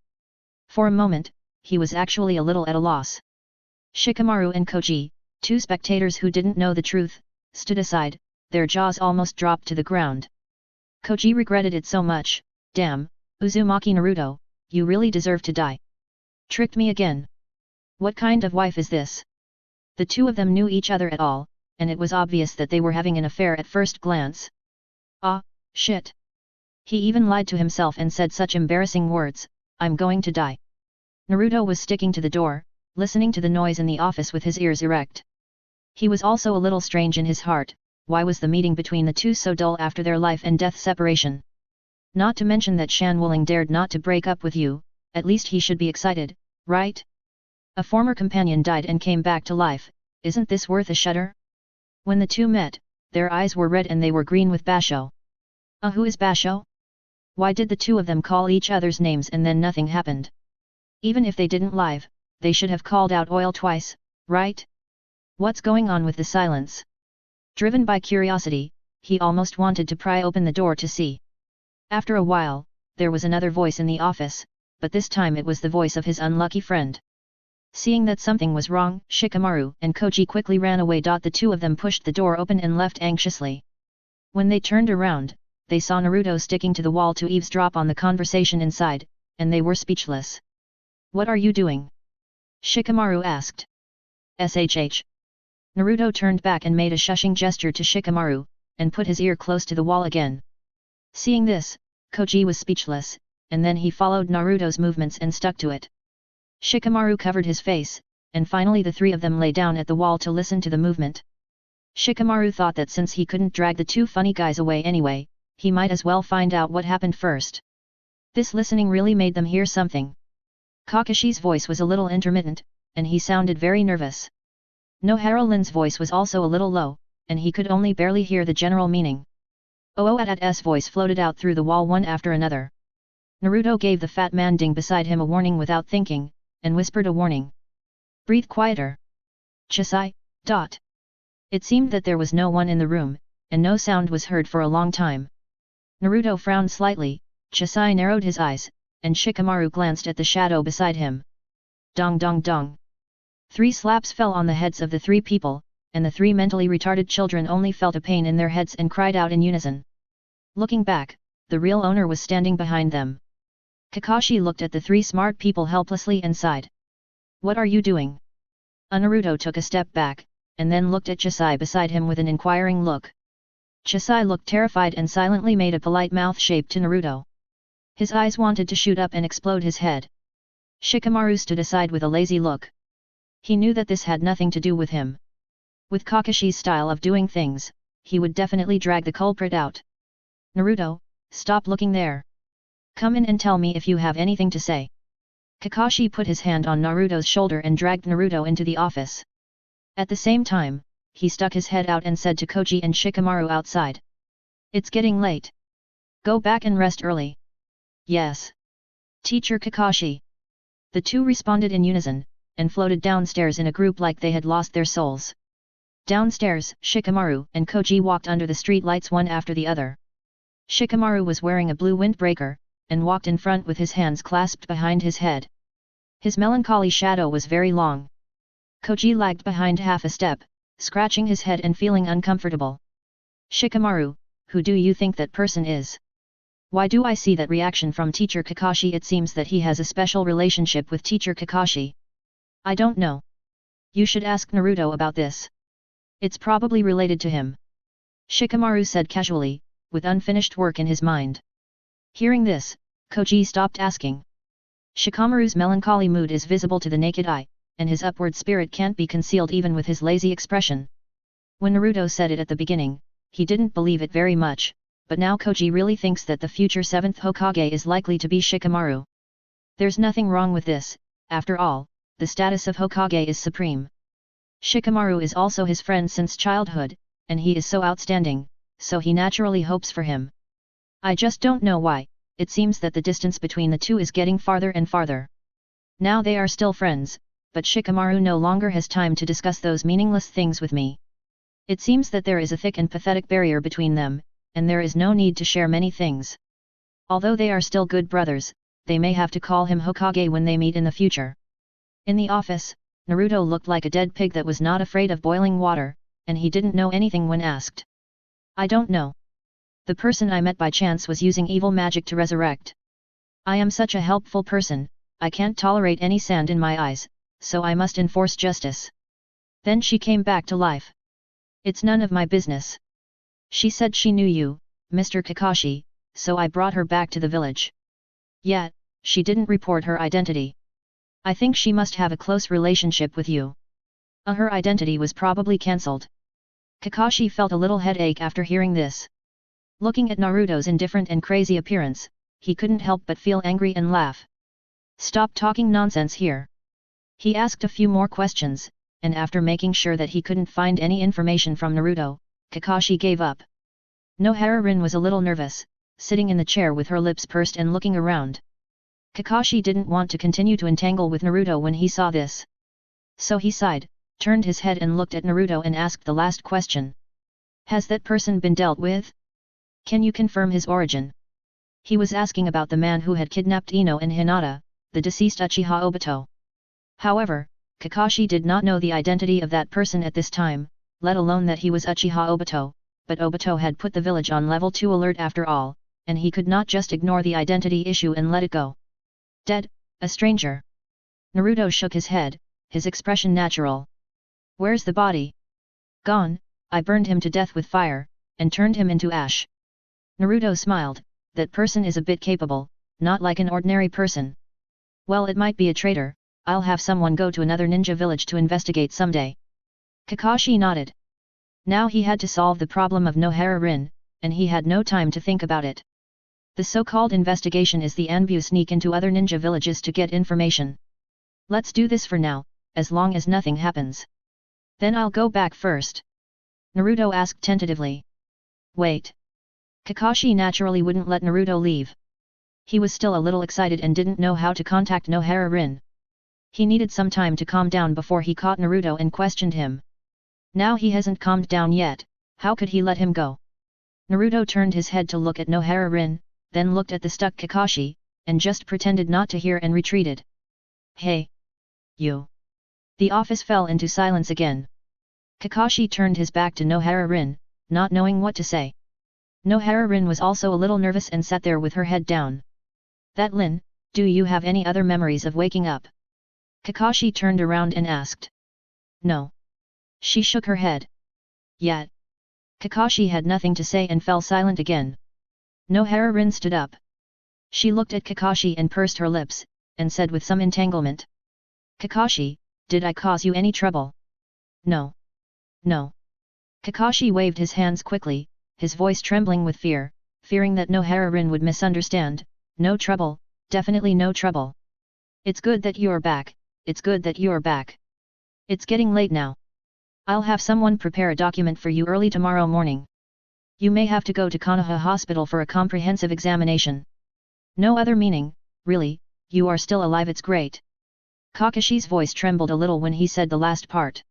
Speaker 1: For a moment, he was actually a little at a loss. Shikamaru and Koji, 2 spectators who didn't know the truth, stood aside, their jaws almost dropped to the ground. Koji regretted it so much. Damn, Uzumaki Naruto, you really deserve to die. Tricked me again. What kind of wife is this? The two of them knew each other at all, and it was obvious that they were having an affair at first glance. Ah, shit. He even lied to himself and said such embarrassing words, I'm going to die. Naruto was sticking to the door, listening to the noise in the office with his ears erect. He was also a little strange in his heart. Why was the meeting between the two so dull after their life and death separation? Not to mention that Shan Wuling dared not to break up with you, at least he should be excited, right? A former companion died and came back to life, isn't this worth a shudder? When the two met, their eyes were red and they were green with Basho. Who is Basho? Why did the two of them call each other's names and then nothing happened? Even if they didn't live, they should have called out oil twice, right? What's going on with the silence? Driven by curiosity, he almost wanted to pry open the door to see. After a while, there was another voice in the office, but this time it was the voice of his unlucky friend. Seeing that something was wrong, Shikamaru and Koji quickly ran away. The two of them pushed the door open and left anxiously. When they turned around, they saw Naruto sticking to the wall to eavesdrop on the conversation inside, and they were speechless. What are you doing? Shikamaru asked. SHH. Naruto turned back and made a shushing gesture to Shikamaru, and put his ear close to the wall again. Seeing this, Koji was speechless, and then he followed Naruto's movements and stuck to it. Shikamaru covered his face, and finally the three of them lay down at the wall to listen to the movement. Shikamaru thought that since he couldn't drag the two funny guys away anyway, he might as well find out what happened first. This listening really made them hear something. Kakashi's voice was a little intermittent, and he sounded very nervous. Nohara Lin's voice was also a little low, and he could only barely hear the general meaning. Ooat's voice floated out through the wall one after another. Naruto gave the fat man ding beside him a warning without thinking, and whispered a warning. Breathe quieter. Chisai. It seemed that there was no one in the room, and no sound was heard for a long time. Naruto frowned slightly, Chisai narrowed his eyes, and Shikamaru glanced at the shadow beside him. Dong dong dong. 3 slaps fell on the heads of the 3 people, and the 3 mentally retarded children only felt a pain in their heads and cried out in unison. Looking back, the real owner was standing behind them. Kakashi looked at the 3 smart people helplessly and sighed. What are you doing? Naruto took a step back, and then looked at Chisai beside him with an inquiring look. Chisai looked terrified and silently made a polite mouth shape to Naruto. His eyes wanted to shoot up and explode his head. Shikamaru stood aside with a lazy look. He knew that this had nothing to do with him. With Kakashi's style of doing things, he would definitely drag the culprit out. Naruto, stop looking there. Come in and tell me if you have anything to say. Kakashi put his hand on Naruto's shoulder and dragged Naruto into the office. At the same time, he stuck his head out and said to Koji and Shikamaru outside. It's getting late. Go back and rest early. Yes. Teacher Kakashi. The 2 responded in unison, and floated downstairs in a group like they had lost their souls. Downstairs, Shikamaru and Koji walked under the street lights one after the other. Shikamaru was wearing a blue windbreaker, and walked in front with his hands clasped behind his head. His melancholy shadow was very long. Koji lagged behind half a step, scratching his head and feeling uncomfortable. Shikamaru, who do you think that person is? Why do I see that reaction from Teacher Kakashi? It seems that he has a special relationship with Teacher Kakashi. I don't know. You should ask Naruto about this. It's probably related to him. Shikamaru said casually, with unfinished work in his mind. Hearing this, Koji stopped asking. Shikamaru's melancholy mood is visible to the naked eye, and his upward spirit can't be concealed even with his lazy expression. When Naruto said it at the beginning, he didn't believe it very much, but now Koji really thinks that the future 7th Hokage is likely to be Shikamaru. There's nothing wrong with this, after all, the status of Hokage is supreme. Shikamaru is also his friend since childhood, and he is so outstanding, so he naturally hopes for him. I just don't know why, it seems that the distance between the 2 is getting farther and farther. Now they are still friends, but Shikamaru no longer has time to discuss those meaningless things with me. It seems that there is a thick and pathetic barrier between them, and there is no need to share many things. Although they are still good brothers, they may have to call him Hokage when they meet in the future. In the office, Naruto looked like a dead pig that was not afraid of boiling water, and he didn't know anything when asked. I don't know. The person I met by chance was using evil magic to resurrect. I am such a helpful person, I can't tolerate any sand in my eyes, so I must enforce justice. Then she came back to life. It's none of my business. She said she knew you, Mr. Kakashi, so I brought her back to the village. Yet, she didn't report her identity. I think she must have a close relationship with you. Her identity was probably cancelled. Kakashi felt a little headache after hearing this. Looking at Naruto's indifferent and crazy appearance, he couldn't help but feel angry and laugh. Stop talking nonsense here. He asked a few more questions, and after making sure that he couldn't find any information from Naruto, Kakashi gave up. Nohara-rin was a little nervous, sitting in the chair with her lips pursed and looking around. Kakashi didn't want to continue to entangle with Naruto when he saw this. So he sighed, turned his head and looked at Naruto and asked the last question. Has that person been dealt with? Can you confirm his origin? He was asking about the man who had kidnapped Ino and Hinata, the deceased Uchiha Obito. However, Kakashi did not know the identity of that person at this time, let alone that he was Uchiha Obito, but Obito had put the village on level 2 alert after all, and he could not just ignore the identity issue and let it go. Dead, a stranger. Naruto shook his head, his expression natural. Where's the body? Gone, I burned him to death with fire, and turned him into ash. Naruto smiled, that person is a bit capable, not like an ordinary person. Well, it might be a traitor, I'll have someone go to another ninja village to investigate someday. Kakashi nodded. Now he had to solve the problem of Nohara-rin, and he had no time to think about it. The so-called investigation is the Anbu sneak into other ninja villages to get information. Let's do this for now, as long as nothing happens. Then I'll go back first. Naruto asked tentatively. Wait. Kakashi naturally wouldn't let Naruto leave. He was still a little excited and didn't know how to contact Nohara-rin. He needed some time to calm down before he caught Naruto and questioned him. Now he hasn't calmed down yet, how could he let him go? Naruto turned his head to look at Nohara-rin, then looked at the stuck Kakashi, and just pretended not to hear and retreated. Hey! You! The office fell into silence again. Kakashi turned his back to Nohara-rin, not knowing what to say. Nohara-rin was also a little nervous and sat there with her head down. That Lin, do you have any other memories of waking up? Kakashi turned around and asked. No. She shook her head. Yet. Kakashi had nothing to say and fell silent again. Nohara-rin stood up. She looked at Kakashi and pursed her lips, and said with some entanglement. Kakashi, did I cause you any trouble? No. No. Kakashi waved his hands quickly, his voice trembling with fear, fearing that Nohara-rin would misunderstand. No trouble, definitely no trouble. It's good that you're back, it's good that you're back. It's getting late now. I'll have someone prepare a document for you early tomorrow morning. You may have to go to Konoha Hospital for a comprehensive examination. No other meaning, really, you are still alive, it's great. Kakashi's voice trembled a little when he said the last part.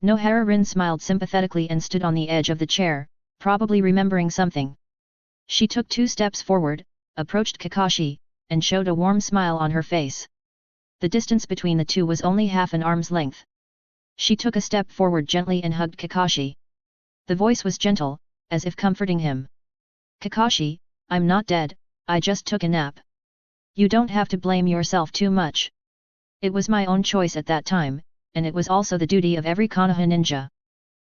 Speaker 1: Nohara-rin smiled sympathetically and stood on the edge of the chair, probably remembering something. She took 2 steps forward, approached Kakashi, and showed a warm smile on her face. The distance between the two was only half an arm's length. She took a step forward gently and hugged Kakashi. The voice was gentle, as if comforting him. Kakashi, I'm not dead, I just took a nap. You don't have to blame yourself too much. It was my own choice at that time, and it was also the duty of every Konoha ninja.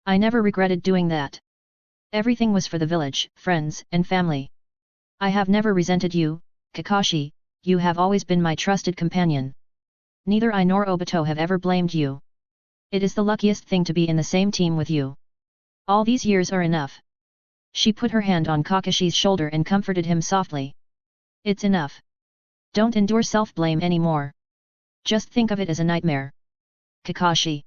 Speaker 1: I never regretted doing that. Everything was for the village, friends, and family. I have never resented you, Kakashi, you have always been my trusted companion. Neither I nor Obito have ever blamed you. It is the luckiest thing to be in the same team with you. All these years are enough. She put her hand on Kakashi's shoulder and comforted him softly. It's enough. Don't endure self-blame anymore. Just think of it as a nightmare. Kakashi.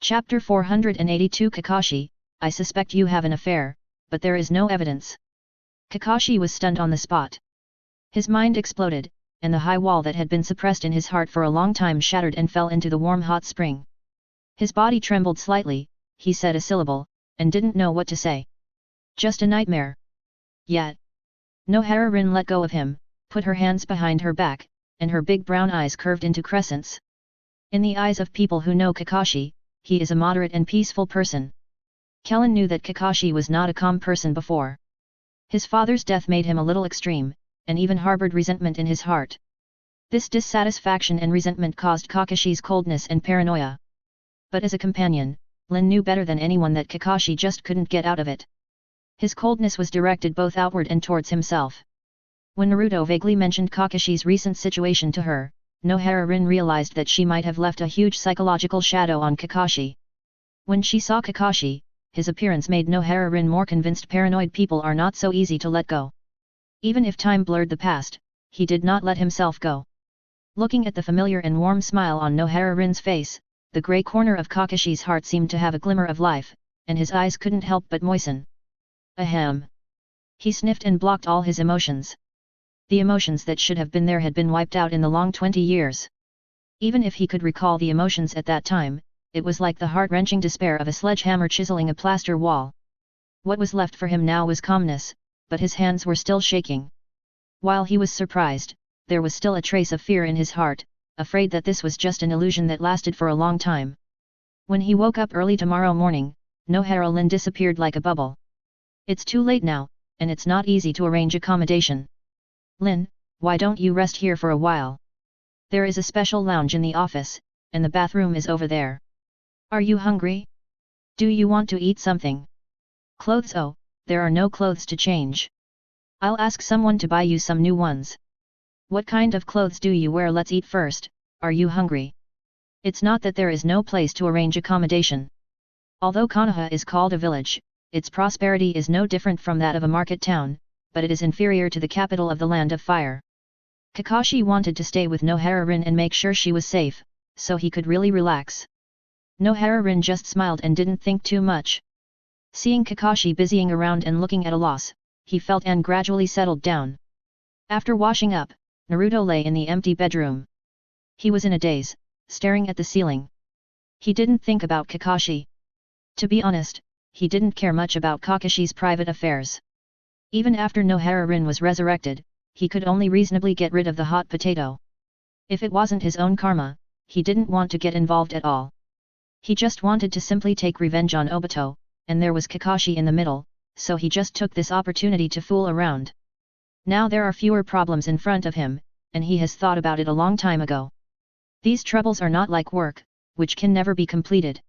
Speaker 1: Chapter 482 Kakashi, I suspect you have an affair, but there is no evidence. Kakashi was stunned on the spot. His mind exploded, and the high wall that had been suppressed in his heart for a long time shattered and fell into the warm hot spring. His body trembled slightly, he said a syllable, and didn't know what to say. Just a nightmare. Yet. Nohara-rin let go of him, put her hands behind her back, and her big brown eyes curved into crescents. In the eyes of people who know Kakashi, he is a moderate and peaceful person. Kellen knew that Kakashi was not a calm person before. His father's death made him a little extreme, and even harbored resentment in his heart. This dissatisfaction and resentment caused Kakashi's coldness and paranoia. But as a companion, Lin knew better than anyone that Kakashi just couldn't get out of it. His coldness was directed both outward and towards himself. When Naruto vaguely mentioned Kakashi's recent situation to her, Nohara-rin realized that she might have left a huge psychological shadow on Kakashi. When she saw Kakashi, his appearance made Nohara-rin more convinced paranoid people are not so easy to let go. Even if time blurred the past, he did not let himself go. Looking at the familiar and warm smile on Nohara-rin's face, the grey corner of Kakashi's heart seemed to have a glimmer of life, and his eyes couldn't help but moisten. Ahem. He sniffed and blocked all his emotions. The emotions that should have been there had been wiped out in the long 20 years. Even if he could recall the emotions at that time, it was like the heart-wrenching despair of a sledgehammer chiseling a plaster wall. What was left for him now was calmness, but his hands were still shaking. While he was surprised, there was still a trace of fear in his heart, afraid that this was just an illusion that lasted for a long time. When he woke up early tomorrow morning, Nohara-rin disappeared like a bubble. It's too late now, and it's not easy to arrange accommodation. Lin, why don't you rest here for a while? There is a special lounge in the office, and the bathroom is over there. Are you hungry? Do you want to eat something? Clothes? Oh, there are no clothes to change. I'll ask someone to buy you some new ones. What kind of clothes do you wear? Let's eat first, are you hungry? It's not that there is no place to arrange accommodation. Although Konoha is called a village, its prosperity is no different from that of a market town, but it is inferior to the capital of the Land of Fire. Kakashi wanted to stay with Nohara-rin and make sure she was safe, so he could really relax. Nohara-rin just smiled and didn't think too much. Seeing Kakashi busying around and looking at a loss, he felt and gradually settled down. After washing up, Naruto lay in the empty bedroom. He was in a daze, staring at the ceiling. He didn't think about Kakashi. To be honest, he didn't care much about Kakashi's private affairs. Even after Nohara-rin was resurrected, he could only reasonably get rid of the hot potato. If it wasn't his own karma, he didn't want to get involved at all. He just wanted to simply take revenge on Obito, and there was Kakashi in the middle, so he just took this opportunity to fool around. Now there are fewer problems in front of him, and he has thought about it a long time ago. These troubles are not like work, which can never be completed.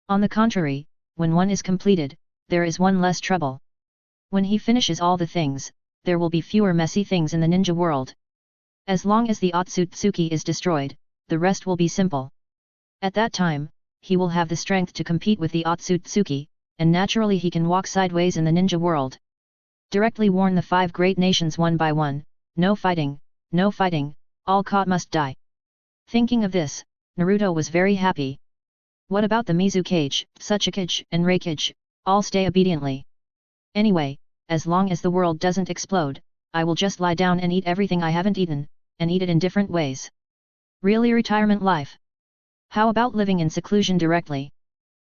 Speaker 1: On the contrary, when one is completed, there is one less trouble. When he finishes all the things, there will be fewer messy things in the ninja world. As long as the Otsutsuki is destroyed, the rest will be simple. At that time, he will have the strength to compete with the Otsutsuki, and naturally he can walk sideways in the ninja world. Directly warn the 5 great nations one by one, no fighting, all caught must die. Thinking of this, Naruto was very happy. What about the Mizukage, Tsuchikage, and Reikage, all stay obediently. Anyway, as long as the world doesn't explode, I will just lie down and eat everything I haven't eaten, and eat it in different ways. Really retirement life. How about living in seclusion directly?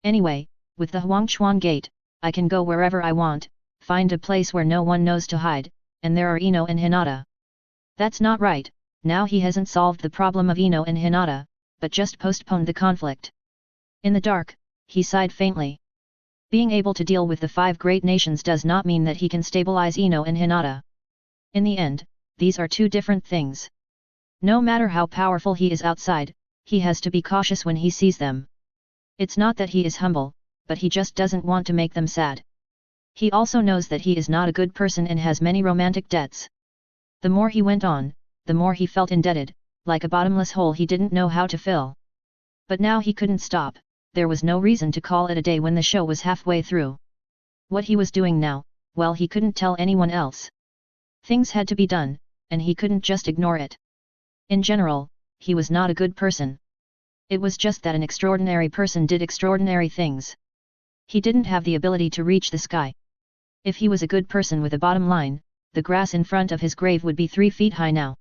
Speaker 1: Anyway, with the Huangchuan Gate, I can go wherever I want, find a place where no one knows to hide, and there are Ino and Hinata. That's not right, now he hasn't solved the problem of Ino and Hinata, but just postponed the conflict. In the dark, he sighed faintly. Being able to deal with the 5 great nations does not mean that he can stabilize Ino and Hinata. In the end, these are 2 different things. No matter how powerful he is outside, he has to be cautious when he sees them. It's not that he is humble, but he just doesn't want to make them sad. He also knows that he is not a good person and has many romantic debts. The more he went on, the more he felt indebted, like a bottomless hole he didn't know how to fill. But now he couldn't stop, there was no reason to call it a day when the show was halfway through. What he was doing now, well, he couldn't tell anyone else. Things had to be done, and he couldn't just ignore it. In general, he was not a good person. It was just that an extraordinary person did extraordinary things. He didn't have the ability to reach the sky. If he was a good person with a bottom line, the grass in front of his grave would be 3 feet high now.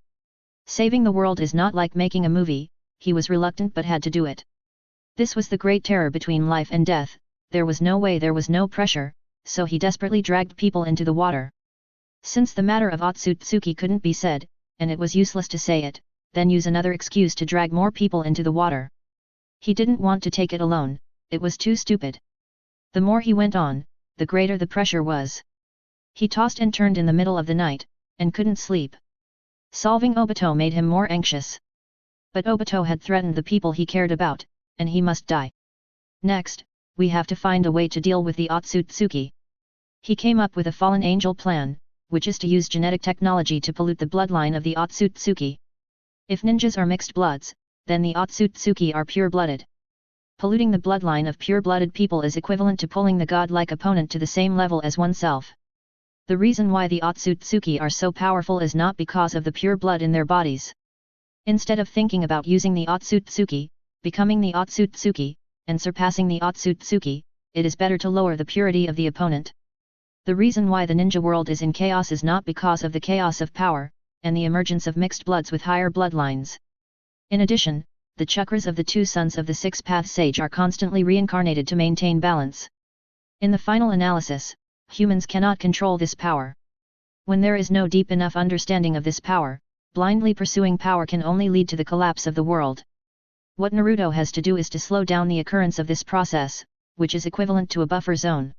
Speaker 1: Saving the world is not like making a movie, he was reluctant but had to do it. This was the great terror between life and death, there was no way, there was no pressure, so he desperately dragged people into the water. Since the matter of Otsutsuki couldn't be said, and it was useless to say it, then use another excuse to drag more people into the water. He didn't want to take it alone, it was too stupid. The more he went on, the greater the pressure was. He tossed and turned in the middle of the night, and couldn't sleep. Solving Obito made him more anxious. But Obito had threatened the people he cared about, and he must die. Next, we have to find a way to deal with the Otsutsuki. He came up with a fallen angel plan, which is to use genetic technology to pollute the bloodline of the Otsutsuki. If ninjas are mixed bloods, then the Otsutsuki are pure-blooded. Polluting the bloodline of pure-blooded people is equivalent to pulling the godlike opponent to the same level as oneself. The reason why the Otsutsuki are so powerful is not because of the pure blood in their bodies. Instead of thinking about using the Otsutsuki, becoming the Otsutsuki, and surpassing the Otsutsuki, it is better to lower the purity of the opponent. The reason why the ninja world is in chaos is not because of the chaos of power, and the emergence of mixed bloods with higher bloodlines. In addition, the chakras of the 2 sons of the 6th-path sage are constantly reincarnated to maintain balance. In the final analysis, humans cannot control this power. When there is no deep enough understanding of this power, blindly pursuing power can only lead to the collapse of the world. What Naruto has to do is to slow down the occurrence of this process, which is equivalent to a buffer zone.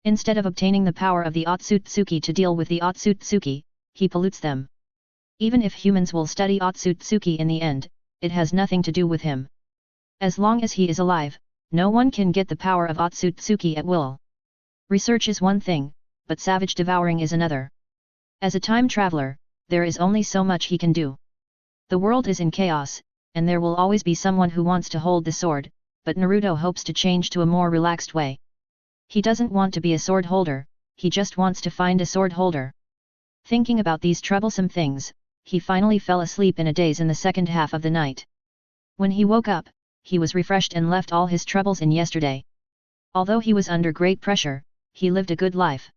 Speaker 1: Instead of obtaining the power of the Otsutsuki to deal with the Otsutsuki, he pollutes them. Even if humans will study Otsutsuki in the end, it has nothing to do with him. As long as he is alive, no one can get the power of Otsutsuki at will. Research is one thing, but savage devouring is another. As a time traveler, there is only so much he can do. The world is in chaos, and there will always be someone who wants to hold the sword, but Naruto hopes to change to a more relaxed way. He doesn't want to be a sword holder, he just wants to find a sword holder. Thinking about these troublesome things, he finally fell asleep in a daze in the second half of the night. When he woke up, he was refreshed and left all his troubles in yesterday. Although he was under great pressure, he lived a good life.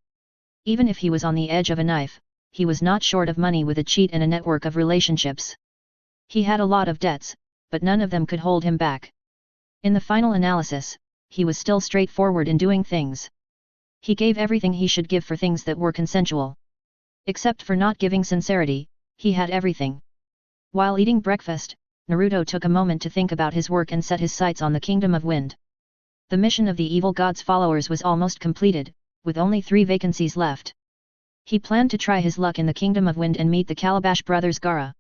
Speaker 1: Even if he was on the edge of a knife, he was not short of money with a cheat and a network of relationships. He had a lot of debts, but none of them could hold him back. In the final analysis, he was still straightforward in doing things. He gave everything he should give for things that were consensual. Except for not giving sincerity, he had everything. While eating breakfast, Naruto took a moment to think about his work and set his sights on the Kingdom of Wind. The mission of the evil god's followers was almost completed, with only 3 vacancies left. He planned to try his luck in the Kingdom of Wind and meet the Calabash brothers Gaara.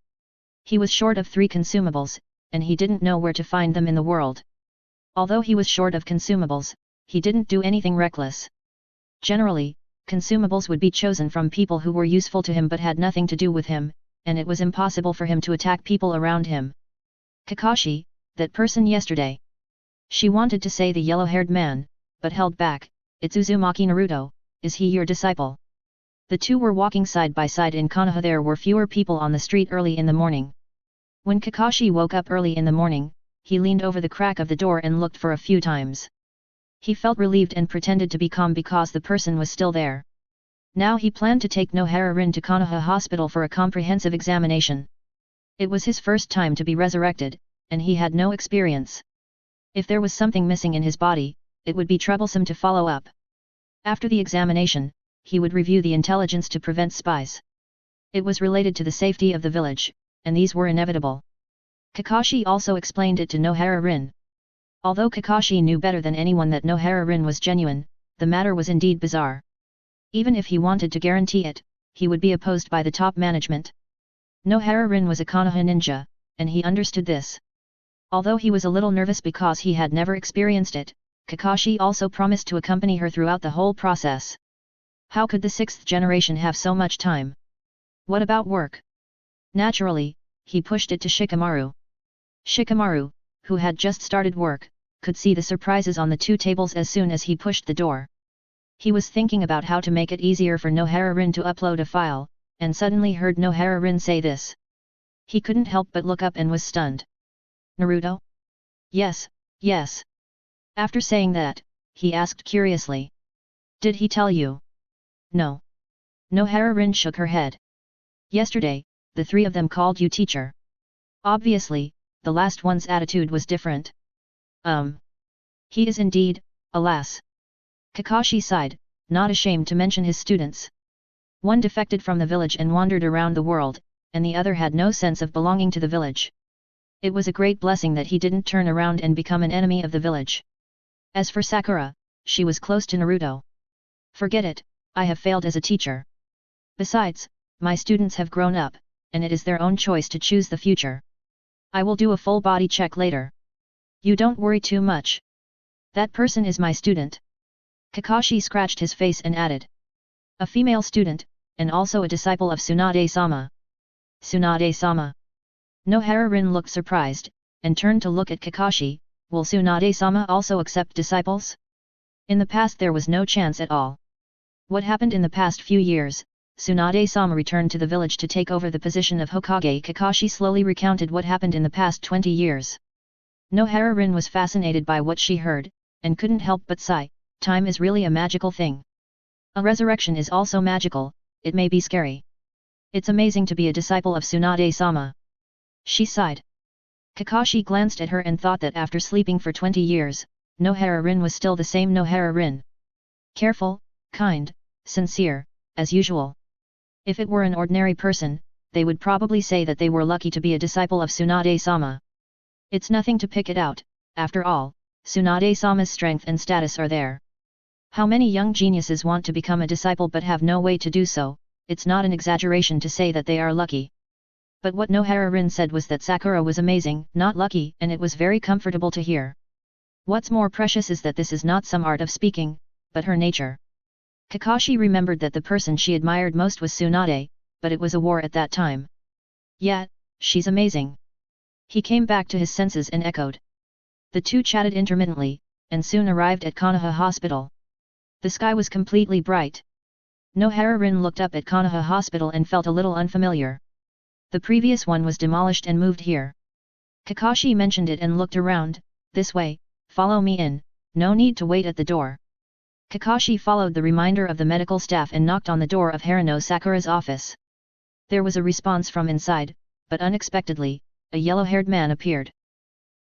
Speaker 1: He was short of 3 consumables, and he didn't know where to find them in the world. Although he was short of consumables, he didn't do anything reckless. Generally, consumables would be chosen from people who were useful to him but had nothing to do with him, and it was impossible for him to attack people around him. Kakashi, that person yesterday. She wanted to say the yellow-haired man, but held back. It's Uzumaki Naruto, is he your disciple? The two were walking side by side in Konoha. There were fewer people on the street early in the morning. When Kakashi woke up early in the morning, he leaned over the crack of the door and looked for a few times. He felt relieved and pretended to be calm because the person was still there. Now he planned to take Nohara-rin to Konoha Hospital for a comprehensive examination. It was his first time to be resurrected, and he had no experience. If there was something missing in his body, it would be troublesome to follow up. After the examination, he would review the intelligence to prevent spies. It was related to the safety of the village, and these were inevitable. Kakashi also explained it to Nohara-rin. Although Kakashi knew better than anyone that Nohara-rin was genuine, the matter was indeed bizarre. Even if he wanted to guarantee it, he would be opposed by the top management. Nohara-rin was a Konoha ninja, and he understood this. Although he was a little nervous because he had never experienced it, Kakashi also promised to accompany her throughout the whole process. How could the 6th generation have so much time? What about work? Naturally, he pushed it to Shikamaru. Shikamaru, who had just started work, could see the surprises on the 2 tables as soon as he pushed the door. He was thinking about how to make it easier for Nohara-rin to upload a file, and suddenly heard Nohara-rin say this. He couldn't help but look up and was stunned. Naruto? Yes, yes. After saying that, he asked curiously. Did he tell you? No. Nohara-rin shook her head. Yesterday, the 3 of them called you teacher. Obviously, the last one's attitude was different. He is indeed, alas. Kakashi sighed, not ashamed to mention his students. One defected from the village and wandered around the world, and the other had no sense of belonging to the village. It was a great blessing that he didn't turn around and become an enemy of the village. As for Sakura, she was close to Naruto. Forget it, I have failed as a teacher. Besides, my students have grown up, and it is their own choice to choose the future. I will do a full body check later. You don't worry too much. That person is my student. Kakashi scratched his face and added. A female student, and also a disciple of Tsunade-sama. Tsunade-sama. Nohara-rin looked surprised, and turned to look at Kakashi. Will Tsunade-sama also accept disciples? In the past there was no chance at all. What happened in the past few years? Tsunade-sama returned to the village to take over the position of Hokage. Kakashi slowly recounted what happened in the past 20 years. Nohara-rin was fascinated by what she heard, and couldn't help but sigh. Time is really a magical thing. A resurrection is also magical, it may be scary. It's amazing to be a disciple of Tsunade-sama. She sighed. Kakashi glanced at her and thought that after sleeping for 20 years, Nohara-rin was still the same Nohara-rin. Careful, kind, sincere, as usual. If it were an ordinary person, they would probably say that they were lucky to be a disciple of Tsunade-sama. It's nothing to pick it out, after all, Tsunade-sama's strength and status are there. How many young geniuses want to become a disciple but have no way to do so? It's not an exaggeration to say that they are lucky. But what Nohara-rin said was that Sakura was amazing, not lucky, and it was very comfortable to hear. What's more precious is that this is not some art of speaking, but her nature. Kakashi remembered that the person she admired most was Tsunade, but it was a war at that time. Yeah, she's amazing. He came back to his senses and echoed. The two chatted intermittently, and soon arrived at Konoha Hospital. The sky was completely bright. Nohara-rin looked up at Konoha Hospital and felt a little unfamiliar. The previous one was demolished and moved here. Kakashi mentioned it and looked around. This way, follow me in, no need to wait at the door. Kakashi followed the reminder of the medical staff and knocked on the door of Harano Sakura's office. There was a response from inside, but unexpectedly, a yellow-haired man appeared.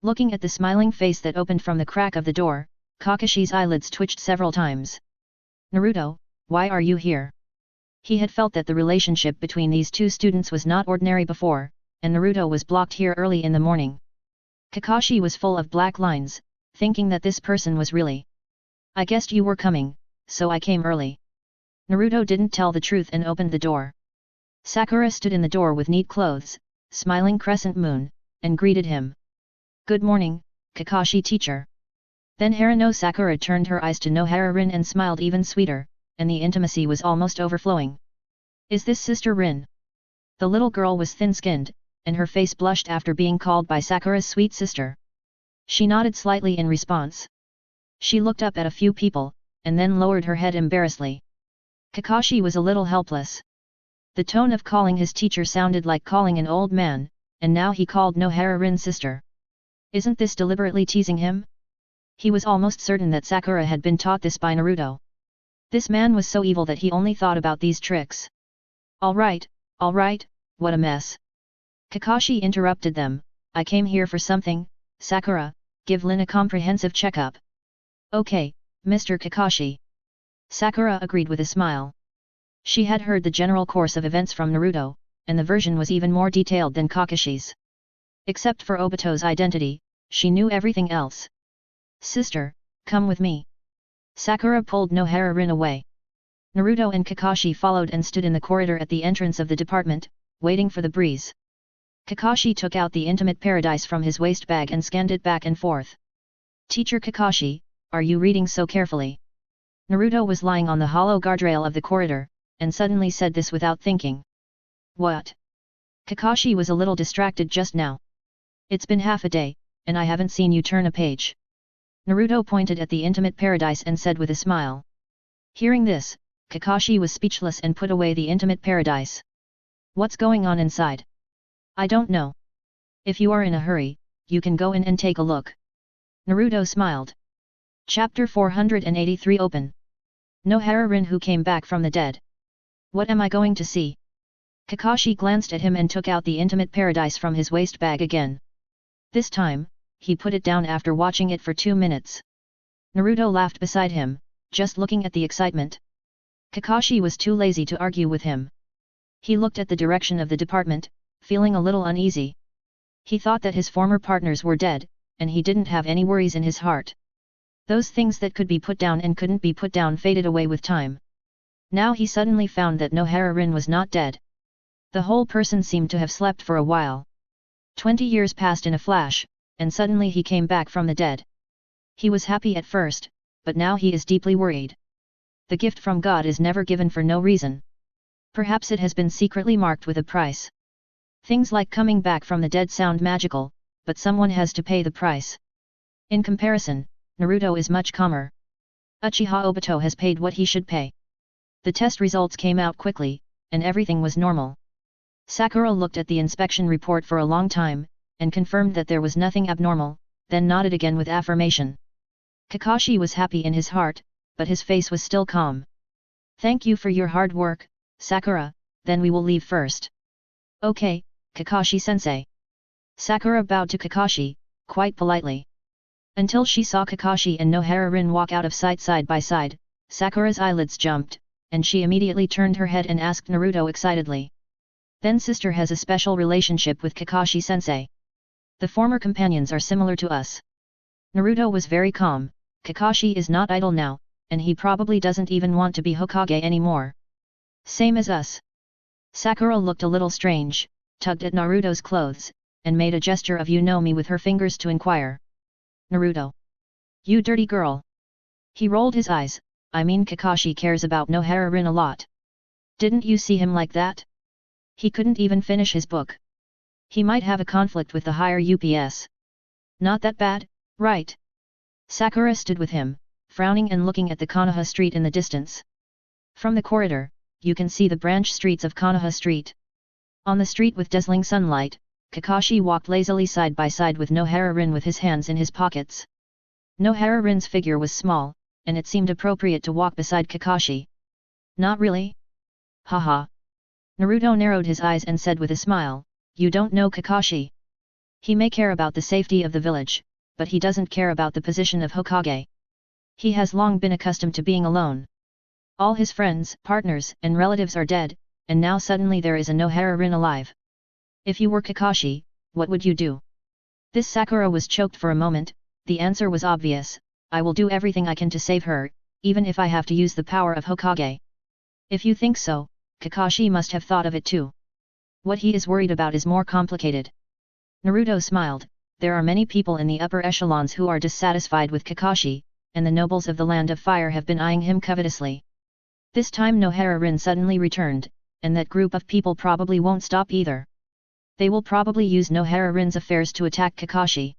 Speaker 1: Looking at the smiling face that opened from the crack of the door, Kakashi's eyelids twitched several times. Naruto, why are you here? He had felt that the relationship between these two students was not ordinary before, and Naruto was blocked here early in the morning. Kakashi was full of black lines, thinking that this person was really. I guessed you were coming, so I came early. Naruto didn't tell the truth and opened the door. Sakura stood in the door with neat clothes, smiling crescent moon, and greeted him. Good morning, Kakashi teacher. Then Harano Sakura turned her eyes to Nohara Rin and smiled even sweeter, and the intimacy was almost overflowing. Is this Sister Rin? The little girl was thin-skinned, and her face blushed after being called by Sakura's sweet sister. She nodded slightly in response. She looked up at a few people, and then lowered her head embarrassedly. Kakashi was a little helpless. The tone of calling his teacher sounded like calling an old man, and now he called Nohara Rin sister. Isn't this deliberately teasing him? He was almost certain that Sakura had been taught this by Naruto. This man was so evil that he only thought about these tricks. All right, what a mess. Kakashi interrupted them. I came here for something. Sakura, give Lin a comprehensive checkup. Okay, Mr. Kakashi. Sakura agreed with a smile. She had heard the general course of events from Naruto, and the version was even more detailed than Kakashi's. Except for Obito's identity, she knew everything else. Sister, come with me. Sakura pulled Nohara Rin away. Naruto and Kakashi followed and stood in the corridor at the entrance of the department, waiting for the breeze. Kakashi took out the Intimate Paradise from his waist bag and scanned it back and forth. Teacher Kakashi, are you reading so carefully? Naruto was lying on the hollow guardrail of the corridor, and suddenly said this without thinking. What? Kakashi was a little distracted just now. It's been half a day, and I haven't seen you turn a page. Naruto pointed at the Intimate Paradise and said with a smile. Hearing this, Kakashi was speechless and put away the Intimate Paradise. What's going on inside? I don't know. If you are in a hurry, you can go in and take a look. Naruto smiled. Chapter 483 Open. Nohara Rin who came back from the dead. What am I going to see? Kakashi glanced at him and took out the Intimate Paradise from his waist bag again. This time, he put it down after watching it for 2 minutes. Naruto laughed beside him, just looking at the excitement. Kakashi was too lazy to argue with him. He looked at the direction of the department, feeling a little uneasy. He thought that his former partners were dead, and he didn't have any worries in his heart. Those things that could be put down and couldn't be put down faded away with time. Now he suddenly found that Nohara Rin was not dead. The whole person seemed to have slept for a while. 20 years passed in a flash, and suddenly he came back from the dead. He was happy at first, but now he is deeply worried. The gift from God is never given for no reason. Perhaps it has been secretly marked with a price. Things like coming back from the dead sound magical, but someone has to pay the price. In comparison, Naruto is much calmer. Uchiha Obito has paid what he should pay. The test results came out quickly, and everything was normal. Sakura looked at the inspection report for a long time, and confirmed that there was nothing abnormal, then nodded again with affirmation. Kakashi was happy in his heart, but his face was still calm. Thank you for your hard work, Sakura, then we will leave first. Okay, Kakashi-sensei. Sakura bowed to Kakashi, quite politely. Until she saw Kakashi and Nohara Rin walk out of sight side by side, Sakura's eyelids jumped, and she immediately turned her head and asked Naruto excitedly. Then sister has a special relationship with Kakashi-sensei. The former companions are similar to us. Naruto was very calm. Kakashi is not idle now, and he probably doesn't even want to be Hokage anymore. Same as us. Sakura looked a little strange, tugged at Naruto's clothes, and made a gesture of you know me with her fingers to inquire. Naruto. You dirty girl. He rolled his eyes. I mean Kakashi cares about Nohara Rin a lot. Didn't you see him like that? He couldn't even finish his book. He might have a conflict with the higher UPS. Not that bad, right? Sakura stood with him, frowning and looking at the Konoha street in the distance. From the corridor, you can see the branch streets of Konoha Street. On the street with dazzling sunlight, Kakashi walked lazily side by side with Nohara Rin with his hands in his pockets. Nohara Rin's figure was small, and it seemed appropriate to walk beside Kakashi. Not really? Haha. Naruto narrowed his eyes and said with a smile, you don't know Kakashi. He may care about the safety of the village, but he doesn't care about the position of Hokage. He has long been accustomed to being alone. All his friends, partners, and relatives are dead, and now suddenly there is a Nohara-rin alive. If you were Kakashi, what would you do? This Sakura was choked for a moment. The answer was obvious: I will do everything I can to save her, even if I have to use the power of Hokage. If you think so, Kakashi must have thought of it too. What he is worried about is more complicated. Naruto smiled. There are many people in the upper echelons who are dissatisfied with Kakashi, and the nobles of the Land of Fire have been eyeing him covetously. This time Nohara-rin suddenly returned, and that group of people probably won't stop either. They will probably use Nohara-rin's affairs to attack Kakashi.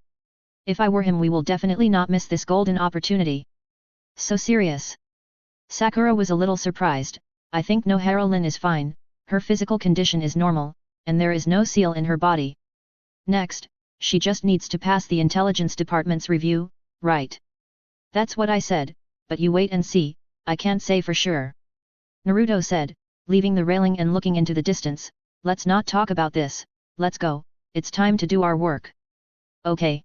Speaker 1: If I were him, we will definitely not miss this golden opportunity. So serious? Sakura was a little surprised. I think Nohara-rin is fine, her physical condition is normal, and there is no seal in her body. Next, she just needs to pass the intelligence department's review, right? That's what I said, but you wait and see, I can't say for sure. Naruto said, leaving the railing and looking into the distance. Let's not talk about this, let's go, it's time to do our work. Okay.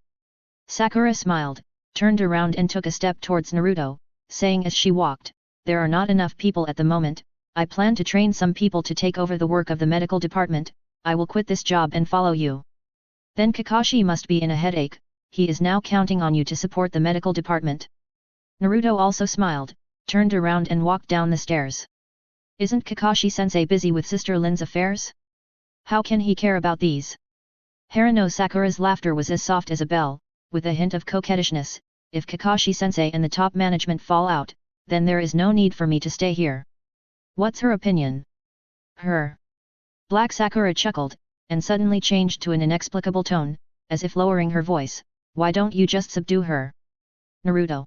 Speaker 1: Sakura smiled, turned around and took a step towards Naruto, saying as she walked, there are not enough people at the moment, I plan to train some people to take over the work of the medical department, I will quit this job and follow you. Then Kakashi must be in a headache, he is now counting on you to support the medical department. Naruto also smiled, turned around and walked down the stairs. Isn't Kakashi-sensei busy with Sister Lin's affairs? How can he care about these? Haruno Sakura's laughter was as soft as a bell, with a hint of coquettishness. If Kakashi-sensei and the top management fall out, then there is no need for me to stay here. What's her opinion? Her. Black Sakura chuckled, and suddenly changed to an inexplicable tone, as if lowering her voice, why don't you just subdue her? Naruto.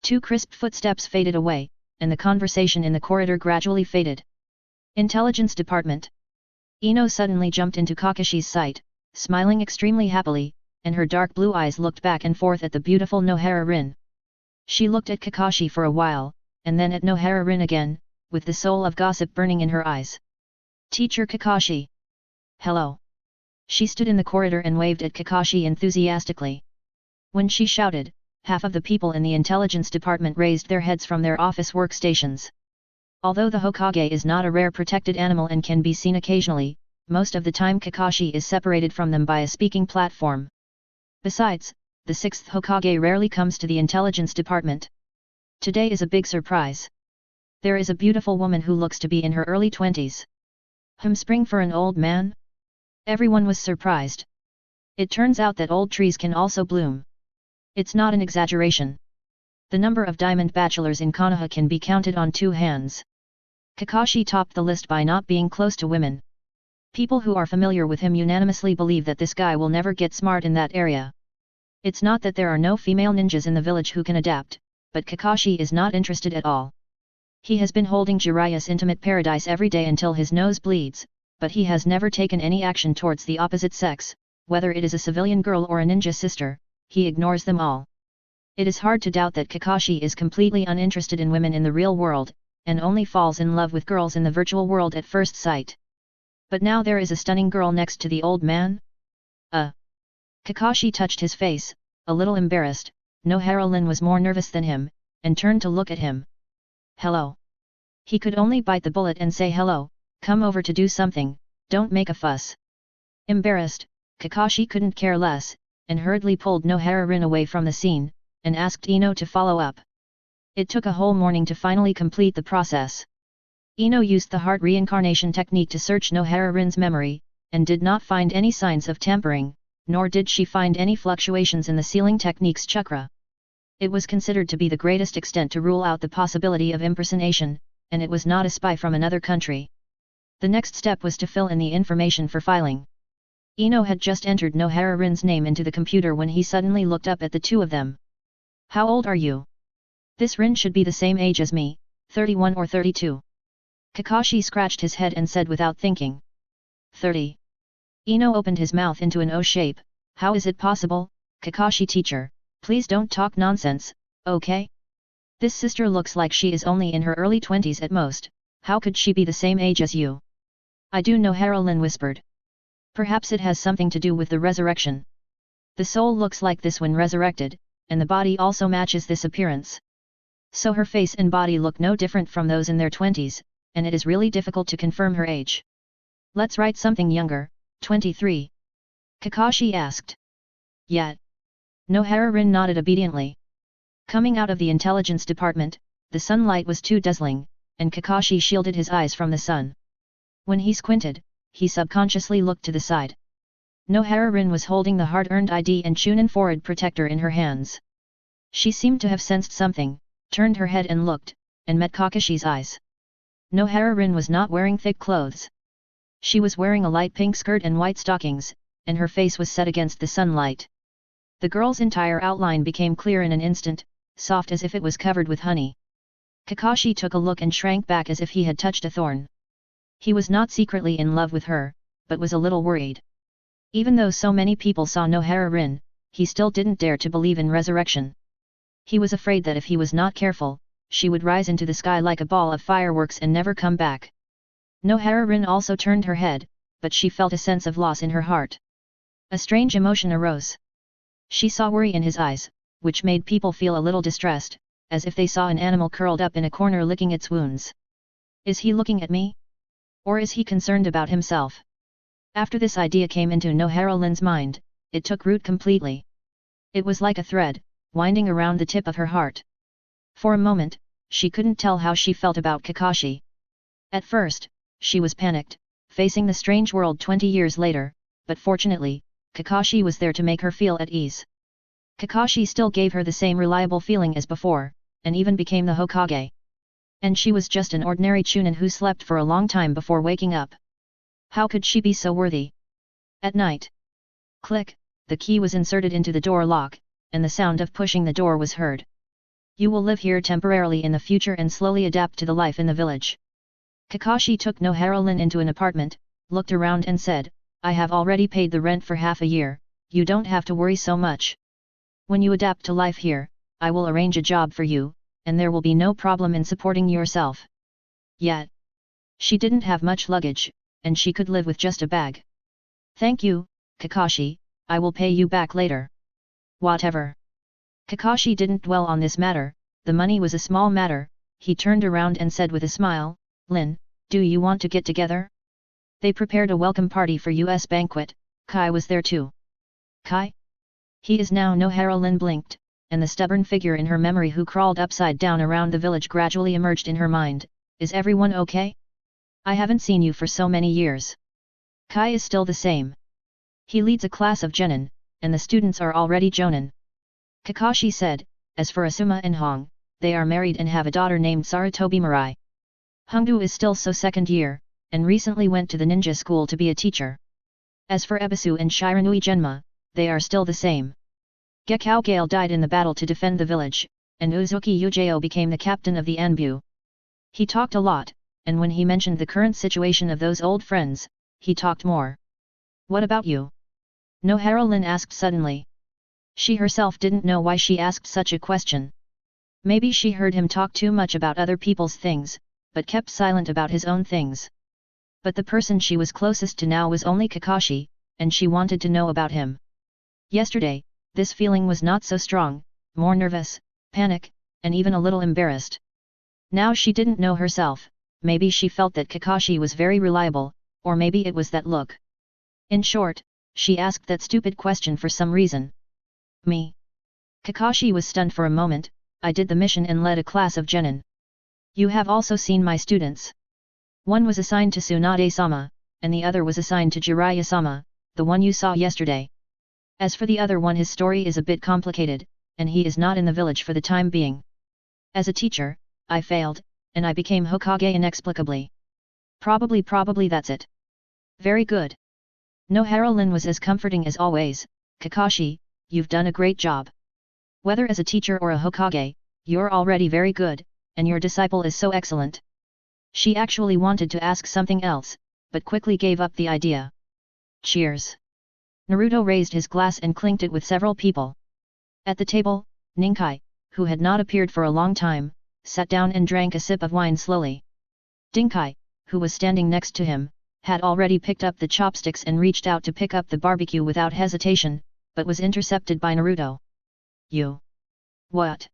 Speaker 1: 2 crisp footsteps faded away, and the conversation in the corridor gradually faded. Intelligence Department. Ino suddenly jumped into Kakashi's sight, smiling extremely happily, and her dark blue eyes looked back and forth at the beautiful Nohara-rin. She looked at Kakashi for a while, and then at Nohara-rin again, with the soul of gossip burning in her eyes. Teacher Kakashi. Hello. She stood in the corridor and waved at Kakashi enthusiastically. When she shouted, half of the people in the intelligence department raised their heads from their office workstations. Although the Hokage is not a rare protected animal and can be seen occasionally, most of the time Kakashi is separated from them by a speaking platform. Besides, the 6th Hokage rarely comes to the intelligence department. Today is a big surprise. There is a beautiful woman who looks to be in her early 20s. Spring for an old man? Everyone was surprised. It turns out that old trees can also bloom. It's not an exaggeration. The number of diamond bachelors in Konoha can be counted on 2 hands. Kakashi topped the list by not being close to women. People who are familiar with him unanimously believe that this guy will never get smart in that area. It's not that there are no female ninjas in the village who can adapt, but Kakashi is not interested at all. He has been holding Jiraiya's intimate paradise every day until his nose bleeds, but he has never taken any action towards the opposite sex, whether it is a civilian girl or a ninja sister, he ignores them all. It is hard to doubt that Kakashi is completely uninterested in women in the real world, and only falls in love with girls in the virtual world at first sight. But now there is a stunning girl next to the old man? Kakashi touched his face, a little embarrassed. Nohara-rin was more nervous than him, and turned to look at him. Hello. He could only bite the bullet and say hello, come over to do something, don't make a fuss. Embarrassed, Kakashi couldn't care less, and hurriedly pulled Nohara-rin away from the scene, and asked Ino to follow up. It took a whole morning to finally complete the process. Ino used the heart reincarnation technique to search Nohara-rin's memory, and did not find any signs of tampering, nor did she find any fluctuations in the sealing technique's chakra. It was considered to be the greatest extent to rule out the possibility of impersonation, and it was not a spy from another country. The next step was to fill in the information for filing. Ino had just entered Nohara-rin's name into the computer when he suddenly looked up at the two of them. How old are you? This Rin should be the same age as me, 31 or 32. Kakashi scratched his head and said without thinking. 30. Ino opened his mouth into an O shape. How is it possible, Kakashi teacher, please don't talk nonsense, okay? This sister looks like she is only in her early 20s at most, how could she be the same age as you? I do know, Nohara-rin whispered. Perhaps it has something to do with the resurrection, The soul looks like this when resurrected, and the body also matches this appearance. So her face and body look no different from those in their 20s, and it is really difficult to confirm her age. Let's write something younger, 23. Kakashi asked. Yet. Nohara-rin nodded obediently. Coming out of the intelligence department, the sunlight was too dazzling, and Kakashi shielded his eyes from the sun. When he squinted, he subconsciously looked to the side. Nohara-rin was holding the hard-earned ID and Chunin Forward Protector in her hands. She seemed to have sensed something, turned her head and looked, and met Kakashi's eyes. Nohara-rin was not wearing thick clothes. She was wearing a light pink skirt and white stockings, and her face was set against the sunlight. The girl's entire outline became clear in an instant, soft as if it was covered with honey. Kakashi took a look and shrank back as if he had touched a thorn. He was not secretly in love with her, but was a little worried. Even though so many people saw Nohara-rin, he still didn't dare to believe in resurrection. He was afraid that if he was not careful, she would rise into the sky like a ball of fireworks and never come back. Nohara-rin also turned her head, but she felt a sense of loss in her heart. A strange emotion arose. She saw worry in his eyes, which made people feel a little distressed, as if they saw an animal curled up in a corner licking its wounds. Is he looking at me? Or is he concerned about himself? After this idea came into Nohara-rin's mind, it took root completely. It was like a thread, winding around the tip of her heart. For a moment, she couldn't tell how she felt about Kakashi. At first, she was panicked, facing the strange world 20 years later, but fortunately, Kakashi was there to make her feel at ease. Kakashi still gave her the same reliable feeling as before, and even became the Hokage. And she was just an ordinary Chunin who slept for a long time before waking up. How could she be so worthy? At night. Click, the key was inserted into the door lock, and the sound of pushing the door was heard. You will live here temporarily in the future and slowly adapt to the life in the village. Kakashi took Nohara-rin into an apartment, looked around and said, I have already paid the rent for half a year, you don't have to worry so much. When you adapt to life here, I will arrange a job for you, and there will be no problem in supporting yourself. Yet. She didn't have much luggage, and she could live with just a bag. Thank you, Kakashi, I will pay you back later. Whatever. Kakashi didn't dwell on this matter, the money was a small matter, he turned around and said with a smile, Lin, do you want to get together? They prepared a welcome party for US banquet, Kai was there too. Kai? He is now Nohara-rin blinked, and the stubborn figure in her memory who crawled upside down around the village gradually emerged in her mind, is everyone okay? I haven't seen you for so many years. Kai is still the same. He leads a class of genin, and the students are already jonin. Kakashi said, as for Asuma and Hong, they are married and have a daughter named Sarutobi Mirai. Hongdu is still so second year, and recently went to the ninja school to be a teacher. As for Ebisu and Shiranui Genma, they are still the same. Gekao Gale died in the battle to defend the village, and Uzuki Ujao became the captain of the Anbu. He talked a lot, and when he mentioned the current situation of those old friends, he talked more. What about you? Nohara-rin asked suddenly. She herself didn't know why she asked such a question. Maybe she heard him talk too much about other people's things, but kept silent about his own things. But the person she was closest to now was only Kakashi, and she wanted to know about him. Yesterday, this feeling was not so strong, more nervous, panic, and even a little embarrassed. Now she didn't know herself, maybe she felt that Kakashi was very reliable, or maybe it was that look. In short, she asked that stupid question for some reason. Me? Kakashi was stunned for a moment, I did the mission and led a class of genin. You have also seen my students. One was assigned to Tsunade-sama, and the other was assigned to Jiraiya-sama, the one you saw yesterday. As for the other one, his story is a bit complicated, and he is not in the village for the time being. As a teacher, I failed, and I became Hokage inexplicably. Probably that's it. Very good. Nohara-rin was as comforting as always, Kakashi, you've done a great job. Whether as a teacher or a Hokage, you're already very good, and your disciple is so excellent. She actually wanted to ask something else, but quickly gave up the idea. Cheers. Naruto raised his glass and clinked it with several people. At the table, Ninkai, who had not appeared for a long time, sat down and drank a sip of wine slowly. Dinkai, who was standing next to him, had already picked up the chopsticks and reached out to pick up the barbecue without hesitation, but was intercepted by Naruto. You. What?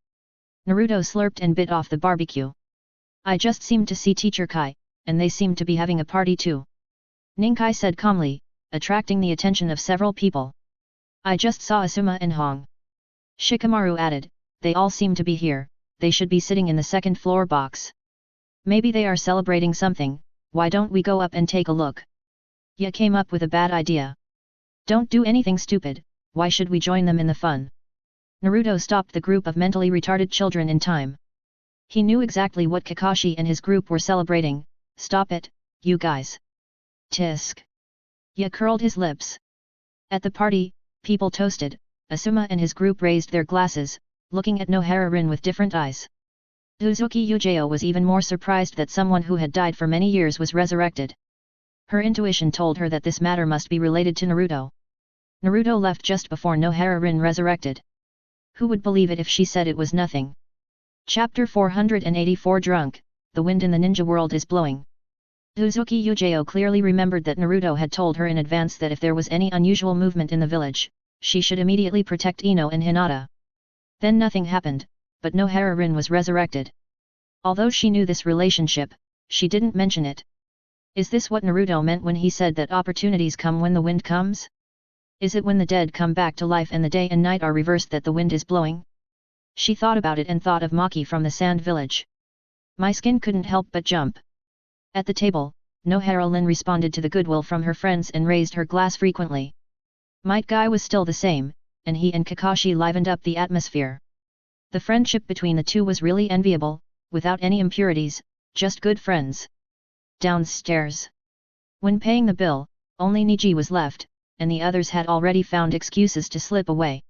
Speaker 1: Naruto slurped and bit off the barbecue. I just seemed to see Teacher Kai, and they seemed to be having a party too. Ninkai said calmly, attracting the attention of several people. I just saw Asuma and Hong. Shikamaru added, they all seem to be here, they should be sitting in the second floor box. Maybe they are celebrating something, why don't we go up and take a look? Ya came up with a bad idea. Don't do anything stupid, why should we join them in the fun? Naruto stopped the group of mentally retarded children in time. He knew exactly what Kakashi and his group were celebrating. Stop it, you guys. Tisk. Ya curled his lips. At the party, people toasted, Asuma and his group raised their glasses, looking at Nohara-rin with different eyes. Uzuki Yujao was even more surprised that someone who had died for many years was resurrected. Her intuition told her that this matter must be related to Naruto. Naruto left just before Nohara-rin resurrected. Who would believe it if she said it was nothing? Chapter 484 Drunk, the wind in the ninja world is blowing. Uzuki Yujao clearly remembered that Naruto had told her in advance that if there was any unusual movement in the village, she should immediately protect Ino and Hinata. Then nothing happened, but Nohara-rin was resurrected. Although she knew this relationship, she didn't mention it. Is this what Naruto meant when he said that opportunities come when the wind comes? Is it when the dead come back to life and the day and night are reversed that the wind is blowing? She thought about it and thought of Maki from the sand village. My skin couldn't help but jump. At the table, Nohara-rin responded to the goodwill from her friends and raised her glass frequently. Might Guy was still the same, and he and Kakashi livened up the atmosphere. The friendship between the two was really enviable, without any impurities, just good friends. Downstairs. When paying the bill, only Niji was left, and the others had already found excuses to slip away.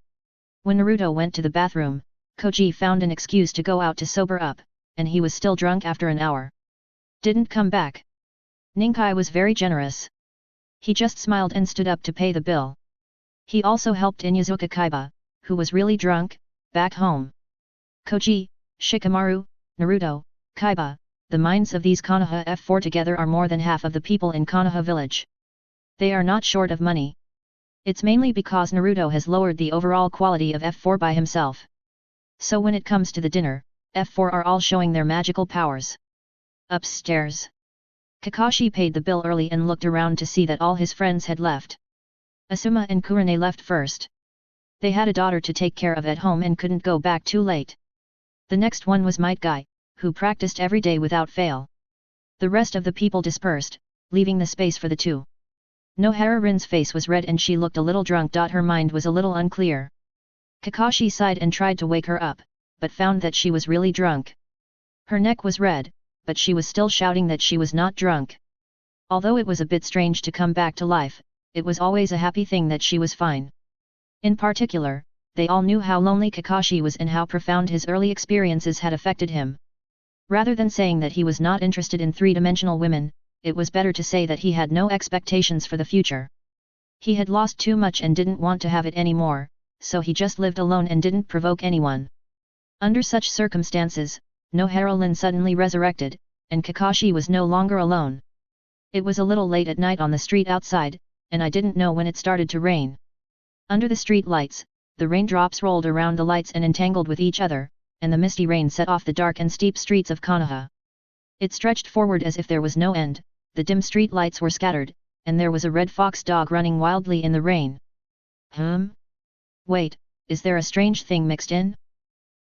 Speaker 1: When Naruto went to the bathroom, Koji found an excuse to go out to sober up, and he was still drunk after an hour. Didn't come back. Ninkai was very generous. He just smiled and stood up to pay the bill. He also helped Inuzuka Kaiba, who was really drunk, back home. Koji, Shikamaru, Naruto, Kaiba, the minds of these Konoha F4 together are more than half of the people in Konoha village. They are not short of money. It's mainly because Naruto has lowered the overall quality of F4 by himself. So when it comes to the dinner, F4 are all showing their magical powers. Upstairs. Kakashi paid the bill early and looked around to see that all his friends had left. Asuma and Kurane left first. They had a daughter to take care of at home and couldn't go back too late. The next one was Might Guy, who practiced every day without fail. The rest of the people dispersed, leaving the space for the two. Nohara-rin's face was red and she looked a little drunk. Her mind was a little unclear. Kakashi sighed and tried to wake her up, but found that she was really drunk. Her neck was red, but she was still shouting that she was not drunk. Although it was a bit strange to come back to life, it was always a happy thing that she was fine. In particular, they all knew how lonely Kakashi was and how profound his early experiences had affected him. Rather than saying that he was not interested in three-dimensional women, it was better to say that he had no expectations for the future. He had lost too much and didn't want to have it anymore, so he just lived alone and didn't provoke anyone. Under such circumstances, Nohara-rin suddenly resurrected, and Kakashi was no longer alone. It was a little late at night on the street outside, and I didn't know when it started to rain. Under the street lights, the raindrops rolled around the lights and entangled with each other, and the misty rain set off the dark and steep streets of Konoha. It stretched forward as if there was no end, the dim street lights were scattered, and there was a red fox dog running wildly in the rain. Wait, is there a strange thing mixed in?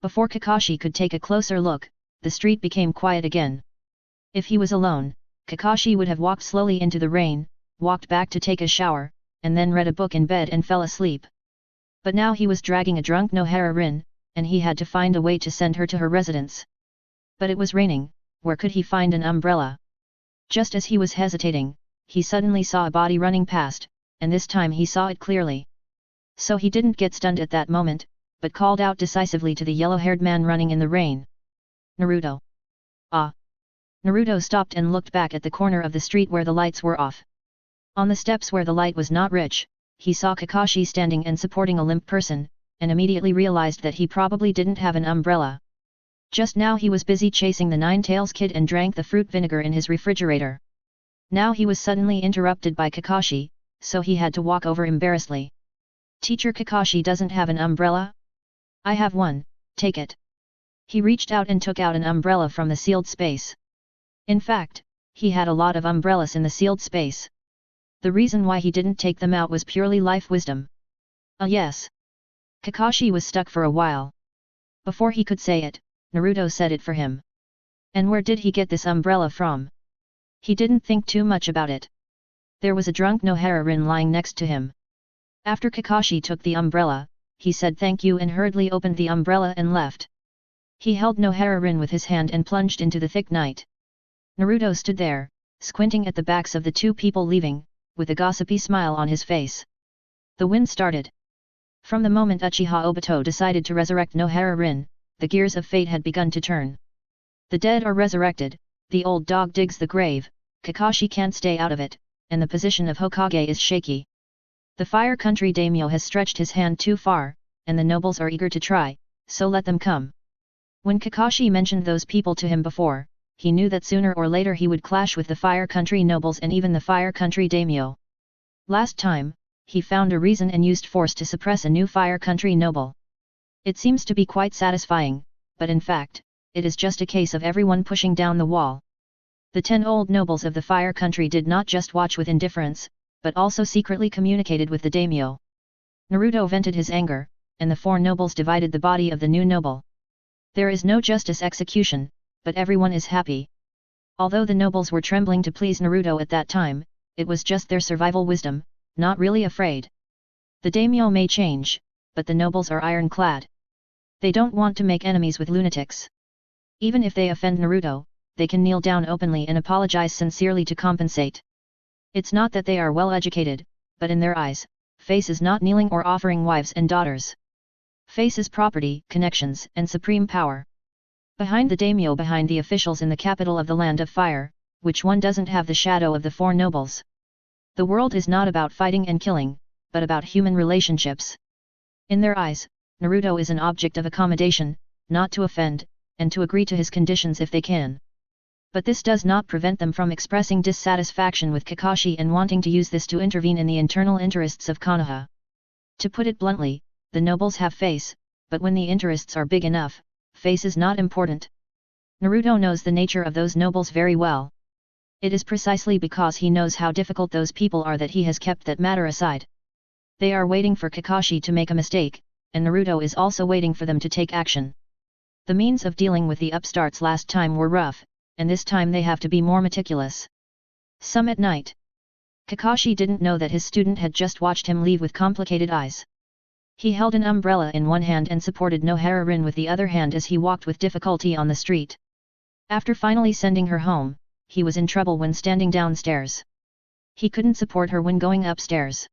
Speaker 1: Before Kakashi could take a closer look, the street became quiet again. If he was alone, Kakashi would have walked slowly into the rain, walked back to take a shower, and then read a book in bed and fell asleep. But now he was dragging a drunk Nohara-rin, and he had to find a way to send her to her residence. But it was raining, where could he find an umbrella? Just as he was hesitating, he suddenly saw a body running past, and this time he saw it clearly. So he didn't get stunned at that moment, but called out decisively to the yellow-haired man running in the rain. Naruto. Ah! Naruto stopped and looked back at the corner of the street where the lights were off. On the steps where the light was not rich, he saw Kakashi standing and supporting a limp person, and immediately realized that he probably didn't have an umbrella. Just now he was busy chasing the Nine-Tails Kid and drank the fruit vinegar in his refrigerator. Now he was suddenly interrupted by Kakashi, so he had to walk over embarrassedly. Teacher Kakashi doesn't have an umbrella? I have one, take it. He reached out and took out an umbrella from the sealed space. In fact, he had a lot of umbrellas in the sealed space. The reason why he didn't take them out was purely life wisdom. Yes. Kakashi was stuck for a while. Before he could say it, Naruto said it for him. And where did he get this umbrella from? He didn't think too much about it. There was a drunk Nohara-rin lying next to him. After Kakashi took the umbrella, he said thank you and hurriedly opened the umbrella and left. He held Nohara-rin with his hand and plunged into the thick night. Naruto stood there, squinting at the backs of the two people leaving, with a gossipy smile on his face. The wind started. From the moment Uchiha Obito decided to resurrect Nohara-rin, the gears of fate had begun to turn. The dead are resurrected, the old dog digs the grave, Kakashi can't stay out of it, and the position of Hokage is shaky. The Fire Country daimyo has stretched his hand too far, and the nobles are eager to try, so let them come. When Kakashi mentioned those people to him before, he knew that sooner or later he would clash with the Fire Country nobles and even the Fire Country daimyo. Last time, he found a reason and used force to suppress a new Fire Country noble. It seems to be quite satisfying, but in fact, it is just a case of everyone pushing down the wall. The 10 old nobles of the Fire Country did not just watch with indifference, but also secretly communicated with the daimyo. Naruto vented his anger, and the 4 nobles divided the body of the new noble. There is no justice execution, but everyone is happy. Although the nobles were trembling to please Naruto at that time, it was just their survival wisdom, not really afraid. The daimyo may change, but the nobles are ironclad. They don't want to make enemies with lunatics. Even if they offend Naruto, they can kneel down openly and apologize sincerely to compensate. It's not that they are well educated, but in their eyes, face is not kneeling or offering wives and daughters. Face is property, connections, and supreme power. Behind the daimyo, behind the officials in the capital of the Land of Fire, which one doesn't have the shadow of the 4 nobles. The world is not about fighting and killing, but about human relationships. In their eyes, Naruto is an object of accommodation, not to offend, and to agree to his conditions if they can. But this does not prevent them from expressing dissatisfaction with Kakashi and wanting to use this to intervene in the internal interests of Konoha. To put it bluntly, the nobles have face, but when the interests are big enough, face is not important. Naruto knows the nature of those nobles very well. It is precisely because he knows how difficult those people are that he has kept that matter aside. They are waiting for Kakashi to make a mistake, and Naruto is also waiting for them to take action. The means of dealing with the upstarts last time were rough, and this time they have to be more meticulous. Some at night. Kakashi didn't know that his student had just watched him leave with complicated eyes. He held an umbrella in one hand and supported Nohara-rin with the other hand as he walked with difficulty on the street. After finally sending her home, he was in trouble when standing downstairs. He couldn't support her when going upstairs.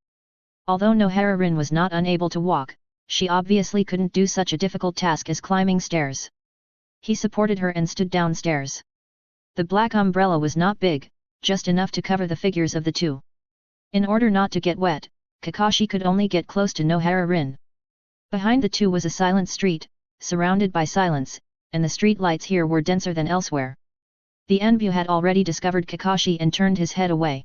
Speaker 1: Although Nohara-rin was not unable to walk, she obviously couldn't do such a difficult task as climbing stairs. He supported her and stood downstairs. The black umbrella was not big, just enough to cover the figures of the two. In order not to get wet, Kakashi could only get close to Nohara-rin. Behind the two was a silent street, surrounded by silence, and the street lights here were denser than elsewhere. The Anbu had already discovered Kakashi and turned his head away.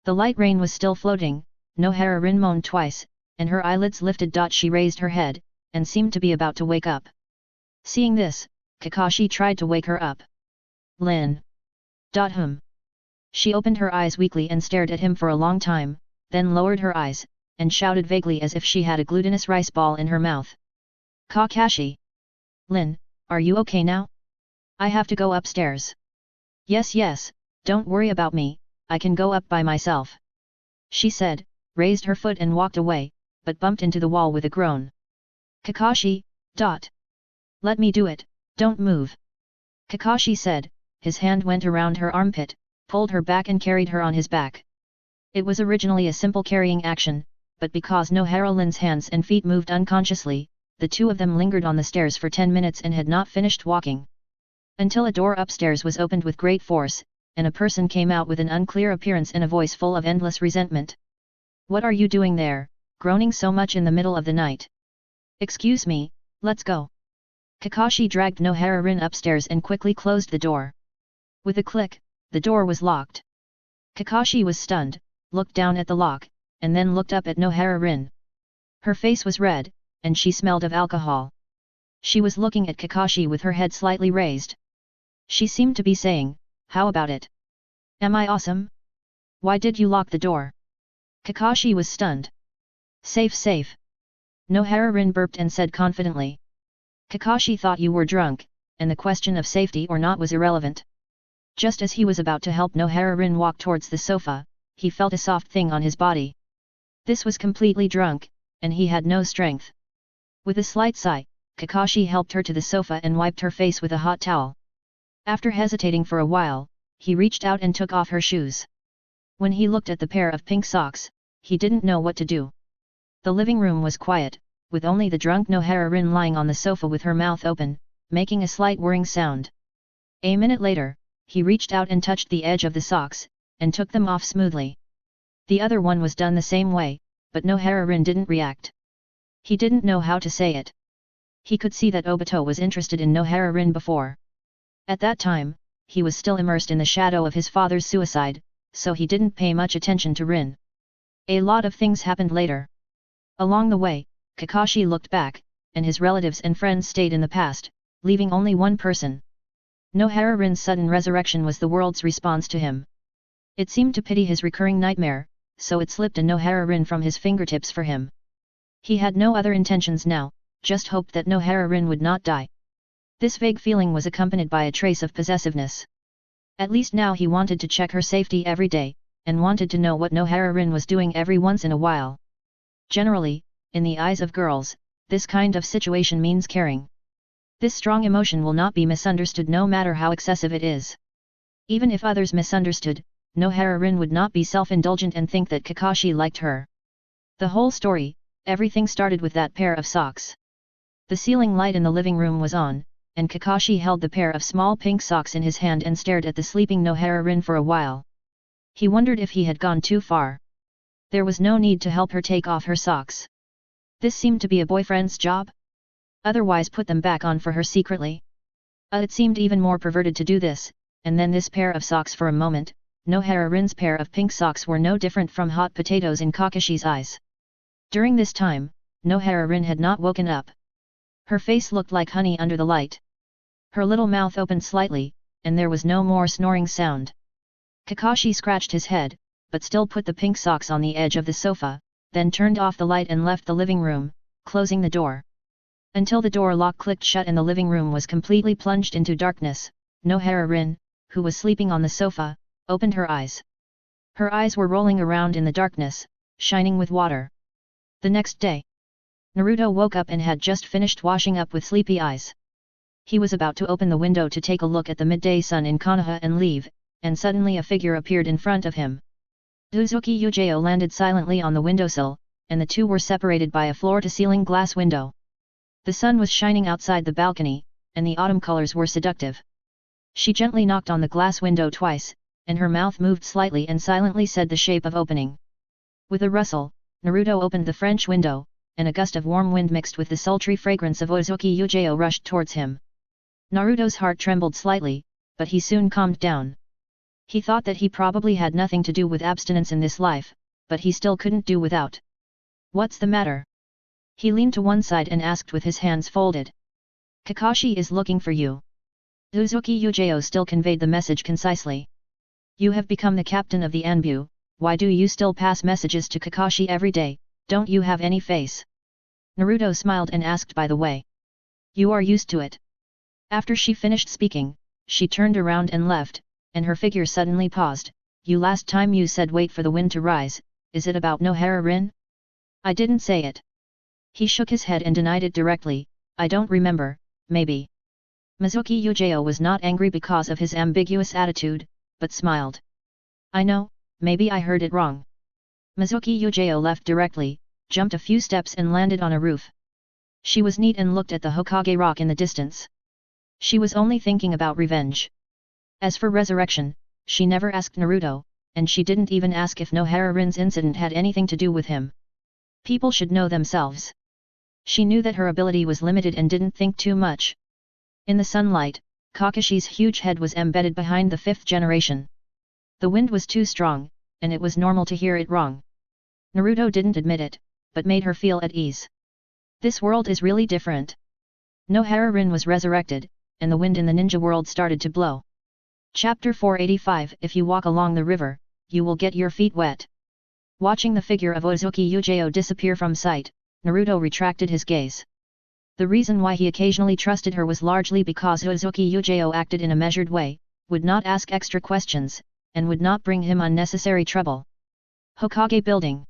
Speaker 1: The light rain was still floating, Nohara-rin moaned twice, and her eyelids lifted. She raised her head, and seemed to be about to wake up. Seeing this, Kakashi tried to wake her up. Lin. She opened her eyes weakly and stared at him for a long time, then lowered her eyes, and shouted vaguely as if she had a glutinous rice ball in her mouth. Kakashi. Lin, are you okay now? I have to go upstairs. Yes, don't worry about me, I can go up by myself. She said, raised her foot and walked away, but bumped into the wall with a groan. Kakashi. Let me do it, don't move. Kakashi said. His hand went around her armpit, pulled her back and carried her on his back. It was originally a simple carrying action, but because Nohara-rin's hands and feet moved unconsciously, the two of them lingered on the stairs for 10 minutes and had not finished walking. Until a door upstairs was opened with great force, and a person came out with an unclear appearance and a voice full of endless resentment. What are you doing there, groaning so much in the middle of the night? Excuse me, let's go. Kakashi dragged Nohara-rin upstairs and quickly closed the door. With a click, the door was locked. Kakashi was stunned, looked down at the lock, and then looked up at Nohara-rin. Her face was red, and she smelled of alcohol. She was looking at Kakashi with her head slightly raised. She seemed to be saying, "How about it? Am I awesome? Why did you lock the door?" Kakashi was stunned. Safe. Nohara-rin burped and said confidently. Kakashi thought you were drunk, and the question of safety or not was irrelevant. Just as he was about to help Nohara-rin walk towards the sofa, he felt a soft thing on his body. This was completely drunk, and he had no strength. With a slight sigh, Kakashi helped her to the sofa and wiped her face with a hot towel. After hesitating for a while, he reached out and took off her shoes. When he looked at the pair of pink socks, he didn't know what to do. The living room was quiet, with only the drunk Nohara-rin lying on the sofa with her mouth open, making a slight whirring sound. A minute later, he reached out and touched the edge of the socks, and took them off smoothly. The other one was done the same way, but Nohara-rin didn't react. He didn't know how to say it. He could see that Obito was interested in Nohara-rin before. At that time, he was still immersed in the shadow of his father's suicide, so he didn't pay much attention to Rin. A lot of things happened later. Along the way, Kakashi looked back, and his relatives and friends stayed in the past, leaving only one person. Nohara-rin's sudden resurrection was the world's response to him. It seemed to pity his recurring nightmare, so it slipped a Nohara-rin from his fingertips for him. He had no other intentions now, just hoped that Nohara-rin would not die. This vague feeling was accompanied by a trace of possessiveness. At least now he wanted to check her safety every day, and wanted to know what Nohara-rin was doing every once in a while. Generally, in the eyes of girls, this kind of situation means caring. This strong emotion will not be misunderstood no matter how excessive it is. Even if others misunderstood, Nohara-rin would not be self-indulgent and think that Kakashi liked her. The whole story, everything started with that pair of socks. The ceiling light in the living room was on, and Kakashi held the pair of small pink socks in his hand and stared at the sleeping Nohara-rin for a while. He wondered if he had gone too far. There was no need to help her take off her socks. This seemed to be a boyfriend's job? Otherwise put them back on for her secretly. It seemed even more perverted to do this, and then this pair of socks for a moment. Nohara-rin's pair of pink socks were no different from hot potatoes in Kakashi's eyes. During this time, Nohara-rin had not woken up. Her face looked like honey under the light. Her little mouth opened slightly, and there was no more snoring sound. Kakashi scratched his head, but still put the pink socks on the edge of the sofa, then turned off the light and left the living room, closing the door. Until the door lock clicked shut and the living room was completely plunged into darkness, Nohara-rin, who was sleeping on the sofa, opened her eyes. Her eyes were rolling around in the darkness, shining with water. The next day, Naruto woke up and had just finished washing up with sleepy eyes. He was about to open the window to take a look at the midday sun in Konoha and leave, and suddenly a figure appeared in front of him. Uzuki Yujao landed silently on the windowsill, and the two were separated by a floor-to-ceiling glass window. The sun was shining outside the balcony, and the autumn colors were seductive. She gently knocked on the glass window twice, and her mouth moved slightly and silently said the shape of opening. With a rustle, Naruto opened the French window, and a gust of warm wind mixed with the sultry fragrance of Uzuki Yujao rushed towards him. Naruto's heart trembled slightly, but he soon calmed down. He thought that he probably had nothing to do with abstinence in this life, but he still couldn't do without. "What's the matter?" He leaned to one side and asked with his hands folded. "Kakashi is looking for you." Uzuki Yujao still conveyed the message concisely. "You have become the captain of the Anbu, why do you still pass messages to Kakashi every day, don't you have any face?" Naruto smiled and asked, "By the way, you are used to it." After she finished speaking, she turned around and left, and her figure suddenly paused. Last time you said wait for the wind to rise, is it about Nohara-rin?" "I didn't say it." He shook his head and denied it directly, "I don't remember, maybe." Mizuki Yujao was not angry because of his ambiguous attitude, but smiled. "I know, maybe I heard it wrong." Mizuki Yujao left directly, jumped a few steps and landed on a roof. She was neat and looked at the Hokage rock in the distance. She was only thinking about revenge. As for resurrection, she never asked Naruto, and she didn't even ask if Nohara-rin's incident had anything to do with him. People should know themselves. She knew that her ability was limited and didn't think too much. In the sunlight, Kakashi's huge head was embedded behind the fifth generation. The wind was too strong, and it was normal to hear it wrong. Naruto didn't admit it, but made her feel at ease. This world is really different. Nohara-rin was resurrected, and the wind in the ninja world started to blow. Chapter 485. If you walk along the river, you will get your feet wet. Watching the figure of Ozuki Yujao disappear from sight, Naruto retracted his gaze. The reason why he occasionally trusted her was largely because Ozuki Yujao acted in a measured way, would not ask extra questions, and would not bring him unnecessary trouble. Hokage Building.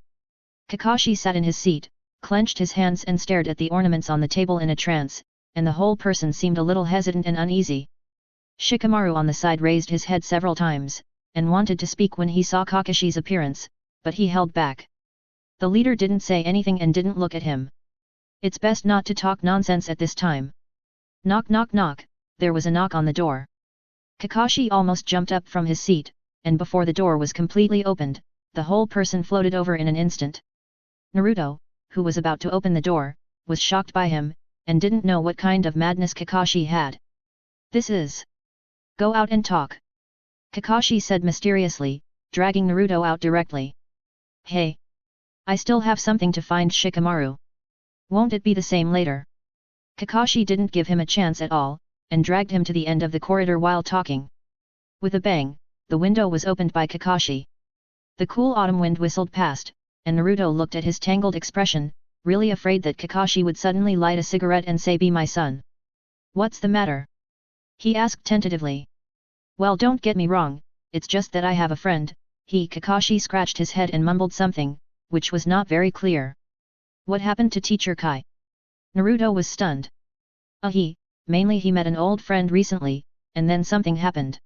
Speaker 1: Kakashi sat in his seat, clenched his hands and stared at the ornaments on the table in a trance, and the whole person seemed a little hesitant and uneasy. Shikamaru on the side raised his head several times, and wanted to speak when he saw Kakashi's appearance, but he held back. The leader didn't say anything and didn't look at him. It's best not to talk nonsense at this time. Knock knock knock, there was a knock on the door. Kakashi almost jumped up from his seat, and before the door was completely opened, the whole person floated over in an instant. Naruto, who was about to open the door, was shocked by him, and didn't know what kind of madness Kakashi had. This is... Go out and talk. Kakashi said mysteriously, dragging Naruto out directly. Hey! I still have something to find Shikamaru. Won't it be the same later? Kakashi didn't give him a chance at all, and dragged him to the end of the corridor while talking. With a bang, the window was opened by Kakashi. The cool autumn wind whistled past, and Naruto looked at his tangled expression, really afraid that Kakashi would suddenly light a cigarette and say, "Be my son." "What's the matter?" he asked tentatively. "Well, don't get me wrong, it's just that I have a friend." Kakashi scratched his head and mumbled something, which was not very clear. "What happened to Teacher Kai?" Naruto was stunned. Mainly he met an old friend recently, and then something happened."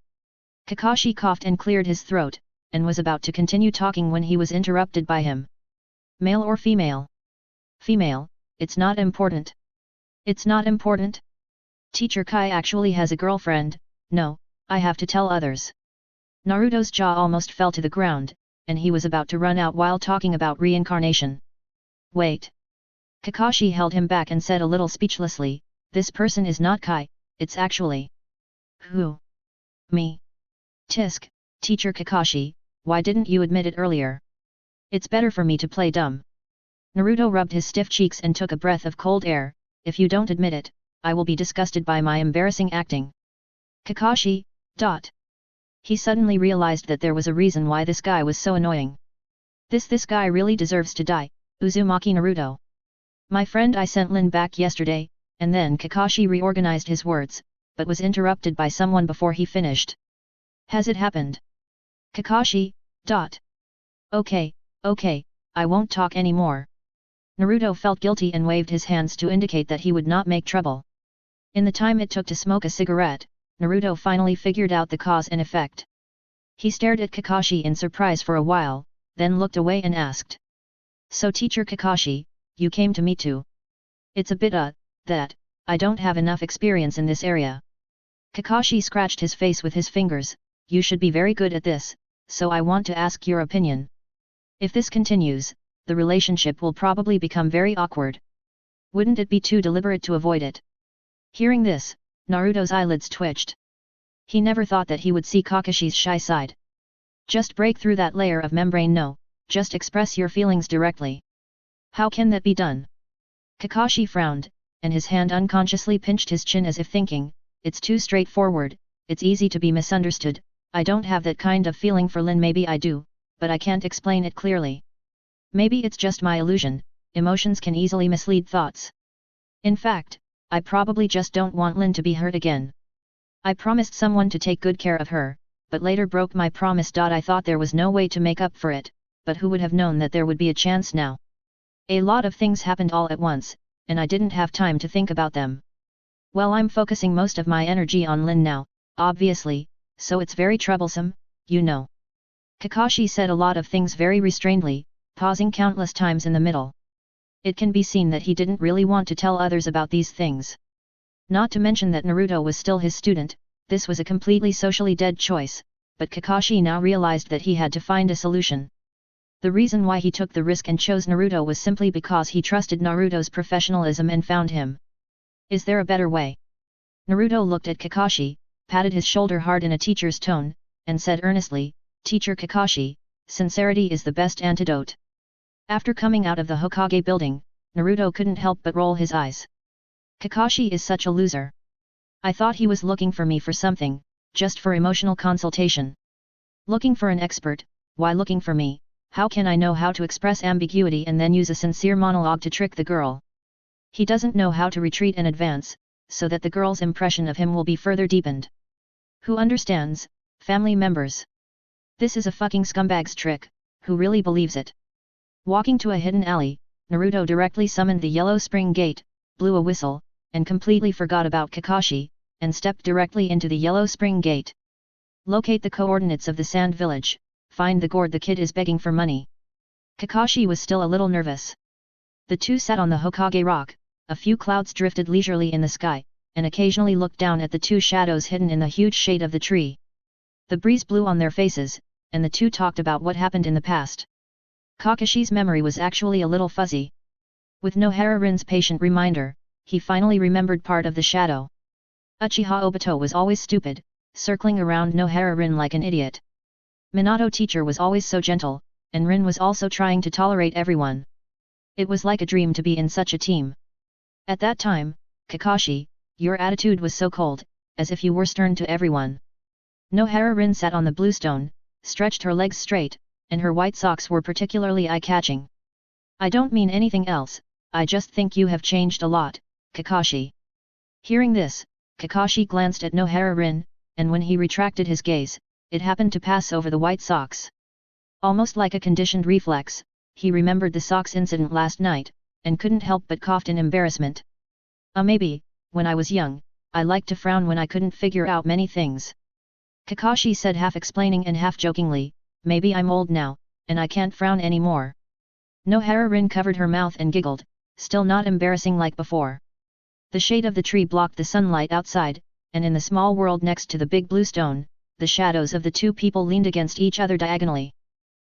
Speaker 1: Kakashi coughed and cleared his throat, and was about to continue talking when he was interrupted by him. "Male or female?" "Female, it's not important." "It's not important? Teacher Kai actually has a girlfriend." "No, I have to tell others." Naruto's jaw almost fell to the ground, and he was about to run out while talking about reincarnation. "Wait." Kakashi held him back and said a little speechlessly, "This person is not Kai, it's actually..." "Who?" "Me." "Tisk, Teacher Kakashi, why didn't you admit it earlier?" "It's better for me to play dumb." Naruto rubbed his stiff cheeks and took a breath of cold air. "If you don't admit it, I will be disgusted by my embarrassing acting." Kakashi, He suddenly realized that there was a reason why this guy was so annoying. This guy really deserves to die. Uzumaki Naruto. "My friend, I sent Lin back yesterday," and then Kakashi reorganized his words, but was interrupted by someone before he finished. "Has it happened?" Kakashi, Okay, I won't talk anymore." Naruto felt guilty and waved his hands to indicate that he would not make trouble. In the time it took to smoke a cigarette, Naruto finally figured out the cause and effect. He stared at Kakashi in surprise for a while, then looked away and asked. "So Teacher Kakashi, you came to me too?" "It's a bit that, I don't have enough experience in this area." Kakashi scratched his face with his fingers. "You should be very good at this, so I want to ask your opinion. If this continues, the relationship will probably become very awkward. Wouldn't it be too deliberate to avoid it?" Hearing this, Naruto's eyelids twitched. He never thought that he would see Kakashi's shy side. "Just break through that layer of membrane. No, just express your feelings directly." "How can that be done?" Kakashi frowned, and his hand unconsciously pinched his chin as if thinking, "It's too straightforward, it's easy to be misunderstood. I don't have that kind of feeling for Lin. Maybe I do, but I can't explain it clearly. Maybe it's just my illusion. Emotions can easily mislead thoughts. In fact, I probably just don't want Lin to be hurt again. I promised someone to take good care of her, but later broke my promise. I thought there was no way to make up for it, but who would have known that there would be a chance now? A lot of things happened all at once, and I didn't have time to think about them. Well, I'm focusing most of my energy on Lin now, obviously, so it's very troublesome, you know." Kakashi said a lot of things very restrainedly, pausing countless times in the middle. It can be seen that he didn't really want to tell others about these things. Not to mention that Naruto was still his student, this was a completely socially dead choice, but Kakashi now realized that he had to find a solution. The reason why he took the risk and chose Naruto was simply because he trusted Naruto's professionalism and found him. "Is there a better way?" Naruto looked at Kakashi, patted his shoulder hard in a teacher's tone, and said earnestly, "Teacher Kakashi, sincerity is the best antidote. After coming out of the Hokage building, Naruto couldn't help but roll his eyes. Kakashi is such a loser. I thought he was looking for me for something, just for emotional consultation. Looking for an expert, why looking for me? How can I know how to express ambiguity and then use a sincere monologue to trick the girl? He doesn't know how to retreat and advance, so that the girl's impression of him will be further deepened. Who understands? Family members. This is a fucking scumbag's trick, who really believes it? Walking to a hidden alley, Naruto directly summoned the yellow spring gate, blew a whistle, and completely forgot about Kakashi, and stepped directly into the yellow spring gate. Locate the coordinates of the sand village, find the gourd the kid is begging for money. Kakashi was still a little nervous. The two sat on the Hokage rock, a few clouds drifted leisurely in the sky, and occasionally looked down at the two shadows hidden in the huge shade of the tree. The breeze blew on their faces, and the two talked about what happened in the past. Kakashi's memory was actually a little fuzzy. With Nohara-rin's patient reminder, he finally remembered part of the shadow. Uchiha Obito was always stupid, circling around Nohara-rin like an idiot. Minato teacher was always so gentle, and Rin was also trying to tolerate everyone. It was like a dream to be in such a team. At that time, Kakashi, your attitude was so cold, as if you were stern to everyone. Nohara-rin sat on the bluestone, stretched her legs straight, and her white socks were particularly eye-catching. I don't mean anything else, I just think you have changed a lot, Kakashi. Hearing this, Kakashi glanced at Nohara-rin, and when he retracted his gaze, it happened to pass over the white socks. Almost like a conditioned reflex, he remembered the socks incident last night, and couldn't help but coughed in embarrassment. Maybe, when I was young, I liked to frown when I couldn't figure out many things. Kakashi said half explaining and half jokingly, maybe I'm old now, and I can't frown anymore. Nohara-rin covered her mouth and giggled, still not embarrassing like before. The shade of the tree blocked the sunlight outside, and in the small world next to the big blue stone, the shadows of the two people leaned against each other diagonally.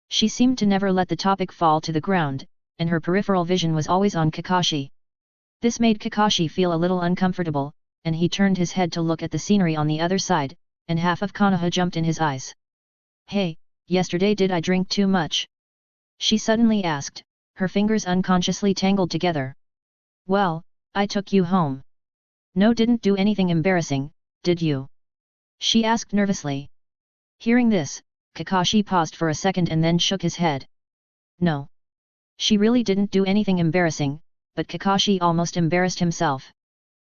Speaker 1: She seemed to never let the topic fall to the ground, and her peripheral vision was always on Kakashi. This made Kakashi feel a little uncomfortable, and he turned his head to look at the scenery on the other side, and half of Konoha jumped in his eyes. Hey, yesterday did I drink too much? She suddenly asked, her fingers unconsciously tangled together. Well, I took you home. No, didn't do anything embarrassing, did you? She asked nervously. Hearing this, Kakashi paused for a second and then shook his head. No. She really didn't do anything embarrassing, but Kakashi almost embarrassed himself.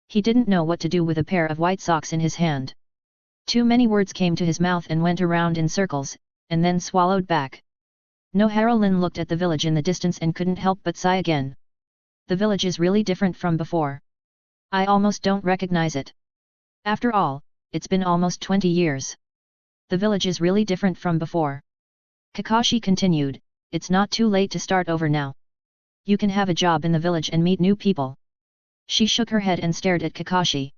Speaker 1: He didn't know what to do with a pair of white socks in his hand. Too many words came to his mouth and went around in circles, and then swallowed back. Nohara-rin looked at the village in the distance and couldn't help but sigh again. The village is really different from before. I almost don't recognize it. After all, it's been almost 20 years. The village is really different from before. Kakashi continued, it's not too late to start over now. You can have a job in the village and meet new people. She shook her head and stared at Kakashi.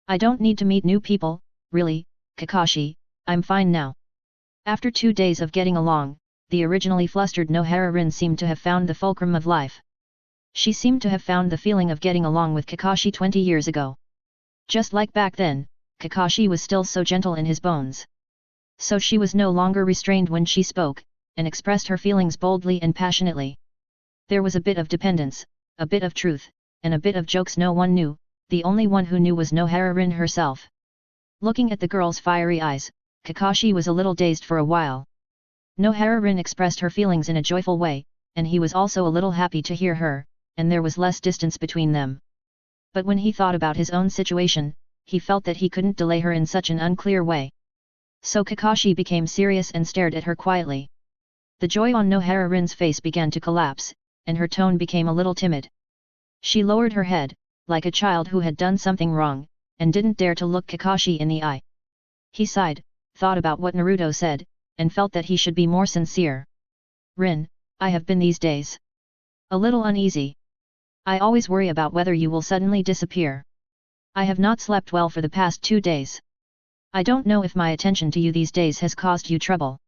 Speaker 1: I don't need to meet new people, really, Kakashi, I'm fine now. After 2 days of getting along, the originally flustered Nohara-rin seemed to have found the fulcrum of life. She seemed to have found the feeling of getting along with Kakashi 20 years ago. Just like back then, Kakashi was still so gentle in his bones. So she was no longer restrained when she spoke, and expressed her feelings boldly and passionately. There was a bit of dependence, a bit of truth, and a bit of jokes no one knew, the only one who knew was Nohara-rin herself. Looking at the girl's fiery eyes, Kakashi was a little dazed for a while. Nohara-rin expressed her feelings in a joyful way, and he was also a little happy to hear her, and there was less distance between them. But when he thought about his own situation, he felt that he couldn't delay her in such an unclear way. So Kakashi became serious and stared at her quietly. The joy on Nohara-rin's face began to collapse, and her tone became a little timid. She lowered her head, like a child who had done something wrong, and didn't dare to look Kakashi in the eye. He sighed, thought about what Naruto said, and felt that he should be more sincere. Rin, I have been these days a little uneasy. I always worry about whether you will suddenly disappear. I have not slept well for the past 2 days. I don't know if my attention to you these days has caused you trouble.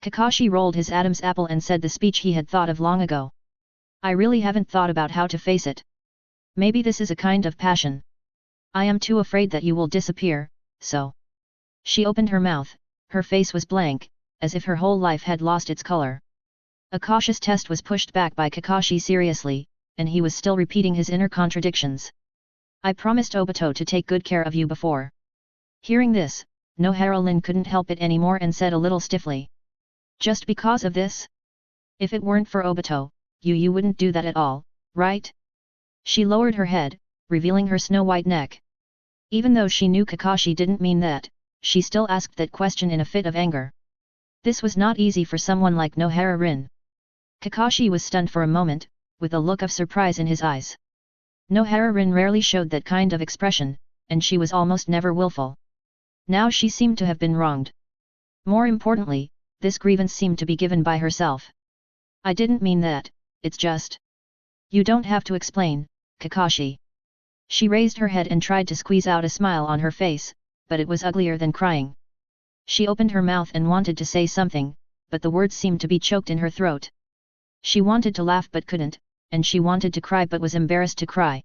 Speaker 1: Kakashi rolled his Adam's apple and said the speech he had thought of long ago. I really haven't thought about how to face it. Maybe this is a kind of passion. I am too afraid that you will disappear, so. She opened her mouth, her face was blank, as if her whole life had lost its color. A cautious test was pushed back by Kakashi seriously, and he was still repeating his inner contradictions. I promised Obito to take good care of you before. Hearing this, Nohara-Lin couldn't help it anymore and said a little stiffly. Just because of this? If it weren't for Obito, you wouldn't do that at all, right? She lowered her head, revealing her snow-white neck. Even though she knew Kakashi didn't mean that, she still asked that question in a fit of anger. This was not easy for someone like Nohara-Rin. Kakashi was stunned for a moment, with a look of surprise in his eyes. Nohara-Rin rarely showed that kind of expression, and she was almost never willful. Now she seemed to have been wronged. More importantly, this grievance seemed to be given by herself. I didn't mean that, it's just... You don't have to explain, Kakashi. She raised her head and tried to squeeze out a smile on her face, but it was uglier than crying. She opened her mouth and wanted to say something, but the words seemed to be choked in her throat. She wanted to laugh but couldn't, and she wanted to cry but was embarrassed to cry.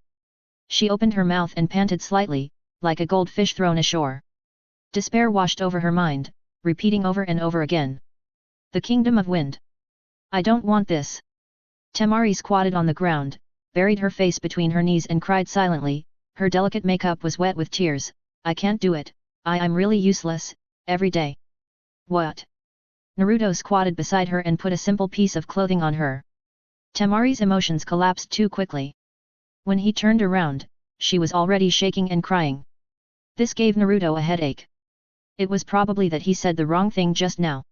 Speaker 1: She opened her mouth and panted slightly, like a goldfish thrown ashore. Despair washed over her mind, repeating over and over again. The Kingdom of Wind. I don't want this. Temari squatted on the ground, buried her face between her knees and cried silently. Her delicate makeup was wet with tears. I can't do it, I'm really useless, every day. What? Naruto squatted beside her and put a simple piece of clothing on her. Temari's emotions collapsed too quickly. When he turned around, she was already shaking and crying. This gave Naruto a headache. It was probably that he said the wrong thing just now.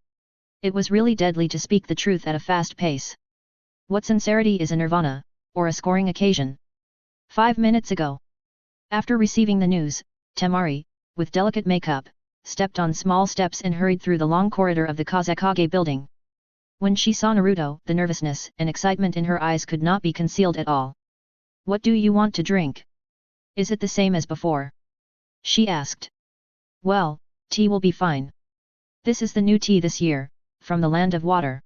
Speaker 1: It was really deadly to speak the truth at a fast pace. What sincerity is a nirvana, or a scoring occasion? 5 minutes ago. After receiving the news, Temari, with delicate makeup, stepped on small steps and hurried through the long corridor of the Kazekage building. When she saw Naruto, the nervousness and excitement in her eyes could not be concealed at all. What do you want to drink? Is it the same as before? She asked. Well, tea will be fine. This is the new tea this year, from the land of water.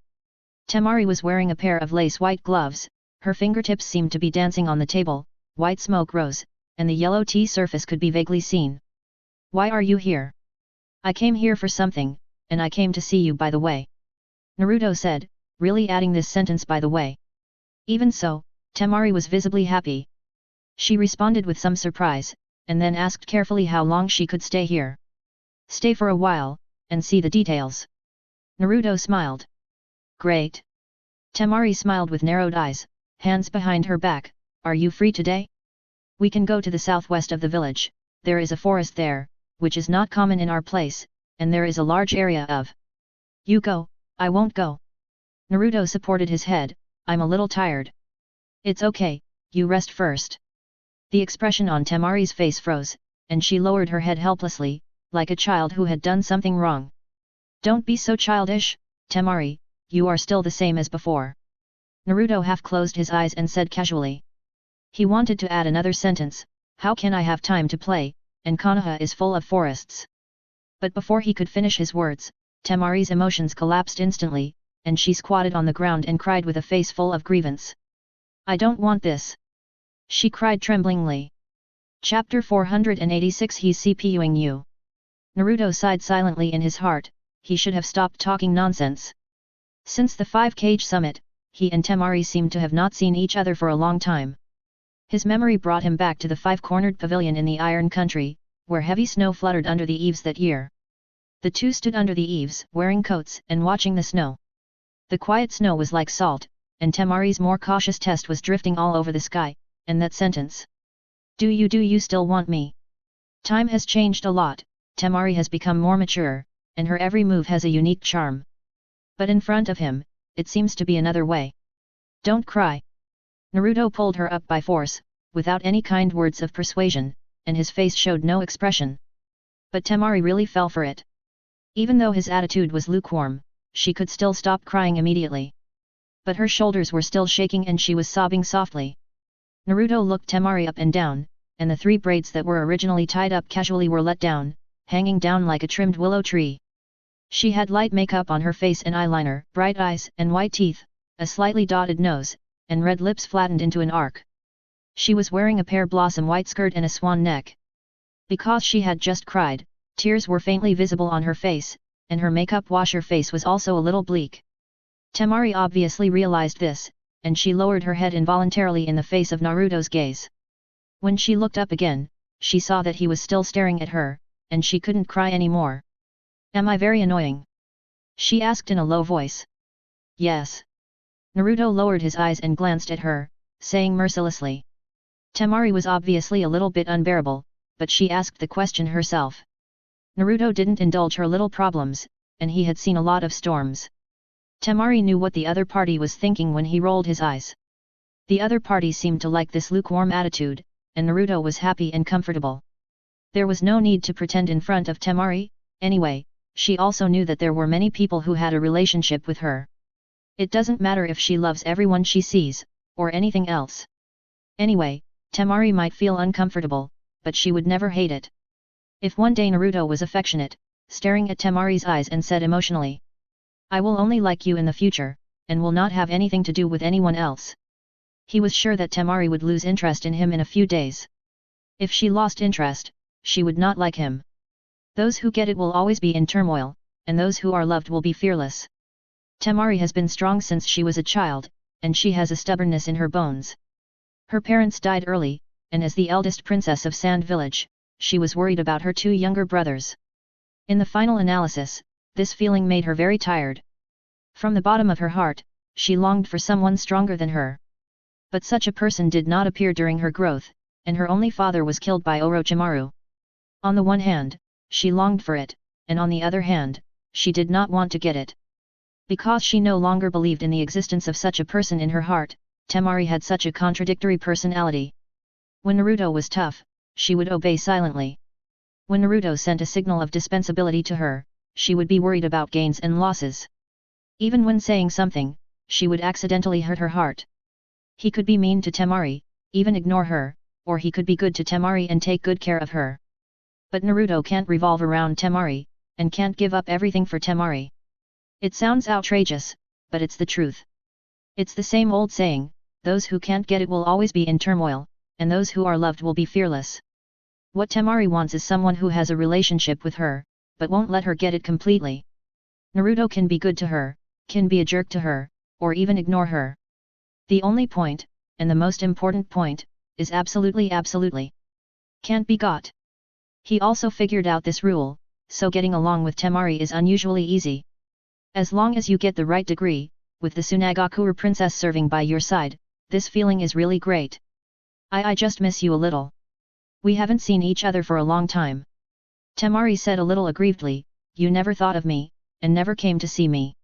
Speaker 1: Temari was wearing a pair of lace white gloves, her fingertips seemed to be dancing on the table, white smoke rose, and the yellow tea surface could be vaguely seen. Why are you here? I came here for something, and I came to see you by the way. Naruto said, really adding this sentence by the way. Even so, Temari was visibly happy. She responded with some surprise, and then asked carefully how long she could stay here. Stay for a while, and see the details. Naruto smiled. Great. Temari smiled with narrowed eyes, hands behind her back. Are you free today? We can go to the southwest of the village. There is a forest there, which is not common in our place, and there is a large area of... You go, I won't go. Naruto supported his head. I'm a little tired. It's okay, you rest first. The expression on Temari's face froze, and she lowered her head helplessly, like a child who had done something wrong. Don't be so childish, Temari, you are still the same as before. Naruto half closed his eyes and said casually. He wanted to add another sentence, how can I have time to play, and Konoha is full of forests. But before he could finish his words, Temari's emotions collapsed instantly, and she squatted on the ground and cried with a face full of grievance. I don't want this. She cried tremblingly. Chapter 486 He's CPUing you. Naruto sighed silently in his heart, he should have stopped talking nonsense. Since the 5-cage summit, he and Temari seemed to have not seen each other for a long time. His memory brought him back to the 5-cornered pavilion in the Iron Country, where heavy snow fluttered under the eaves that year. The two stood under the eaves, wearing coats and watching the snow. The quiet snow was like salt, and Temari's more cautious test was drifting all over the sky, and that sentence. Do you still want me? Time has changed a lot, Temari has become more mature, and her every move has a unique charm. But in front of him, it seems to be another way. Don't cry. Naruto pulled her up by force, without any kind words of persuasion, and his face showed no expression. But Temari really fell for it. Even though his attitude was lukewarm, she could still stop crying immediately. But her shoulders were still shaking and she was sobbing softly. Naruto looked Temari up and down, and the 3 braids that were originally tied up casually were let down, hanging down like a trimmed willow tree. She had light makeup on her face and eyeliner, bright eyes and white teeth, a slightly dotted nose, and red lips flattened into an arc. She was wearing a pear blossom white skirt and a swan neck. Because she had just cried, tears were faintly visible on her face, and her makeup washer face was also a little bleak. Temari obviously realized this, and she lowered her head involuntarily in the face of Naruto's gaze. When she looked up again, she saw that he was still staring at her, and she couldn't cry anymore. Am I very annoying? She asked in a low voice. Yes. Naruto lowered his eyes and glanced at her, saying mercilessly. Temari was obviously a little bit unbearable, but she asked the question herself. Naruto didn't indulge her little problems, and he had seen a lot of storms. Temari knew what the other party was thinking when he rolled his eyes. The other party seemed to like this lukewarm attitude, and Naruto was happy and comfortable. There was no need to pretend in front of Temari, anyway, she also knew that there were many people who had a relationship with her. It doesn't matter if she loves everyone she sees, or anything else. Anyway, Temari might feel uncomfortable, but she would never hate it. If one day Naruto was affectionate, staring at Temari's eyes and said emotionally, I will only like you in the future, and will not have anything to do with anyone else. He was sure that Temari would lose interest in him in a few days. If she lost interest, she would not like him. Those who get it will always be in turmoil, and those who are loved will be fearless. Temari has been strong since she was a child, and she has a stubbornness in her bones. Her parents died early, and as the eldest princess of Sand Village, she was worried about her two younger brothers. In the final analysis, this feeling made her very tired. From the bottom of her heart, she longed for someone stronger than her. But such a person did not appear during her growth, and her only father was killed by Orochimaru. On the one hand, she longed for it, and on the other hand, she did not want to get it. Because she no longer believed in the existence of such a person in her heart, Temari had such a contradictory personality. When Naruto was tough, she would obey silently. When Naruto sent a signal of dispensability to her, she would be worried about gains and losses. Even when saying something, she would accidentally hurt her heart. He could be mean to Temari, even ignore her, or he could be good to Temari and take good care of her. But Naruto can't revolve around Temari, and can't give up everything for Temari. It sounds outrageous, but it's the truth. It's the same old saying, those who can't get it will always be in turmoil, and those who are loved will be fearless. What Temari wants is someone who has a relationship with her, but won't let her get it completely. Naruto can be good to her, can be a jerk to her, or even ignore her. The only point, and the most important point, is absolutely can't be got. He also figured out this rule, so getting along with Temari is unusually easy. As long as you get the right degree, with the Tsunagakure princess serving by your side, this feeling is really great. I just miss you a little. We haven't seen each other for a long time. Temari said a little aggrievedly, you never thought of me, and never came to see me.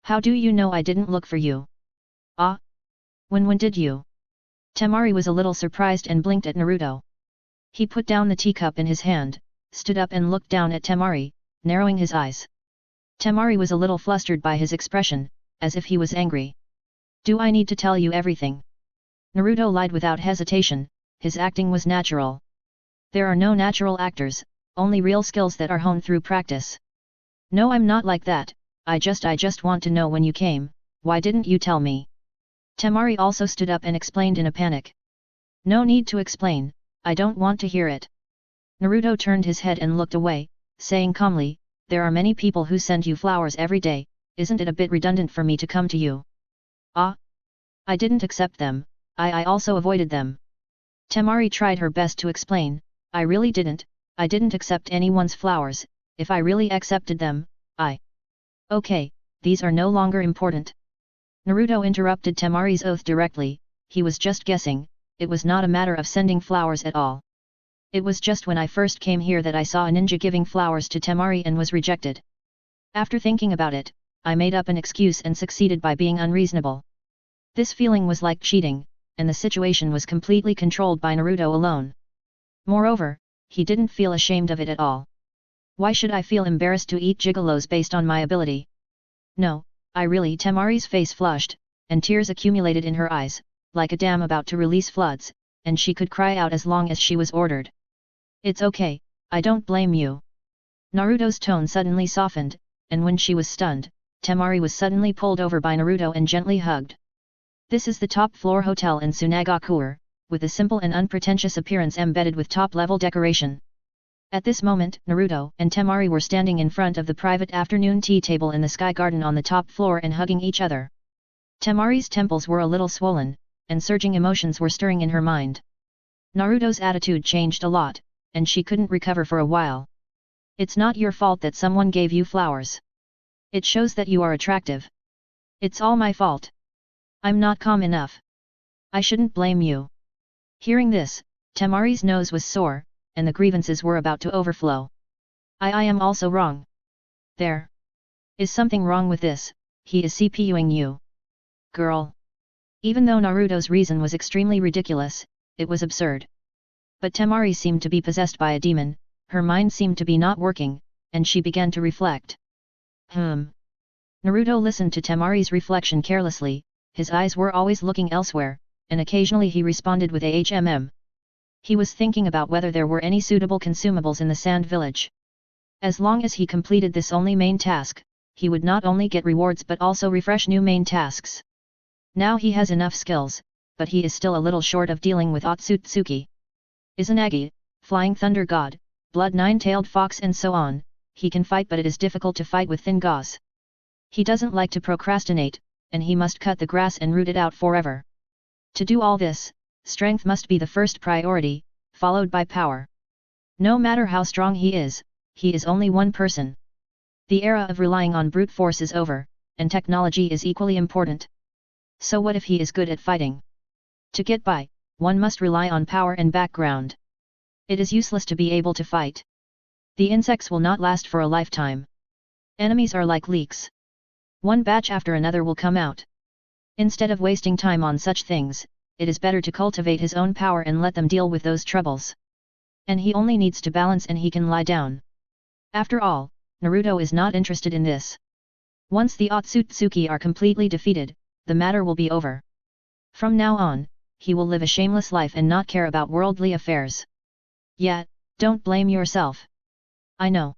Speaker 1: How do you know I didn't look for you? Ah? When did you? Temari was a little surprised and blinked at Naruto. He put down the teacup in his hand, stood up and looked down at Temari, narrowing his eyes. Temari was a little flustered by his expression, as if he was angry. Do I need to tell you everything? Naruto lied without hesitation, his acting was natural. There are no natural actors, only real skills that are honed through practice. No, I'm not like that, I just want to know when you came, why didn't you tell me? Temari also stood up and explained in a panic. No need to explain, I don't want to hear it. Naruto turned his head and looked away, saying calmly, there are many people who send you flowers every day, isn't it a bit redundant for me to come to you? Ah? I didn't accept them, I also avoided them. Temari tried her best to explain, I really didn't, I didn't accept anyone's flowers, if I really accepted them, Okay, these are no longer important. Naruto interrupted Temari's oath directly, he was just guessing, it was not a matter of sending flowers at all. It was just when I first came here that I saw a ninja giving flowers to Temari and was rejected. After thinking about it, I made up an excuse and succeeded by being unreasonable. This feeling was like cheating, and the situation was completely controlled by Naruto alone. Moreover, he didn't feel ashamed of it at all. Why should I feel embarrassed to eat gigolos based on my ability? No, I really. Temari's face flushed, and tears accumulated in her eyes, like a dam about to release floods, and she could cry out as long as she was ordered. It's okay, I don't blame you. Naruto's tone suddenly softened, and when she was stunned, Temari was suddenly pulled over by Naruto and gently hugged. This is the top-floor hotel in Tsunagakure, with a simple and unpretentious appearance embedded with top-level decoration. At this moment, Naruto and Temari were standing in front of the private afternoon tea table in the sky garden on the top floor and hugging each other. Temari's temples were a little swollen, and surging emotions were stirring in her mind. Naruto's attitude changed a lot, and she couldn't recover for a while. It's not your fault that someone gave you flowers. It shows that you are attractive. It's all my fault. I'm not calm enough. I shouldn't blame you. Hearing this, Temari's nose was sore, and the grievances were about to overflow. I am also wrong. There is something wrong with this, he is CPUing you. Girl. Even though Naruto's reason was extremely ridiculous, it was absurd. But Temari seemed to be possessed by a demon, her mind seemed to be not working, and she began to reflect. Naruto listened to Temari's reflection carelessly, his eyes were always looking elsewhere, and occasionally he responded with AHMM. He was thinking about whether there were any suitable consumables in the sand village. As long as he completed this only main task, he would not only get rewards but also refresh new main tasks. Now he has enough skills, but he is still a little short of dealing with Otsutsuki, Izanagi, Flying Thunder God, Blood Nine-Tailed Fox and so on. He can fight, but it is difficult to fight with thin gauze. He doesn't like to procrastinate, and he must cut the grass and root it out forever. To do all this, strength must be the first priority, followed by power. No matter how strong he is only one person. The era of relying on brute force is over, and technology is equally important. So what if he is good at fighting? To get by, one must rely on power and background. It is useless to be able to fight. The insects will not last for a lifetime. Enemies are like leaks. One batch after another will come out. Instead of wasting time on such things, it is better to cultivate his own power and let them deal with those troubles. And he only needs to balance and he can lie down. After all, Naruto is not interested in this. Once the Otsutsuki are completely defeated, the matter will be over. From now on, he will live a shameless life and not care about worldly affairs. Yet, don't blame yourself. I know.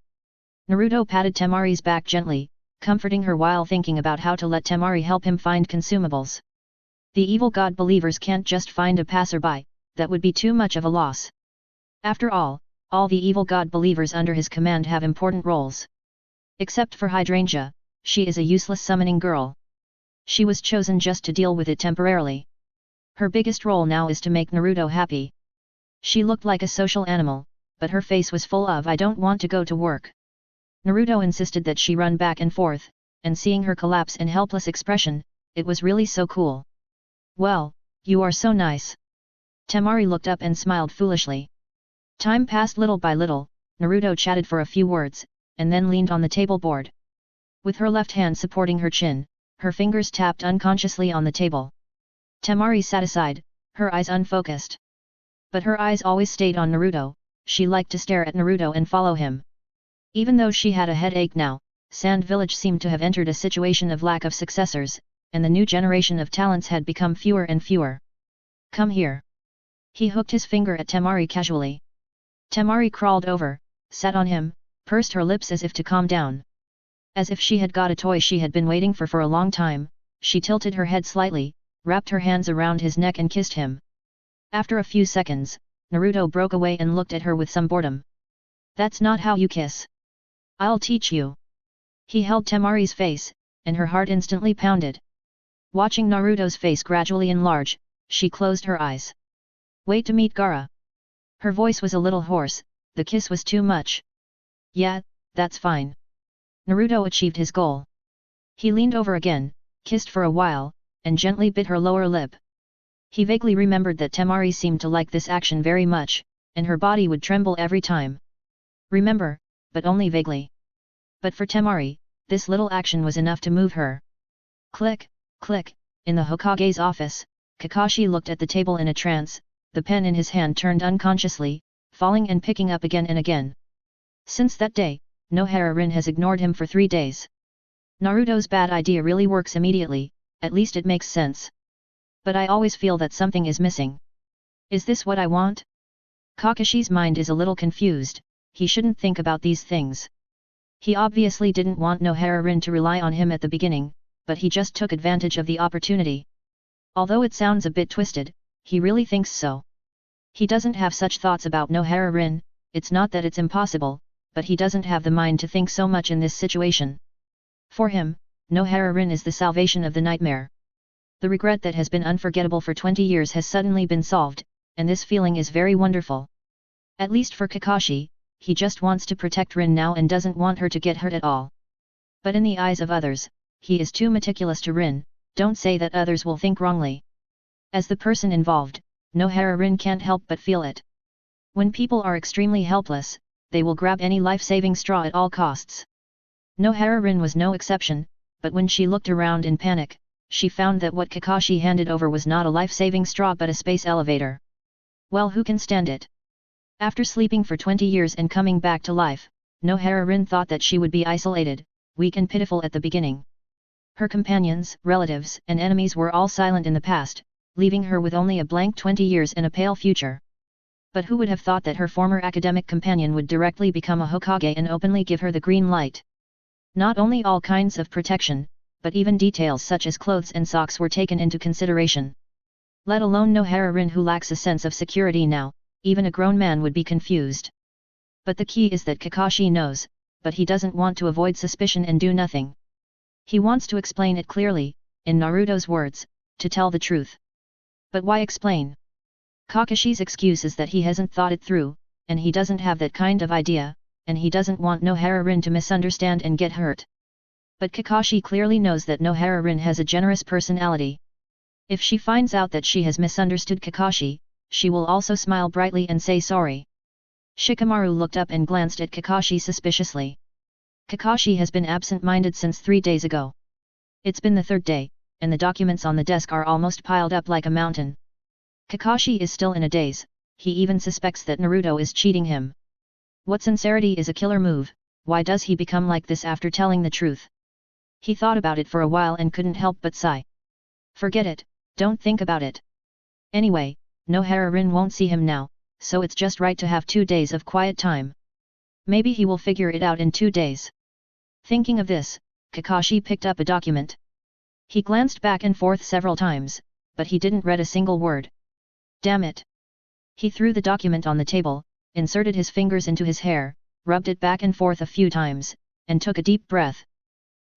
Speaker 1: Naruto patted Temari's back gently, comforting her while thinking about how to let Temari help him find consumables. The evil god believers can't just find a passerby, that would be too much of a loss. After all the evil god believers under his command have important roles. Except for Hydrangea, she is a useless summoning girl. She was chosen just to deal with it temporarily. Her biggest role now is to make Naruto happy. She looked like a social animal, but her face was full of "I don't want to go to work." Naruto insisted that she run back and forth, and seeing her collapse and helpless expression, it was really so cool. Well, you are so nice. Temari looked up and smiled foolishly. Time passed little by little, Naruto chatted for a few words, and then leaned on the table board. With her left hand supporting her chin, her fingers tapped unconsciously on the table. Temari sat aside, her eyes unfocused. But her eyes always stayed on Naruto, she liked to stare at Naruto and follow him. Even though she had a headache now, Sand Village seemed to have entered a situation of lack of successors, and the new generation of talents had become fewer and fewer. Come here. He hooked his finger at Temari casually. Temari crawled over, sat on him, pursed her lips as if to calm down. As if she had got a toy she had been waiting for a long time, she tilted her head slightly, wrapped her hands around his neck and kissed him. After a few seconds, Naruto broke away and looked at her with some boredom. That's not how you kiss. I'll teach you. He held Temari's face, and her heart instantly pounded. Watching Naruto's face gradually enlarge, she closed her eyes. Wait to meet Gaara. Her voice was a little hoarse, the kiss was too much. Yeah, that's fine. Naruto achieved his goal. He leaned over again, kissed for a while, and gently bit her lower lip. He vaguely remembered that Temari seemed to like this action very much, and her body would tremble every time. Remember, but only vaguely. But for Temari, this little action was enough to move her. Click, click, in the Hokage's office, Kakashi looked at the table in a trance, the pen in his hand turned unconsciously, falling and picking up again and again. Since that day, Nohara-rin has ignored him for 3 days. Naruto's bad idea really works immediately, at least it makes sense. But I always feel that something is missing. Is this what I want? Kakashi's mind is a little confused, he shouldn't think about these things. He obviously didn't want Nohara-rin to rely on him at the beginning, but he just took advantage of the opportunity. Although it sounds a bit twisted, he really thinks so. He doesn't have such thoughts about Nohara-rin, it's not that it's impossible, but he doesn't have the mind to think so much in this situation. For him, Nohara Rin is the salvation of the nightmare. The regret that has been unforgettable for 20 years has suddenly been solved, and this feeling is very wonderful. At least for Kakashi, he just wants to protect Rin now and doesn't want her to get hurt at all. But in the eyes of others, he is too meticulous to Rin. Don't say that others will think wrongly. As the person involved, Nohara Rin can't help but feel it. When people are extremely helpless, they will grab any life-saving straw at all costs. Nohara Rin was no exception, but when she looked around in panic, she found that what Kakashi handed over was not a life-saving straw but a space elevator. Well, who can stand it? After sleeping for 20 years and coming back to life, Nohara Rin thought that she would be isolated, weak and pitiful at the beginning. Her companions, relatives, and enemies were all silent in the past, leaving her with only a blank 20 years and a pale future. But who would have thought that her former academic companion would directly become a Hokage and openly give her the green light? Not only all kinds of protection, but even details such as clothes and socks were taken into consideration. Let alone Nohara Rin, who lacks a sense of security now, even a grown man would be confused. But the key is that Kakashi knows, but he doesn't want to avoid suspicion and do nothing. He wants to explain it clearly, in Naruto's words, to tell the truth. But why explain? Kakashi's excuse is that he hasn't thought it through, and he doesn't have that kind of idea, and he doesn't want Nohara Rin to misunderstand and get hurt. But Kakashi clearly knows that Nohara Rin has a generous personality. If she finds out that she has misunderstood Kakashi, she will also smile brightly and say sorry. Shikamaru looked up and glanced at Kakashi suspiciously. Kakashi has been absent-minded since 3 days ago. It's been the third day, and the documents on the desk are almost piled up like a mountain. Kakashi is still in a daze, he even suspects that Naruto is cheating him. What sincerity is a killer move, why does he become like this after telling the truth? He thought about it for a while and couldn't help but sigh. Forget it, don't think about it. Anyway, Nohara Rin won't see him now, so it's just right to have 2 days of quiet time. Maybe he will figure it out in 2 days. Thinking of this, Kakashi picked up a document. He glanced back and forth several times, but he didn't read a single word. Damn it! He threw the document on the table, inserted his fingers into his hair, rubbed it back and forth a few times, and took a deep breath.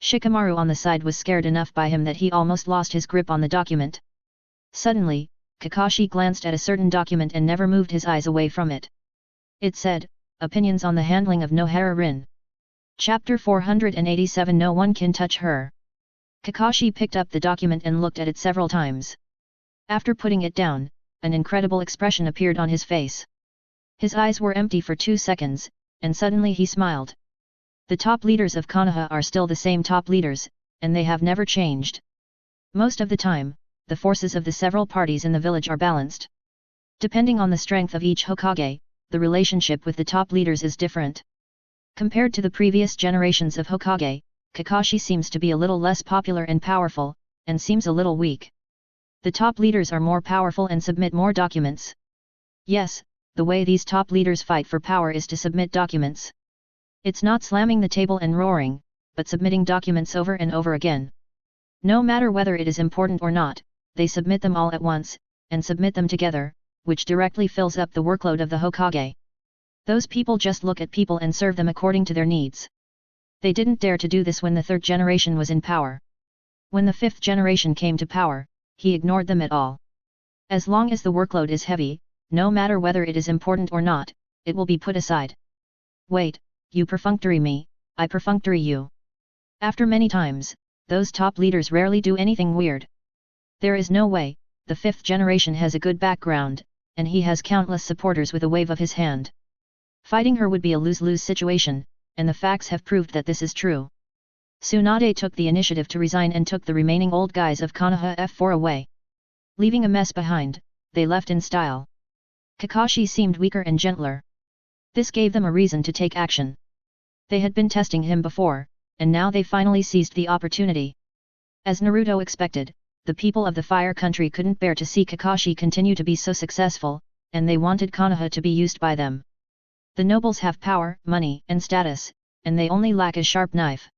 Speaker 1: Shikamaru on the side was scared enough by him that he almost lost his grip on the document. Suddenly, Kakashi glanced at a certain document and never moved his eyes away from it. It said, Opinions on the Handling of Nohara Rin. Chapter 487 No One Can Touch Her. Kakashi picked up the document and looked at it several times. After putting it down, an incredible expression appeared on his face. His eyes were empty for 2 seconds, and suddenly he smiled. The top leaders of Konoha are still the same top leaders, and they have never changed. Most of the time, the forces of the several parties in the village are balanced. Depending on the strength of each Hokage, the relationship with the top leaders is different. Compared to the previous generations of Hokage, Kakashi seems to be a little less popular and powerful, and seems a little weak. The top leaders are more powerful and submit more documents. Yes, the way these top leaders fight for power is to submit documents. It's not slamming the table and roaring, but submitting documents over and over again. No matter whether it is important or not, they submit them all at once, and submit them together, which directly fills up the workload of the Hokage. Those people just look at people and serve them according to their needs. They didn't dare to do this when the third generation was in power. When the fifth generation came to power, he ignored them at all. As long as the workload is heavy, no matter whether it is important or not, it will be put aside. Wait, you perfunctory me, I perfunctory you. After many times, those top leaders rarely do anything weird. There is no way, the fifth generation has a good background, and he has countless supporters with a wave of his hand. Fighting her would be a lose-lose situation, and the facts have proved that this is true. Tsunade took the initiative to resign and took the remaining old guys of Konoha F4 away. Leaving a mess behind, they left in style. Kakashi seemed weaker and gentler. This gave them a reason to take action. They had been testing him before, and now they finally seized the opportunity. As Naruto expected, the people of the Fire Country couldn't bear to see Kakashi continue to be so successful, and they wanted Konoha to be used by them. The nobles have power, money, and status, and they only lack a sharp knife.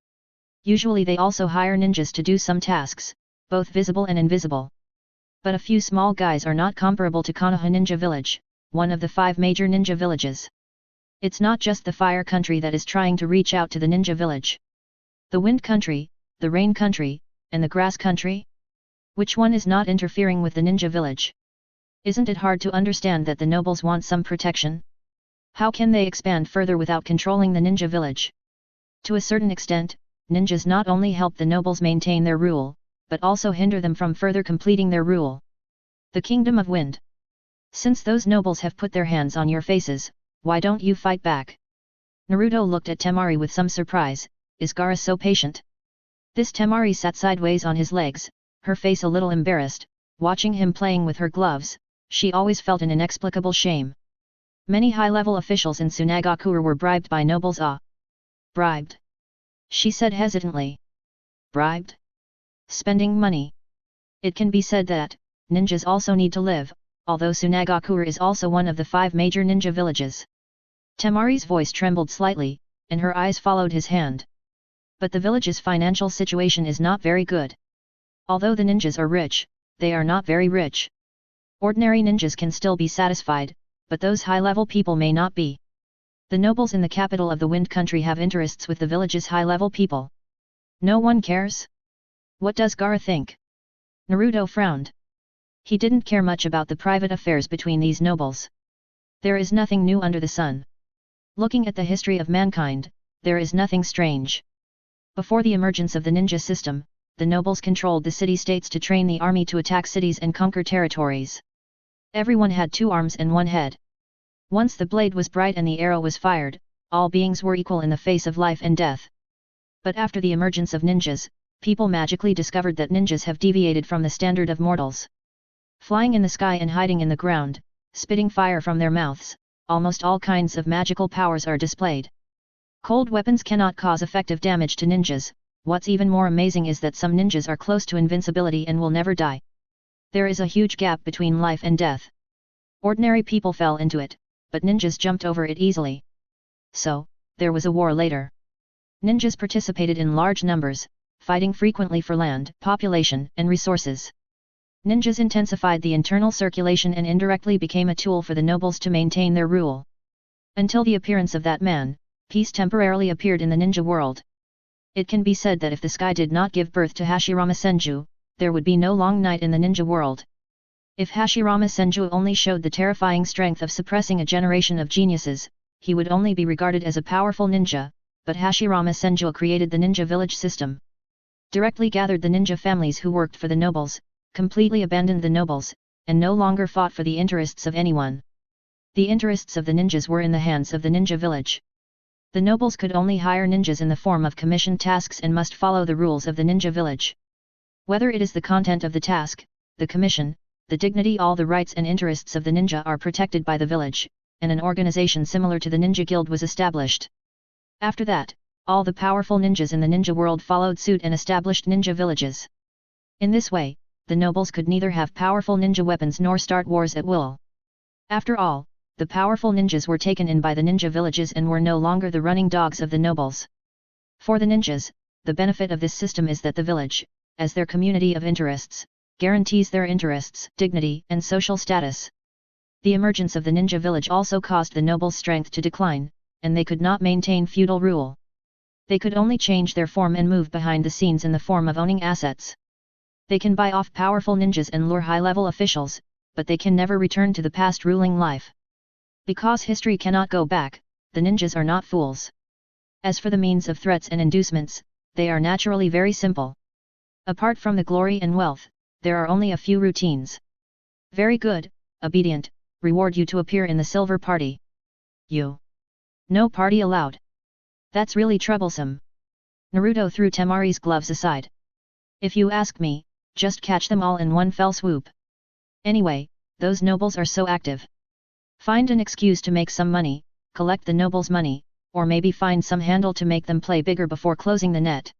Speaker 1: Usually they also hire ninjas to do some tasks, both visible and invisible. But a few small guys are not comparable to Konoha Ninja Village, one of the 5 major ninja villages. It's not just the fire country that is trying to reach out to the ninja village. The wind country, the rain country, and the grass country? Which one is not interfering with the ninja village? Isn't it hard to understand that the nobles want some protection? How can they expand further without controlling the ninja village? To a certain extent, ninjas not only help the nobles maintain their rule, but also hinder them from further completing their rule. The Kingdom of Wind. Since those nobles have put their hands on your faces, why don't you fight back? Naruto looked at Temari with some surprise. Is Gaara so patient? This Temari sat sideways on his legs, her face a little embarrassed. Watching him playing with her gloves, she always felt an inexplicable shame. Many high-level officials in Tsunagakure were bribed by nobles. Bribed? She said hesitantly. Bribed? Spending money. It can be said that ninjas also need to live, although Tsunagakure is also one of the 5 major ninja villages. Temari's voice trembled slightly, and her eyes followed his hand. But the village's financial situation is not very good. Although the ninjas are rich, they are not very rich. Ordinary ninjas can still be satisfied, but those high-level people may not be. The nobles in the capital of the Wind Country have interests with the village's high-level people. No one cares? What does Gaara think? Naruto frowned. He didn't care much about the private affairs between these nobles. There is nothing new under the sun. Looking at the history of mankind, there is nothing strange. Before the emergence of the ninja system, the nobles controlled the city-states to train the army to attack cities and conquer territories. Everyone had 2 arms and 1 head. Once the blade was bright and the arrow was fired, all beings were equal in the face of life and death. But after the emergence of ninjas, people magically discovered that ninjas have deviated from the standard of mortals. Flying in the sky and hiding in the ground, spitting fire from their mouths, almost all kinds of magical powers are displayed. Cold weapons cannot cause effective damage to ninjas. What's even more amazing is that some ninjas are close to invincibility and will never die. There is a huge gap between life and death. Ordinary people fell into it, but ninjas jumped over it easily. So, there was a war later. Ninjas participated in large numbers, fighting frequently for land, population, and resources. Ninjas intensified the internal circulation and indirectly became a tool for the nobles to maintain their rule. Until the appearance of that man, peace temporarily appeared in the ninja world. It can be said that if the sky did not give birth to Hashirama Senju, there would be no long night in the ninja world. If Hashirama Senju only showed the terrifying strength of suppressing a generation of geniuses, he would only be regarded as a powerful ninja, but Hashirama Senju created the ninja village system. Directly gathered the ninja families who worked for the nobles, completely abandoned the nobles, and no longer fought for the interests of anyone. The interests of the ninjas were in the hands of the ninja village. The nobles could only hire ninjas in the form of commissioned tasks and must follow the rules of the ninja village. Whether it is the content of the task, the commission, the dignity, all the rights and interests of the ninja are protected by the village, and an organization similar to the ninja guild was established. After that, all the powerful ninjas in the ninja world followed suit and established ninja villages. In this way, the nobles could neither have powerful ninja weapons nor start wars at will. After all, the powerful ninjas were taken in by the ninja villages and were no longer the running dogs of the nobles. For the ninjas, the benefit of this system is that the village, as their community of interests, guarantees their interests, dignity, and social status. The emergence of the ninja village also caused the nobles' strength to decline, and they could not maintain feudal rule. They could only change their form and move behind the scenes in the form of owning assets. They can buy off powerful ninjas and lure high-level officials, but they can never return to the past ruling life. Because history cannot go back, the ninjas are not fools. As for the means of threats and inducements, they are naturally very simple. Apart from the glory and wealth, there are only a few routines. Very good, obedient, reward you to appear in the silver party. You. No party allowed. That's really troublesome. Naruto threw Temari's gloves aside. If you ask me, just catch them all in one fell swoop. Anyway, those nobles are so active. Find an excuse to make some money, collect the nobles' money, or maybe find some handle to make them play bigger before closing the net.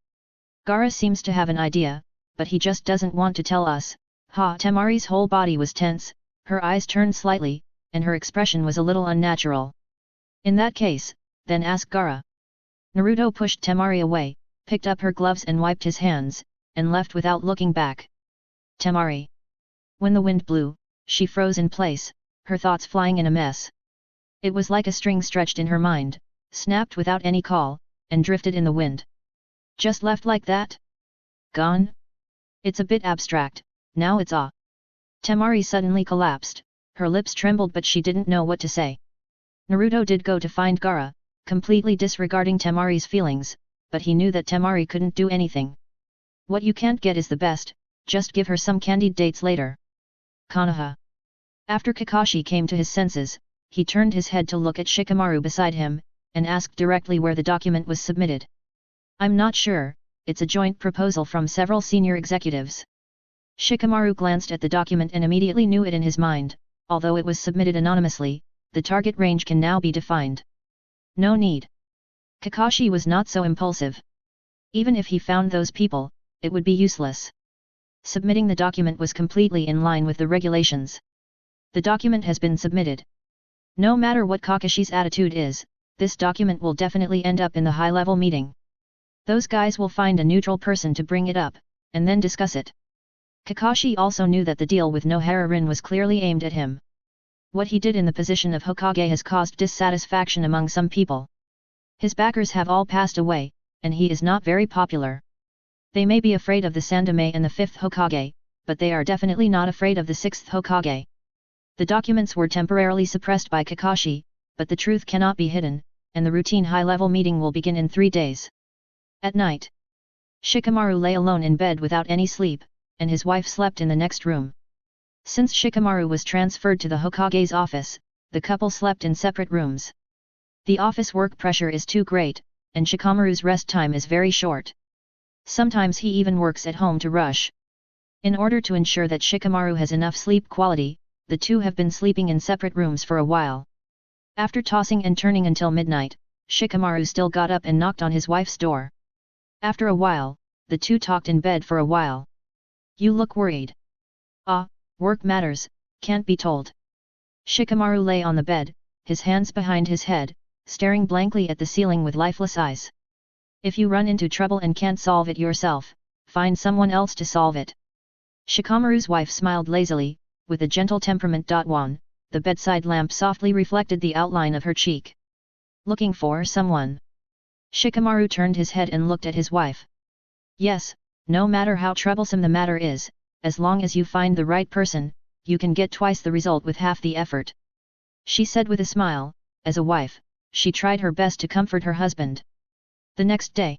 Speaker 1: Gaara seems to have an idea, but he just doesn't want to tell us. Temari's whole body was tense, her eyes turned slightly, and her expression was a little unnatural. In that case, then ask Gaara. Naruto pushed Temari away, picked up her gloves and wiped his hands, and left without looking back. Temari. When the wind blew, she froze in place, her thoughts flying in a mess. It was like a string stretched in her mind, snapped without any call, and drifted in the wind. Just left like that? Gone? It's a bit abstract, now it's Temari suddenly collapsed, her lips trembled but she didn't know what to say. Naruto did go to find Gaara, completely disregarding Temari's feelings, but he knew that Temari couldn't do anything. What you can't get is the best, just give her some candied dates later. Konoha. After Kakashi came to his senses, he turned his head to look at Shikamaru beside him, and asked directly where the document was submitted. I'm not sure, it's a joint proposal from several senior executives. Shikamaru glanced at the document and immediately knew it in his mind, although it was submitted anonymously, the target range can now be defined. No need. Kakashi was not so impulsive. Even if he found those people, it would be useless. Submitting the document was completely in line with the regulations. The document has been submitted. No matter what Kakashi's attitude is, this document will definitely end up in the high-level meeting. Those guys will find a neutral person to bring it up, and then discuss it. Kakashi also knew that the deal with Nohara-rin was clearly aimed at him. What he did in the position of Hokage has caused dissatisfaction among some people. His backers have all passed away, and he is not very popular. They may be afraid of the Sandaime and the 5th Hokage, but they are definitely not afraid of the 6th Hokage. The documents were temporarily suppressed by Kakashi, but the truth cannot be hidden, and the routine high-level meeting will begin in 3 days. At night, Shikamaru lay alone in bed without any sleep, and his wife slept in the next room. Since Shikamaru was transferred to the Hokage's office, the couple slept in separate rooms. The office work pressure is too great, and Shikamaru's rest time is very short. Sometimes he even works at home to rush. In order to ensure that Shikamaru has enough sleep quality, the two have been sleeping in separate rooms for a while. After tossing and turning until midnight, Shikamaru still got up and knocked on his wife's door. After a while, the two talked in bed for a while. You look worried. Work matters, can't be told. Shikamaru lay on the bed, his hands behind his head, staring blankly at the ceiling with lifeless eyes. If you run into trouble and can't solve it yourself, find someone else to solve it. Shikamaru's wife smiled lazily, with a gentle temperament. The bedside lamp softly reflected the outline of her cheek. Looking for someone? Shikamaru turned his head and looked at his wife. Yes, no matter how troublesome the matter is, as long as you find the right person, you can get twice the result with half the effort. She said with a smile. As a wife, she tried her best to comfort her husband. The next day,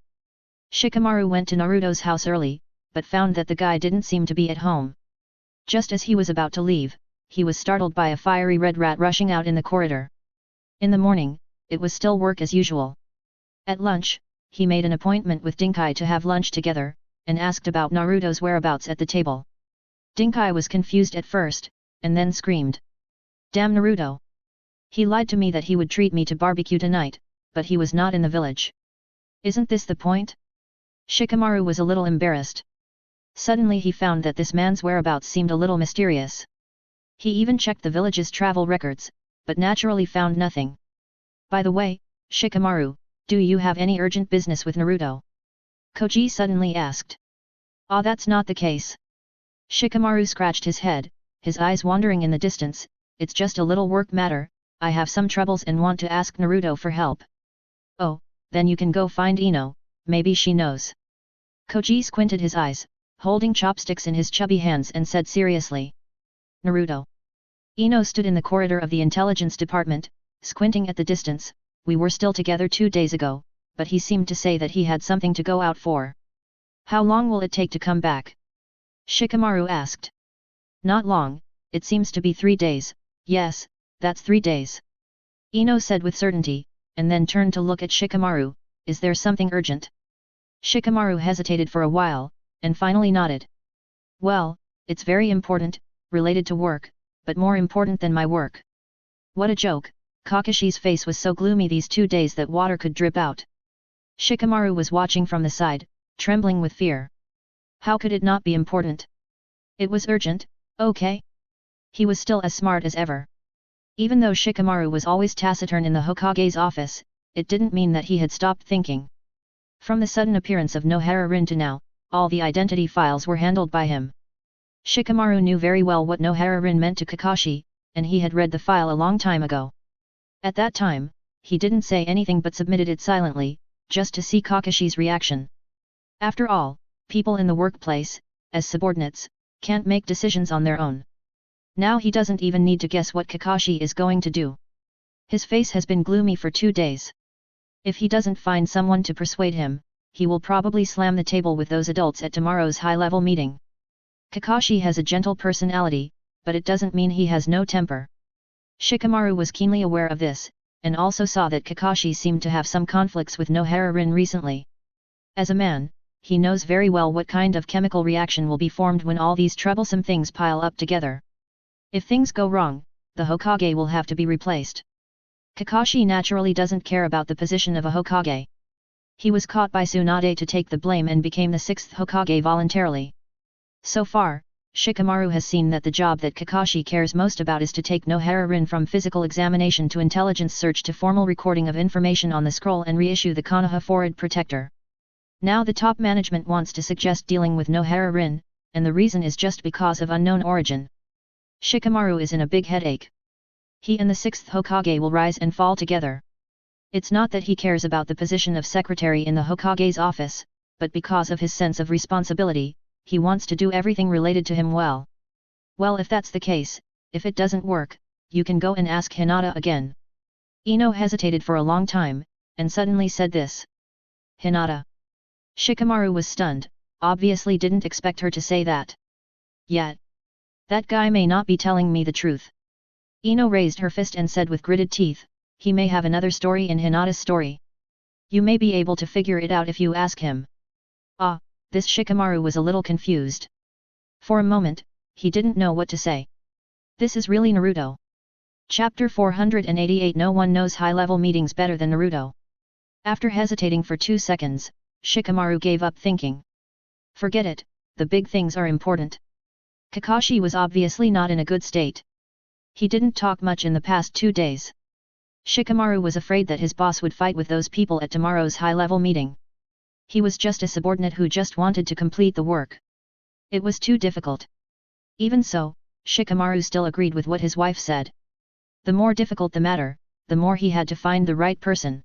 Speaker 1: Shikamaru went to Naruto's house early, but found that the guy didn't seem to be at home. Just as he was about to leave, he was startled by a fiery red rat rushing out in the corridor. In the morning, it was still work as usual. At lunch, he made an appointment with Dinkai to have lunch together, and asked about Naruto's whereabouts at the table. Dinkai was confused at first, and then screamed. Damn Naruto! He lied to me that he would treat me to barbecue tonight, but he was not in the village. Isn't this the point? Shikamaru was a little embarrassed. Suddenly he found that this man's whereabouts seemed a little mysterious. He even checked the village's travel records, but naturally found nothing. By the way, Shikamaru, do you have any urgent business with Naruto? Koji suddenly asked. That's not the case. Shikamaru scratched his head, his eyes wandering in the distance. It's just a little work matter. I have some troubles and want to ask Naruto for help. Oh, then you can go find Ino, maybe she knows. Koji squinted his eyes, holding chopsticks in his chubby hands and said seriously. Naruto. Ino stood in the corridor of the intelligence department, squinting at the distance. We were still together 2 days ago, but he seemed to say that he had something to go out for. How long will it take to come back? Shikamaru asked. Not long, it seems to be 3 days, yes, that's 3 days. Ino said with certainty, and then turned to look at Shikamaru. Is there something urgent? Shikamaru hesitated for a while, and finally nodded. Well, it's very important, related to work, but more important than my work. What a joke, Kakashi's face was so gloomy these 2 days that water could drip out. Shikamaru was watching from the side, trembling with fear. How could it not be important? It was urgent, okay? He was still as smart as ever. Even though Shikamaru was always taciturn in the Hokage's office, it didn't mean that he had stopped thinking. From the sudden appearance of Nohara-rin to now, all the identity files were handled by him. Shikamaru knew very well what Nohara-rin meant to Kakashi, and he had read the file a long time ago. At that time, he didn't say anything but submitted it silently, just to see Kakashi's reaction. After all, people in the workplace, as subordinates, can't make decisions on their own. Now he doesn't even need to guess what Kakashi is going to do. His face has been gloomy for 2 days. If he doesn't find someone to persuade him, he will probably slam the table with those adults at tomorrow's high-level meeting. Kakashi has a gentle personality, but it doesn't mean he has no temper. Shikamaru was keenly aware of this, and also saw that Kakashi seemed to have some conflicts with Nohara-rin recently. As a man, he knows very well what kind of chemical reaction will be formed when all these troublesome things pile up together. If things go wrong, the Hokage will have to be replaced. Kakashi naturally doesn't care about the position of a Hokage. He was caught by Tsunade to take the blame and became the 6th Hokage voluntarily. So far, Shikamaru has seen that the job that Kakashi cares most about is to take Nohara-rin from physical examination to intelligence search to formal recording of information on the scroll and reissue the Konoha Forward Protector. Now the top management wants to suggest dealing with Nohara-rin, and the reason is just because of unknown origin. Shikamaru is in a big headache. He and the 6th Hokage will rise and fall together. It's not that he cares about the position of secretary in the Hokage's office, but because of his sense of responsibility, he wants to do everything related to him well. Well, if that's the case, if it doesn't work, you can go and ask Hinata again. Ino hesitated for a long time, and suddenly said this. Hinata. Shikamaru was stunned, obviously didn't expect her to say that. Yet. That guy may not be telling me the truth. Ino raised her fist and said with gritted teeth, he may have another story in Hinata's story. You may be able to figure it out if you ask him. Ah, this Shikamaru was a little confused. For a moment, he didn't know what to say. This is really Naruto. Chapter 488 No one knows high-level meetings better than Naruto. After hesitating for 2 seconds, Shikamaru gave up thinking. Forget it, the big things are important. Kakashi was obviously not in a good state. He didn't talk much in the past 2 days. Shikamaru was afraid that his boss would fight with those people at tomorrow's high-level meeting. He was just a subordinate who just wanted to complete the work. It was too difficult. Even so, Shikamaru still agreed with what his wife said. The more difficult the matter, the more he had to find the right person.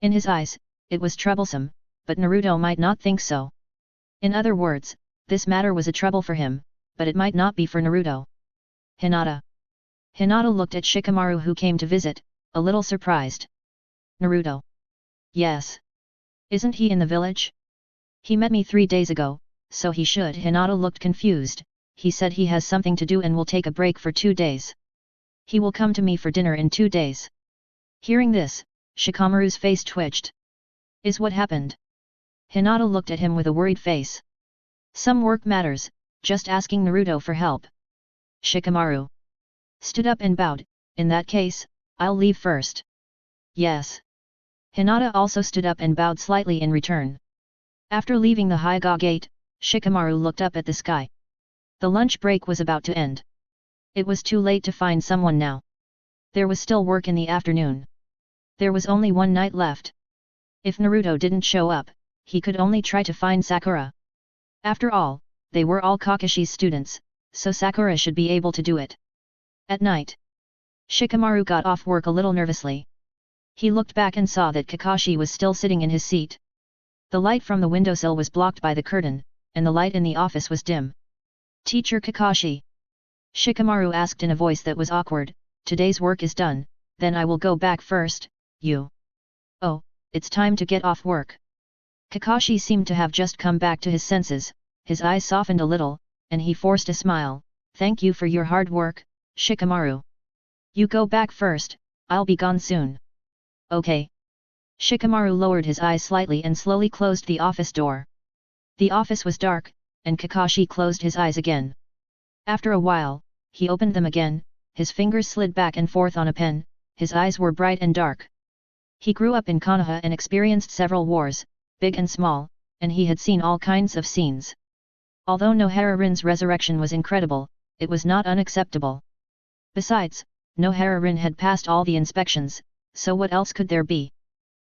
Speaker 1: In his eyes, it was troublesome, but Naruto might not think so. In other words, this matter was a trouble for him, but it might not be for Naruto. Hinata. Hinata looked at Shikamaru who came to visit, a little surprised. Naruto. Yes. Isn't he in the village? He met me 3 days ago, so he should. Hinata looked confused. He said he has something to do and will take a break for 2 days. He will come to me for dinner in 2 days. Hearing this, Shikamaru's face twitched. Is what happened? Hinata looked at him with a worried face. Some work matters, just asking Naruto for help. Shikamaru stood up and bowed, in that case, I'll leave first. Yes. Hinata also stood up and bowed slightly in return. After leaving the Hyuga gate, Shikamaru looked up at the sky. The lunch break was about to end. It was too late to find someone now. There was still work in the afternoon. There was only 1 night left. If Naruto didn't show up, he could only try to find Sakura. After all, they were all Kakashi's students, so Sakura should be able to do it. At night, Shikamaru got off work a little nervously. He looked back and saw that Kakashi was still sitting in his seat. The light from the windowsill was blocked by the curtain, and the light in the office was dim. Teacher Kakashi? Shikamaru asked in a voice that was awkward. Today's work is done, then I will go back first, you. Oh, it's time to get off work. Kakashi seemed to have just come back to his senses, his eyes softened a little, and he forced a smile. Thank you for your hard work, Shikamaru. You go back first, I'll be gone soon. Okay. Shikamaru lowered his eyes slightly and slowly closed the office door. The office was dark, and Kakashi closed his eyes again. After a while, he opened them again, his fingers slid back and forth on a pen, his eyes were bright and dark. He grew up in Konoha and experienced several wars, big and small, and he had seen all kinds of scenes. Although Nohara-rin's resurrection was incredible, it was not unacceptable. Besides, Nohara-rin had passed all the inspections, so what else could there be?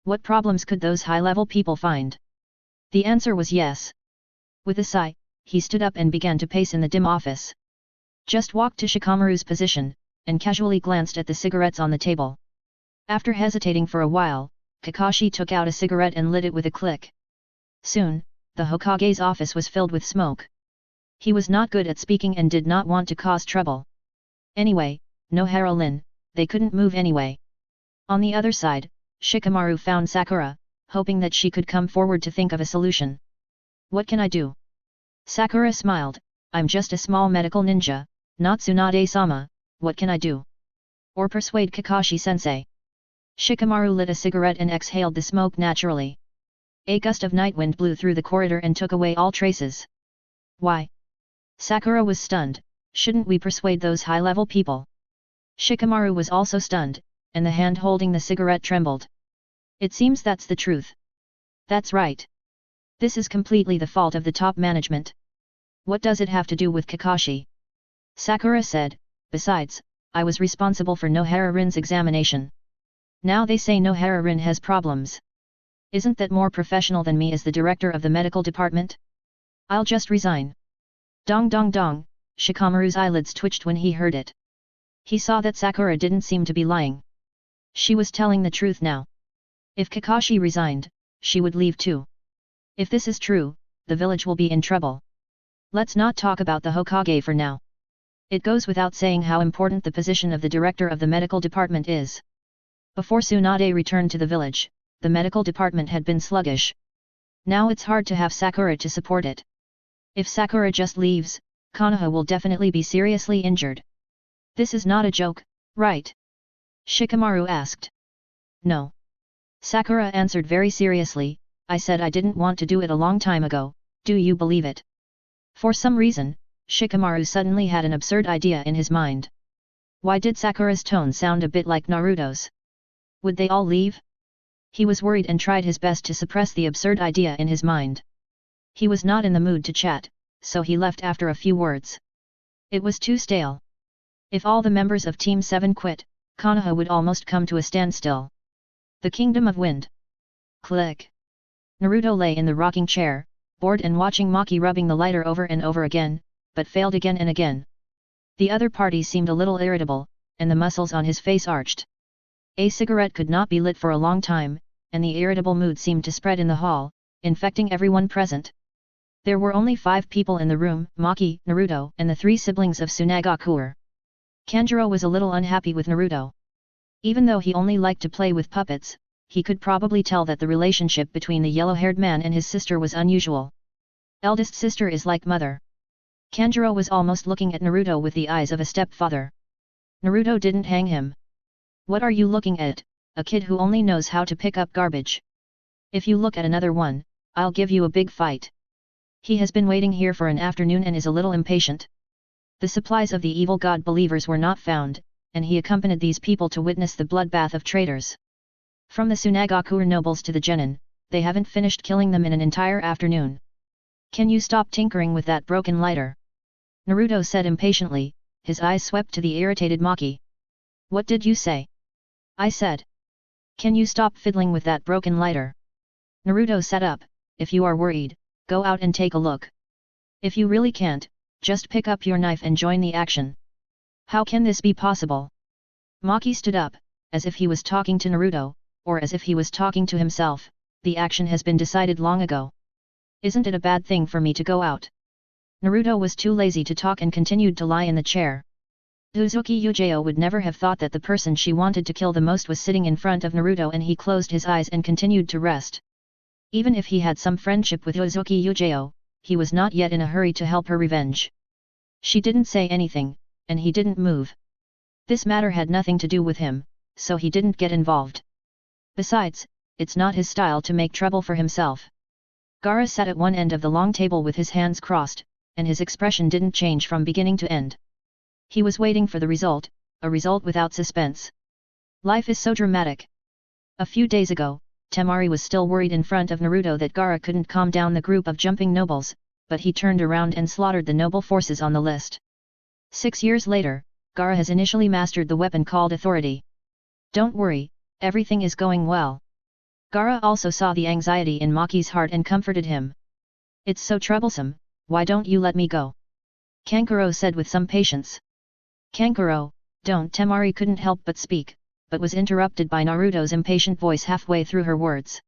Speaker 1: What problems could those high-level people find? The answer was yes. With a sigh, he stood up and began to pace in the dim office. Just walked to Shikamaru's position, and casually glanced at the cigarettes on the table. After hesitating for a while, Kakashi took out a cigarette and lit it with a click. Soon, the Hokage's office was filled with smoke. He was not good at speaking and did not want to cause trouble. Anyway, Nohara-Lin, they couldn't move anyway. On the other side, Shikamaru found Sakura, hoping that she could come forward to think of a solution. What can I do? Sakura smiled, I'm just a small medical ninja, not Tsunade-sama, what can I do? Or persuade Kakashi-sensei. Shikamaru lit a cigarette and exhaled the smoke naturally. A gust of night wind blew through the corridor and took away all traces. Why? Sakura was stunned, shouldn't we persuade those high-level people? Shikamaru was also stunned, and the hand holding the cigarette trembled. It seems that's the truth. That's right. This is completely the fault of the top management. What does it have to do with Kakashi? Sakura said, besides, I was responsible for Nohara-Rin's examination. Now they say Nohara-Rin has problems. Isn't that more professional than me as the director of the medical department? I'll just resign. Dong dong dong, Shikamaru's eyelids twitched when he heard it. He saw that Sakura didn't seem to be lying. She was telling the truth now. If Kakashi resigned, she would leave too. If this is true, the village will be in trouble. Let's not talk about the Hokage for now. It goes without saying how important the position of the director of the medical department is. Before Tsunade returned to the village, the medical department had been sluggish. Now it's hard to have Sakura to support it. If Sakura just leaves, Konoha will definitely be seriously injured. This is not a joke, right? Shikamaru asked. No. Sakura answered very seriously, I said I didn't want to do it a long time ago, do you believe it? For some reason, Shikamaru suddenly had an absurd idea in his mind. Why did Sakura's tone sound a bit like Naruto's? Would they all leave? He was worried and tried his best to suppress the absurd idea in his mind. He was not in the mood to chat, so he left after a few words. It was too stale. If all the members of Team 7 quit, Konoha would almost come to a standstill. The Kingdom of Wind. Click. Naruto lay in the rocking chair, bored and watching Maki rubbing the lighter over and over again, but failed again and again. The other party seemed a little irritable, and the muscles on his face arched. A cigarette could not be lit for a long time, and the irritable mood seemed to spread in the hall, infecting everyone present. There were only 5 people in the room, Maki, Naruto, and the 3 siblings of Tsunade. Kanjuro was a little unhappy with Naruto. Even though he only liked to play with puppets, he could probably tell that the relationship between the yellow-haired man and his sister was unusual. Eldest sister is like mother. Kanjuro was almost looking at Naruto with the eyes of a stepfather. Naruto didn't hang him. What are you looking at, a kid who only knows how to pick up garbage? If you look at another one, I'll give you a big fight. He has been waiting here for an afternoon and is a little impatient. The supplies of the evil god believers were not found, and he accompanied these people to witness the bloodbath of traitors. From the Tsunade nobles to the genin, they haven't finished killing them in an entire afternoon. Can you stop tinkering with that broken lighter? Naruto said impatiently, his eyes swept to the irritated Maki. What did you say? I said. Can you stop fiddling with that broken lighter? Naruto sat up, if you are worried, go out and take a look. If you really can't, just pick up your knife and join the action. How can this be possible? Maki stood up, as if he was talking to Naruto, or as if he was talking to himself, the action has been decided long ago. Isn't it a bad thing for me to go out? Naruto was too lazy to talk and continued to lie in the chair. Uzuki Yujao would never have thought that the person she wanted to kill the most was sitting in front of Naruto, and he closed his eyes and continued to rest. Even if he had some friendship with Uzuki Yujao, he was not yet in a hurry to help her revenge. She didn't say anything, and he didn't move. This matter had nothing to do with him, so he didn't get involved. Besides, it's not his style to make trouble for himself. Gaara sat at one end of the long table with his hands crossed, and his expression didn't change from beginning to end. He was waiting for the result, a result without suspense. Life is so dramatic. A few days ago, Temari was still worried in front of Naruto that Gaara couldn't calm down the group of jumping nobles, but he turned around and slaughtered the noble forces on the list. 6 years later, Gaara has initially mastered the weapon called authority. Don't worry, everything is going well. Gaara also saw the anxiety in Maki's heart and comforted him. It's so troublesome, why don't you let me go? Kankuro said with some patience. Kankuro, don't. Temari couldn't help but speak, but was interrupted by Naruto's impatient voice halfway through her words.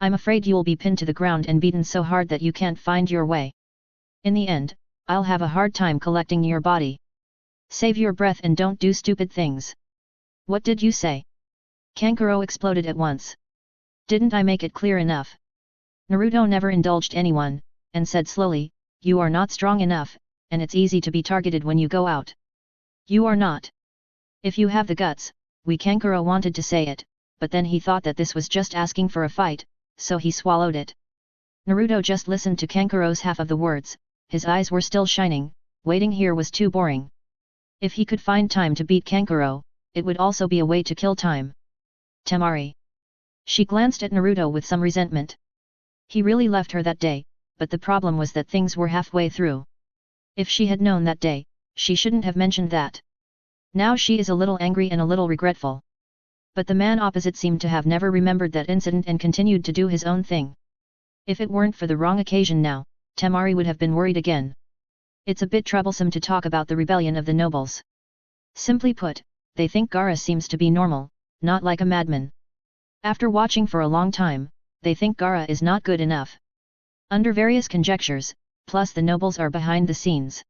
Speaker 1: I'm afraid you'll be pinned to the ground and beaten so hard that you can't find your way. In the end, I'll have a hard time collecting your body. Save your breath and don't do stupid things. What did you say? Kankuro exploded at once. Didn't I make it clear enough? Naruto never indulged anyone, and said slowly, you are not strong enough, and it's easy to be targeted when you go out. You are not. If you have the guts, Kankuro wanted to say it, but then he thought that this was just asking for a fight, so he swallowed it. Naruto just listened to Kankuro's half of the words, his eyes were still shining, waiting here was too boring. If he could find time to beat Kankuro, it would also be a way to kill time. Temari. She glanced at Naruto with some resentment. He really left her that day, but the problem was that things were halfway through. If she had known that day, she shouldn't have mentioned that. Now she is a little angry and a little regretful. But the man opposite seemed to have never remembered that incident and continued to do his own thing. If it weren't for the wrong occasion now, Temari would have been worried again. It's a bit troublesome to talk about the rebellion of the nobles. Simply put, they think Gaara seems to be normal, not like a madman. After watching for a long time, they think Gaara is not good enough. Under various conjectures, plus the nobles are behind the scenes.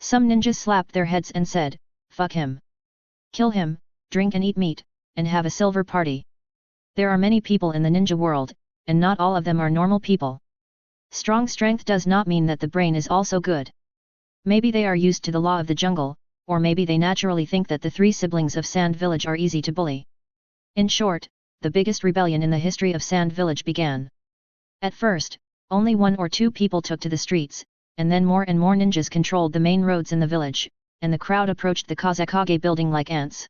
Speaker 1: Some ninjas slapped their heads and said, fuck him. Kill him, drink and eat meat, and have a silver party. There are many people in the ninja world, and not all of them are normal people. Strong strength does not mean that the brain is also good. Maybe they are used to the law of the jungle, or maybe they naturally think that the three siblings of Sand Village are easy to bully. In short, the biggest rebellion in the history of Sand Village began. At first, only 1 or 2 people took to the streets, and then more and more ninjas controlled the main roads in the village, and the crowd approached the Kazekage building like ants.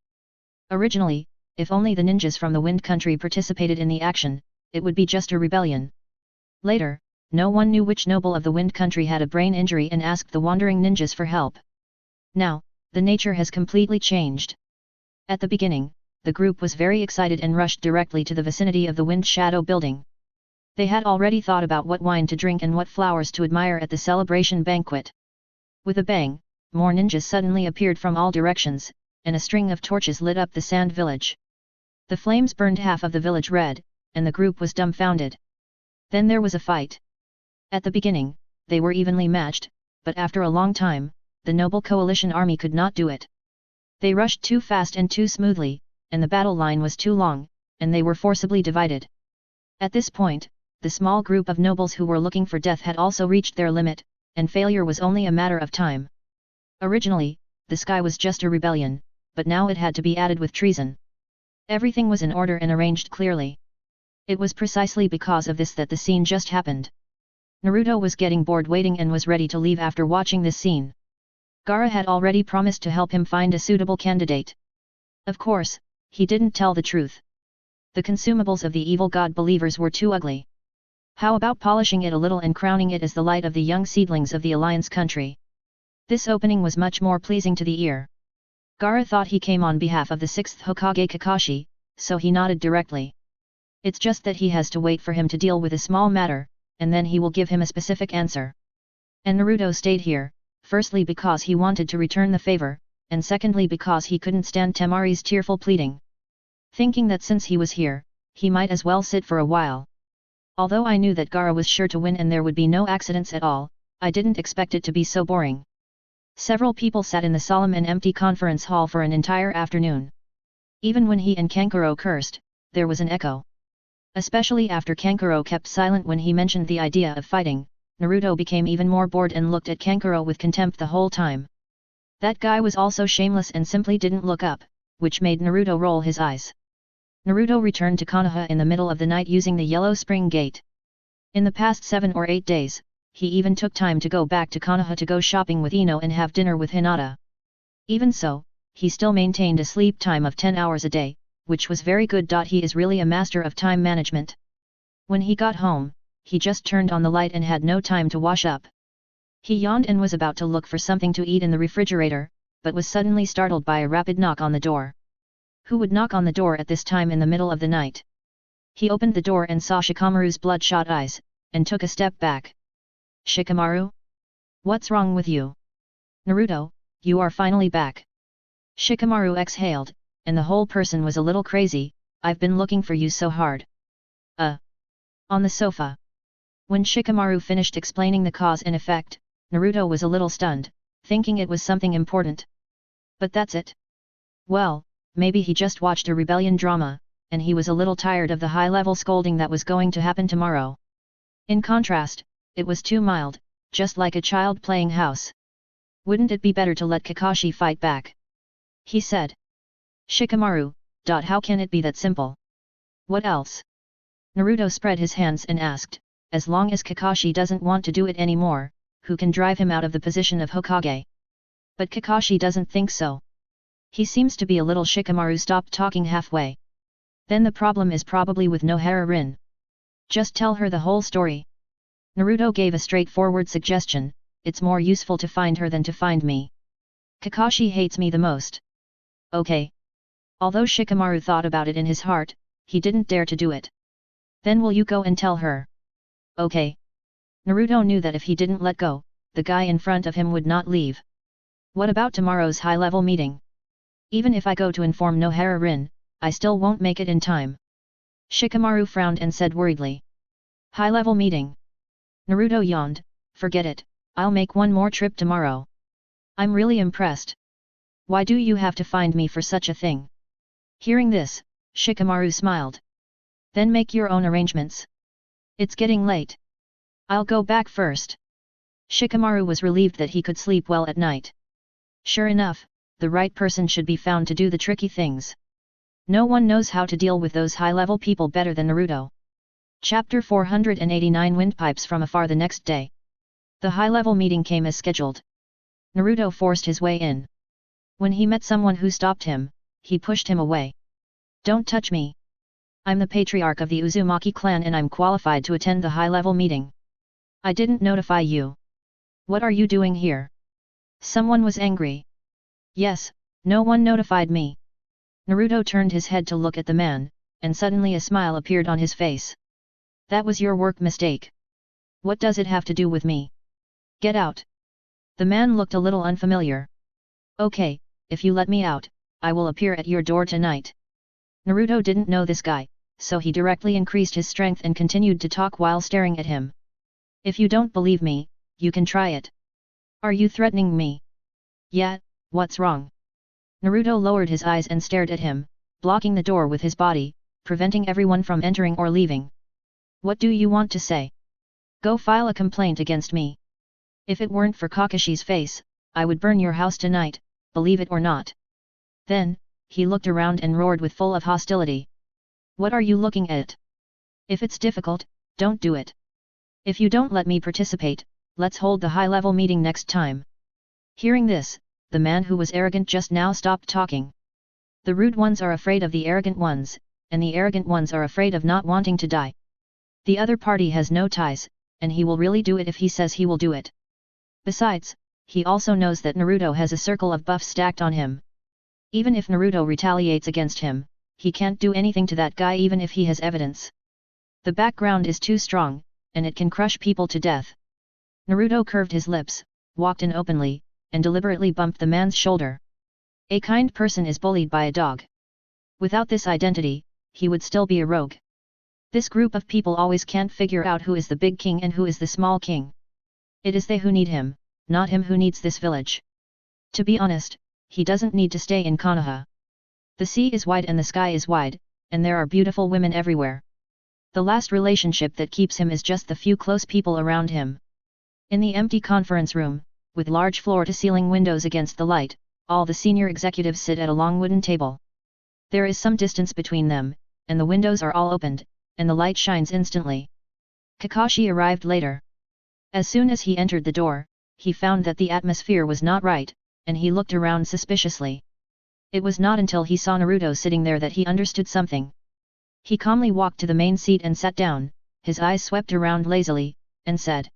Speaker 1: Originally, if only the ninjas from the Wind Country participated in the action, it would be just a rebellion. Later, no one knew which noble of the Wind Country had a brain injury and asked the wandering ninjas for help. Now, the nature has completely changed. At the beginning, the group was very excited and rushed directly to the vicinity of the Wind Shadow building. They had already thought about what wine to drink and what flowers to admire at the celebration banquet. With a bang, more ninjas suddenly appeared from all directions, and a string of torches lit up the Sand Village. The flames burned half of the village red, and the group was dumbfounded. Then there was a fight. At the beginning, they were evenly matched, but after a long time, the noble coalition army could not do it. They rushed too fast and too smoothly, and the battle line was too long, and they were forcibly divided. At this point, the small group of nobles who were looking for death had also reached their limit, and failure was only a matter of time. Originally, the sky was just a rebellion, but now it had to be added with treason. Everything was in order and arranged clearly. It was precisely because of this that the scene just happened. Naruto was getting bored waiting and was ready to leave after watching this scene. Gaara had already promised to help him find a suitable candidate. Of course, he didn't tell the truth. The consumables of the evil god believers were too ugly. How about polishing it a little and crowning it as the light of the young seedlings of the Alliance country? This opening was much more pleasing to the ear. Gaara thought he came on behalf of the 6th Hokage Kakashi, so he nodded directly. It's just that he has to wait for him to deal with a small matter, and then he will give him a specific answer. And Naruto stayed here, firstly because he wanted to return the favor, and secondly because he couldn't stand Temari's tearful pleading. Thinking that since he was here, he might as well sit for a while. Although I knew that Gaara was sure to win and there would be no accidents at all, I didn't expect it to be so boring. Several people sat in the solemn and empty conference hall for an entire afternoon. Even when he and Kankuro cursed, there was an echo. Especially after Kankuro kept silent when he mentioned the idea of fighting, Naruto became even more bored and looked at Kankuro with contempt the whole time. That guy was also shameless and simply didn't look up, which made Naruto roll his eyes. Naruto returned to Konoha in the middle of the night using the Yellow Spring Gate. In the past 7 or 8 days, he even took time to go back to Konoha to go shopping with Ino and have dinner with Hinata. Even so, he still maintained a sleep time of 10 hours a day, which was very good. He is really a master of time management. When he got home, he just turned on the light and had no time to wash up. He yawned and was about to look for something to eat in the refrigerator, but was suddenly startled by a rapid knock on the door. Who would knock on the door at this time in the middle of the night? He opened the door and saw Shikamaru's bloodshot eyes, and took a step back. Shikamaru? What's wrong with you? Naruto, you are finally back. Shikamaru exhaled, and the whole person was a little crazy. I've been looking for you so hard. On the sofa. When Shikamaru finished explaining the cause and effect, Naruto was a little stunned, thinking it was something important. But that's it? Well, maybe he just watched a rebellion drama, and he was a little tired of the high-level scolding that was going to happen tomorrow. In contrast, it was too mild, just like a child playing house. Wouldn't it be better to let Kakashi fight back? He said. Shikamaru, how can it be that simple? What else? Naruto spread his hands and asked, as long as Kakashi doesn't want to do it anymore, who can drive him out of the position of Hokage? But Kakashi doesn't think so. He seems to be a little. Shikamaru stopped talking halfway. Then the problem is probably with Nohara-rin. Just tell her the whole story. Naruto gave a straightforward suggestion, it's more useful to find her than to find me. Kakashi hates me the most. Okay. Although Shikamaru thought about it in his heart, he didn't dare to do it. Then will you go and tell her? Okay. Naruto knew that if he didn't let go, the guy in front of him would not leave. What about tomorrow's high-level meeting? Even if I go to inform Nohara-rin, I still won't make it in time. Shikamaru frowned and said worriedly. High-level meeting? Naruto yawned, forget it, I'll make one more trip tomorrow. I'm really impressed. Why do you have to find me for such a thing? Hearing this, Shikamaru smiled. Then make your own arrangements. It's getting late. I'll go back first. Shikamaru was relieved that he could sleep well at night. Sure enough, the right person should be found to do the tricky things. No one knows how to deal with those high-level people better than Naruto. Chapter 489 Windpipes from Afar. The next day, the high-level meeting came as scheduled. Naruto forced his way in. When he met someone who stopped him, he pushed him away. Don't touch me. I'm the patriarch of the Uzumaki clan and I'm qualified to attend the high-level meeting. I didn't notify you. What are you doing here? Someone was angry. Yes, no one notified me. Naruto turned his head to look at the man, and suddenly a smile appeared on his face. That was your work mistake. What does it have to do with me? Get out. The man looked a little unfamiliar. Okay, if you let me out, I will appear at your door tonight. Naruto didn't know this guy, so he directly increased his strength and continued to talk while staring at him. If you don't believe me, you can try it. Are you threatening me? Yeah, what's wrong? Naruto lowered his eyes and stared at him, blocking the door with his body, preventing everyone from entering or leaving. What do you want to say? Go file a complaint against me. If it weren't for Kakashi's face, I would burn your house tonight, believe it or not. Then, he looked around and roared with full of hostility. What are you looking at? If it's difficult, don't do it. If you don't let me participate, let's hold the high-level meeting next time. Hearing this, the man who was arrogant just now stopped talking. The rude ones are afraid of the arrogant ones, and the arrogant ones are afraid of not wanting to die. The other party has no ties, and he will really do it if he says he will do it. Besides, he also knows that Naruto has a circle of buffs stacked on him. Even if Naruto retaliates against him, he can't do anything to that guy even if he has evidence. The background is too strong, and it can crush people to death. Naruto curved his lips, walked in openly, and deliberately bumped the man's shoulder. A kind person is bullied by a dog. Without this identity, he would still be a rogue. This group of people always can't figure out who is the big king and who is the small king. It is they who need him, not him who needs this village. To be honest, he doesn't need to stay in Konoha. The sea is wide and the sky is wide, and there are beautiful women everywhere. The last relationship that keeps him is just the few close people around him. In the empty conference room, with large floor-to-ceiling windows against the light, all the senior executives sit at a long wooden table. There is some distance between them, and the windows are all opened, and the light shines instantly. Kakashi arrived later. As soon as he entered the door, he found that the atmosphere was not right, and he looked around suspiciously. It was not until he saw Naruto sitting there that he understood something. He calmly walked to the main seat and sat down, his eyes swept around lazily, and said,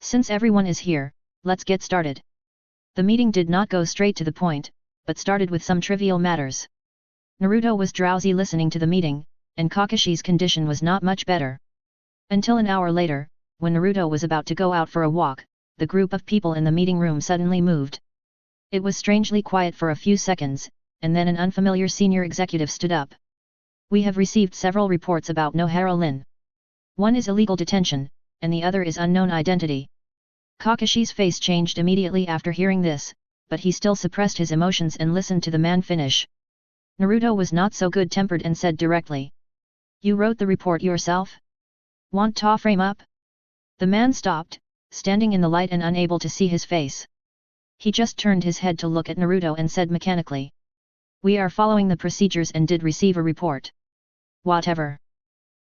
Speaker 1: "Since everyone is here, let's get started." The meeting did not go straight to the point, but started with some trivial matters. Naruto was drowsy listening to the meeting, and Kakashi's condition was not much better. Until an hour later, when Naruto was about to go out for a walk, the group of people in the meeting room suddenly moved. It was strangely quiet for a few seconds, and then an unfamiliar senior executive stood up. We have received several reports about Nohara-rin. One is illegal detention, and the other is unknown identity. Kakashi's face changed immediately after hearing this, but he still suppressed his emotions and listened to the man finish. Naruto was not so good-tempered and said directly. You wrote the report yourself? Want to frame up? The man stopped, standing in the light and unable to see his face. He just turned his head to look at Naruto and said mechanically. We are following the procedures and did receive a report. Whatever.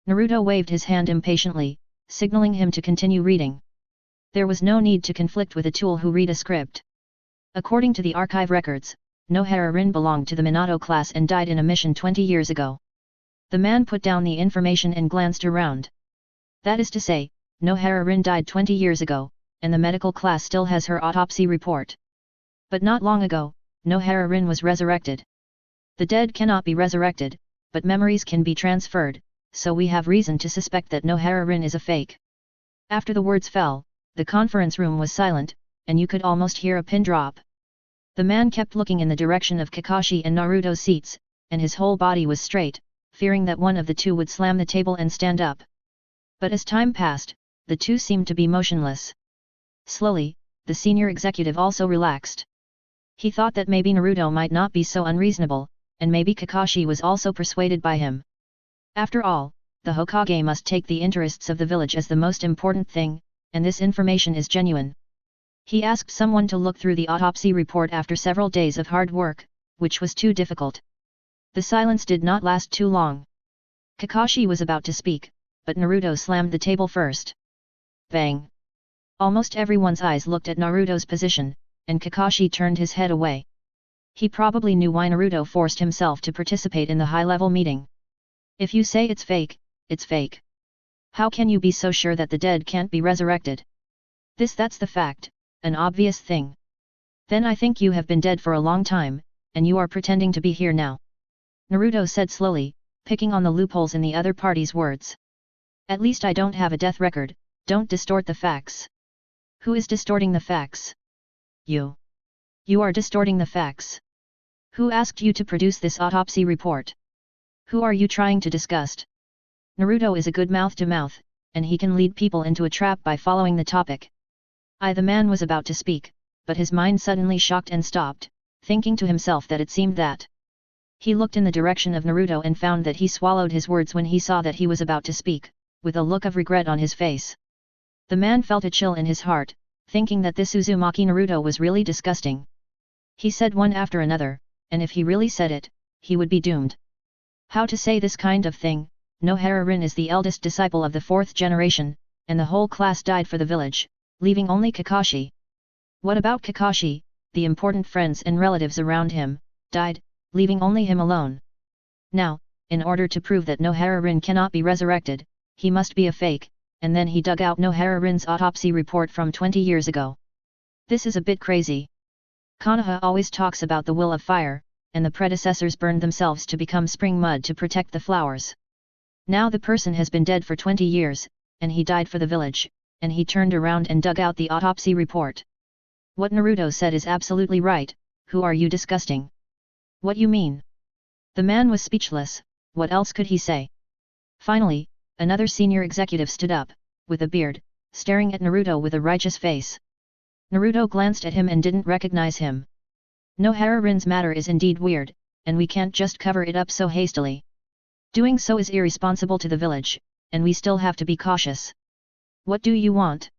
Speaker 1: Naruto waved his hand impatiently, signaling him to continue reading. There was no need to conflict with a tool who read a script. According to the archive records, Nohara-rin belonged to the Minato class and died in a mission 20 years ago. The man put down the information and glanced around. That is to say, Nohara-rin died 20 years ago, and the medical class still has her autopsy report. But not long ago, Nohara-rin was resurrected. The dead cannot be resurrected, but memories can be transferred, so we have reason to suspect that Nohara-rin is a fake. After the words fell, the conference room was silent, and you could almost hear a pin drop. The man kept looking in the direction of Kakashi and Naruto's seats, and his whole body was straight, fearing that one of the two would slam the table and stand up. But as time passed, the two seemed to be motionless. Slowly, the senior executive also relaxed. He thought that maybe Naruto might not be so unreasonable, and maybe Kakashi was also persuaded by him. After all, the Hokage must take the interests of the village as the most important thing, and this information is genuine. He asked someone to look through the autopsy report after several days of hard work, which was too difficult. The silence did not last too long. Kakashi was about to speak, but Naruto slammed the table first. Bang! Almost everyone's eyes looked at Naruto's position, and Kakashi turned his head away. He probably knew why Naruto forced himself to participate in the high-level meeting. If you say it's fake, it's fake. How can you be so sure that the dead can't be resurrected? That's the fact, an obvious thing. Then I think you have been dead for a long time, and you are pretending to be here now. Naruto said slowly, picking on the loopholes in the other party's words. At least I don't have a death record, don't distort the facts. Who is distorting the facts? You. You are distorting the facts. Who asked you to produce this autopsy report? Who are you trying to disgust? Naruto is a good mouth-to-mouth, and he can lead people into a trap by following the topic. The man was about to speak, but his mind suddenly shocked and stopped, thinking to himself that it seemed that. He looked in the direction of Naruto and found that he swallowed his words when he saw that he was about to speak, with a look of regret on his face. The man felt a chill in his heart, thinking that this Uzumaki Naruto was really disgusting. He said one after another, and if he really said it, he would be doomed. How to say this kind of thing? Nohara-rin is the eldest disciple of the 4th generation, and the whole class died for the village, leaving only Kakashi. What about Kakashi? The important friends and relatives around him died, leaving only him alone. Now, in order to prove that Nohara-rin cannot be resurrected, he must be a fake, and then he dug out Nohara-rin's autopsy report from 20 years ago. This is a bit crazy. Konoha always talks about the will of fire, and the predecessors burned themselves to become spring mud to protect the flowers. Now the person has been dead for 20 years, and he died for the village, and he turned around and dug out the autopsy report. What Naruto said is absolutely right, who are you disgusting? What you mean? The man was speechless, what else could he say? Finally, another senior executive stood up, with a beard, staring at Naruto with a righteous face. Naruto glanced at him and didn't recognize him. Nohara-rin's matter is indeed weird, and we can't just cover it up so hastily. Doing so is irresponsible to the village, and we still have to be cautious. What do you want?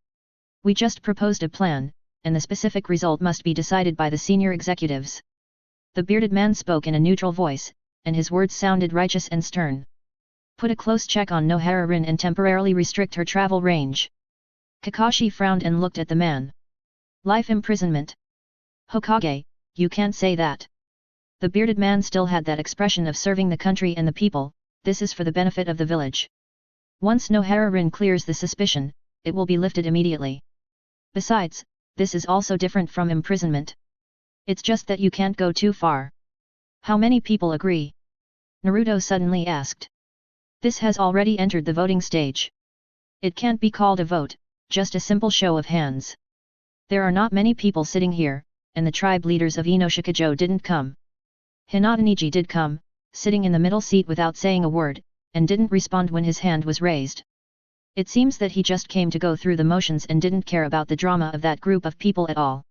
Speaker 1: We just proposed a plan, and the specific result must be decided by the senior executives. The bearded man spoke in a neutral voice, and his words sounded righteous and stern. Put a close check on Nohara-rin and temporarily restrict her travel range. Kakashi frowned and looked at the man. Life imprisonment. Hokage, you can't say that. The bearded man still had that expression of serving the country and the people, this is for the benefit of the village. Once Nohara-rin clears the suspicion, it will be lifted immediately. Besides, this is also different from imprisonment. It's just that you can't go too far. How many people agree? Naruto suddenly asked. This has already entered the voting stage. It can't be called a vote, just a simple show of hands. There are not many people sitting here, and the tribe leaders of Inoshikajo didn't come. Hinata Niji did come, sitting in the middle seat without saying a word, and didn't respond when his hand was raised. It seems that he just came to go through the motions and didn't care about the drama of that group of people at all.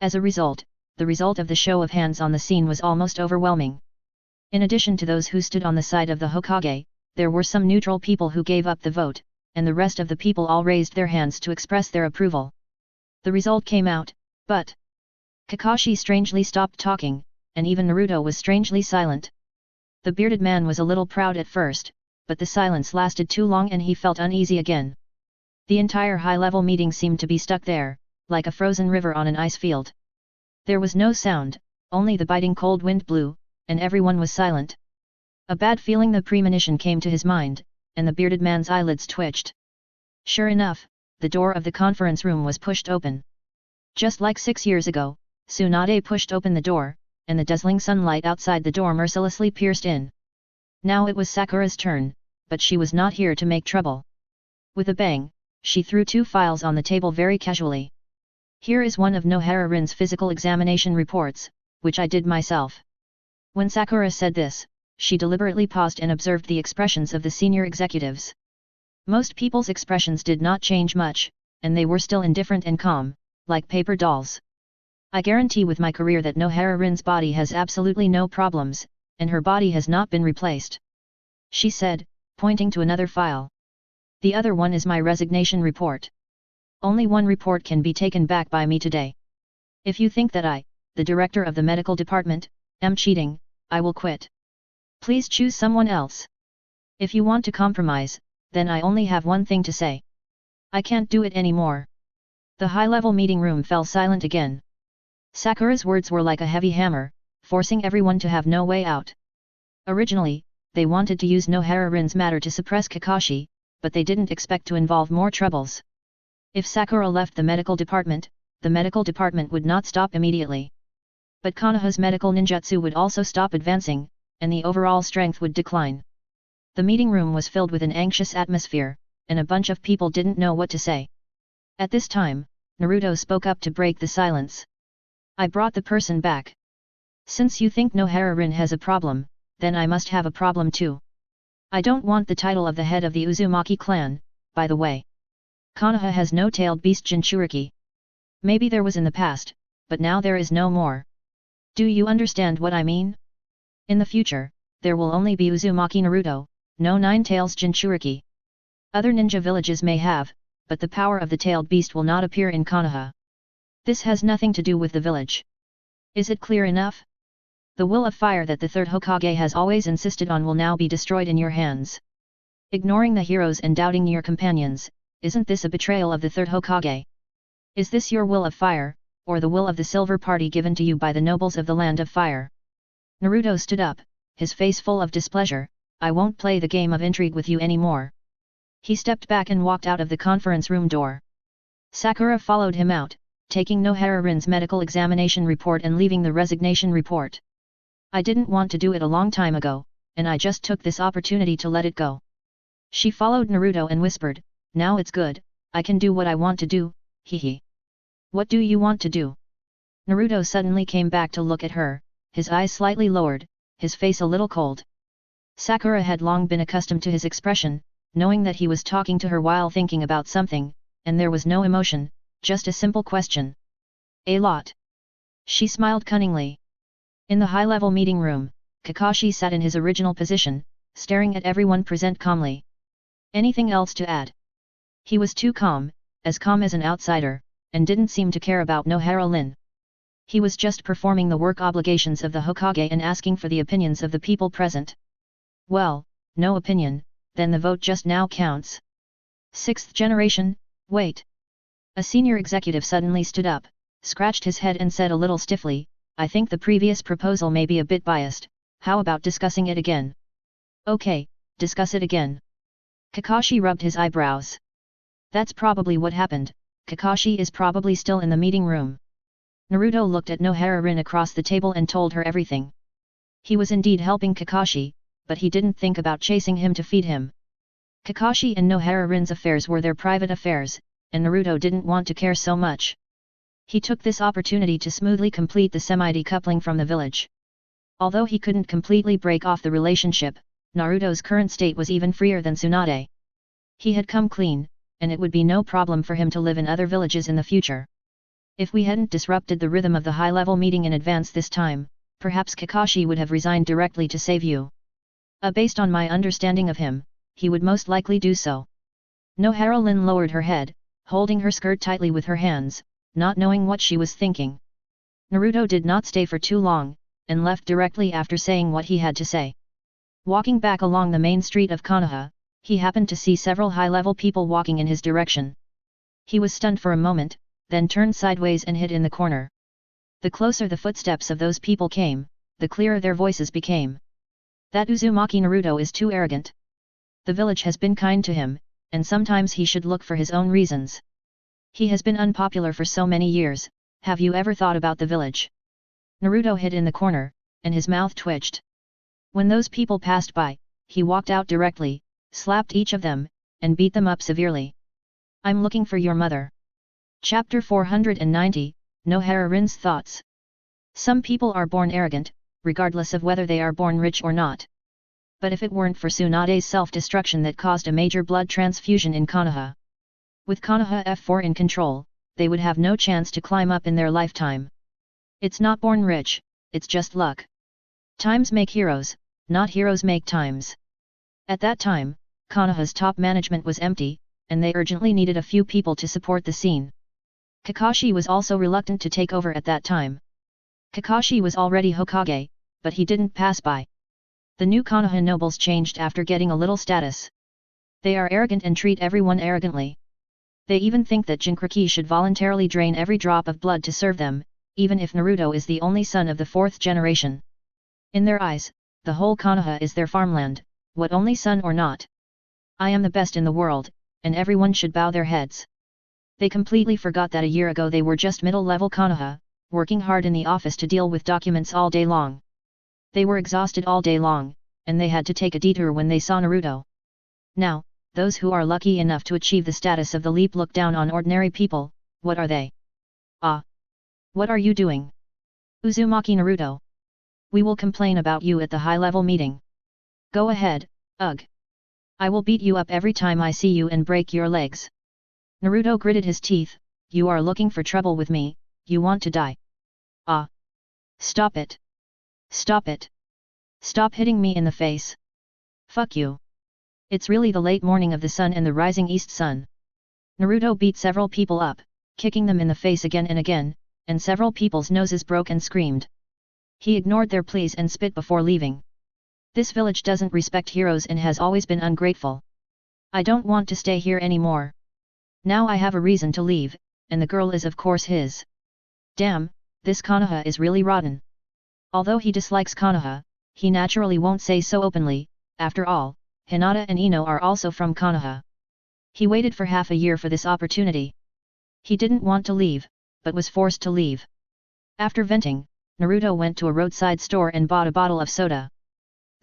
Speaker 1: As a result, the result of the show of hands on the scene was almost overwhelming. In addition to those who stood on the side of the Hokage, there were some neutral people who gave up the vote, and the rest of the people all raised their hands to express their approval. The result came out, but Kakashi strangely stopped talking, and even Naruto was strangely silent. The bearded man was a little proud at first, but the silence lasted too long and he felt uneasy again. The entire high-level meeting seemed to be stuck there, like a frozen river on an ice field. There was no sound, only the biting cold wind blew, and everyone was silent. A bad feeling, the premonition, came to his mind, and the bearded man's eyelids twitched. Sure enough, the door of the conference room was pushed open. Just like 6 years ago, Tsunade pushed open the door, and the dazzling sunlight outside the door mercilessly pierced in. Now it was Sakura's turn, but she was not here to make trouble. With a bang, she threw 2 files on the table very casually. Here is one of Nohara-rin's physical examination reports, which I did myself. When Sakura said this, she deliberately paused and observed the expressions of the senior executives. Most people's expressions did not change much, and they were still indifferent and calm, like paper dolls. I guarantee with my career that Nohara-rin's body has absolutely no problems, and her body has not been replaced. She said, pointing to another file. The other one is my resignation report. Only one report can be taken back by me today. If you think that I, the director of the medical department, am cheating, I will quit. Please choose someone else. If you want to compromise, then I only have one thing to say. I can't do it anymore. The high-level meeting room fell silent again. Sakura's words were like a heavy hammer, forcing everyone to have no way out. Originally, they wanted to use Nohara-rin's matter to suppress Kakashi, but they didn't expect to involve more troubles. If Sakura left the medical department would not stop immediately. But Konoha's medical ninjutsu would also stop advancing, and the overall strength would decline. The meeting room was filled with an anxious atmosphere, and a bunch of people didn't know what to say. At this time, Naruto spoke up to break the silence. I brought the person back. Since you think Nohara-rin has a problem, then I must have a problem too. I don't want the title of the head of the Uzumaki clan, by the way. Konoha has no tailed beast Jinchuriki. Maybe there was in the past, but now there is no more. Do you understand what I mean? In the future, there will only be Uzumaki Naruto, no 9 tails Jinchuriki. Other ninja villages may have, but the power of the tailed beast will not appear in Konoha. This has nothing to do with the village. Is it clear enough? The will of fire that the third Hokage has always insisted on will now be destroyed in your hands. Ignoring the heroes and doubting your companions, isn't this a betrayal of the third Hokage? Is this your will of fire, or the will of the Silver Party given to you by the nobles of the Land of Fire? Naruto stood up, his face full of displeasure. I won't play the game of intrigue with you anymore. He stepped back and walked out of the conference room door. Sakura followed him out, taking Nohara-rin's medical examination report and leaving the resignation report. I didn't want to do it a long time ago, and I just took this opportunity to let it go. She followed Naruto and whispered, now it's good, I can do what I want to do, hehe. What do you want to do? Naruto suddenly came back to look at her, his eyes slightly lowered, his face a little cold. Sakura had long been accustomed to his expression, knowing that he was talking to her while thinking about something, and there was no emotion, just a simple question. A lot. She smiled cunningly. In the high-level meeting room, Kakashi sat in his original position, staring at everyone present calmly. Anything else to add? He was too calm as an outsider, and didn't seem to care about Nohara-rin. He was just performing the work obligations of the Hokage and asking for the opinions of the people present. Well, no opinion, then the vote just now counts. 6th generation, wait. A senior executive suddenly stood up, scratched his head and said a little stiffly, I think the previous proposal may be a bit biased, how about discussing it again? Okay, discuss it again. Kakashi rubbed his eyebrows. That's probably what happened, Kakashi is probably still in the meeting room. Naruto looked at Nohara-rin across the table and told her everything. He was indeed helping Kakashi, but he didn't think about chasing him to feed him. Kakashi and Nohara-rin's affairs were their private affairs, and Naruto didn't want to care so much. He took this opportunity to smoothly complete the semi-decoupling from the village. Although he couldn't completely break off the relationship, Naruto's current state was even freer than Tsunade. He had come clean, and it would be no problem for him to live in other villages in the future. If we hadn't disrupted the rhythm of the high-level meeting in advance this time, perhaps Kakashi would have resigned directly to save you. Based on my understanding of him, he would most likely do so. Nohara Rin lowered her head, holding her skirt tightly with her hands, not knowing what she was thinking. Naruto did not stay for too long, and left directly after saying what he had to say. Walking back along the main street of Konoha, he happened to see several high-level people walking in his direction. He was stunned for a moment, then turned sideways and hid in the corner. The closer the footsteps of those people came, the clearer their voices became. That Uzumaki Naruto is too arrogant. The village has been kind to him, and sometimes he should look for his own reasons. He has been unpopular for so many years, have you ever thought about the village? Naruto hid in the corner, and his mouth twitched. When those people passed by, he walked out directly, slapped each of them, and beat them up severely. I'm looking for your mother. Chapter 490, Nohara Rin's Thoughts. Some people are born arrogant, regardless of whether they are born rich or not. But if it weren't for Tsunade's self-destruction that caused a major blood transfusion in Konoha. With Konoha F4 in control, they would have no chance to climb up in their lifetime. It's not born rich, it's just luck. Times make heroes, not heroes make times. At that time, Konoha's top management was empty, and they urgently needed a few people to support the scene. Kakashi was also reluctant to take over at that time. Kakashi was already Hokage, but he didn't pass by. The new Konoha nobles changed after getting a little status. They are arrogant and treat everyone arrogantly. They even think that Jinchuriki should voluntarily drain every drop of blood to serve them, even if Naruto is the only son of the fourth generation. In their eyes, the whole Konoha is their farmland, what only son or not. I am the best in the world, and everyone should bow their heads. They completely forgot that a year ago they were just middle-level Konoha, working hard in the office to deal with documents all day long. They were exhausted all day long, and they had to take a detour when they saw Naruto. Now, those who are lucky enough to achieve the status of the leap look down on ordinary people. What are they? Ah! What are you doing? Uzumaki Naruto. We will complain about you at the high-level meeting. Go ahead, ugh. I will beat you up every time I see you and break your legs. Naruto gritted his teeth. You are looking for trouble with me, you want to die. Ah! Stop it. Stop it. Stop hitting me in the face. Fuck you. It's really the late morning of the sun and the rising east sun. Naruto beat several people up, kicking them in the face again and again, and several people's noses broke and screamed. He ignored their pleas and spit before leaving. This village doesn't respect heroes and has always been ungrateful. I don't want to stay here anymore. Now I have a reason to leave, and the girl is of course his. Damn, this Konoha is really rotten. Although he dislikes Konoha, he naturally won't say so openly. After all, Hinata and Ino are also from Konoha. He waited for half a year for this opportunity. He didn't want to leave, but was forced to leave. After venting, Naruto went to a roadside store and bought a bottle of soda.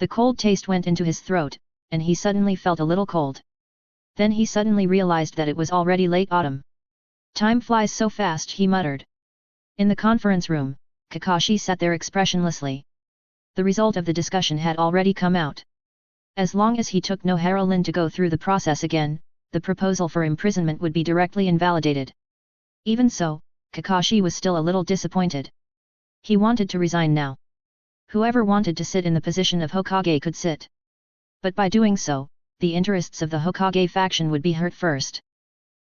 Speaker 1: The cold taste went into his throat, and he suddenly felt a little cold. Then he suddenly realized that it was already late autumn. Time flies so fast, he muttered. In the conference room, Kakashi sat there expressionlessly. The result of the discussion had already come out. As long as he took Nohara Rin to go through the process again, the proposal for imprisonment would be directly invalidated. Even so, Kakashi was still a little disappointed. He wanted to resign now. Whoever wanted to sit in the position of Hokage could sit. But by doing so, the interests of the Hokage faction would be hurt first.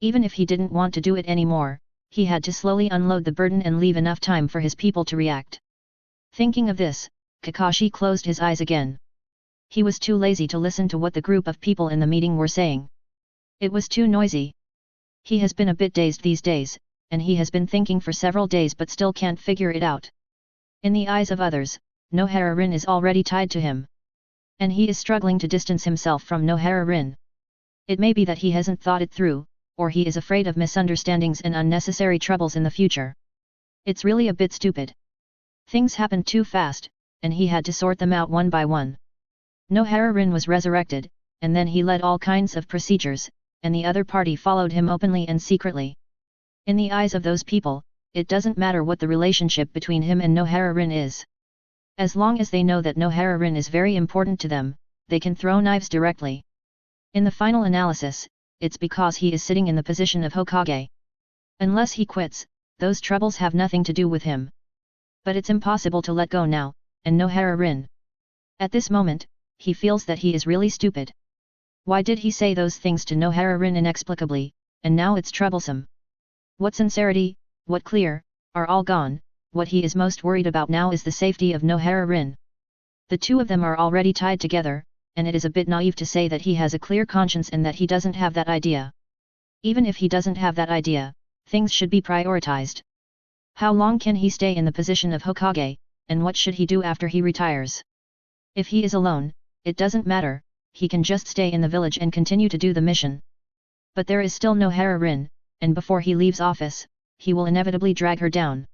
Speaker 1: Even if he didn't want to do it anymore, he had to slowly unload the burden and leave enough time for his people to react. Thinking of this, Kakashi closed his eyes again. He was too lazy to listen to what the group of people in the meeting were saying. It was too noisy. He has been a bit dazed these days, and he has been thinking for several days but still can't figure it out. In the eyes of others, Nohara Rin is already tied to him. And he is struggling to distance himself from Nohara Rin. It may be that he hasn't thought it through, or he is afraid of misunderstandings and unnecessary troubles in the future. It's really a bit stupid. Things happened too fast, and he had to sort them out one by one. Nohara Rin was resurrected, and then he led all kinds of procedures, and the other party followed him openly and secretly. In the eyes of those people, it doesn't matter what the relationship between him and Nohara Rin is. As long as they know that Nohara-rin is very important to them, they can throw knives directly. In the final analysis, it's because he is sitting in the position of Hokage. Unless he quits, those troubles have nothing to do with him. But it's impossible to let go now, and Nohara-rin. At this moment, he feels that he is really stupid. Why did he say those things to Nohara-rin inexplicably, and now it's troublesome? What sincerity, what clear, are all gone. What he is most worried about now is the safety of Nohara-rin. The two of them are already tied together, and it is a bit naive to say that he has a clear conscience and that he doesn't have that idea. Even if he doesn't have that idea, things should be prioritized. How long can he stay in the position of Hokage, and what should he do after he retires? If he is alone, it doesn't matter, he can just stay in the village and continue to do the mission. But there is still Nohara-rin, and before he leaves office, he will inevitably drag her down.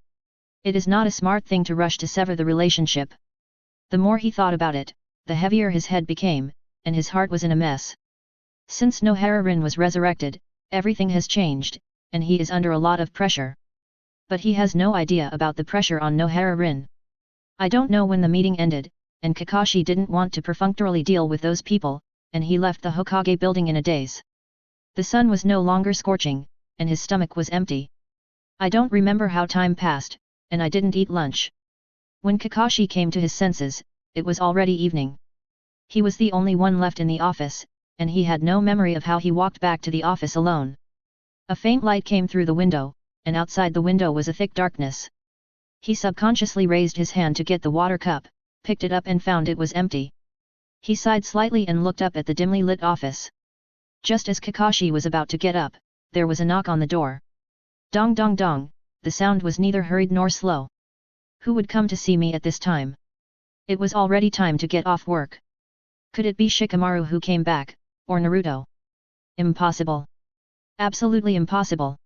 Speaker 1: It is not a smart thing to rush to sever the relationship. The more he thought about it, the heavier his head became, and his heart was in a mess. Since Nohara-rin was resurrected, everything has changed, and he is under a lot of pressure. But he has no idea about the pressure on Nohara-rin. I don't know when the meeting ended, and Kakashi didn't want to perfunctorily deal with those people, and he left the Hokage building in a daze. The sun was no longer scorching, and his stomach was empty. I don't remember how time passed, and I didn't eat lunch. When Kakashi came to his senses, it was already evening. He was the only one left in the office, and he had no memory of how he walked back to the office alone. A faint light came through the window, and outside the window was a thick darkness. He subconsciously raised his hand to get the water cup, picked it up and found it was empty. He sighed slightly and looked up at the dimly lit office. Just as Kakashi was about to get up, there was a knock on the door. Dong dong dong, the sound was neither hurried nor slow. Who would come to see me at this time? It was already time to get off work. Could it be Shikamaru who came back, or Naruto? Impossible. Absolutely impossible.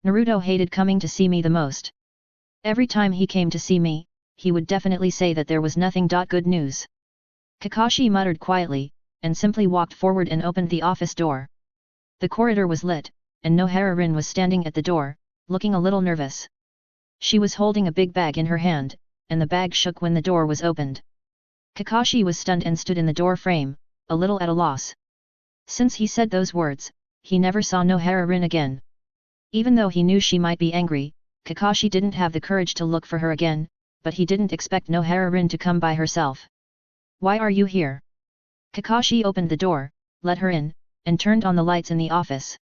Speaker 1: Naruto hated coming to see me the most. Every time he came to see me, he would definitely say that there was nothing. Good news. Kakashi muttered quietly, and simply walked forward and opened the office door. The corridor was lit, and Nohara-rin was standing at the door, looking a little nervous. She was holding a big bag in her hand, and the bag shook when the door was opened. Kakashi was stunned and stood in the door frame, a little at a loss. Since he said those words, he never saw Nohara-rin again. Even though he knew she might be angry, Kakashi didn't have the courage to look for her again, but he didn't expect Nohara-rin to come by herself. Why are you here? Kakashi opened the door, let her in, and turned on the lights in the office.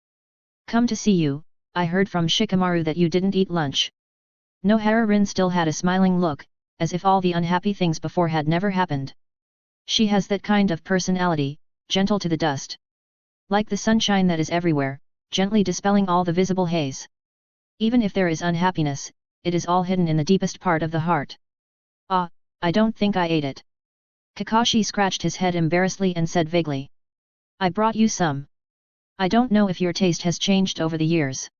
Speaker 1: Come to see you, I heard from Shikamaru that you didn't eat lunch. Nohara-rin still had a smiling look, as if all the unhappy things before had never happened. She has that kind of personality, gentle to the dust. Like the sunshine that is everywhere, gently dispelling all the visible haze. Even if there is unhappiness, it is all hidden in the deepest part of the heart. Ah, I don't think I ate it. Kakashi scratched his head embarrassedly and said vaguely. I brought you some. I don't know if your taste has changed over the years.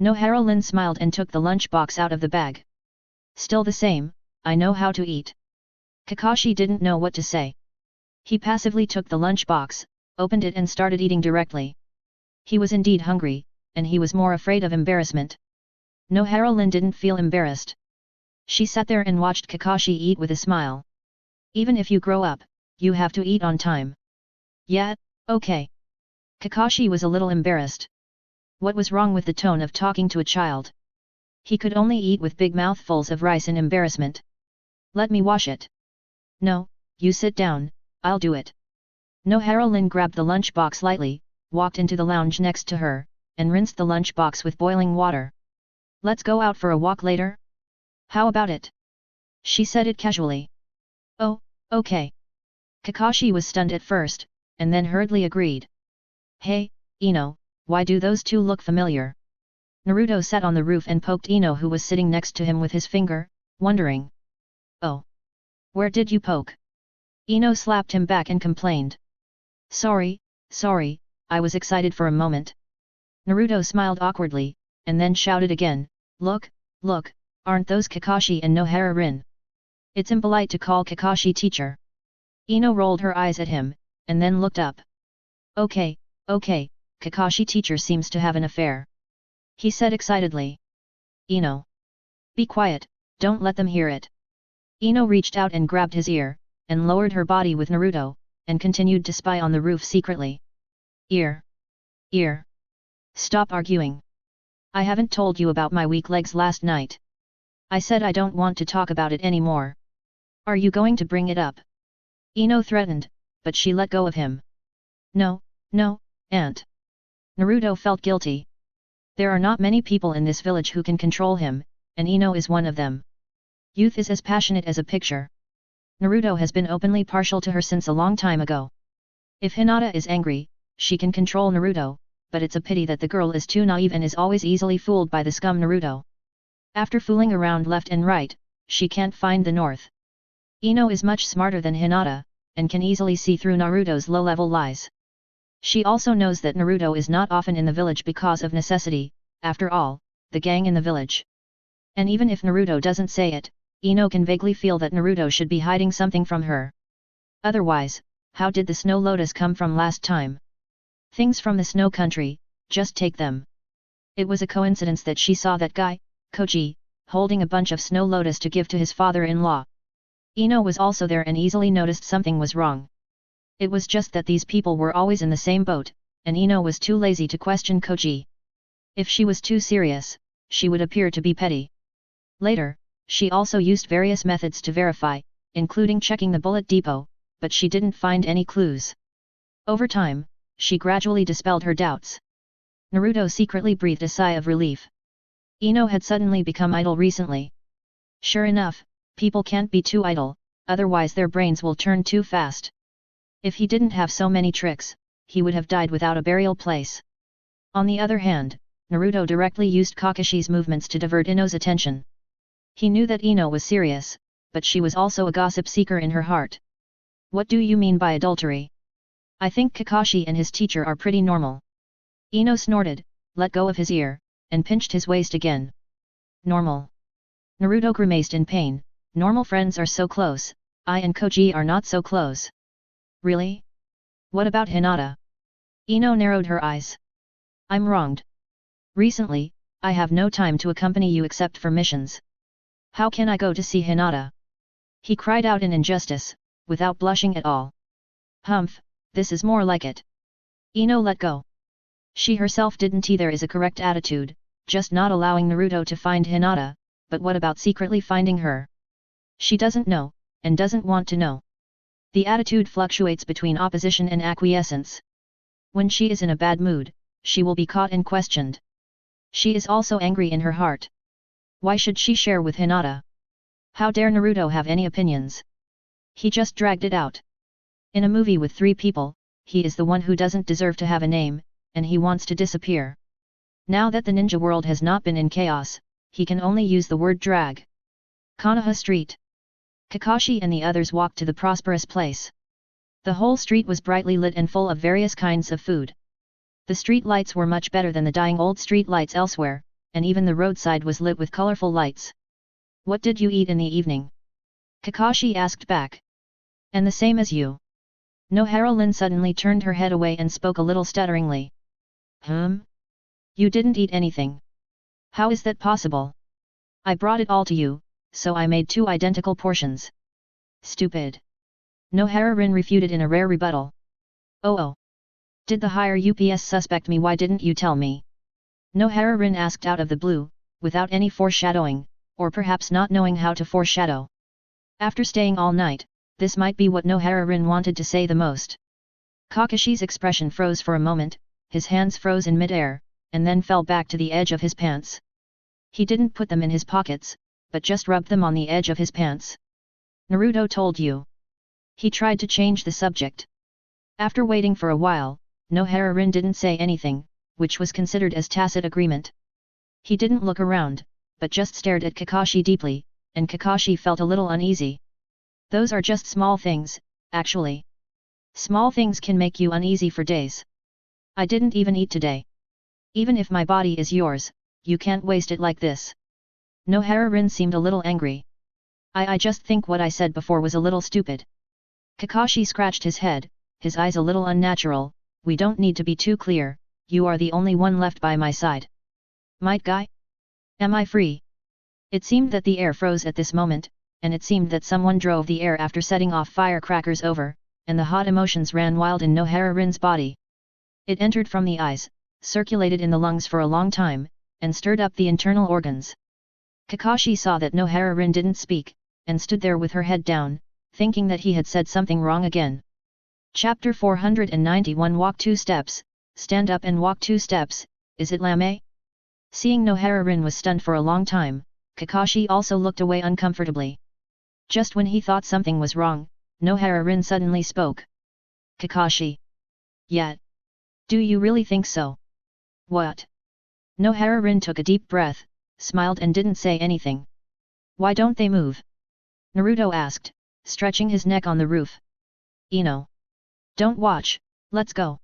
Speaker 1: Nohara-rin smiled and took the lunchbox out of the bag. Still the same, I know how to eat. Kakashi didn't know what to say. He passively took the lunchbox, opened it and started eating directly. He was indeed hungry, and he was more afraid of embarrassment. Nohara-rin didn't feel embarrassed. She sat there and watched Kakashi eat with a smile. Even if you grow up, you have to eat on time. Yeah, okay. Kakashi was a little embarrassed. What was wrong with the tone of talking to a child? He could only eat with big mouthfuls of rice in embarrassment. Let me wash it. No, you sit down, I'll do it. Nohara-rin grabbed the lunchbox lightly, walked into the lounge next to her, and rinsed the lunchbox with boiling water. Let's go out for a walk later? How about it? She said it casually. Oh, okay. Kakashi was stunned at first, and then hurriedly agreed. Hey, Ino, why do those two look familiar? Naruto sat on the roof and poked Ino who was sitting next to him with his finger, wondering. Oh. Where did you poke? Ino slapped him back and complained. Sorry, I was excited for a moment. Naruto smiled awkwardly, and then shouted again, Look, aren't those Kakashi and Nohara-rin? It's impolite to call Kakashi teacher. Ino rolled her eyes at him, and then looked up. Okay, Kakashi teacher seems to have an affair. He said excitedly. Ino. Be quiet, don't let them hear it. Ino reached out and grabbed his ear, and lowered her body with Naruto, and continued to spy on the roof secretly. Ear. Ear. Stop arguing. I haven't told you about my weak legs last night. I said I don't want to talk about it anymore. Are you going to bring it up? Ino threatened, but she let go of him. No, Aunt. Naruto felt guilty. There are not many people in this village who can control him, and Ino is one of them. Youth is as passionate as a picture. Naruto has been openly partial to her since a long time ago. If Hinata is angry, she can control Naruto, but it's a pity that the girl is too naive and is always easily fooled by the scum Naruto. After fooling around left and right, she can't find the north. Ino is much smarter than Hinata, and can easily see through Naruto's low-level lies. She also knows that Naruto is not often in the village because of necessity, after all, the gang in the village. And even if Naruto doesn't say it, Ino can vaguely feel that Naruto should be hiding something from her. Otherwise, how did the snow lotus come from last time? Things from the snow country, just take them. It was a coincidence that she saw that guy, Koji, holding a bunch of snow lotus to give to his father-in-law. Ino was also there and easily noticed something was wrong. It was just that these people were always in the same boat, and Ino was too lazy to question Koji. If she was too serious, she would appear to be petty. Later, she also used various methods to verify, including checking the bullet depot, but she didn't find any clues. Over time, she gradually dispelled her doubts. Naruto secretly breathed a sigh of relief. Ino had suddenly become idle recently. Sure enough, people can't be too idle, otherwise their brains will turn too fast. If he didn't have so many tricks, he would have died without a burial place. On the other hand, Naruto directly used Kakashi's movements to divert Ino's attention. He knew that Ino was serious, but she was also a gossip seeker in her heart. What do you mean by adultery? I think Kakashi and his teacher are pretty normal. Ino snorted, let go of his ear, and pinched his waist again. Normal. Naruto grimaced in pain. Normal friends are so close, I and Koji are not so close. Really? What about Hinata? Ino narrowed her eyes. I'm wronged. Recently, I have no time to accompany you except for missions. How can I go to see Hinata? He cried out in injustice, without blushing at all. Humph, this is more like it. Ino let go. She herself didn't either is a correct attitude, just not allowing Naruto to find Hinata, but what about secretly finding her? She doesn't know, and doesn't want to know. The attitude fluctuates between opposition and acquiescence. When she is in a bad mood, she will be caught and questioned. She is also angry in her heart. Why should she share with Hinata? How dare Naruto have any opinions? He just dragged it out. In a movie with 3 people, he is the one who doesn't deserve to have a name, and he wants to disappear. Now that the ninja world has not been in chaos, he can only use the word drag. Konoha Street. Kakashi and the others walked to the prosperous place. The whole street was brightly lit and full of various kinds of food. The street lights were much better than the dying old street lights elsewhere, and even the roadside was lit with colorful lights. What did you eat in the evening? Kakashi asked back. And the same as you. Nohara-Lin suddenly turned her head away and spoke a little stutteringly. You didn't eat anything. How is that possible? I brought it all to you, so I made 2 identical portions. Stupid. Nohara-Rin refuted in a rare rebuttal. Oh. Did the higher UPS suspect me? Why didn't you tell me? Nohara-Rin asked out of the blue, without any foreshadowing, or perhaps not knowing how to foreshadow. After staying all night, this might be what Nohara-Rin wanted to say the most. Kakashi's expression froze for a moment, his hands froze in mid-air, and then fell back to the edge of his pants. He didn't put them in his pockets, but just rubbed them on the edge of his pants. Naruto told you. He tried to change the subject. After waiting for a while, Nohara-Rin didn't say anything, which was considered as tacit agreement. He didn't look around, but just stared at Kakashi deeply, and Kakashi felt a little uneasy. Those are just small things, actually. Small things can make you uneasy for days. I didn't even eat today. Even if my body is yours, you can't waste it like this. Nohara-Rin seemed a little angry. I just think what I said before was a little stupid. Kakashi scratched his head, his eyes a little unnatural. We don't need to be too clear, you are the only one left by my side. Might guy? Am I free? It seemed that the air froze at this moment, and it seemed that someone drove the air after setting off firecrackers over, and the hot emotions ran wild in Nohara-rin's body. It entered from the eyes, circulated in the lungs for a long time, and stirred up the internal organs. Kakashi saw that Nohara-rin didn't speak, and stood there with her head down, thinking that he had said something wrong again. Chapter 491 Walk 2 steps, stand up and walk 2 steps, is it lame? Seeing Nohara-rin was stunned for a long time, Kakashi also looked away uncomfortably. Just when he thought something was wrong, Nohara-rin suddenly spoke. Kakashi. Yeah. Do you really think so? What? Nohara-rin took a deep breath, smiled and didn't say anything. Why don't they move? Naruto asked, stretching his neck on the roof. Ino. Don't watch, let's go.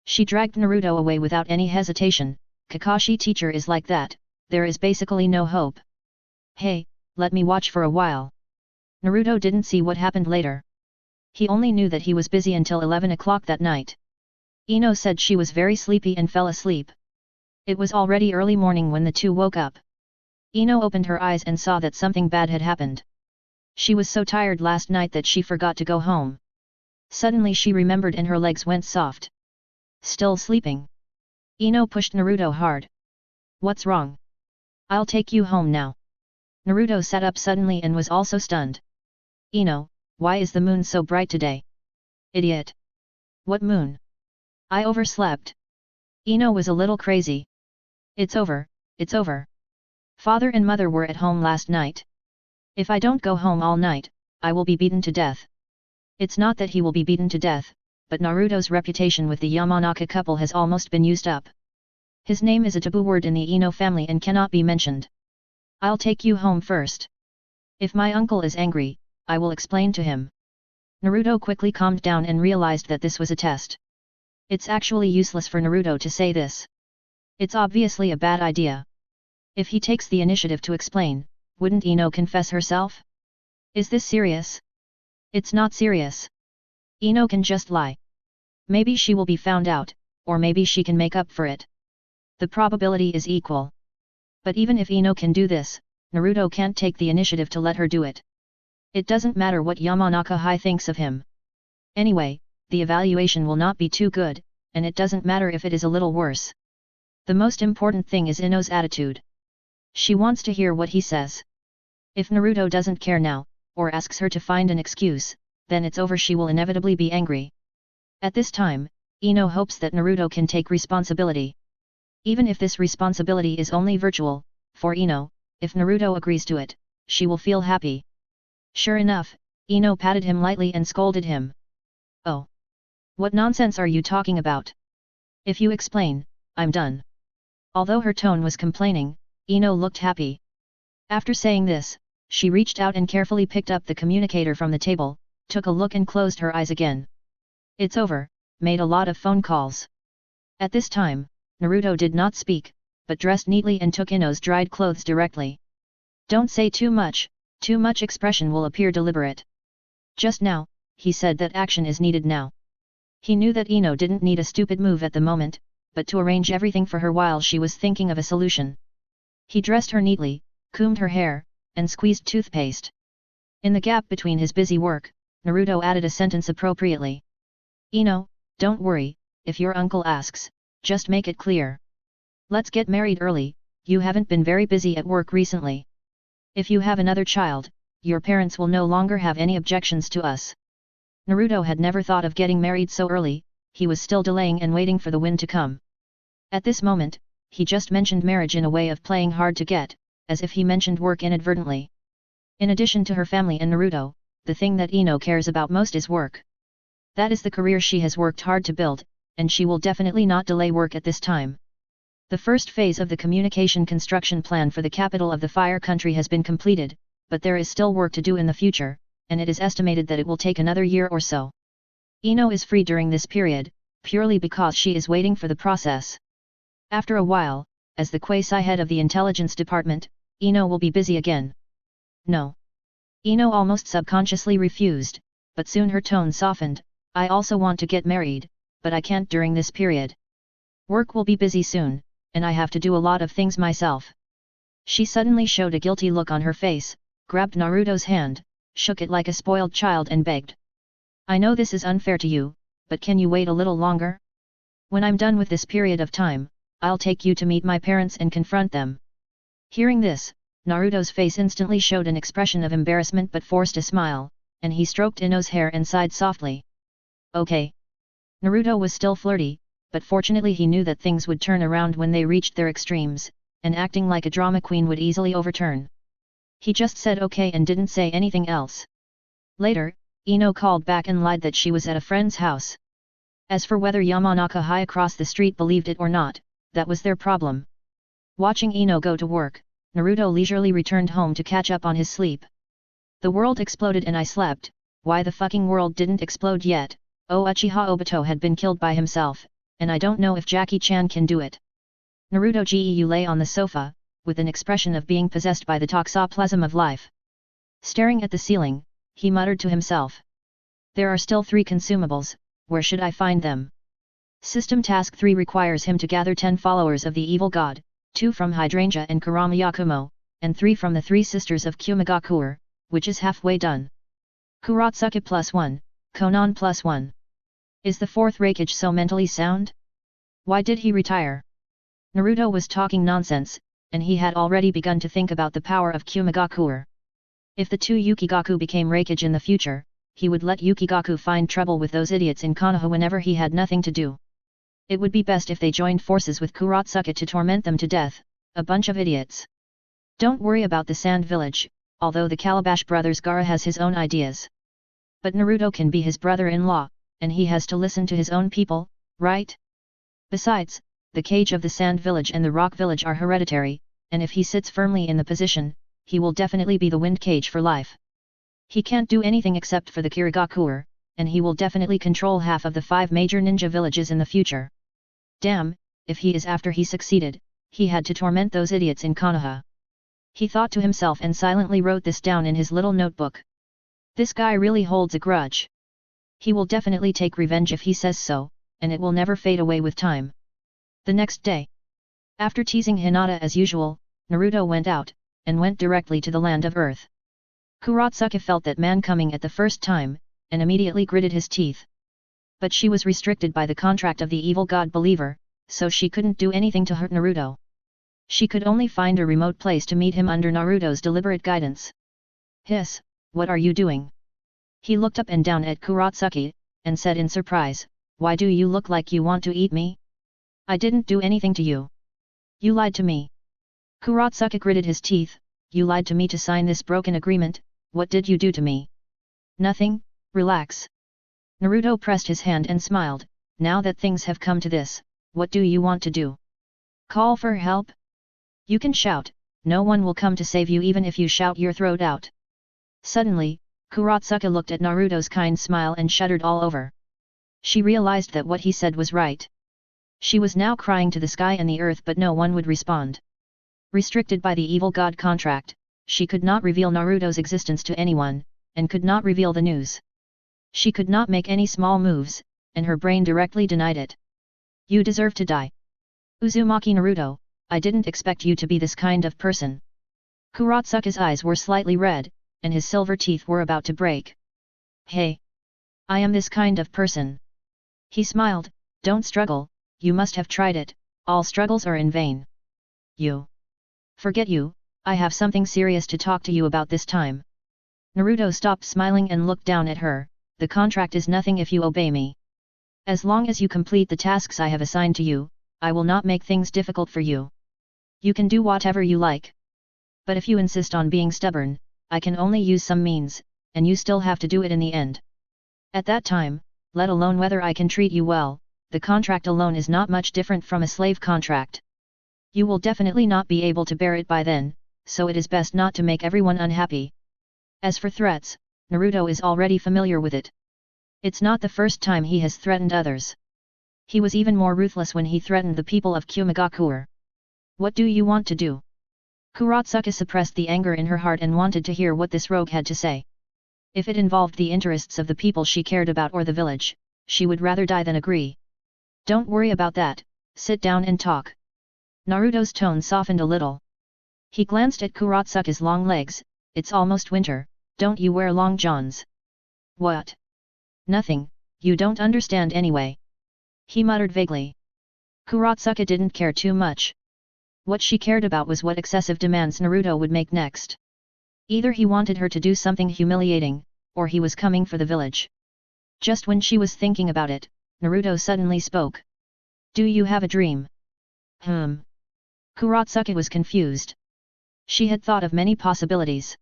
Speaker 1: She dragged Naruto away without any hesitation. Kakashi teacher is like that, there is basically no hope. Hey, let me watch for a while. Naruto didn't see what happened later. He only knew that he was busy until 11 o'clock that night. Ino said she was very sleepy and fell asleep. It was already early morning when the two woke up. Ino opened her eyes and saw that something bad had happened. She was so tired last night that she forgot to go home. Suddenly she remembered and her legs went soft. Still sleeping. Ino pushed Naruto hard. What's wrong? I'll take you home now. Naruto sat up suddenly and was also stunned. Ino, why is the moon so bright today? Idiot. What moon? I overslept. Ino was a little crazy. It's over, it's over. Father and mother were at home last night. If I don't go home all night, I will be beaten to death. It's not that he will be beaten to death, but Naruto's reputation with the Yamanaka couple has almost been used up. His name is a taboo word in the Ino family and cannot be mentioned. I'll take you home first. If my uncle is angry, I will explain to him. Naruto quickly calmed down and realized that this was a test. It's actually useless for Naruto to say this. It's obviously a bad idea. If he takes the initiative to explain, wouldn't Ino confess herself? Is this serious? It's not serious. Ino can just lie. Maybe she will be found out, or maybe she can make up for it. The probability is equal. But even if Ino can do this, Naruto can't take the initiative to let her do it. It doesn't matter what Yamanaka High thinks of him. Anyway, the evaluation will not be too good, and it doesn't matter if it is a little worse. The most important thing is Ino's attitude. She wants to hear what he says. If Naruto doesn't care now, or asks her to find an excuse, then it's over. She will inevitably be angry. At this time, Ino hopes that Naruto can take responsibility. Even if this responsibility is only virtual, for Ino, if Naruto agrees to it, she will feel happy. Sure enough, Ino patted him lightly and scolded him. Oh! What nonsense are you talking about? If you explain, I'm done. Although her tone was complaining, Ino looked happy. After saying this, she reached out and carefully picked up the communicator from the table, took a look and closed her eyes again. It's over, made a lot of phone calls. At this time, Naruto did not speak, but dressed neatly and took Ino's dried clothes directly. Don't say too much expression will appear deliberate. Just now, he said that action is needed now. He knew that Ino didn't need a stupid move at the moment, but to arrange everything for her while she was thinking of a solution. He dressed her neatly, combed her hair, and squeezed toothpaste. In the gap between his busy work, Naruto added a sentence appropriately. Ino, don't worry, if your uncle asks, just make it clear. Let's get married early, you haven't been very busy at work recently. If you have another child, your parents will no longer have any objections to us. Naruto had never thought of getting married so early, he was still delaying and waiting for the wind to come. At this moment, he just mentioned marriage in a way of playing hard to get, as if he mentioned work inadvertently. In addition to her family and Naruto, the thing that Ino cares about most is work. That is the career she has worked hard to build, and she will definitely not delay work at this time. The first phase of the communication construction plan for the capital of the Fire Country has been completed, but there is still work to do in the future, and it is estimated that it will take another year or so. Ino is free during this period, purely because she is waiting for the process. After a while, as the quasi-head of the intelligence department, Ino will be busy again. No. Ino almost subconsciously refused, but soon her tone softened. I also want to get married, but I can't during this period. Work will be busy soon, and I have to do a lot of things myself. She suddenly showed a guilty look on her face, grabbed Naruto's hand, shook it like a spoiled child and begged. I know this is unfair to you, but can you wait a little longer? When I'm done with this period of time, I'll take you to meet my parents and confront them. Hearing this, Naruto's face instantly showed an expression of embarrassment but forced a smile, and he stroked Ino's hair and sighed softly. Okay. Naruto was still flirty, but fortunately he knew that things would turn around when they reached their extremes, and acting like a drama queen would easily overturn. He just said okay and didn't say anything else. Later, Ino called back and lied that she was at a friend's house. As for whether Yamanaka High across the street believed it or not, that was their problem. Watching Ino go to work, Naruto leisurely returned home to catch up on his sleep. The world exploded and I slept. Why the fucking world didn't explode yet? Oh, Uchiha Obito had been killed by himself, and I don't know if Jackie Chan can do it. Naruto Geu lay on the sofa, with an expression of being possessed by the toxoplasm of life. Staring at the ceiling, he muttered to himself. There are still 3 consumables, where should I find them? System Task 3 requires him to gather 10 followers of the evil god, 2 from Hydrangea and Kurama Yakumo, and 3 from the 3 sisters of Kumagakure, which is halfway done. Kuratsuka +1, Konan +1. Is the 4th Raikage so mentally sound? Why did he retire? Naruto was talking nonsense, and he had already begun to think about the power of Kumagakure. If the 2 Yukigaku became Raikage in the future, he would let Yukigaku find trouble with those idiots in Konoha whenever he had nothing to do. It would be best if they joined forces with Kuratsuka to torment them to death, a bunch of idiots. Don't worry about the Sand Village, although the Calabash brothers Gaara has his own ideas. But Naruto can be his brother-in-law, and he has to listen to his own people, right? Besides, the cage of the Sand Village and the Rock Village are hereditary, and if he sits firmly in the position, he will definitely be the Wind Cage for life. He can't do anything except for the Kirigakure, and he will definitely control half of the 5 major ninja villages in the future. Damn, if he is after he succeeded, he had to torment those idiots in Konoha. He thought to himself and silently wrote this down in his little notebook. This guy really holds a grudge. He will definitely take revenge if he says so, and it will never fade away with time. The next day, after teasing Hinata as usual, Naruto went out, and went directly to the land of Earth. Kuratsuka felt that man coming at the first time, and immediately gritted his teeth. But she was restricted by the contract of the evil god believer, so she couldn't do anything to hurt Naruto. She could only find a remote place to meet him under Naruto's deliberate guidance. Hiss, what are you doing? He looked up and down at Kuratsuka, and said in surprise, why do you look like you want to eat me? I didn't do anything to you. You lied to me. Kuratsuka gritted his teeth, you lied to me to sign this broken agreement, what did you do to me? Nothing, relax. Naruto pressed his hand and smiled, now that things have come to this, what do you want to do? Call for help? You can shout, no one will come to save you even if you shout your throat out. Suddenly, Kuratsuka looked at Naruto's kind smile and shuddered all over. She realized that what he said was right. She was now crying to the sky and the earth but no one would respond. Restricted by the evil god contract, she could not reveal Naruto's existence to anyone, and could not reveal the news. She could not make any small moves, and her brain directly denied it. You deserve to die. Uzumaki Naruto, I didn't expect you to be this kind of person. Kuratsuka's eyes were slightly red, and his silver teeth were about to break. Hey! I am this kind of person. He smiled, don't struggle, you must have tried it, all struggles are in vain. You. Forget you, I have something serious to talk to you about this time. Naruto stopped smiling and looked down at her, the contract is nothing if you obey me. As long as you complete the tasks I have assigned to you, I will not make things difficult for you. You can do whatever you like. But if you insist on being stubborn, I can only use some means, and you still have to do it in the end. At that time, let alone whether I can treat you well, the contract alone is not much different from a slave contract. You will definitely not be able to bear it by then, so it is best not to make everyone unhappy. As for threats, Naruto is already familiar with it. It's not the first time he has threatened others. He was even more ruthless when he threatened the people of Kumagakure. What do you want to do? Kuratsuka suppressed the anger in her heart and wanted to hear what this rogue had to say. If it involved the interests of the people she cared about or the village, she would rather die than agree. Don't worry about that, sit down and talk. Naruto's tone softened a little. He glanced at Kuratsuka's long legs, it's almost winter, don't you wear long johns? What? Nothing, you don't understand anyway. He muttered vaguely. Kurotsuka didn't care too much. What she cared about was what excessive demands Naruto would make next. Either he wanted her to do something humiliating, or he was coming for the village. Just when she was thinking about it, Naruto suddenly spoke. Do you have a dream? Kurotsuka was confused. She had thought of many possibilities.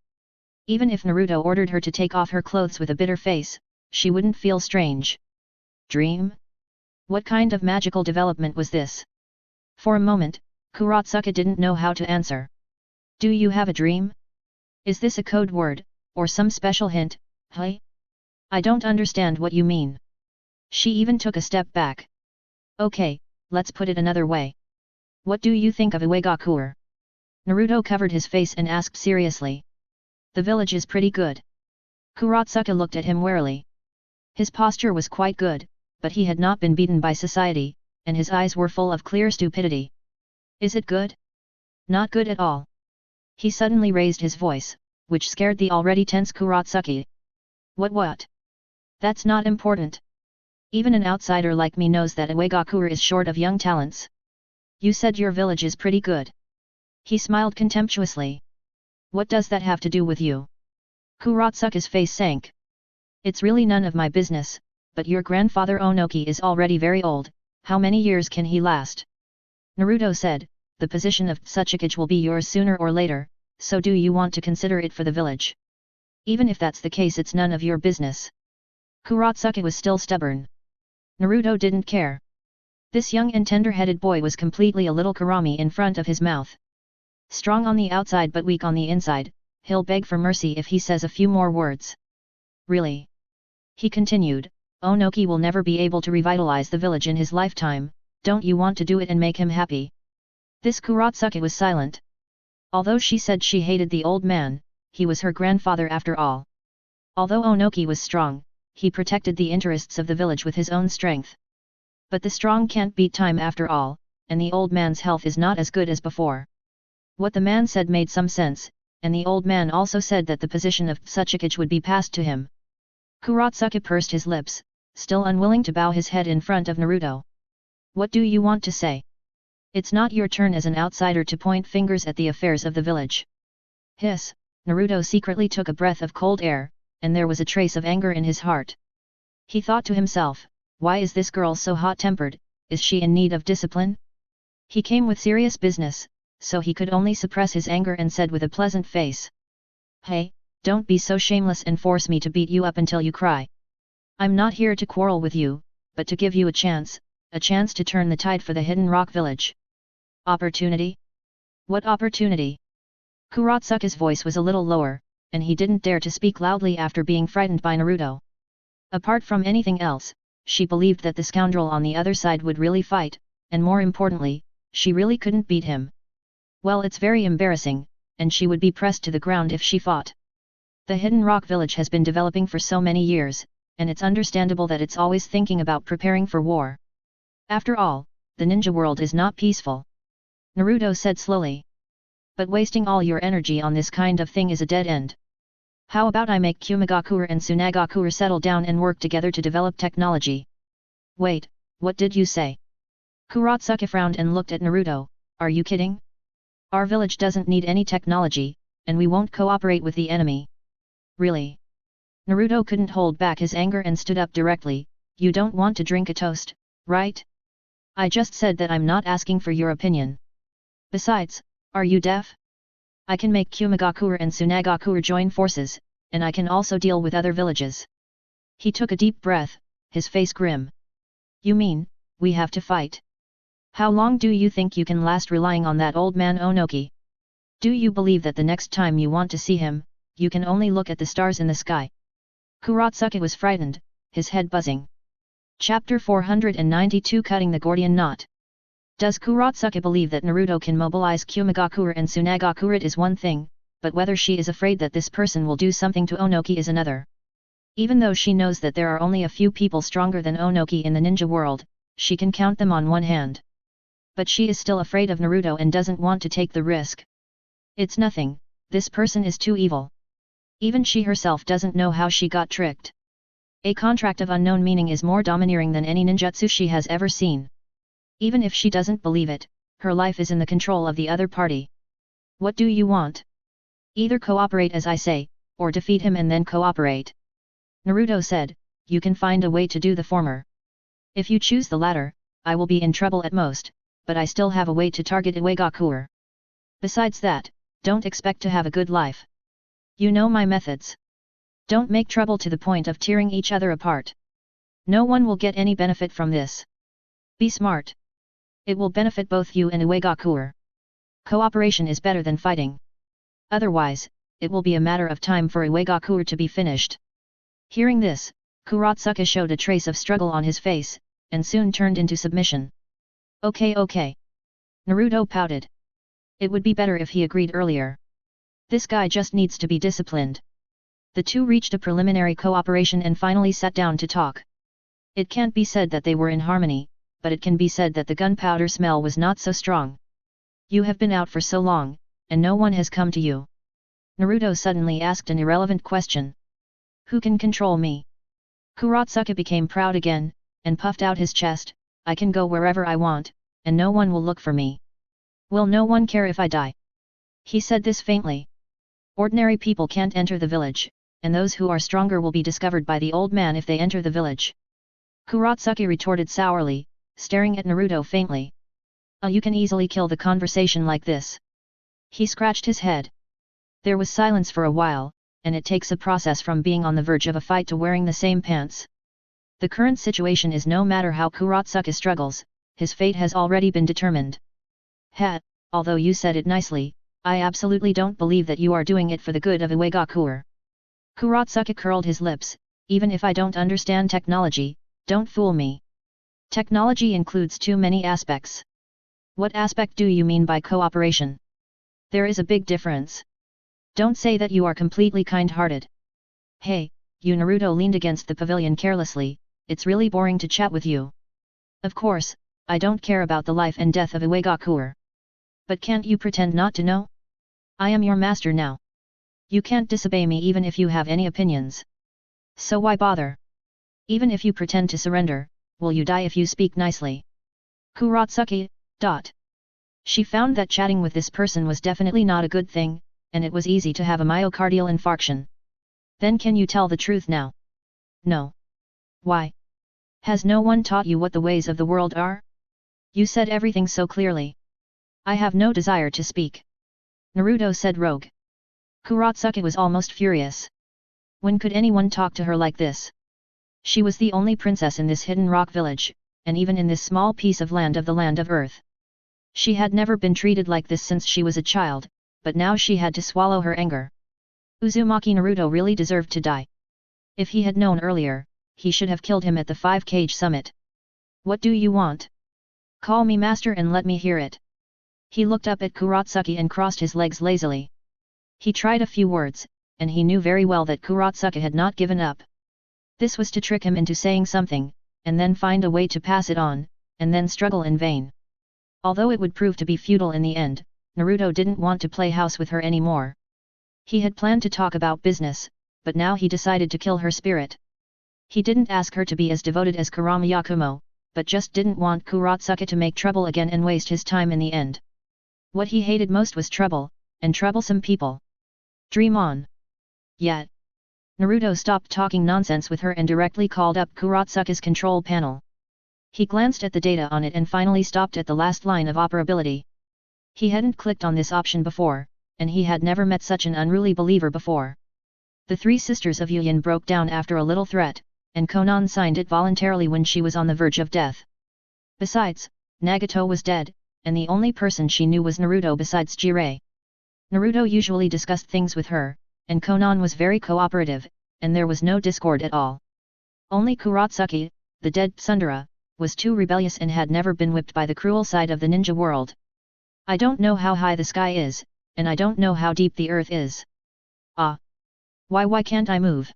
Speaker 1: Even if Naruto ordered her to take off her clothes with a bitter face, she wouldn't feel strange. Dream? What kind of magical development was this? For a moment, Kurotsuka didn't know how to answer. Do you have a dream? Is this a code word, or some special hint, hey? I don't understand what you mean. She even took a step back. Okay, let's put it another way. What do you think of Iwagakure? Naruto covered his face and asked seriously. The village is pretty good. Kurotsuka looked at him warily. His posture was quite good, but he had not been beaten by society, and his eyes were full of clear stupidity. Is it good? Not good at all. He suddenly raised his voice, which scared the already tense Kurotsuka. What? That's not important. Even an outsider like me knows that Iwagakure is short of young talents. You said your village is pretty good. He smiled contemptuously. What does that have to do with you? Kurotsuka's face sank. It's really none of my business, but your grandfather Onoki is already very old, how many years can he last? Naruto said, the position of Tsuchikage will be yours sooner or later, so do you want to consider it for the village? Even if that's the case, it's none of your business. Kurotsuka was still stubborn. Naruto didn't care. This young and tender-headed boy was completely a little Kurami in front of his mouth. Strong on the outside but weak on the inside, he'll beg for mercy if he says a few more words. Really? He continued, Onoki will never be able to revitalize the village in his lifetime, don't you want to do it and make him happy? This Kurotsuka was silent. Although she said she hated the old man, he was her grandfather after all. Although Onoki was strong, he protected the interests of the village with his own strength. But the strong can't beat time after all, and the old man's health is not as good as before. What the man said made some sense, and the old man also said that the position of Tsuchikage would be passed to him. Kurotsuka pursed his lips, still unwilling to bow his head in front of Naruto. What do you want to say? It's not your turn as an outsider to point fingers at the affairs of the village. Hiss, Naruto secretly took a breath of cold air, and there was a trace of anger in his heart. He thought to himself, why is this girl so hot-tempered, is she in need of discipline? He came with serious business, so he could only suppress his anger and said with a pleasant face. Hey, don't be so shameless and force me to beat you up until you cry. I'm not here to quarrel with you, but to give you a chance to turn the tide for the Hidden Rock Village. Opportunity? What opportunity? Kurotsuka's voice was a little lower, and he didn't dare to speak loudly after being frightened by Naruto. Apart from anything else, she believed that the scoundrel on the other side would really fight, and more importantly, she really couldn't beat him. Well, it's very embarrassing, and she would be pressed to the ground if she fought. The Hidden Rock Village has been developing for so many years, and it's understandable that it's always thinking about preparing for war. After all, the ninja world is not peaceful. Naruto said slowly. But wasting all your energy on this kind of thing is a dead end. How about I make Kumigakure and Tsunagakure settle down and work together to develop technology? Wait, what did you say? Kurotsuka frowned and looked at Naruto, are you kidding? Our village doesn't need any technology, and we won't cooperate with the enemy. Really? Naruto couldn't hold back his anger and stood up directly, you don't want to drink a toast, right? I just said that I'm not asking for your opinion. Besides, are you deaf? I can make Kumigakure and Tsunagakure join forces, and I can also deal with other villages. He took a deep breath, his face grim. You mean, we have to fight? How long do you think you can last relying on that old man Onoki? Do you believe that the next time you want to see him, you can only look at the stars in the sky? Kurotsuka was frightened, his head buzzing. Chapter 492 Cutting the Gordian Knot. Does Kurotsuka believe that Naruto can mobilize Kumigakure and Tsunagakure is one thing, but whether she is afraid that this person will do something to Onoki is another. Even though she knows that there are only a few people stronger than Onoki in the ninja world, she can count them on one hand. But she is still afraid of Naruto and doesn't want to take the risk. It's nothing, this person is too evil. Even she herself doesn't know how she got tricked. A contract of unknown meaning is more domineering than any ninjutsu she has ever seen. Even if she doesn't believe it, her life is in the control of the other party. What do you want? Either cooperate as I say, or defeat him and then cooperate. Naruto said, you can find a way to do the former. If you choose the latter, I will be in trouble at most, but I still have a way to target Iwagakure. Besides that, don't expect to have a good life. You know my methods. Don't make trouble to the point of tearing each other apart. No one will get any benefit from this. Be smart. It will benefit both you and Iwagakure. Cooperation is better than fighting. Otherwise, it will be a matter of time for Iwagakure to be finished. Hearing this, Kurotsuka showed a trace of struggle on his face, and soon turned into submission. Okay. Naruto pouted. It would be better if he agreed earlier. This guy just needs to be disciplined. The two reached a preliminary cooperation and finally sat down to talk. It can't be said that they were in harmony, but it can be said that the gunpowder smell was not so strong. You have been out for so long, and no one has come to you. Naruto suddenly asked an irrelevant question. Who can control me? Kurotsuka became proud again, and puffed out his chest. I can go wherever I want, and no one will look for me. Will no one care if I die? He said this faintly. Ordinary people can't enter the village, and those who are stronger will be discovered by the old man if they enter the village. Kurotsuka retorted sourly, staring at Naruto faintly. You can easily kill the conversation like this. He scratched his head. There was silence for a while, and it takes a process from being on the verge of a fight to wearing the same pants. The current situation is no matter how Kurotsuka struggles, his fate has already been determined. Although you said it nicely, I absolutely don't believe that you are doing it for the good of Iwagakure. Kurotsuka curled his lips. Even if I don't understand technology, don't fool me. Technology includes too many aspects. What aspect do you mean by cooperation? There is a big difference. Don't say that you are completely kind-hearted. Hey, you. Naruto leaned against the pavilion carelessly. It's really boring to chat with you. Of course, I don't care about the life and death of Iwagakure. But can't you pretend not to know? I am your master now. You can't disobey me even if you have any opinions. So why bother? Even if you pretend to surrender, will you die if you speak nicely? Kurotsuki. She found that chatting with this person was definitely not a good thing, and it was easy to have a myocardial infarction. Then can you tell the truth now? No. Why? Has no one taught you what the ways of the world are? You said everything so clearly. I have no desire to speak. Naruto said rogue. Kurotsuka was almost furious. When could anyone talk to her like this? She was the only princess in this hidden rock village, and even in this small piece of land of the land of earth. She had never been treated like this since she was a child, but now she had to swallow her anger. Uzumaki Naruto really deserved to die. If he had known earlier, he should have killed him at the 5-cage summit. What do you want? Call me master and let me hear it. He looked up at Kurotsuki and crossed his legs lazily. He tried a few words, and he knew very well that Kurotsuki had not given up. This was to trick him into saying something, and then find a way to pass it on, and then struggle in vain. Although it would prove to be futile in the end, Naruto didn't want to play house with her anymore. He had planned to talk about business, but now he decided to kill her spirit. He didn't ask her to be as devoted as Kurama Yakumo, but just didn't want Kurotsuki to make trouble again and waste his time in the end. What he hated most was trouble, and troublesome people. Dream on. Yet. Naruto stopped talking nonsense with her and directly called up Kurotsuki's control panel. He glanced at the data on it and finally stopped at the last line of operability. He hadn't clicked on this option before, and he had never met such an unruly believer before. The three sisters of Yuyin broke down after a little threat, and Konan signed it voluntarily when she was on the verge of death. Besides, Nagato was dead, and the only person she knew was Naruto besides Jirei. Naruto usually discussed things with her, and Konan was very cooperative, and there was no discord at all. Only Kurotsuki, the dead Tsundere, was too rebellious and had never been whipped by the cruel side of the ninja world. I don't know how high the sky is, and I don't know how deep the earth is. Why can't I move?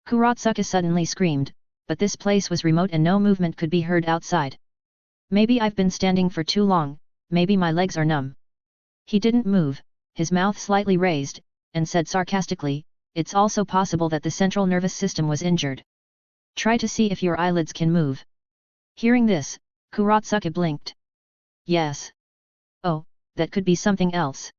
Speaker 1: Kurotsuki suddenly screamed, but this place was remote and no movement could be heard outside. Maybe I've been standing for too long, maybe my legs are numb. He didn't move, his mouth slightly raised, and said sarcastically, it's also possible that the central nervous system was injured. Try to see if your eyelids can move. Hearing this, Kurotsuka blinked. Yes. Oh, that could be something else.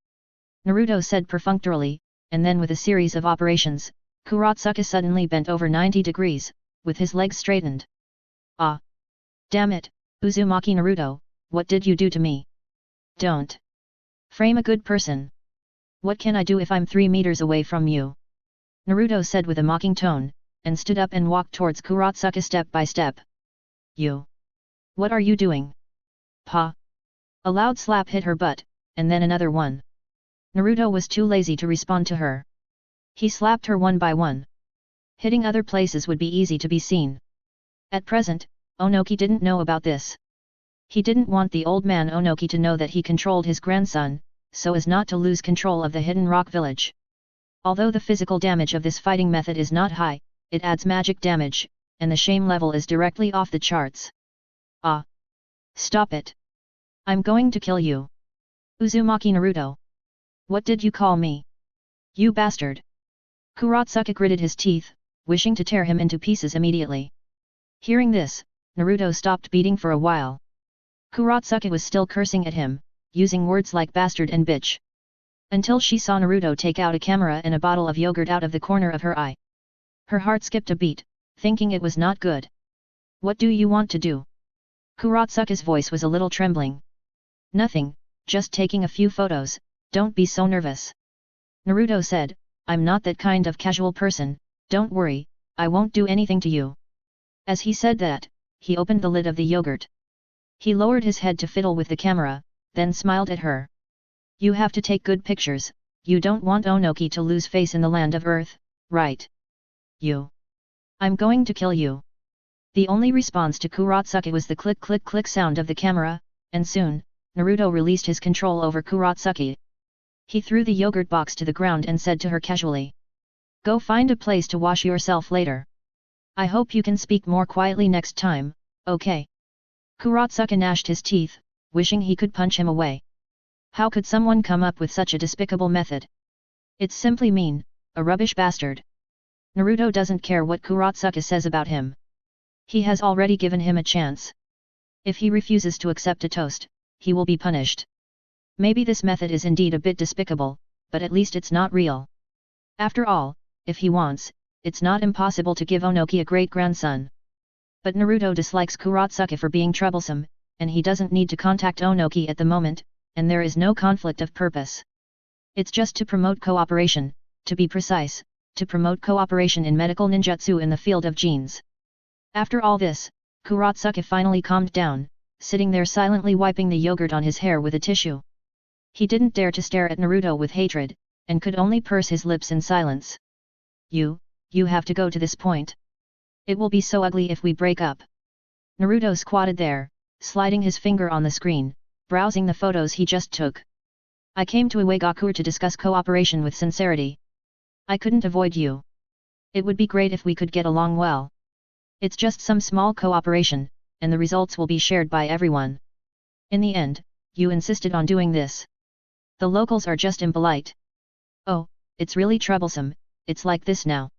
Speaker 1: Naruto said perfunctorily, and then with a series of operations, Kurotsuka suddenly bent over 90 degrees, with his legs straightened. Ah! Damn it, Uzumaki Naruto, what did you do to me? Don't frame a good person. What can I do if I'm 3 meters away from you? Naruto said with a mocking tone, and stood up and walked towards Kurotsuka step by step. You! What are you doing? Pa! A loud slap hit her butt, and then another one. Naruto was too lazy to respond to her. He slapped her one by one. Hitting other places would be easy to be seen. At present, Onoki didn't know about this. He didn't want the old man Onoki to know that he controlled his grandson, so as not to lose control of the hidden rock village. Although the physical damage of this fighting method is not high, it adds magic damage, and the shame level is directly off the charts. Ah! Stop it! I'm going to kill you! Uzumaki Naruto! What did you call me? You bastard! Kurotsuka gritted his teeth, wishing to tear him into pieces immediately. Hearing this, Naruto stopped beating for a while. Kurotsuka was still cursing at him, using words like bastard and bitch. Until she saw Naruto take out a camera and a bottle of yogurt out of the corner of her eye. Her heart skipped a beat, thinking it was not good. What do you want to do? Kurotsuka's voice was a little trembling. Nothing, just taking a few photos, don't be so nervous. Naruto said, I'm not that kind of casual person, don't worry, I won't do anything to you. As he said that, he opened the lid of the yogurt. He lowered his head to fiddle with the camera, then smiled at her. You have to take good pictures, you don't want Onoki to lose face in the land of Earth, right? You. I'm going to kill you. The only response to Kurotsuka was the click click click sound of the camera, and soon, Naruto released his control over Kurotsuka. He threw the yogurt box to the ground and said to her casually. Go find a place to wash yourself later. I hope you can speak more quietly next time, okay? Kurotsuka gnashed his teeth, wishing he could punch him away. How could someone come up with such a despicable method? It's simply mean, a rubbish bastard. Naruto doesn't care what Kurotsuka says about him. He has already given him a chance. If he refuses to accept a toast, he will be punished. Maybe this method is indeed a bit despicable, but at least it's not real. After all, if he wants, it's not impossible to give Onoki a great-grandson. But Naruto dislikes Kurotsuka for being troublesome, and he doesn't need to contact Onoki at the moment, and there is no conflict of purpose. It's just to promote cooperation, to be precise, to promote cooperation in medical ninjutsu in the field of genes. After all this, Kurotsuka finally calmed down, sitting there silently wiping the yogurt on his hair with a tissue. He didn't dare to stare at Naruto with hatred, and could only purse his lips in silence. You have to go to this point. It will be so ugly if we break up. Naruto squatted there, sliding his finger on the screen, browsing the photos he just took. I came to Iwagakure to discuss cooperation with sincerity. I couldn't avoid you. It would be great if we could get along well. It's just some small cooperation, and the results will be shared by everyone. In the end, you insisted on doing this. The locals are just impolite. Oh, it's really troublesome, it's like this now.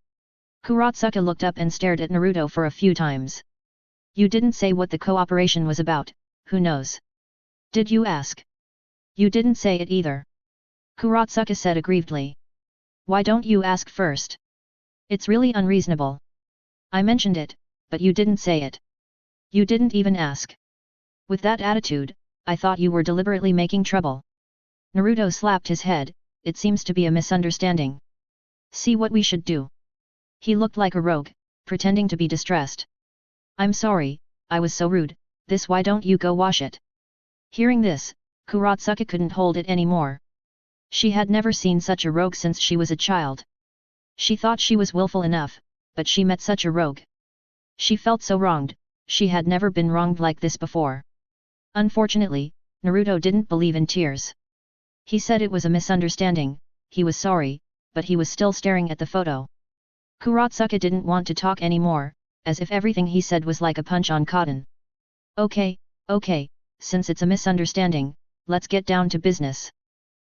Speaker 1: Kurotsuka looked up and stared at Naruto for a few times. You didn't say what the cooperation was about, who knows? Did you ask? You didn't say it either. Kurotsuka said aggrievedly. Why don't you ask first? It's really unreasonable. I mentioned it, but you didn't say it. You didn't even ask. With that attitude, I thought you were deliberately making trouble. Naruto slapped his head, it seems to be a misunderstanding. See what we should do. He looked like a rogue, pretending to be distressed. I'm sorry, I was so rude, why don't you go wash it? Hearing this, Kurotsuka couldn't hold it anymore. She had never seen such a rogue since she was a child. She thought she was willful enough, but she met such a rogue. She felt so wronged, she had never been wronged like this before. Unfortunately, Naruto didn't believe in tears. He said it was a misunderstanding, he was sorry, but he was still staring at the photo. Kurotsuka didn't want to talk anymore, as if everything he said was like a punch on cotton. Okay, since it's a misunderstanding, let's get down to business.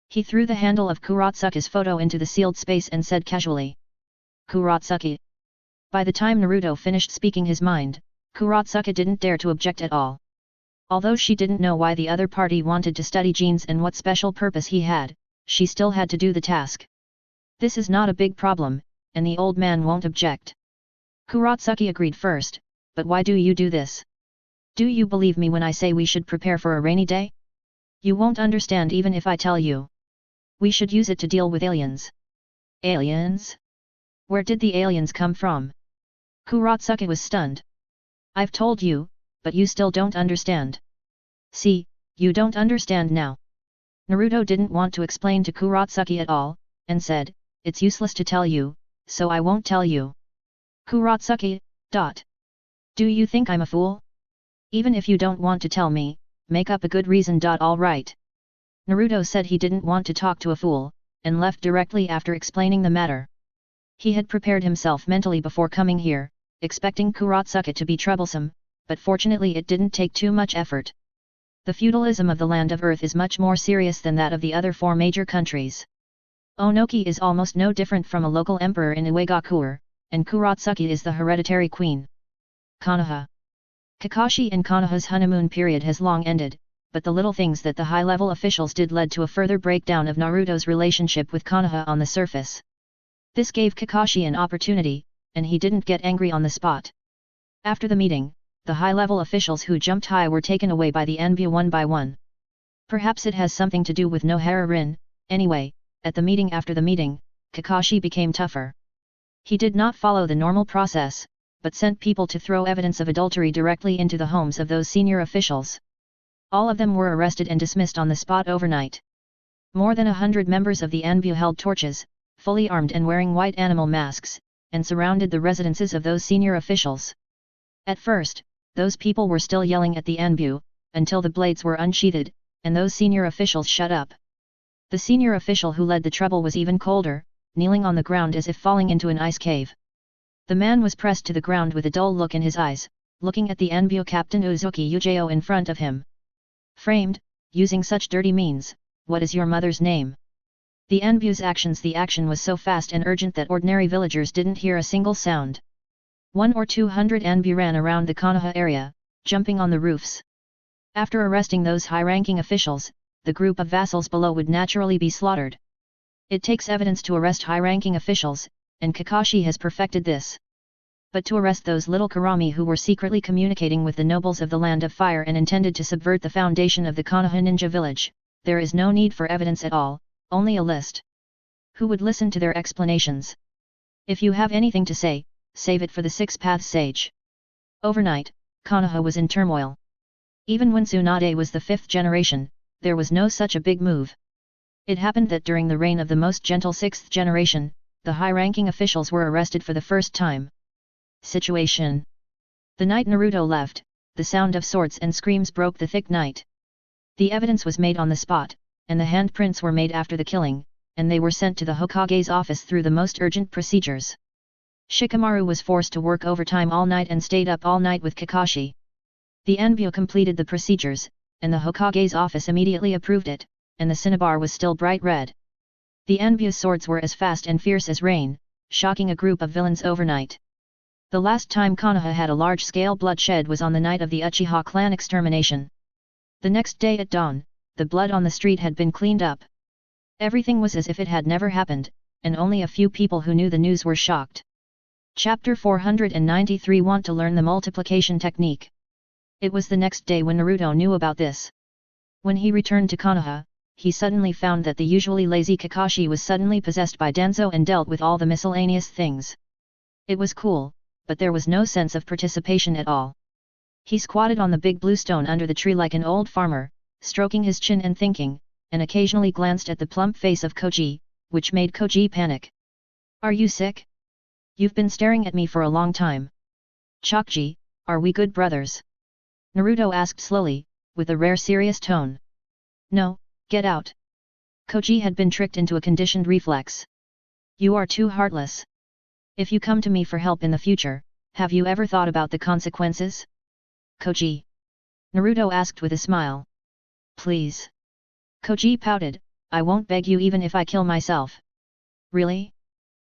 Speaker 1: He threw the handle of Kurotsuka's photo into the sealed space and said casually. Kuratsuki. By the time Naruto finished speaking his mind, Kuratsuki didn't dare to object at all. Although she didn't know why the other party wanted to study genes and what special purpose he had, she still had to do the task. This is not a big problem, and the old man won't object. Kuratsuki agreed first, but why do you do this? Do you believe me when I say we should prepare for a rainy day? You won't understand even if I tell you. We should use it to deal with aliens. Aliens? Where did the aliens come from? Kuratsuki was stunned. I've told you, but you still don't understand. See, you don't understand now. Naruto didn't want to explain to Kuratsuki at all, and said, it's useless to tell you, so I won't tell you. Kuratsuki, Do you think I'm a fool? Even if you don't want to tell me, make up a good reason. All right. Naruto said he didn't want to talk to a fool, and left directly after explaining the matter. He had prepared himself mentally before coming here, expecting Kuratsuki to be troublesome, but fortunately it didn't take too much effort. The feudalism of the land of Earth is much more serious than that of the other four major countries. Onoki is almost no different from a local emperor in Uegakure, and Kuratsuki is the hereditary queen. Konoha. Kakashi and Konoha's honeymoon period has long ended, but the little things that the high-level officials did led to a further breakdown of Naruto's relationship with Konoha on the surface. This gave Kakashi an opportunity, and he didn't get angry on the spot. After the meeting, the high-level officials who jumped high were taken away by the Enbu one by one. Perhaps it has something to do with Nohara Rin. Anyway, at the meeting after the meeting, Kakashi became tougher. He did not follow the normal process, but sent people to throw evidence of adultery directly into the homes of those senior officials. All of them were arrested and dismissed on the spot overnight. More than 100 members of the Enbu held torches, fully armed and wearing white animal masks, and surrounded the residences of those senior officials. At first, those people were still yelling at the Enbu, until the blades were unsheathed, and those senior officials shut up. The senior official who led the trouble was even colder, kneeling on the ground as if falling into an ice cave. The man was pressed to the ground with a dull look in his eyes, looking at the Enbu captain Uzuki Ujeo in front of him. Framed, using such dirty means, what is your mother's name? The Enbu's actions. The action was so fast and urgent that ordinary villagers didn't hear a single sound. 100 or 200 Enbu ran around the Konoha area, jumping on the roofs. After arresting those high-ranking officials, the group of vassals below would naturally be slaughtered. It takes evidence to arrest high-ranking officials, and Kakashi has perfected this. But to arrest those little Kurami who were secretly communicating with the nobles of the Land of Fire and intended to subvert the foundation of the Konoha ninja village, there is no need for evidence at all, only a list. Who would listen to their explanations? If you have anything to say, save it for the Six-Path Sage. Overnight, Konoha was in turmoil. Even when Tsunade was the 5th generation, there was no such a big move. It happened that during the reign of the most gentle 6th generation, the high-ranking officials were arrested for the first time. Situation. The night Naruto left, the sound of swords and screams broke the thick night. The evidence was made on the spot, and the handprints were made after the killing, and they were sent to the Hokage's office through the most urgent procedures. Shikamaru was forced to work overtime all night and stayed up all night with Kakashi. The Enbu completed the procedures, and the Hokage's office immediately approved it, and the cinnabar was still bright red. The Enbu's swords were as fast and fierce as rain, shocking a group of villains overnight. The last time Konoha had a large-scale bloodshed was on the night of the Uchiha clan extermination. The next day at dawn, the blood on the street had been cleaned up. Everything was as if it had never happened, and only a few people who knew the news were shocked. Chapter 493. Want to learn the multiplication technique? It was the next day when Naruto knew about this. When he returned to Konoha, he suddenly found that the usually lazy Kakashi was suddenly possessed by Danzo and dealt with all the miscellaneous things. It was cool, but there was no sense of participation at all. He squatted on the big blue stone under the tree like an old farmer, stroking his chin and thinking, and occasionally glanced at the plump face of Koji, which made Koji panic. Are you sick? You've been staring at me for a long time. Chokji, are we good brothers? Naruto asked slowly, with a rare serious tone. No, get out. Koji had been tricked into a conditioned reflex. You are too heartless. If you come to me for help in the future, have you ever thought about the consequences? Koji. Naruto asked with a smile. Please. Koji pouted, I won't beg you even if I kill myself. Really?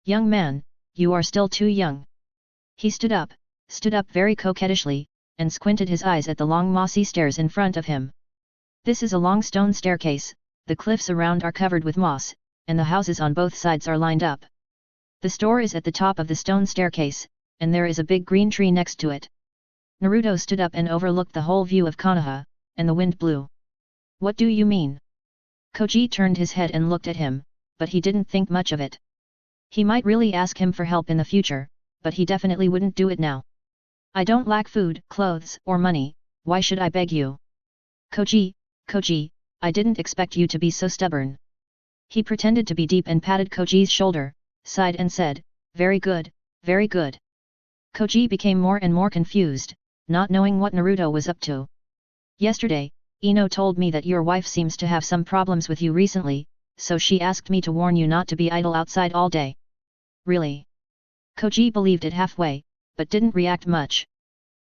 Speaker 1: Young man, you are still too young. He stood up very coquettishly, and squinted his eyes at the long mossy stairs in front of him. This is a long stone staircase, the cliffs around are covered with moss, and the houses on both sides are lined up. The store is at the top of the stone staircase, and there is a big green tree next to it. Naruto stood up and overlooked the whole view of Konoha, and the wind blew. What do you mean? Koji turned his head and looked at him, but he didn't think much of it. He might really ask him for help in the future, but he definitely wouldn't do it now. I don't lack food, clothes, or money, why should I beg you? Koji, I didn't expect you to be so stubborn. He pretended to be deep and patted Koji's shoulder, sighed and said, very good, very good. Koji became more and more confused, not knowing what Naruto was up to. Yesterday, Ino told me that your wife seems to have some problems with you recently, so she asked me to warn you not to be idle outside all day. Really? Koji believed it halfway, but didn't react much.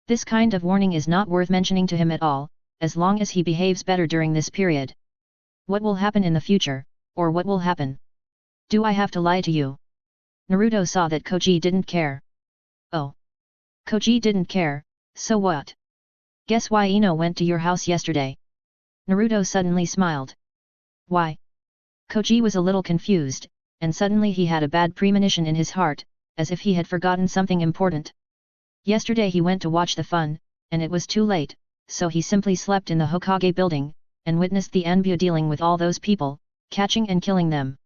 Speaker 1: This kind of warning is not worth mentioning to him at all, as long as he behaves better during this period. What will happen in the future, or what will happen? Do I have to lie to you? Naruto saw that Koji didn't care. Oh. Koji didn't care, so what? Guess why Ino went to your house yesterday? Naruto suddenly smiled. Why? Koji was a little confused, and suddenly he had a bad premonition in his heart, as if he had forgotten something important. Yesterday he went to watch the fun, and it was too late, so he simply slept in the Hokage building, and witnessed the Anbu dealing with all those people, catching and killing them.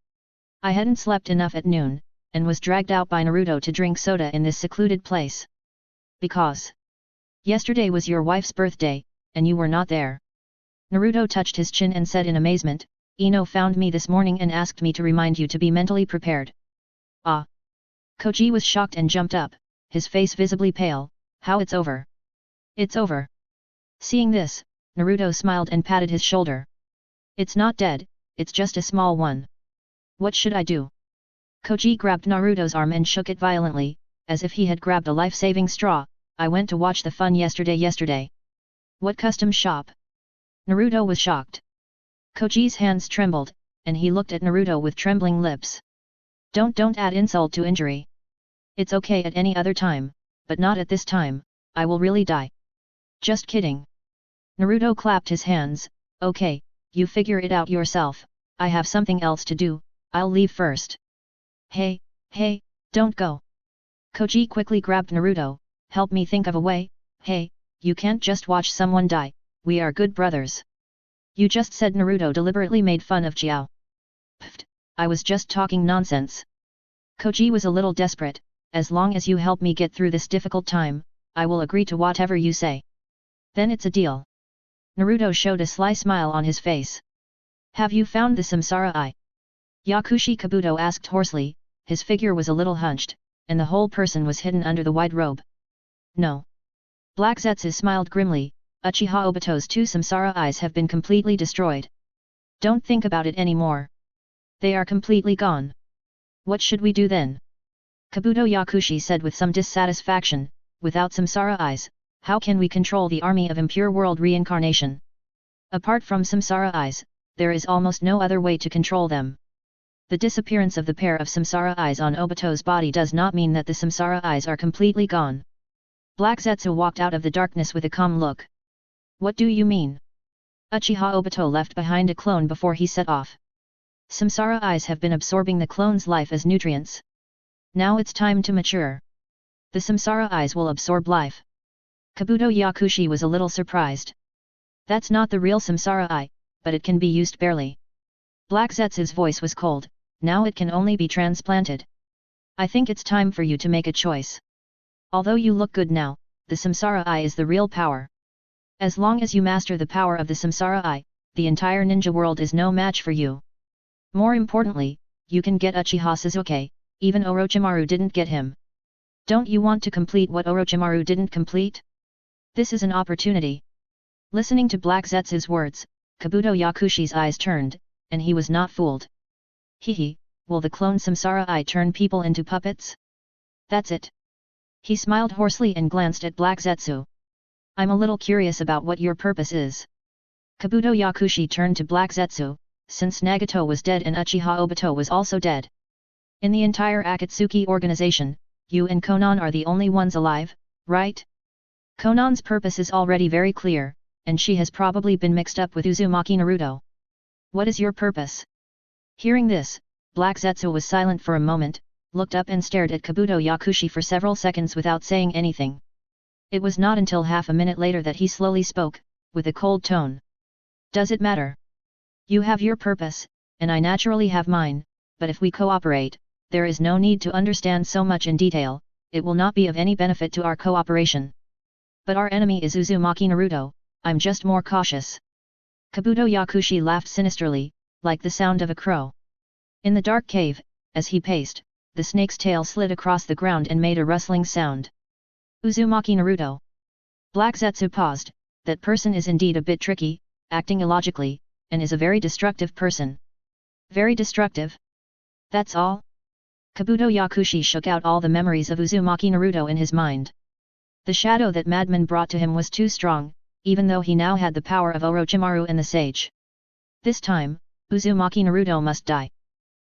Speaker 1: I hadn't slept enough at noon, and was dragged out by Naruto to drink soda in this secluded place. Because yesterday was your wife's birthday, and you were not there. Naruto touched his chin and said in amazement, Ino found me this morning and asked me to remind you to be mentally prepared. Ah! Koji was shocked and jumped up, his face visibly pale. How it's over? It's over. Seeing this, Naruto smiled and patted his shoulder. It's not dead, it's just a small one. What should I do? Koji grabbed Naruto's arm and shook it violently, as if he had grabbed a life-saving straw. I went to watch the fun yesterday. What custom shop? Naruto was shocked. Koji's hands trembled, and he looked at Naruto with trembling lips. Don't add insult to injury. It's okay at any other time, but not at this time, I will really die. Just kidding. Naruto clapped his hands, okay, you figure it out yourself, I have something else to do, I'll leave first. Hey, don't go. Koji quickly grabbed Naruto, help me think of a way. Hey, you can't just watch someone die, we are good brothers. You just said. Naruto deliberately made fun of Jiao. Pfft, I was just talking nonsense. Koji was a little desperate, as long as you help me get through this difficult time, I will agree to whatever you say. Then it's a deal. Naruto showed a sly smile on his face. Have you found the Samsara Eye? Yakushi Kabuto asked hoarsely, his figure was a little hunched, and the whole person was hidden under the wide robe. No. Black Zetsu smiled grimly, Uchiha Obito's 2 Samsara eyes have been completely destroyed. Don't think about it anymore. They are completely gone. What should we do then? Kabuto Yakushi said with some dissatisfaction, without Samsara eyes, how can we control the army of impure world reincarnation? Apart from Samsara eyes, there is almost no other way to control them. The disappearance of the pair of Samsara eyes on Obito's body does not mean that the Samsara eyes are completely gone. Black Zetsu walked out of the darkness with a calm look. What do you mean? Uchiha Obito left behind a clone before he set off. Samsara eyes have been absorbing the clone's life as nutrients. Now it's time to mature. The Samsara eyes will absorb life. Kabuto Yakushi was a little surprised. That's not the real Samsara eye, but it can be used barely. Black Zetsu's voice was cold, now it can only be transplanted. I think it's time for you to make a choice. Although you look good now, the Samsara eye is the real power. As long as you master the power of the Samsara eye, the entire ninja world is no match for you. More importantly, you can get Uchiha Sasuke, even Orochimaru didn't get him. Don't you want to complete what Orochimaru didn't complete? This is an opportunity. Listening to Black Zetsu's words, Kabuto Yakushi's eyes turned, and he was not fooled. Hehe, will the clone Samsara eye turn people into puppets? That's it. He smiled hoarsely and glanced at Black Zetsu. I'm a little curious about what your purpose is. Kabuto Yakushi turned to Black Zetsu, since Nagato was dead and Uchiha Obito was also dead. In the entire Akatsuki organization, you and Konan are the only ones alive, right? Konan's purpose is already very clear, and she has probably been mixed up with Uzumaki Naruto. What is your purpose? Hearing this, Black Zetsu was silent for a moment, looked up and stared at Kabuto Yakushi for several seconds without saying anything. It was not until half a minute later that he slowly spoke, with a cold tone. Does it matter? You have your purpose, and I naturally have mine, but if we cooperate, there is no need to understand so much in detail, it will not be of any benefit to our cooperation. But our enemy is Uzumaki Naruto, I'm just more cautious. Kabuto Yakushi laughed sinisterly, like the sound of a crow. In the dark cave, as he paced, the snake's tail slid across the ground and made a rustling sound. Uzumaki Naruto. Black Zetsu paused, that person is indeed a bit tricky, acting illogically, and is a very destructive person. Very destructive? That's all? Kabuto Yakushi shook out all the memories of Uzumaki Naruto in his mind. The shadow that Madman brought to him was too strong, even though he now had the power of Orochimaru and the sage. This time, Uzumaki Naruto must die.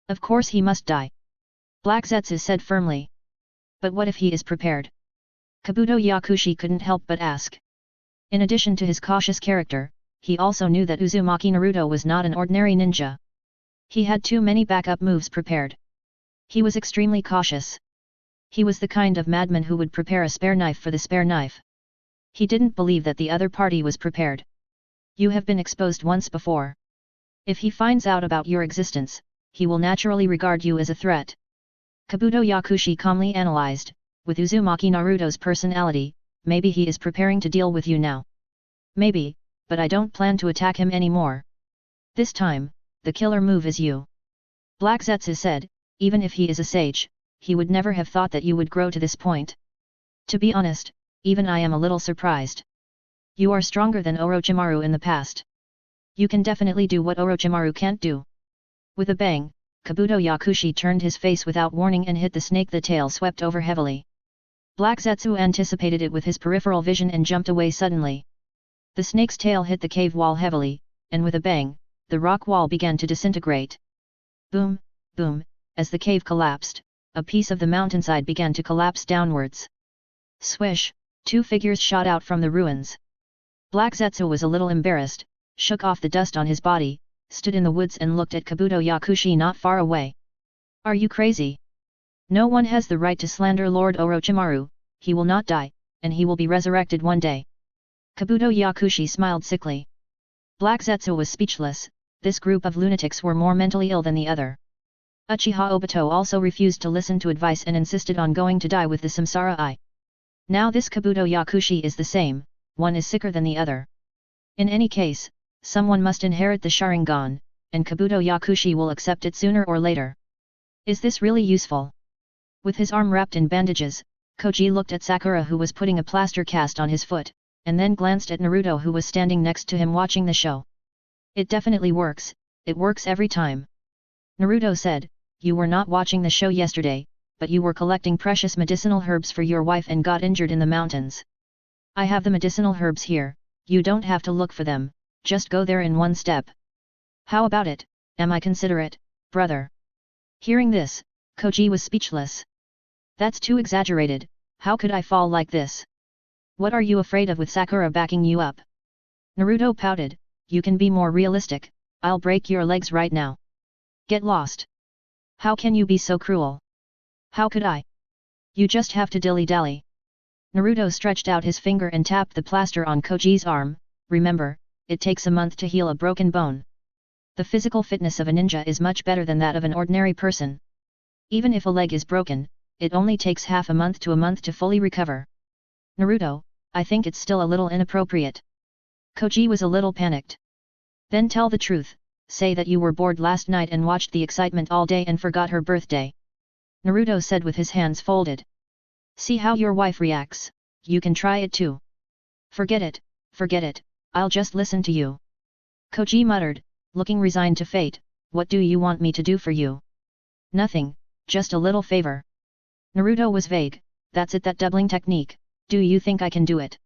Speaker 1: Of course he must die. Black Zetsu said firmly. But what if he is prepared? Kabuto Yakushi couldn't help but ask. In addition to his cautious character, he also knew that Uzumaki Naruto was not an ordinary ninja. He had too many backup moves prepared. He was extremely cautious. He was the kind of madman who would prepare a spare knife for the spare knife. He didn't believe that the other party was prepared. You have been exposed once before. If he finds out about your existence, he will naturally regard you as a threat. Kabuto Yakushi calmly analyzed, with Uzumaki Naruto's personality, maybe he is preparing to deal with you now. Maybe, but I don't plan to attack him anymore. This time, the killer move is you. Black Zetsu said, even if he is a sage, he would never have thought that you would grow to this point. To be honest, even I am a little surprised. You are stronger than Orochimaru in the past. You can definitely do what Orochimaru can't do. With a bang, Kabuto Yakushi turned his face without warning and hit the snake. The tail swept over heavily. Black Zetsu anticipated it with his peripheral vision and jumped away suddenly. The snake's tail hit the cave wall heavily, and with a bang, the rock wall began to disintegrate. Boom, boom, as the cave collapsed, a piece of the mountainside began to collapse downwards. Swish, two figures shot out from the ruins. Black Zetsu was a little embarrassed, shook off the dust on his body, stood in the woods and looked at Kabuto Yakushi not far away. Are you crazy? No one has the right to slander Lord Orochimaru, he will not die, and he will be resurrected one day. Kabuto Yakushi smiled sickly. Black Zetsu was speechless, this group of lunatics were more mentally ill than the other. Uchiha Obito also refused to listen to advice and insisted on going to die with the Samsara Eye. Now this Kabuto Yakushi is the same, one is sicker than the other. In any case, someone must inherit the Sharingan, and Kabuto Yakushi will accept it sooner or later. Is this really useful? With his arm wrapped in bandages, Koji looked at Sakura who was putting a plaster cast on his foot, and then glanced at Naruto who was standing next to him watching the show. It definitely works, it works every time. Naruto said, you were not watching the show yesterday, but you were collecting precious medicinal herbs for your wife and got injured in the mountains. I have the medicinal herbs here, you don't have to look for them, just go there in one step. How about it, am I considerate, brother? Hearing this, Koji was speechless. That's too exaggerated, how could I fall like this? What are you afraid of with Sakura backing you up? Naruto pouted, you can be more realistic, I'll break your legs right now. Get lost. How can you be so cruel? How could I? You just have to dilly-dally. Naruto stretched out his finger and tapped the plaster on Koji's arm, remember, it takes a month to heal a broken bone. The physical fitness of a ninja is much better than that of an ordinary person. Even if a leg is broken, it only takes half a month to fully recover. Naruto, I think it's still a little inappropriate. Koji was a little panicked. Then tell the truth, say that you were bored last night and watched the excitement all day and forgot her birthday. Naruto said with his hands folded. See how your wife reacts, you can try it too. Forget it, I'll just listen to you. Koji muttered, looking resigned to fate, what do you want me to do for you? Nothing, just a little favor. Naruto was vague, that's it, that doubling technique, do you think I can do it?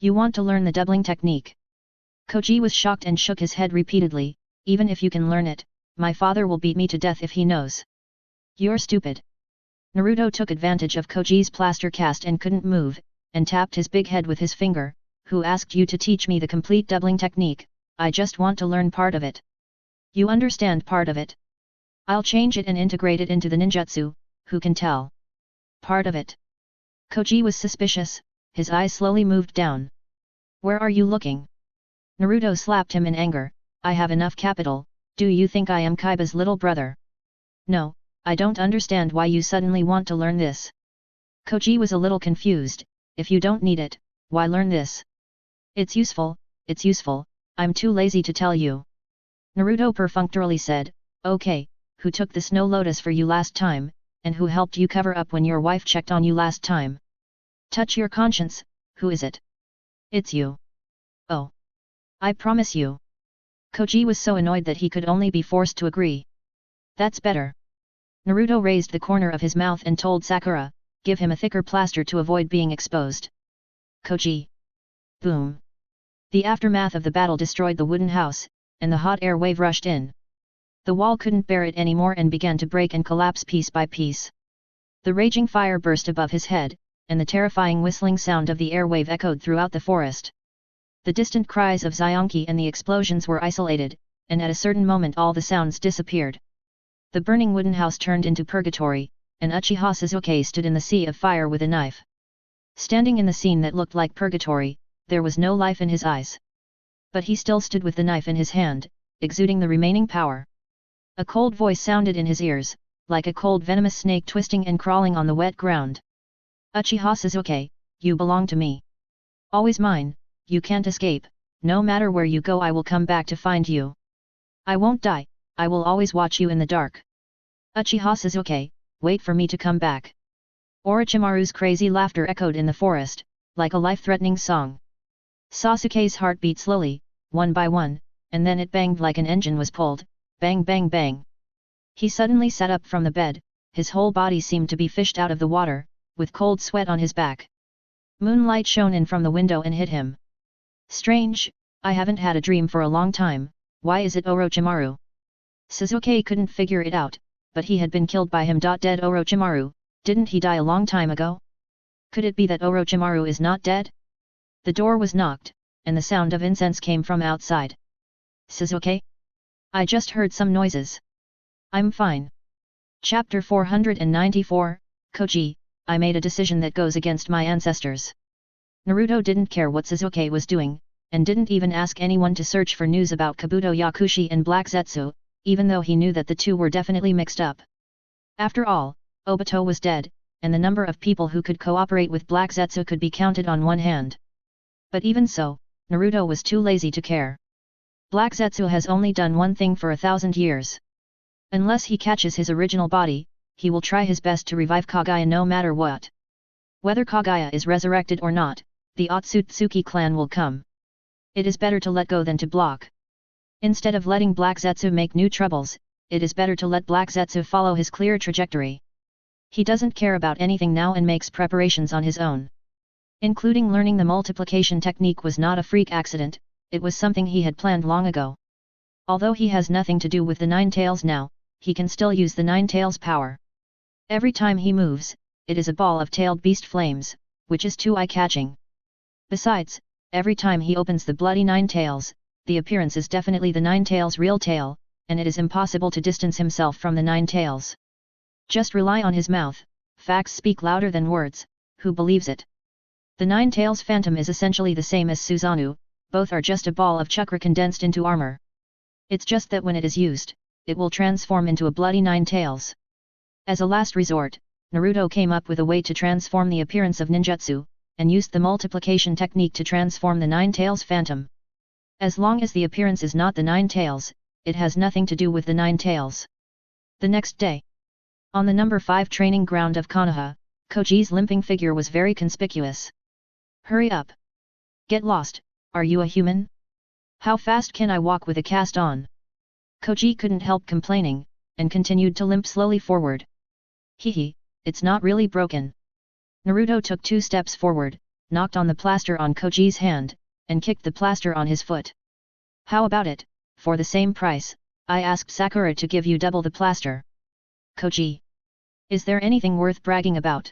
Speaker 1: You want to learn the doubling technique? Koji was shocked and shook his head repeatedly, even if you can learn it, my father will beat me to death if he knows. You're stupid. Naruto took advantage of Koji's plaster cast and couldn't move, and tapped his big head with his finger. Who asked you to teach me the complete doubling technique? I just want to learn part of it. You understand part of it? I'll change it and integrate it into the ninjutsu, who can tell? Part of it. Koji was suspicious, his eyes slowly moved down. Where are you looking? Naruto slapped him in anger. I have enough capital, do you think I am Kaiba's little brother? No, I don't understand why you suddenly want to learn this. Koji was a little confused. If you don't need it, why learn this? It's useful, I'm too lazy to tell you. Naruto perfunctorily said, okay, who took the snow lotus for you last time, and who helped you cover up when your wife checked on you last time? Touch your conscience, who is it? It's you. Oh. I promise you. Koji was so annoyed that he could only be forced to agree. That's better. Naruto raised the corner of his mouth and told Sakura, give him a thicker plaster to avoid being exposed. Koji. Boom. The aftermath of the battle destroyed the wooden house, and the hot air wave rushed in. The wall couldn't bear it anymore and began to break and collapse piece by piece. The raging fire burst above his head, and the terrifying whistling sound of the air wave echoed throughout the forest. The distant cries of Zionki and the explosions were isolated, and at a certain moment all the sounds disappeared. The burning wooden house turned into purgatory, and Uchiha Sasuke stood in the sea of fire with a knife. Standing in the scene that looked like purgatory, there was no life in his eyes. But he still stood with the knife in his hand, exuding the remaining power. A cold voice sounded in his ears, like a cold venomous snake twisting and crawling on the wet ground. Uchiha Sasuke, you belong to me. Always mine, you can't escape, no matter where you go I will come back to find you. I won't die, I will always watch you in the dark. Uchiha Sasuke, wait for me to come back. Orochimaru's crazy laughter echoed in the forest, like a life-threatening song. Sasuke's heart beat slowly, one by one, and then it banged like an engine was pulled, bang bang bang. He suddenly sat up from the bed, his whole body seemed to be fished out of the water, with cold sweat on his back. Moonlight shone in from the window and hit him. Strange, I haven't had a dream for a long time, why is it Orochimaru? Sasuke couldn't figure it out, but he had been killed by him. Dead Orochimaru, didn't he die a long time ago? Could it be that Orochimaru is not dead? The door was knocked, and the sound of incense came from outside. Sasuke? I just heard some noises. I'm fine. Chapter 494, Koji, I made a decision that goes against my ancestors. Naruto didn't care what Sasuke was doing, and didn't even ask anyone to search for news about Kabuto Yakushi and Black Zetsu, even though he knew that the two were definitely mixed up. After all, Obito was dead, and the number of people who could cooperate with Black Zetsu could be counted on one hand. But even so, Naruto was too lazy to care. Black Zetsu has only done one thing for 1,000 years. Unless he catches his original body, he will try his best to revive Kagaya no matter what. Whether Kagaya is resurrected or not, the Otsutsuki clan will come. It is better to let go than to block. Instead of letting Black Zetsu make new troubles, it is better to let Black Zetsu follow his clear trajectory. He doesn't care about anything now and makes preparations on his own. Including learning the multiplication technique was not a freak accident, it was something he had planned long ago. Although he has nothing to do with the Nine Tails now, he can still use the Nine Tails power. Every time he moves, it is a ball of tailed beast flames, which is too eye-catching. Besides, every time he opens the bloody Nine Tails, the appearance is definitely the Nine Tails' real tail, and it is impossible to distance himself from the Nine Tails. Just rely on his mouth, facts speak louder than words, who believes it? The Nine Tails Phantom is essentially the same as Susanoo, both are just a ball of chakra condensed into armor. It's just that when it is used, it will transform into a bloody Nine Tails. As a last resort, Naruto came up with a way to transform the appearance of ninjutsu, and used the multiplication technique to transform the Nine Tails Phantom. As long as the appearance is not the Nine Tails, it has nothing to do with the Nine Tails. The next day, on the number 5 training ground of Konoha, Koji's limping figure was very conspicuous. Hurry up! Get lost, are you a human? How fast can I walk with a cast on? Koji couldn't help complaining, and continued to limp slowly forward. Hehe, it's not really broken. Naruto took 2 steps forward, knocked on the plaster on Koji's hand, and kicked the plaster on his foot. How about it, for the same price, I asked Sakura to give you double the plaster. Koji. Is there anything worth bragging about?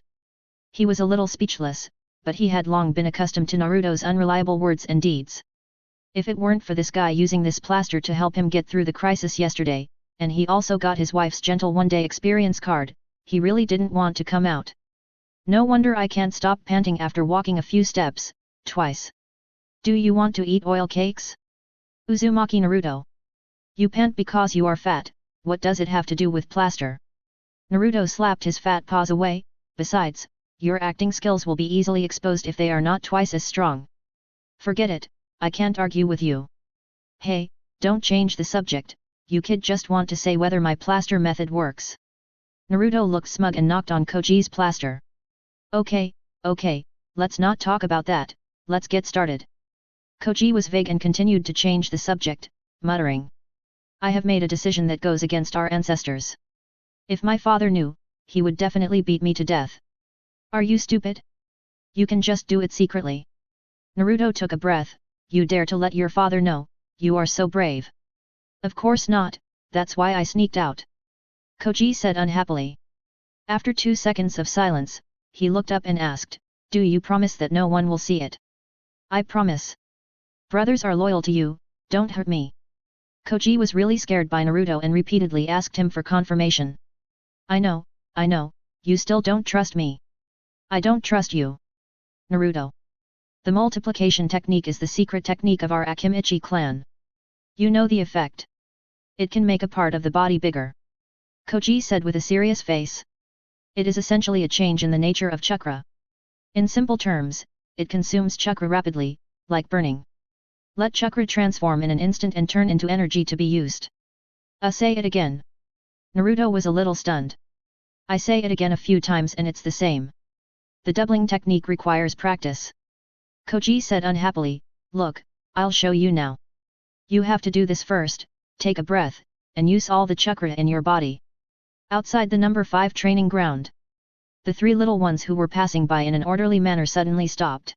Speaker 1: He was a little speechless, but he had long been accustomed to Naruto's unreliable words and deeds. If it weren't for this guy using this plaster to help him get through the crisis yesterday, and he also got his wife's gentle one-day experience card, he really didn't want to come out. No wonder I can't stop panting after walking a few steps, twice. Do you want to eat oil cakes? Uzumaki Naruto. You pant because you are fat, what does it have to do with plaster? Naruto slapped his fat paws away, besides, your acting skills will be easily exposed if they are not twice as strong. Forget it, I can't argue with you. Hey, don't change the subject, you kid just want to say whether my plaster method works. Naruto looked smug and knocked on Koji's plaster. Okay, let's not talk about that, let's get started. Koji was vague and continued to change the subject, muttering. I have made a decision that goes against our ancestors. If my father knew, he would definitely beat me to death. Are you stupid? You can just do it secretly. Naruto took a breath. You dare to let your father know, you are so brave. Of course not, that's why I sneaked out. Koji said unhappily. After 2 seconds of silence, he looked up and asked, do you promise that no one will see it? I promise. Brothers are loyal to you, don't hurt me. Koji was really scared by Naruto and repeatedly asked him for confirmation. I know, you still don't trust me. I don't trust you. Naruto. The multiplication technique is the secret technique of our Akimichi clan. You know the effect. It can make a part of the body bigger. Koji said with a serious face. It is essentially a change in the nature of chakra. In simple terms, it consumes chakra rapidly, like burning. Let chakra transform in an instant and turn into energy to be used. Say it again. Naruto was a little stunned. I say it again a few times and it's the same. The doubling technique requires practice. Koji said unhappily, look, I'll show you now. You have to do this first, take a breath, and use all the chakra in your body. Outside the number 5 training ground. The 3 little ones who were passing by in an orderly manner suddenly stopped.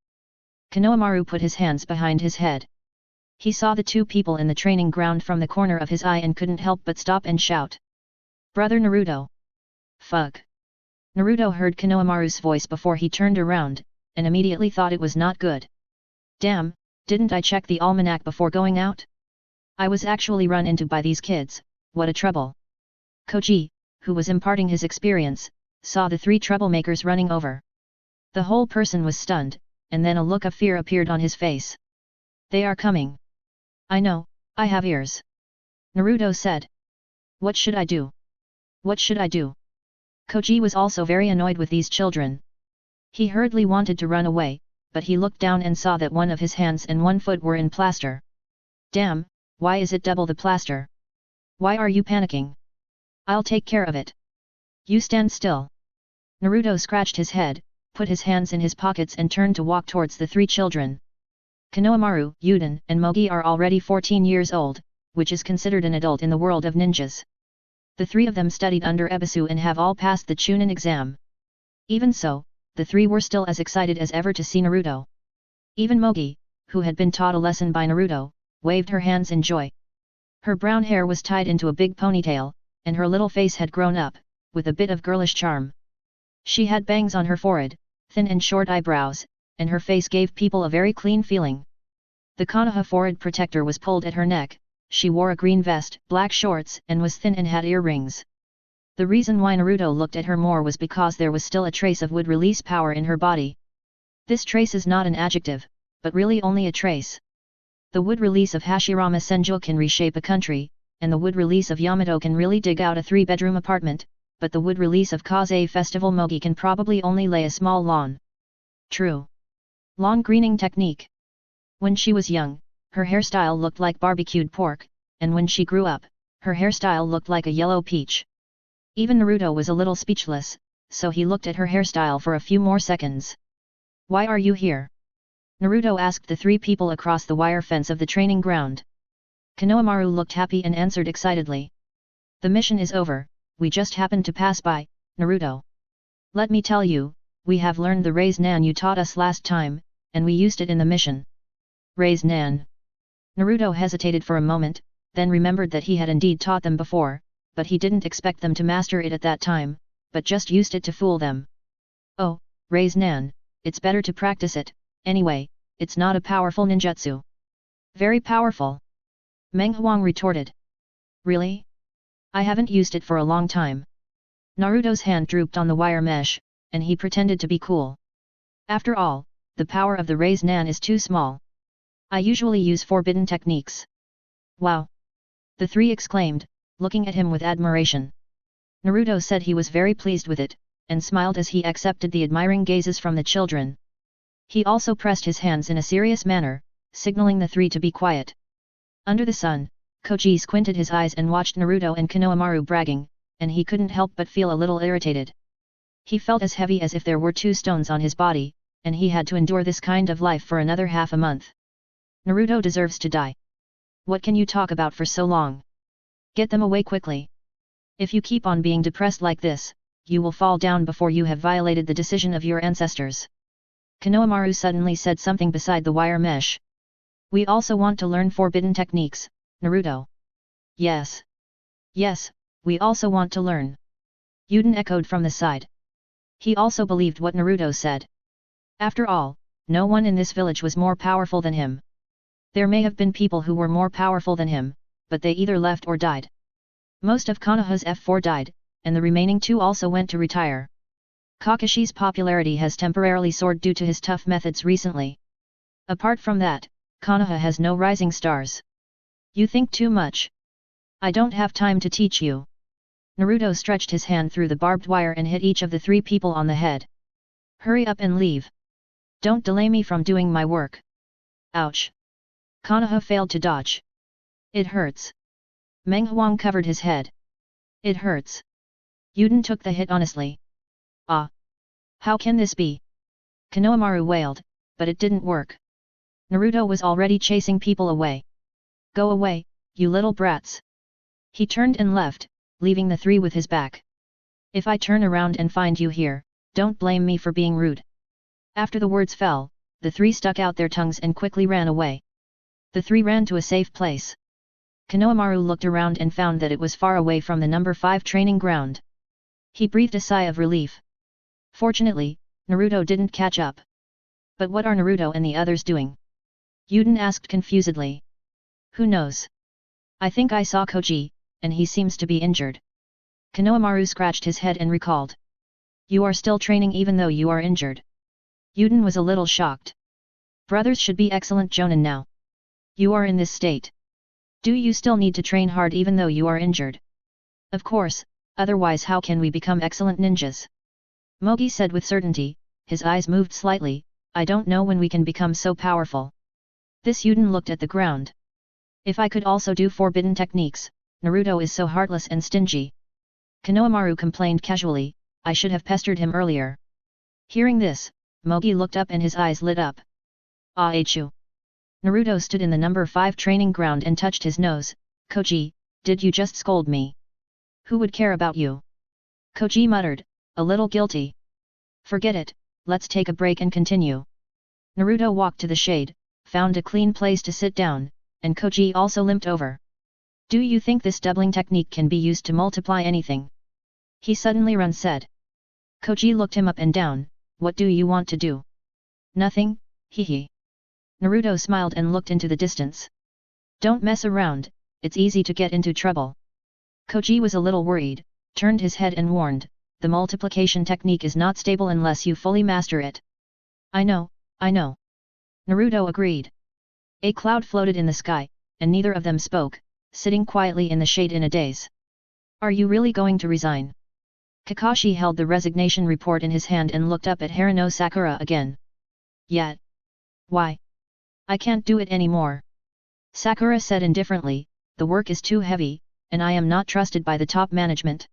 Speaker 1: Konohamaru put his hands behind his head. He saw the 2 people in the training ground from the corner of his eye and couldn't help but stop and shout. Brother Naruto. Fuck. Naruto heard Konohamaru's voice before he turned around, and immediately thought it was not good. Damn, didn't I check the almanac before going out? I was actually run into by these kids, what a trouble. Koji, who was imparting his experience, saw the 3 troublemakers running over. The whole person was stunned, and then a look of fear appeared on his face. They are coming. I know, I have ears. Naruto said. What should I do? What should I do? Koji was also very annoyed with these children. He hurriedly wanted to run away, but he looked down and saw that one of his hands and one foot were in plaster. Damn, why is it double the plaster? Why are you panicking? I'll take care of it. You stand still. Naruto scratched his head, put his hands in his pockets and turned to walk towards the 3 children. Konohamaru, Yuden, and Mogi are already 14 years old, which is considered an adult in the world of ninjas. The 3 of them studied under Ebisu and have all passed the Chunin exam. Even so, the 3 were still as excited as ever to see Naruto. Even Mogi, who had been taught a lesson by Naruto, waved her hands in joy. Her brown hair was tied into a big ponytail, and her little face had grown up, with a bit of girlish charm. She had bangs on her forehead, thin and short eyebrows, and her face gave people a very clean feeling. The Konoha forehead protector was pulled at her neck, she wore a green vest, black shorts, and was thin and had earrings. The reason why Naruto looked at her more was because there was still a trace of wood release power in her body. This trace is not an adjective, but really only a trace. The wood release of Hashirama Senju can reshape a country, and the wood release of Yamato can really dig out a 3-bedroom apartment, but the wood release of Kaze Festival Mogi can probably only lay a small lawn. True. Lawn greening technique. When she was young, her hairstyle looked like barbecued pork, and when she grew up, her hairstyle looked like a yellow peach. Even Naruto was a little speechless, so he looked at her hairstyle for a few more seconds. Why are you here? Naruto asked the 3 people across the wire fence of the training ground. Konohamaru looked happy and answered excitedly. The mission is over, we just happened to pass by, Naruto. Let me tell you, we have learned the raise nan you taught us last time, and we used it in the mission. Raise nan. Naruto hesitated for a moment, then remembered that he had indeed taught them before, but he didn't expect them to master it at that time, but just used it to fool them. Oh, Raise Nan, it's better to practice it, anyway, it's not a powerful ninjutsu. Very powerful. Meng Huang retorted. Really? I haven't used it for a long time. Naruto's hand drooped on the wire mesh, and he pretended to be cool. After all, the power of the Raise Nan is too small. I usually use forbidden techniques. Wow! The three exclaimed, looking at him with admiration. Naruto said he was very pleased with it, and smiled as he accepted the admiring gazes from the children. He also pressed his hands in a serious manner, signaling the three to be quiet. Under the sun, Koji squinted his eyes and watched Naruto and Konohamaru bragging, and he couldn't help but feel a little irritated. He felt as heavy as if there were 2 stones on his body, and he had to endure this kind of life for another half a month. Naruto deserves to die. What can you talk about for so long? Get them away quickly. If you keep on being depressed like this, you will fall down before you have violated the decision of your ancestors. Konohamaru suddenly said something beside the wire mesh. We also want to learn forbidden techniques, Naruto. Yes. Yes, we also want to learn. Yuden echoed from the side. He also believed what Naruto said. After all, no one in this village was more powerful than him. There may have been people who were more powerful than him, but they either left or died. Most of Konoha's F4 died, and the remaining 2 also went to retire. Kakashi's popularity has temporarily soared due to his tough methods recently. Apart from that, Konoha has no rising stars. You think too much. I don't have time to teach you. Naruto stretched his hand through the barbed wire and hit each of the 3 people on the head. Hurry up and leave. Don't delay me from doing my work. Ouch. Konoha failed to dodge. It hurts. Meng Huang covered his head. It hurts. Yuden took the hit honestly. Ah. How can this be? Konohamaru wailed, but it didn't work. Naruto was already chasing people away. Go away, you little brats. He turned and left, leaving the 3 with his back. If I turn around and find you here, don't blame me for being rude. After the words fell, the 3 stuck out their tongues and quickly ran away. The 3 ran to a safe place. Konohamaru looked around and found that it was far away from the number 5 training ground. He breathed a sigh of relief. Fortunately, Naruto didn't catch up. But what are Naruto and the others doing? Yuden asked confusedly. Who knows? I think I saw Koji, and he seems to be injured. Konohamaru scratched his head and recalled. You are still training even though you are injured. Yuden was a little shocked. Brothers should be excellent jonin now. You are in this state. Do you still need to train hard even though you are injured? Of course, otherwise how can we become excellent ninjas? Mogi said with certainty, his eyes moved slightly, I don't know when we can become so powerful. This Yuden looked at the ground. If I could also do forbidden techniques, Naruto is so heartless and stingy. Konohamaru complained casually, I should have pestered him earlier. Hearing this, Mogi looked up and his eyes lit up. Aechu. Naruto stood in the number 5 training ground and touched his nose. Koji, did you just scold me? Who would care about you? Koji muttered, a little guilty. Forget it, let's take a break and continue. Naruto walked to the shade, found a clean place to sit down, and Koji also limped over. Do you think this doubling technique can be used to multiply anything? He suddenly said. Koji looked him up and down, what do you want to do? Nothing, hee. Naruto smiled and looked into the distance. Don't mess around, it's easy to get into trouble. Koji was a little worried, turned his head and warned, the multiplication technique is not stable unless you fully master it. I know. Naruto agreed. A cloud floated in the sky, and neither of them spoke, sitting quietly in the shade in a daze. Are you really going to resign? Kakashi held the resignation report in his hand and looked up at Haruno Sakura again. Yeah. Why? I can't do it anymore. Sakura said indifferently, the work is too heavy, and I am not trusted by the top management.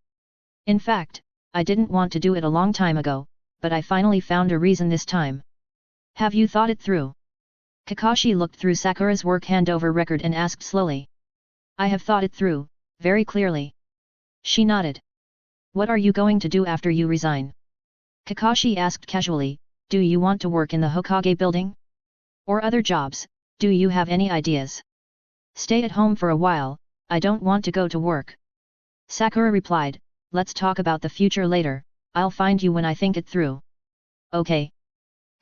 Speaker 1: In fact, I didn't want to do it a long time ago, but I finally found a reason this time. Have you thought it through? Kakashi looked through Sakura's work handover record and asked slowly. I have thought it through, very clearly. She nodded. What are you going to do after you resign? Kakashi asked casually, do you want to work in the Hokage building? Or other jobs, do you have any ideas? Stay at home for a while, I don't want to go to work. Sakura replied, let's talk about the future later, I'll find you when I think it through. Okay.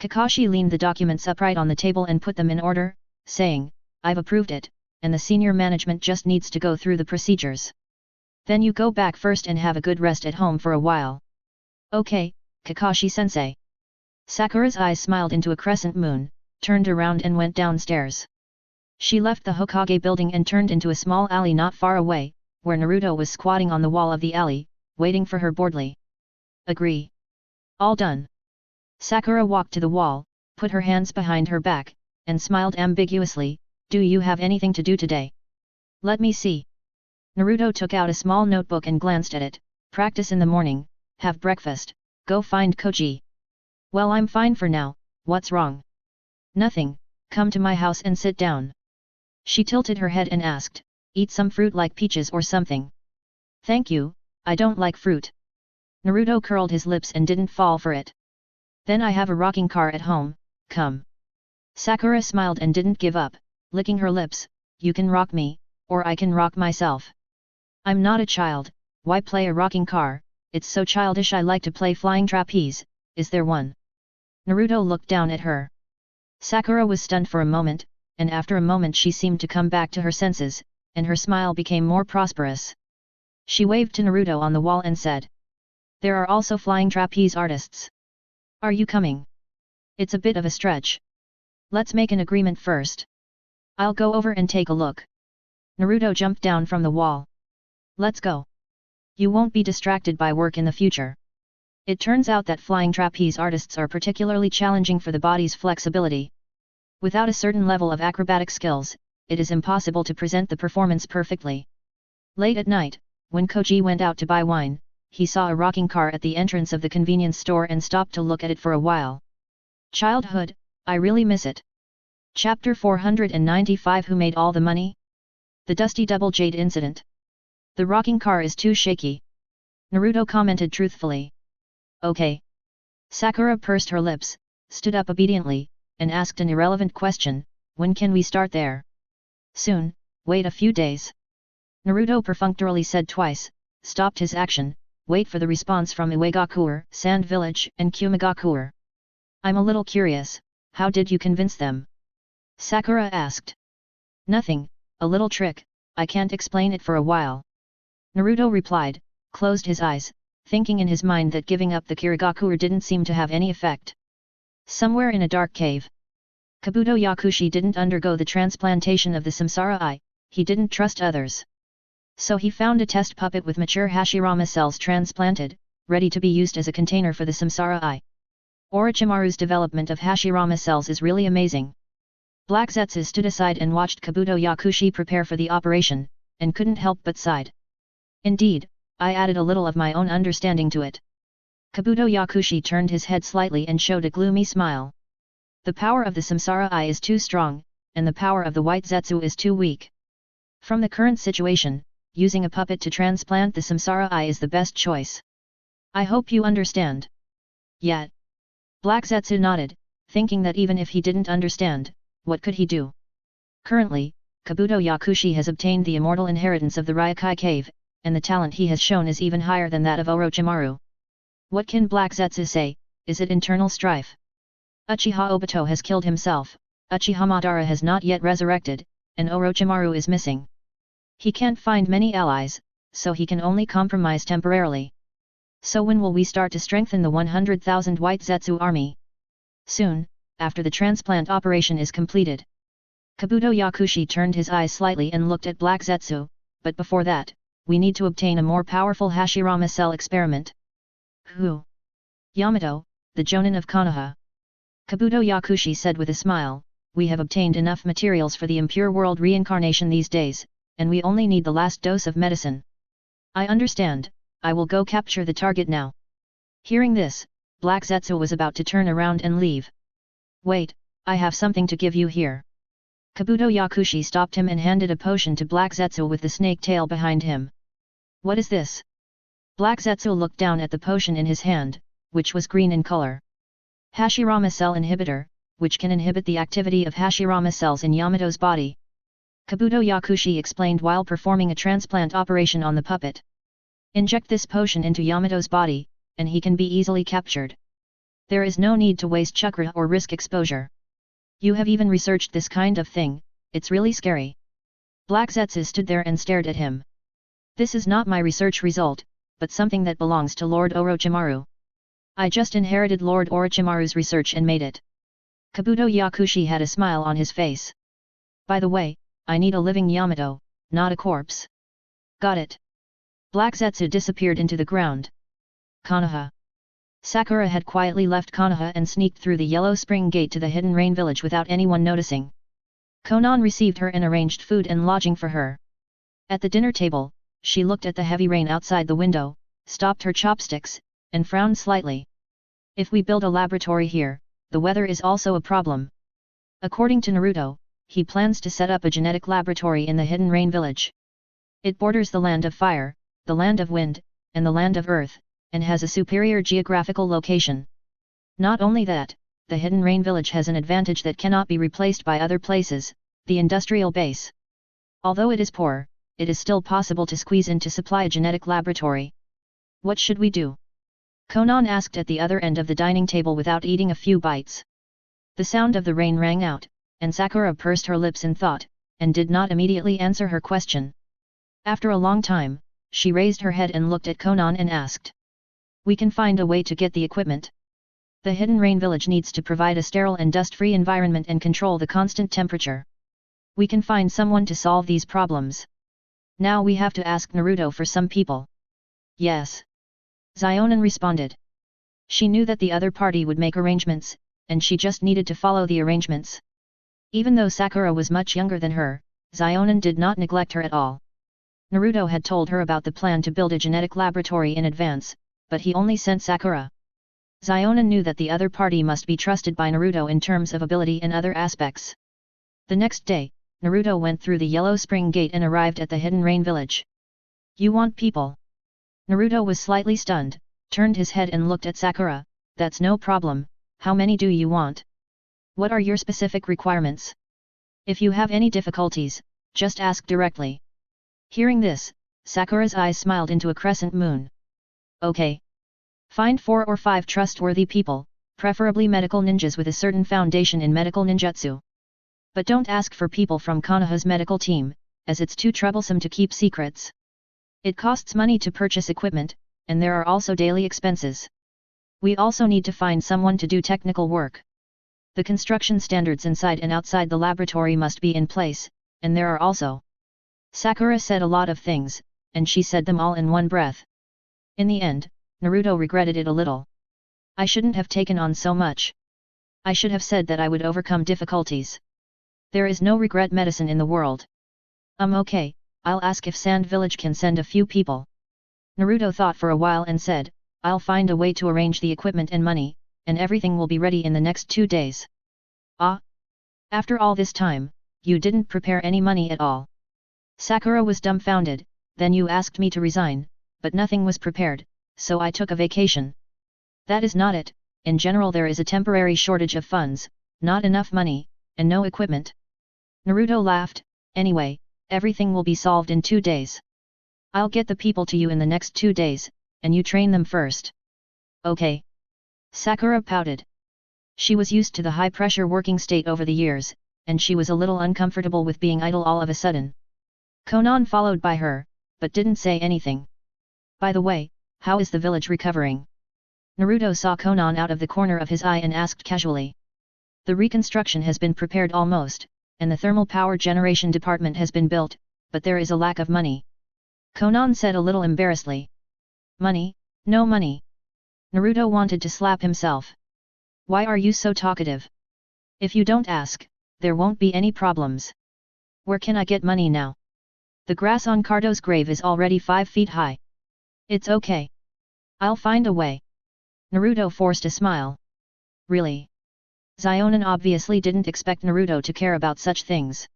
Speaker 1: Kakashi leaned the documents upright on the table and put them in order, saying, I've approved it, and the senior management just needs to go through the procedures. Then you go back first and have a good rest at home for a while. Okay, Kakashi-sensei. Sakura's eyes smiled into a crescent moon, turned around and went downstairs. She left the Hokage building and turned into a small alley not far away, where Naruto was squatting on the wall of the alley, waiting for her boredly. Agree. All done. Sakura walked to the wall, put her hands behind her back, and smiled ambiguously, do you have anything to do today? Let me see. Naruto took out a small notebook and glanced at it, practice in the morning, have breakfast, go find Koji. Well, I'm fine for now, what's wrong? Nothing, come to my house and sit down. She tilted her head and asked, eat some fruit like peaches or something. Thank you, I don't like fruit. Naruto curled his lips and didn't fall for it. Then I have a rocking car at home, come. Sakura smiled and didn't give up, licking her lips, you can rock me, or I can rock myself. I'm not a child, why play a rocking car, it's so childish. I like to play flying trapeze, is there one? Naruto looked down at her. Sakura was stunned for a moment, and after a moment she seemed to come back to her senses, and her smile became more prosperous. She waved to Naruto on the wall and said, there are also flying trapeze artists. Are you coming? It's a bit of a stretch. Let's make an agreement first. I'll go over and take a look. Naruto jumped down from the wall. Let's go. You won't be distracted by work in the future. It turns out that flying trapeze artists are particularly challenging for the body's flexibility. Without a certain level of acrobatic skills, it is impossible to present the performance perfectly. Late at night, when Koji went out to buy wine, he saw a rocking car at the entrance of the convenience store and stopped to look at it for a while. Childhood, I really miss it. Chapter 495 Who Made All the Money? The Dusty Double Jade Incident. The rocking car is too shaky. Naruto commented truthfully. Okay. Sakura pursed her lips, stood up obediently, and asked an irrelevant question, when can we start there? Soon, wait a few days. Naruto perfunctorily said twice, stopped his action, wait for the response from Uegakure, Sand Village, and Kumigakure. I'm a little curious, how did you convince them? Sakura asked. Nothing, a little trick, I can't explain it for a while. Naruto replied, closed his eyes, thinking in his mind that giving up the Kirigakure didn't seem to have any effect. Somewhere in a dark cave. Kabuto Yakushi didn't undergo the transplantation of the samsara eye, he didn't trust others. So he found a test puppet with mature Hashirama cells transplanted, ready to be used as a container for the samsara eye. Orochimaru's development of Hashirama cells is really amazing. Black Zetsu stood aside and watched Kabuto Yakushi prepare for the operation, and couldn't help but sighed. Indeed, I added a little of my own understanding to it. Kabuto Yakushi turned his head slightly and showed a gloomy smile. The power of the samsara eye is too strong, and the power of the white Zetsu is too weak. From the current situation, using a puppet to transplant the samsara eye is the best choice. I hope you understand. Yet. Black Zetsu nodded, thinking that even if he didn't understand, what could he do? Currently, Kabuto Yakushi has obtained the immortal inheritance of the Ryokai Cave, and the talent he has shown is even higher than that of Orochimaru. What can Black Zetsu say? Is it internal strife? Uchiha Obito has killed himself, Uchiha Madara has not yet resurrected, and Orochimaru is missing. He can't find many allies, so he can only compromise temporarily. So when will we start to strengthen the 100,000 White Zetsu army? Soon, after the transplant operation is completed. Kabuto Yakushi turned his eyes slightly and looked at Black Zetsu, but before that, we need to obtain a more powerful Hashirama cell experiment. Who? Yamato, the Jonin of Konoha. Kabuto Yakushi said with a smile, we have obtained enough materials for the impure world reincarnation these days, and we only need the last dose of medicine. I understand, I will go capture the target now. Hearing this, Black Zetsu was about to turn around and leave. Wait, I have something to give you here. Kabuto Yakushi stopped him and handed a potion to Black Zetsu with the snake tail behind him. What is this? Black Zetsu looked down at the potion in his hand, which was green in color. Hashirama cell inhibitor, which can inhibit the activity of Hashirama cells in Yamato's body. Kabuto Yakushi explained while performing a transplant operation on the puppet. Inject this potion into Yamato's body, and he can be easily captured. There is no need to waste chakra or risk exposure. You have even researched this kind of thing, it's really scary. Black Zetsu stood there and stared at him. This is not my research result, but something that belongs to Lord Orochimaru. I just inherited Lord Orochimaru's research and made it. Kabuto Yakushi had a smile on his face. By the way, I need a living Yamato, not a corpse. Got it. Black Zetsu disappeared into the ground. Konoha. Sakura had quietly left Konoha and sneaked through the Yellow Spring Gate to the Hidden Rain Village without anyone noticing. Konan received her and arranged food and lodging for her. At the dinner table, she looked at the heavy rain outside the window, stopped her chopsticks, and frowned slightly. If we build a laboratory here, the weather is also a problem. According to Naruto, he plans to set up a genetic laboratory in the Hidden Rain Village. It borders the land of fire, the land of wind, and the land of earth, and has a superior geographical location. Not only that, the Hidden Rain Village has an advantage that cannot be replaced by other places, the industrial base. Although it is poor, it is still possible to squeeze in to supply a genetic laboratory. What should we do? Konan asked at the other end of the dining table without eating a few bites. The sound of the rain rang out, and Sakura pursed her lips in thought, and did not immediately answer her question. After a long time, she raised her head and looked at Konan and asked. We can find a way to get the equipment. The Hidden Rain Village needs to provide a sterile and dust-free environment and control the constant temperature. We can find someone to solve these problems. Now we have to ask Naruto for some people. Yes. Zionin responded. She knew that the other party would make arrangements, and she just needed to follow the arrangements. Even though Sakura was much younger than her, Zionin did not neglect her at all. Naruto had told her about the plan to build a genetic laboratory in advance, but he only sent Sakura. Zionin knew that the other party must be trusted by Naruto in terms of ability and other aspects. The next day, Naruto went through the Yellow Spring Gate and arrived at the Hidden Rain Village. You want people? Naruto was slightly stunned, turned his head and looked at Sakura. That's no problem, how many do you want? What are your specific requirements? If you have any difficulties, just ask directly. Hearing this, Sakura's eyes smiled into a crescent moon. Okay. Find 4 or 5 trustworthy people, preferably medical ninjas with a certain foundation in medical ninjutsu. But don't ask for people from Konoha's medical team, as it's too troublesome to keep secrets. It costs money to purchase equipment, and there are also daily expenses. We also need to find someone to do technical work. The construction standards inside and outside the laboratory must be in place, and there are also. Sakura said a lot of things, and she said them all in one breath. In the end, Naruto regretted it a little. I shouldn't have taken on so much. I should have said that I would overcome difficulties. There is no regret medicine in the world. Okay, I'll ask if Sand Village can send a few people. Naruto thought for a while and said, I'll find a way to arrange the equipment and money, and everything will be ready in the next 2 days. Ah? After all this time, you didn't prepare any money at all. Sakura was dumbfounded. Then you asked me to resign, but nothing was prepared, so I took a vacation. That is not it. In general there is a temporary shortage of funds, not enough money, and no equipment. Naruto laughed. Anyway, everything will be solved in 2 days. I'll get the people to you in the next 2 days, and you train them first. Okay. Sakura pouted. She was used to the high-pressure working state over the years, and she was a little uncomfortable with being idle all of a sudden. Konan followed by her, but didn't say anything. By the way, how is the village recovering? Naruto saw Konan out of the corner of his eye and asked casually. The reconstruction has been prepared almost, and the thermal power generation department has been built, but there is a lack of money. Konan said a little embarrassedly. Money? No money. Naruto wanted to slap himself. Why are you so talkative? If you don't ask, there won't be any problems. Where can I get money now? The grass on Cardo's grave is already 5 feet high. It's okay. I'll find a way. Naruto forced a smile. Really? Zionin obviously didn't expect Naruto to care about such things.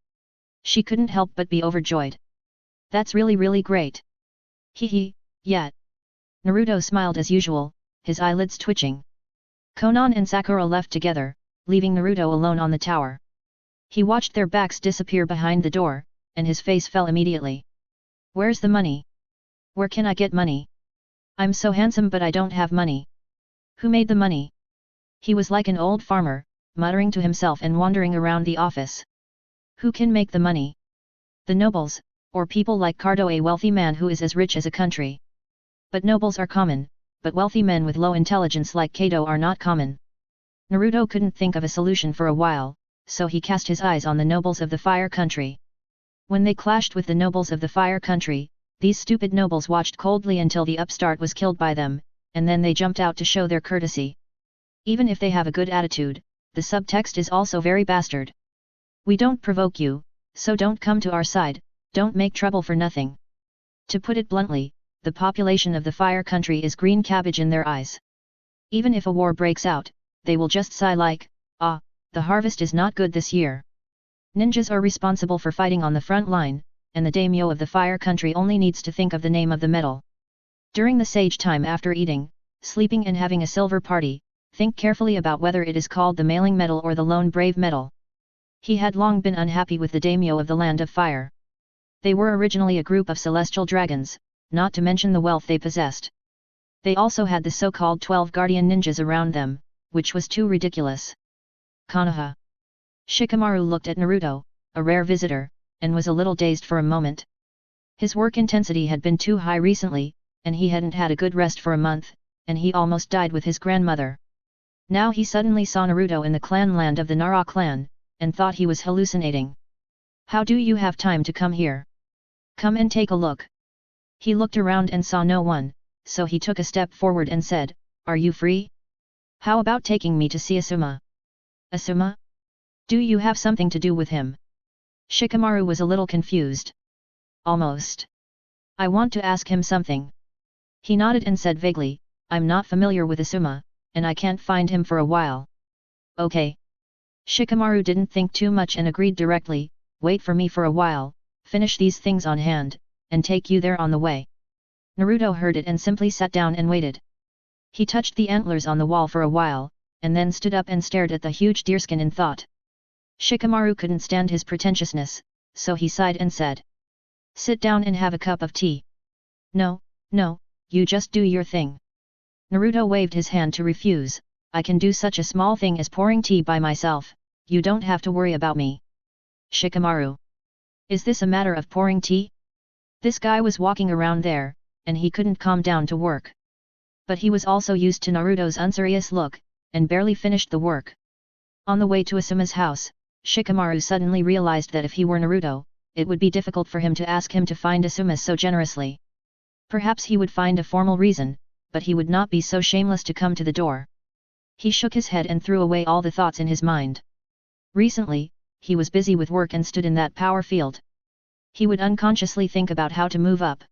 Speaker 1: She couldn't help but be overjoyed. That's really great. Hee, yeah. Naruto smiled as usual, his eyelids twitching. Konan and Sakura left together, leaving Naruto alone on the tower. He watched their backs disappear behind the door, and his face fell immediately. Where's the money? Where can I get money? I'm so handsome but I don't have money. Who made the money? He was like an old farmer, muttering to himself and wandering around the office. Who can make the money? The nobles, or people like Cardo, a wealthy man who is as rich as a country. But nobles are common, but wealthy men with low intelligence like Kato are not common. Naruto couldn't think of a solution for a while, so he cast his eyes on the nobles of the Fire Country. When they clashed with the nobles of the Fire Country, these stupid nobles watched coldly until the upstart was killed by them, and then they jumped out to show their courtesy. Even if they have a good attitude, the subtext is also very bastard. We don't provoke you, so don't come to our side, don't make trouble for nothing. To put it bluntly, the population of the Fire Country is green cabbage in their eyes. Even if a war breaks out, they will just sigh like, ah, the harvest is not good this year. Ninjas are responsible for fighting on the front line, and the daimyo of the Fire Country only needs to think of the name of the medal. During the sage time after eating, sleeping and having a silver party, think carefully about whether it is called the Mailing Medal or the Lone Brave Medal. He had long been unhappy with the daimyo of the Land of Fire. They were originally a group of celestial dragons, not to mention the wealth they possessed. They also had the so-called 12 guardian ninjas around them, which was too ridiculous. Konoha. Shikamaru looked at Naruto, a rare visitor, and was a little dazed for a moment. His work intensity had been too high recently, and he hadn't had a good rest for a month, and he almost died with his grandmother. Now he suddenly saw Naruto in the clan land of the Nara clan, and thought he was hallucinating. How do you have time to come here? Come and take a look. He looked around and saw no one, so he took a step forward and said, Are you free? How about taking me to see Asuma? Asuma? Do you have something to do with him? Shikamaru was a little confused. Almost. I want to ask him something. He nodded and said vaguely, I'm not familiar with Asuma, and I can't find him for a while. Okay. Shikamaru didn't think too much and agreed directly, wait for me for a while, finish these things on hand, and take you there on the way. Naruto heard it and simply sat down and waited. He touched the antlers on the wall for a while, and then stood up and stared at the huge deerskin in thought. Shikamaru couldn't stand his pretentiousness, so he sighed and said, Sit down and have a cup of tea. No, you just do your thing. Naruto waved his hand to refuse, I can do such a small thing as pouring tea by myself, you don't have to worry about me. Shikamaru. Is this a matter of pouring tea? This guy was walking around there, and he couldn't calm down to work. But he was also used to Naruto's unserious look, and barely finished the work. On the way to Asuma's house, Shikamaru suddenly realized that if he were Naruto, it would be difficult for him to ask him to find Asuma so generously. Perhaps he would find a formal reason, but he would not be so shameless to come to the door. He shook his head and threw away all the thoughts in his mind. Recently, he was busy with work and stood in that power field. He would unconsciously think about how to move up.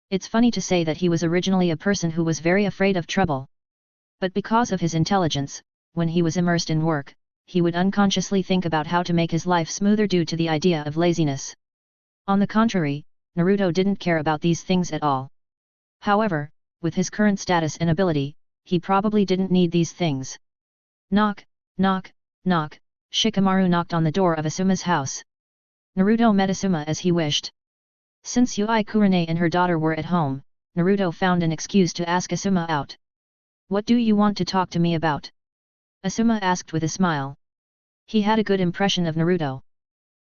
Speaker 1: It's funny to say that he was originally a person who was very afraid of trouble. But because of his intelligence, when he was immersed in work, he would unconsciously think about how to make his life smoother due to the idea of laziness. On the contrary, Naruto didn't care about these things at all. However, with his current status and ability, he probably didn't need these things. Knock, knock, knock, Shikamaru knocked on the door of Asuma's house. Naruto met Asuma as he wished. Since Yui Kurane and her daughter were at home, Naruto found an excuse to ask Asuma out. What do you want to talk to me about? Asuma asked with a smile. He had a good impression of Naruto.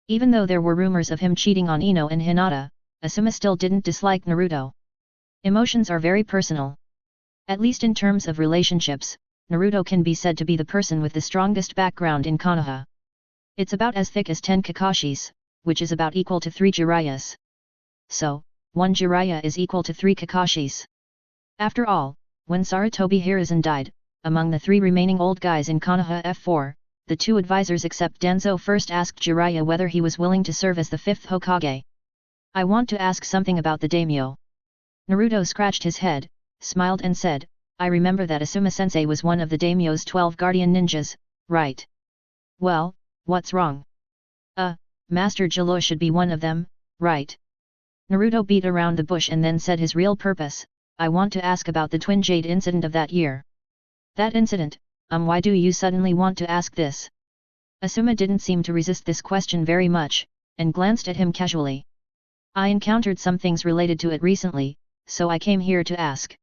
Speaker 1: Even though there were rumors of him cheating on Ino and Hinata, Asuma still didn't dislike Naruto. Emotions are very personal. At least in terms of relationships, Naruto can be said to be the person with the strongest background in Konoha. It's about as thick as 10 Kakashis, which is about equal to 3 Jiraiya's. So, 1 Jiraiya is equal to 3 Kakashis. After all, when Sarutobi Hiruzen died, among the 3 remaining old guys in Konoha F4, the 2 advisors except Danzo first asked Jiraiya whether he was willing to serve as the 5th Hokage. I want to ask something about the daimyo. Naruto scratched his head, smiled and said, I remember that Asuma-sensei was one of the daimyo's 12 guardian ninjas, right? Well, what's wrong? Master Jilo should be one of them, right? Naruto beat around the bush and then said his real purpose, I want to ask about the Twin Jade incident of that year. That incident, why do you suddenly want to ask this? Asuma didn't seem to resist this question very much, and glanced at him casually. I encountered some things related to it recently, so I came here to ask.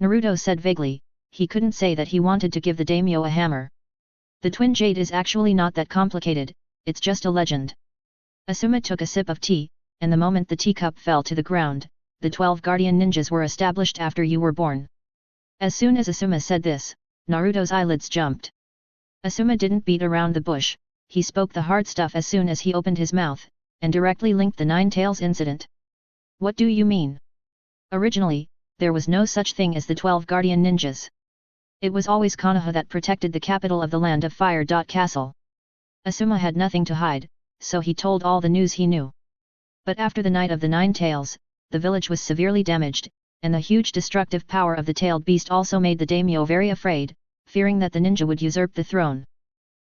Speaker 1: Naruto said vaguely. He couldn't say that he wanted to give the daimyo a hammer. The twin jade is actually not that complicated, it's just a legend. Asuma took a sip of tea, and the moment the teacup fell to the ground, the 12 guardian ninjas were established after you were born. As soon as Asuma said this, Naruto's eyelids jumped. Asuma didn't beat around the bush, he spoke the hard stuff as soon as he opened his mouth, and directly linked the Nine Tails incident. What do you mean? Originally, there was no such thing as the 12 guardian ninjas. It was always Konoha that protected the capital of the Land of Fire. Castle. Asuma had nothing to hide, so he told all the news he knew. But after the Night of the Nine Tails, the village was severely damaged, and the huge destructive power of the tailed beast also made the daimyo very afraid, fearing that the ninja would usurp the throne.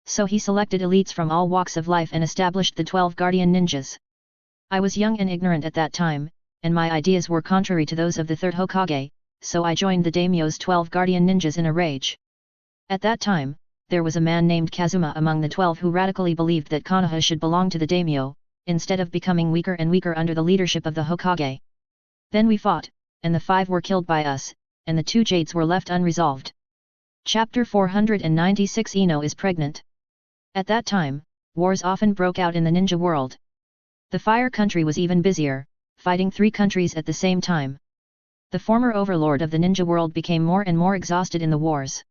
Speaker 1: So he selected elites from all walks of life and established the 12 guardian ninjas. I was young and ignorant at that time, and my ideas were contrary to those of the third Hokage, so I joined the daimyo's 12 guardian ninjas in a rage. At that time, there was a man named Kazuma among the 12 who radically believed that Konoha should belong to the daimyo, instead of becoming weaker and weaker under the leadership of the Hokage. Then we fought, and the 5 were killed by us, and the 2 jades were left unresolved. Chapter 496 Ino is pregnant. At that time, wars often broke out in the ninja world. The Fire Country was even busier, fighting 3 countries at the same time. The former overlord of the ninja world became more and more exhausted in the wars.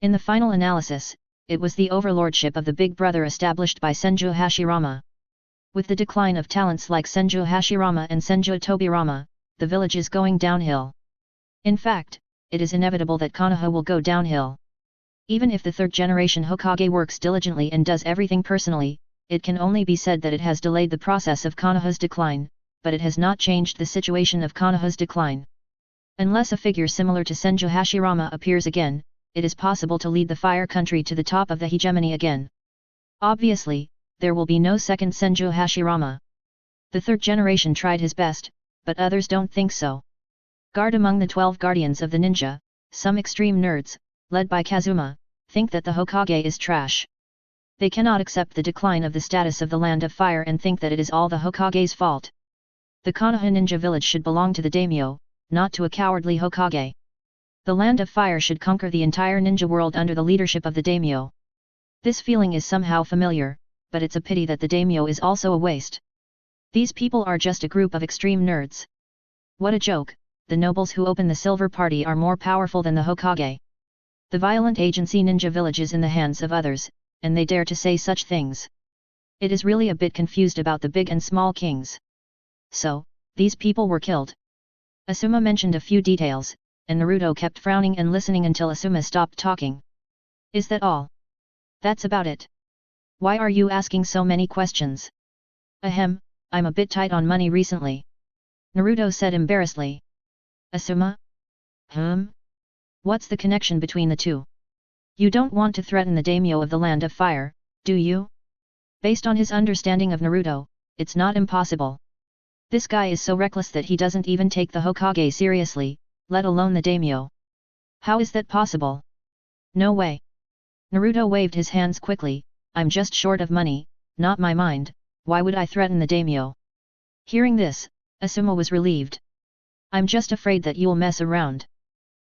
Speaker 1: In the final analysis, it was the overlordship of the Big Brother established by Senju Hashirama. With the decline of talents like Senju Hashirama and Senju Tobirama, the village is going downhill. In fact, it is inevitable that Konoha will go downhill. Even if the third-generation Hokage works diligently and does everything personally, it can only be said that it has delayed the process of Konoha's decline, but it has not changed the situation of Konoha's decline. Unless a figure similar to Senju Hashirama appears again, it is possible to lead the Fire Country to the top of the hegemony again. Obviously, there will be no second Senju Hashirama. The third generation tried his best, but others don't think so. Guard among the 12 guardians of the ninja, some extreme nerds, led by Kazuma, think that the Hokage is trash. They cannot accept the decline of the status of the Land of Fire and think that it is all the Hokage's fault. The Konoha ninja village should belong to the daimyo, not to a cowardly Hokage. The Land of Fire should conquer the entire ninja world under the leadership of the daimyo. This feeling is somehow familiar, but it's a pity that the daimyo is also a waste. These people are just a group of extreme nerds. What a joke, the nobles who open the Silver Party are more powerful than the Hokage. The violent agency ninja village is in the hands of others, and they dare to say such things. It is really a bit confused about the big and small kings. So, these people were killed. Asuma mentioned a few details, and Naruto kept frowning and listening until Asuma stopped talking. Is that all? That's about it. Why are you asking so many questions? Ahem, I'm a bit tight on money recently. Naruto said embarrassedly. Asuma? What's the connection between the two? You don't want to threaten the daimyo of the Land of Fire, do you? Based on his understanding of Naruto, it's not impossible. This guy is so reckless that he doesn't even take the Hokage seriously, let alone the daimyo. How is that possible? No way. Naruto waved his hands quickly. I'm just short of money, not my mind, why would I threaten the daimyo? Hearing this, Asuma was relieved. I'm just afraid that you'll mess around.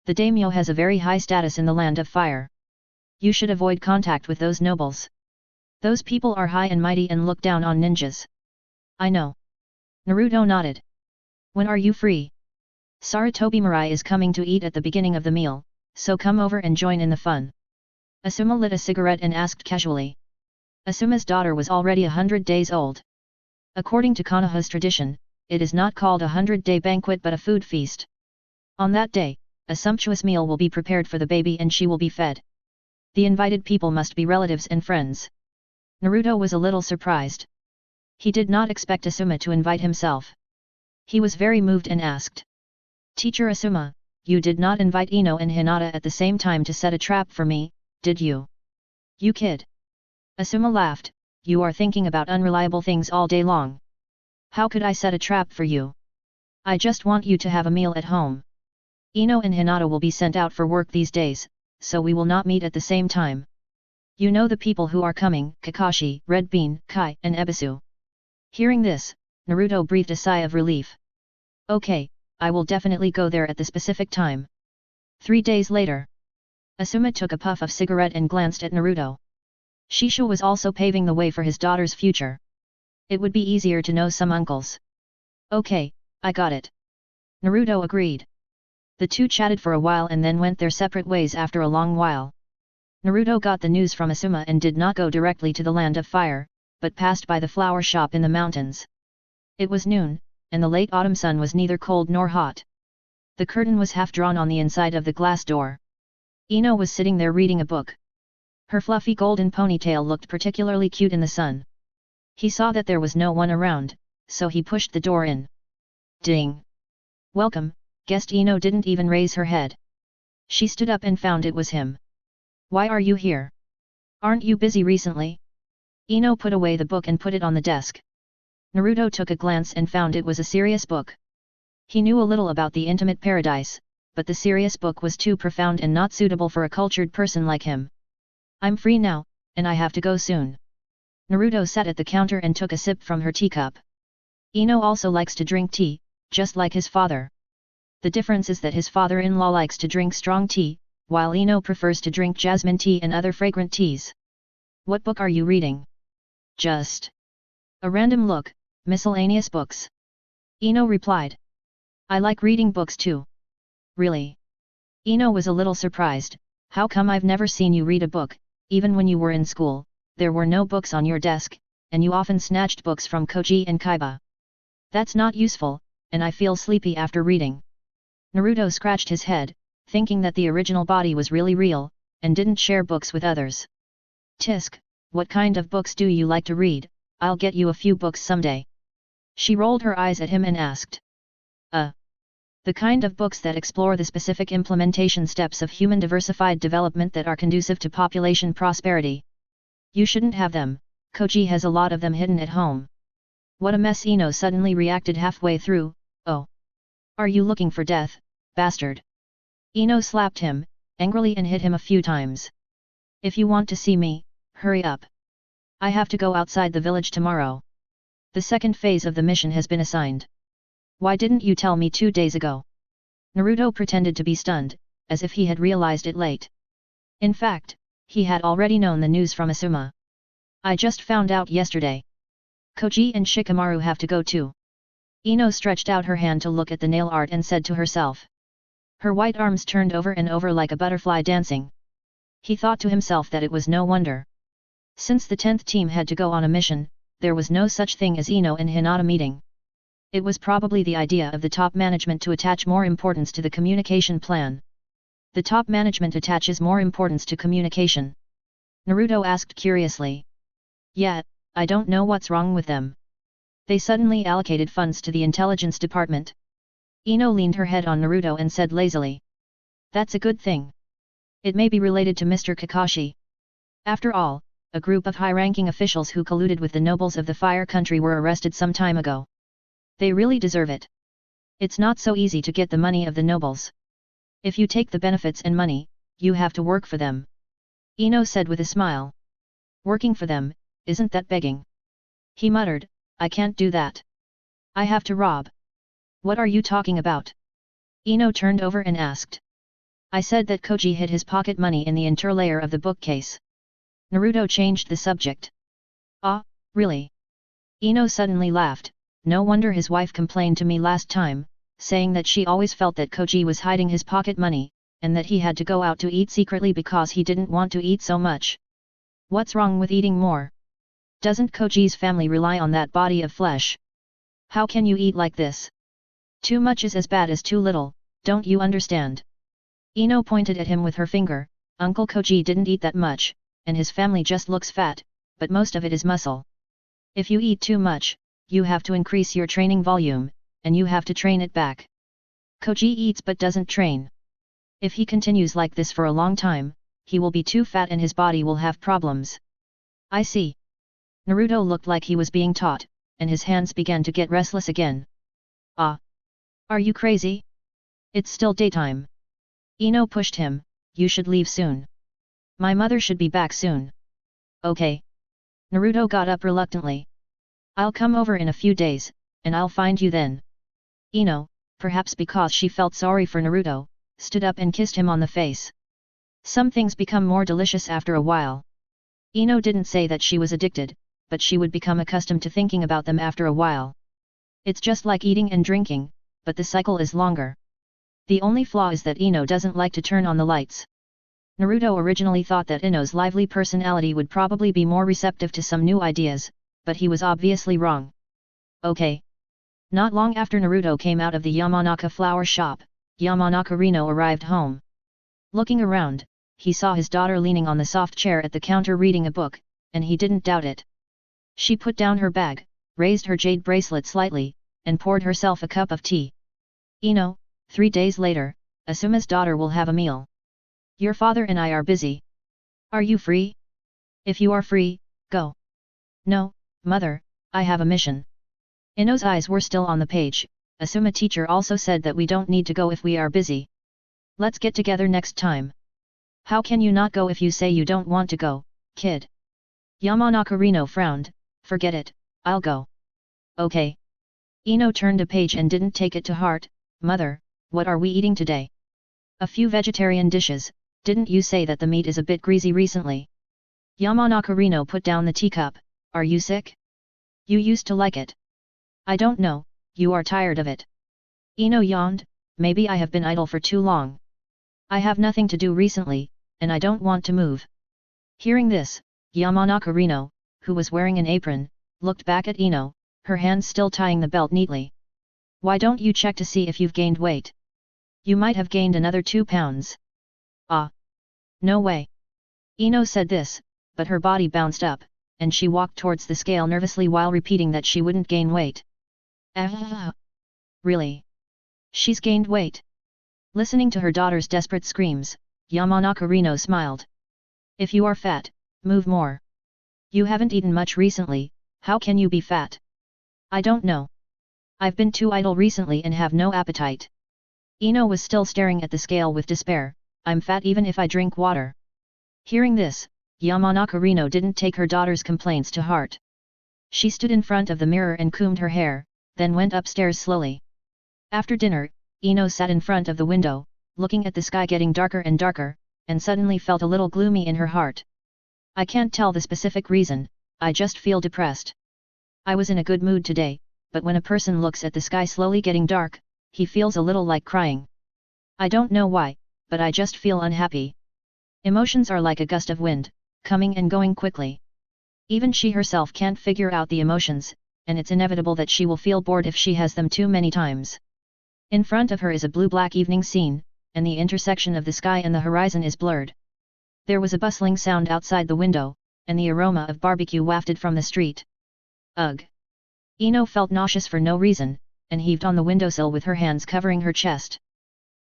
Speaker 1: The daimyo has a very high status in the Land of Fire. You should avoid contact with those nobles. Those people are high and mighty and look down on ninjas. I know. Naruto nodded. When are you free? Sarutobi Mirai is coming to eat at the beginning of the meal, so come over and join in the fun. Asuma lit a cigarette and asked casually. Asuma's daughter was already 100 days old. According to Konoha's tradition, it is not called a 100-day banquet but a food feast. On that day, a sumptuous meal will be prepared for the baby and she will be fed. The invited people must be relatives and friends. Naruto was a little surprised. He did not expect Asuma to invite himself. He was very moved and asked. Teacher Asuma, you did not invite Ino and Hinata at the same time to set a trap for me, did you? You kid. Asuma laughed, you are thinking about unreliable things all day long. How could I set a trap for you? I just want you to have a meal at home. Ino and Hinata will be sent out for work these days, so we will not meet at the same time. You know the people who are coming, Kakashi, Red Bean, Kai, and Ebisu. Hearing this, Naruto breathed a sigh of relief. Okay, I will definitely go there at the specific time. 3 days later. Asuma took a puff of cigarette and glanced at Naruto. Shisho was also paving the way for his daughter's future. It would be easier to know some uncles. Okay, I got it. Naruto agreed. The two chatted for a while and then went their separate ways after a long while. Naruto got the news from Asuma and did not go directly to the Land of Fire, but passed by the flower shop in the mountains. It was noon, and the late autumn sun was neither cold nor hot. The curtain was half drawn on the inside of the glass door. Ino was sitting there reading a book. Her fluffy golden ponytail looked particularly cute in the sun. He saw that there was no one around, so he pushed the door in. Ding! Welcome, guest. Ino didn't even raise her head. She stood up and found it was him. Why are you here? Aren't you busy recently? Ino put away the book and put it on the desk. Naruto took a glance and found it was a serious book. He knew a little about the intimate paradise, but the serious book was too profound and not suitable for a cultured person like him. I'm free now, and I have to go soon. Naruto sat at the counter and took a sip from her teacup. Ino also likes to drink tea, just like his father. The difference is that his father-in-law likes to drink strong tea, while Ino prefers to drink jasmine tea and other fragrant teas. What book are you reading? Just a random look, miscellaneous books. Ino replied. I like reading books too. Really? Ino was a little surprised. How come I've never seen you read a book? Even when you were in school, there were no books on your desk, and you often snatched books from Koji and Kaiba. That's not useful, and I feel sleepy after reading. Naruto scratched his head, thinking that the original body was really real, and didn't share books with others. Tisk, what kind of books do you like to read? I'll get you a few books someday. She rolled her eyes at him and asked. The kind of books that explore the specific implementation steps of human diversified development that are conducive to population prosperity. You shouldn't have them, Koji has a lot of them hidden at home. What a mess. Ino suddenly reacted halfway through. Oh. Are you looking for death, bastard? Ino slapped him, angrily, and hit him a few times. If you want to see me, hurry up. I have to go outside the village tomorrow. The second phase of the mission has been assigned. Why didn't you tell me 2 days ago? Naruto pretended to be stunned, as if he had realized it late. In fact, he had already known the news from Asuma. I just found out yesterday. Koji and Shikamaru have to go too. Ino stretched out her hand to look at the nail art and said to herself. Her white arms turned over and over like a butterfly dancing. He thought to himself that it was no wonder. Since the 10th team had to go on a mission, there was no such thing as Ino and Hinata meeting. It was probably the idea of the top management to attach more importance to the communication plan. The top management attaches more importance to communication. Naruto asked curiously. Yeah, I don't know what's wrong with them. They suddenly allocated funds to the intelligence department. Ino leaned her head on Naruto and said lazily. That's a good thing. It may be related to Mr. Kakashi. After all, a group of high-ranking officials who colluded with the nobles of the Fire Country were arrested some time ago. They really deserve it. It's not so easy to get the money of the nobles. If you take the benefits and money, you have to work for them. Ino said with a smile. Working for them, isn't that begging? He muttered, I can't do that. I have to rob. What are you talking about? Ino turned over and asked. I said that Koji hid his pocket money in the interlayer of the bookcase. Naruto changed the subject. Ah, really? Ino suddenly laughed. No wonder his wife complained to me last time, saying that she always felt that Koji was hiding his pocket money, and that he had to go out to eat secretly because he didn't want to eat so much. What's wrong with eating more? Doesn't Koji's family rely on that body of flesh? How can you eat like this? Too much is as bad as too little, don't you understand? Ino pointed at him with her finger. Uncle Koji didn't eat that much, and his family just looks fat, but most of it is muscle. If you eat too much, you have to increase your training volume, and you have to train it back. Koji eats but doesn't train. If he continues like this for a long time, he will be too fat and his body will have problems. I see. Naruto looked like he was being taught, and his hands began to get restless again. Ah! Are you crazy? It's still daytime. Ino pushed him, you should leave soon. My mother should be back soon. Okay. Naruto got up reluctantly. I'll come over in a few days, and I'll find you then. Ino, perhaps because she felt sorry for Naruto, stood up and kissed him on the face. Some things become more delicious after a while. Ino didn't say that she was addicted, but she would become accustomed to thinking about them after a while. It's just like eating and drinking, but the cycle is longer. The only flaw is that Ino doesn't like to turn on the lights. Naruto originally thought that Ino's lively personality would probably be more receptive to some new ideas, but he was obviously wrong. Okay. Not long after Naruto came out of the Yamanaka flower shop, Yamanaka Rino arrived home. Looking around, he saw his daughter leaning on the soft chair at the counter reading a book, and he didn't doubt it. She put down her bag, raised her jade bracelet slightly, and poured herself a cup of tea. Ino, 3 days later, Asuma's daughter will have a meal. Your father and I are busy. Are you free? If you are free, go. No, mother, I have a mission. Ino's eyes were still on the page. Asuma teacher also said that we don't need to go if we are busy. Let's get together next time. How can you not go if you say you don't want to go, kid? Yamanaka Rino frowned. Forget it, I'll go. Okay. Ino turned a page and didn't take it to heart. Mother, what are we eating today? A few vegetarian dishes. Didn't you say that the meat is a bit greasy recently? Yamanaka Rino put down the teacup. Are you sick? You used to like it. I don't know, you are tired of it. Ino yawned. Maybe I have been idle for too long. I have nothing to do recently, and I don't want to move. Hearing this, Yamanaka Rino, who was wearing an apron, looked back at Ino, her hands still tying the belt neatly. Why don't you check to see if you've gained weight? You might have gained another 2 pounds. Ah. No way. Ino said this, but her body bounced up, and she walked towards the scale nervously while repeating that she wouldn't gain weight. Ah. Really? She's gained weight? Listening to her daughter's desperate screams, Yamanaka Rino smiled. If you are fat, move more. You haven't eaten much recently, how can you be fat? I don't know. I've been too idle recently and have no appetite. Ino was still staring at the scale with despair. I'm fat even if I drink water. Hearing this, Yamanaka Rino didn't take her daughter's complaints to heart. She stood in front of the mirror and combed her hair, then went upstairs slowly. After dinner, Ino sat in front of the window, looking at the sky getting darker and darker, and suddenly felt a little gloomy in her heart. I can't tell the specific reason, I just feel depressed. I was in a good mood today, but when a person looks at the sky slowly getting dark, he feels a little like crying. I don't know why, but I just feel unhappy. Emotions are like a gust of wind, coming and going quickly. Even she herself can't figure out the emotions, and it's inevitable that she will feel bored if she has them too many times. In front of her is a blue-black evening scene, and the intersection of the sky and the horizon is blurred. There was a bustling sound outside the window, and the aroma of barbecue wafted from the street. Ugh! Ino felt nauseous for no reason, and heaved on the windowsill with her hands covering her chest.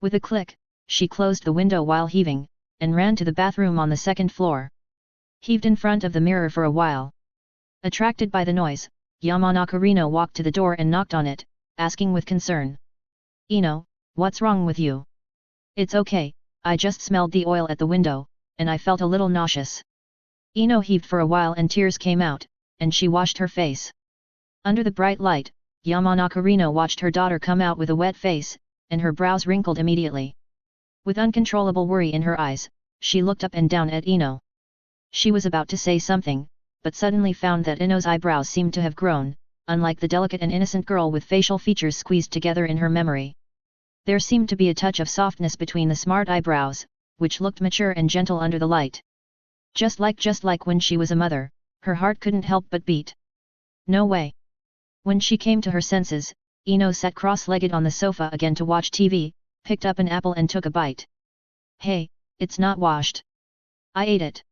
Speaker 1: With a click, she closed the window while heaving, and ran to the bathroom on the second floor. Heaved in front of the mirror for a while. Attracted by the noise, Yamanaka Rino walked to the door and knocked on it, asking with concern. Ino, what's wrong with you? It's okay, I just smelled the oil at the window, and I felt a little nauseous. Ino heaved for a while and tears came out, and she washed her face. Under the bright light, Yamanaka Rino watched her daughter come out with a wet face, and her brows wrinkled immediately. With uncontrollable worry in her eyes, she looked up and down at Ino. She was about to say something, but suddenly found that Ino's eyebrows seemed to have grown, unlike the delicate and innocent girl with facial features squeezed together in her memory. There seemed to be a touch of softness between the smart eyebrows, which looked mature and gentle under the light. Just like when she was a mother, her heart couldn't help but beat. No way. When she came to her senses, Ino sat cross-legged on the sofa again to watch TV, picked up an apple and took a bite. Hey, it's not washed. I ate it.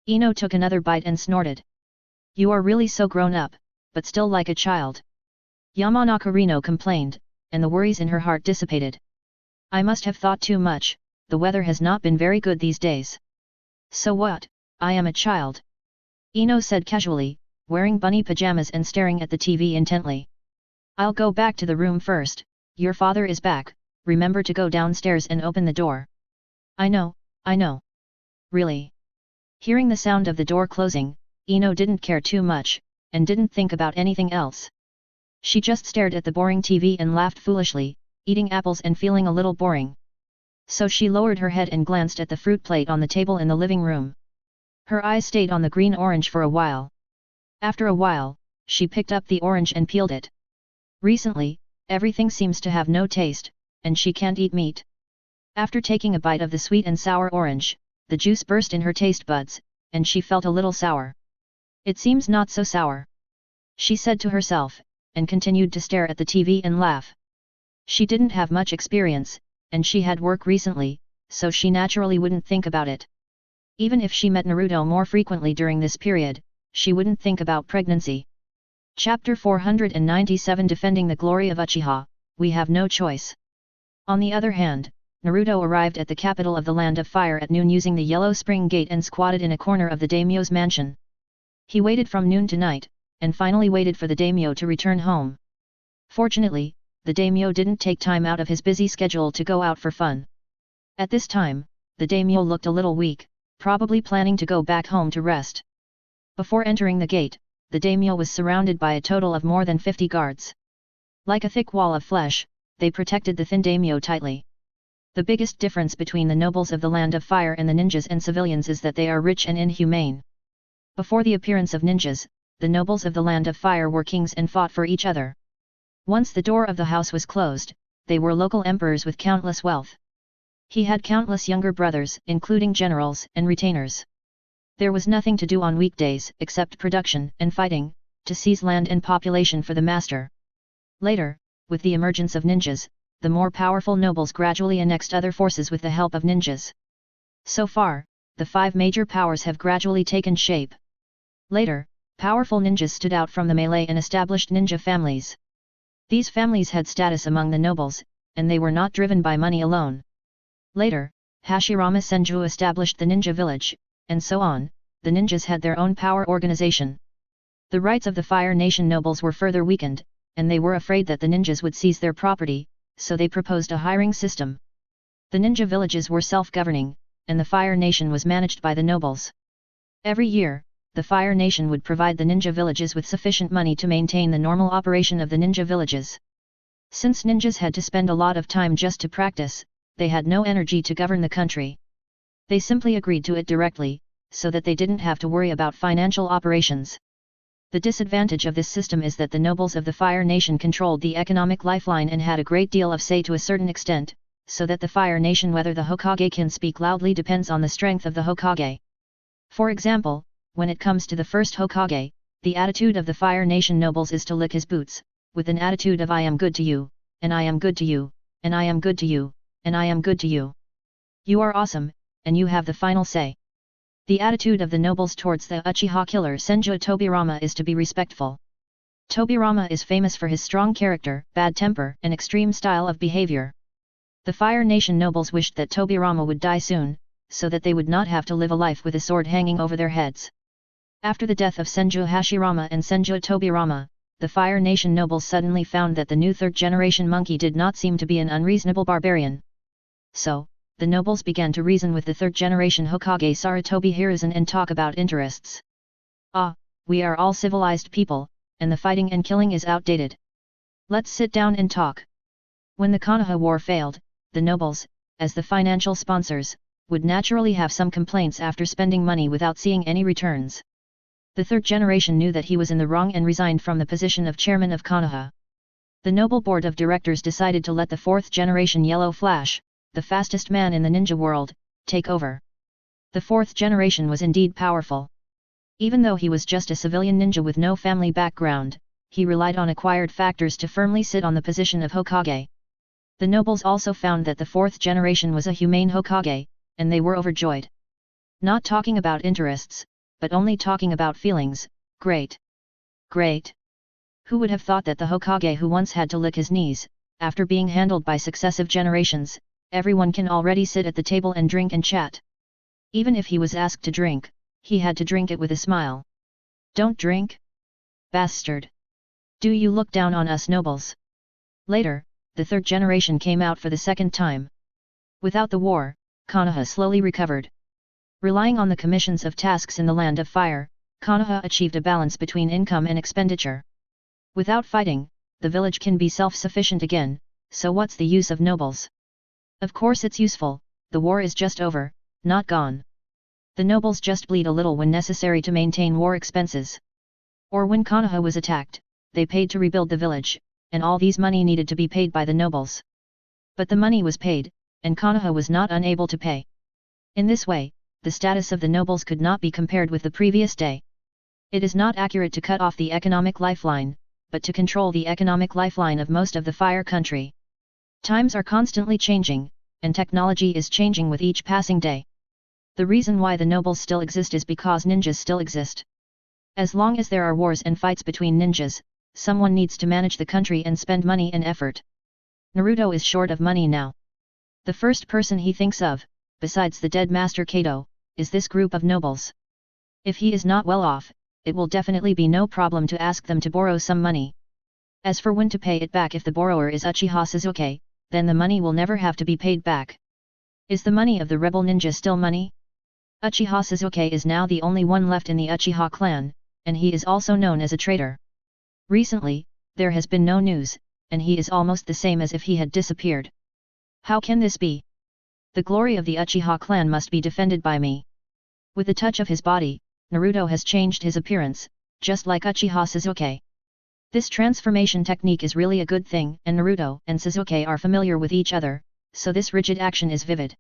Speaker 1: Ino took another bite and snorted. You are really so grown up, but still like a child. Yamanaka Rino complained, and the worries in her heart dissipated. I must have thought too much, the weather has not been very good these days. So what, I am a child. Ino said casually, wearing bunny pajamas and staring at the TV intently. I'll go back to the room first, your father is back, remember to go downstairs and open the door. I know. Really? Hearing the sound of the door closing, Ino didn't care too much, and didn't think about anything else. She just stared at the boring TV and laughed foolishly, eating apples and feeling a little boring. So she lowered her head and glanced at the fruit plate on the table in the living room. Her eyes stayed on the green orange for a while. After a while, she picked up the orange and peeled it. Recently, everything seems to have no taste, and she can't eat meat. After taking a bite of the sweet and sour orange, the juice burst in her taste buds, and she felt a little sour. It seems not so sour, she said to herself, and continued to stare at the TV and laugh. She didn't have much experience, and she had work recently, so she naturally wouldn't think about it. Even if she met Naruto more frequently during this period, she wouldn't think about pregnancy. Chapter 497 Defending the Glory of Uchiha, We Have No Choice. On the other hand, Naruto arrived at the capital of the Land of Fire at noon using the Yellow Spring Gate and squatted in a corner of the daimyo's mansion. He waited from noon to night, and finally waited for the daimyo to return home. Fortunately, the daimyo didn't take time out of his busy schedule to go out for fun. At this time, the daimyo looked a little weak, probably planning to go back home to rest. Before entering the gate, the daimyo was surrounded by a total of more than 50 guards. Like a thick wall of flesh, they protected the thin daimyo tightly. The biggest difference between the nobles of the Land of Fire and the ninjas and civilians is that they are rich and inhumane. Before the appearance of ninjas, the nobles of the Land of Fire were kings and fought for each other. Once the door of the house was closed, they were local emperors with countless wealth. He had countless younger brothers, including generals and retainers. There was nothing to do on weekdays except production and fighting, to seize land and population for the master. Later, with the emergence of ninjas, the more powerful nobles gradually annexed other forces with the help of ninjas. So far, the 5 major powers have gradually taken shape. Later, powerful ninjas stood out from the melee and established ninja families. These families had status among the nobles, and they were not driven by money alone. Later, Hashirama Senju established the ninja village, and so on. The ninjas had their own power organization. The rights of the Fire Nation nobles were further weakened, and they were afraid that the ninjas would seize their property, so they proposed a hiring system. The ninja villages were self-governing, and the Fire Nation was managed by the nobles. Every year, the Fire Nation would provide the ninja villages with sufficient money to maintain the normal operation of the ninja villages. Since ninjas had to spend a lot of time just to practice, they had no energy to govern the country. They simply agreed to it directly, so that they didn't have to worry about financial operations. The disadvantage of this system is that the nobles of the Fire Nation controlled the economic lifeline and had a great deal of say to a certain extent, so that the Fire Nation whether the Hokage can speak loudly depends on the strength of the Hokage. For example, when it comes to the first Hokage, the attitude of the Fire Nation nobles is to lick his boots, with an attitude of I am good to you, and I am good to you, and I am good to you, and I am good to you. You are awesome, and you have the final say. The attitude of the nobles towards the Uchiha killer Senju Tobirama is to be respectful. Tobirama is famous for his strong character, bad temper, and extreme style of behavior. The Fire Nation nobles wished that Tobirama would die soon, so that they would not have to live a life with a sword hanging over their heads. After the death of Senju Hashirama and Senju Tobirama, the Fire Nation nobles suddenly found that the new third-generation monkey did not seem to be an unreasonable barbarian. So, the nobles began to reason with the third-generation Hokage Sarutobi Hiruzen and talk about interests. Ah, we are all civilized people, and the fighting and killing is outdated. Let's sit down and talk. When the Konoha War failed, the nobles, as the financial sponsors, would naturally have some complaints after spending money without seeing any returns. The third generation knew that he was in the wrong and resigned from the position of chairman of Konoha. The noble board of directors decided to let the fourth generation Yellow Flash, the fastest man in the ninja world, take over. The fourth generation was indeed powerful. Even though he was just a civilian ninja with no family background, he relied on acquired factors to firmly sit on the position of Hokage. The nobles also found that the fourth generation was a humane Hokage, and they were overjoyed. Not talking about interests, but only talking about feelings. Great! Great! Who would have thought that the Hokage who once had to lick his knees, after being handled by successive generations, everyone can already sit at the table and drink and chat. Even if he was asked to drink, he had to drink it with a smile. Don't drink? Bastard! Do you look down on us nobles? Later, the third generation came out for the second time. Without the war, Konoha slowly recovered. Relying on the commissions of tasks in the Land of Fire, Konoha achieved a balance between income and expenditure. Without fighting, the village can be self-sufficient again, so what's the use of nobles? Of course it's useful, the war is just over, not gone. The nobles just bleed a little when necessary to maintain war expenses. Or when Konoha was attacked, they paid to rebuild the village, and all these money needed to be paid by the nobles. But the money was paid, and Konoha was not unable to pay. In this way, the status of the nobles could not be compared with the previous day. It is not accurate to cut off the economic lifeline, but to control the economic lifeline of most of the fire country. Times are constantly changing, and technology is changing with each passing day. The reason why the nobles still exist is because ninjas still exist. As long as there are wars and fights between ninjas, someone needs to manage the country and spend money and effort. Naruto is short of money now. The first person he thinks of, besides the dead Master Kato, is this group of nobles. If he is not well off, it will definitely be no problem to ask them to borrow some money. As for when to pay it back if the borrower is Uchiha Sasuke, then the money will never have to be paid back. Is the money of the rebel ninja still money? Uchiha Sasuke is now the only one left in the Uchiha clan, and he is also known as a traitor. Recently, there has been no news, and he is almost the same as if he had disappeared. How can this be? The glory of the Uchiha clan must be defended by me. With the touch of his body, Naruto has changed his appearance, just like Uchiha Sasuke. This transformation technique is really a good thing, and Naruto and Sasuke are familiar with each other, so this rigid action is vivid.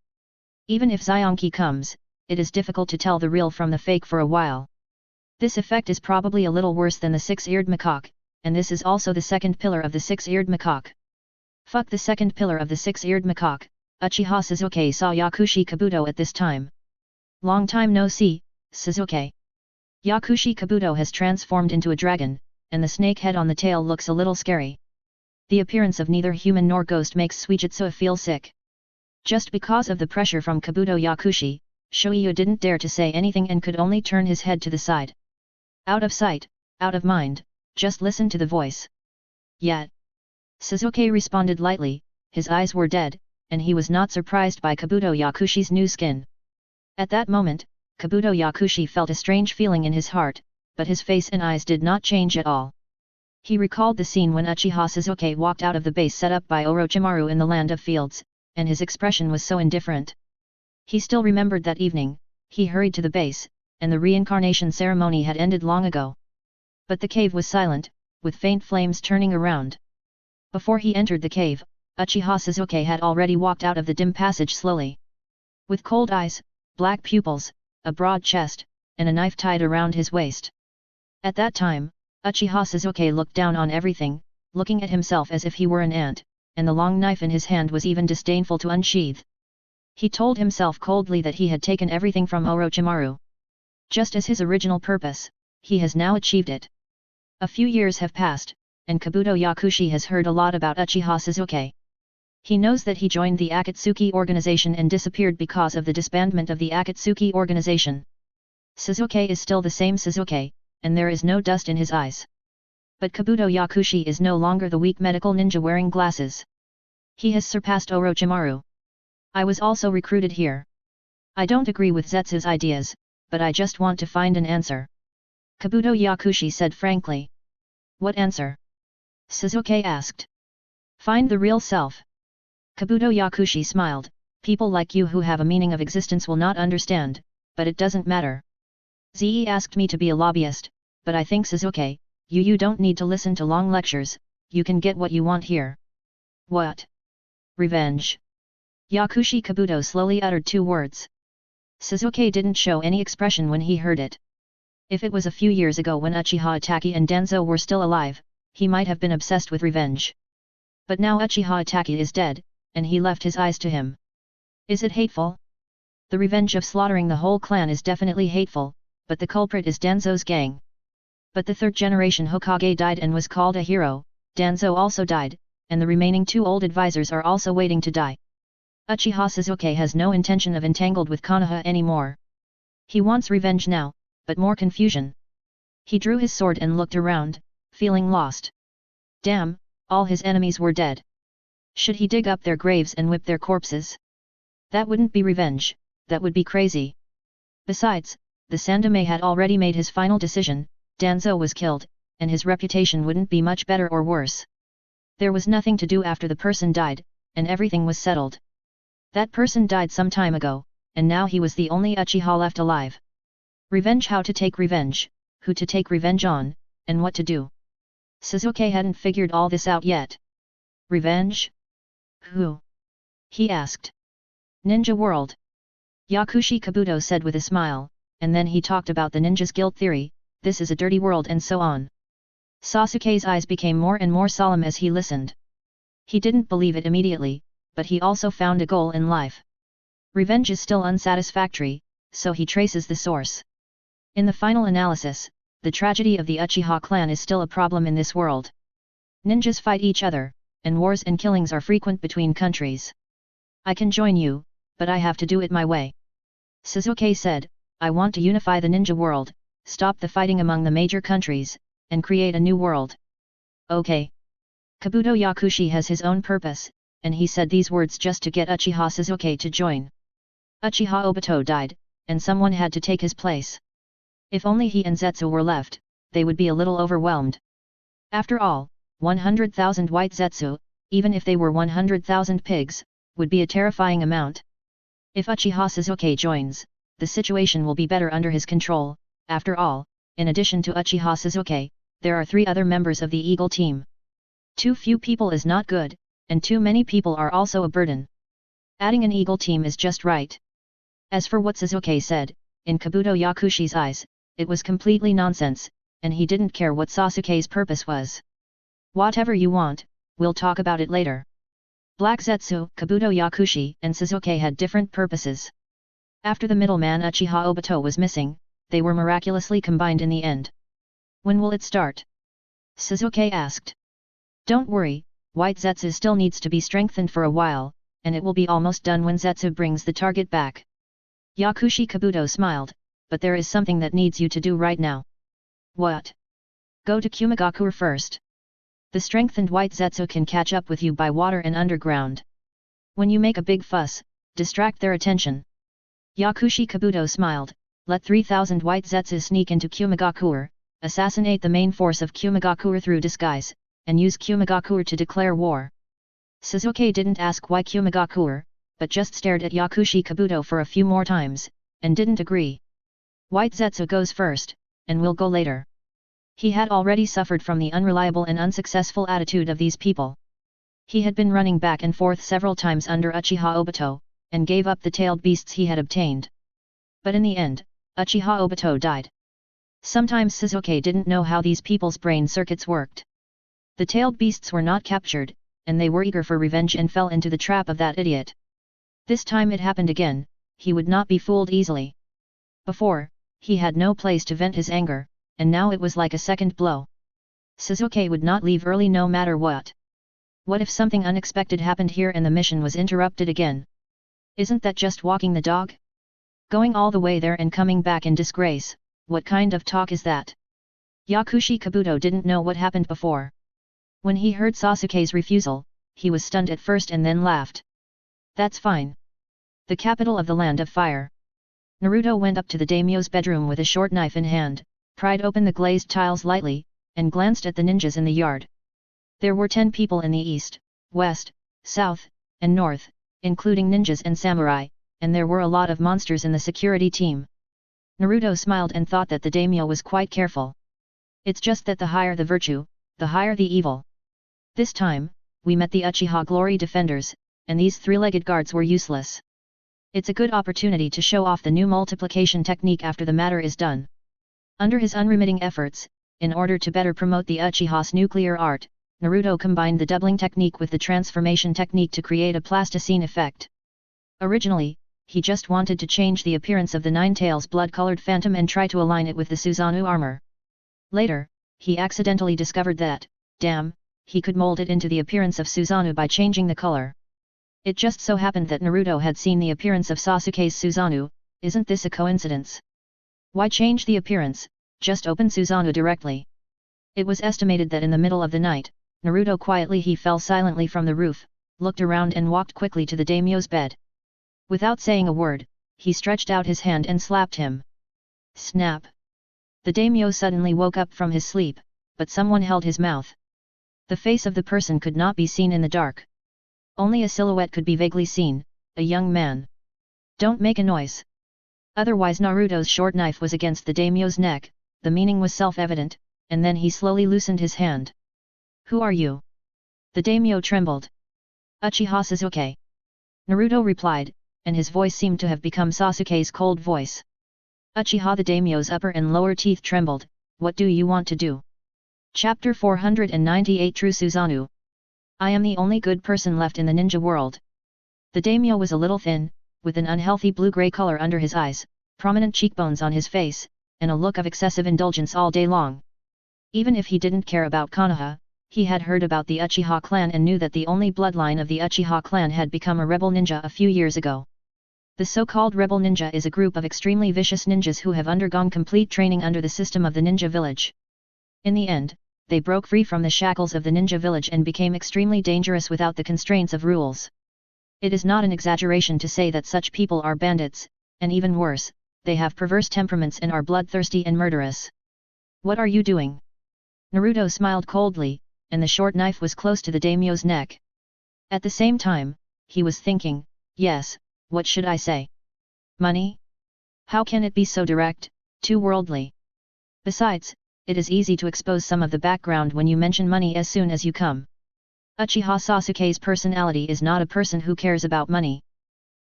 Speaker 1: Even if Zyonki comes, it is difficult to tell the real from the fake for a while. This effect is probably a little worse than the six-eared macaque, and this is also the second pillar of the six-eared macaque. Fuck the second pillar of the six-eared macaque. Uchiha Sasuke saw Yakushi Kabuto at this time. Long time no see, Sasuke. Yakushi Kabuto has transformed into a dragon, and the snake head on the tail looks a little scary. The appearance of neither human nor ghost makes Suijutsu feel sick. Just because of the pressure from Kabuto Yakushi, Shoiyu didn't dare to say anything and could only turn his head to the side. Out of sight, out of mind, just listen to the voice. Yet. Sasuke responded lightly, his eyes were dead, and he was not surprised by Kabuto Yakushi's new skin. At that moment, Kabuto Yakushi felt a strange feeling in his heart, but his face and eyes did not change at all. He recalled the scene when Uchiha Sasuke walked out of the base set up by Orochimaru in the Land of Fields, and his expression was so indifferent. He still remembered that evening, he hurried to the base, and the reincarnation ceremony had ended long ago. But the cave was silent, with faint flames turning around. Before he entered the cave, Uchiha Sasuke had already walked out of the dim passage slowly. With cold eyes, black pupils, a broad chest, and a knife tied around his waist. At that time, Uchiha Sasuke looked down on everything, looking at himself as if he were an ant, and the long knife in his hand was even disdainful to unsheath. He told himself coldly that he had taken everything from Orochimaru. Just as his original purpose, he has now achieved it. A few years have passed, and Kabuto Yakushi has heard a lot about Uchiha Sasuke. He knows that he joined the Akatsuki organization and disappeared because of the disbandment of the Akatsuki organization. Sasuke is still the same Sasuke, and there is no dust in his eyes. But Kabuto Yakushi is no longer the weak medical ninja wearing glasses. He has surpassed Orochimaru. I was also recruited here. I don't agree with Zetsu's ideas, but I just want to find an answer. Kabuto Yakushi said frankly. What answer? Sasuke asked. Find the real self. Kabuto Yakushi smiled. People like you who have a meaning of existence will not understand, but it doesn't matter. Ze asked me to be a lobbyist, but I think Sasuke, you don't need to listen to long lectures, you can get what you want here. What? Revenge. Yakushi Kabuto slowly uttered two words. Sasuke didn't show any expression when he heard it. If it was a few years ago when Uchiha Itachi and Danzo were still alive, he might have been obsessed with revenge. But now Uchiha Itachi is dead, and he left his eyes to him. Is it hateful? The revenge of slaughtering the whole clan is definitely hateful, but the culprit is Danzo's gang. But the third generation Hokage died and was called a hero, Danzo also died, and the remaining two old advisors are also waiting to die. Uchiha Sasuke has no intention of entangled with Konoha anymore. He wants revenge now, but more confusion. He drew his sword and looked around, feeling lost. Damn, all his enemies were dead. Should he dig up their graves and whip their corpses? That wouldn't be revenge, that would be crazy. Besides, the Sandaime had already made his final decision, Danzo was killed, and his reputation wouldn't be much better or worse. There was nothing to do after the person died, and everything was settled. That person died some time ago, and now he was the only Uchiha left alive. Revenge, how to take revenge, who to take revenge on, and what to do. Sasuke hadn't figured all this out yet. Revenge? Who? He asked. Ninja world. Yakushi Kabuto said with a smile, and then he talked about the ninja's guilt theory, this is a dirty world and so on. Sasuke's eyes became more and more solemn as he listened. He didn't believe it immediately, but he also found a goal in life. Revenge is still unsatisfactory, so he traces the source. In the final analysis, the tragedy of the Uchiha clan is still a problem in this world. Ninjas fight each other, and wars and killings are frequent between countries. I can join you, but I have to do it my way. Sasuke said, I want to unify the ninja world, stop the fighting among the major countries, and create a new world. Okay. Kabuto Yakushi has his own purpose, and he said these words just to get Uchiha Sasuke to join. Uchiha Obito died, and someone had to take his place. If only he and Zetsu were left, they would be a little overwhelmed. After all, 100,000 white Zetsu, even if they were 100,000 pigs, would be a terrifying amount. If Uchiha Sasuke joins, the situation will be better under his control. After all, in addition to Uchiha Sasuke, there are 3 other members of the Eagle team. Too few people is not good, and too many people are also a burden. Adding an Eagle team is just right. As for what Sasuke said, in Kabuto Yakushi's eyes, it was completely nonsense, and he didn't care what Sasuke's purpose was. Whatever you want, we'll talk about it later. Black Zetsu, Kabuto Yakushi, and Sasuke had different purposes. After the middleman Uchiha Obito was missing, they were miraculously combined in the end. When will it start? Sasuke asked. Don't worry, White Zetsu still needs to be strengthened for a while, and it will be almost done when Zetsu brings the target back. Yakushi Kabuto smiled, but there is something that needs you to do right now. What? Go to Kumigakure first. The strengthened White Zetsu can catch up with you by water and underground. When you make a big fuss, distract their attention. Yakushi Kabuto smiled, let 3,000 White Zetsu sneak into Kumigakure, assassinate the main force of Kumigakure through disguise, and use Kumigakure to declare war. Sasuke didn't ask why Kumigakure, but just stared at Yakushi Kabuto for a few more times, and didn't agree. White Zetsu goes first, and will go later. He had already suffered from the unreliable and unsuccessful attitude of these people. He had been running back and forth several times under Uchiha Obito, and gave up the tailed beasts he had obtained. But in the end, Uchiha Obito died. Sometimes Sasuke didn't know how these people's brain circuits worked. The tailed beasts were not captured, and they were eager for revenge and fell into the trap of that idiot. This time it happened again, he would not be fooled easily. Before, he had no place to vent his anger, and now it was like a second blow. Sasuke would not leave early no matter what. What if something unexpected happened here and the mission was interrupted again? Isn't that just walking the dog? Going all the way there and coming back in disgrace, what kind of talk is that? Yakushi Kabuto didn't know what happened before. When he heard Sasuke's refusal, he was stunned at first and then laughed. That's fine. The capital of the Land of Fire. Naruto went up to the daimyo's bedroom with a short knife in hand, pried open the glazed tiles lightly, and glanced at the ninjas in the yard. There were 10 people in the east, west, south, and north, including ninjas and samurai, and there were a lot of monsters in the security team. Naruto smiled and thought that the daimyo was quite careful. It's just that the higher the virtue, the higher the evil. This time, we met the Uchiha Glory Defenders, and these 3-legged guards were useless. It's a good opportunity to show off the new multiplication technique after the matter is done. Under his unremitting efforts, in order to better promote the Uchiha's nuclear art, Naruto combined the doubling technique with the transformation technique to create a plasticine effect. Originally, he just wanted to change the appearance of the Nine-Tails blood-colored phantom and try to align it with the Susanoo armor. Later, he accidentally discovered that, damn, he could mold it into the appearance of Susanoo by changing the color. It just so happened that Naruto had seen the appearance of Sasuke's Susanoo. Isn't this a coincidence? Why change the appearance, just open Susanoo directly. It was estimated that in the middle of the night, Naruto quietly he fell silently from the roof, looked around and walked quickly to the daimyo's bed. Without saying a word, he stretched out his hand and slapped him. Snap! The daimyo suddenly woke up from his sleep, but someone held his mouth. The face of the person could not be seen in the dark. Only a silhouette could be vaguely seen, a young man. Don't make a noise. Otherwise Naruto's short knife was against the daimyo's neck, the meaning was self-evident, and then he slowly loosened his hand. Who are you? The daimyo trembled. Uchiha Sasuke. Naruto replied, and his voice seemed to have become Sasuke's cold voice. Uchiha, the daimyo's upper and lower teeth trembled. What do you want to do? Chapter 498 True Susanoo. I am the only good person left in the ninja world. The daimyo was a little thin, with an unhealthy blue-gray color under his eyes, prominent cheekbones on his face, and a look of excessive indulgence all day long. Even if he didn't care about Konoha, he had heard about the Uchiha clan and knew that the only bloodline of the Uchiha clan had become a rebel ninja a few years ago. The so-called rebel ninja is a group of extremely vicious ninjas who have undergone complete training under the system of the ninja village. In the end, they broke free from the shackles of the ninja village and became extremely dangerous without the constraints of rules. It is not an exaggeration to say that such people are bandits, and even worse, they have perverse temperaments and are bloodthirsty and murderous. What are you doing? Naruto smiled coldly, and the short knife was close to the daimyo's neck. At the same time, he was thinking, yes, what should I say? Money? How can it be so direct, too worldly? Besides, it is easy to expose some of the background when you mention money as soon as you come. Uchiha Sasuke's personality is not a person who cares about money.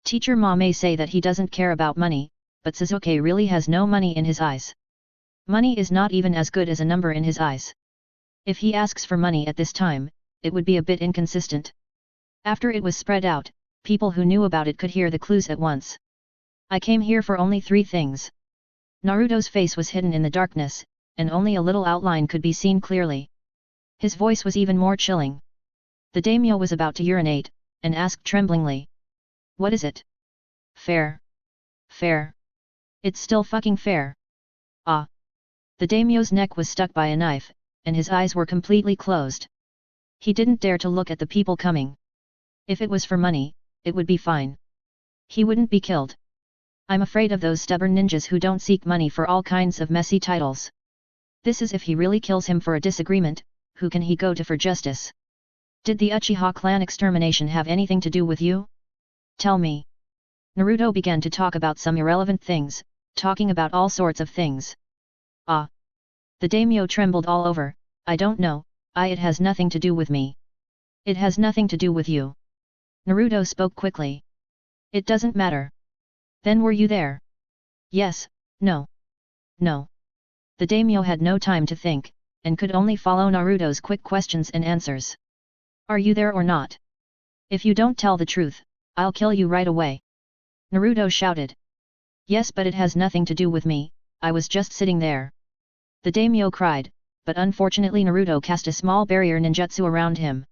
Speaker 1: Teacher Ma may say that he doesn't care about money, but Sasuke really has no money in his eyes. Money is not even as good as a number in his eyes. If he asks for money at this time, it would be a bit inconsistent. After it was spread out, people who knew about it could hear the clues at once. I came here for only 3 things. Naruto's face was hidden in the darkness, and only a little outline could be seen clearly. His voice was even more chilling. The daimyo was about to urinate, and asked tremblingly. What is it? Fair. Fair. It's still fucking fair. Ah. The daimyo's neck was stuck by a knife, and his eyes were completely closed. He didn't dare to look at the people coming. If it was for money, it would be fine. He wouldn't be killed. I'm afraid of those stubborn ninjas who don't seek money for all kinds of messy titles. This is if he really kills him for a disagreement, who can he go to for justice? Did the Uchiha clan extermination have anything to do with you? Tell me. Naruto began to talk about some irrelevant things, talking about all sorts of things. Ah. The daimyo trembled all over. I don't know, it has nothing to do with me. It has nothing to do with you. Naruto spoke quickly. It doesn't matter. Then were you there? Yes, no. No. The daimyo had no time to think, and could only follow Naruto's quick questions and answers. Are you there or not? If you don't tell the truth, I'll kill you right away. Naruto shouted. Yes, but it has nothing to do with me, I was just sitting there. The daimyo cried, but unfortunately Naruto cast a small barrier ninjutsu around him.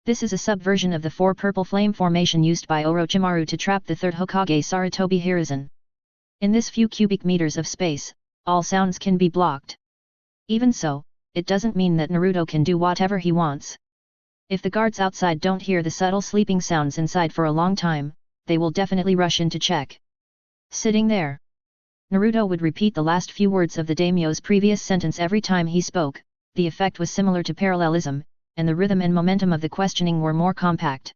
Speaker 1: This is a subversion of the 4 purple flame formation used by Orochimaru to trap the 3rd Hokage Sarutobi Hiruzen. In this few cubic meters of space, all sounds can be blocked. Even so, it doesn't mean that Naruto can do whatever he wants. If the guards outside don't hear the subtle sleeping sounds inside for a long time, they will definitely rush in to check. Sitting there. Naruto would repeat the last few words of the daimyo's previous sentence every time he spoke. The effect was similar to parallelism, and the rhythm and momentum of the questioning were more compact.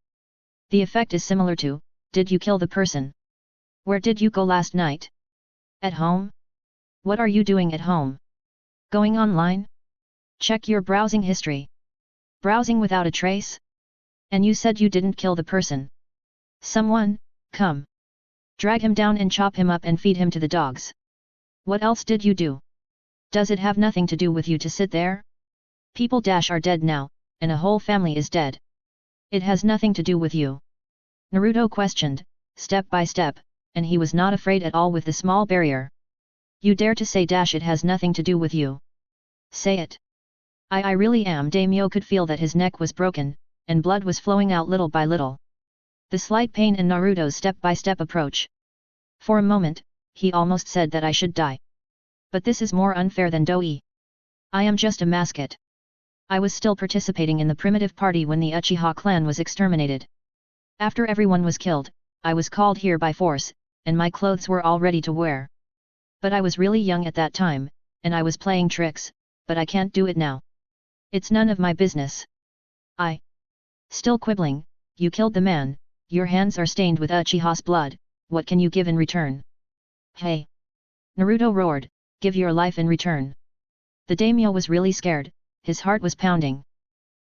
Speaker 1: The effect is similar to, did you kill the person? Where did you go last night? At home? What are you doing at home? Going online? Check your browsing history. Browsing without a trace? And you said you didn't kill the person. Someone, come. Drag him down and chop him up and feed him to the dogs. What else did you do? Does it have nothing to do with you to sit there? People are dead now, and a whole family is dead. It has nothing to do with you. Naruto questioned, step by step, and he was not afraid at all with the small barrier. You dare to say it has nothing to do with you. Say it. I really am. Daimyo could feel that his neck was broken, and blood was flowing out little by little. The slight pain in Naruto's step-by-step approach. For a moment, he almost said that I should die. But this is more unfair than Doi. I am just a mascot. I was still participating in the primitive party when the Uchiha clan was exterminated. After everyone was killed, I was called here by force, and my clothes were all ready to wear. But I was really young at that time, and I was playing tricks, but I can't do it now. It's none of my business. Still quibbling, you killed the man, Your hands are stained with Uchiha's blood, what can you give in return? Hey! Naruto roared, give your life in return. The daimyo was really scared, his heart was pounding.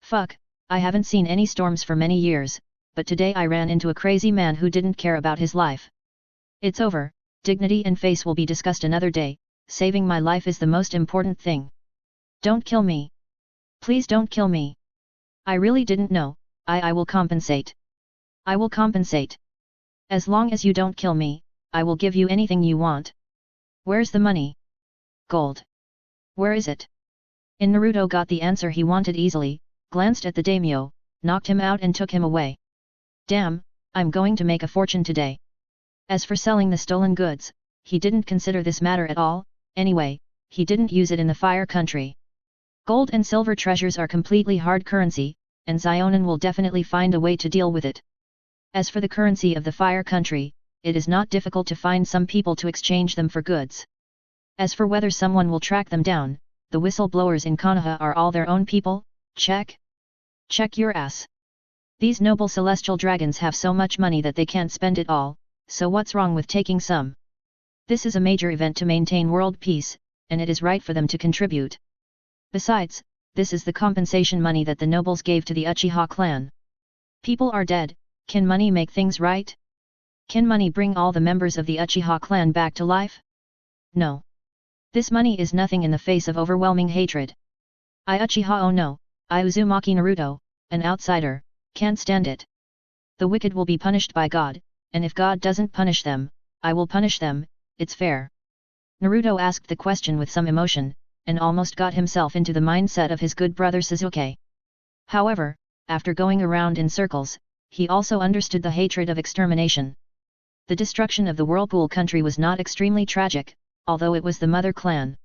Speaker 1: Fuck, I haven't seen any storms for many years, but today I ran into a crazy man who didn't care about his life. It's over, dignity and face will be discussed another day, saving my life is the most important thing. Don't kill me. Please don't kill me. I really didn't know, I will compensate. I will compensate. As long as you don't kill me, I will give you anything you want. Where's the money? Gold. Where is it? Naruto got the answer he wanted easily, glanced at the daimyo, knocked him out and took him away. Damn, I'm going to make a fortune today. As for selling the stolen goods, he didn't consider this matter at all, anyway, he didn't use it in the fire country. Gold and silver treasures are completely hard currency, and Zionin will definitely find a way to deal with it. As for the currency of the fire country, it is not difficult to find some people to exchange them for goods. As for whether someone will track them down, the whistleblowers in Konoha are all their own people, check? Check your ass. These noble celestial dragons have so much money that they can't spend it all, so what's wrong with taking some? This is a major event to maintain world peace, and it is right for them to contribute. Besides, this is the compensation money that the nobles gave to the Uchiha clan. People are dead, can money make things right? Can money bring all the members of the Uchiha clan back to life? No. This money is nothing in the face of overwhelming hatred. Uchiha oh no, Uzumaki Naruto, an outsider, can't stand it. The wicked will be punished by God, and if God doesn't punish them, I will punish them, it's fair. Naruto asked the question with some emotion, and almost got himself into the mindset of his good brother Sasuke. However, after going around in circles, he also understood the hatred of extermination. The destruction of the Whirlpool country was not extremely tragic, although it was the mother clan.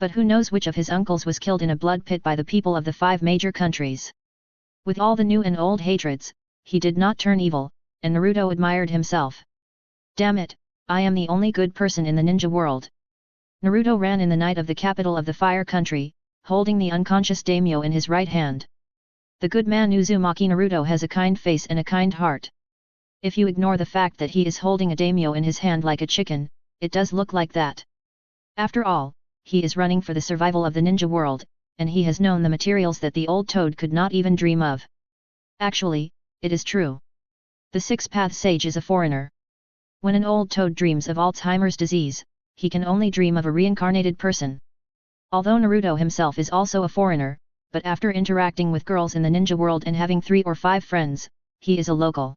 Speaker 1: But who knows which of his uncles was killed in a blood pit by the people of the 5 major countries. With all the new and old hatreds, he did not turn evil, and Naruto admired himself. Damn it, I am the only good person in the ninja world. Naruto ran in the night of the capital of the fire country, holding the unconscious daimyo in his right hand. The good man Uzumaki Naruto has a kind face and a kind heart. If you ignore the fact that he is holding a daimyo in his hand like a chicken, it does look like that. After all, he is running for the survival of the ninja world, and he has known the materials that the old toad could not even dream of. Actually, it is true. The six-path sage is a foreigner. When an old toad dreams of Alzheimer's disease, he can only dream of a reincarnated person. Although Naruto himself is also a foreigner, but after interacting with girls in the ninja world and having 3 or 5 friends, he is a local.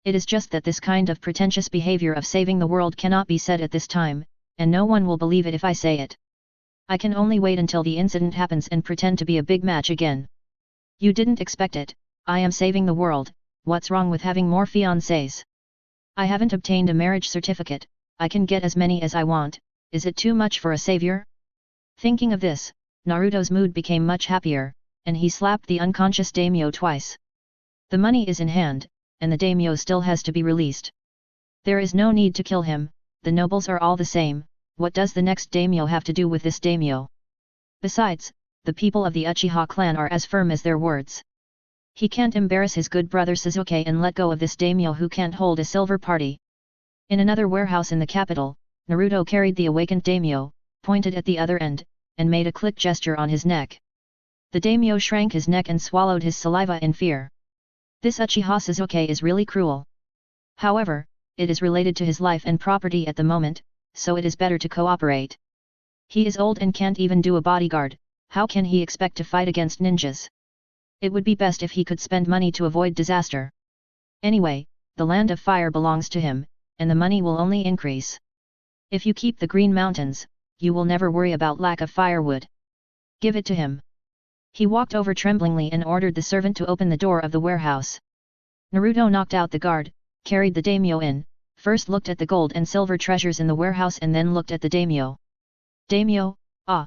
Speaker 1: It is just that this kind of pretentious behavior of saving the world cannot be said at this time, and no one will believe it if I say it. I can only wait until the incident happens and pretend to be a big match again. You didn't expect it, I am saving the world, what's wrong with having more fiancés? I haven't obtained a marriage certificate, I can get as many as I want, is it too much for a savior? Thinking of this, Naruto's mood became much happier, and he slapped the unconscious daimyo twice. The money is in hand, and the daimyo still has to be released. There is no need to kill him, the nobles are all the same, what does the next daimyo have to do with this daimyo? Besides, the people of the Uchiha clan are as firm as their words. He can't embarrass his good brother Sasuke and let go of this daimyo who can't hold a silver party. In another warehouse in the capital, Naruto carried the awakened daimyo, pointed at the other end, and made a click gesture on his neck. The daimyo shrank his neck and swallowed his saliva in fear. This Uchiha Sasuke is really cruel. However, it is related to his life and property at the moment, so it is better to cooperate. He is old and can't even do a bodyguard, how can he expect to fight against ninjas? It would be best if he could spend money to avoid disaster. Anyway, the land of fire belongs to him, and the money will only increase. If you keep the Green Mountains, you will never worry about lack of firewood. Give it to him. He walked over tremblingly and ordered the servant to open the door of the warehouse. Naruto knocked out the guard, carried the daimyo in, first looked at the gold and silver treasures in the warehouse and then looked at the daimyo. Daimyo, ah!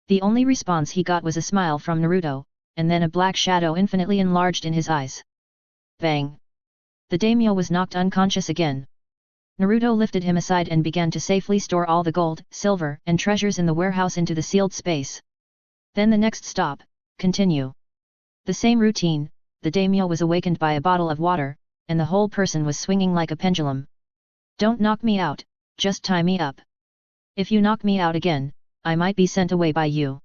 Speaker 1: The only response he got was a smile from Naruto, and then a black shadow infinitely enlarged in his eyes. Bang! The daimyo was knocked unconscious again. Naruto lifted him aside and began to safely store all the gold, silver, and treasures in the warehouse into the sealed space. Then the next stop, continue. The same routine, the daimyo was awakened by a bottle of water, and the whole person was swinging like a pendulum. "Don't knock me out, just tie me up. If you knock me out again, I might be sent away by you."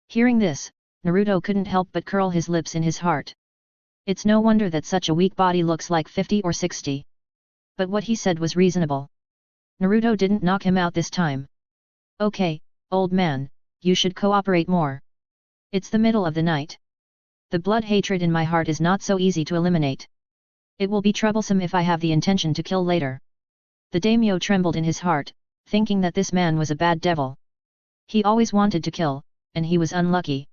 Speaker 1: Hearing this, Naruto couldn't help but curl his lips in his heart. It's no wonder that such a weak body looks like 50 or 60. But what he said was reasonable. Naruto didn't knock him out this time. "Okay, old man, you should cooperate more. It's the middle of the night. The blood hatred in my heart is not so easy to eliminate. It will be troublesome if I have the intention to kill later." The daimyo trembled in his heart, thinking that this man was a bad devil. He always wanted to kill, and he was unlucky.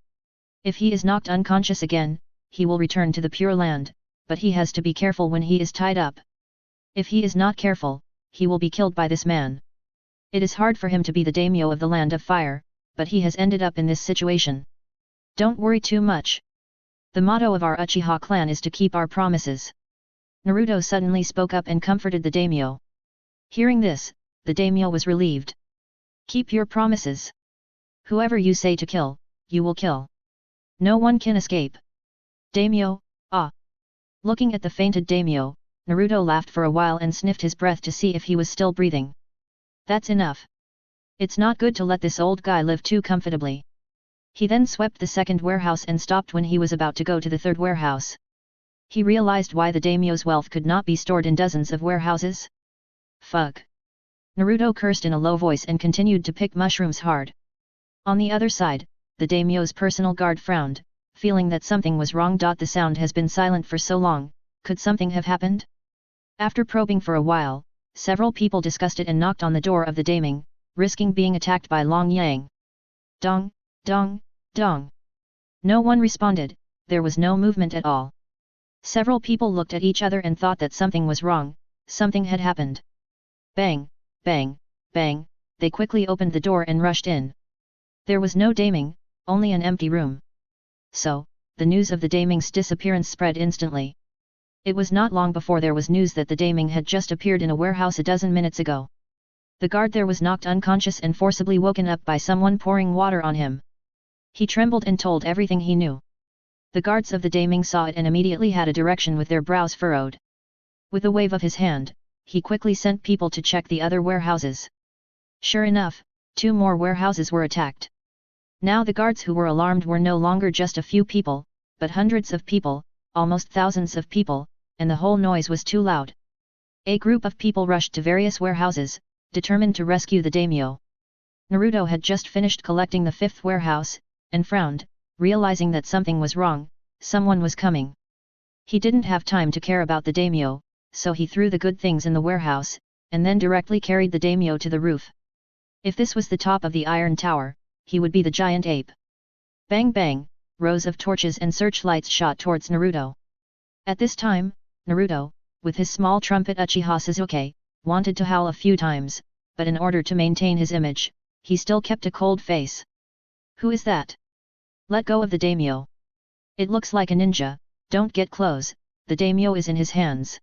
Speaker 1: If he is knocked unconscious again, he will return to the Pure Land, but he has to be careful when he is tied up. If he is not careful, he will be killed by this man. It is hard for him to be the daimyo of the Land of Fire, but he has ended up in this situation. "Don't worry too much. The motto of our Uchiha clan is to keep our promises." Naruto suddenly spoke up and comforted the daimyo. Hearing this, the daimyo was relieved. "Keep your promises. Whoever you say to kill, you will kill. No one can escape." "Daimyo, ah!" Looking at the fainted daimyo, Naruto laughed for a while and sniffed his breath to see if he was still breathing. "That's enough. It's not good to let this old guy live too comfortably." He then swept the second warehouse and stopped when he was about to go to the third warehouse. He realized why the daimyo's wealth could not be stored in dozens of warehouses. "Fuck." Naruto cursed in a low voice and continued to pick mushrooms hard. On the other side, the daimyo's personal guard frowned, feeling that something was wrong. The sound has been silent for so long, could something have happened? After probing for a while, several people discussed it and knocked on the door of the daiming, risking being attacked by Long Yang. Dong, dong, dong. No one responded, there was no movement at all. Several people looked at each other and thought that something was wrong, something had happened. Bang, bang, bang, they quickly opened the door and rushed in. There was no daiming, only an empty room. So, the news of the daiming's disappearance spread instantly. It was not long before there was news that the daiming had just appeared in a warehouse a dozen minutes ago. The guard there was knocked unconscious and forcibly woken up by someone pouring water on him. He trembled and told everything he knew. The guards of the daiming saw it and immediately had a direction with their brows furrowed. With a wave of his hand, he quickly sent people to check the other warehouses. Sure enough, 2 more warehouses were attacked. Now the guards who were alarmed were no longer just a few people, but hundreds of people, almost thousands of people, and the whole noise was too loud. A group of people rushed to various warehouses, determined to rescue the daimyo. Naruto had just finished collecting the 5th warehouse, and frowned, realizing that something was wrong, someone was coming. He didn't have time to care about the daimyo, so he threw the good things in the warehouse, and then directly carried the daimyo to the roof. If this was the top of the iron tower, he would be the giant ape. Bang bang, rows of torches and searchlights shot towards Naruto. At this time, Naruto, with his small trumpet Uchiha Sasuke, wanted to howl a few times, but in order to maintain his image, he still kept a cold face. Who is that? Let go of the daimyo. It looks like a ninja, don't get close, the daimyo is in his hands.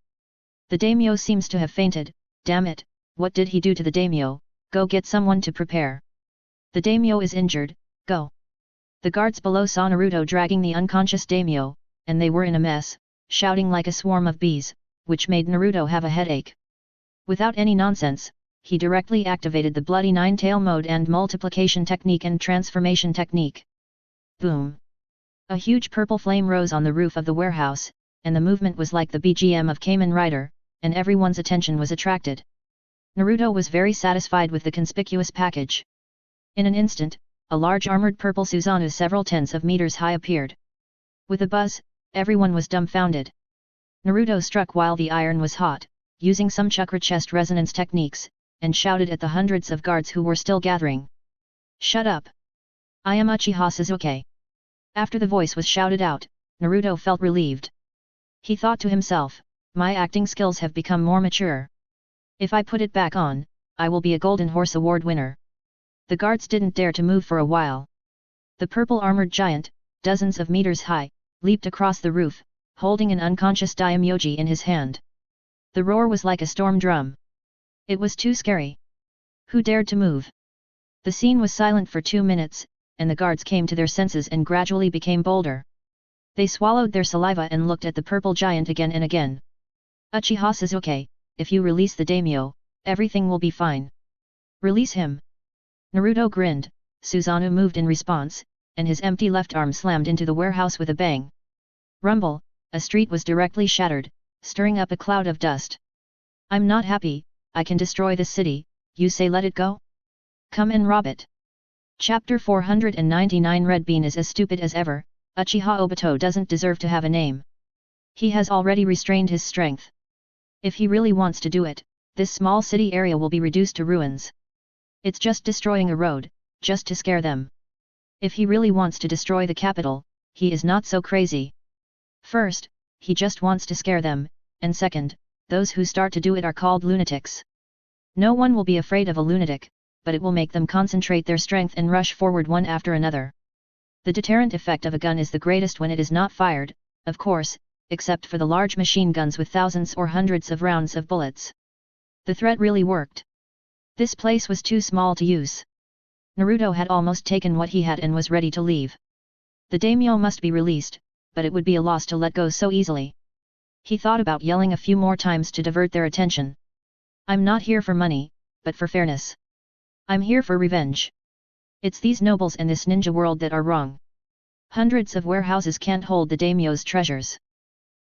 Speaker 1: The daimyo seems to have fainted, damn it, what did he do to the daimyo? Go get someone to prepare. The daimyo is injured, go. The guards below saw Naruto dragging the unconscious daimyo, and they were in a mess, shouting like a swarm of bees, which made Naruto have a headache. Without any nonsense, he directly activated the bloody 9-tail mode and multiplication technique and transformation technique. Boom! A huge purple flame rose on the roof of the warehouse, and the movement was like the BGM of Kamen Rider, and everyone's attention was attracted. Naruto was very satisfied with the conspicuous package. In an instant, a large armored purple Susanoo several tens of meters high appeared. With a buzz, everyone was dumbfounded. Naruto struck while the iron was hot, using some chakra chest resonance techniques, and shouted at the hundreds of guards who were still gathering. Shut up! I am Uchiha Sasuke. After the voice was shouted out, Naruto felt relieved. He thought to himself, my acting skills have become more mature. If I put it back on, I will be a Golden Horse Award winner. The guards didn't dare to move for a while. The purple armored giant, dozens of meters high, leaped across the roof, holding an unconscious daimyoji in his hand. The roar was like a storm drum. It was too scary. Who dared to move? The scene was silent for 2 minutes, and the guards came to their senses and gradually became bolder. They swallowed their saliva and looked at the purple giant again and again. Uchiha Sasuke, if you release the daimyo, everything will be fine. Release him. Naruto grinned, Susanoo moved in response, and his empty left arm slammed into the warehouse with a bang. Rumble, a street was directly shattered, stirring up a cloud of dust. I'm not happy, I can destroy this city, you say let it go? Come and rob it. Chapter 499 Red Bean is as stupid as ever, Uchiha Obito doesn't deserve to have a name. He has already restrained his strength. If he really wants to do it, this small city area will be reduced to ruins. It's just destroying a road, just to scare them. If he really wants to destroy the capital, he is not so crazy. First, he just wants to scare them, and second, those who start to do it are called lunatics. No one will be afraid of a lunatic, but it will make them concentrate their strength and rush forward one after another. The deterrent effect of a gun is the greatest when it is not fired, of course, except for the large machine guns with thousands or hundreds of rounds of bullets. The threat really worked. This place was too small to use. Naruto had almost taken what he had and was ready to leave. The daimyo must be released, but it would be a loss to let go so easily. He thought about yelling a few more times to divert their attention. I'm not here for money, but for fairness. I'm here for revenge. It's these nobles and this ninja world that are wrong. Hundreds of warehouses can't hold the daimyo's treasures.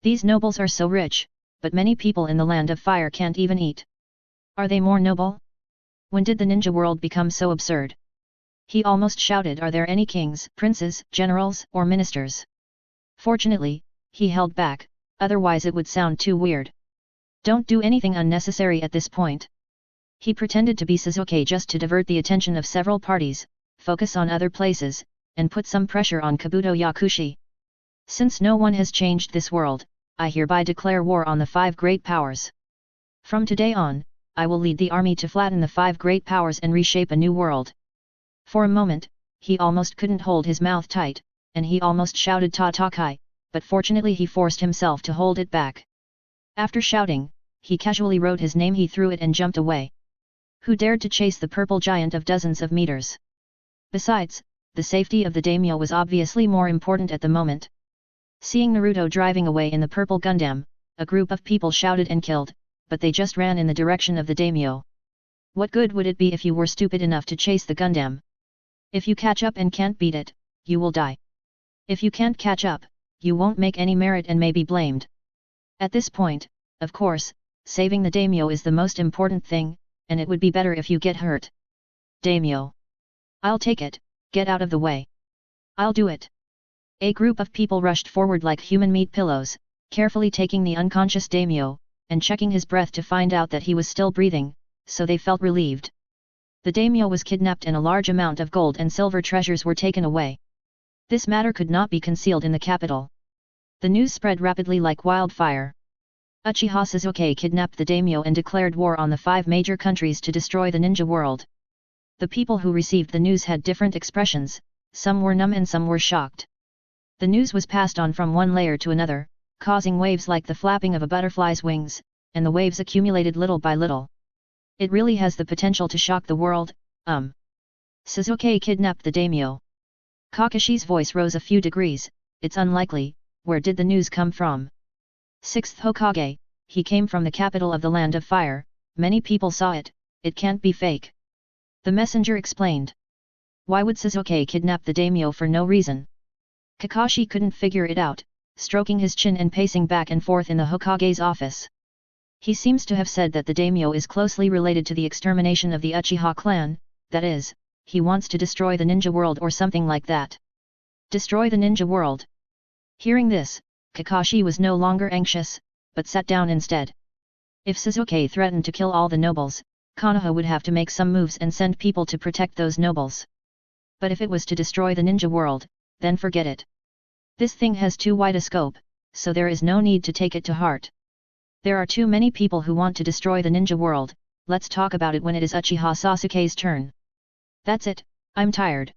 Speaker 1: These nobles are so rich, but many people in the land of fire can't even eat. Are they more noble? When did the ninja world become so absurd? He almost shouted, are there any kings, princes, generals, or ministers? Fortunately, he held back, otherwise it would sound too weird. Don't do anything unnecessary at this point. He pretended to be Sasuke just to divert the attention of several parties, focus on other places, and put some pressure on Kabuto Yakushi. Since no one has changed this world, I hereby declare war on the 5 great powers. From today on, I will lead the army to flatten the 5 great powers and reshape a new world. For a moment, he almost couldn't hold his mouth tight, and he almost shouted Tatakai, but fortunately he forced himself to hold it back. After shouting, he casually wrote his name, he threw it and jumped away. Who dared to chase the purple giant of dozens of meters? Besides, the safety of the daimyo was obviously more important at the moment. Seeing Naruto driving away in the purple Gundam, a group of people shouted and killed, but they just ran in the direction of the daimyo. What good would it be if you were stupid enough to chase the Gundam? If you catch up and can't beat it, you will die. If you can't catch up, you won't make any merit and may be blamed. At this point, of course, saving the daimyo is the most important thing, and it would be better if you get hurt. Daimyo. I'll take it, get out of the way. I'll do it. A group of people rushed forward like human meat pillows, carefully taking the unconscious daimyo, and checking his breath to find out that he was still breathing, so they felt relieved. The daimyo was kidnapped and a large amount of gold and silver treasures were taken away. This matter could not be concealed in the capital. The news spread rapidly like wildfire. Uchiha Sasuke kidnapped the daimyo and declared war on the 5 major countries to destroy the ninja world. The people who received the news had different expressions, some were numb and some were shocked. The news was passed on from one layer to another, causing waves like the flapping of a butterfly's wings, and the waves accumulated little by little. It really has the potential to shock the world. Sasuke kidnapped the daimyo. Kakashi's voice rose a few degrees. It's unlikely. Where did the news come from? 6th Hokage, he came from the capital of the Land of Fire, many people saw it, it can't be fake. The messenger explained. Why would Sasuke kidnap the daimyo for no reason? Kakashi couldn't figure it out, stroking his chin and pacing back and forth in the Hokage's office. He seems to have said that the daimyo is closely related to the extermination of the Uchiha clan, that is, he wants to destroy the ninja world or something like that. Destroy the ninja world. Hearing this, Kakashi was no longer anxious, but sat down instead. If Sasuke threatened to kill all the nobles, Konoha would have to make some moves and send people to protect those nobles. But if it was to destroy the ninja world, then forget it. This thing has too wide a scope, so there is no need to take it to heart. There are too many people who want to destroy the ninja world, let's talk about it when it is Uchiha Sasuke's turn. That's it, I'm tired.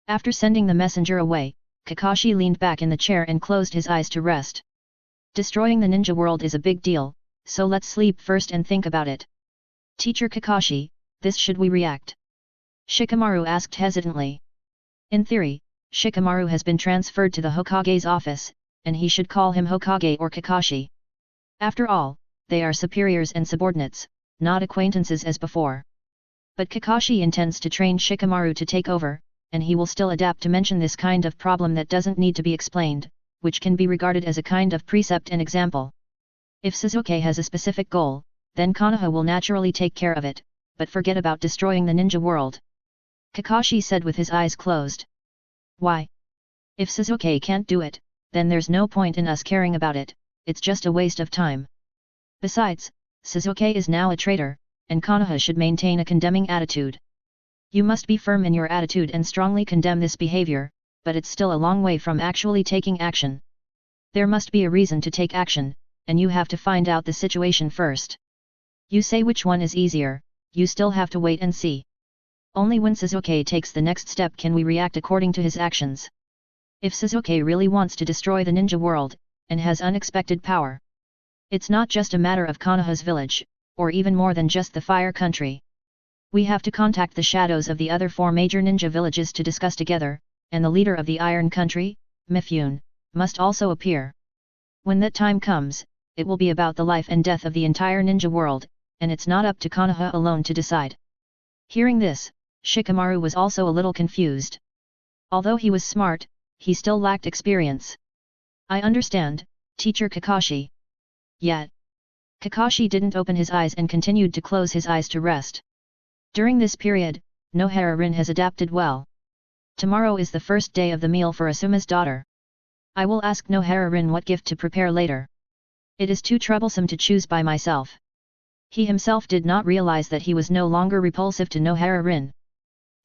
Speaker 1: After sending the messenger away, Kakashi leaned back in the chair and closed his eyes to rest. Destroying the ninja world is a big deal, so let's sleep first and think about it. Teacher Kakashi, this should we react? Shikamaru asked hesitantly. In theory, Shikamaru has been transferred to the Hokage's office, and he should call him Hokage or Kakashi. After all, they are superiors and subordinates, not acquaintances as before. But Kakashi intends to train Shikamaru to take over, and he will still adapt to mention this kind of problem that doesn't need to be explained, which can be regarded as a kind of precept and example. If Sasuke has a specific goal, then Konoha will naturally take care of it, but forget about destroying the ninja world. Kakashi said with his eyes closed. Why? If Sasuke can't do it, then there's no point in us caring about it, it's just a waste of time. Besides, Sasuke is now a traitor, and Konoha should maintain a condemning attitude. You must be firm in your attitude and strongly condemn this behavior, but it's still a long way from actually taking action. There must be a reason to take action, and you have to find out the situation first. You say which one is easier, you still have to wait and see. Only when Sasuke takes the next step can we react according to his actions. If Sasuke really wants to destroy the ninja world, and has unexpected power, it's not just a matter of Konoha's village, or even more than just the Fire Country. We have to contact the shadows of the other 4 major ninja villages to discuss together, and the leader of the Iron Country, Mifune, must also appear. When that time comes, it will be about the life and death of the entire ninja world, and it's not up to Konoha alone to decide. Hearing this, Shikamaru was also a little confused. Although he was smart, he still lacked experience. I understand, Teacher Kakashi. Yet, Kakashi didn't open his eyes and continued to close his eyes to rest. During this period, Nohara-rin has adapted well. Tomorrow is the first day of the meal for Asuma's daughter. I will ask Nohara-rin what gift to prepare later. It is too troublesome to choose by myself. He himself did not realize that he was no longer repulsive to Nohara-rin.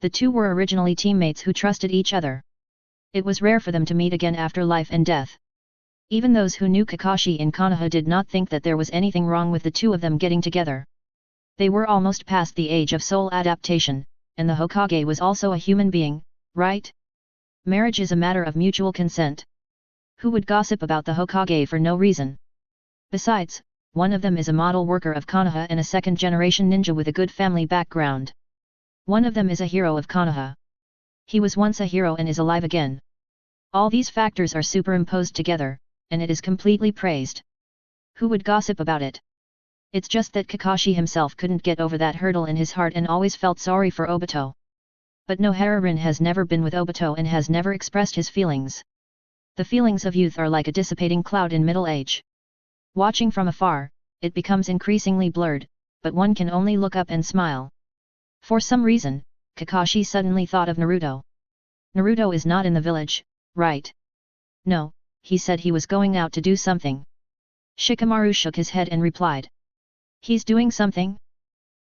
Speaker 1: The two were originally teammates who trusted each other. It was rare for them to meet again after life and death. Even those who knew Kakashi and Konoha did not think that there was anything wrong with the two of them getting together. They were almost past the age of soul adaptation, and the Hokage was also a human being, right? Marriage is a matter of mutual consent. Who would gossip about the Hokage for no reason? Besides, one of them is a model worker of Konoha and a second-generation ninja with a good family background. One of them is a hero of Konoha. He was once a hero and is alive again. All these factors are superimposed together, and it is completely praised. Who would gossip about it? It's just that Kakashi himself couldn't get over that hurdle in his heart and always felt sorry for Obito. But Nohara-rin has never been with Obito and has never expressed his feelings. The feelings of youth are like a dissipating cloud in middle age. Watching from afar, it becomes increasingly blurred, but one can only look up and smile. For some reason, Kakashi suddenly thought of Naruto. Naruto is not in the village, right? No, he said he was going out to do something. Shikamaru shook his head and replied. He's doing something?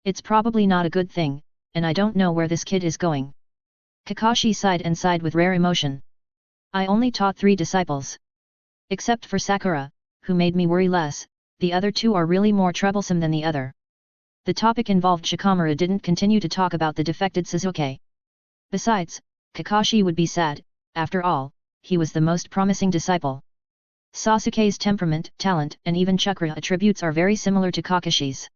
Speaker 1: It's probably not a good thing, and I don't know where this kid is going. Kakashi sighed and sighed with rare emotion. I only taught 3 disciples. Except for Sakura, who made me worry less, the other 2 are really more troublesome than the other. The topic involved Shikamaru didn't continue to talk about the defected Sasuke. Besides, Kakashi would be sad, after all, he was the most promising disciple. Sasuke's temperament, talent and even chakra attributes are very similar to Kakashi's.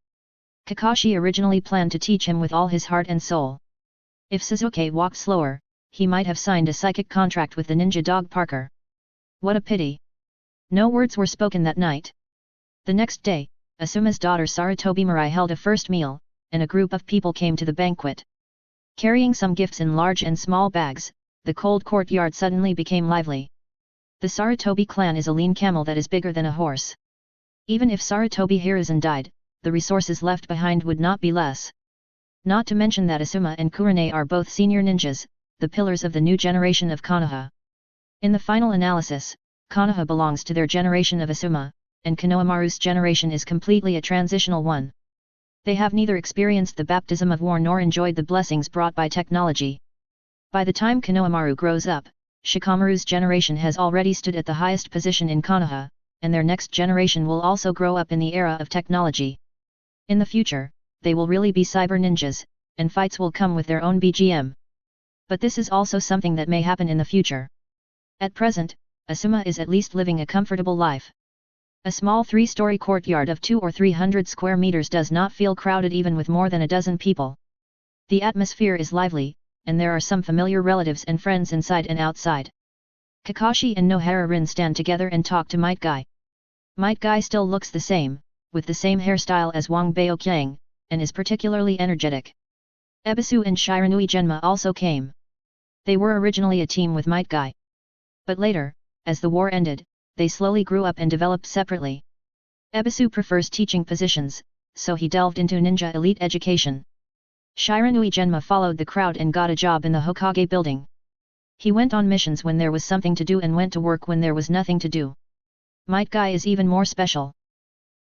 Speaker 1: Kakashi originally planned to teach him with all his heart and soul. If Sasuke walked slower, he might have signed a psychic contract with the ninja dog Parker. What a pity. No words were spoken that night. The next day, Asuma's daughter Sarutobi Mirai held a first meal, and a group of people came to the banquet. Carrying some gifts in large and small bags, the cold courtyard suddenly became lively. The Sarutobi clan is a lean camel that is bigger than a horse. Even if Sarutobi Hiruzen died, the resources left behind would not be less. Not to mention that Asuma and Kurane are both senior ninjas, the pillars of the new generation of Konoha. In the final analysis, Konoha belongs to their generation of Asuma, and Konohamaru's generation is completely a transitional one. They have neither experienced the baptism of war nor enjoyed the blessings brought by technology. By the time Konohamaru grows up, Shikamaru's generation has already stood at the highest position in Konoha, and their next generation will also grow up in the era of technology. In the future, they will really be cyber ninjas, and fights will come with their own BGM. But this is also something that may happen in the future. At present, Asuma is at least living a comfortable life. A small 3-story courtyard of 200 or 300 square meters does not feel crowded even with more than a dozen people. The atmosphere is lively, and there are some familiar relatives and friends inside and outside. Kakashi and Nohara-rin stand together and talk to Might Guy. Might Guy still looks the same, with the same hairstyle as Wang Baoqiang, and is particularly energetic. Ebisu and Shiranui Genma also came. They were originally a team with Might Guy. But later, as the war ended, they slowly grew up and developed separately. Ebisu prefers teaching positions, so he delved into ninja elite education. Shiranui Genma followed the crowd and got a job in the Hokage building. He went on missions when there was something to do and went to work when there was nothing to do. Might Guy is even more special.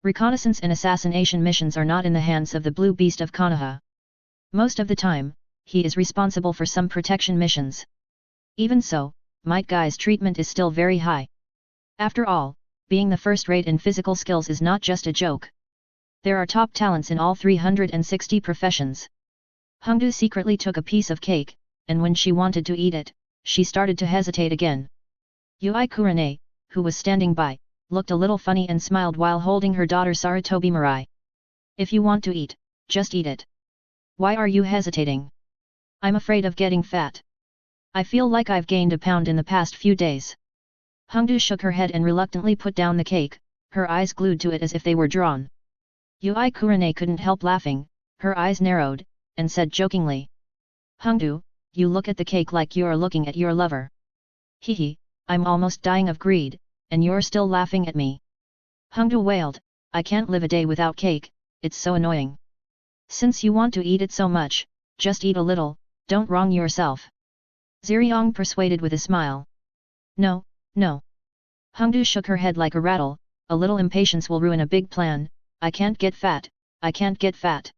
Speaker 1: Reconnaissance and assassination missions are not in the hands of the Blue Beast of Konoha. Most of the time, he is responsible for some protection missions. Even so, Might Guy's treatment is still very high. After all, being the first rate in physical skills is not just a joke. There are top talents in all 360 professions. Hongdu secretly took a piece of cake, and when she wanted to eat it, she started to hesitate again. Yui Kurane, who was standing by, looked a little funny and smiled while holding her daughter Sarutobi Mirai. If you want to eat, just eat it. Why are you hesitating? I'm afraid of getting fat. I feel like I've gained a pound in the past few days. Hongdu shook her head and reluctantly put down the cake, her eyes glued to it as if they were drawn. Yui Kurane couldn't help laughing, her eyes narrowed, and said jokingly. Hongdu, you look at the cake like you're looking at your lover. Hehe, I'm almost dying of greed, and you're still laughing at me. Hongdu wailed, I can't live a day without cake, it's so annoying. Since you want to eat it so much, just eat a little, don't wrong yourself. Ziriong persuaded with a smile. No, no. Hongdu shook her head like a rattle, a little impatience will ruin a big plan, I can't get fat, I can't get fat.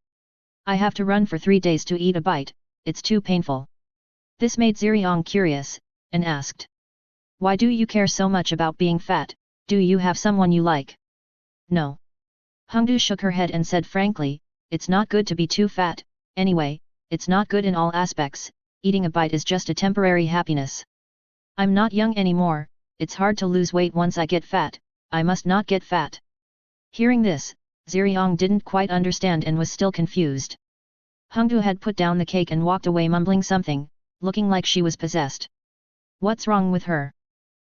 Speaker 1: I have to run for 3 days to eat a bite, it's too painful. This made Ziriong curious, and asked. Why do you care so much about being fat, do you have someone you like? No. Hongdu shook her head and said frankly, it's not good to be too fat, anyway, it's not good in all aspects, eating a bite is just a temporary happiness. I'm not young anymore, it's hard to lose weight once I get fat, I must not get fat. Hearing this, Ziriong didn't quite understand and was still confused. Hongdu had put down the cake and walked away mumbling something, looking like she was possessed. What's wrong with her?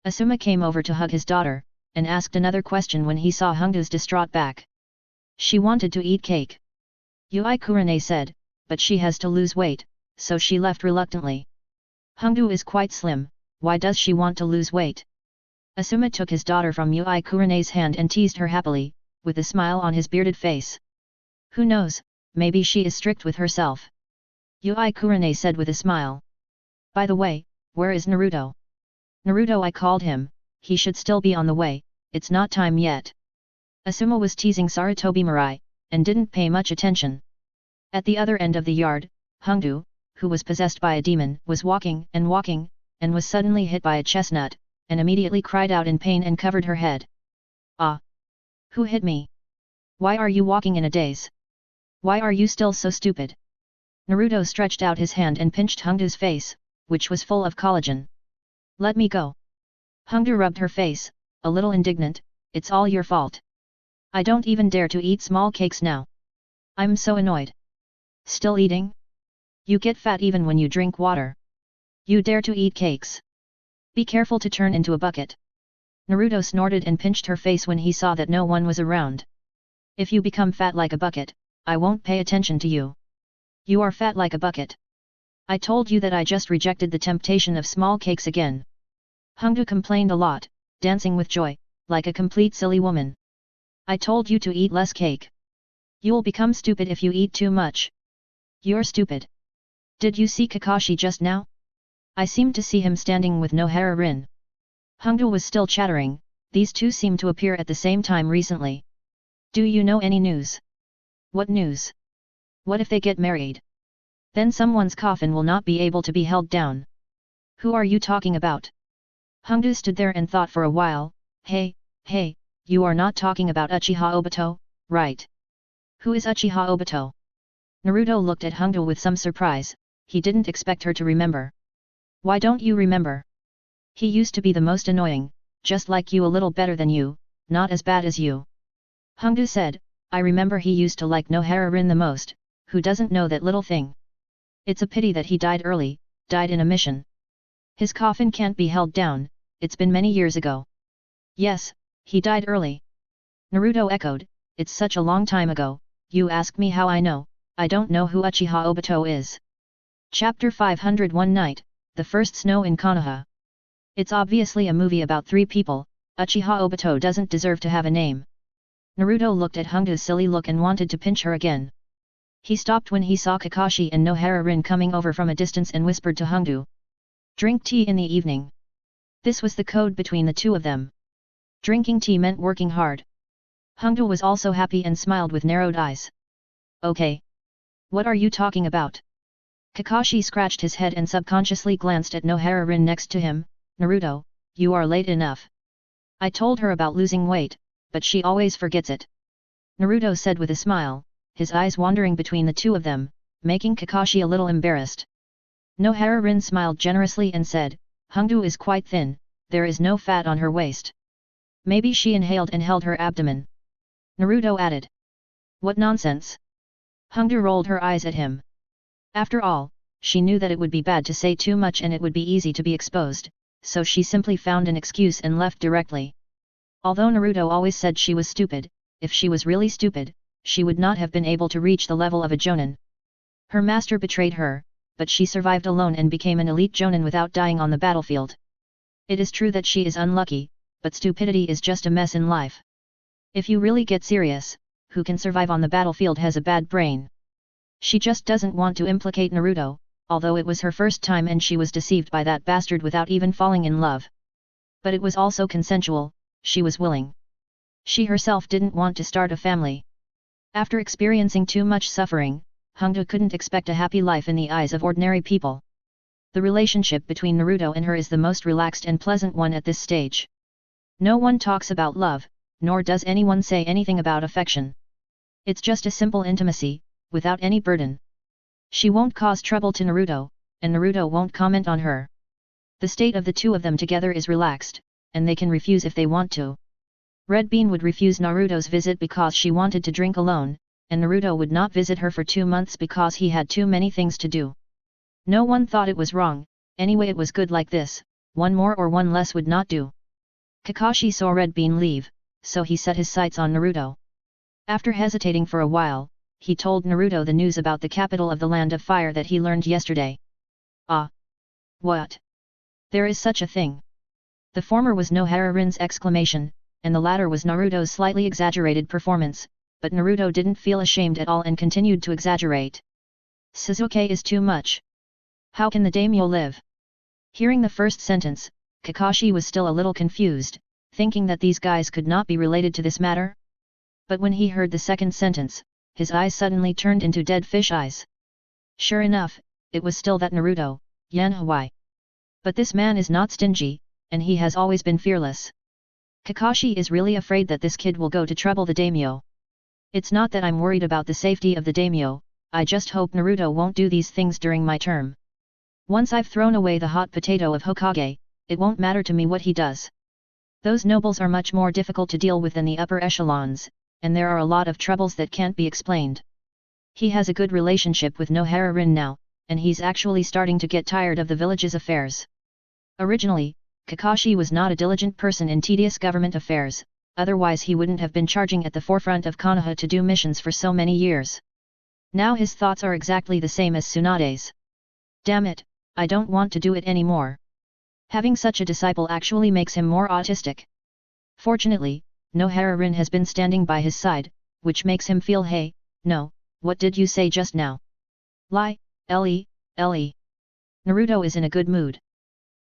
Speaker 1: Asuma came over to hug his daughter, and asked another question when he saw Hongdu's distraught back. She wanted to eat cake. Yui Kurane said, but she has to lose weight, so she left reluctantly. Hongdu is quite slim, why does she want to lose weight? Asuma took his daughter from Yui Kurane's hand and teased her happily, with a smile on his bearded face. Who knows, maybe she is strict with herself. Yui Kurane said with a smile. By the way, where is Naruto? Naruto, I called him, he should still be on the way, it's not time yet. Asuma was teasing Sarutobi Mirai, and didn't pay much attention. At the other end of the yard, Hongdu, who was possessed by a demon, was walking, and was suddenly hit by a chestnut, and immediately cried out in pain and covered her head. Ah! Who hit me? Why are you walking in a daze? Why are you still so stupid? Naruto stretched out his hand and pinched Hongdu's face, which was full of collagen. Let me go. Hongdu rubbed her face, a little indignant, it's all your fault. I don't even dare to eat small cakes now. I'm so annoyed. Still eating? You get fat even when you drink water. You dare to eat cakes. Be careful to turn into a bucket. Naruto snorted and pinched her face when he saw that no one was around. If you become fat like a bucket, I won't pay attention to you. You are fat like a bucket. I told you that I just rejected the temptation of small cakes again. Hongdu complained a lot, dancing with joy, like a complete silly woman. I told you to eat less cake. You'll become stupid if you eat too much. You're stupid. Did you see Kakashi just now? I seemed to see him standing with no Hara-rin. Hongdu was still chattering, these two seemed to appear at the same time recently. Do you know any news? What news? What if they get married? Then someone's coffin will not be able to be held down. Who are you talking about? Hongdu stood there and thought for a while, hey, you are not talking about Uchiha Obito, right? Who is Uchiha Obito? Naruto looked at Hongdu with some surprise, he didn't expect her to remember. Why don't you remember? He used to be the most annoying, just like you, a little better than you, not as bad as you. Hongdu said, I remember he used to like Nohara-rin the most, who doesn't know that little thing? It's a pity that he died early, died in a mission. His coffin can't be held down, it's been many years ago. Yes, he died early. Naruto echoed, it's such a long time ago, you ask me how I know, I don't know who Uchiha Obito is. Chapter 501 Night, the First Snow in Konoha. It's obviously a movie about 3 people, Uchiha Obito doesn't deserve to have a name. Naruto looked at Hongdo's silly look and wanted to pinch her again. He stopped when he saw Kakashi and Nohara Rin coming over from a distance and whispered to Hongdo. Drink tea in the evening. This was the code between the two of them. Drinking tea meant working hard. Hongdo was also happy and smiled with narrowed eyes. Okay. What are you talking about? Kakashi scratched his head and subconsciously glanced at Nohara Rin next to him. Naruto, you are late enough. I told her about losing weight, but she always forgets it. Naruto said with a smile, his eyes wandering between the two of them, making Kakashi a little embarrassed. Nohara Rin smiled generously and said, Hongdo is quite thin, there is no fat on her waist. Maybe she inhaled and held her abdomen. Naruto added. What nonsense. Hongdo rolled her eyes at him. After all, she knew that it would be bad to say too much and it would be easy to be exposed, so she simply found an excuse and left directly. Although Naruto always said she was stupid, if she was really stupid, she would not have been able to reach the level of a Jonin. Her master betrayed her, but she survived alone and became an elite Jonin without dying on the battlefield. It is true that she is unlucky, but stupidity is just a mess in life. If you really get serious, who can survive on the battlefield has a bad brain. She just doesn't want to implicate Naruto, although it was her first time and she was deceived by that bastard without even falling in love. But it was also consensual, she was willing. She herself didn't want to start a family. After experiencing too much suffering, Hongdo couldn't expect a happy life in the eyes of ordinary people. The relationship between Naruto and her is the most relaxed and pleasant one at this stage. No one talks about love, nor does anyone say anything about affection. It's just a simple intimacy, without any burden. She won't cause trouble to Naruto, and Naruto won't comment on her. The state of the two of them together is relaxed, and they can refuse if they want to. Red Bean would refuse Naruto's visit because she wanted to drink alone, and Naruto would not visit her for 2 months because he had too many things to do. No one thought it was wrong, anyway it was good like this, one more or one less would not do. Kakashi saw Red Bean leave, so he set his sights on Naruto. After hesitating for a while, he told Naruto the news about the capital of the Land of Fire that he learned yesterday. Ah! What? There is such a thing. The former was Nohara Rin's exclamation, and the latter was Naruto's slightly exaggerated performance, but Naruto didn't feel ashamed at all and continued to exaggerate. Suzuki is too much. How can the daimyo live? Hearing the first sentence, Kakashi was still a little confused, thinking that these guys could not be related to this matter. But when he heard the second sentence, his eyes suddenly turned into dead fish eyes. Sure enough, it was still that Naruto, Yan Hawaii. But this man is not stingy, and he has always been fearless. Kakashi is really afraid that this kid will go to trouble the daimyo. It's not that I'm worried about the safety of the daimyo, I just hope Naruto won't do these things during my term. Once I've thrown away the hot potato of Hokage, it won't matter to me what he does. Those nobles are much more difficult to deal with than the upper echelons, and there are a lot of troubles that can't be explained. He has a good relationship with Nohara Rin now, and he's actually starting to get tired of the village's affairs. Originally, Kakashi was not a diligent person in tedious government affairs, otherwise he wouldn't have been charging at the forefront of Konoha to do missions for so many years. Now his thoughts are exactly the same as Tsunade's. Damn it, I don't want to do it anymore. Having such a disciple actually makes him more autistic. Fortunately, Nohara Rin has been standing by his side, which makes him feel hey, no, what did you say just now? Lie, Ellie. Naruto is in a good mood.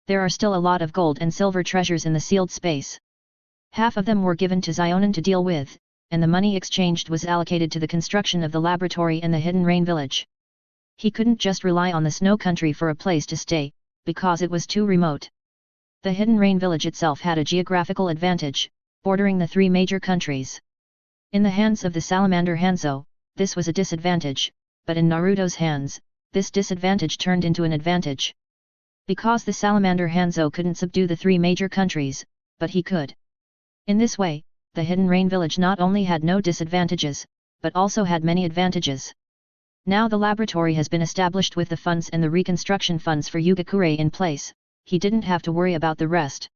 Speaker 1: There are still a lot of gold and silver treasures in the sealed space. Half of them were given to Zionin to deal with, and the money exchanged was allocated to the construction of the laboratory and the Hidden Rain Village. He couldn't just rely on the snow country for a place to stay, because it was too remote. The Hidden Rain Village itself had a geographical advantage, bordering the 3 major countries. In the hands of the Salamander Hanzo, this was a disadvantage, but in Naruto's hands, this disadvantage turned into an advantage. Because the Salamander Hanzo couldn't subdue the 3 major countries, but he could. In this way, the Hidden Rain Village not only had no disadvantages, but also had many advantages. Now the laboratory has been established with the funds and the reconstruction funds for Yugakure in place, he didn't have to worry about the rest.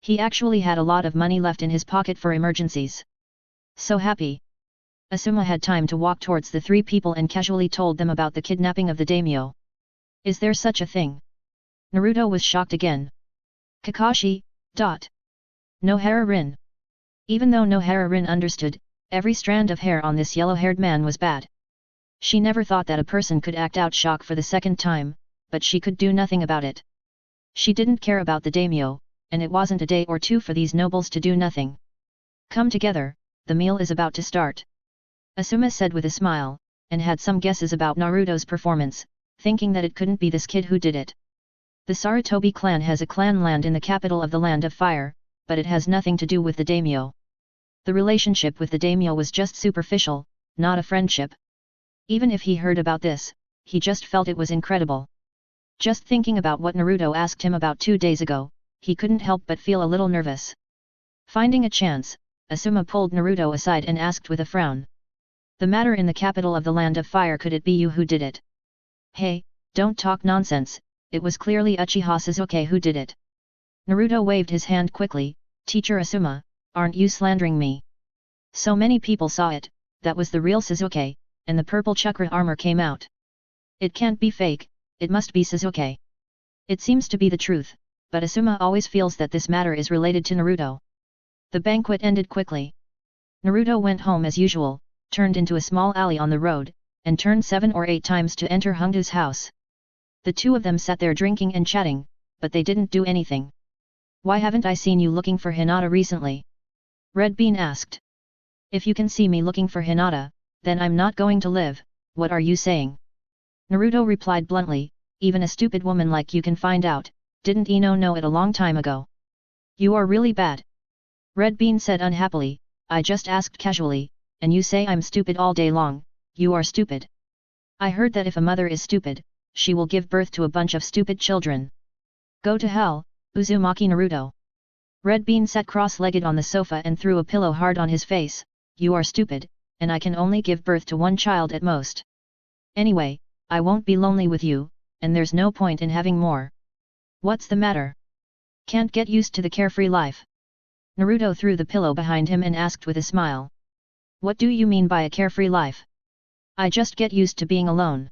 Speaker 1: He actually had a lot of money left in his pocket for emergencies. So happy. Asuma had time to walk towards the three people and casually told them about the kidnapping of the daimyo. Is there such a thing? Naruto was shocked again. Kakashi, Nohara Rin. Even though Nohara Rin understood, every strand of hair on this yellow-haired man was bad. She never thought that a person could act out shock for the second time, but she could do nothing about it. She didn't care about the daimyo, and it wasn't a day or two for these nobles to do nothing. Come together, the meal is about to start. Asuma said with a smile, and had some guesses about Naruto's performance, thinking that it couldn't be this kid who did it. The Sarutobi clan has a clan land in the capital of the Land of Fire, but it has nothing to do with the daimyo. The relationship with the daimyo was just superficial, not a friendship. Even if he heard about this, he just felt it was incredible. Just thinking about what Naruto asked him about 2 days ago, he couldn't help but feel a little nervous. Finding a chance, Asuma pulled Naruto aside and asked with a frown. The matter in the capital of the Land of Fire, could it be you who did it? Hey, don't talk nonsense, it was clearly Uchiha Sasuke who did it. Naruto waved his hand quickly. Teacher Asuma, aren't you slandering me? So many people saw it, that was the real Sasuke, and the purple chakra armor came out. It can't be fake, it must be Sasuke. It seems to be the truth, but Asuma always feels that this matter is related to Naruto. The banquet ended quickly. Naruto went home as usual, turned into a small alley on the road, and turned 7 or 8 times to enter Hongdu's house. The two of them sat there drinking and chatting, but they didn't do anything. Why haven't I seen you looking for Hinata recently? Red Bean asked. If you can see me looking for Hinata, then I'm not going to live, what are you saying? Naruto replied bluntly, even a stupid woman like you can find out, didn't Ino know it a long time ago? You are really bad. Red Bean said unhappily, I just asked casually, and you say I'm stupid all day long, you are stupid. I heard that if a mother is stupid, she will give birth to a bunch of stupid children. Go to hell, Uzumaki Naruto. Red Bean sat cross-legged on the sofa and threw a pillow hard on his face, you are stupid, and I can only give birth to one child at most. Anyway, I won't be lonely with you, and there's no point in having more. What's the matter? Can't get used to the carefree life? Naruto threw the pillow behind him and asked with a smile. What do you mean by a carefree life? I just get used to being alone.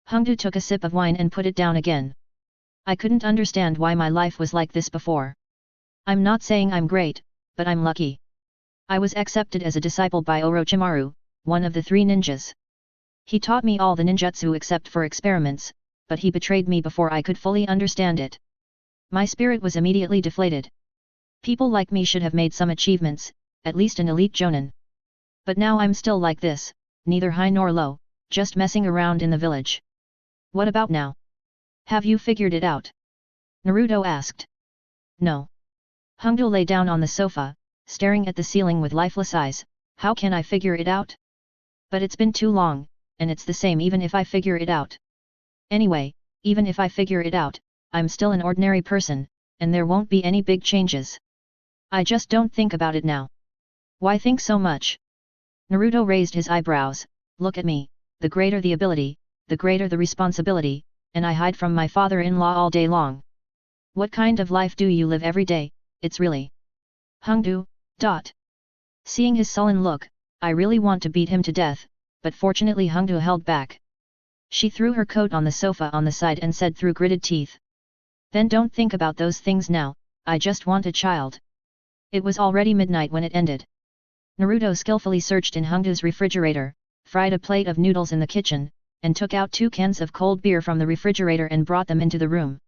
Speaker 1: Hongdu took a sip of wine and put it down again. I couldn't understand why my life was like this before. I'm not saying I'm great, but I'm lucky. I was accepted as a disciple by Orochimaru, one of the 3 ninjas. He taught me all the ninjutsu except for experiments, but he betrayed me before I could fully understand it. My spirit was immediately deflated. People like me should have made some achievements, at least an elite jonin. But now I'm still like this, neither high nor low, just messing around in the village. What about now? Have you figured it out? Naruto asked. No. Hongdu lay down on the sofa, staring at the ceiling with lifeless eyes. How can I figure it out? But it's been too long, and it's the same even if I figure it out. Anyway, even if I figure it out, I'm still an ordinary person, and there won't be any big changes. I just don't think about it now. Why think so much? Naruto raised his eyebrows. Look at me, the greater the ability, the greater the responsibility, and I hide from my father-in-law all day long. What kind of life do you live every day? It's really... Hongdu. Seeing his sullen look, I really want to beat him to death, but fortunately Hongdu held back. She threw her coat on the sofa on the side and said through gritted teeth. Then don't think about those things now, I just want a child. It was already midnight when it ended. Naruto skillfully searched in Hongdu's refrigerator, fried a plate of noodles in the kitchen, and took out 2 cans of cold beer from the refrigerator and brought them into the room.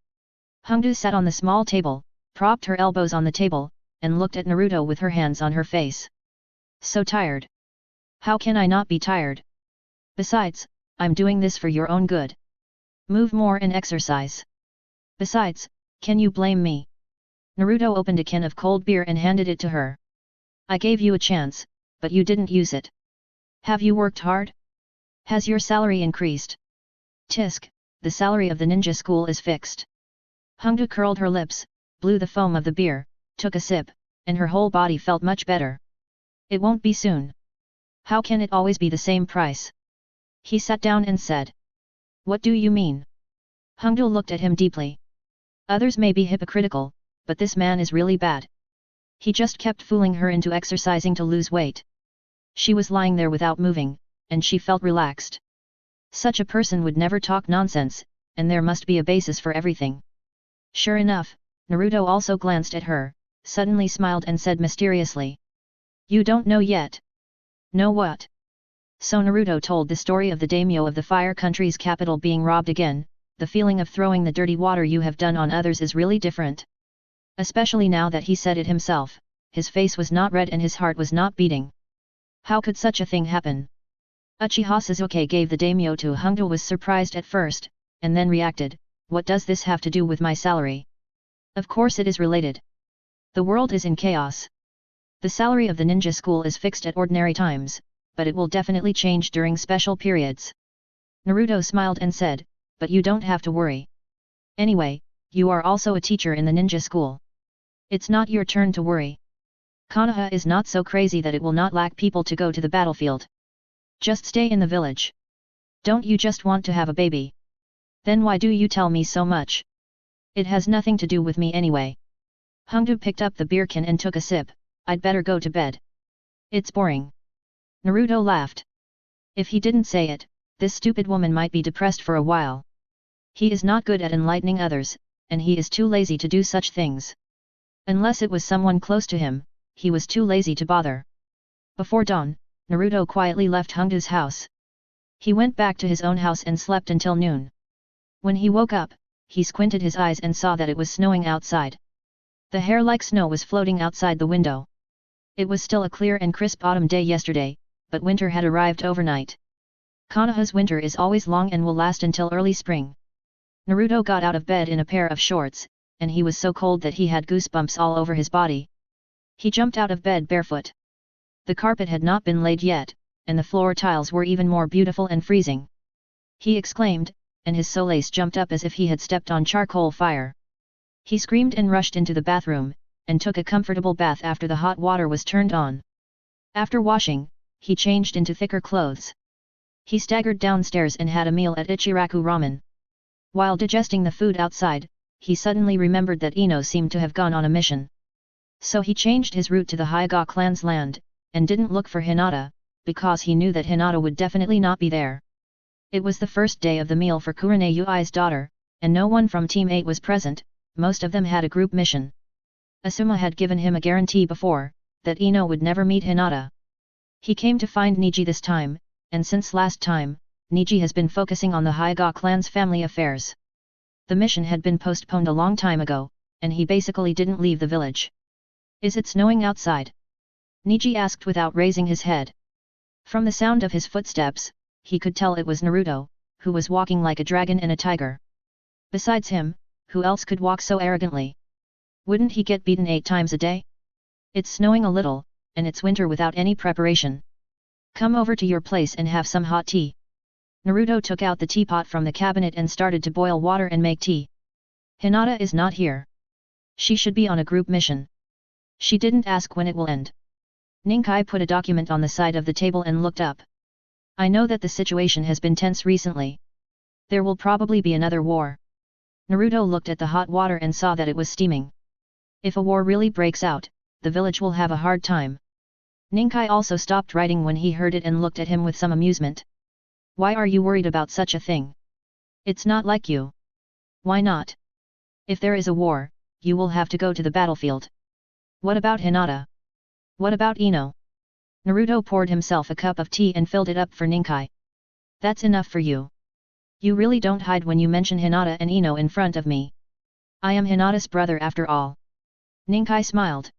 Speaker 1: Hongdu sat on the small table, propped her elbows on the table, and looked at Naruto with her hands on her face. So tired. How can I not be tired? Besides, I'm doing this for your own good. Move more and exercise. Besides, can you blame me? Naruto opened a can of cold beer and handed it to her. I gave you a chance, but you didn't use it. Have you worked hard? Has your salary increased? Tisk, the salary of the ninja school is fixed. Hongdu curled her lips, blew the foam of the beer, took a sip, and her whole body felt much better. It won't be soon. How can it always be the same price? He sat down and said. What do you mean? Hongdu looked at him deeply. Others may be hypocritical, but this man is really bad. He just kept fooling her into exercising to lose weight. She was lying there without moving, and she felt relaxed. Such a person would never talk nonsense, and there must be a basis for everything. Sure enough, Naruto also glanced at her, suddenly smiled and said mysteriously. You don't know yet. Know what? So Naruto told the story of the daimyo of the fire country's capital being robbed again. The feeling of throwing the dirty water you have done on others is really different. Especially now that he said it himself, his face was not red and his heart was not beating. How could such a thing happen? Uchiha Sasuke gave the daimyo to Hongdo was surprised at first, and then reacted, what does this have to do with my salary? Of course it is related. The world is in chaos. The salary of the ninja school is fixed at ordinary times, but it will definitely change during special periods. Naruto smiled and said, but you don't have to worry. Anyway, you are also a teacher in the ninja school. It's not your turn to worry. Konoha is not so crazy that it will not lack people to go to the battlefield. Just stay in the village. Don't you just want to have a baby? Then why do you tell me so much? It has nothing to do with me anyway. Hongdo picked up the beer can and took a sip. I'd better go to bed. It's boring. Naruto laughed. If he didn't say it, this stupid woman might be depressed for a while. He is not good at enlightening others, and he is too lazy to do such things. Unless it was someone close to him, he was too lazy to bother. Before dawn, Naruto quietly left Hongdo's house. He went back to his own house and slept until noon. When he woke up, he squinted his eyes and saw that it was snowing outside. The hair-like snow was floating outside the window. It was still a clear and crisp autumn day yesterday, but winter had arrived overnight. Konoha's winter is always long and will last until early spring. Naruto got out of bed in a pair of shorts, and he was so cold that he had goosebumps all over his body. He jumped out of bed barefoot. The carpet had not been laid yet, and the floor tiles were even more beautiful and freezing. He exclaimed, and his solace jumped up as if he had stepped on charcoal fire. He screamed and rushed into the bathroom, and took a comfortable bath after the hot water was turned on. After washing, he changed into thicker clothes. He staggered downstairs and had a meal at Ichiraku Ramen. While digesting the food outside, he suddenly remembered that Ino seemed to have gone on a mission. So he changed his route to the Hyuga clan's land, and didn't look for Hinata, because he knew that Hinata would definitely not be there. It was the first day of the meal for Kurane Yui's daughter, and no one from Team 8 was present. Most of them had a group mission. Asuma had given him a guarantee before, that Ino would never meet Hinata. He came to find Niji this time, and since last time, Niji has been focusing on the Hyuga clan's family affairs. The mission had been postponed a long time ago, and he basically didn't leave the village. Is it snowing outside? Niji asked without raising his head. From the sound of his footsteps, he could tell it was Naruto, who was walking like a dragon and a tiger. Besides him, who else could walk so arrogantly? Wouldn't he get beaten 8 times a day? It's snowing a little, and it's winter without any preparation. Come over to your place and have some hot tea. Naruto took out the teapot from the cabinet and started to boil water and make tea. Hinata is not here. She should be on a group mission. She didn't ask when it will end. Ninkai put a document on the side of the table and looked up. I know that the situation has been tense recently. There will probably be another war. Naruto looked at the hot water and saw that it was steaming. If a war really breaks out, the village will have a hard time. Ninkai also stopped writing when he heard it and looked at him with some amusement. Why are you worried about such a thing? It's not like you. Why not? If there is a war, you will have to go to the battlefield. What about Hinata? What about Ino? Naruto poured himself a cup of tea and filled it up for Ninkai. That's enough for you. You really don't hide when you mention Hinata and Ino in front of me. I am Hinata's brother after all. Ninkai smiled.